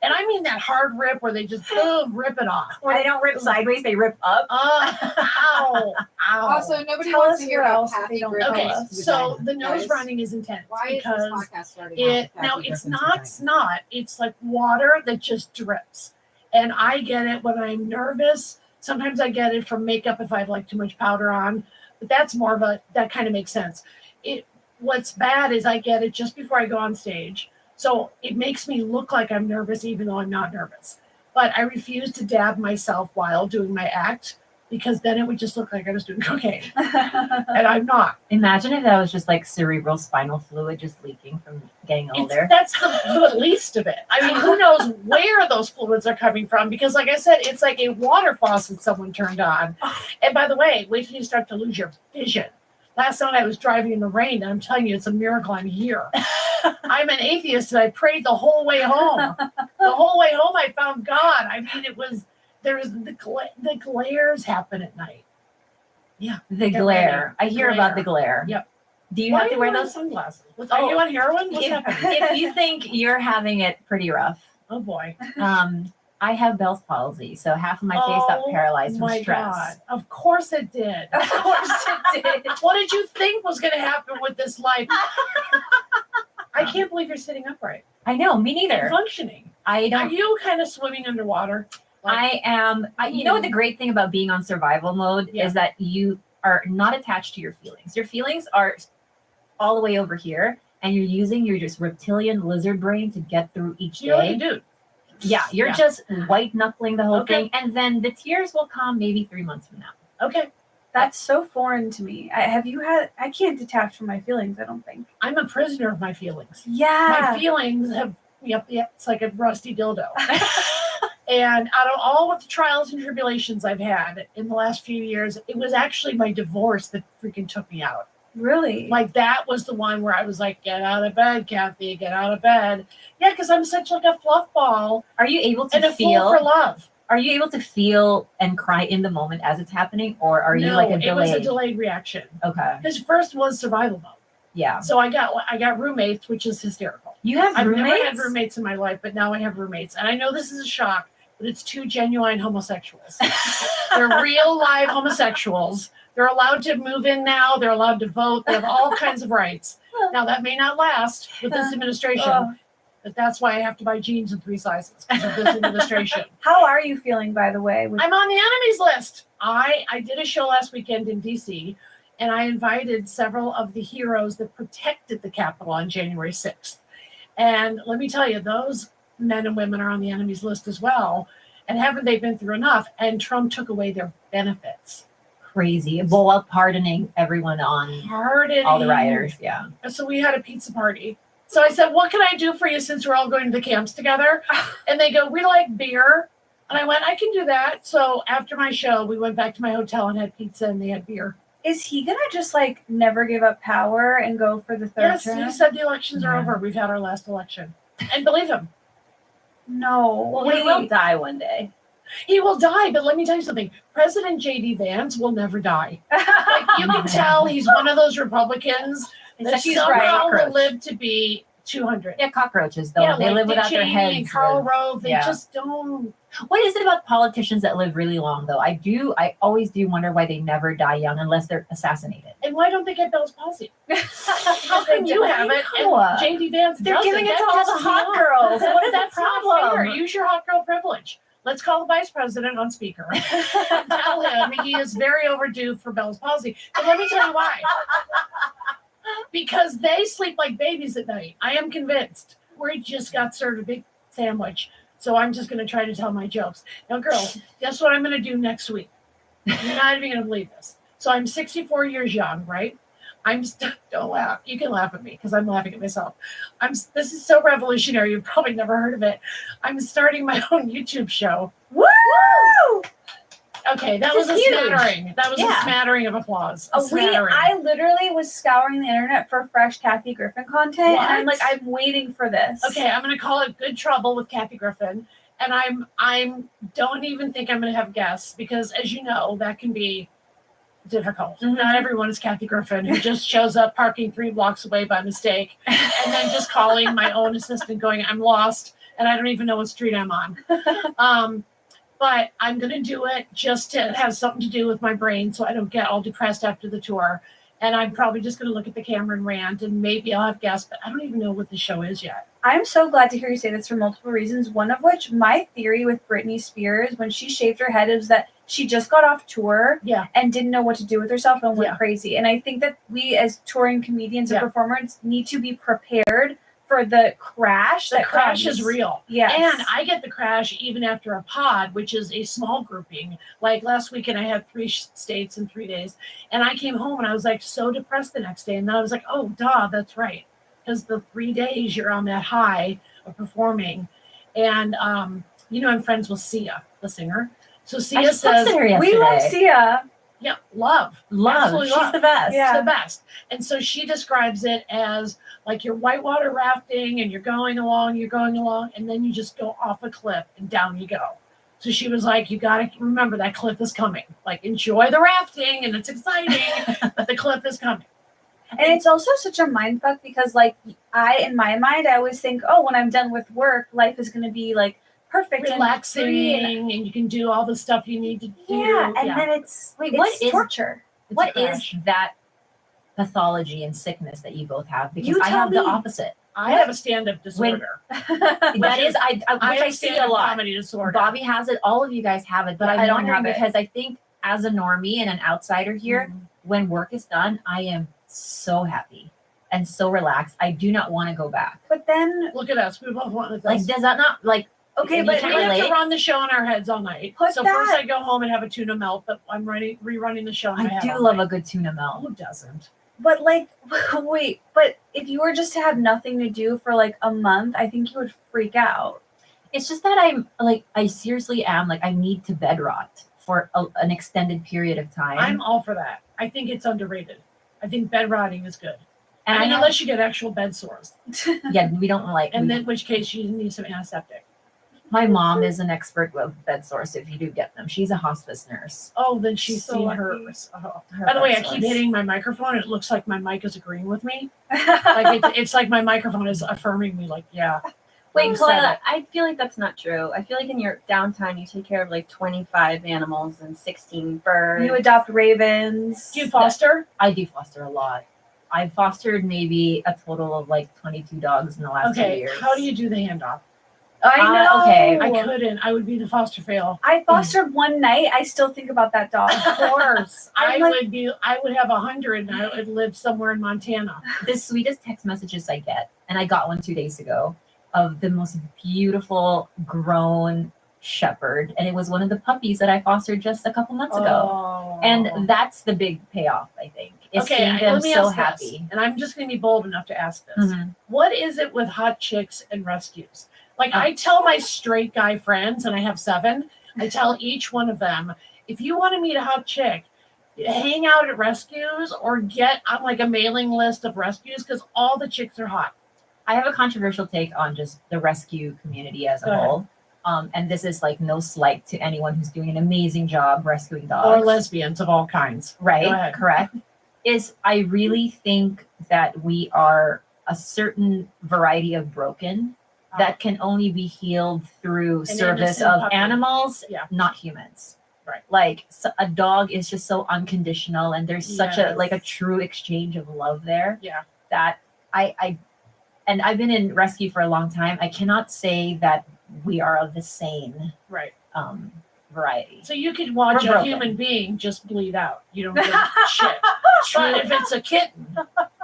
And I mean that hard rip where they just boom, rip it off. Or they don't rip sideways, they rip up. Ow, ow. Also, nobody Tell wants us to hear where about else Kathy they don't Griffin's Okay, Yes. so vagina, the nose guys. running is intense Why is this because podcast starting out with now Kathy it's Griffin's not vagina? snot, it's like water that just drips. And I get it when I'm nervous. Sometimes I get it from makeup if I have like too much powder on, but that's more of that kind of makes sense. What's bad is I get it just before I go on stage. So it makes me look like I'm nervous even though I'm not nervous. But I refuse to dab myself while doing my act because then it would just look like I was doing cocaine. And I'm not. Imagine if that was just like cerebral spinal fluid just leaking from getting older. That's the least of it. I mean, who knows where those fluids are coming from? Because, like I said, it's like a water faucet someone turned on. And by the way, wait till you start to lose your vision. Last night I was driving in the rain, and I'm telling you, it's a miracle I'm here. I'm an atheist, and I prayed the whole way home. The whole way home, I found God. I mean, the glares happen at night. Yeah. The Get glare. ready. I hear about the glare. Yep. Do you Why have to are wear wearing those? sunglasses? Are you on heroin? What's happening? If you think you're having it pretty rough, Oh boy. I have Bell's palsy, so half of my face got paralyzed from my stress. God. Of course it did. Of course it did. What did you think was going to happen with this life? I can't believe you're sitting upright. I know, me neither. And functioning. I Are don't. you kind of swimming underwater? I am. You know what the great thing about being on survival mode Yeah. is that you are not attached to your feelings. Your feelings are all the way over here, and you're using your just reptilian lizard brain to get through each You know what day. you do? Yeah, you're Yeah. just white knuckling the whole Okay. thing, and then the tears will come maybe 3 months from now. Okay. That's so foreign to me. I can't detach from my feelings, I don't think. I'm a prisoner of my feelings. Yeah. My feelings have, yep, it's like a rusty dildo. And out of all of the trials and tribulations I've had in the last few years, it was actually my divorce that freaking took me out. Really? Like that was the one where I was like, get out of bed, Kathy, get out of bed. Yeah, because I'm such like a fluff ball Are you able to and a feel? fool for love. Are you able to feel and cry in the moment as it's happening, or are you No, like a it was a delayed? delayed reaction. Okay. Because first was survival mode. Yeah. So I got roommates, which is hysterical. You have I've roommates? never had roommates in my life, but now I have roommates. And I know this is a shock, but it's 2 genuine homosexuals. They're real live homosexuals. They're allowed to move in now. They're allowed to vote. They have all kinds of rights. Now that may not last with this administration, but that's why I have to buy jeans in 3 sizes because of this administration. How are you feeling, by the way? I'm on the enemies list. I did a show last weekend in DC, and I invited several of the heroes that protected the Capitol on January 6th. And let me tell you, those men and women are on the enemies list as well. And haven't they been through enough? And Trump took away their benefits. Crazy. While pardoning everyone on Pardoning. all the rioters. Yeah. So we had a pizza party. So I said, what can I do for you since we're all going to the camps together? And they go, we like beer. And I went, I can do that. So after my show, we went back to my hotel and had pizza and they had beer. Is he gonna just like never give up power and go for the third Yes, term? he said the elections are over. We've had our last election. And believe him, No. Well, he will die one day. he will die. But let me tell you something. President J.D. Vance will never die. Like, you can tell he's one of those Republicans that He's somehow right. will live to be 200. Yeah, cockroaches though. Yeah, They like live Dick without their Cheney heads. and Karl Rove, they yeah. just don't. What is it about politicians that live really long though? I always do wonder why they never die young unless they're assassinated. And why don't they get Bell's palsy? How come you have it and JD Vance They're doesn't? giving it That to all the pisses me hot off. girls. What is the That's not problem? fair. Use your hot girl privilege. Let's call the vice president on speaker. Tell him he is very overdue for Bell's palsy. But let me tell you why. Because they sleep like babies at night. I am convinced. We just got served a big sandwich. So I'm just going to try to tell my jokes. Now, girls, guess what I'm going to do next week? You're not even going to believe this. So I'm 64 years young, right? Don't laugh. You can laugh at me because I'm laughing at myself. This is so revolutionary. You've probably never heard of it. I'm starting my own YouTube show. Woo! Okay, that This was is a huge. smattering. That was Yeah. a smattering of applause. A smattering. I literally was scouring the internet for fresh Kathy Griffin content, and I'm What? like, I'm waiting for this. Okay, I'm gonna call it Good Trouble with Kathy Griffin, and I'm don't even think I'm gonna have guests because, as you know, that can be difficult. Not everyone is Kathy Griffin who just shows up parking 3 blocks away by mistake, and then just calling my own assistant, going, "I'm lost, and I don't even know what street I'm on." But I'm gonna do it just to have something to do with my brain, so I don't get all depressed after the tour. And I'm probably just going to look at the camera and rant, and maybe I'll have guests, but I don't even know what the show is yet. I'm so glad to hear you say this for multiple reasons. One of which, my theory with Britney Spears, when she shaved her head, is that she just got off tour and didn't know what to do with herself and went crazy. And I think that we as touring comedians and performers need to be prepared for the crash. The crash is real. Yes. And I get the crash even after a pod, which is a small grouping. Like last weekend, I had 3 states in 3 days. And I came home and I was like so depressed the next day. And then I was like, oh, duh, that's right. Because the 3 days you're on that high of performing. And, I'm friends with Sia, the singer. So Sia says, we love Sia. Yeah, love. Absolutely She's love. the best. She's the best. And so she describes it as like you're whitewater rafting and you're going along, and then you just go off a cliff and down you go. So she was like, you got to remember that cliff is coming. Like, enjoy the rafting and it's exciting, but the cliff is coming. And it's also such a mind fuck because, like, in my mind, I always think, oh, when I'm done with work, life is going to be like perfect, relaxing, and free and you can do all the stuff you need to do. Yeah, and then it's what is torture? What is that pathology and sickness that you both have? Because You I tell have the me. opposite. I have a stand-up disorder. That is, I have see a stand-up lot. comedy disorder. Bobby has it. All of you guys have it, but I I'm don't wondering have it. because I think as a normie and an outsider here, when work is done, I am so happy and so relaxed. I do not want to go back. But then look at us. We both want to. Like, does that not like? Okay, you but can't we have relate? to run the show in our heads all night. Put So that- first I go home and have a tuna melt, but I'm rerunning the show. In my I head do all love night. a good tuna melt. Who doesn't? But like, wait, but if you were just to have nothing to do for like a month, I think you would freak out. It's just that I'm like, I seriously am like, I need to bed rot for an extended period of time. I'm all for that. I think it's underrated. I think bed rotting is good. And I mean, I have- unless you get actual bed sores. Yeah, we don't like. And in which case you need some antiseptic. My mom is an expert with bed sores. If you do get them, she's a hospice nurse. Oh, then she's So seen lucky. hers. Oh. Her By the way, I bed keep sores. hitting my microphone and it looks like my mic is agreeing with me. Like it's like my microphone is affirming me. Like, yeah. Wait, You said Coletta, it. I feel like that's not true. I feel like in your downtime, you take care of like 25 animals and 16 birds. You adopt ravens. Do you foster? I do foster a lot. I've fostered maybe a total of like 22 dogs in the last 2 Okay, years. how do you do the handoff? I know. okay. I couldn't. I would be the foster fail. I fostered one night. I still think about that dog. Of course. I I'm like- would have 100 and I would live somewhere in Montana. The sweetest text messages I get, and I got one 2 days ago, of the most beautiful grown shepherd, and it was one of the puppies that I fostered just a couple months ago. Oh. And that's the big payoff, I think. Is seeing them let me so ask happy. this, and I'm just going to be bold enough to ask this. Mhm. What is it with hot chicks and rescues? Like, I tell my straight guy friends, and I have 7, I tell each one of them, if you want to meet a hot chick, hang out at rescues or get on like a mailing list of rescues because all the chicks are hot. I have a controversial take on just the rescue community as a Go ahead. whole. And this is like no slight to anyone who's doing an amazing job rescuing dogs. Or lesbians of all kinds. Go Right, ahead. correct. Is I really think that we are a certain variety of broken that can only be healed through service innocent of puppy. animals, Yeah. not humans. Right. Like a dog is just so unconditional, and there's such a like a true exchange of love there. Yeah. That and I've been in rescue for a long time. I cannot say that we are of the same Right. variety. So you could watch We're a broken. human being just bleed out. You don't give a shit. But if it's a kitten,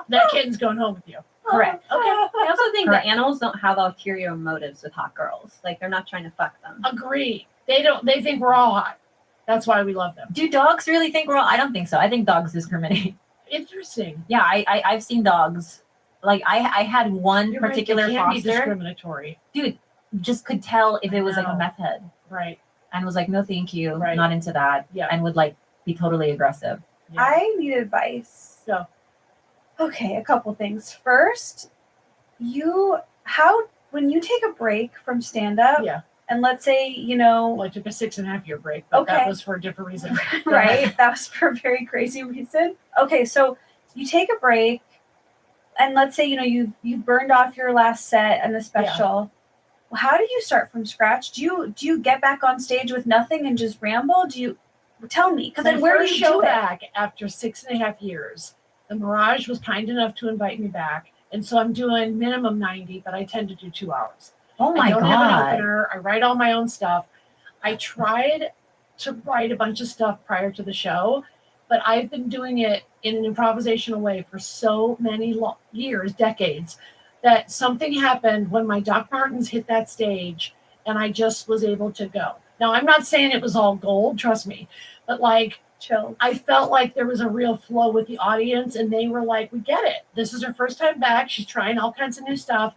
that kitten's going home with you. Correct. Okay. I also think Correct. that animals don't have ulterior motives with hot girls. Like they're not trying to fuck them. Agree. They don't. They think we're all hot. That's why we love them. Do dogs really think we're all? I don't think so. I think dogs discriminate. Interesting. Yeah, I've seen dogs. Like I had one You're right, they particular can be foster, discriminatory. dude, just could tell if it was like a know. meth head, Right. and was like, no, thank you, Right. not into that, Yeah. and would like be totally aggressive. Yeah. I need advice. So. Okay, a couple things. First, when you take a break from stand up, Yeah. and let's say, Well, I took a 6.5 year break, but that Okay. was for a different reason. right? That was for a very crazy reason. Okay, so you take a break, and let's say you burned off your last set and the special. Well, how do you start from scratch? Do you get back on stage with nothing and just ramble? Do you tell me? Because then where do you show do it? back after 6.5 years? The Mirage was kind enough to invite me back, and so I'm doing minimum 90, but I tend to do 2 hours. Oh my I don't have an god! opener. I write all my own stuff. I tried to write a bunch of stuff prior to the show, but I've been doing it in an improvisational way for so many years, decades, that something happened when my Doc Martens hit that stage, and I just was able to go. Now, I'm not saying it was all gold, trust me, but like, Chill. I felt like there was a real flow with the audience, and they were like, we get it. This is her first time back. She's trying all kinds of new stuff.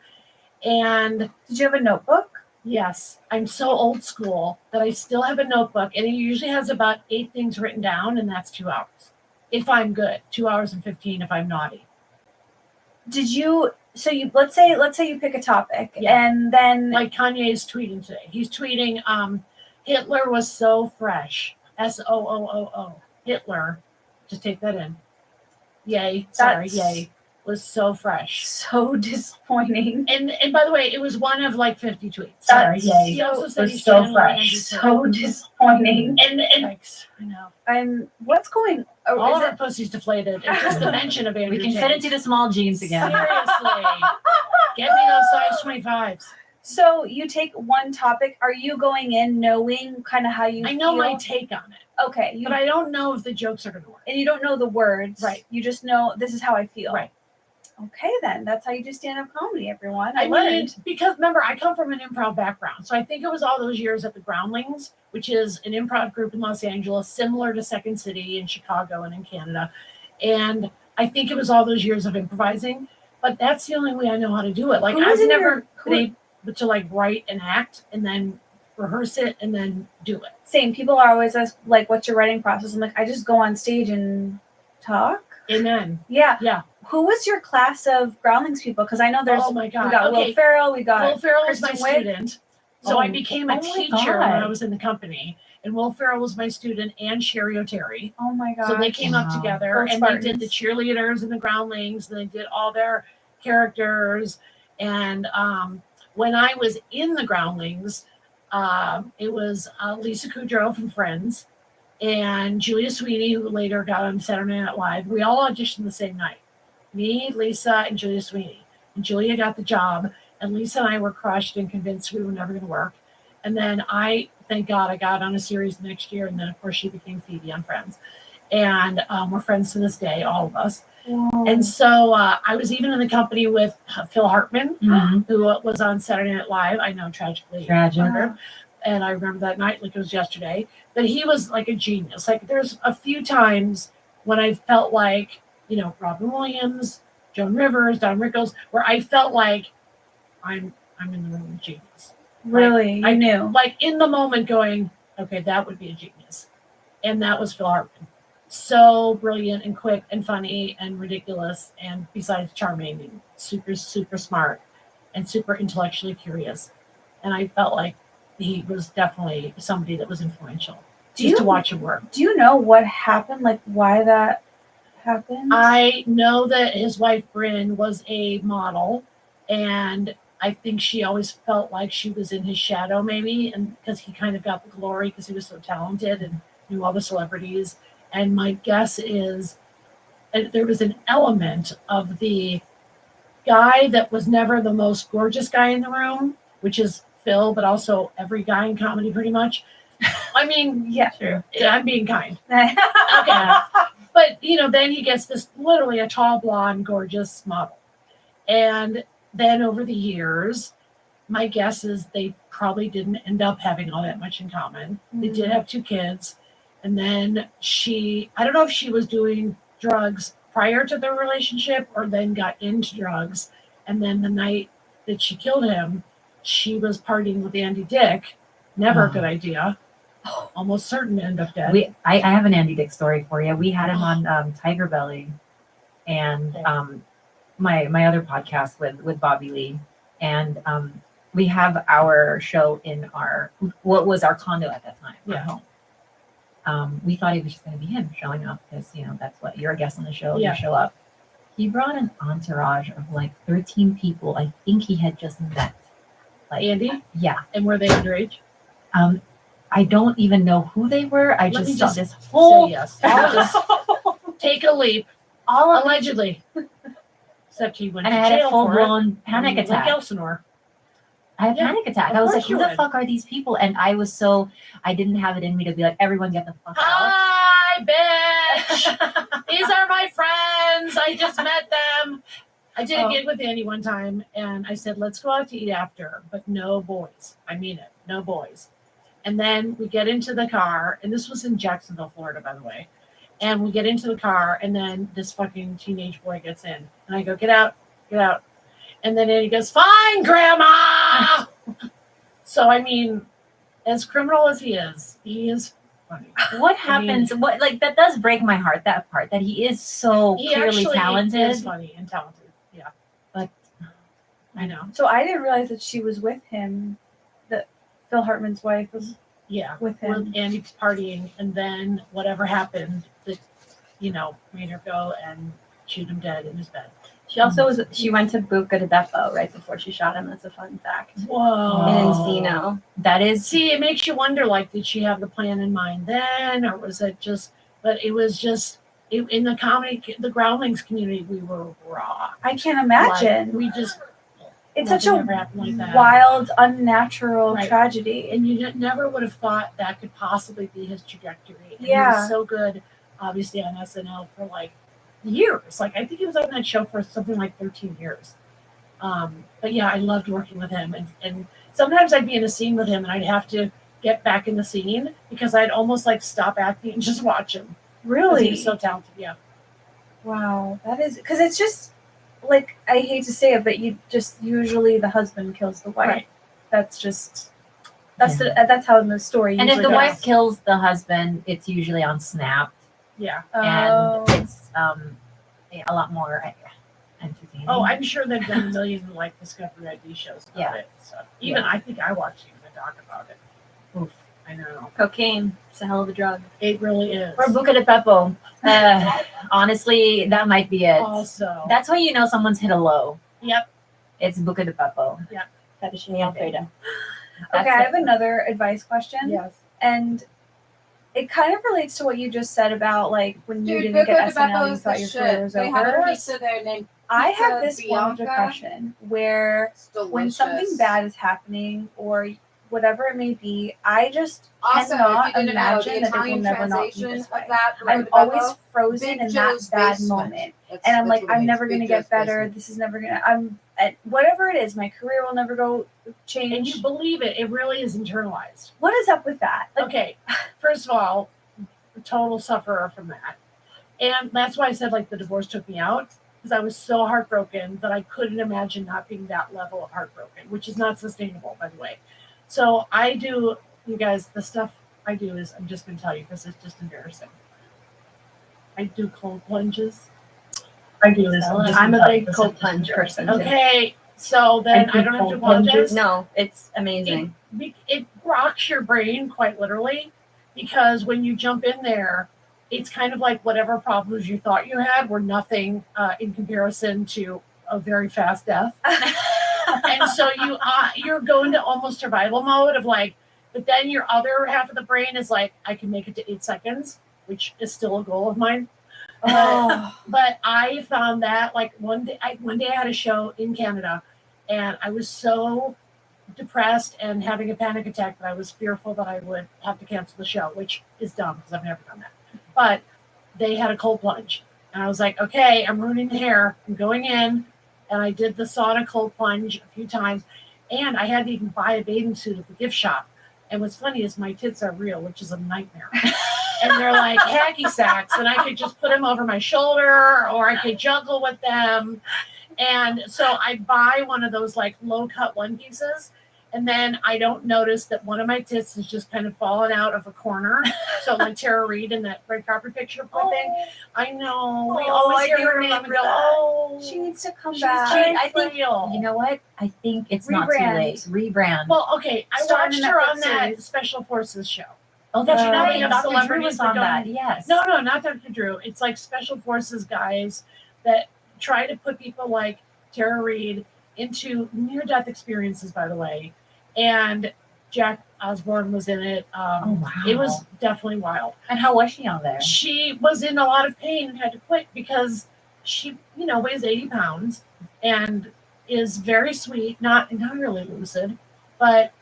And did you have a notebook? Yes. I'm so old school that I still have a notebook, and it usually has about 8 things written down, and that's 2 hours. If I'm good, 2 hours and 15 if I'm naughty. Did you? So you let's say you pick a topic, and then like Kanye is tweeting today. He's tweeting, Hitler was so fresh. SOOOO. Hitler. Just take that in. Yay. Sorry. Yay. Was so fresh. So disappointing. And by the way, it was one of like 50 tweets. Sorry. Yay. He also said he's so channeling fresh. Andrew So Tate. disappointing. And thanks. I know. What's going? Oh, All is of our it? pussy's deflated. And just the mention of Andrew We can Tate. fit into the small jeans again. Seriously. Get me those size 25s. So you take one topic. Are you going in knowing kind of how you? I know my feel? take on it. Okay, But I don't know if the jokes are going to work. and you don't know the words. Right. You just know this is how I feel. Right. Okay, then that's how you do stand-up comedy, everyone. I I learned. mean, because remember, I come from an improv background. So I think it was all those years at the Groundlings, which is an improv group in Los Angeles, similar to Second City in Chicago and in Canada. And I think it was all those years of improvising. But that's the only way I know how to do it. Like, Who was I've in never your- been able to like write and act and then rehearse it and then do it. Same. People are always like, "What's your writing process?" I'm like, I just go on stage and talk. Amen. Yeah. Yeah. Who was your class of Groundlings people? Because I know there's. Oh my God. We got Okay. Will Ferrell. We got Will Ferrell was my Kristen Wiig. student. So I Oh. became a Oh my teacher when God. I was in the company. And Will Ferrell was my student and Sherry O'Terry. Oh my god. So they came up Wow. together Both and they did the Spartans. cheerleaders and the Groundlings, and they did all their characters. And when I was in the Groundlings, it was Lisa Kudrow from Friends and Julia Sweeney, who later got on Saturday Night Live. We all auditioned the same night. Me, Lisa, and Julia Sweeney. And Julia got the job, and Lisa and I were crushed and convinced we were never going to work. And then thank God, I got on a series the next year, and then of course she became Phoebe on Friends. And we're friends to this day, all of us. And so I was even in the company with Phil Hartman, who was on Saturday Night Live. I know, tragically. Tragic. And I remember that night like it was yesterday. But he was like a genius. Like there's a few times when I felt like, Robin Williams, Joan Rivers, Don Rickles, where I felt like I'm in the room with genius. Really? I knew. Like in the moment going, okay, that would be a genius. And that was Phil Hartman. So brilliant and quick and funny and ridiculous, and besides charming and super, super smart and super intellectually curious. And I felt like he was definitely somebody that was influential. To watch him work. Do you know what happened? Like why that happened? I know that his wife Bryn was a model, and I think she always felt like she was in his shadow, maybe, and because he kind of got the glory because he was so talented and knew all the celebrities. And my guess is there was an element of the guy that was never the most gorgeous guy in the room, which is Phil, but also every guy in comedy pretty much. I mean, yeah, true. I'm being kind. Okay. But, then he gets this literally a tall, blonde, gorgeous model. And then over the years, my guess is they probably didn't end up having all that much in common. They did have 2 kids. And then I don't know if she was doing drugs prior to their relationship or then got into drugs. And then the night that she killed him, she was partying with Andy Dick. Never a good idea. Almost certain to end up dead. I have an Andy Dick story for you. We had him on Tiger Belly and my other podcast with Bobby Lee. And we have our show in what was our condo at that time, our home. We thought it was just going to be him showing up because, that's what you're a guest on the show. You show up. He brought an entourage of like 13 people. I think he had just met. Like Andy? Yeah. And were they underage? I don't even know who they were. I just saw this Say whole. yes. Take a leap. All allegedly. Except he went and to I had jail a full for it. blown panic attack. Like Elsinore. I had a panic attack. I was like, who the fuck are these people? And I didn't have it in me to be like, everyone get the fuck out. Hi, bitch. These are my friends. I just met them. I did a gig with Andy one time, and I said, let's go out to eat after, but no boys. I mean it, no boys. And then we get into the car, and this was in Jacksonville, Florida, by the way. And we get into the car, and then this fucking teenage boy gets in. And I go, get out, get out. And then Andy goes, fine, Grandma. So, I mean, as criminal as he is funny. What happens? That does break my heart, that part, that he is so clearly talented. He is funny and talented, yeah. But I know. So I didn't realize that she was with him, that Phil Hartman's wife was with him. With Andy partying, and then whatever happened that, made her go and shoot him dead in his bed. She also she went to Buca de Beppo right before she shot him. That's a fun fact. Whoa. In Encino. That is. See, it makes you wonder, did she have the plan in mind then, or was it just, but it was just, in the comedy, the Groundlings community, we were raw. I can't imagine. It's such a wild, unnatural tragedy. And you never would have thought that could possibly be his trajectory. And he Yeah. was so good, obviously, on SNL for years. I think he was on that show for something like 13 years. But yeah, I loved working with him. And sometimes I'd be in a scene with him and I'd have to get back in the scene because I'd almost stop acting and just watch him. Really? He's so talented, yeah. Wow. That is, because it's just, I hate to say it, but you just, usually the husband kills the wife. Right. That's just, that's how the story And if usually the goes. wife kills the husband, it's usually on Snap. Yeah. And it's a lot more entertaining. Oh, I'm sure they've done a million Discovery ID shows about it. So even I think I watched even a doc about it. Oof, I know. Cocaine. It's a hell of a drug. It really is. Or Buca de Beppo. Honestly, that might be it. Also. That's when you know someone's hit a low. Yep. It's Buca de Beppo. Yep. Fettuccine Alfredo. Okay, I have another advice question. Yes. And it kind of relates to what you just said about when you Dude, didn't get Buca de SNL, Beppo you is thought the your shit. career was They have over. a pizza there named I have Pizza this form of Bianca. depression where when something bad is happening or whatever it may be, I just Also, cannot if you didn't know, imagine the that it will Italian never not be translation this of way. that I'm Buca de always Beppo, frozen Big in that Joe's bad basement. moment. That's- And I'm that's like, what it I'm means, never Big going to get Joe's better. basement. This is never going to, whatever it is, my career will never go change. And you believe it. It really is internalized. What is up with that? Okay. First of all, total sufferer from that. And that's why I said the divorce took me out. Because I was so heartbroken that I couldn't imagine not being that level of heartbroken, which is not sustainable, by the way. So I do, you guys, the stuff I do is, I'm just going to tell you because it's just embarrassing. I do cold plunges. I do this. I'm a big cold plunge person. Okay, so then I don't have to apologize. No, it's amazing. It rocks your brain quite literally because when you jump in there, it's kind of like whatever problems you thought you had were nothing in comparison to a very fast death. And so you're going to almost survival mode of like, but then your other half of the brain is like, I can make it to 8 seconds, which is still a goal of mine. But I found that like one day I had a show in Canada, and I was so depressed and having a panic attack that I was fearful that I would have to cancel the show, which is dumb because I've never done that. But they had a cold plunge, and I was like, okay, I'm ruining the hair. I'm going in, and I did the sauna cold plunge a few times, and I had to even buy a bathing suit at the gift shop. And what's funny is my tits are real, which is a nightmare. And they're like hacky sacks, and I could just put them over my shoulder, or I could juggle with them. And so I buy one of those like low cut one pieces, and then I don't notice that one of my tits is just kind of fallen out of a corner. So like Tara Reid in that red carpet picture thing. I know. We always hear her name and go, oh, She needs to come she's back. very I think, frail. you know what? I think it's not too late. Rebrand. Well, okay, I Start watched a her Netflix on that series. Special Forces show. Oh, that's You know, right. they have Dr. Drew celebrities was that on don't- that. Yes. No, not Dr. Drew. It's like Special Forces guys that try to put people like Tara Reid into near-death experiences, by the way. And Jack Osborne was in it. Wow. It was definitely wild. And how was she on there? She was in a lot of pain and had to quit because she, weighs 80 pounds and is very sweet, not entirely lucid, but,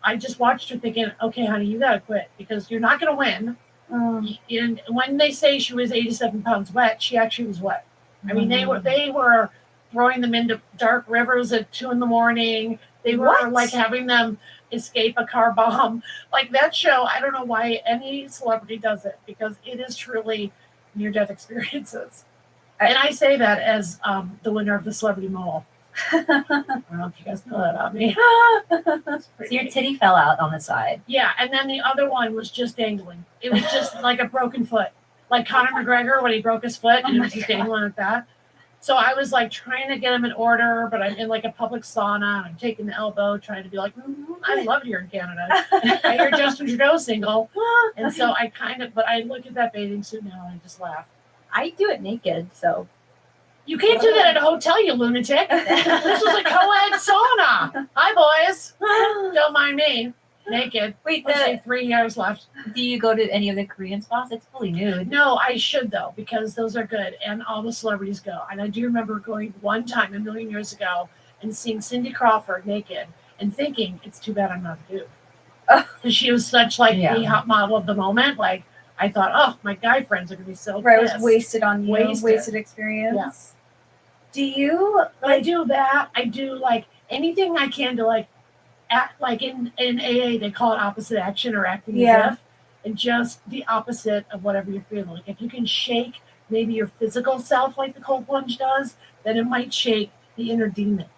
I just watched her thinking, okay, honey, you got to quit because you're not going to win. And when they say she was 87 pounds wet, she actually was wet. I mean, they were throwing them into dark rivers at 2 a.m. They were like having them escape a car bomb. Like that show, I don't know why any celebrity does it because it is truly near-death experiences. And I say that as the winner of the Celebrity Mole. I don't know if you guys know that about me. So your titty fell out on the side. Yeah, and then the other one was just dangling. It was just like a broken foot. Like Conor McGregor when he broke his foot and it was just dangling like that. So I was like trying to get him in order, but I'm in like a public sauna and I'm taking the elbow, trying to be like, I love it here in Canada. I hear Justin Trudeau single. And so but I look at that bathing suit now and I just laugh. I do it naked, so. You can't do that at a hotel, you lunatic. This was a co-ed sauna. Hi, boys. Don't mind me. Naked. Wait, let's say 3 years left. Do you go to any of the Korean spas? It's fully nude. No, I should though, because those are good, and all the celebrities go. And I do remember going one time a million years ago and seeing Cindy Crawford naked and thinking, it's too bad I'm not a dude, because she was such like the hot model of the moment. Like I thought, oh, my guy friends are gonna be so Right, it pissed. was wasted on you. Wasted experience. Yeah. Do you? But I do that. I do like anything I can to like act like in AA they call it opposite action or acting as if, and just the opposite of whatever you're feeling. Like if you can shake maybe your physical self like the cold plunge does, then it might shake the inner demons.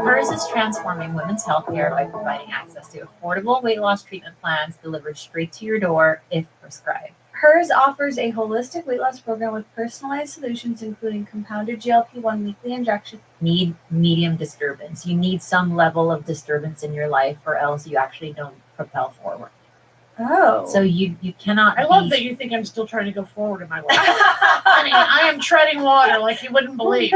Hers is transforming women's healthcare by providing access to affordable weight loss treatment plans delivered straight to your door if prescribed. Hers offers a holistic weight loss program with personalized solutions, including compounded GLP-1 weekly injection. Need medium disturbance. You need some level of disturbance in your life, or else you actually don't propel forward. Oh. So you cannot. I love that you think I'm still trying to go forward in my life. Honey, I am treading water like you wouldn't believe.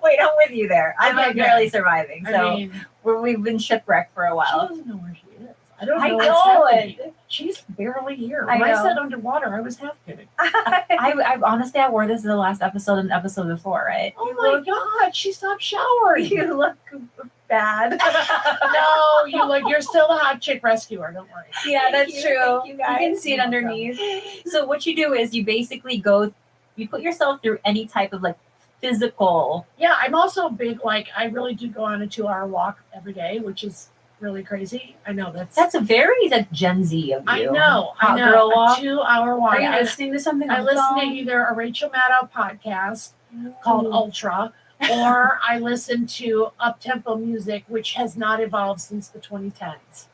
Wait, I'm with you there. I'm Okay, barely good. surviving. So we've been shipwrecked for a while. She doesn't know where she is. I don't I know know what's it. happening. She's barely here. I When I know. said underwater, I was half kidding. I honestly, I wore this in the last episode and the episode before, right? Oh my God, she stopped showering. You look bad. No, you're still the hot chick rescuer. Don't worry. Yeah, that's you. true. Thank you, You guys. can see it underneath. So what you do is you basically you put yourself through any type of like physical. Yeah, I'm also big, like, I really do go on a 2-hour walk every day, which is really crazy. I know That's a very like Gen Z of you. I know. Hot girl A walk. 2-hour walk. Are you I- listening to something? I on the listen to phone? either a Rachel Maddow podcast called Ultra, or I listen to up-tempo music, which has not evolved since the 2010s.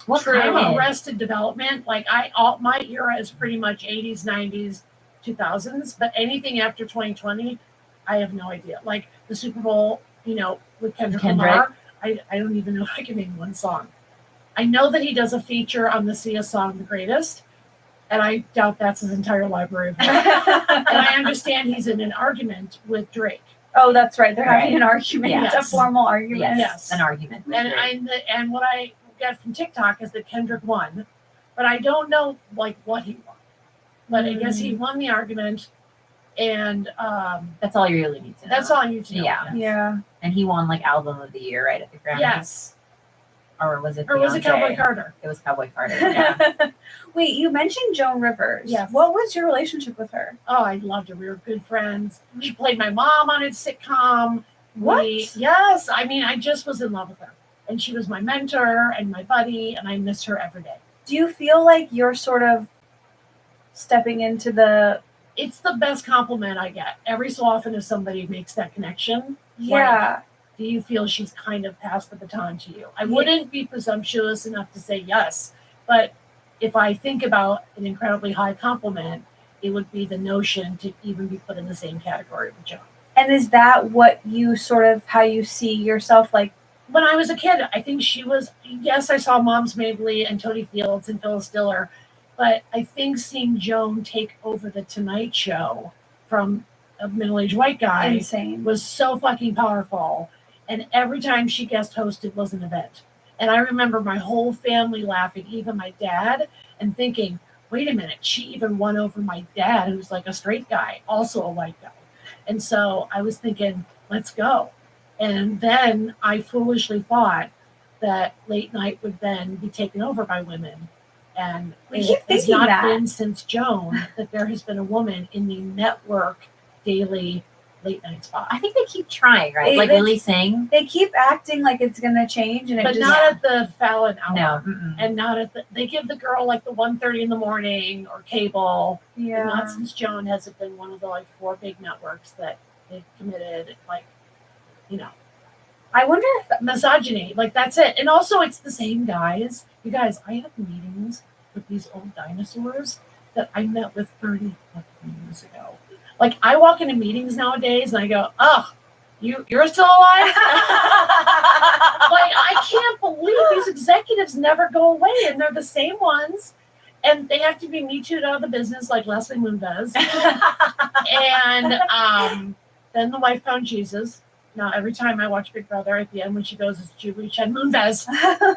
What True. kind? Arrested Development. Like my era is pretty much 80s, 90s, 2000s, but anything after 2020, I have no idea. Like the Super Bowl, with Kendrick Lamar, I don't even know if I can name one song. I know that he does a feature on the Sia song, The Greatest, and I doubt that's his entire library of work. And I understand he's in an argument with Drake. Oh, that's right. They're having an argument, Yes. a formal argument. Yes. An argument. And what I get from TikTok is that Kendrick won, but I don't know like what he won. But I guess he won the argument, and that's all you really need to know. That's all you need to know. Yeah. Yeah. And he won like album of the year, right, at the Grammys. Yes. Or was it? Or was it Cowboy Beyonce? Carter? It was Cowboy Carter. Yeah. Wait, you mentioned Joan Rivers. Yes. What was your relationship with her? Oh, I loved her. We were good friends. She played my mom on a sitcom. What? Yes. I mean, I just was in love with her. And she was my mentor and my buddy, and I miss her every day. Do you feel like you're sort of stepping into the... It's the best compliment I get. Every so often if somebody makes that connection. Yeah. Like, do you feel she's kind of passed the baton to you? I wouldn't be presumptuous enough to say yes, but if I think about an incredibly high compliment, it would be the notion to even be put in the same category with Joan. And is that what you sort of, how you see yourself, like? When I was a kid, I think she was, yes, I saw Moms Mabley and Tony Fields and Phyllis Diller, but I think seeing Joan take over the Tonight Show from a middle-aged white guy Insane. Was so fucking powerful. And every time she guest hosted was an event. And I remember my whole family laughing, even my dad, and thinking, wait a minute, she even won over my dad, who's like a straight guy, also a white guy. And so I was thinking, let's go. And then I foolishly thought that late night would then be taken over by women. And We keep it has thinking not that. been since Joan that there has been a woman in the network daily late night spot. I think they keep trying, right? Like Lily Singh. They keep acting like it's gonna change, and it But just not at the Fallon hour. No. Mm-mm. And not at the, they give the girl like the 1:30 in the morning or cable. Yeah. And not since Joan has it been one of the like 4 big networks that they've committed, like, you know. I wonder if misogyny, like that's it. And also it's the same guys. You guys, I have meetings with these old dinosaurs that I met with 30 years ago. Like I walk into meetings nowadays and I go, oh, you're still alive? Like I can't believe these executives never go away and they're the same ones. And they have to be Me Too'd out of the business like Leslie Moon does. And then the wife found Jesus. Now, every time I watch Big Brother at the end when she goes, it's Jubilee Chen Moonves,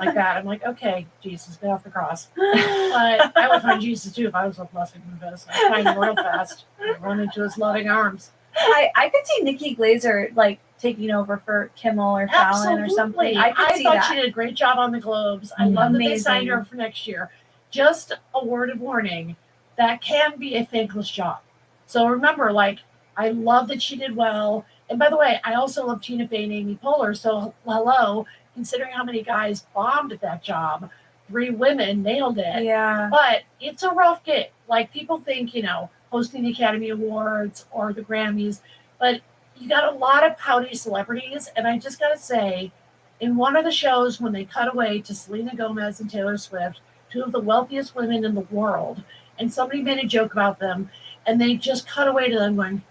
like that. I'm like, okay, Jesus, get off the cross. But I would find Jesus too if I was with Leslie Moonves. I'd find him real fast and run into his loving arms. I could see Nikki Glazer like taking over for Kimmel or Fallon or something. I could see thought that. she did a great job on the Globes. I love that they signed her Amazing. up for next year. Just a word of warning, that can be a thankless job. So remember, like, I love that she did well. And by the way, I also love Tina Fey and Amy Poehler. So hello, considering how many guys bombed at that job, 3 women nailed it. Yeah. But it's a rough gig. Like people think, you know, hosting the Academy Awards or the Grammys, but you got a lot of pouty celebrities. And I just got to say, in one of the shows when they cut away to Selena Gomez and Taylor Swift, 2 of the wealthiest women in the world, and somebody made a joke about them, and they just cut away to them going,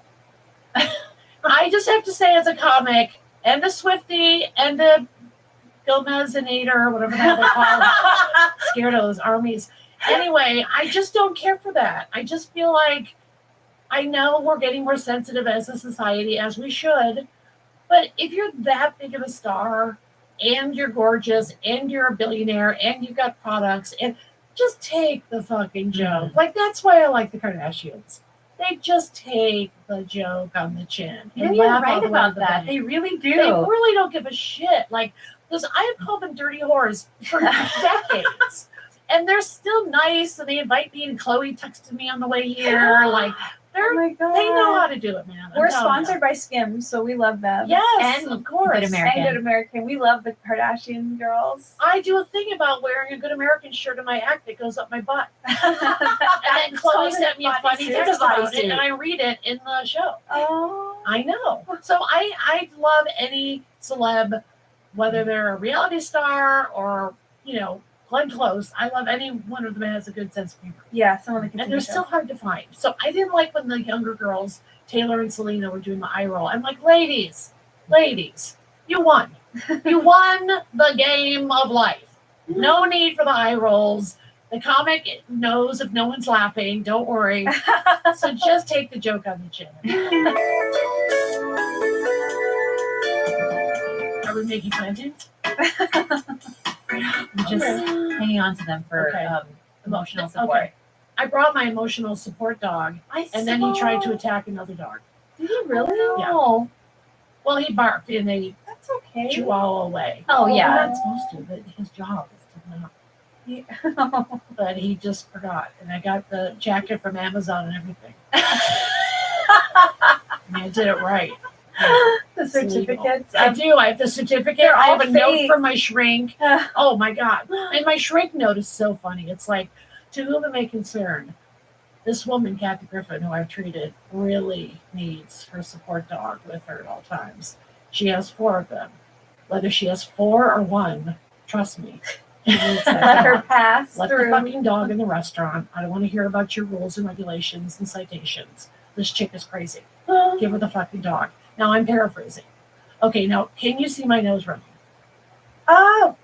I just have to say as a comic, and a Swiftie, and a Gomez-inator, or whatever the hell they call it, scared of those armies. Anyway, I just don't care for that. I just feel like, I know we're getting more sensitive as a society, as we should, but if you're that big of a star, and you're gorgeous, and you're a billionaire, and you've got products, and just take the fucking joke. Like, that's why I like the Kardashians. They just take the joke on the chin. Yeah, and you're laugh right all the way about to the that. bank. They really do. They really don't give a shit. Like, because I have called them dirty whores for decades. And they're still nice, and they invite me, and Chloe texted me on the way here. Like, they're, Oh my God. they know how to do it, man. I'm We're telling you. sponsored by Skims, so we love them. Yes, and of course. Good American. And Good American. We love the Kardashian girls. I do a thing about wearing a Good American shirt in my act that goes up my butt. And then Chloe sent me a funny It's a text about it, bodysuit. and I read it in the show. Oh. I know. So I love any celeb, whether they're a reality star or, you know, Glenn Close. I love any one of them that has a good sense of humor. Yeah, someone that can And they're still hard to find. So I didn't like when the younger girls, Taylor and Selena, were doing the eye roll. I'm like, ladies, you won. You won the game of life. No need for the eye rolls. The comic knows if no one's laughing. Don't worry. So just take the joke on the chin. Are we making plantains? I'm just hanging on to them for emotional support. Okay. I brought my emotional support dog, and then he tried to attack another dog. Did he really? Yeah. Well, he barked in a That's okay. chihuahua way. Oh, yeah. We're not supposed to, but his job is to not. But he just forgot, and I got the jacket from Amazon and everything. I did it right. The certificates. I do. I have the certificate. I have a note from my shrink. Oh my God. And my shrink note is so funny. It's like, to whom it may concern, this woman, Kathy Griffin, who I've treated, really needs her support dog with her at all times. She has 4 of them. Whether she has 4 or 1, trust me. Let her pass Let through. the fucking dog in the restaurant. I don't want to hear about your rules and regulations and citations. This chick is crazy. Give her the fucking dog. Now I'm paraphrasing. Okay, now can you see my nose running? Oh,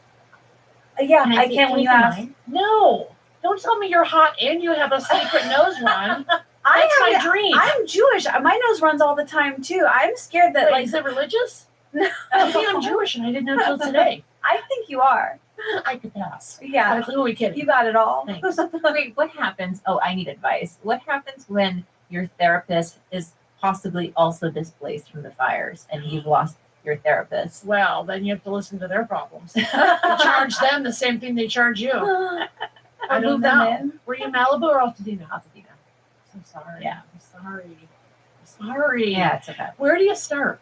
yeah, Can I see- can when you see ask. mine? No, don't tell me you're hot and you have a secret nose run. That's my dream. I'm Jewish. My nose runs all the time too. I'm scared that Wait, is it religious? No. Maybe I'm Jewish and I didn't know until today. I think you are. I could pass. Yeah. Who are we kidding? You got it all. Thanks. Wait, what happens? Oh, I need advice. What happens when your therapist is possibly also displaced from the fires and you've lost your therapist? Well, then you have to listen to their problems. You charge them the same thing they charge you. I don't move them know. in. Were you Malibu or Altadena? Altadena. I'm sorry. Yeah. I'm sorry. Yeah, it's okay. Where do you start?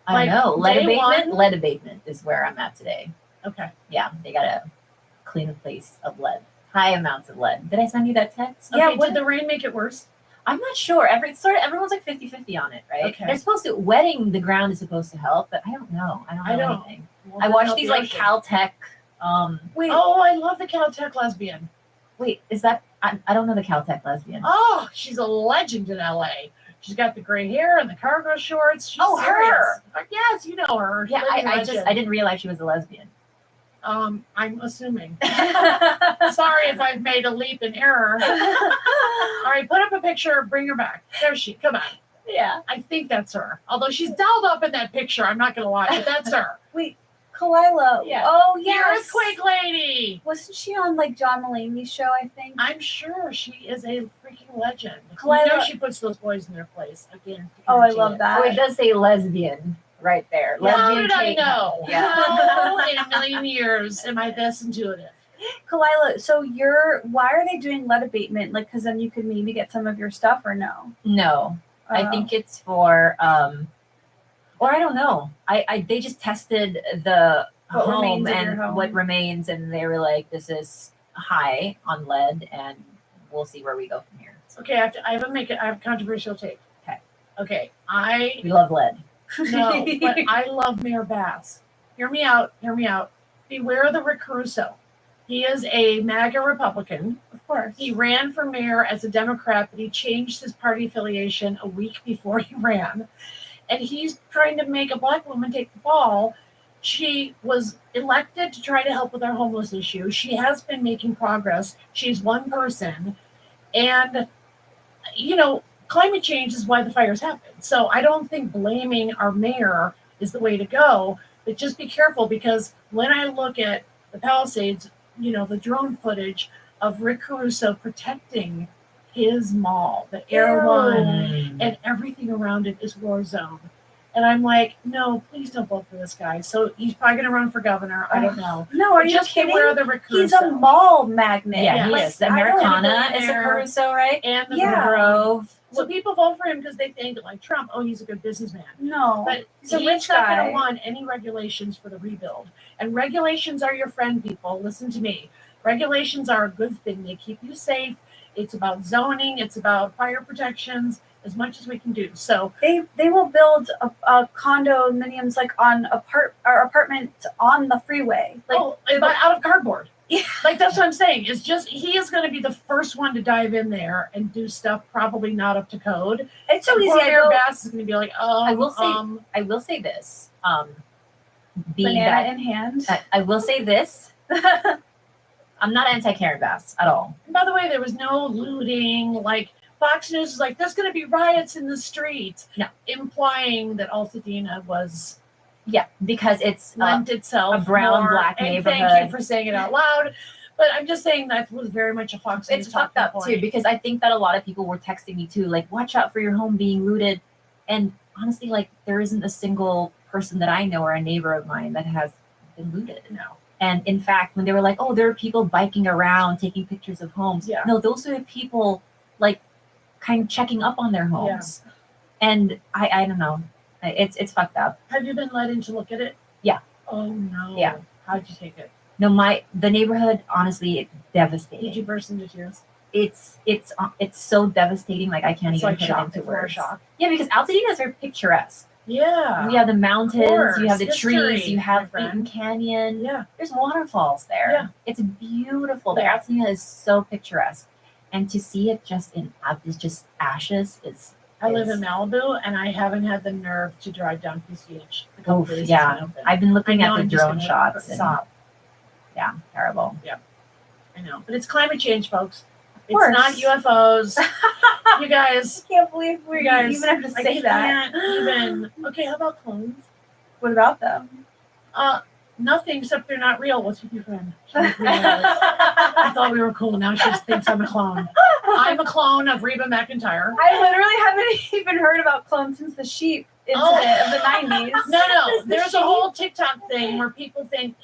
I Like, know. Lead day abatement? one? Lead abatement is where I'm at today. Okay. Yeah, they gotta clean a place of lead. High amounts of lead. Did I send you that text? Okay, did the rain make it worse? I'm not sure. Everyone's like 50-50 on it, right? Okay. They're supposed to wetting the ground is supposed to help, but I don't know. I don't know anything. Well, I then watched help these the like ocean. Caltech. Wait. Oh, I love the Caltech lesbian. Wait, is that? I don't know the Caltech lesbian. Oh, she's a legend in LA. She's got the gray hair and the cargo shorts. She's Oh, serious. her. Yes, you know her. Yeah, Living I legend. didn't realize she was a lesbian. I'm assuming. Sorry if I've made a leap in error. All right, put up a picture. Bring her back. There she. Come on. Yeah. I think that's her. Although she's dolled up in that picture, I'm not gonna lie, but that's her. Wait, Kalila. Yeah. Oh, The yes. earthquake lady. Wasn't she on like John Mulaney's show, I think? I'm sure she is a freaking legend. Kalila- You know she puts those boys in their place again. Oh, I love that. Oh, it does say lesbian right there. How Lesbian did I Kate. know? Yeah. How in a million years am I this intuitive? Kalila, so why are they doing lead abatement? Like, because then you could maybe get some of your stuff or no? No, I think it's for or I don't know. They just tested the What home remains of your and home. what remains, and they were like, "This is high on lead, and we'll see where we go from here." Okay, I have a controversial take. Okay. Okay, We love lead. No, but I love Mayor Bass. Hear me out. Beware the Rick Caruso. He is a MAGA Republican. Of course. He ran for mayor as a Democrat, but he changed his party affiliation a week before he ran. And he's trying to make a black woman take the ball. She was elected to try to help with our homeless issue. She has been making progress. She's one person. And, climate change is why the fires happen. So I don't think blaming our mayor is the way to go, but just be careful, because when I look at the Palisades, the drone footage of Rick Caruso protecting his mall, the Air One, and everything around it is war zone. And I'm like, no, please don't vote for this guy. So he's probably going to run for governor. I don't know. No, are But you just kidding? beware the Rick He's Caruso. a mall magnet. Yeah, he Like, is. Americana is a there. Caruso, right? And the Yeah. Grove. So people vote for him because they think, like Trump, oh, he's a good businessman. No, But he's a he's rich not going guy. to want any regulations for the rebuild. And regulations are your friend, people. Listen to me. Regulations are a good thing. They keep you safe. It's about zoning. It's about fire protections, as much as we can do. So They will build a condominiums like on apartment on the freeway. Like but out of cardboard. Yeah. Like, that's what I'm saying. It's just, he is going to be the first one to dive in there and do stuff probably not up to code. It's so And easy. poor I Mayor go Bass is going to be like, oh, I will say this. Being banana that in hand. I will say this. I'm not anti-Karen Bass at all. And by the way, there was no looting. Like Fox News is like, there's going to be riots in the streets. No. Implying that Altadena was because it's lent itself a brown more, black and neighborhood. Thank you for saying it out loud. But I'm just saying that was very much a Fox News. It's fucked up too, because I think that a lot of people were texting me too, like, watch out for your home being looted. And honestly, like, there isn't a single person that I know or a neighbor of mine that has been looted. No. And in fact, when they were like, oh, there are people biking around, taking pictures of homes. Yeah. No, those are the people like kind of checking up on their homes. And I don't know. It's fucked up. Have you been let in to look at it? Yeah. Oh no. Yeah. How'd you take it? No, the neighborhood, honestly, it's devastating. Did you burst into tears? It's so devastating. Like, I can't It's even like put shock it into before words. shock. Yeah, because Altadena is very picturesque. Yeah. You have the mountains, course. you have the History, trees, you my have friend. Eaton Canyon. Yeah. There's waterfalls there. Yeah. It's beautiful there. Yeah. Altadena is so picturesque. And to see it just it's just ashes is. I live in Malibu, and I haven't had the nerve to drive down PCH. Oh, yeah. I've been looking at the drone shots. And, Stop. yeah, terrible. Yeah, I know. But it's climate change, folks. It's course. not UFOs. You guys. I can't believe we You guys, even have to say that. Can't even. Okay, how about clones? What about them? Nothing except they're not real. What's with your friend? I thought we were cool. Now she just thinks I'm a clone. I'm a clone of Reba McEntire. I literally haven't even heard about clones since the sheep incident of the 90s. No. There's a whole TikTok thing where people think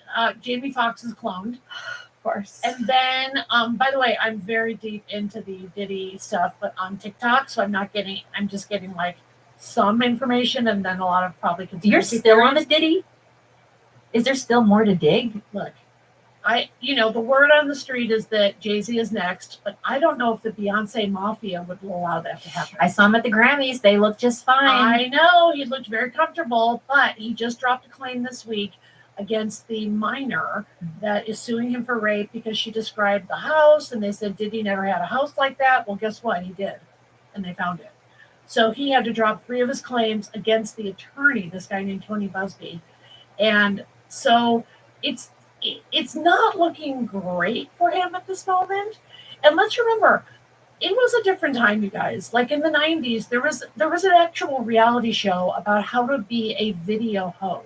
Jamie Foxx is cloned. Of course. And then, by the way, I'm very deep into the Diddy stuff, but on TikTok, so I'm just getting like some information and then a lot of probably conspiracy You're still on the theories. Diddy? Is there still more to dig? Look, the word on the street is that Jay-Z is next, but I don't know if the Beyonce Mafia would allow that to happen. I saw him at the Grammys. They look just fine. I know, he looked very comfortable, but he just dropped a claim this week against the minor that is suing him for rape because she described the house, and they said, did he never had a house like that? Well, guess what? He did, and they found it. So he had to drop 3 of his claims against the attorney, this guy named Tony Busby. And so it's not looking great for him at this moment. And let's remember, it was a different time, you guys. Like in the 90s, there was an actual reality show about how to be a video hoe.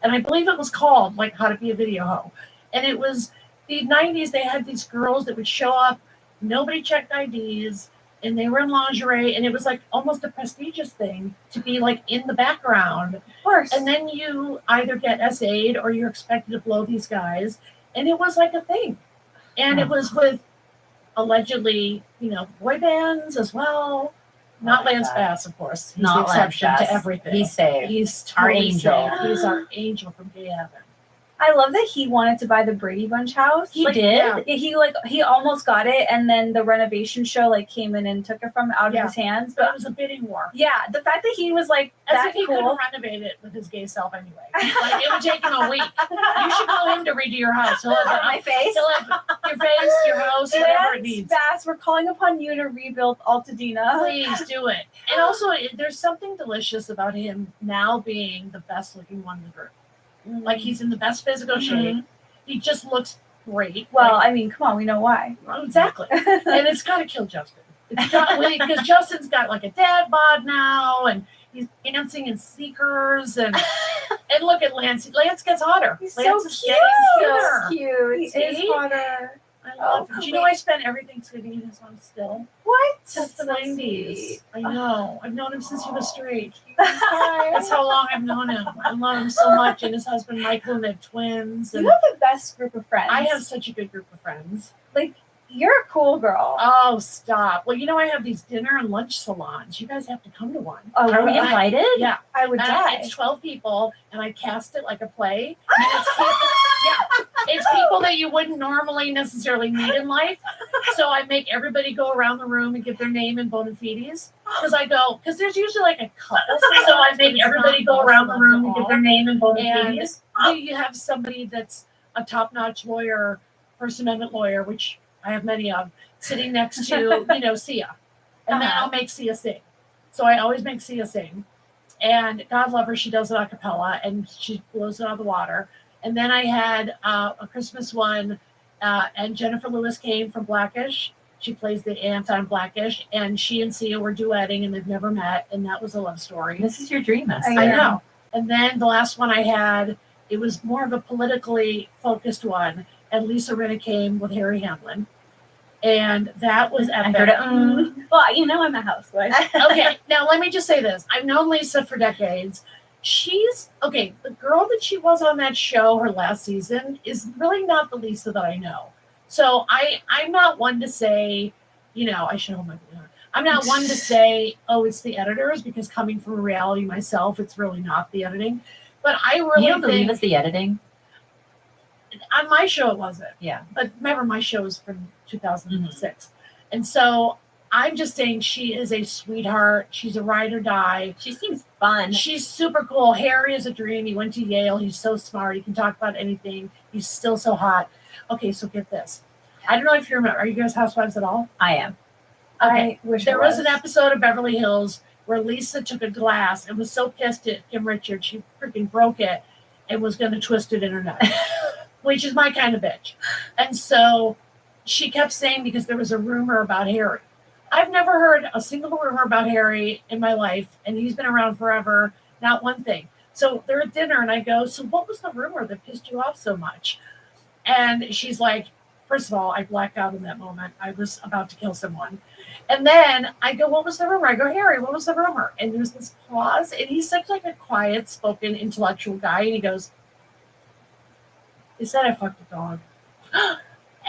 And I believe it was called like How to Be a Video Hoe. And it was the 90s, they had these girls that would show up, nobody checked IDs, and they were in lingerie, and it was like almost a prestigious thing to be like in the background. Of course. And then you either get SA'd or you're expected to blow these guys. And it was like a thing. And it was with allegedly, boy bands as well. Not Lance Bass, of course. He's Not the exception Lance Bass. to everything. He's saved. He's Our totally angel. saved. He's our angel from gay heaven. I love that he wanted to buy the Brady Bunch house. He did? Yeah. He almost got it, and then the renovation show came in and took it from out of his hands. But it was a bidding war. Yeah, the fact that he was like As that if he cool. couldn't renovate it with his gay self anyway. Like, it would take him a week. You should call him to redo your house. He'll have My face. He'll have your face, your house, whatever it needs. Bass, we're calling upon you to rebuild Altadena. Please do it. And also, there's something delicious about him now being the best looking one in the group. Like, he's in the best physical shape. He just looks great. Well, Like, I mean, come on, we know why. exactly. And it's got to kill Justin. Because Justin's got like a dad bod now, and he's dancing in sneakers, and look at Lance. Lance gets hotter. He's Lance so is cute. getting hotter. Cute. He See? is hotter. I love him. Do you know I spent every Thanksgiving in his home still? What? Since the So 90s. sweet. I know. I've known him since he was straight. That's how long I've known him. I love him so much. And his husband Michael, and they have twins. And You have the best group of friends. I have such a good group of friends. Like, you're a cool girl. Oh, stop. Well, I have these dinner and lunch salons. You guys have to come to one. Oh, Are we invited? Yeah. I would die. It's 12 people, and I cast it like a play. And it's people that you wouldn't normally necessarily meet in life. So I make everybody go around the room and give their name and bona fides. Because there's usually like a couple. So I make everybody go around the room and give their name and bona fides. And you have somebody that's a top-notch lawyer, First Amendment lawyer, which I have many of, sitting next to, Sia. And then I'll make Sia sing. So I always make Sia sing. And God love her, she does it a cappella, and she blows it out of the water. And then I had a Christmas one, And Jennifer Lewis came from Blackish. She plays the aunt on Blackish, and she and Sia were duetting, and they've never met, and that was a love story. This is your dream, Esther. I know. And then the last one I had, it was more of a politically focused one, and Lisa Rinna came with Harry Hamlin, and that was epic. I heard it. Well, you know I'm a housewife. Okay, now let me just say this. I've known Lisa for decades. She's, okay, the girl that she was on that show her last season is really not the Lisa that I know. So I'm not one to say, you know, I should hold my beer. I'm not one to say, oh, it's the editors, because coming from reality myself, it's really not the editing. But I really You don't believe it's the editing? On my show, it wasn't. Yeah. But remember, my show is from 2006. And so I'm just saying she is a sweetheart. She's a ride or die. She seems fun. She's super cool. Harry is a dream. He went to Yale. He's so smart. He can talk about anything. He's still so hot. Okay, so get this. I don't know if you remember. Are you guys housewives at all? I am. Okay. I wish There I was an episode of Beverly Hills where Lisa took a glass and was so pissed at Kim Richards, she freaking broke it and was going to twist it in her neck, which is my kind of bitch. And so she kept saying, because there was a rumor about Harry. I've never heard a single rumor about Harry in my life, and he's been around forever, not one thing. So they're at dinner, and I go, so what was the rumor that pissed you off so much? And she's like, first of all, I blacked out in that moment. I was about to kill someone. And then I go, what was the rumor? I go, Harry, what was the rumor? And there's this pause, and he's such like a quiet spoken intellectual guy. And he goes, he said I fucked a dog.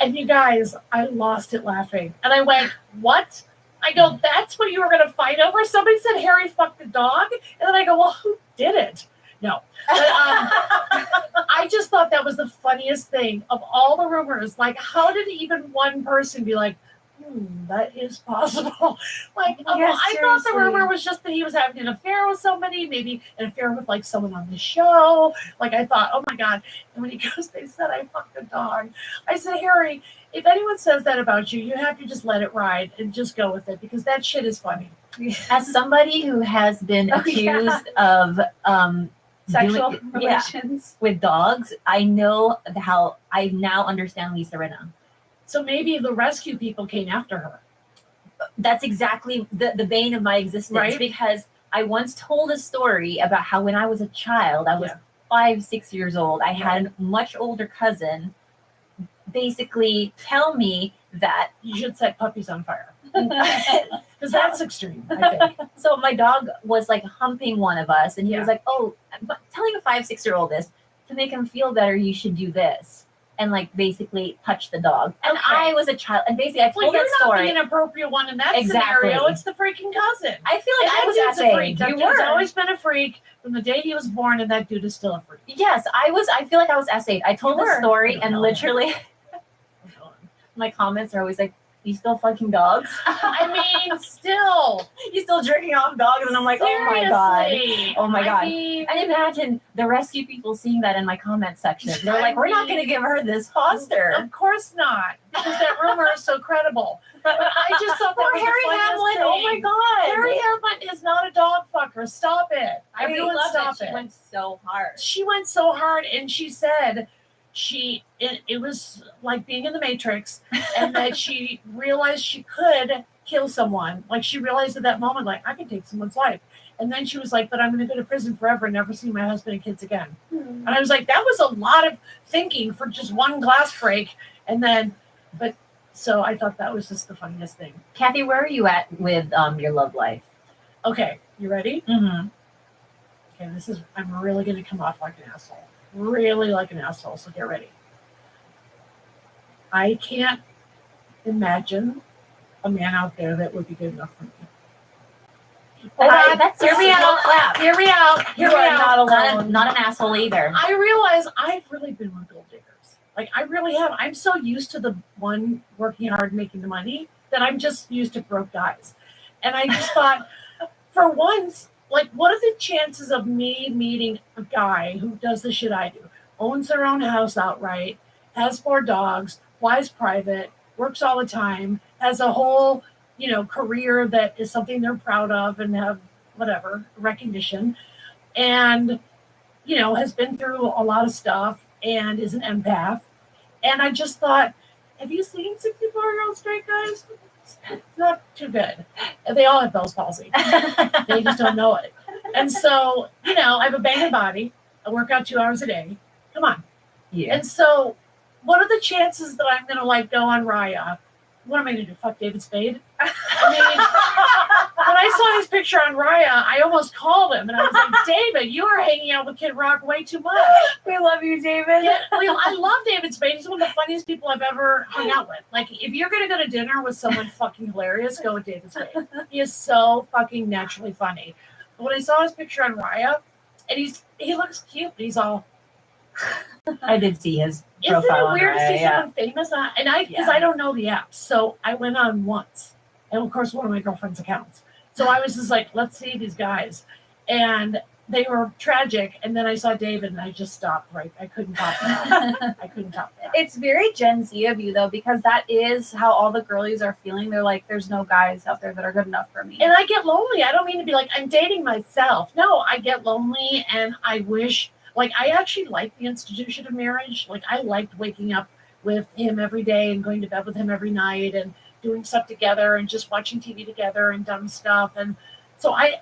And you guys, I lost it laughing. And I went, what? I go, that's what you were going to fight over? Somebody said Harry fucked a dog? And then I go, well, who did it? No. But, I just thought that was the funniest thing of all the rumors. Like, how did even one person be like, that is possible? Like, Yeah, I thought the seriously. rumor was just that he was having an affair with somebody, maybe an affair with like someone on the show. Like, I thought, oh my God. And when he goes, they said I fucked a dog. I said, Harry, if anyone says that about you, you have to just let it ride and just go with it, because that shit is funny. As somebody who has been accused of Sexual yeah, relations. with dogs, I know how I now understand Lisa Rinna. So maybe the rescue people came after her. That's exactly the bane of my existence, Right? because I once told a story about how when I was a child, I was 5-6 years old, I had a much older cousin basically tell me that you should set puppies on fire. Because that's extreme, I think. So my dog was like humping one of us, and he was like, oh, but telling a 5-6-year-old this, to make him feel better, you should do this. And like basically touch the dog. And I was a child, and basically I told that story. You're not the inappropriate one in that Exactly. scenario. It's the freaking cousin. I feel like I was that dude's a effing. freak. That You dude's were. always been a freak from the day he was born, and that dude is still a freak. Yes, I feel like I was essayed. I told You this were. story, I and know. literally my comments are always like, you still fucking dogs? I mean, still. You still jerking off dogs? And I'm like, oh my God. Seriously. Oh my I God. mean- and imagine the rescue people seeing that in my comment section. They're like, we're not going to give her this foster. Of course not, because that rumor is so credible. But I just thought that Poor was Harry the funniest Hamlin. thing. Oh my God. Harry Hamlin is not a dog fucker. Stop it. I Everyone love stop that it. she went so hard. She went so hard, and she said it was like being in the Matrix, and that she realized she could kill someone. Like, she realized at that moment, like, I can take someone's life. And then she was like, but I'm going to go to prison forever and never see my husband and kids again. And I was like, that was a lot of thinking for just one glass break. And then, but so I thought that was just the funniest thing. Kathy, where are you at with your love life? Okay, you ready? Mm-hmm. Okay, I'm really going to come off like an asshole. Really like an asshole, so get ready. I can't imagine a man out there that would be good enough for me. Hear me out. Hear me out. Hear me out. Not an asshole either. I realize I've really been with gold diggers. Like, I really have. I'm so used to the one working hard, making the money, that I'm just used to broke guys. And I just thought, for once, like, what are the chances of me meeting a guy who does the shit I do? Owns their own house outright, has 4 dogs, flies private, works all the time, has a whole, career that is something they're proud of and have whatever recognition, and, has been through a lot of stuff and is an empath. And I just thought, have you seen 64-year-old straight guys? Not too good. They all have Bell's palsy. They just don't know it. And so, I have a banging body. I work out 2 hours a day. Come on. Yeah. And so, what are the chances that I'm gonna go on Raya? What am I gonna do? Fuck David Spade? I mean, when I saw his picture on Raya, I almost called him and I was like, David, you are hanging out with Kid Rock way too much. We love you, David. Yeah, I love David Spade. He's one of the funniest people I've ever hung out with. Like, if you're gonna go to dinner with someone fucking hilarious, go with David Spade. He is so fucking naturally funny. But when I saw his picture on Raya, and he looks cute, but he's all. I did see his Isn't profile it on weird to see Raya, yeah. someone famous? Because I don't know the apps, so I went on once, and of course one of my girlfriend's accounts. So I was just like, let's see these guys, and they were tragic. And then I saw David, and I just stopped. Right, I couldn't top that. I couldn't top that. It's very Gen Z of you though, because that is how all the girlies are feeling. They're like, there's no guys out there that are good enough for me. And I get lonely. I don't mean to be like, I'm dating myself. No, I get lonely, and I wish. Like, I actually like the institution of marriage. Like, I liked waking up with him every day and going to bed with him every night and doing stuff together and just watching TV together and dumb stuff. And so I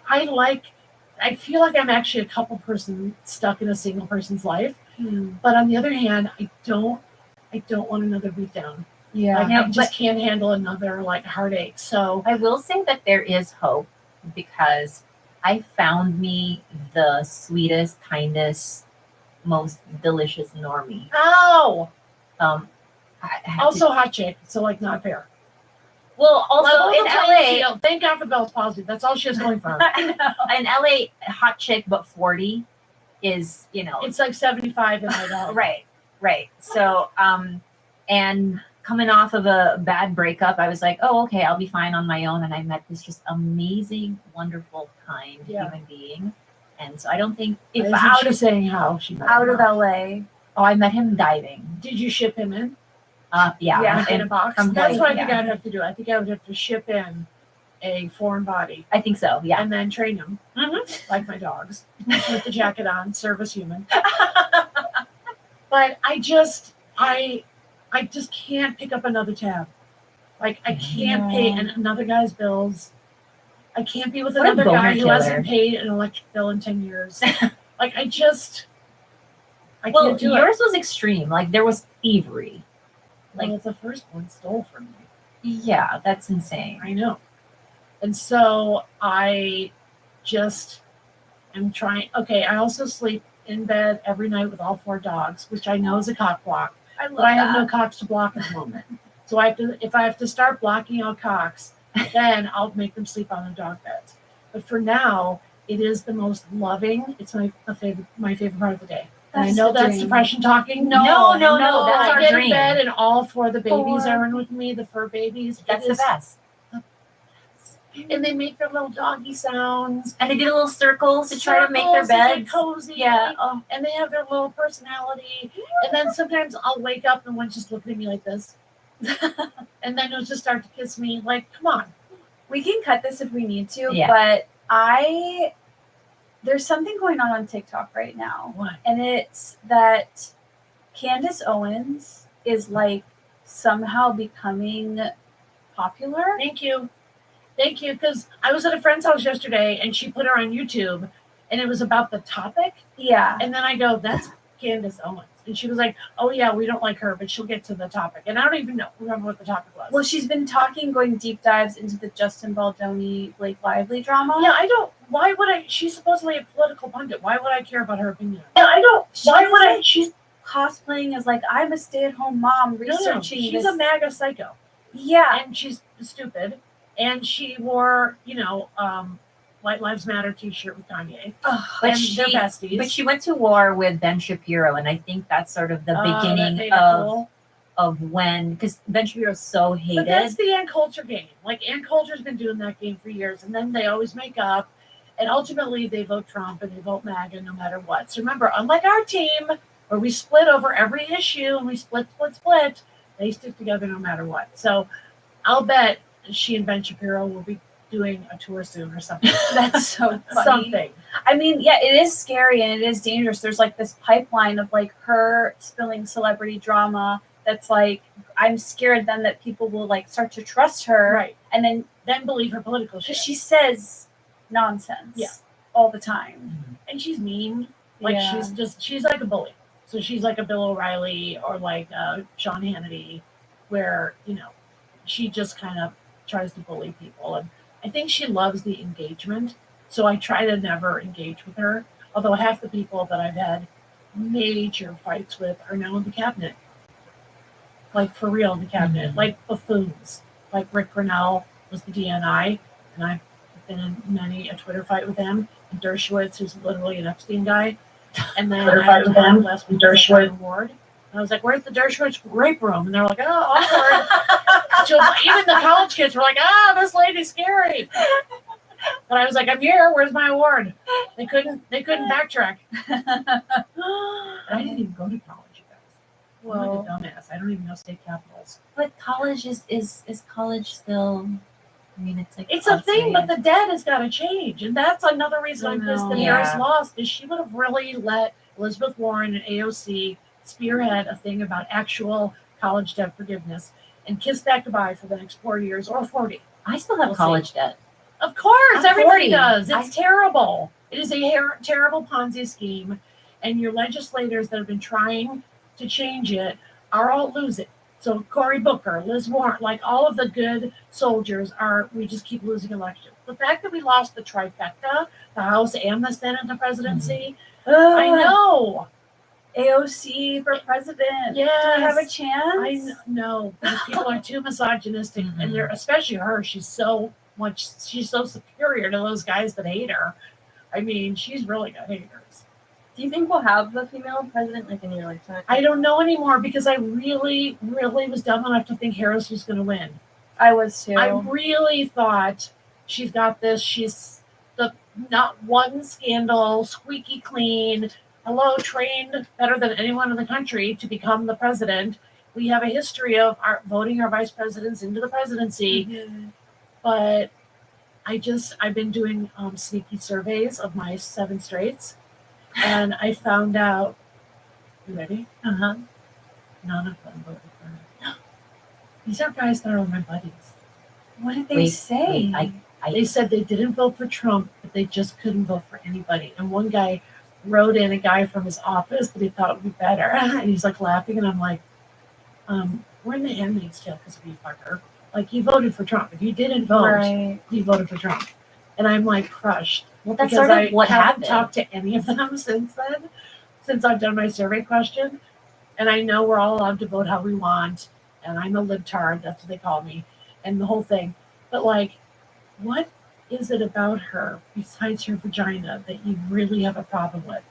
feel like I'm actually a couple person stuck in a single person's life. But on the other hand, I don't want another beatdown. Yeah. I just can't handle another heartache. So I will say that there is hope, because I found me the sweetest, kindest, most delicious normie. Oh! Also hot chick, so not fair. Well, also in LA, thank God for Bell's palsy. That's all she has going for her. In LA, hot chick but 40 is, it's like 75 in Idaho. Right. So, and coming off of a bad breakup, I was like, oh, okay, I'll be fine on my own. And I met this just amazing, wonderful, kind human being. And so I don't think out of saying how she met out him. of LA. Oh, I met him diving. Did you ship him in? Yeah, in a box. from That's what I Hawaii, think I'd have to do. I think I would have to ship in a foreign body. I think so, yeah. And then train him, like my dogs, with the jacket on, serve as human. But I just can't pick up another tab. I can't pay another guy's bills. I can't be with What a another boner guy who killer. hasn't paid an electric bill in 10 years. I can't do yours it. was extreme. There was thievery. The first one stole from me. Yeah, that's insane. I know. And so I just am trying. Okay, I also sleep in bed every night with all 4 dogs, which I know is a cock block. But I have no cocks to block at the moment. So if I have to start blocking out cocks, then I'll make them sleep on their dog beds. But for now, it is the most loving. It's my favorite part of the day. And I know that's depression talking. No, that's I our get dream. in bed and all 4 of the babies are in with me, the fur babies. That's the best. And they make their little doggy sounds. And they do little circles to try to make their Circles and beds get cozy. Yeah. And they have their little personality. And then sometimes I'll wake up and one's just looking at me like this. And then he'll just start to kiss me. Come on. We can cut this if we need to, Yeah. but there's something going on TikTok right now. What? And it's that Candace Owens is somehow becoming popular. Thank you. Because I was at a friend's house yesterday and she put her on YouTube and it was about the topic. Yeah. And then I go, that's Candace Owens. And she was like, oh yeah, we don't like her, but she'll get to the topic. And I don't even remember what the topic was. Well, she's been going deep dives into the Justin Baldoni, Blake Lively drama. Yeah, why would I? She's supposedly a political pundit. Why would I care about her opinion? Yeah, Why She's cosplaying as I'm a stay-at-home mom researching. She's this. a MAGA psycho. Yeah. And she's stupid. And she wore, White Lives Matter t-shirt with Kanye. But and they're besties. But she went to war with Ben Shapiro, and I think that's sort of the beginning of when, because Ben Shapiro's so hated. But that's the Ann Coulter game. Ann Coulter's been doing that game for years, and then they always make up, and ultimately they vote Trump and they vote MAGA no matter what. So remember, unlike our team, where we split over every issue and we split, they stick together no matter what. So I'll bet she and Ben Shapiro will be doing a tour soon or something. That's so funny. Something. I mean, yeah, it is scary and it is dangerous. There's this pipeline of her spilling celebrity drama that's like, I'm scared then that people will like start to trust her. Right. And then believe her political shit. Because she says nonsense all the time. And she's mean. Like she's like a bully. So she's like a Bill O'Reilly or like Sean Hannity, where, you know, she just kind of tries to bully people. And I think she loves the engagement. So I try to never engage with her. Although half the people that I've had major fights with are now in the cabinet. Like for real in the cabinet. Like buffoons. Like Rick Grinnell was the DNI, and I've been in many a Twitter fight with him. And Dershowitz, who's literally an Epstein guy. And then Twitter I fight with him, last week Dershowitz award. And I was like, "Where's the Dershowitz rape room?" And they're like, "Oh, awkward." So even the college kids were like, "Ah, this lady's scary." But I was like, "I'm here. Where's my award?" They couldn't backtrack. And I didn't even go to college, you guys. I'm like a dumbass. I don't even know state capitals. But college is college still? I mean, it's like It's a thing, but the debt has got to change, and that's another reason I'm pissed that Harris lost. Is she would have really let Elizabeth Warren and AOC spearhead a thing about actual college debt forgiveness and kiss that goodbye for the next 4 years or 40. I still have college debt. Of course, I'm everybody 40. does. It's terrible. It is a terrible Ponzi scheme, and your legislators that have been trying to change it are all losing. So Cory Booker, Liz Warren, like all of the good soldiers we just keep losing elections. The fact that we lost the trifecta, the House and the Senate and the presidency, I know. AOC for president. Yes. Do we have a chance? No, because people are too misogynistic, and they're especially her. She's so superior to those guys that hate her. I mean, she's really got haters. Do you think we'll have the female president like in your lifetime? I don't know anymore because I really, really was dumb enough to think Harris was going to win. I was too. I really thought she's got this. She's not one scandal, squeaky clean. Hello, trained better than anyone in the country to become the president. We have a history of voting our vice presidents into the presidency. But I've been doing sneaky surveys of my 7 straights. And I found out, you ready? None of them voted for her. These are guys that are my buddies. What did they say? They said they didn't vote for Trump, but they just couldn't vote for anybody. And one guy wrote in a guy from his office that he thought would be better. And he's like laughing. And I'm like, we're in the Handmaid's Tale because of you, fucker. Like, you voted for Trump. If you didn't vote, you voted for Trump. And I'm like crushed. Well, that's sort of what happened. I haven't talked to any of them since then, since I've done my survey question. And I know we're all allowed to vote how we want. And I'm a libtard, that's what they call me, and the whole thing. But like, what is it about her besides her vagina that you really have a problem with?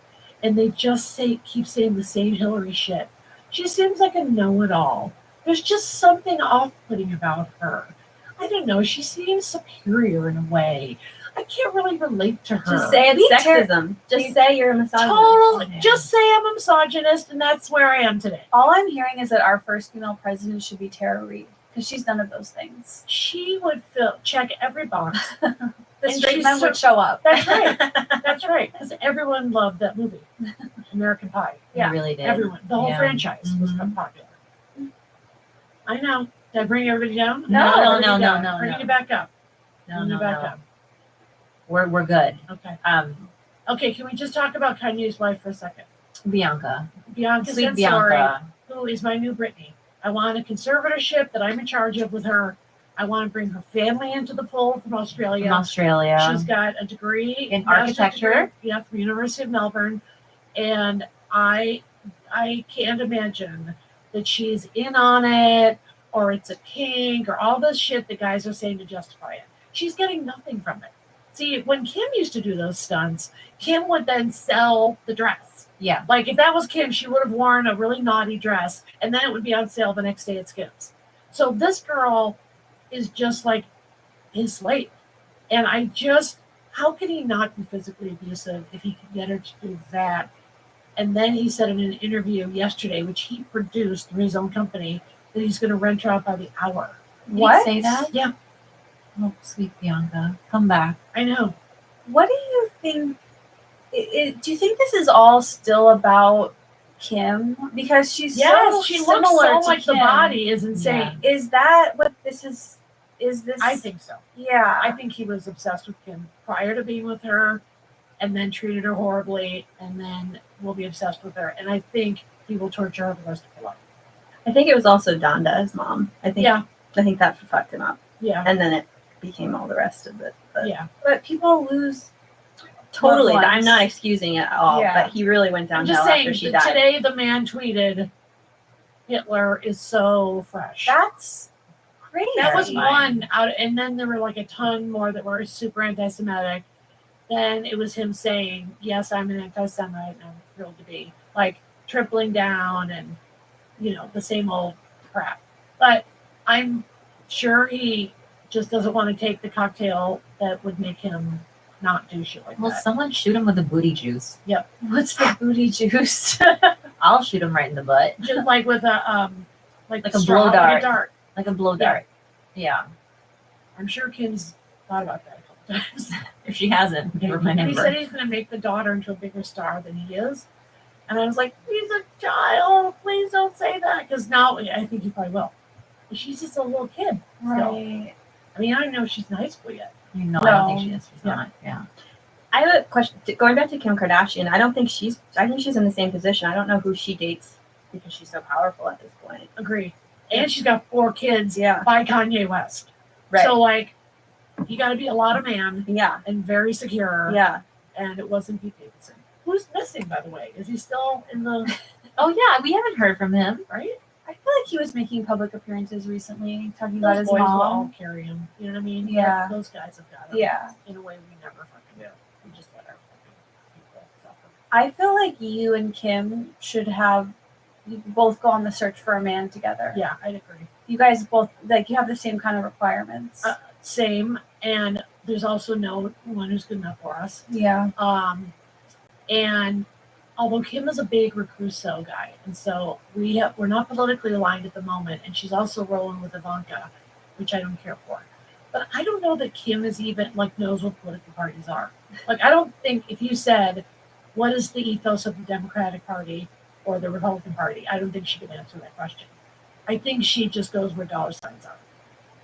And they just keep saying the same Hillary shit. She seems like a know-it-all. There's just something off-putting about her. I don't know. She seems superior in a way. I can't really relate to her. Just say it's sexism. Just say you're a misogynist. Totally. Just say I'm a misogynist, and that's where I am today. All I'm hearing is that our first female president should be Tara Reid, because she's none of those things. She would check every box. The straight men would show up. That's right. That's right. Because everyone loved that movie, American Pie. Yeah, really did. Everyone. The whole franchise was popular. I know. Did I bring everybody down? No. Bring you back up. No. We're good. Okay. Okay, can we just talk about Kanye's wife for a second? Bianca Sweet Sensori, Bianca. Who is my new Britney. I want a conservatorship that I'm in charge of with her. I want to bring her family into the fold from Australia. She's got a degree in architecture. From the University of Melbourne. And I can't imagine that she's in on it, or it's a kink, or all this shit that guys are saying to justify it. She's getting nothing from it. See, when Kim used to do those stunts, Kim would then sell the dress. Yeah. Like, if that was Kim, she would have worn a really naughty dress, and then it would be on sale the next day at Skims. So this girl is just like his slave. And how can he not be physically abusive if he can get her to do that? And then he said in an interview yesterday, which he produced through his own company, that he's going to rent her out by the hour. What? Did he say that? Yeah. Oh, sweet Bianca, come back. I know. What do you think? Do you think this is all still about Kim because she's Yes, so she similar looks so to like the Kim. body is insane. Is that what this is? Is this? I think so. Yeah. I think he was obsessed with Kim prior to being with her, and then treated her horribly, and then will be obsessed with her. And I think he will torture her the rest of her life. I think it was also Donda's mom. I think that fucked him up. Yeah. And then it became all the rest of it. But But people lose. totally. loved I'm ones. not excusing it at all. Yeah. But he really went I'm downhill just saying, after she that died. today the man tweeted, Hitler is so fresh. That's crazy. That was one out, and then there were like a ton more that were super anti-Semitic. Then it was him saying, "Yes, I'm an anti-Semite, and I'm thrilled to be." Like tripling down, and the same old crap. But I'm sure he just doesn't want to take the cocktail that would make him not do shit like Well, that. someone shoot him with a booty juice. Yep. What's the booty juice? I'll shoot him right in the butt. Just like with a like a straw, blow dart. like a dart. Like a blow Yeah. dart. Yeah. I'm sure Kim's thought about that a couple times. If she hasn't, give her my And he number. said he's going to make the daughter into a bigger star than he is. And I was like, he's a child. Please don't say that. Because now I think he probably will. But she's just a little kid. Still. Right. I mean, I don't know if she's in high school yet. No, I don't think she is. She's not. Yeah. I have a question. Going back to Kim Kardashian, I think she's in the same position. I don't know who she dates because she's so powerful at this point. Agree. And she's got 4 kids Yeah. by Kanye West. Right. So, like, you got to be a lot of man. Yeah. And very secure. Yeah. And it wasn't Pete Davidson. Who's missing, by the way? Is he still in the... Oh, yeah. We haven't heard from him. Right? I feel like he was making public appearances recently, talking about Those his boys will mom. all carry him. You know what I mean? Yeah. Those guys have got him. Yeah. In a way we never fucking do. We just let our fucking people suffer. I feel like you and Kim should you both go on the search for a man together. Yeah, I'd agree. You guys both, you have the same kind of requirements. Same. And there's also no one who's good enough for us. Yeah. And although Kim is a big Recruso guy, and so we're not politically aligned at the moment, and she's also rolling with Ivanka, which I don't care for. But I don't know that Kim is even knows what political parties are. Like, I don't think if you said, what is the ethos of the Democratic Party or the Republican Party, I don't think she could answer that question. I think she just goes where dollar signs are.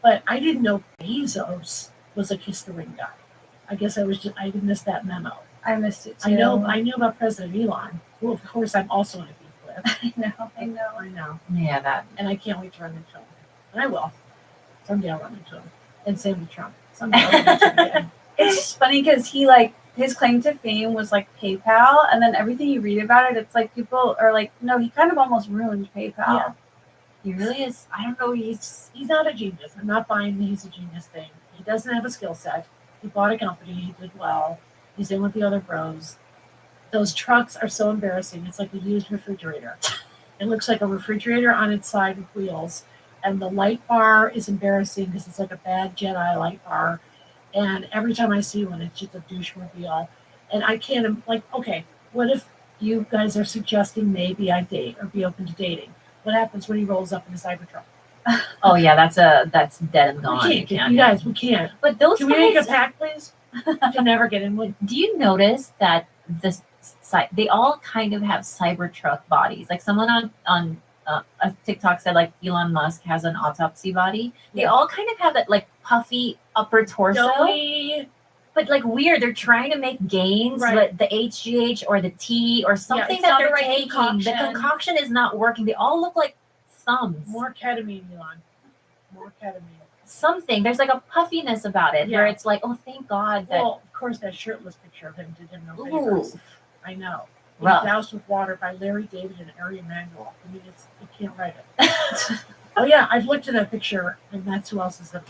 But I didn't know Bezos was a kiss the ring guy. I guess I missed that memo. I missed it too. I knew about President Elon, who of course I'm also in a beef with. I know. Yeah, that. And I can't wait to run into him. And I will. Someday I'll run into him. And same with Trump. Someday I'll run into him again. It's just funny because his claim to fame was PayPal, and then everything you read about it, it's people are no, he kind of almost ruined PayPal. Yeah. He really is. I don't know. He's not a genius. I'm not buying he's a genius thing. He doesn't have a skill set. He bought a company. He did well. He's in with the other bros. Those trucks are so embarrassing. It's like a used refrigerator. It looks like a refrigerator on its side with wheels. And the light bar is embarrassing because it's like a bad Jedi light bar. And every time I see one, it's just a douche reveal. And I can't, okay, what if you guys are suggesting maybe I date or be open to dating? What happens when he rolls up in a Cybertruck? Oh, yeah, that's dead and gone. We can't, you guys, we can't. But those Can we guys, make a pact, please? To never get in with. Do you notice that they all kind of have Cybertruck bodies? Like someone on a TikTok said Elon Musk has an autopsy body. They all kind of have that puffy upper torso. But weird, they're trying to make gains, but the HGH or the T or something it's that not they're the right taking, concoction. the concoction is not working. They all look like thumbs. More ketamine, Elon. More ketamine. Something. There's a puffiness about it where it's oh, thank God that. Well, of course, that shirtless picture of him did him no Ooh. favors. I know. He's Rough. doused with water by Larry David and Ari Emanuel. I mean, you can't write it. Oh yeah, I've looked at that picture, and that's who else is in it.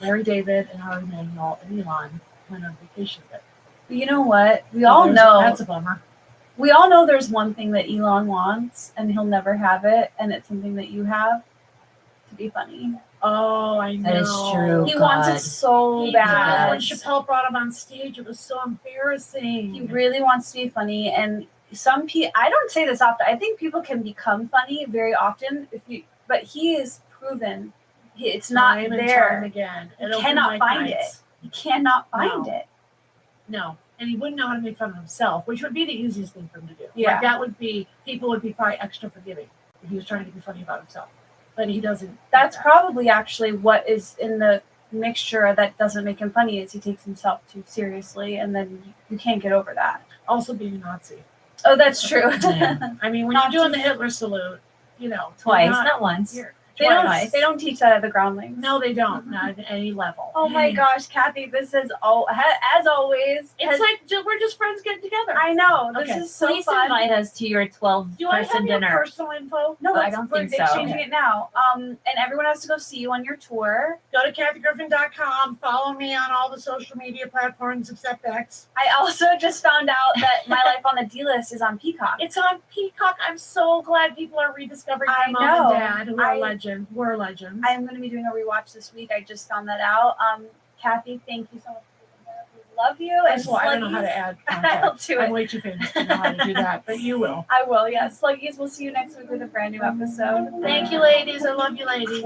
Larry David and Ari Emanuel and Elon went on vacation with it. But you know what? We all know That's a bummer. We all know there's one thing that Elon wants, and he'll never have it, and it's something that you have to be funny. Oh, I know. That is true. He wants it so He bad. does. When Chappelle brought him on stage, it was so embarrassing. He really wants to be funny, and some people, I don't say this often, I think people can become funny very often but he is proven it's not Time and there. time again. You cannot find it. You cannot find it. No. and he wouldn't know how to make fun of himself, which would be the easiest thing for him to do. Yeah. Like, that would be, people would be probably extra forgiving if he was trying to be funny about himself. But he doesn't. That's probably actually what is in the mixture that doesn't make him funny is he takes himself too seriously, and then you can't get over that. Also being a Nazi. Oh, that's true. Yeah. I mean, when you're doing the Hitler salute, you know, Twice, not once. They don't teach that at the groundlings. No, they don't. Not at any level. Oh my gosh, Kathy, this is as always. It's like we're just friends getting together. I know. This Okay, is so please fun. invite us to your 12 Do I have person your dinner. personal info? No, I don't think they're so. changing it now. And everyone has to go see you on your tour. Go to kathygriffin.com. Follow me on all the social media platforms except X. I also just found out that My Life on the D List is on Peacock. It's on Peacock. I'm so glad people are rediscovering my I mom know. and dad, who are legends. Were legends. I am going to be doing a rewatch this week. I just found that out. Kathy, thank you so much for doing that. We love you. And Well, I don't know how to add contact. I'll do I'm it. way too famous to know how to do that, but you will. I will, yeah. Sluggies, we'll see you next week with a brand new episode. Thank you, ladies. I love you, ladies.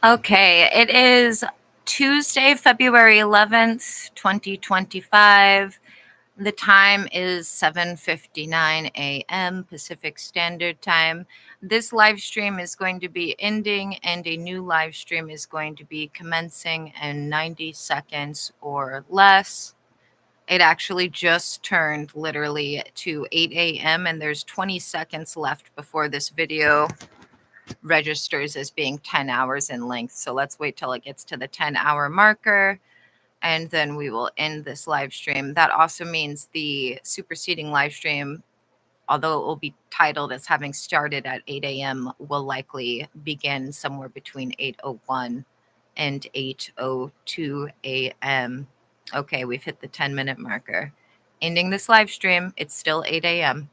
Okay, it is Tuesday, February 11th, 2025. The time is 7:59 a.m. Pacific Standard Time. This live stream is going to be ending and a new live stream is going to be commencing in 90 seconds or less. It actually just turned literally to 8 a.m. and there's 20 seconds left before this video registers as being 10 hours in length. So let's wait till it gets to the 10-hour marker and then we will end this live stream. That also means the superseding live stream, although it will be titled as having started at 8 a.m., will likely begin somewhere between 8:01 and 8:02 a.m. Okay, we've hit the 10-minute marker. Ending this live stream. It's still 8 a.m.